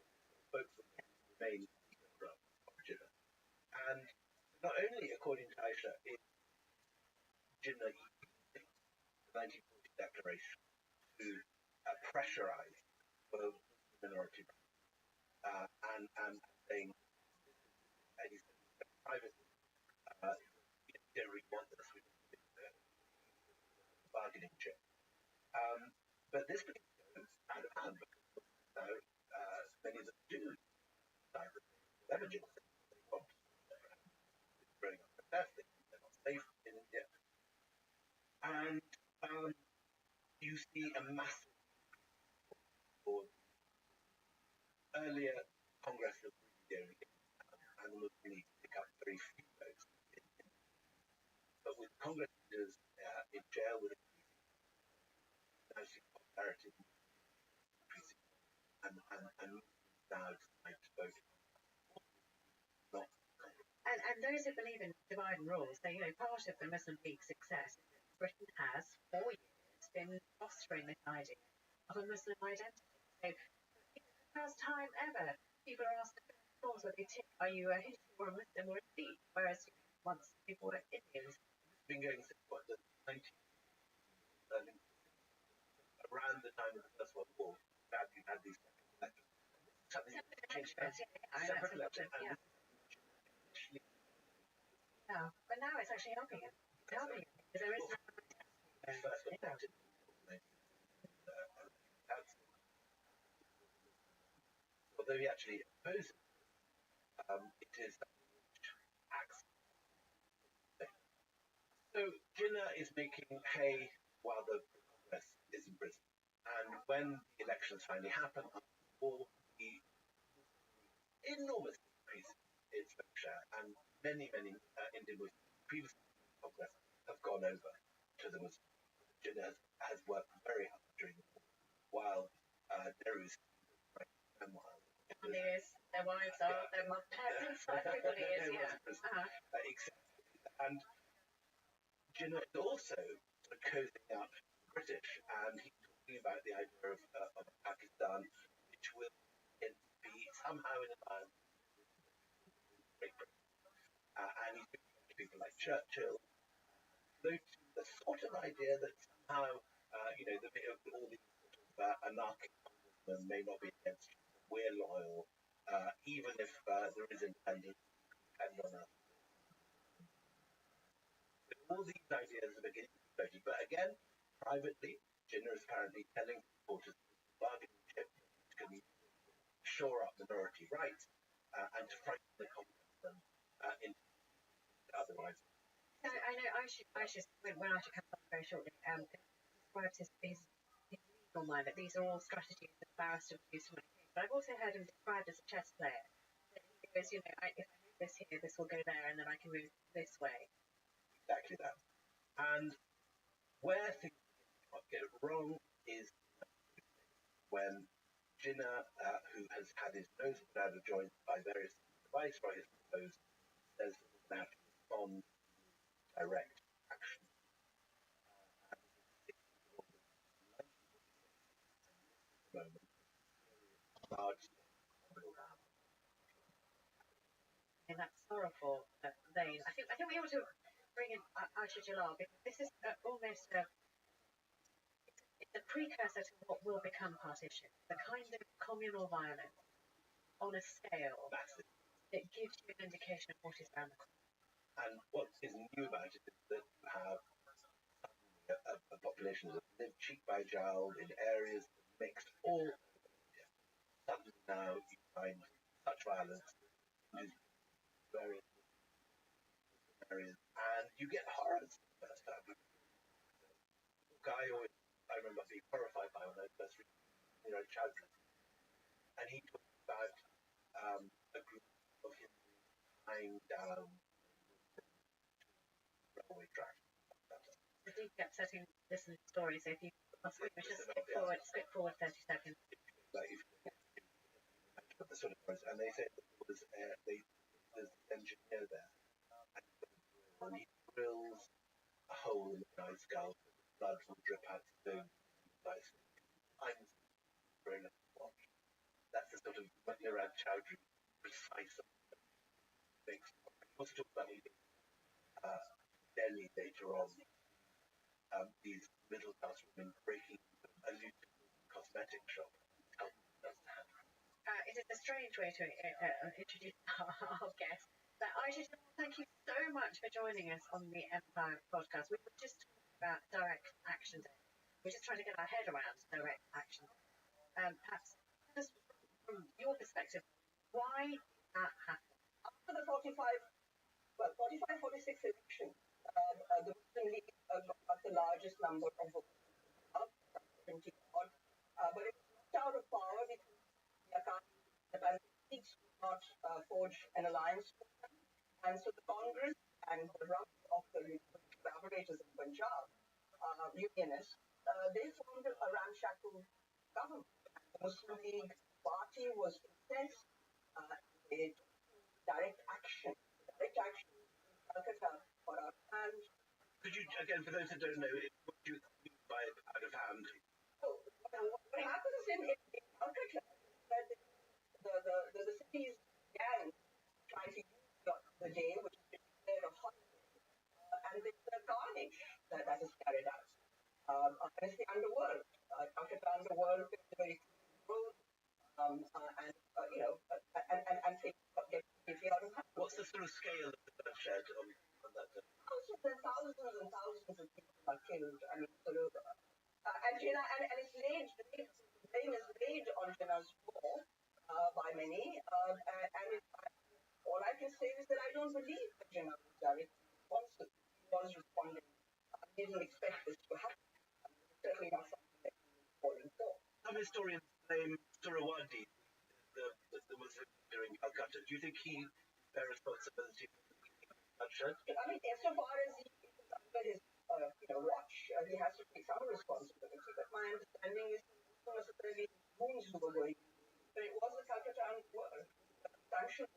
Both of them remain of Jinnah. And not only, according to Aisha, is Jinnah using the 1940 Declaration to pressurize for minority rights and saying, and he said privately, you don't really want this, we don't think bargaining chip. But this goes out of hand because now many of them do leverage it. They want growing up fantastic, they're not safe in India. And you you see a massive for earlier Congress was really and the Muslim League pick up very few votes. But with Congress leaders in jail with increasing popularity increasing and now decide to vote not. And those who believe in divide and rule say, part of the Muslim League's success is that Britain has, for years, been fostering this idea of a Muslim identity. So, for the first time ever, people are asked the forms where they tick, are you a Hindu or a Muslim or a Sikh? Whereas once people were Indians. It's been going since the 19th, around the time of the First World War, that you had these elections. Something changed. Separate elections. Yeah, but now it's actually helping it. It's helping it because there is first elected. Although he actually opposes it is acts. So Jinnah is making hay while the Congress is in prison. And when the elections finally happen, he enormously increases its vote share, and many Indian Muslims previously in Congress have gone over to the Muslim. Jinnah has worked very hard during the war, while Nehru's memoir. Their wives are, their parents, everybody is, And Jinnah is also sort of cozying up the British, and he's talking about the idea of Pakistan, which will be somehow in alliance with Great Britain. And he's talking to people like Churchill, the sort of idea that somehow, all these anarchic congressmen may not be against you, we're loyal, even if there is independence, depend on us. So all these ideas are beginning to be floated, but again, privately, Jinnah is apparently telling supporters the bargaining chip can shore up minority rights and to frighten the congressmen into otherwise. I know I should when I should come up very shortly, describes his legal mind that these are all strategies that a barrister would use to make case. But I've also heard him described as a chess player. That he goes, if I move this here, this will go there, and then I can move this way. Exactly that. And where things get wrong is when Jinnah, who has had his nose put out of joint by various viceroys proposed, says that we're going to have to respond direct action. Moment, large in that sorrowful vein, I think we ought to bring in Aisha Jalal, because this is almost it's a precursor to what will become partition, the kind of communal violence on a scale that gives you an indication of what is around the corner. And what is new about it is that you have a population that live cheek by jowl in areas mixed all over India. Suddenly now you find such violence in various areas, and you get horrors the first time. I remember being horrified by when I first read Chowdhury, and he talked about a group of Hindus tying down railway tracks. The deeply upsetting listening story, so if you just skip forward 30 seconds. The sort of noise, and they said that there's an engineer there, and he drills a hole in the guy's skull, blood will drip out the guy's eyes. Very little watch. That's the sort of Murad Chowdhury precise things. He also talked about Delhi later on. These middle class women breaking a lucrative cosmetic shop. It is a strange way to introduce our guest. But Aisha, thank you so much for joining us on the Empire podcast. We were just talking about Direct Action Day. We're just trying to get our head around Direct Action Day. Perhaps just from your perspective, why did that happen? After the 46 election, the Muslim League got the largest number of votes. an alliance with them. And so the Congress and the rump of the collaborators in Punjab, unionists, they formed a ramshackle government. The Muslim League party was incensed. They took direct action. Direct action in Calcutta for our hand. Could you, again, for those who don't know, what do you mean by out of hand? So what happens in Calcutta is that the city's gang try to use the day, which is declared a holiday, and there's a carnage that is carried out. And it's the underworld. Calcutta underworld is a very road, and things get completely out of hand. What's the sort of scale of the bloodshed on that day? Thousands and thousands of people are killed. I mean, sort of, and it's laid, the blame is laid on Jinnah's war by many, and in fact, all I can say is that I don't believe that Jinnah was directly responsible. He was responding. He didn't expect this to happen. It's certainly not something that he was calling for. Some historians blame Surawadi, the Muslim leader in Calcutta. Do you think he bear responsibility for the bloodshed? I mean, insofar as he is under his watch, he has to take some responsibility. But my understanding is that it wasn't necessarily his wounds who were going, but it was the Calcutta underworld, the substantial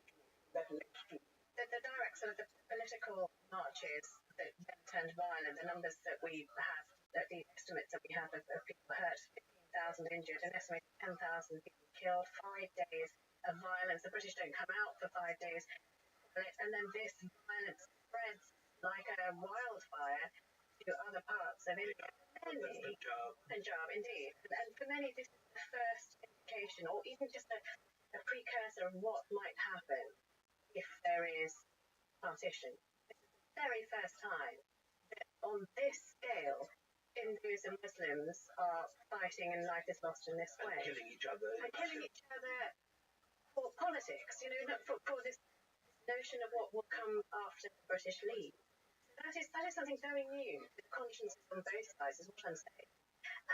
that led to the direct sort of the political marches that then turned violent. The numbers that we have, the estimates that we have of people hurt, 15,000 injured, an estimated 10,000 people killed, 5 days of violence. The British don't come out for 5 days, and then this violence spreads like a wildfire to other parts of India. Punjab, indeed. And for many, this is the first indication, or even just a precursor of what might happen if there is partition. This is the very first time that on this scale, Hindus and Muslims are fighting and life is lost in this way. And killing each other. And killing each other for politics, for this notion of what will come after the British leave. That is something very new. The conscience on both sides is what I'm saying.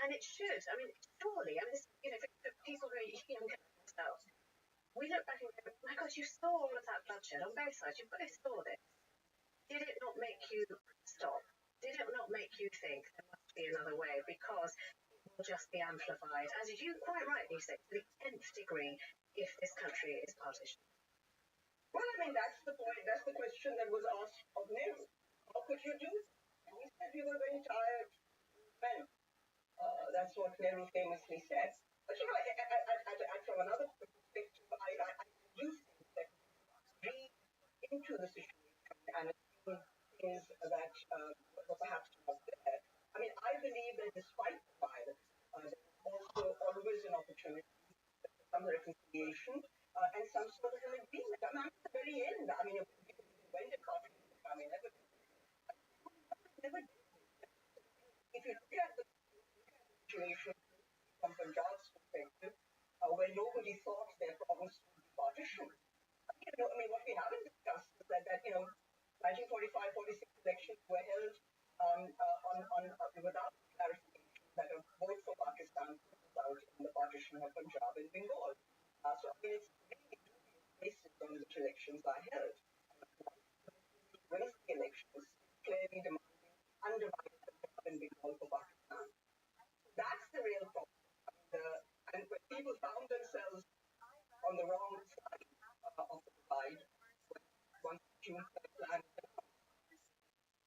And it should, I mean, surely, for people who are younger than myself, we look back and go, oh my God, you saw all of that bloodshed on both sides. You both saw this. Did it not make you stop? Did it not make you think there must be another way? Because it will just be amplified, as you quite rightly say, to the nth degree if this country is partitioned. Well, I mean, that's the point. That's the question that was asked of Nehru. How could you do this? And he said we were very tired men. That's what Nehru famously said. But from another perspective, I do think that read into the situation and assume things that were perhaps not there. I mean, I believe that despite the violence, there is also always an opportunity for some reconciliation and some sort of an agreement. I mean, at the very end, I mean, when did conflict become inevitable? Never did. If you look at the situation from Punjab's perspective, where nobody thought their province would be partitioned. I mean, what we haven't discussed is that 1945-46 elections were held without clarification that a vote for Pakistan would result in the partition of Punjab and Bengal. So, I mean, it's really dubious basis on which elections are held. Wins the elections, clearly demanding undivided Punjab and Bengal for Pakistan. That's the real problem. And when people found themselves on the wrong side of the divide, once you choose that plan,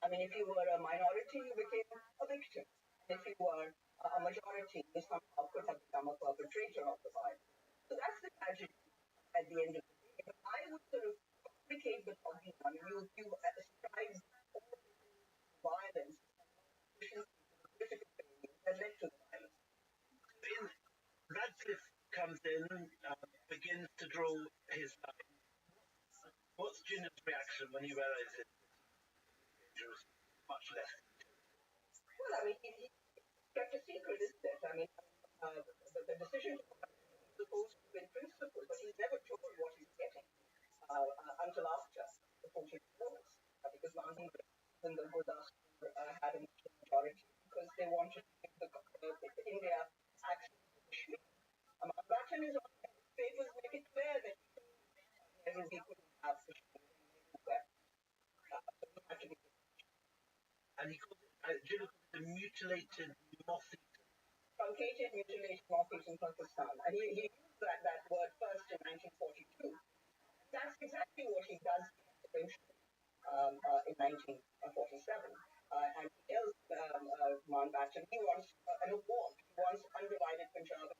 I mean, if you were a minority, you became a victim. And if you were a majority, you somehow could have become a perpetrator of the violence. So that's the tragedy at the end of the day. But I would sort of complicate the problem. I mean, you ascribe all the violence that led to the violence. Radcliffe comes in, begins to draw his line. What's Jinnah's reaction when he realizes there was much less? Well, I mean, he kept a secret, isn't it? I mean, the decision was supposed to be in principle, but he's never told what he's getting until after the 40 votes, because Gandhi and the Gurdaspur had a majority because they wanted to give the India access to Kashmir. Mountbatten is on his papers make it clear that he couldn't have and he calls it, Jinnah calls it a mutilated moth-eaten. Truncated, mutilated moth-eaten Pakistan. And he used that word first in 1942. And that's exactly what he does eventually in 1947. And he tells Mountbatten he wants an award. He wants undivided Punjab.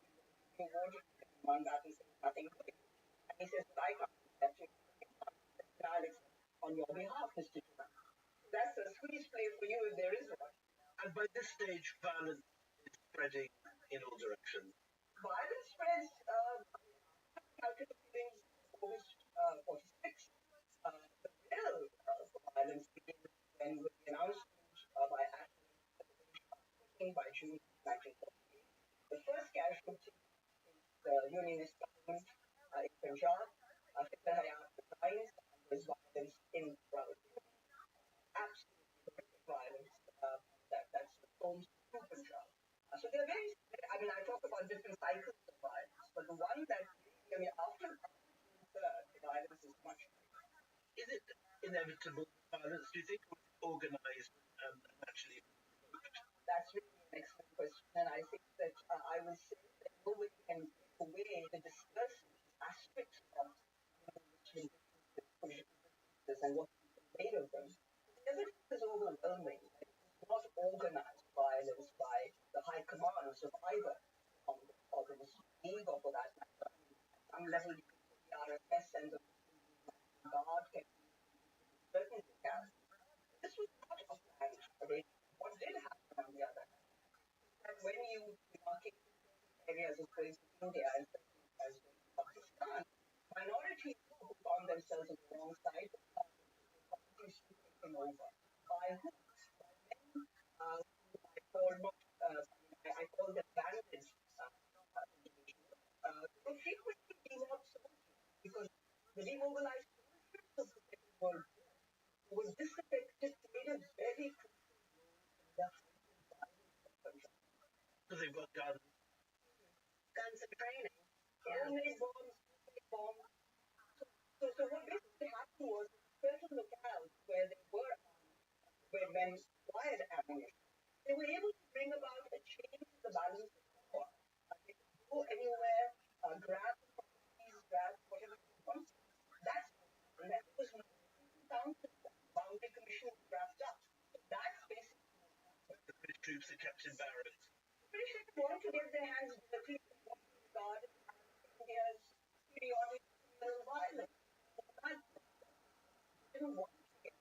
He awarded to Mountbatten says nothing to it. And he says, but I can't accept it. I'll accept on your behalf, Mr. Jinnah. That's a squeeze play for you if there is one. And by this stage, violence is spreading in all directions. Violence spreads calculated killings in August 46. The real violence begins when with the announcement by by June 1948. The first casualty is the Unionist government in Punjab. Hitler Hayat resigns and there's violence in Rawalpindi. Absolutely horrific violence that's storms through Punjab. So they're very, I mean, I talk about different cycles of violence, but the one that really, I mean, after June 3rd, the violence is much greater. Is it inevitable violence, do you think, or is it organized and actually provoked? That's really an excellent question, and I think that I will say that nobody can take away the discursive aspects of Muslim differences and what people made of them. The evidence is overwhelming. It was not organized violence by the high commands of either or the Muslim League or for that matter. At some level, you can say the RSS and the Muslim Guard can certain locales. This was not a planned arrangement. What did happen, on the other hand, is that when you demarcate areas as going to India and as going to Pakistan, minorities who found themselves on the wrong side of the parties taken over by who? By men who I call not, I call them bandits individuals. They were frequently demobbed soldiers because the demobilized soldiers of the Second World War was disaffected, played a very crucial role in the heightened violence of Punjab. Because they've got guns. Guns and training. Homemade bombs, homemade bombs. So what basically happened was certain locales where they were where men acquired ammunition, they were able to bring about a change in the balance of power. They could go anywhere, grab the properties, grab whatever they wanted. That's and there was no one to counter that. The boundary commission was wrapped up. So that's basically what happened. The British troops are kept in barracks. The British didn't want to get their hands dirty and want to regard it as India's periodic criminal violence. They didn't want to get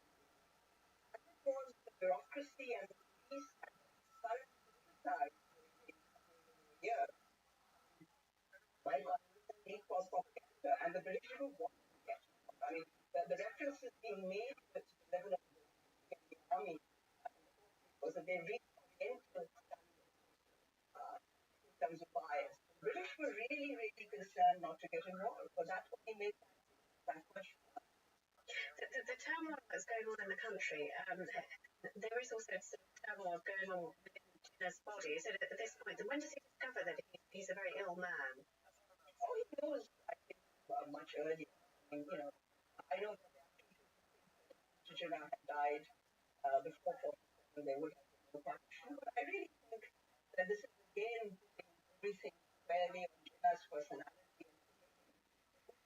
and it was the bureaucracy and the police had started to criticize over the years by government and need for propaganda, and the British didn't want to get involved. I mean, the references being made to the level of the army was that they reached oriental standards in terms of bias. The British were really, really concerned not to get involved, but that's what they made that much worse. The turmoil that's going on in the country, there is also sort of turmoil going on within Jinnah's body. So at this point, when does he discover that he's a very ill man? Oh, he knows, I think, much earlier. I mean, I know that Jinnah had died before 47, they would have been no partition, but I really think that this is again putting everything squarely on Jinnah's personality and behavior.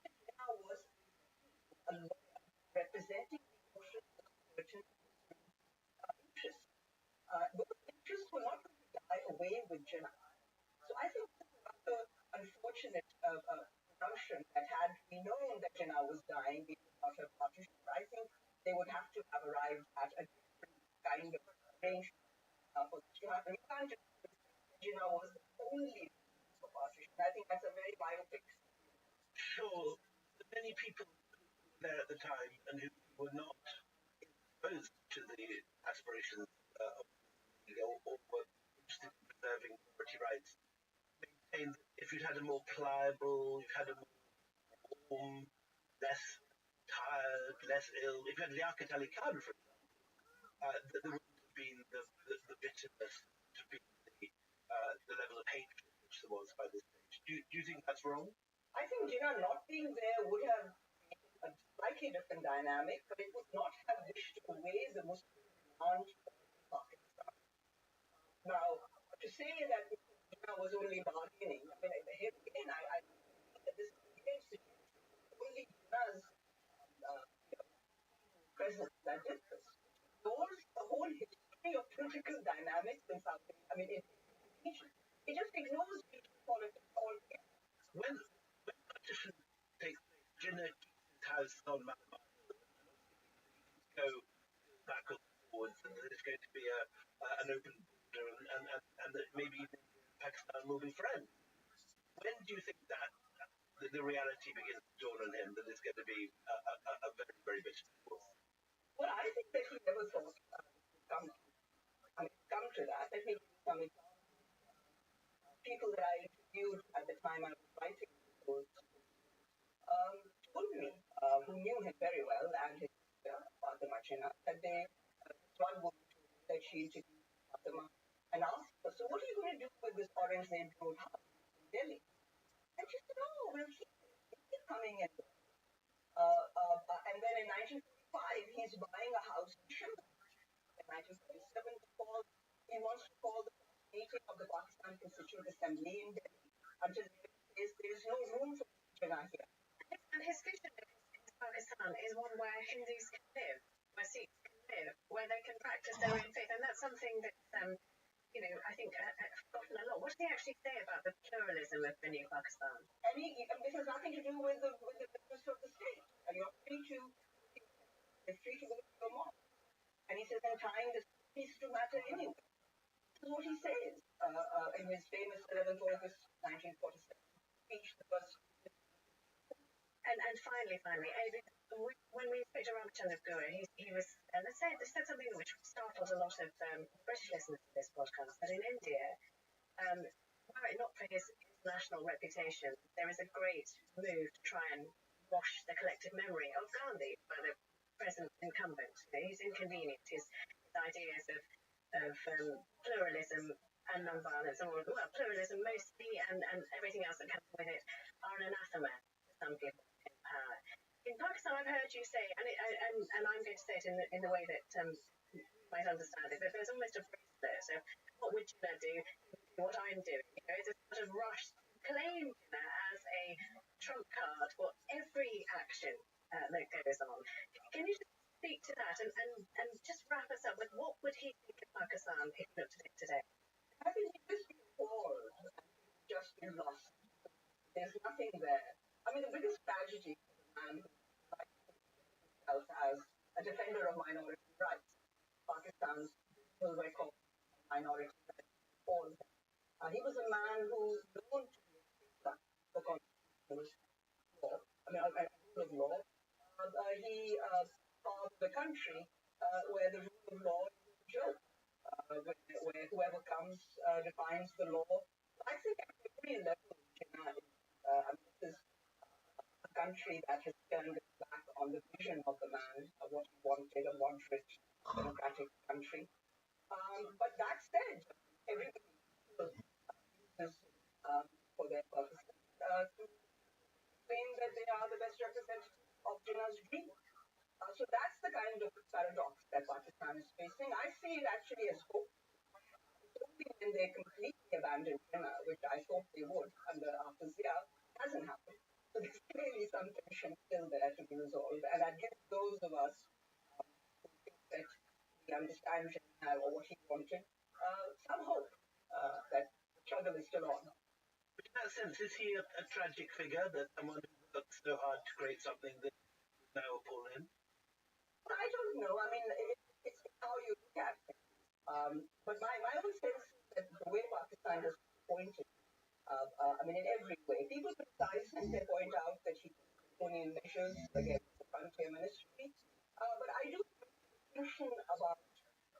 Mr. Jinnah was a lawyer representing the interests of certain Muslim interests. Those interests were not going to die away with Jinnah. So I think it's a rather unfortunate presumption that had we known that Jinnah was dying, we would not have partition. I think they would have to have arrived at a different kind of arrangement for this to happen. You can't just say Jinnah was the only reason for partition. I think that's a very myopic. Sure, many people who were there at the time and who were not opposed to the aspirations of the league or were interested in preserving minority rights maintained that if you'd had a more pliable, you'd had a more warm, less tired, less ill, if you had Liaquat Ali Khan, for example, there wouldn't have been the bitterness, to be the level of hatred which there was by this stage. Do you think that's wrong? I think Jinnah not being there would have created a slightly different dynamic, but it would not have wished away the Muslim demand for Now, to say that Jinnah was only bargaining, I mean, again, I think that this again suggests only Jinnah's presence that did this. Ignores the whole history of political dynamics in South Asia. I mean, in the region. It just ignores regional politics altogether. When partition takes place, Jinnah keeps his house on Malamar Hill, and obviously he can go backwards and forwards, and there's going to be an open border, and that maybe India and Pakistan will be friends. When do you think that the reality begins to dawn on him that it's going to be a very, very bitter divorce? Well, I think that he never thought come to that. Let me give you some examples. People that I interviewed at the time I was writing those told me, who knew him very well and his sister, Fatima Jinnah, that they, one woman told me that she interviewed Fatima and asked her, so what are you going to do with this Aurangzeb Road house in Delhi? And she said, oh, we'll keep it. We'll keep coming in. And then in 1945, he's buying a house in Shimla. In 1947, he wants to call the meeting of the Pakistan Constituent Assembly in Delhi. Until then, there is no room for Jinnah here. And his vision in Pakistan is one where Hindus can live, where Sikhs can live, where they can practice their own faith. And that's something that, I think I've forgotten a lot. What did he actually say about the pluralism of the new Pakistan? And this has nothing to do with the business of the state. And you're free to go to your mosque. And he says, in time, this ceases to matter anyway. This is what he says in his famous 11th August 1947 speech, the first. And finally, when we spoke to Ramchandra Guru, he was said something which startled a lot of British listeners to this podcast, that in India, were it not for his international reputation, there is a great move to try and wash the collective memory of Gandhi by the present incumbent. His inconvenience, his ideas of pluralism and non-violence, or pluralism mostly, and everything else that comes with it, are an anathema to some people in power. In Pakistan, I've heard you say, and I'm going to say it in the way that you might understand it, that there's almost a bracelet. So what would Jinnah do? What I'm doing. It's a sort of rush to claim Jinnah as a trump card for every action that goes on. Can you just speak to that and just wrap us up with what would he think of Pakistan if he looked at it today? I think he just been called and just been lost. There's nothing there. I mean, the biggest tragedy for the man who himself as a defender of minority rights, Pakistan's civil record minority rights, all of them. He was a man who known to be the constitutional law. I mean, a rule of law. He found the country where the rule of law is a joke, where whoever comes defines the law. I think at every level, Jinnah is, this is a country that has turned its back on the vision of the man, of what he wanted, a moderate, democratic country. But that said, everybody still uses for their purposes to claim that they are the best representatives of Jinnah's dream. So that's the kind of paradox that Pakistan is facing. I see it actually as hope. Hoping when they completely abandon Jinnah, which I thought they would after Zia, hasn't happened. So there's clearly some tension still there to be resolved. And that gives those of us who think that we understand Jinnah or what he wanted some hope that the struggle is still on. But in that sense, is he a tragic figure, that someone who worked so hard to create something that is now appalling? I don't know. I mean, it's how you look at it. But my own sense is that the way Pakistan has pointed, I mean, in every way, people criticize him. They point out that he took draconian measures against the frontier ministry. But I do think the distinction about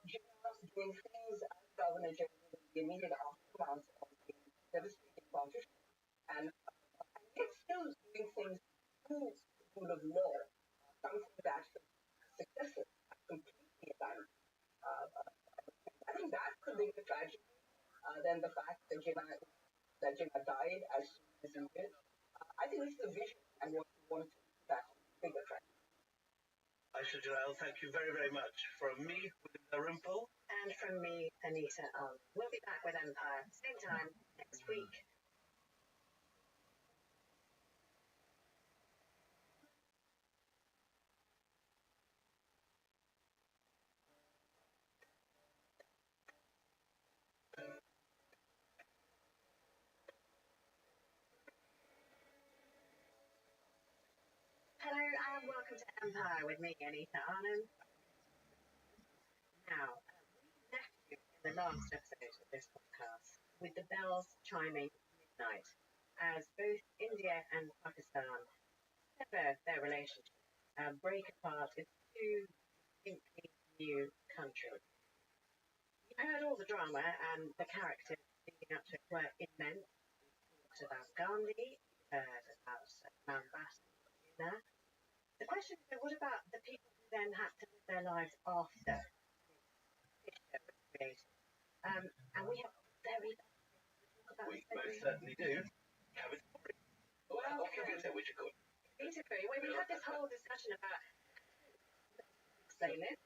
Jinnah doing things as Governor General in the immediate aftermath of the devastating partition, and yet still doing things through the rule of law, something that successors have completely abandoned. I think that's the bigger tragedy than the fact that Jinnah died as soon as he did. I think it's the vision and what he wanted that's the bigger tragedy. Aisha Jalal, thank you very, very much. From me, with Narumpal. And from me, Anita, we'll be back with Empire, same time next week. Hello and welcome to Empire with me, Anita Arnhem. Now, we left you in the last episode of this podcast with the bells chiming midnight as both India and Pakistan sever their relationship and break apart into two distinctly new countries. You heard all the drama and the characters leading up to it were immense. We talked about Gandhi, we heard about Mountbatten. The question is, what about the people who then had to live their lives after this show was created? And we have very We most certainly do. Have a story. Well, We should go. basically, when we had this whole discussion about explain it,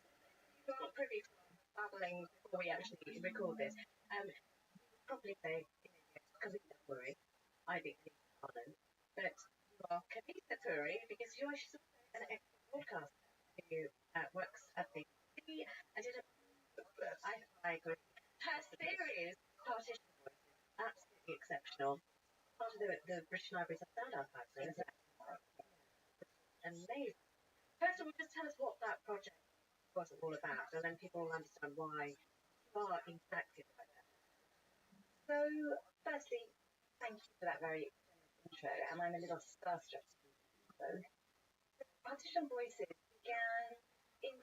you are privy to babbling before we actually record this. Probably say, because it's February, I think it's Ireland, but you are Kavita Turi because you are also an ex-broadcaster who works at the BBC and did a I agree. Her series, Partition Voices, absolutely exceptional. Part of the British Libraries of Sound Archives, isn't it? Amazing. First of all, just tell us what that project was all about, and then people will understand why you are impacted by that. So, firstly, thank you for that very intro, and I'm a little starstruck. So, Partition Voices began in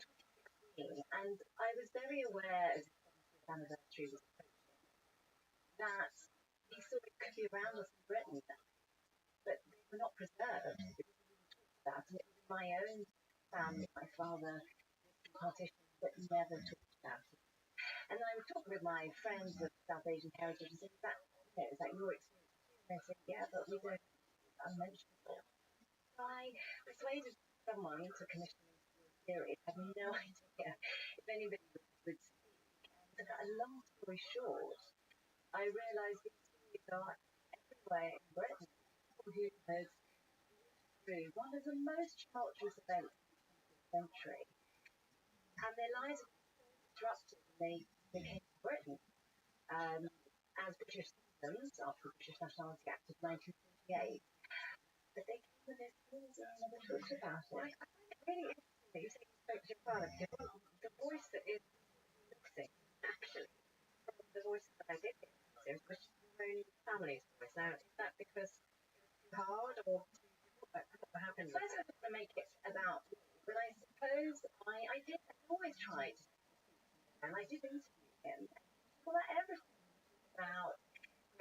2016, and I was very aware as the anniversary was approaching that these stories could be around us in Britain, but they were not preserved. It was really talked about, and it was in my own family, my father partition, but never talked about it. And I was talking with my friends of South Asian heritage and said, is that your experience? And they said, yeah, but we don't, it's unmentionable. So I persuaded someone to commission this series. I have no idea if anybody would speak. And to cut a long story short, I realised these stories are everywhere in Britain. People who had lived through one of the most tumultuous events of the 20th century, and their lives were so disrupted when they came to Britain as British citizens after the British Nationality Act of 1948. But they came with their skills and never talked about it. I find it really interesting that you say you spoke to your father, because the voice that is mixing, actually, from the voice that I did get, which is your own family's voice. Now, is that because it was too hard, or what happened? First, I was going to make it about me, but I suppose I did always try to speak to him, and I did interview him. He talked about everything. He talked about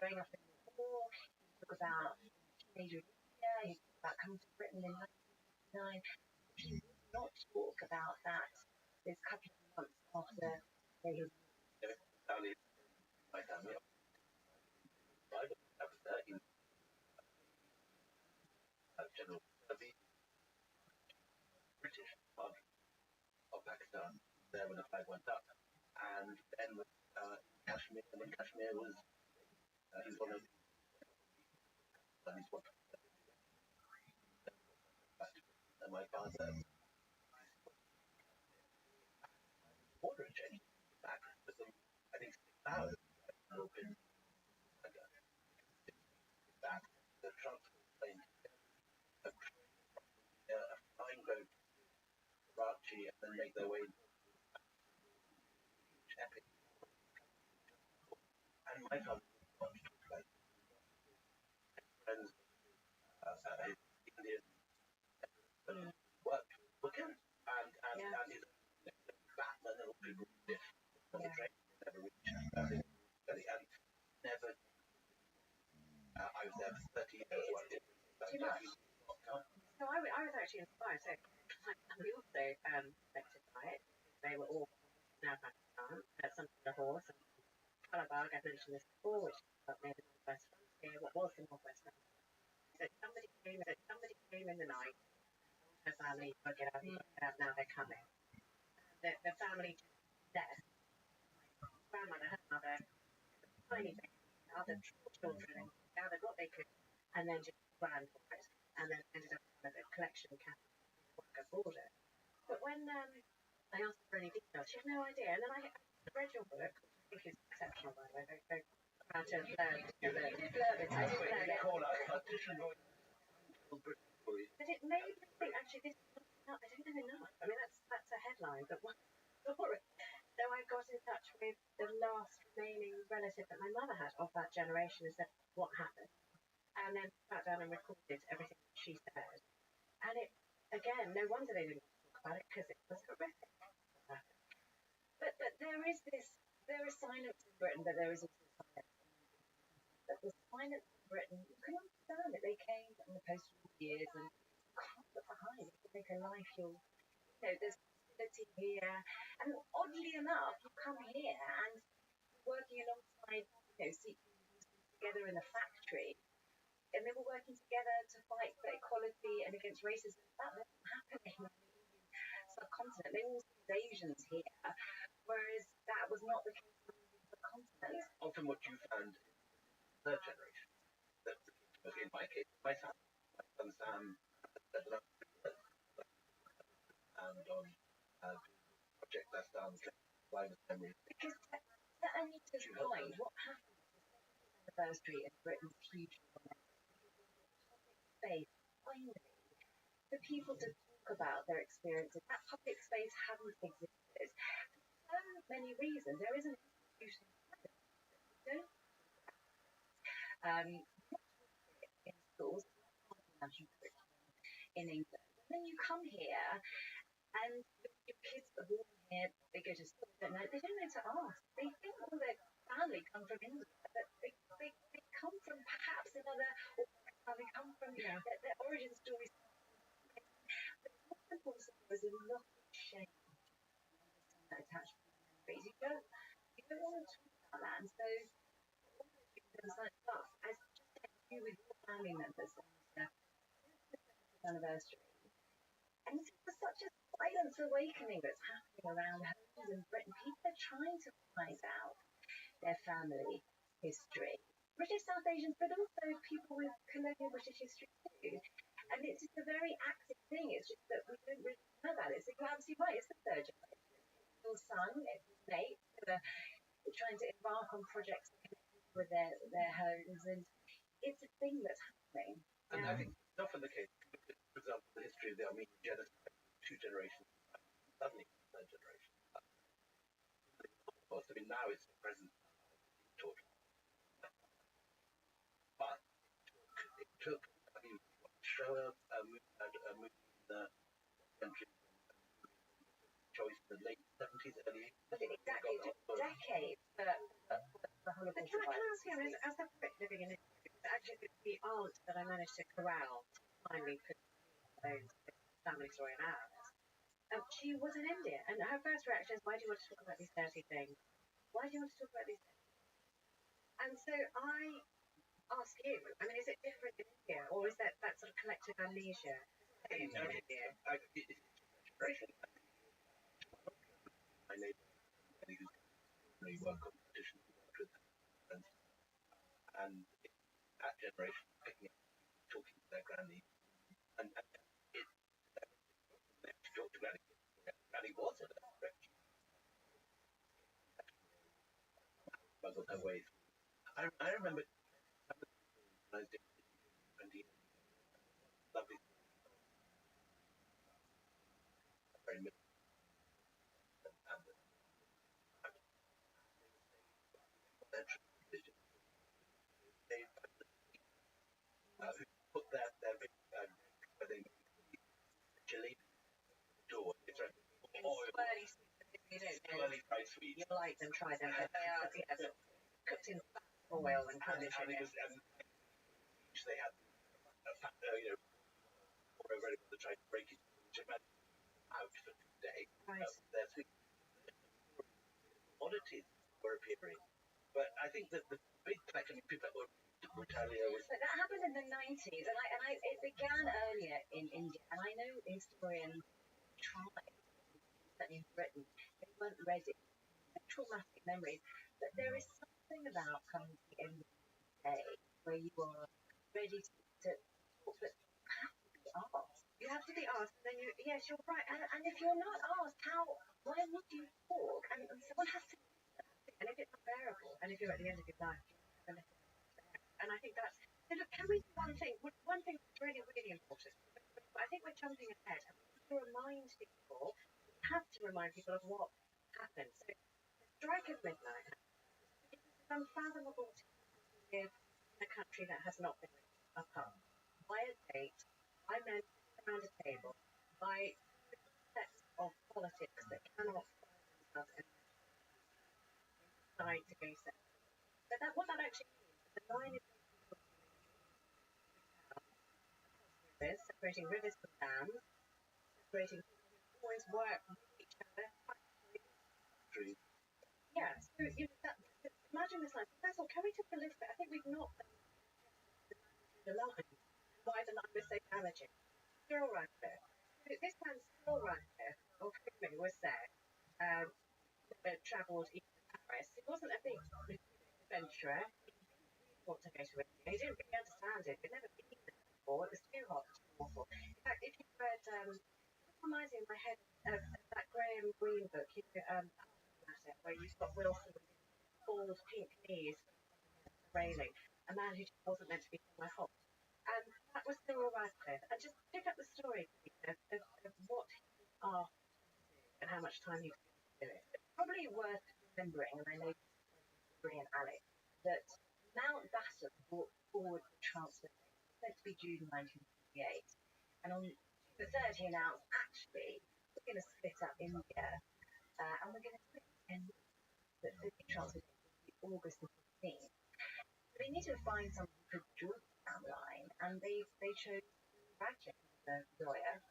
growing up in the war, he talked about teenager in India, he talked about coming to Britain in 1959. He would not talk about that this couple of months after he was My family. I was there in General the British part of Pakistan there when the flag went up, and then Kashmir, and when Kashmir was he's one of and he's one and my father border change back for some I think 6 hours open back the transport plane a flying boat to Karachi and then make their way epic and my father wanted to like friends Indian work weekend and his Batman and all people on the train never reached and never I was there for 30 years too much. So I was actually inspired. So my family also affected by it. They were all now Pakistan, something the horse, and Kalabag, I've mentioned this before, which is up near the northwest frontier, what was the northwest frontier. So somebody came in the night, her family, get out, now they're coming. The family just left tiny things, other children, and gathered what they could, and then just ran for it, and then ended up with a collection camp across the border. But when I asked for any details, she had no idea. And then I read your book, which I think is exceptional, by the way. Very, very proud to have learned. You did blurb it. I did blurb it. Call out partition voice. But it made me think, actually, this is not, I don't know enough. I mean, that's a headline, but one story. So I got in touch with the last remaining relative that my mother had of that generation and said, what happened? And then sat down and recorded everything that she said. And it, again, no wonder they didn't talk about it, because it was horrific. But there is silence in Britain, but there is also silence. But the silence in Britain, you can understand it. They came in the post-war years and you can't look behind. You can make a life. There's stability here. And oddly enough, you come here and working alongside, together in a factory, and they were working together to fight for equality and against racism. That wasn't happening on the Indian subcontinent. They all see Asians here, whereas that was not the case on the Indian subcontinent. Often what you found in the third generation, that in my case, my son Sam, and on project that's done, climate memory. Because to Anita's point, what happened is the 70th anniversary of Britain's huge space, finally, for people to talk about their experiences. That public space hadn't existed for so many reasons. There is an institution in schools, national curriculum in England. And then you come here and your kids are born here, they go to school, they don't know to ask. They think all their family come from India, but they come from perhaps another, or they come from their origin stories. But what's important is a lot of shame that attached to memories. You don't want to talk about that, and so all of you can sign up as just you with your family members on this 70th anniversary. And it's such a silence awakening that's happening around homes in Britain. People are trying to find out their family history. British South Asians, but also people with colonial British history too. And it's just a very active thing. It's just that we don't really know about it. So you're absolutely right. It's the third generation. Your son, it's Nate, trying to embark on projects to connect people with their homes. And it's a thing that's happening. And I think it's often the case. For example, the history of the Armenian genocide, 2 generations, suddenly the third generation. Of course, I mean, now it's present taught. But it took, I mean, Shoah moved in the country, choice in the late 70s, early 80s. But it exactly took decades for the whole of But can I ask you, as a Brit living in Italy, actually the aunt that I managed to corral finally put those family story in ours, she was in India, and her first reaction is, why do you want to talk about these dirty things? Why do you want to talk about these things? And so I ask you, I mean, is it different in India, or is that sort of collective amnesia? In India? My neighbour, who work competitions, with friends, and that generation picking up, talking to their granny, and it talked to granny. Granny was a refugee. Smuggled her way through. I remember when I was doing 20 years, lovely, very middle, and they put their big where they chili door. It's a swirly fried sweets. You like them, try them, but they are cooked in oil and kind of sugar. They had over to try to break it out for today. Right. There's oddities were appearing. But I think that the big collection of people that were retaliated. But that happened in the 90s, and it began earlier in India. And I know historians tried, certainly in Britain, they weren't ready. Traumatic memories, but there is something something about coming to the end of the day where you are ready to talk, but you have to be asked. You have to be asked, and then yes, you're right. And if you're not asked, why would you talk? And someone has to listen. And if it's unbearable, and if you're at the end of your life, and I think that's. So look, can we do one thing? One thing that's really, really important. I think we're jumping ahead. And we have to remind people. We have to remind people of what happened. So, the strike of midnight. It is unfathomable to live in a country that has not been upheld by a date, by men sitting around a table, by sets of politics that cannot find themselves in decide to go separate. But what that actually means is the line is separating rivers from dams, separating people who always work with each other. Yeah, so imagine this line. First of all, can we just a little bit? I think we've not the line. Why the line was so damaging. Still right there. This man's still right there. Okay, was there. Travelled east to Paris. He wasn't a big adventurer. He didn't want to go to India. He didn't really understand it. He'd never been there before. It was too hot, too awful. In fact, if you read, it reminds me in my head of that Graham Greene book, where you've got Wilson with his bald pink knees railing, a man who just wasn't meant to be my hot. And that was Cyril Radcliffe. And just pick up the story of what he asked and how much time he took to do it. It's probably worth remembering, and I know this is brilliant, Alex, that Mountbatten brought forward the transfer date. It was meant to be June 1948. And on the 3rd, he announced, actually, we're going to split up India, and we're going to split 10 weeks. That the transfer date would be August the 15th. They needed to find someone who could draw the timeline, and they chose Radcliffe, the lawyer,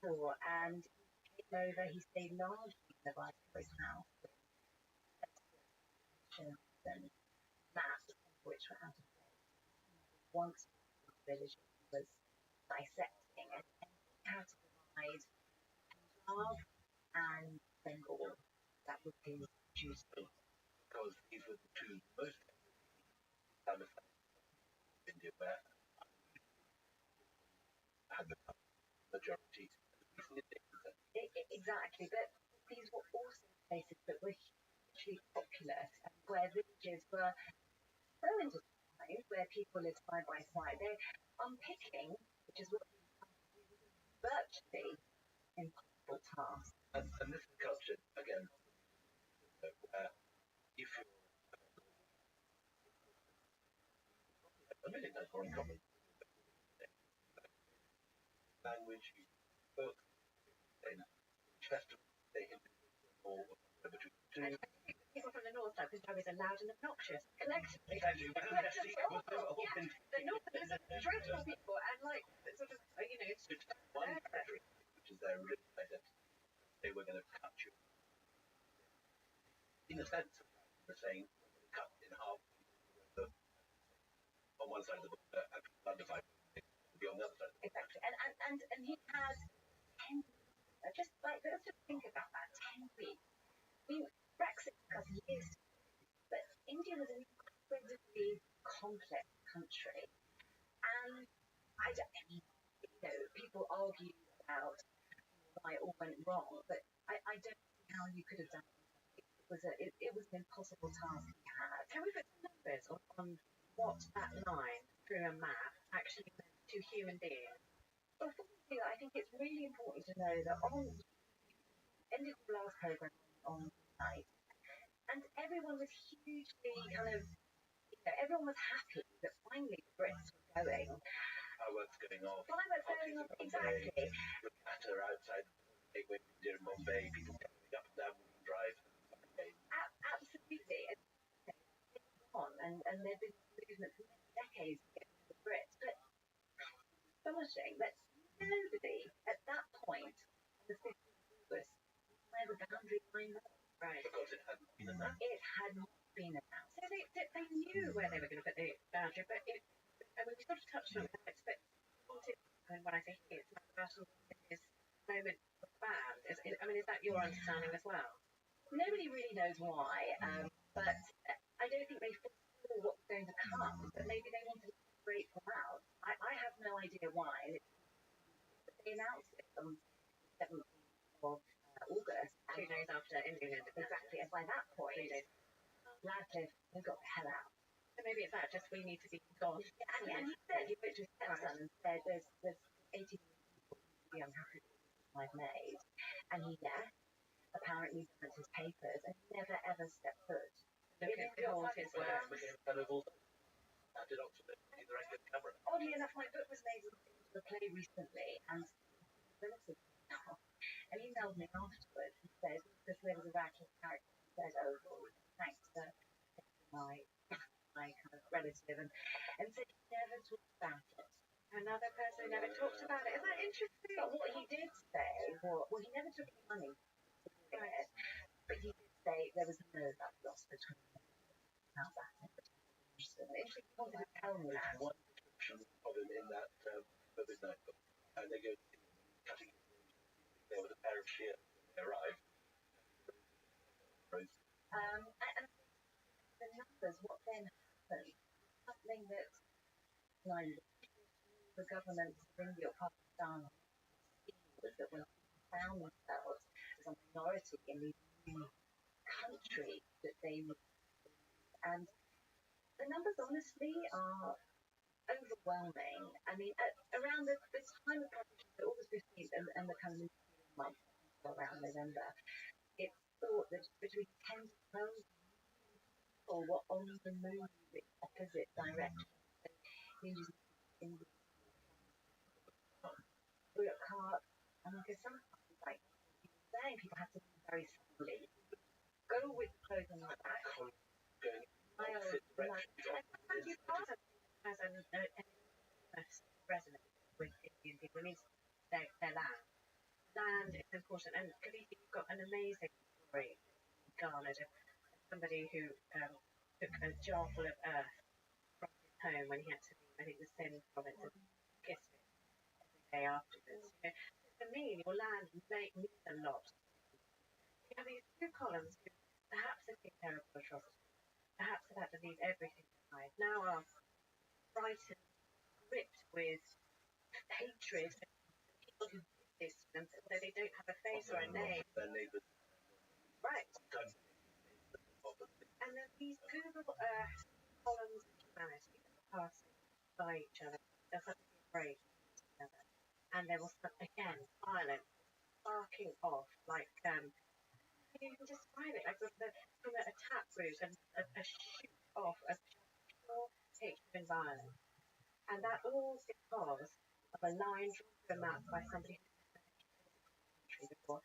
before, and he came over. He stayed largely in the Viceroy's house, and maps, which were out of date. Once the village was dissecting, and how to provide Punjab and Bengal. That would be duty. Because these were the two most Islamicized in India where had the majority. Exactly, but these were also places that were hugely populous and where villages were so intertwined, where people lived side by side. They're unpicking, which is what virtually impossible task. And this is culture, again, where if you're a million times more in common language, you book, then festival, they can or whatever to do. People from the north side, Punjab is loud and obnoxious. Collectively. Exactly. The northerners are dreadful people, and sort of, it's one country, which is their real identity. They were going to cut you. In a sense, they're saying, cut in half on one side of the border and the other side be on the other side. Exactly. And he had 10 weeks. Let's just think about that. 10 weeks. I mean, Brexit took us years to do, but India was an incredibly complex country. And people argue about why it all went wrong, but I don't see how you could have done it. It was an impossible task he had. Can we put some numbers on what that line through a map actually meant to human beings? Well, before we do that, I think it's really important to know that ended the last program on night, and everyone was hugely everyone was happy that finally the Brits were going. Fireworks going off. Exactly. The batter outside the gateway in Bombay, people coming up and down the drive. Absolutely. And there've been movement for many decades to get rid of the Brits, but it's astonishing that nobody at that point, on the 15th of August, where the boundary line was. Right. Because it hadn't been announced. It had not been announced. So they knew where they were going to put the boundary, but we sort of touched on it, but when I say he, it's Mountbatten in his moment of band. Is that your understanding as well? Nobody really knows why, but I don't think they foresaw what was going to come, but maybe they wanted to break them out. I have no idea why. They announced it on the 17th of August. 2 days after Indian independence. Exactly, and by that point, Radcliffe, we got the hell out. So maybe it's that, just we need to be gone. And he said, he wrote to his stepson and said, there's 18 people who be unhappy with what I've made. And he left, apparently burnt his papers, and never ever stepped foot. Behold his work. Did Oxford in the rest of the camera? Oddly enough, my book was made into a play recently, and relative and he emailed me afterwards and said, because there was a Radcliffe character, he said, oh, well, thanks for my kind of relative, and said he never talked about it. Another person who never talked about it. Isn't that interesting? But what he did say, well, he never took any money for doing it, but he did say there was no love lost between them about that. Interesting, he wanted to tell me that. One description of him in that COVID night book, and they go cutting his there with a pair of shears when they arrived. And the numbers, what then happened, something that the governments of India or Pakistan was that when people found themselves as a minority in these new countries that they would, and the numbers honestly are overwhelming. I mean, around the time of publication, so August 15th and the kind of month around November, it's thought that between 10 to 12 people were on the move in opposite directions. In cart, and because sometimes, like you were saying, people have to be very slowly. Go with clothing like that. Going in opposite directions. Sometimes you can't have an resonance with Indian people. It means their land. Land is important. And Khalifa, you've got an amazing story garnered of somebody who took a jar full of earth from his home when he had to leave, I think, the Sindh province, and kissed it every day afterwards. You know, for me, your land means a lot. You have these two columns who perhaps have been terrible atrocities, perhaps have had to leave everything behind, now are frightened, gripped with hatred for people who did this to them, though they don't have a face or a name. Their neighbours. Right. And then these Google Earth columns of humanity that are passing by each other, they'll suddenly break together. And there will again violence sparking off like you can describe it like from a tap root and a shoot off of pure hatred and violence. And that all because of a line drawn to a map by somebody who's never been before.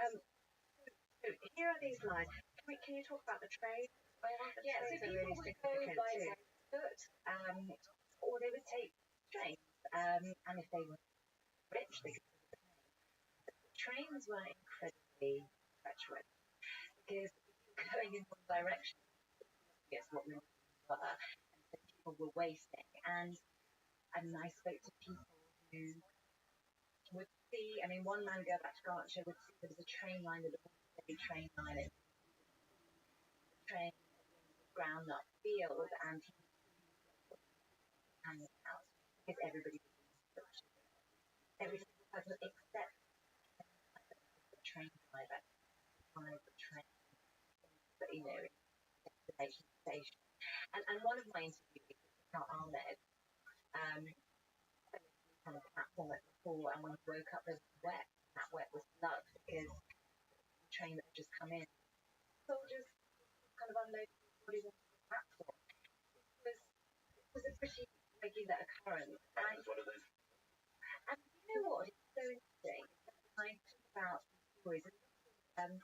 So here are these lines. Can you talk about the trade? Yeah, so people really would go by their foot, or they would take trains, and if they were rich, they could take the train. Trains were incredibly treacherous because going in one direction, yes, what we were, and so people were wasting. And I spoke to people who would see. I mean, one man go back to Gartshire would see there was a train line, that a train line, and the train ground up field, and he was hanging out because everybody was every single person except the train driver, the train, but you know, destination station. And one of my interviewees, Ahmed, on the platform at the pool, and when he woke up, there was wet. That wet was blood because the train that had just come in. Soldiers kind of unloaded his body onto the platform. It was a pretty regular occurrence. And you know what? It's so interesting. I talk about these stories, and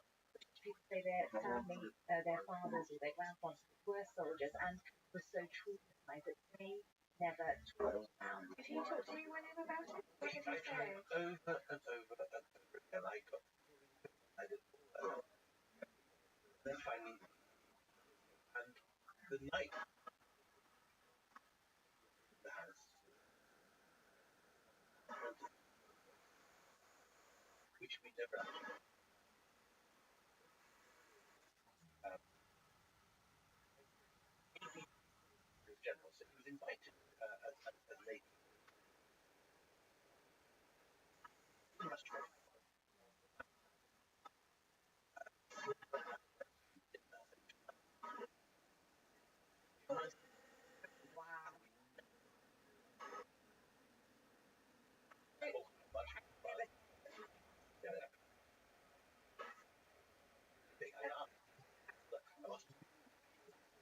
people say their family, their fathers or their grandfathers were soldiers and were so traumatized that they never talked about. Did he talk to you when you were about it? What did he say? Over and over and over again, I got then finally, and the night the house, which we never actually. was invited as lady. Wow.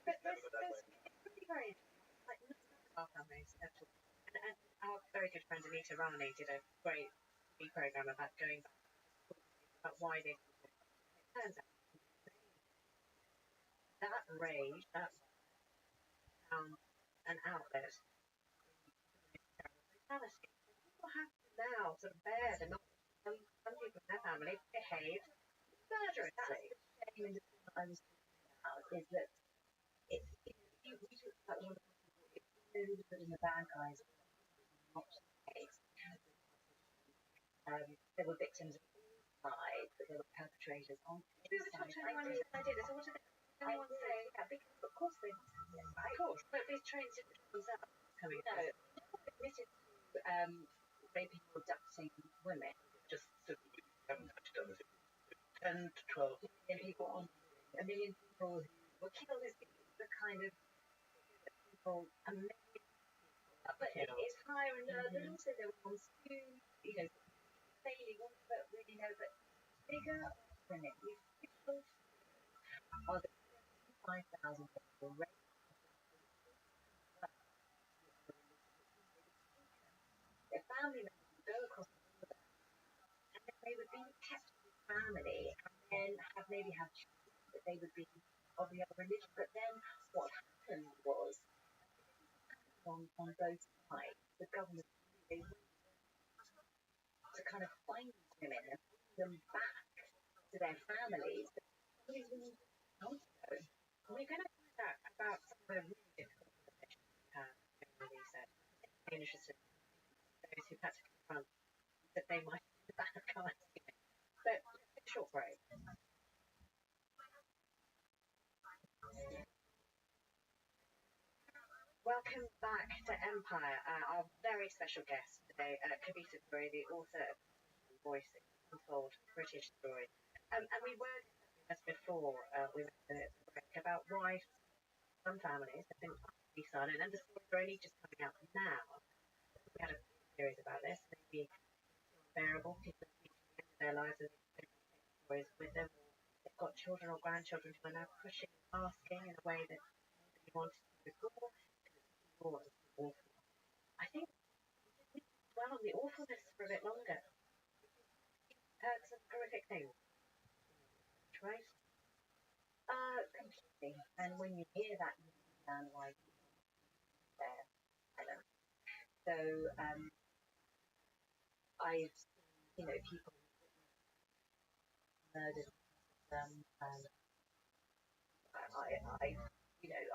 But it's really very interesting. Like, none of our families at all. And our very good friend Anita Rani did a great TV program about going back about why they did it. It turns out that rage, that found an outlet in fatality. People have to now sort of bear the knowledge that some people in their family behave murderously. That's the shame in the thing that I was talking about is that we talked about one of the people, it's those that in the bad guys, not the case. There were victims on all sides, but there were perpetrators on We both were talking sides. to anyone who's I did this. So what did anyone say? Yeah, because of course they must have been, Of right? course, but these trains themselves coming. No, admitted to raping or abducting women. Just so we haven't actually done this. 10 to 12 million people on a million people who were killed is the kind of people, a million people. But it's higher and lower, but also there were ones who, fairly ones that really know, but bigger than it. These people are the 5,000 people raped. Their family members would go across the border and then they would be kept with family and then maybe have children, but they would be of the other religion. But then what happened was on both sides, the government they to kind of find these women and bring them back to their families. But some of these women don't go. And we're going to find out about some of the really difficult conversations we have in research. I'm interested in those who've had to confront that they might be the bad guys. But let's take a short break. Welcome back to Empire. Our very special guest today, Kavita Puri, the author of Voices, Untold British Story. And we were discussing just before we went to the break about why some families have been utterly silent, and the stories are only just coming out now. We had a series about this, maybe unbearable. People are reaching the end of their lives and they don't take stories with them. They've got children or grandchildren who are now pushing, asking in a way that nobody wanted to before. Awful. I think we need to dwell on the awfulness for a bit longer. Heard some horrific things, right? Completely. And when you hear that, you understand why they're silent. So I've seen, people murdered.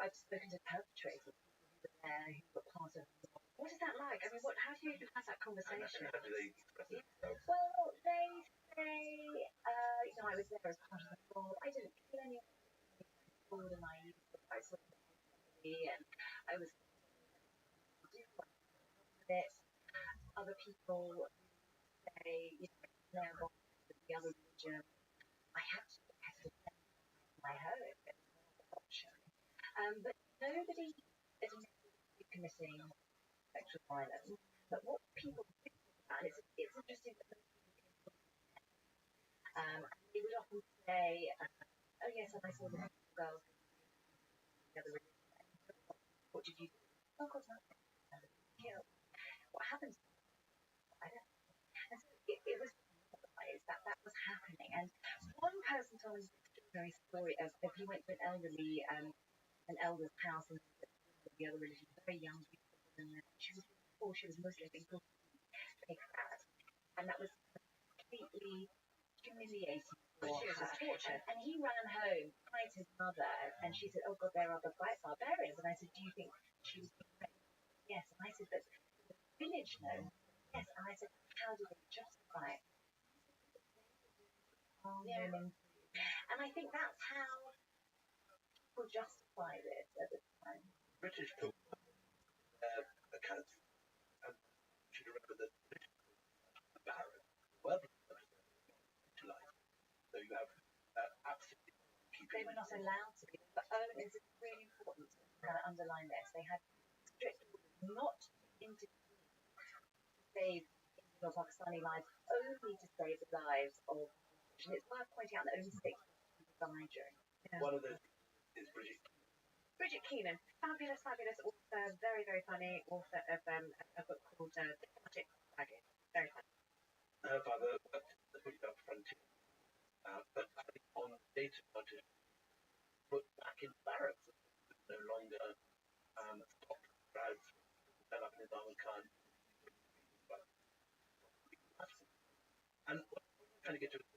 I've spoken to perpetrators who were there, who were part of. What is that like? I mean, how do you even have that conversation? How do they express themselves? Well, they say, I was there as part of the mob. I didn't kill anyone. And I used advice on somebody, and I was doing it. Other people say, they're involved with the other religion. I have to defend my home. It's not an option. But nobody is committing sexual violence. But what people do about it, it's interesting that they would often say, oh yes, and I saw the girls the other religion. What did you do? Oh, of course not. Killed. What happens? I don't know. And so it was realised that was happening. And one person told me an extraordinary story of he went to an elder's house and the other religion, very young, beautiful woman. She was Muslim, big fat, and that was completely humiliating for She was her. tortured. And he ran home, cried to his mother, and she said, "Oh God, there are barbarians." And I said, "Do you think she was being raped?" Yes. And I said, "But the village knows." Yes. And I said, "How do they justify it?" Yeah. And I think that's how people justify this at the time. British people accounts. And you should remember that the barons were utilized. So you have absolutely They were not allowed to be. But it's really important to kind of underline this. They had strict orders not to intervene to save Indian or Pakistani lives, only to save the lives of. And it's worth pointing out that only 6 people died during. One of those is Bridget Keenan, fabulous, fabulous author, very, very funny author of a book called Diplomatic Baggage. Very funny. Her father worked at the British frontier, but on data budget put back in barracks, no longer stock crowds set up in Nizam Khan. And what I'm trying to get to, the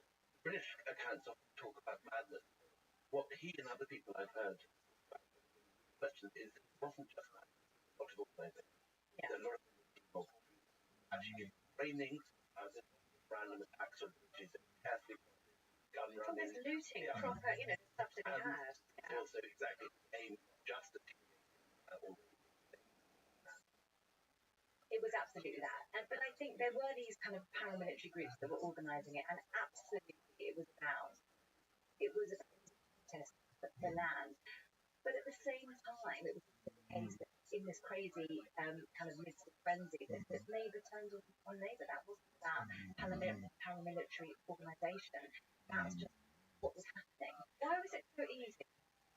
British accounts often talk about madness. What he and other people I've heard questions is it wasn't just that. A lot of organization. Yeah. A lot of people actually training, random attacks on bridges, carefully gun From running. this looting, proper, stuff that he had. Yeah. Also, exactly, aim just at It was absolutely that. But I think there were these kind of paramilitary groups that were organising it, and absolutely it was about protest for land. But at the same time, it was the case that in this crazy kind of midst of frenzy that Labour turned on Labour. That wasn't about paramilitary organisation. That was just what was happening. Why was it so easy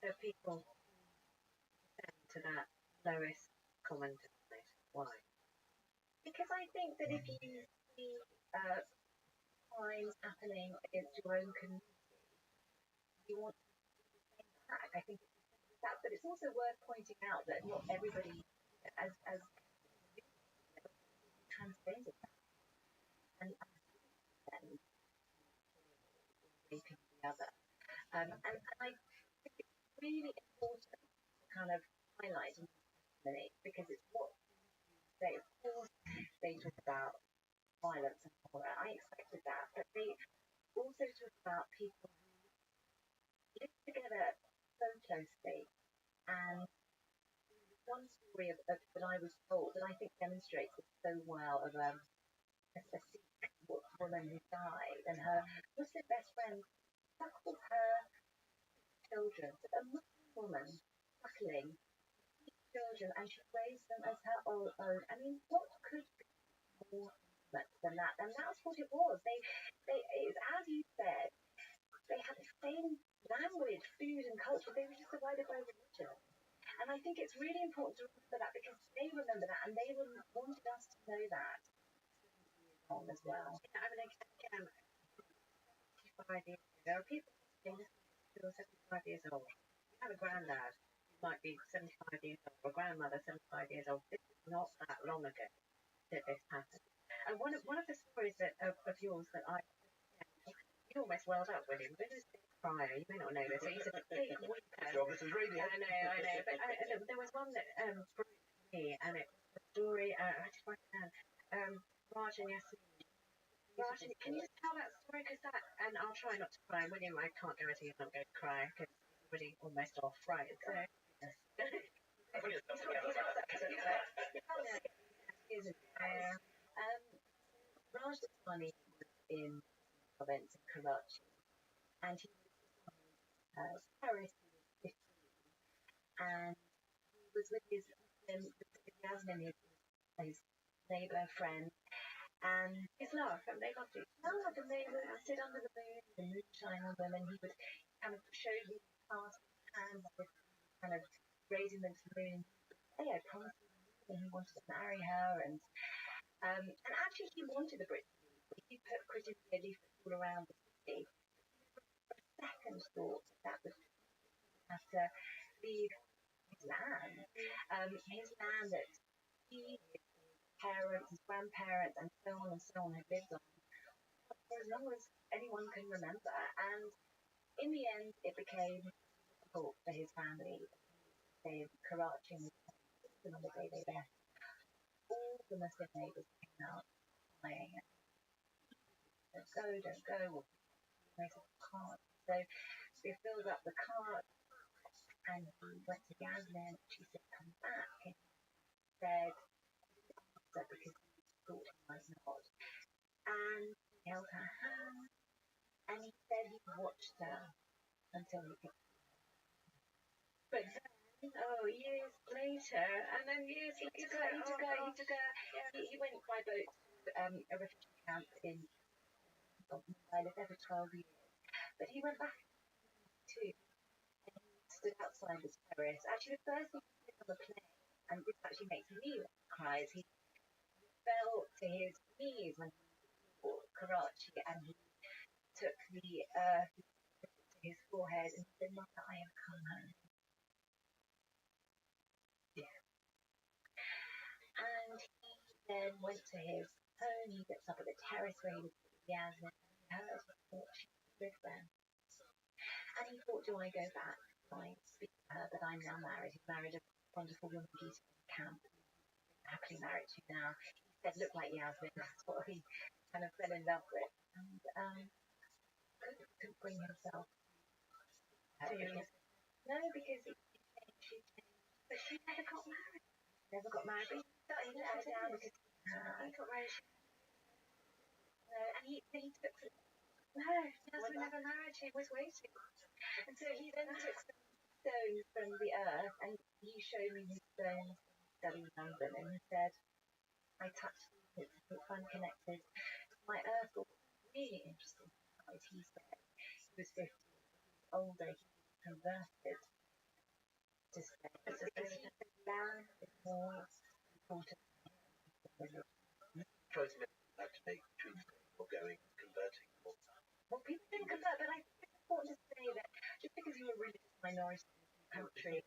for people to send to that lowest common denominator? Why? Because I think that if you see crimes happening against your own community, you want to pay back. I think it's that, but it's also worth pointing out that not everybody, as transcended that, and raping the other. And I think it's really important to kind of highlight because it's what they, of course, they talk about violence and horror. I expected that, but they also talk about people who live together so closely. And one story that I was told that I think demonstrates it so well of a Sikh woman who died, and her Muslim best friend suckled her children, a Muslim woman suckling children, and she raised them as her own. I mean, what could be more than that? And that's what it was. It's as you said, they had the same language, food, and culture. They were just divided by religion. And I think it's really important to remember that because they remember that and they wanted us to know that as well. I mean, again, 55 years ago, there are people who are 75 years old. You have a granddad who might be 75 years old, or a grandmother 75 years old. This is not that long ago that this happened. And one of the stories of yours that you almost welled up, William. William's a big crier. You may not know this, but he's a big weeper. This is radio. I know. But there was one that broke me, and it was a story. I just wrote it down. Raj and Yasmin. Raj, can you just tell that story? And I'll try not to cry. William, I can't guarantee you're not going to cry because he's already almost off. Right. So. Raj Dasani was in province in Karachi, and he was terrorist. He was 15, and he was with his Yasmin, his neighbour friend, and his love, and they loved each other, and they would sit under the moon, the moon shine on them, and he would kind of show his past hands, kind of raising them to the moon. Hey, I promised you, and he wanted to marry her, and actually he wanted the Brits. He put critically leaflets all around the city. For a second thought that was have to leave his land that he, his parents, his grandparents, and so on had lived on for as long as anyone can remember. And in the end, it became difficult for his family. They Karachi on the day they left. All the Muslim neighbours came out crying. Don't go. Make a cart. So they filled up the cart and he went to Yasmin. She said, come back. And said, that because he thought he was not. And he held her hand, and he said he watched her until he could. But then, years later, and then years later, he went by boat to a refugee camp in I lived there for 12 years. But he went back too, and he stood outside the terrace. Actually, the first thing he did on the plane, and this actually makes me cry, is he fell to his knees when he was in Karachi, and he took the earth to his forehead and said, "Mother, I have come home." Yeah. And he then went to his home. He gets up at the terrace where he was with Yasmin, and he heard her thought she lived there. And he thought, do I go back? Do I speak to her? But I'm now married. He's married a wonderful woman, beautiful camp. Happily married to now. He said, look like Yasmin. That's what he kind of fell in love with. And couldn't bring himself to no, because she changed. But she never got married. Never got married. But he let her down because he got married. And he took some. No, Yasmin never married. She was waiting. And so he then took some stones from the earth, and he showed me his stones in London, and he said, I touched them, it's unconnected. My earth was really interesting. He said he was 50, older, he was converted to say, because he said land is more important than religion. Try to make truth or going, converting. Well, people didn't convert, but I think it's important to say that just because you're a religious minority in a country,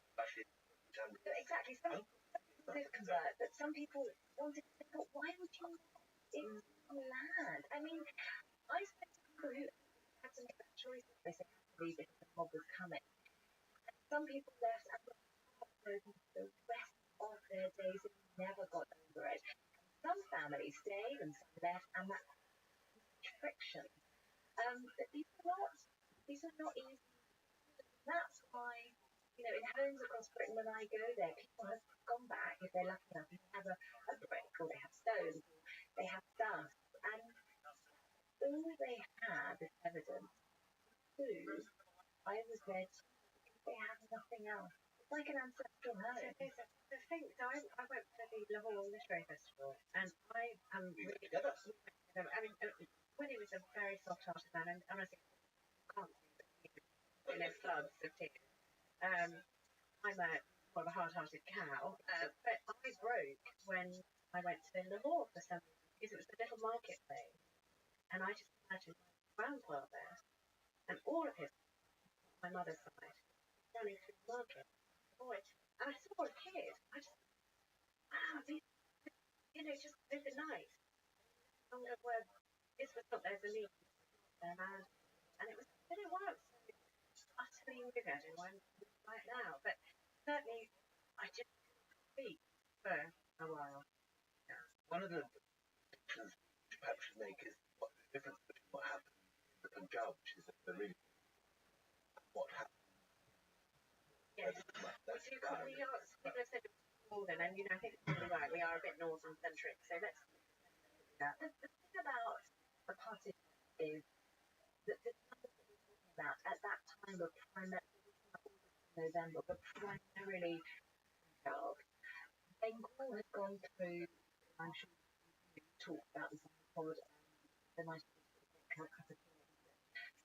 exactly, some people did convert, but some people wanted to say, but why would you in land? I mean, I spoke to people who had to make that choice. They said, leave because the mob was coming. And some people left and were heartbroken for the rest of their days and never got over it. Some families stayed and some left, and that friction. But these are not easy. That's why, in homes across Britain, when I go there, people have gone back if they're lucky enough. They have a brick, or they have stones, or they have stuff, and all they have is evidence. Food. I was there too. They have nothing else. It's like an ancestral home. The thing, so I went to the Lahore Literary Festival, and I really together. I mean, Willie was a very soft-hearted man, and honestly, can't see the floods of tears. I'm more of a hard-hearted cow, but I broke when I went to Lahore for some reason, because it was a little marketplace, and I just imagined my grandfather and all of his, my mother's side, running through the market. And I saw a kid. I just, wow, these, just overnight. Longer where this was not their belief, their man, and it was so utterly withered in one right now. But certainly, I just speak for a while. One of the distinctions which perhaps should make is what the difference between what happened in the Punjab, which is what happened. Yes. People have said northern, and I think it's really right. We are a bit northern centric, so let's do that. The thing about the partition is that the numbers that we're talking about at that time were primarily November, were primarily Punjab. Bengal had gone through, I'm sure you talked about this on the pod, the 1946 Calcutta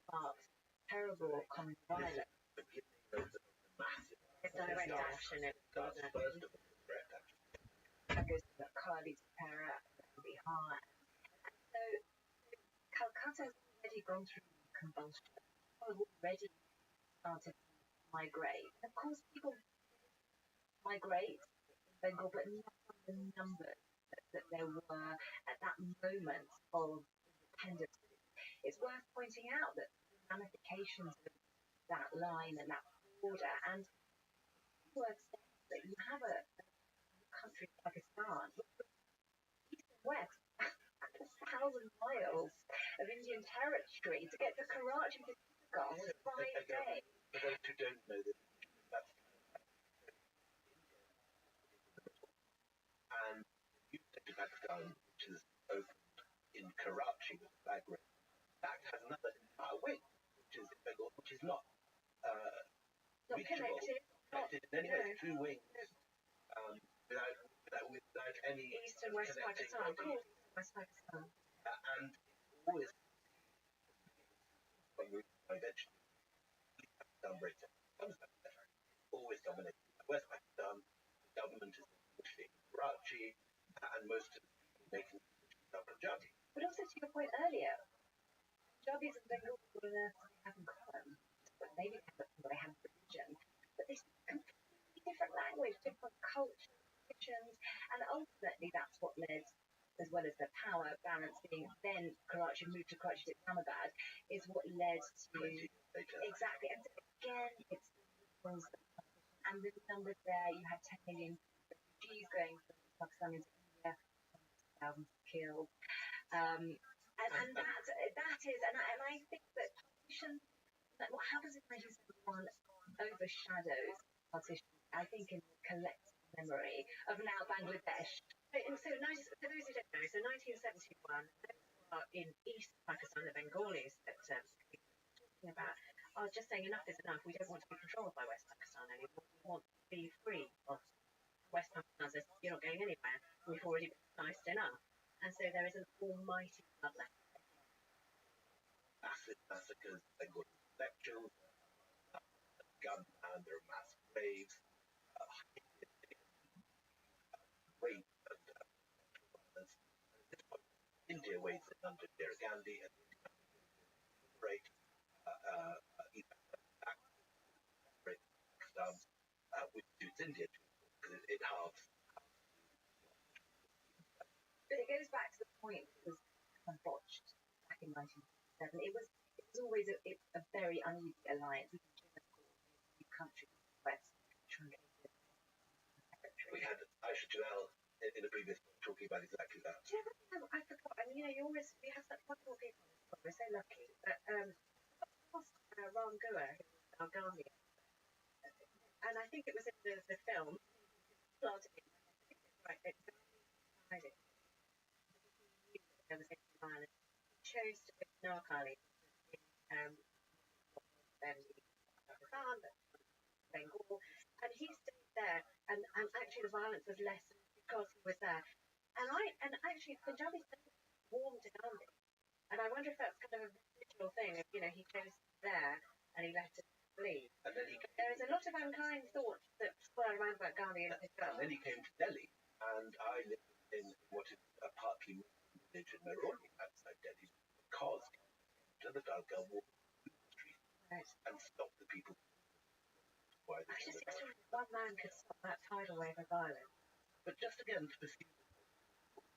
sparked terrible common violence. Direct action, it goes to Kali, Para, Bihar. So Calcutta has already gone through convulsion. People have already started to migrate. And of course, people migrate in Bengal, but not the numbers that there were at that moment of independence. It's worth pointing out that the ramifications of that line and that border, and worth saying that you have a country like Pakistan, east and west, 1,000 miles of Indian territory to get to Karachi to Kashgar in 5 days. For those who don't know that, migrate. In fact, has another entire wing, which is not Not reachable, connected. connected in any way. No. Two wings, without any East and West connecting Pakistan. body. Cool. West Pakistan. And always, when we eventually Pakistan breaks up, comes back there, always dominated by West Pakistan. The government is mostly Karachi, and most of the people making decisions are Punjabi. But also to your point earlier, Punjabis and Bengalis were there to have in common. But maybe they have religion, but they speak a completely different language, different culture, traditions, and ultimately that's what led, as well as the power balance being then Karachi moved to Karachi to Islamabad, is what led to exactly. And again, it's the rules and the numbers there. You had 10 million refugees going from Pakistan into India, thousands killed. And that is, and I think that partition, that what happens in 1971 overshadows partition, I think, in the collective memory of now Bangladesh. And so, for those who don't know, so 1971, those are in East Pakistan, the Bengalis that we're talking about, are just saying enough is enough. We don't want to be controlled by West Pakistan anymore. We want to be free of West Pakistan. Says, you're not going anywhere. We've already been sliced enough. And so there is an almighty bloodletting. Massive massacres, Bengali elections, gunman, there are mass graves, rape and violence. At this point, India wades in under Indira Gandhi and break Pakistan, which suits India because it halves. But it goes back to the point that was kind of botched back in 1997. It was always a very uneasy alliance. New countries, West, truncated. We had Aisha Jalal in a previous book talking about exactly that. Do you ever I forgot, I mean, you always, we have such wonderful people on this book, we're so lucky. But Ram Gua, who was our Gandhi, and I think it was in the film, planted in, right, it's decided. There was violence. He chose to go to Narkali in Pakistan, Bengal, and he stayed there. And actually, the violence was less because he was there. And actually, Punjabis warm to Gandhi. And I wonder if that's kind of a ritual thing. If, he chose there and he let it flee. And then there is a lot of unkind thoughts that swirl around about Gandhi in Punjab. And then he came to Delhi, and I lived in what is a partly village in Maroni outside Delhi because to the Dalga walked through the street and stopped the people. I just think one man could stop that tidal wave of violence. But just again to perceive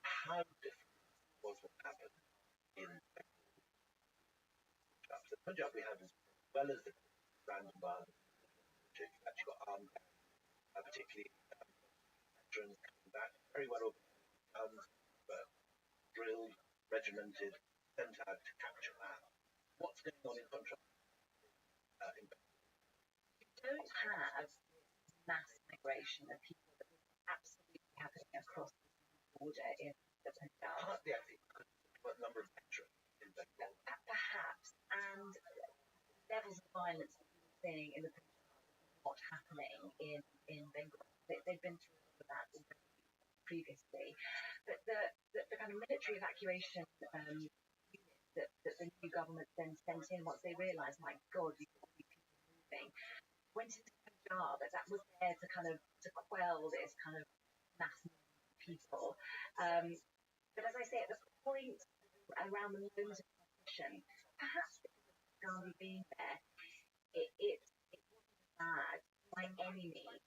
how different was what happened in Punjab. So Punjab we had as well as the random violence, you've actually got armed, particularly veterans coming back very well organized, but drilled, regimented, sent out to capture that. What's going on in contrast? You don't have mass migration of people that was absolutely happening across the border in the Punjab. Partly, I think, because of the number of veterans in Bengal. Perhaps, and levels of violence that we were seeing in the Punjab not happening in Bengal. They've been through that previously. But the kind of military evacuation unit that the new government then sent in once they realised, my God, we've got these people moving, went into Punjab, but that was there to kind of to quell this kind of mass movement of people. But as I say, at the point around the moment of partition, perhaps because of Gandhi being there, it wasn't bad by any means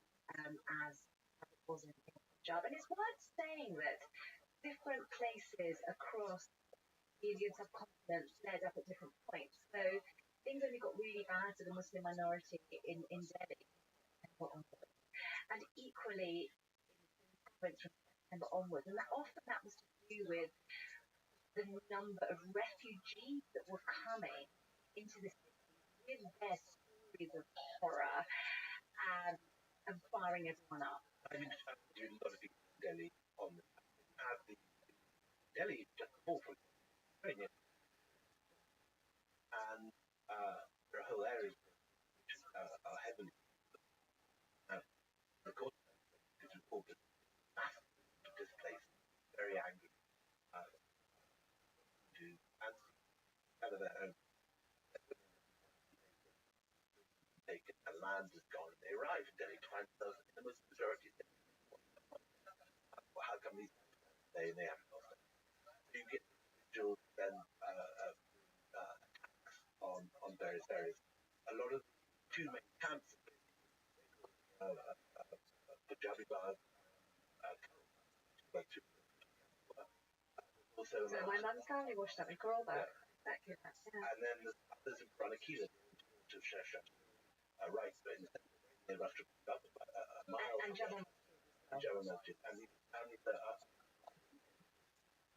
as it was in Punjab. And it's worth saying that different places across the Indian subcontinent led up at different points. So things only got really bad to the Muslim minority in Delhi and equally from September onwards. And often that was to do with the number of refugees that were coming into the city with their stories of horror and firing everyone up. I mean, a lot of people in Delhi on the have the Delhi just before, for very near there are whole areas which are heavily, of course, it's important, massively displaced, very angry, to answer kind of their own taken, and land is gone, and they arrive in Delhi to find themselves in the Muslim majority. Well, how come these they have no say? You get individuals then on various areas. A lot of two main camps, Punjabi Bag, also So my mum's family washed up in Coral Bag. Exactly that. Yeah. and then there's others in Branakila to Shesha, right, but in the Rashtra a mile And Jabal Masjid, and these families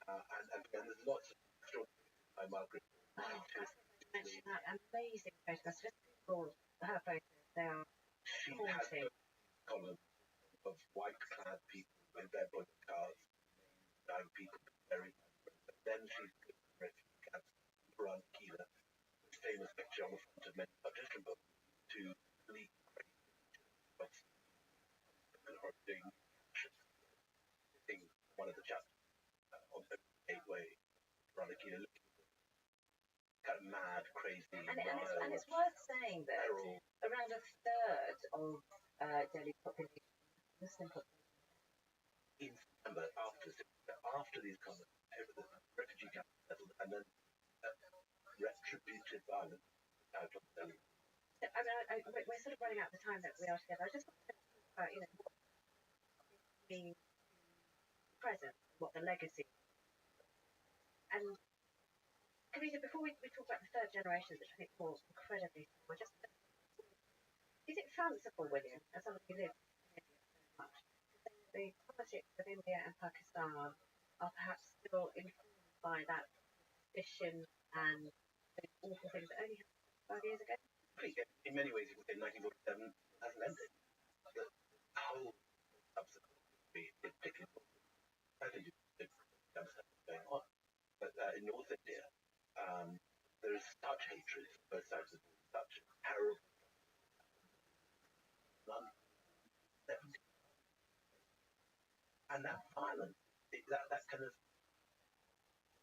and there's lots of stories by Margaret. Oh, fascinating. Mention that amazing photographs. Just Google her photos. They are She haunting. had columns of white-clad people in their blood cars, dying people buried. Then she put the refugee camps in Branakila, this famous picture on the front of many partition books, to leak doing sitting one of the chaps on the gateway, Branakila, looking kind of mad, crazy, And it's worth saying that around a third of Delhi population is Muslim population. in September, after these comments, the refugee camps settled, and then retributive violence out of Delhi. I mean, we're sort of running out of the time that we are together. I just want to talk about, what being present, what the legacy is. And Kavita, before we talk about the third generation, which I think falls incredibly small, is it fanciful, William, as someone who lives in India so much, to say that the politics of India and Pakistan are perhaps still informed by that suspicion and those awful things that only happened 5 years ago? In many ways, you can say 1947 hasn't ended. The whole subsequent history, particularly, I think it's going on. But in North India, there is such hatred for both sides of the war, such terrible, and that violence, that kind of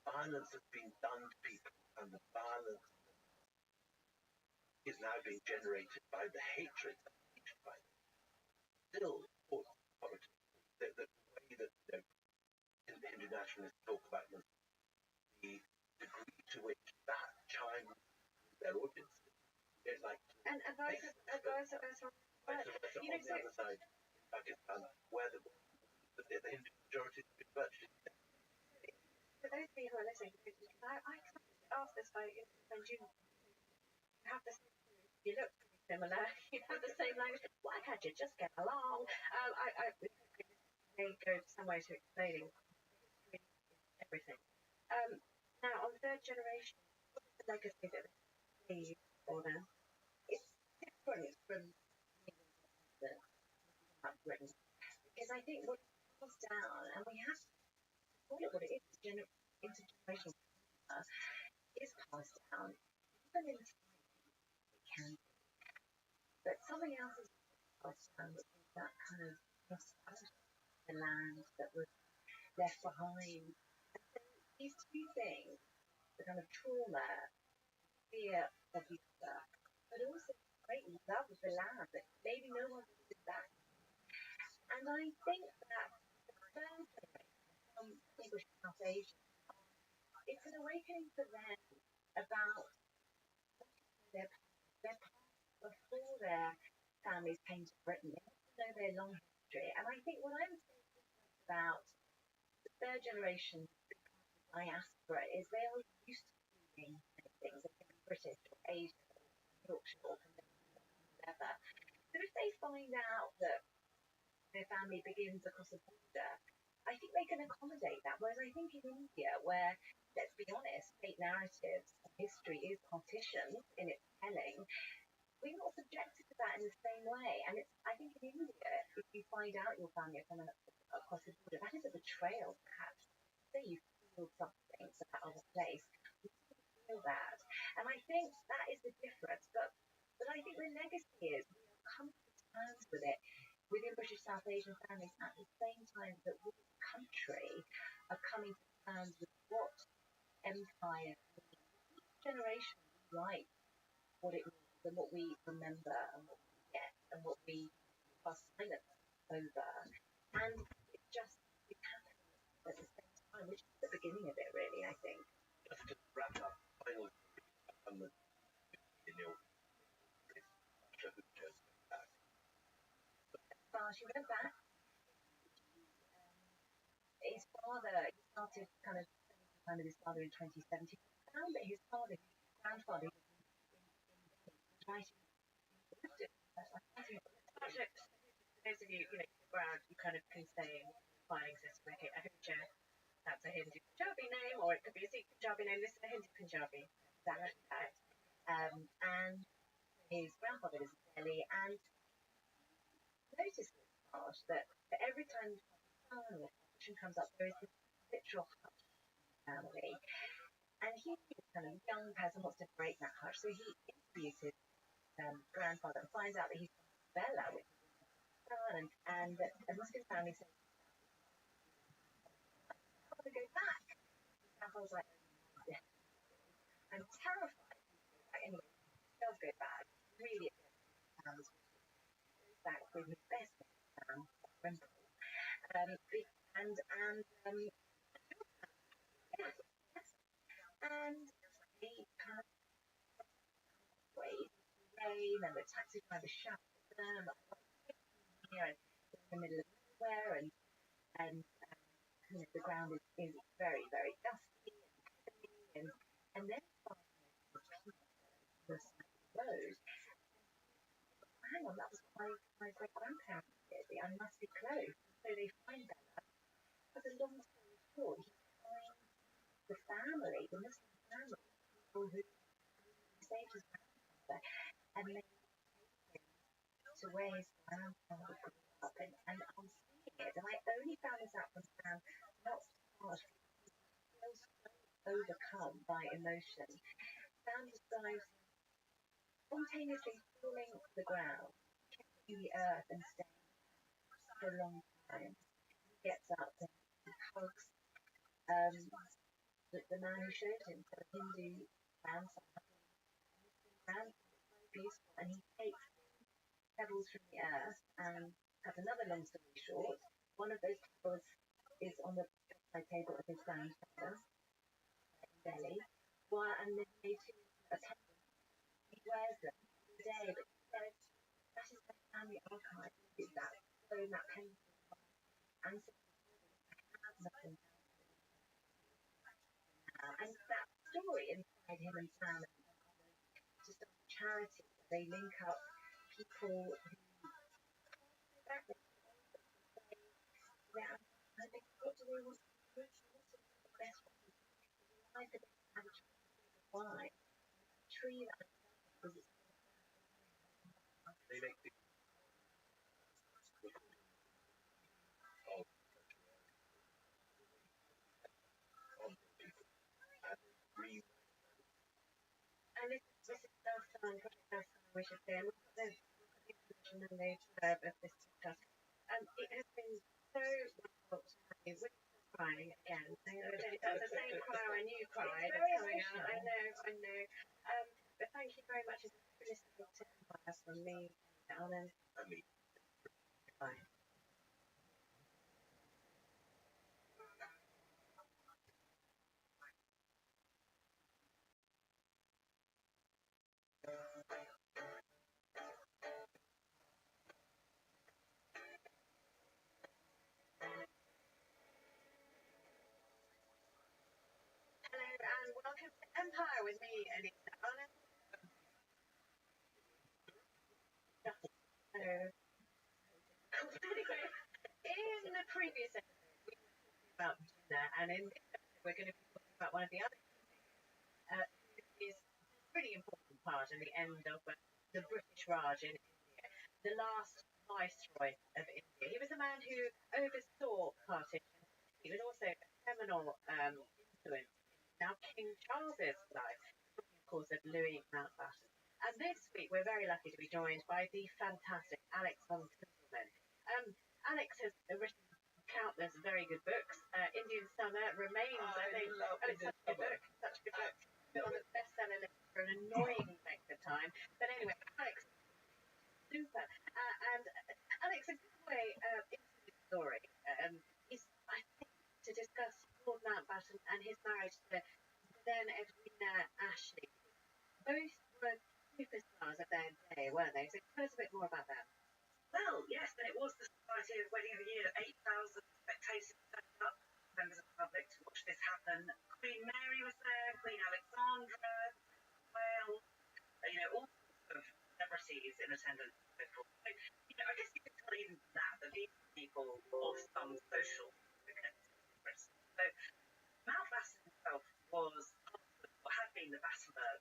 violence that's been done to people, and the violence is now being generated by the hatred by still poverty. The way that Hindu nationalists talk about them, the degree to which that chimes their audience. Like, and vice versa. On the other side, in Pakistan, where the Hindu majority has been virtually. For those of you who are listening, I ask this by when you have the same, you look pretty similar, you have the same language. Why can't you just get along? I may go some way to explaining everything. Now, on third generation, what is the legacy that they leave for them? It's different from the Britain, because I think what comes down, and we have to call it what it is, intergenerational is passed down. Even in it can be. But something else is passed down, which is that kind of nostalgia, the land that was left behind. And so these two things, the kind of trauma, fear of the other, but also great love of the land that maybe no one did that. And I think that the third generation, from English South Asia, it's an awakening for them about their past before their families came to Britain. They want to know their long history. And I think what I'm saying about the third generation diaspora is they are used to doing things that can be British or Asian or Yorkshire or whatever. So if they find out that their family begins across a border, I think they can accommodate that. Whereas I think in India, where, let's be honest, state narratives and history is partitioned in its telling, we're not subjected to that in the same way. And I think in India, if you find out your family are coming across the border, that is a betrayal, perhaps. Say you feel something for that other place. feel that. And I think that is the difference. But I think the legacy is we are coming to terms with it within British South Asian families at the same time that we as a country are coming to terms with what empire means. Each generation we write what it means and what we remember and what we forget and what we are silent over. And it just it happens at the same time, which is the beginning of it really, I think. Just to wrap up, final the in your Russia who chose back. She went back. His father, he started kind of spending some time with his father in 2017. He found that his father, his grandfather, was writing. For those of you, around, you kind of can say in filing system, okay, Ahuja, that's a Hindu Punjabi name, or it could be a Sikh Punjabi name. This is a Hindu Punjabi. That's that. And his grandfather was in Delhi, and noticed this part that every time a question comes up, there is this literal hush family. And he, kind of young person, wants to break that hush. So he interviews his grandfather and finds out that he's from Bella, which is his son, and a Muslim family says, I want to go back. His grandfather's like, yeah, I'm terrified. Anyway, he does go back. Really, goes back with his best man, Wimple. And he kind of ways rain, and the taxi driver shouts at them, here in the middle of nowhere, and the ground is very, very dusty and then the road. Hang on, that was my great grandparents did. I must be close. So they find Bella. But the long story short, he finds the family, the Muslim family, people who saved his grandfather, and they take him to where his grandfather grew up. And I'm seeing it, and I only found this out from Sam, not harsh, feels so overcome by emotion. Sam describes spontaneously falling to the ground, kicking the earth and staying for a long time. He gets up and he hugs the man who showed him, so a Hindu grandson, beautiful, and he takes pebbles from the earth and cut another long story short. One of those pebbles is on the bedside table of his grandfather in Delhi, and then they two a pendant. He wears them every day, but he says that is my family archive. Is that so? That pendant and so I have nothing now. And that story inside him and Sam to start a charity. They link up people who back then say, yeah, I think what do they want to do? What's the best one? Life that they have a chance to say goodbye. A tree that I love because it's they make the and this is last time, we should say, and we've got the information and the of this podcast. It has been so wonderful to have you. We're crying again. That's the same cry I knew you cried. It's coming out. I know. But thank you very much for listening to Empire from me, Alan. and me. Bye. And welcome to Empire with me, Anita Anna. Anyway, in the previous episode, we were talking about gender, and in this episode, we're going to be talking about one of the other who is a really important part in the end of the British Raj in India, the last viceroy of India. He was a man who oversaw partition. He was also a seminal influence now King Charles's life. Talking, of course, of Louis Mountbatten. And this week, we're very lucky to be joined by the fantastic Alex von Tinselman. Alex has written countless very good books. Indian Summer remains, I think, it's such a good book, such a good book. On the bestseller list for an annoying length of time. But anyway, Alex, super. And Alex, a good way into this story is, I think, to discuss Lord Mountbatten and his marriage to then Edwina Ashley. Both were superstars of their day, weren't they? So tell us a bit more about that. Well, yes, and it was the Society of Wedding of the Year. 8,000 spectators turned up, members of the public, to watch this happen. Queen Mary was there, Queen Alexandra, Wales, all sorts of celebrities in attendance and so forth. So, I guess you could tell even that these people of some social significance. So, Mountbatten himself was what had been the Battenberg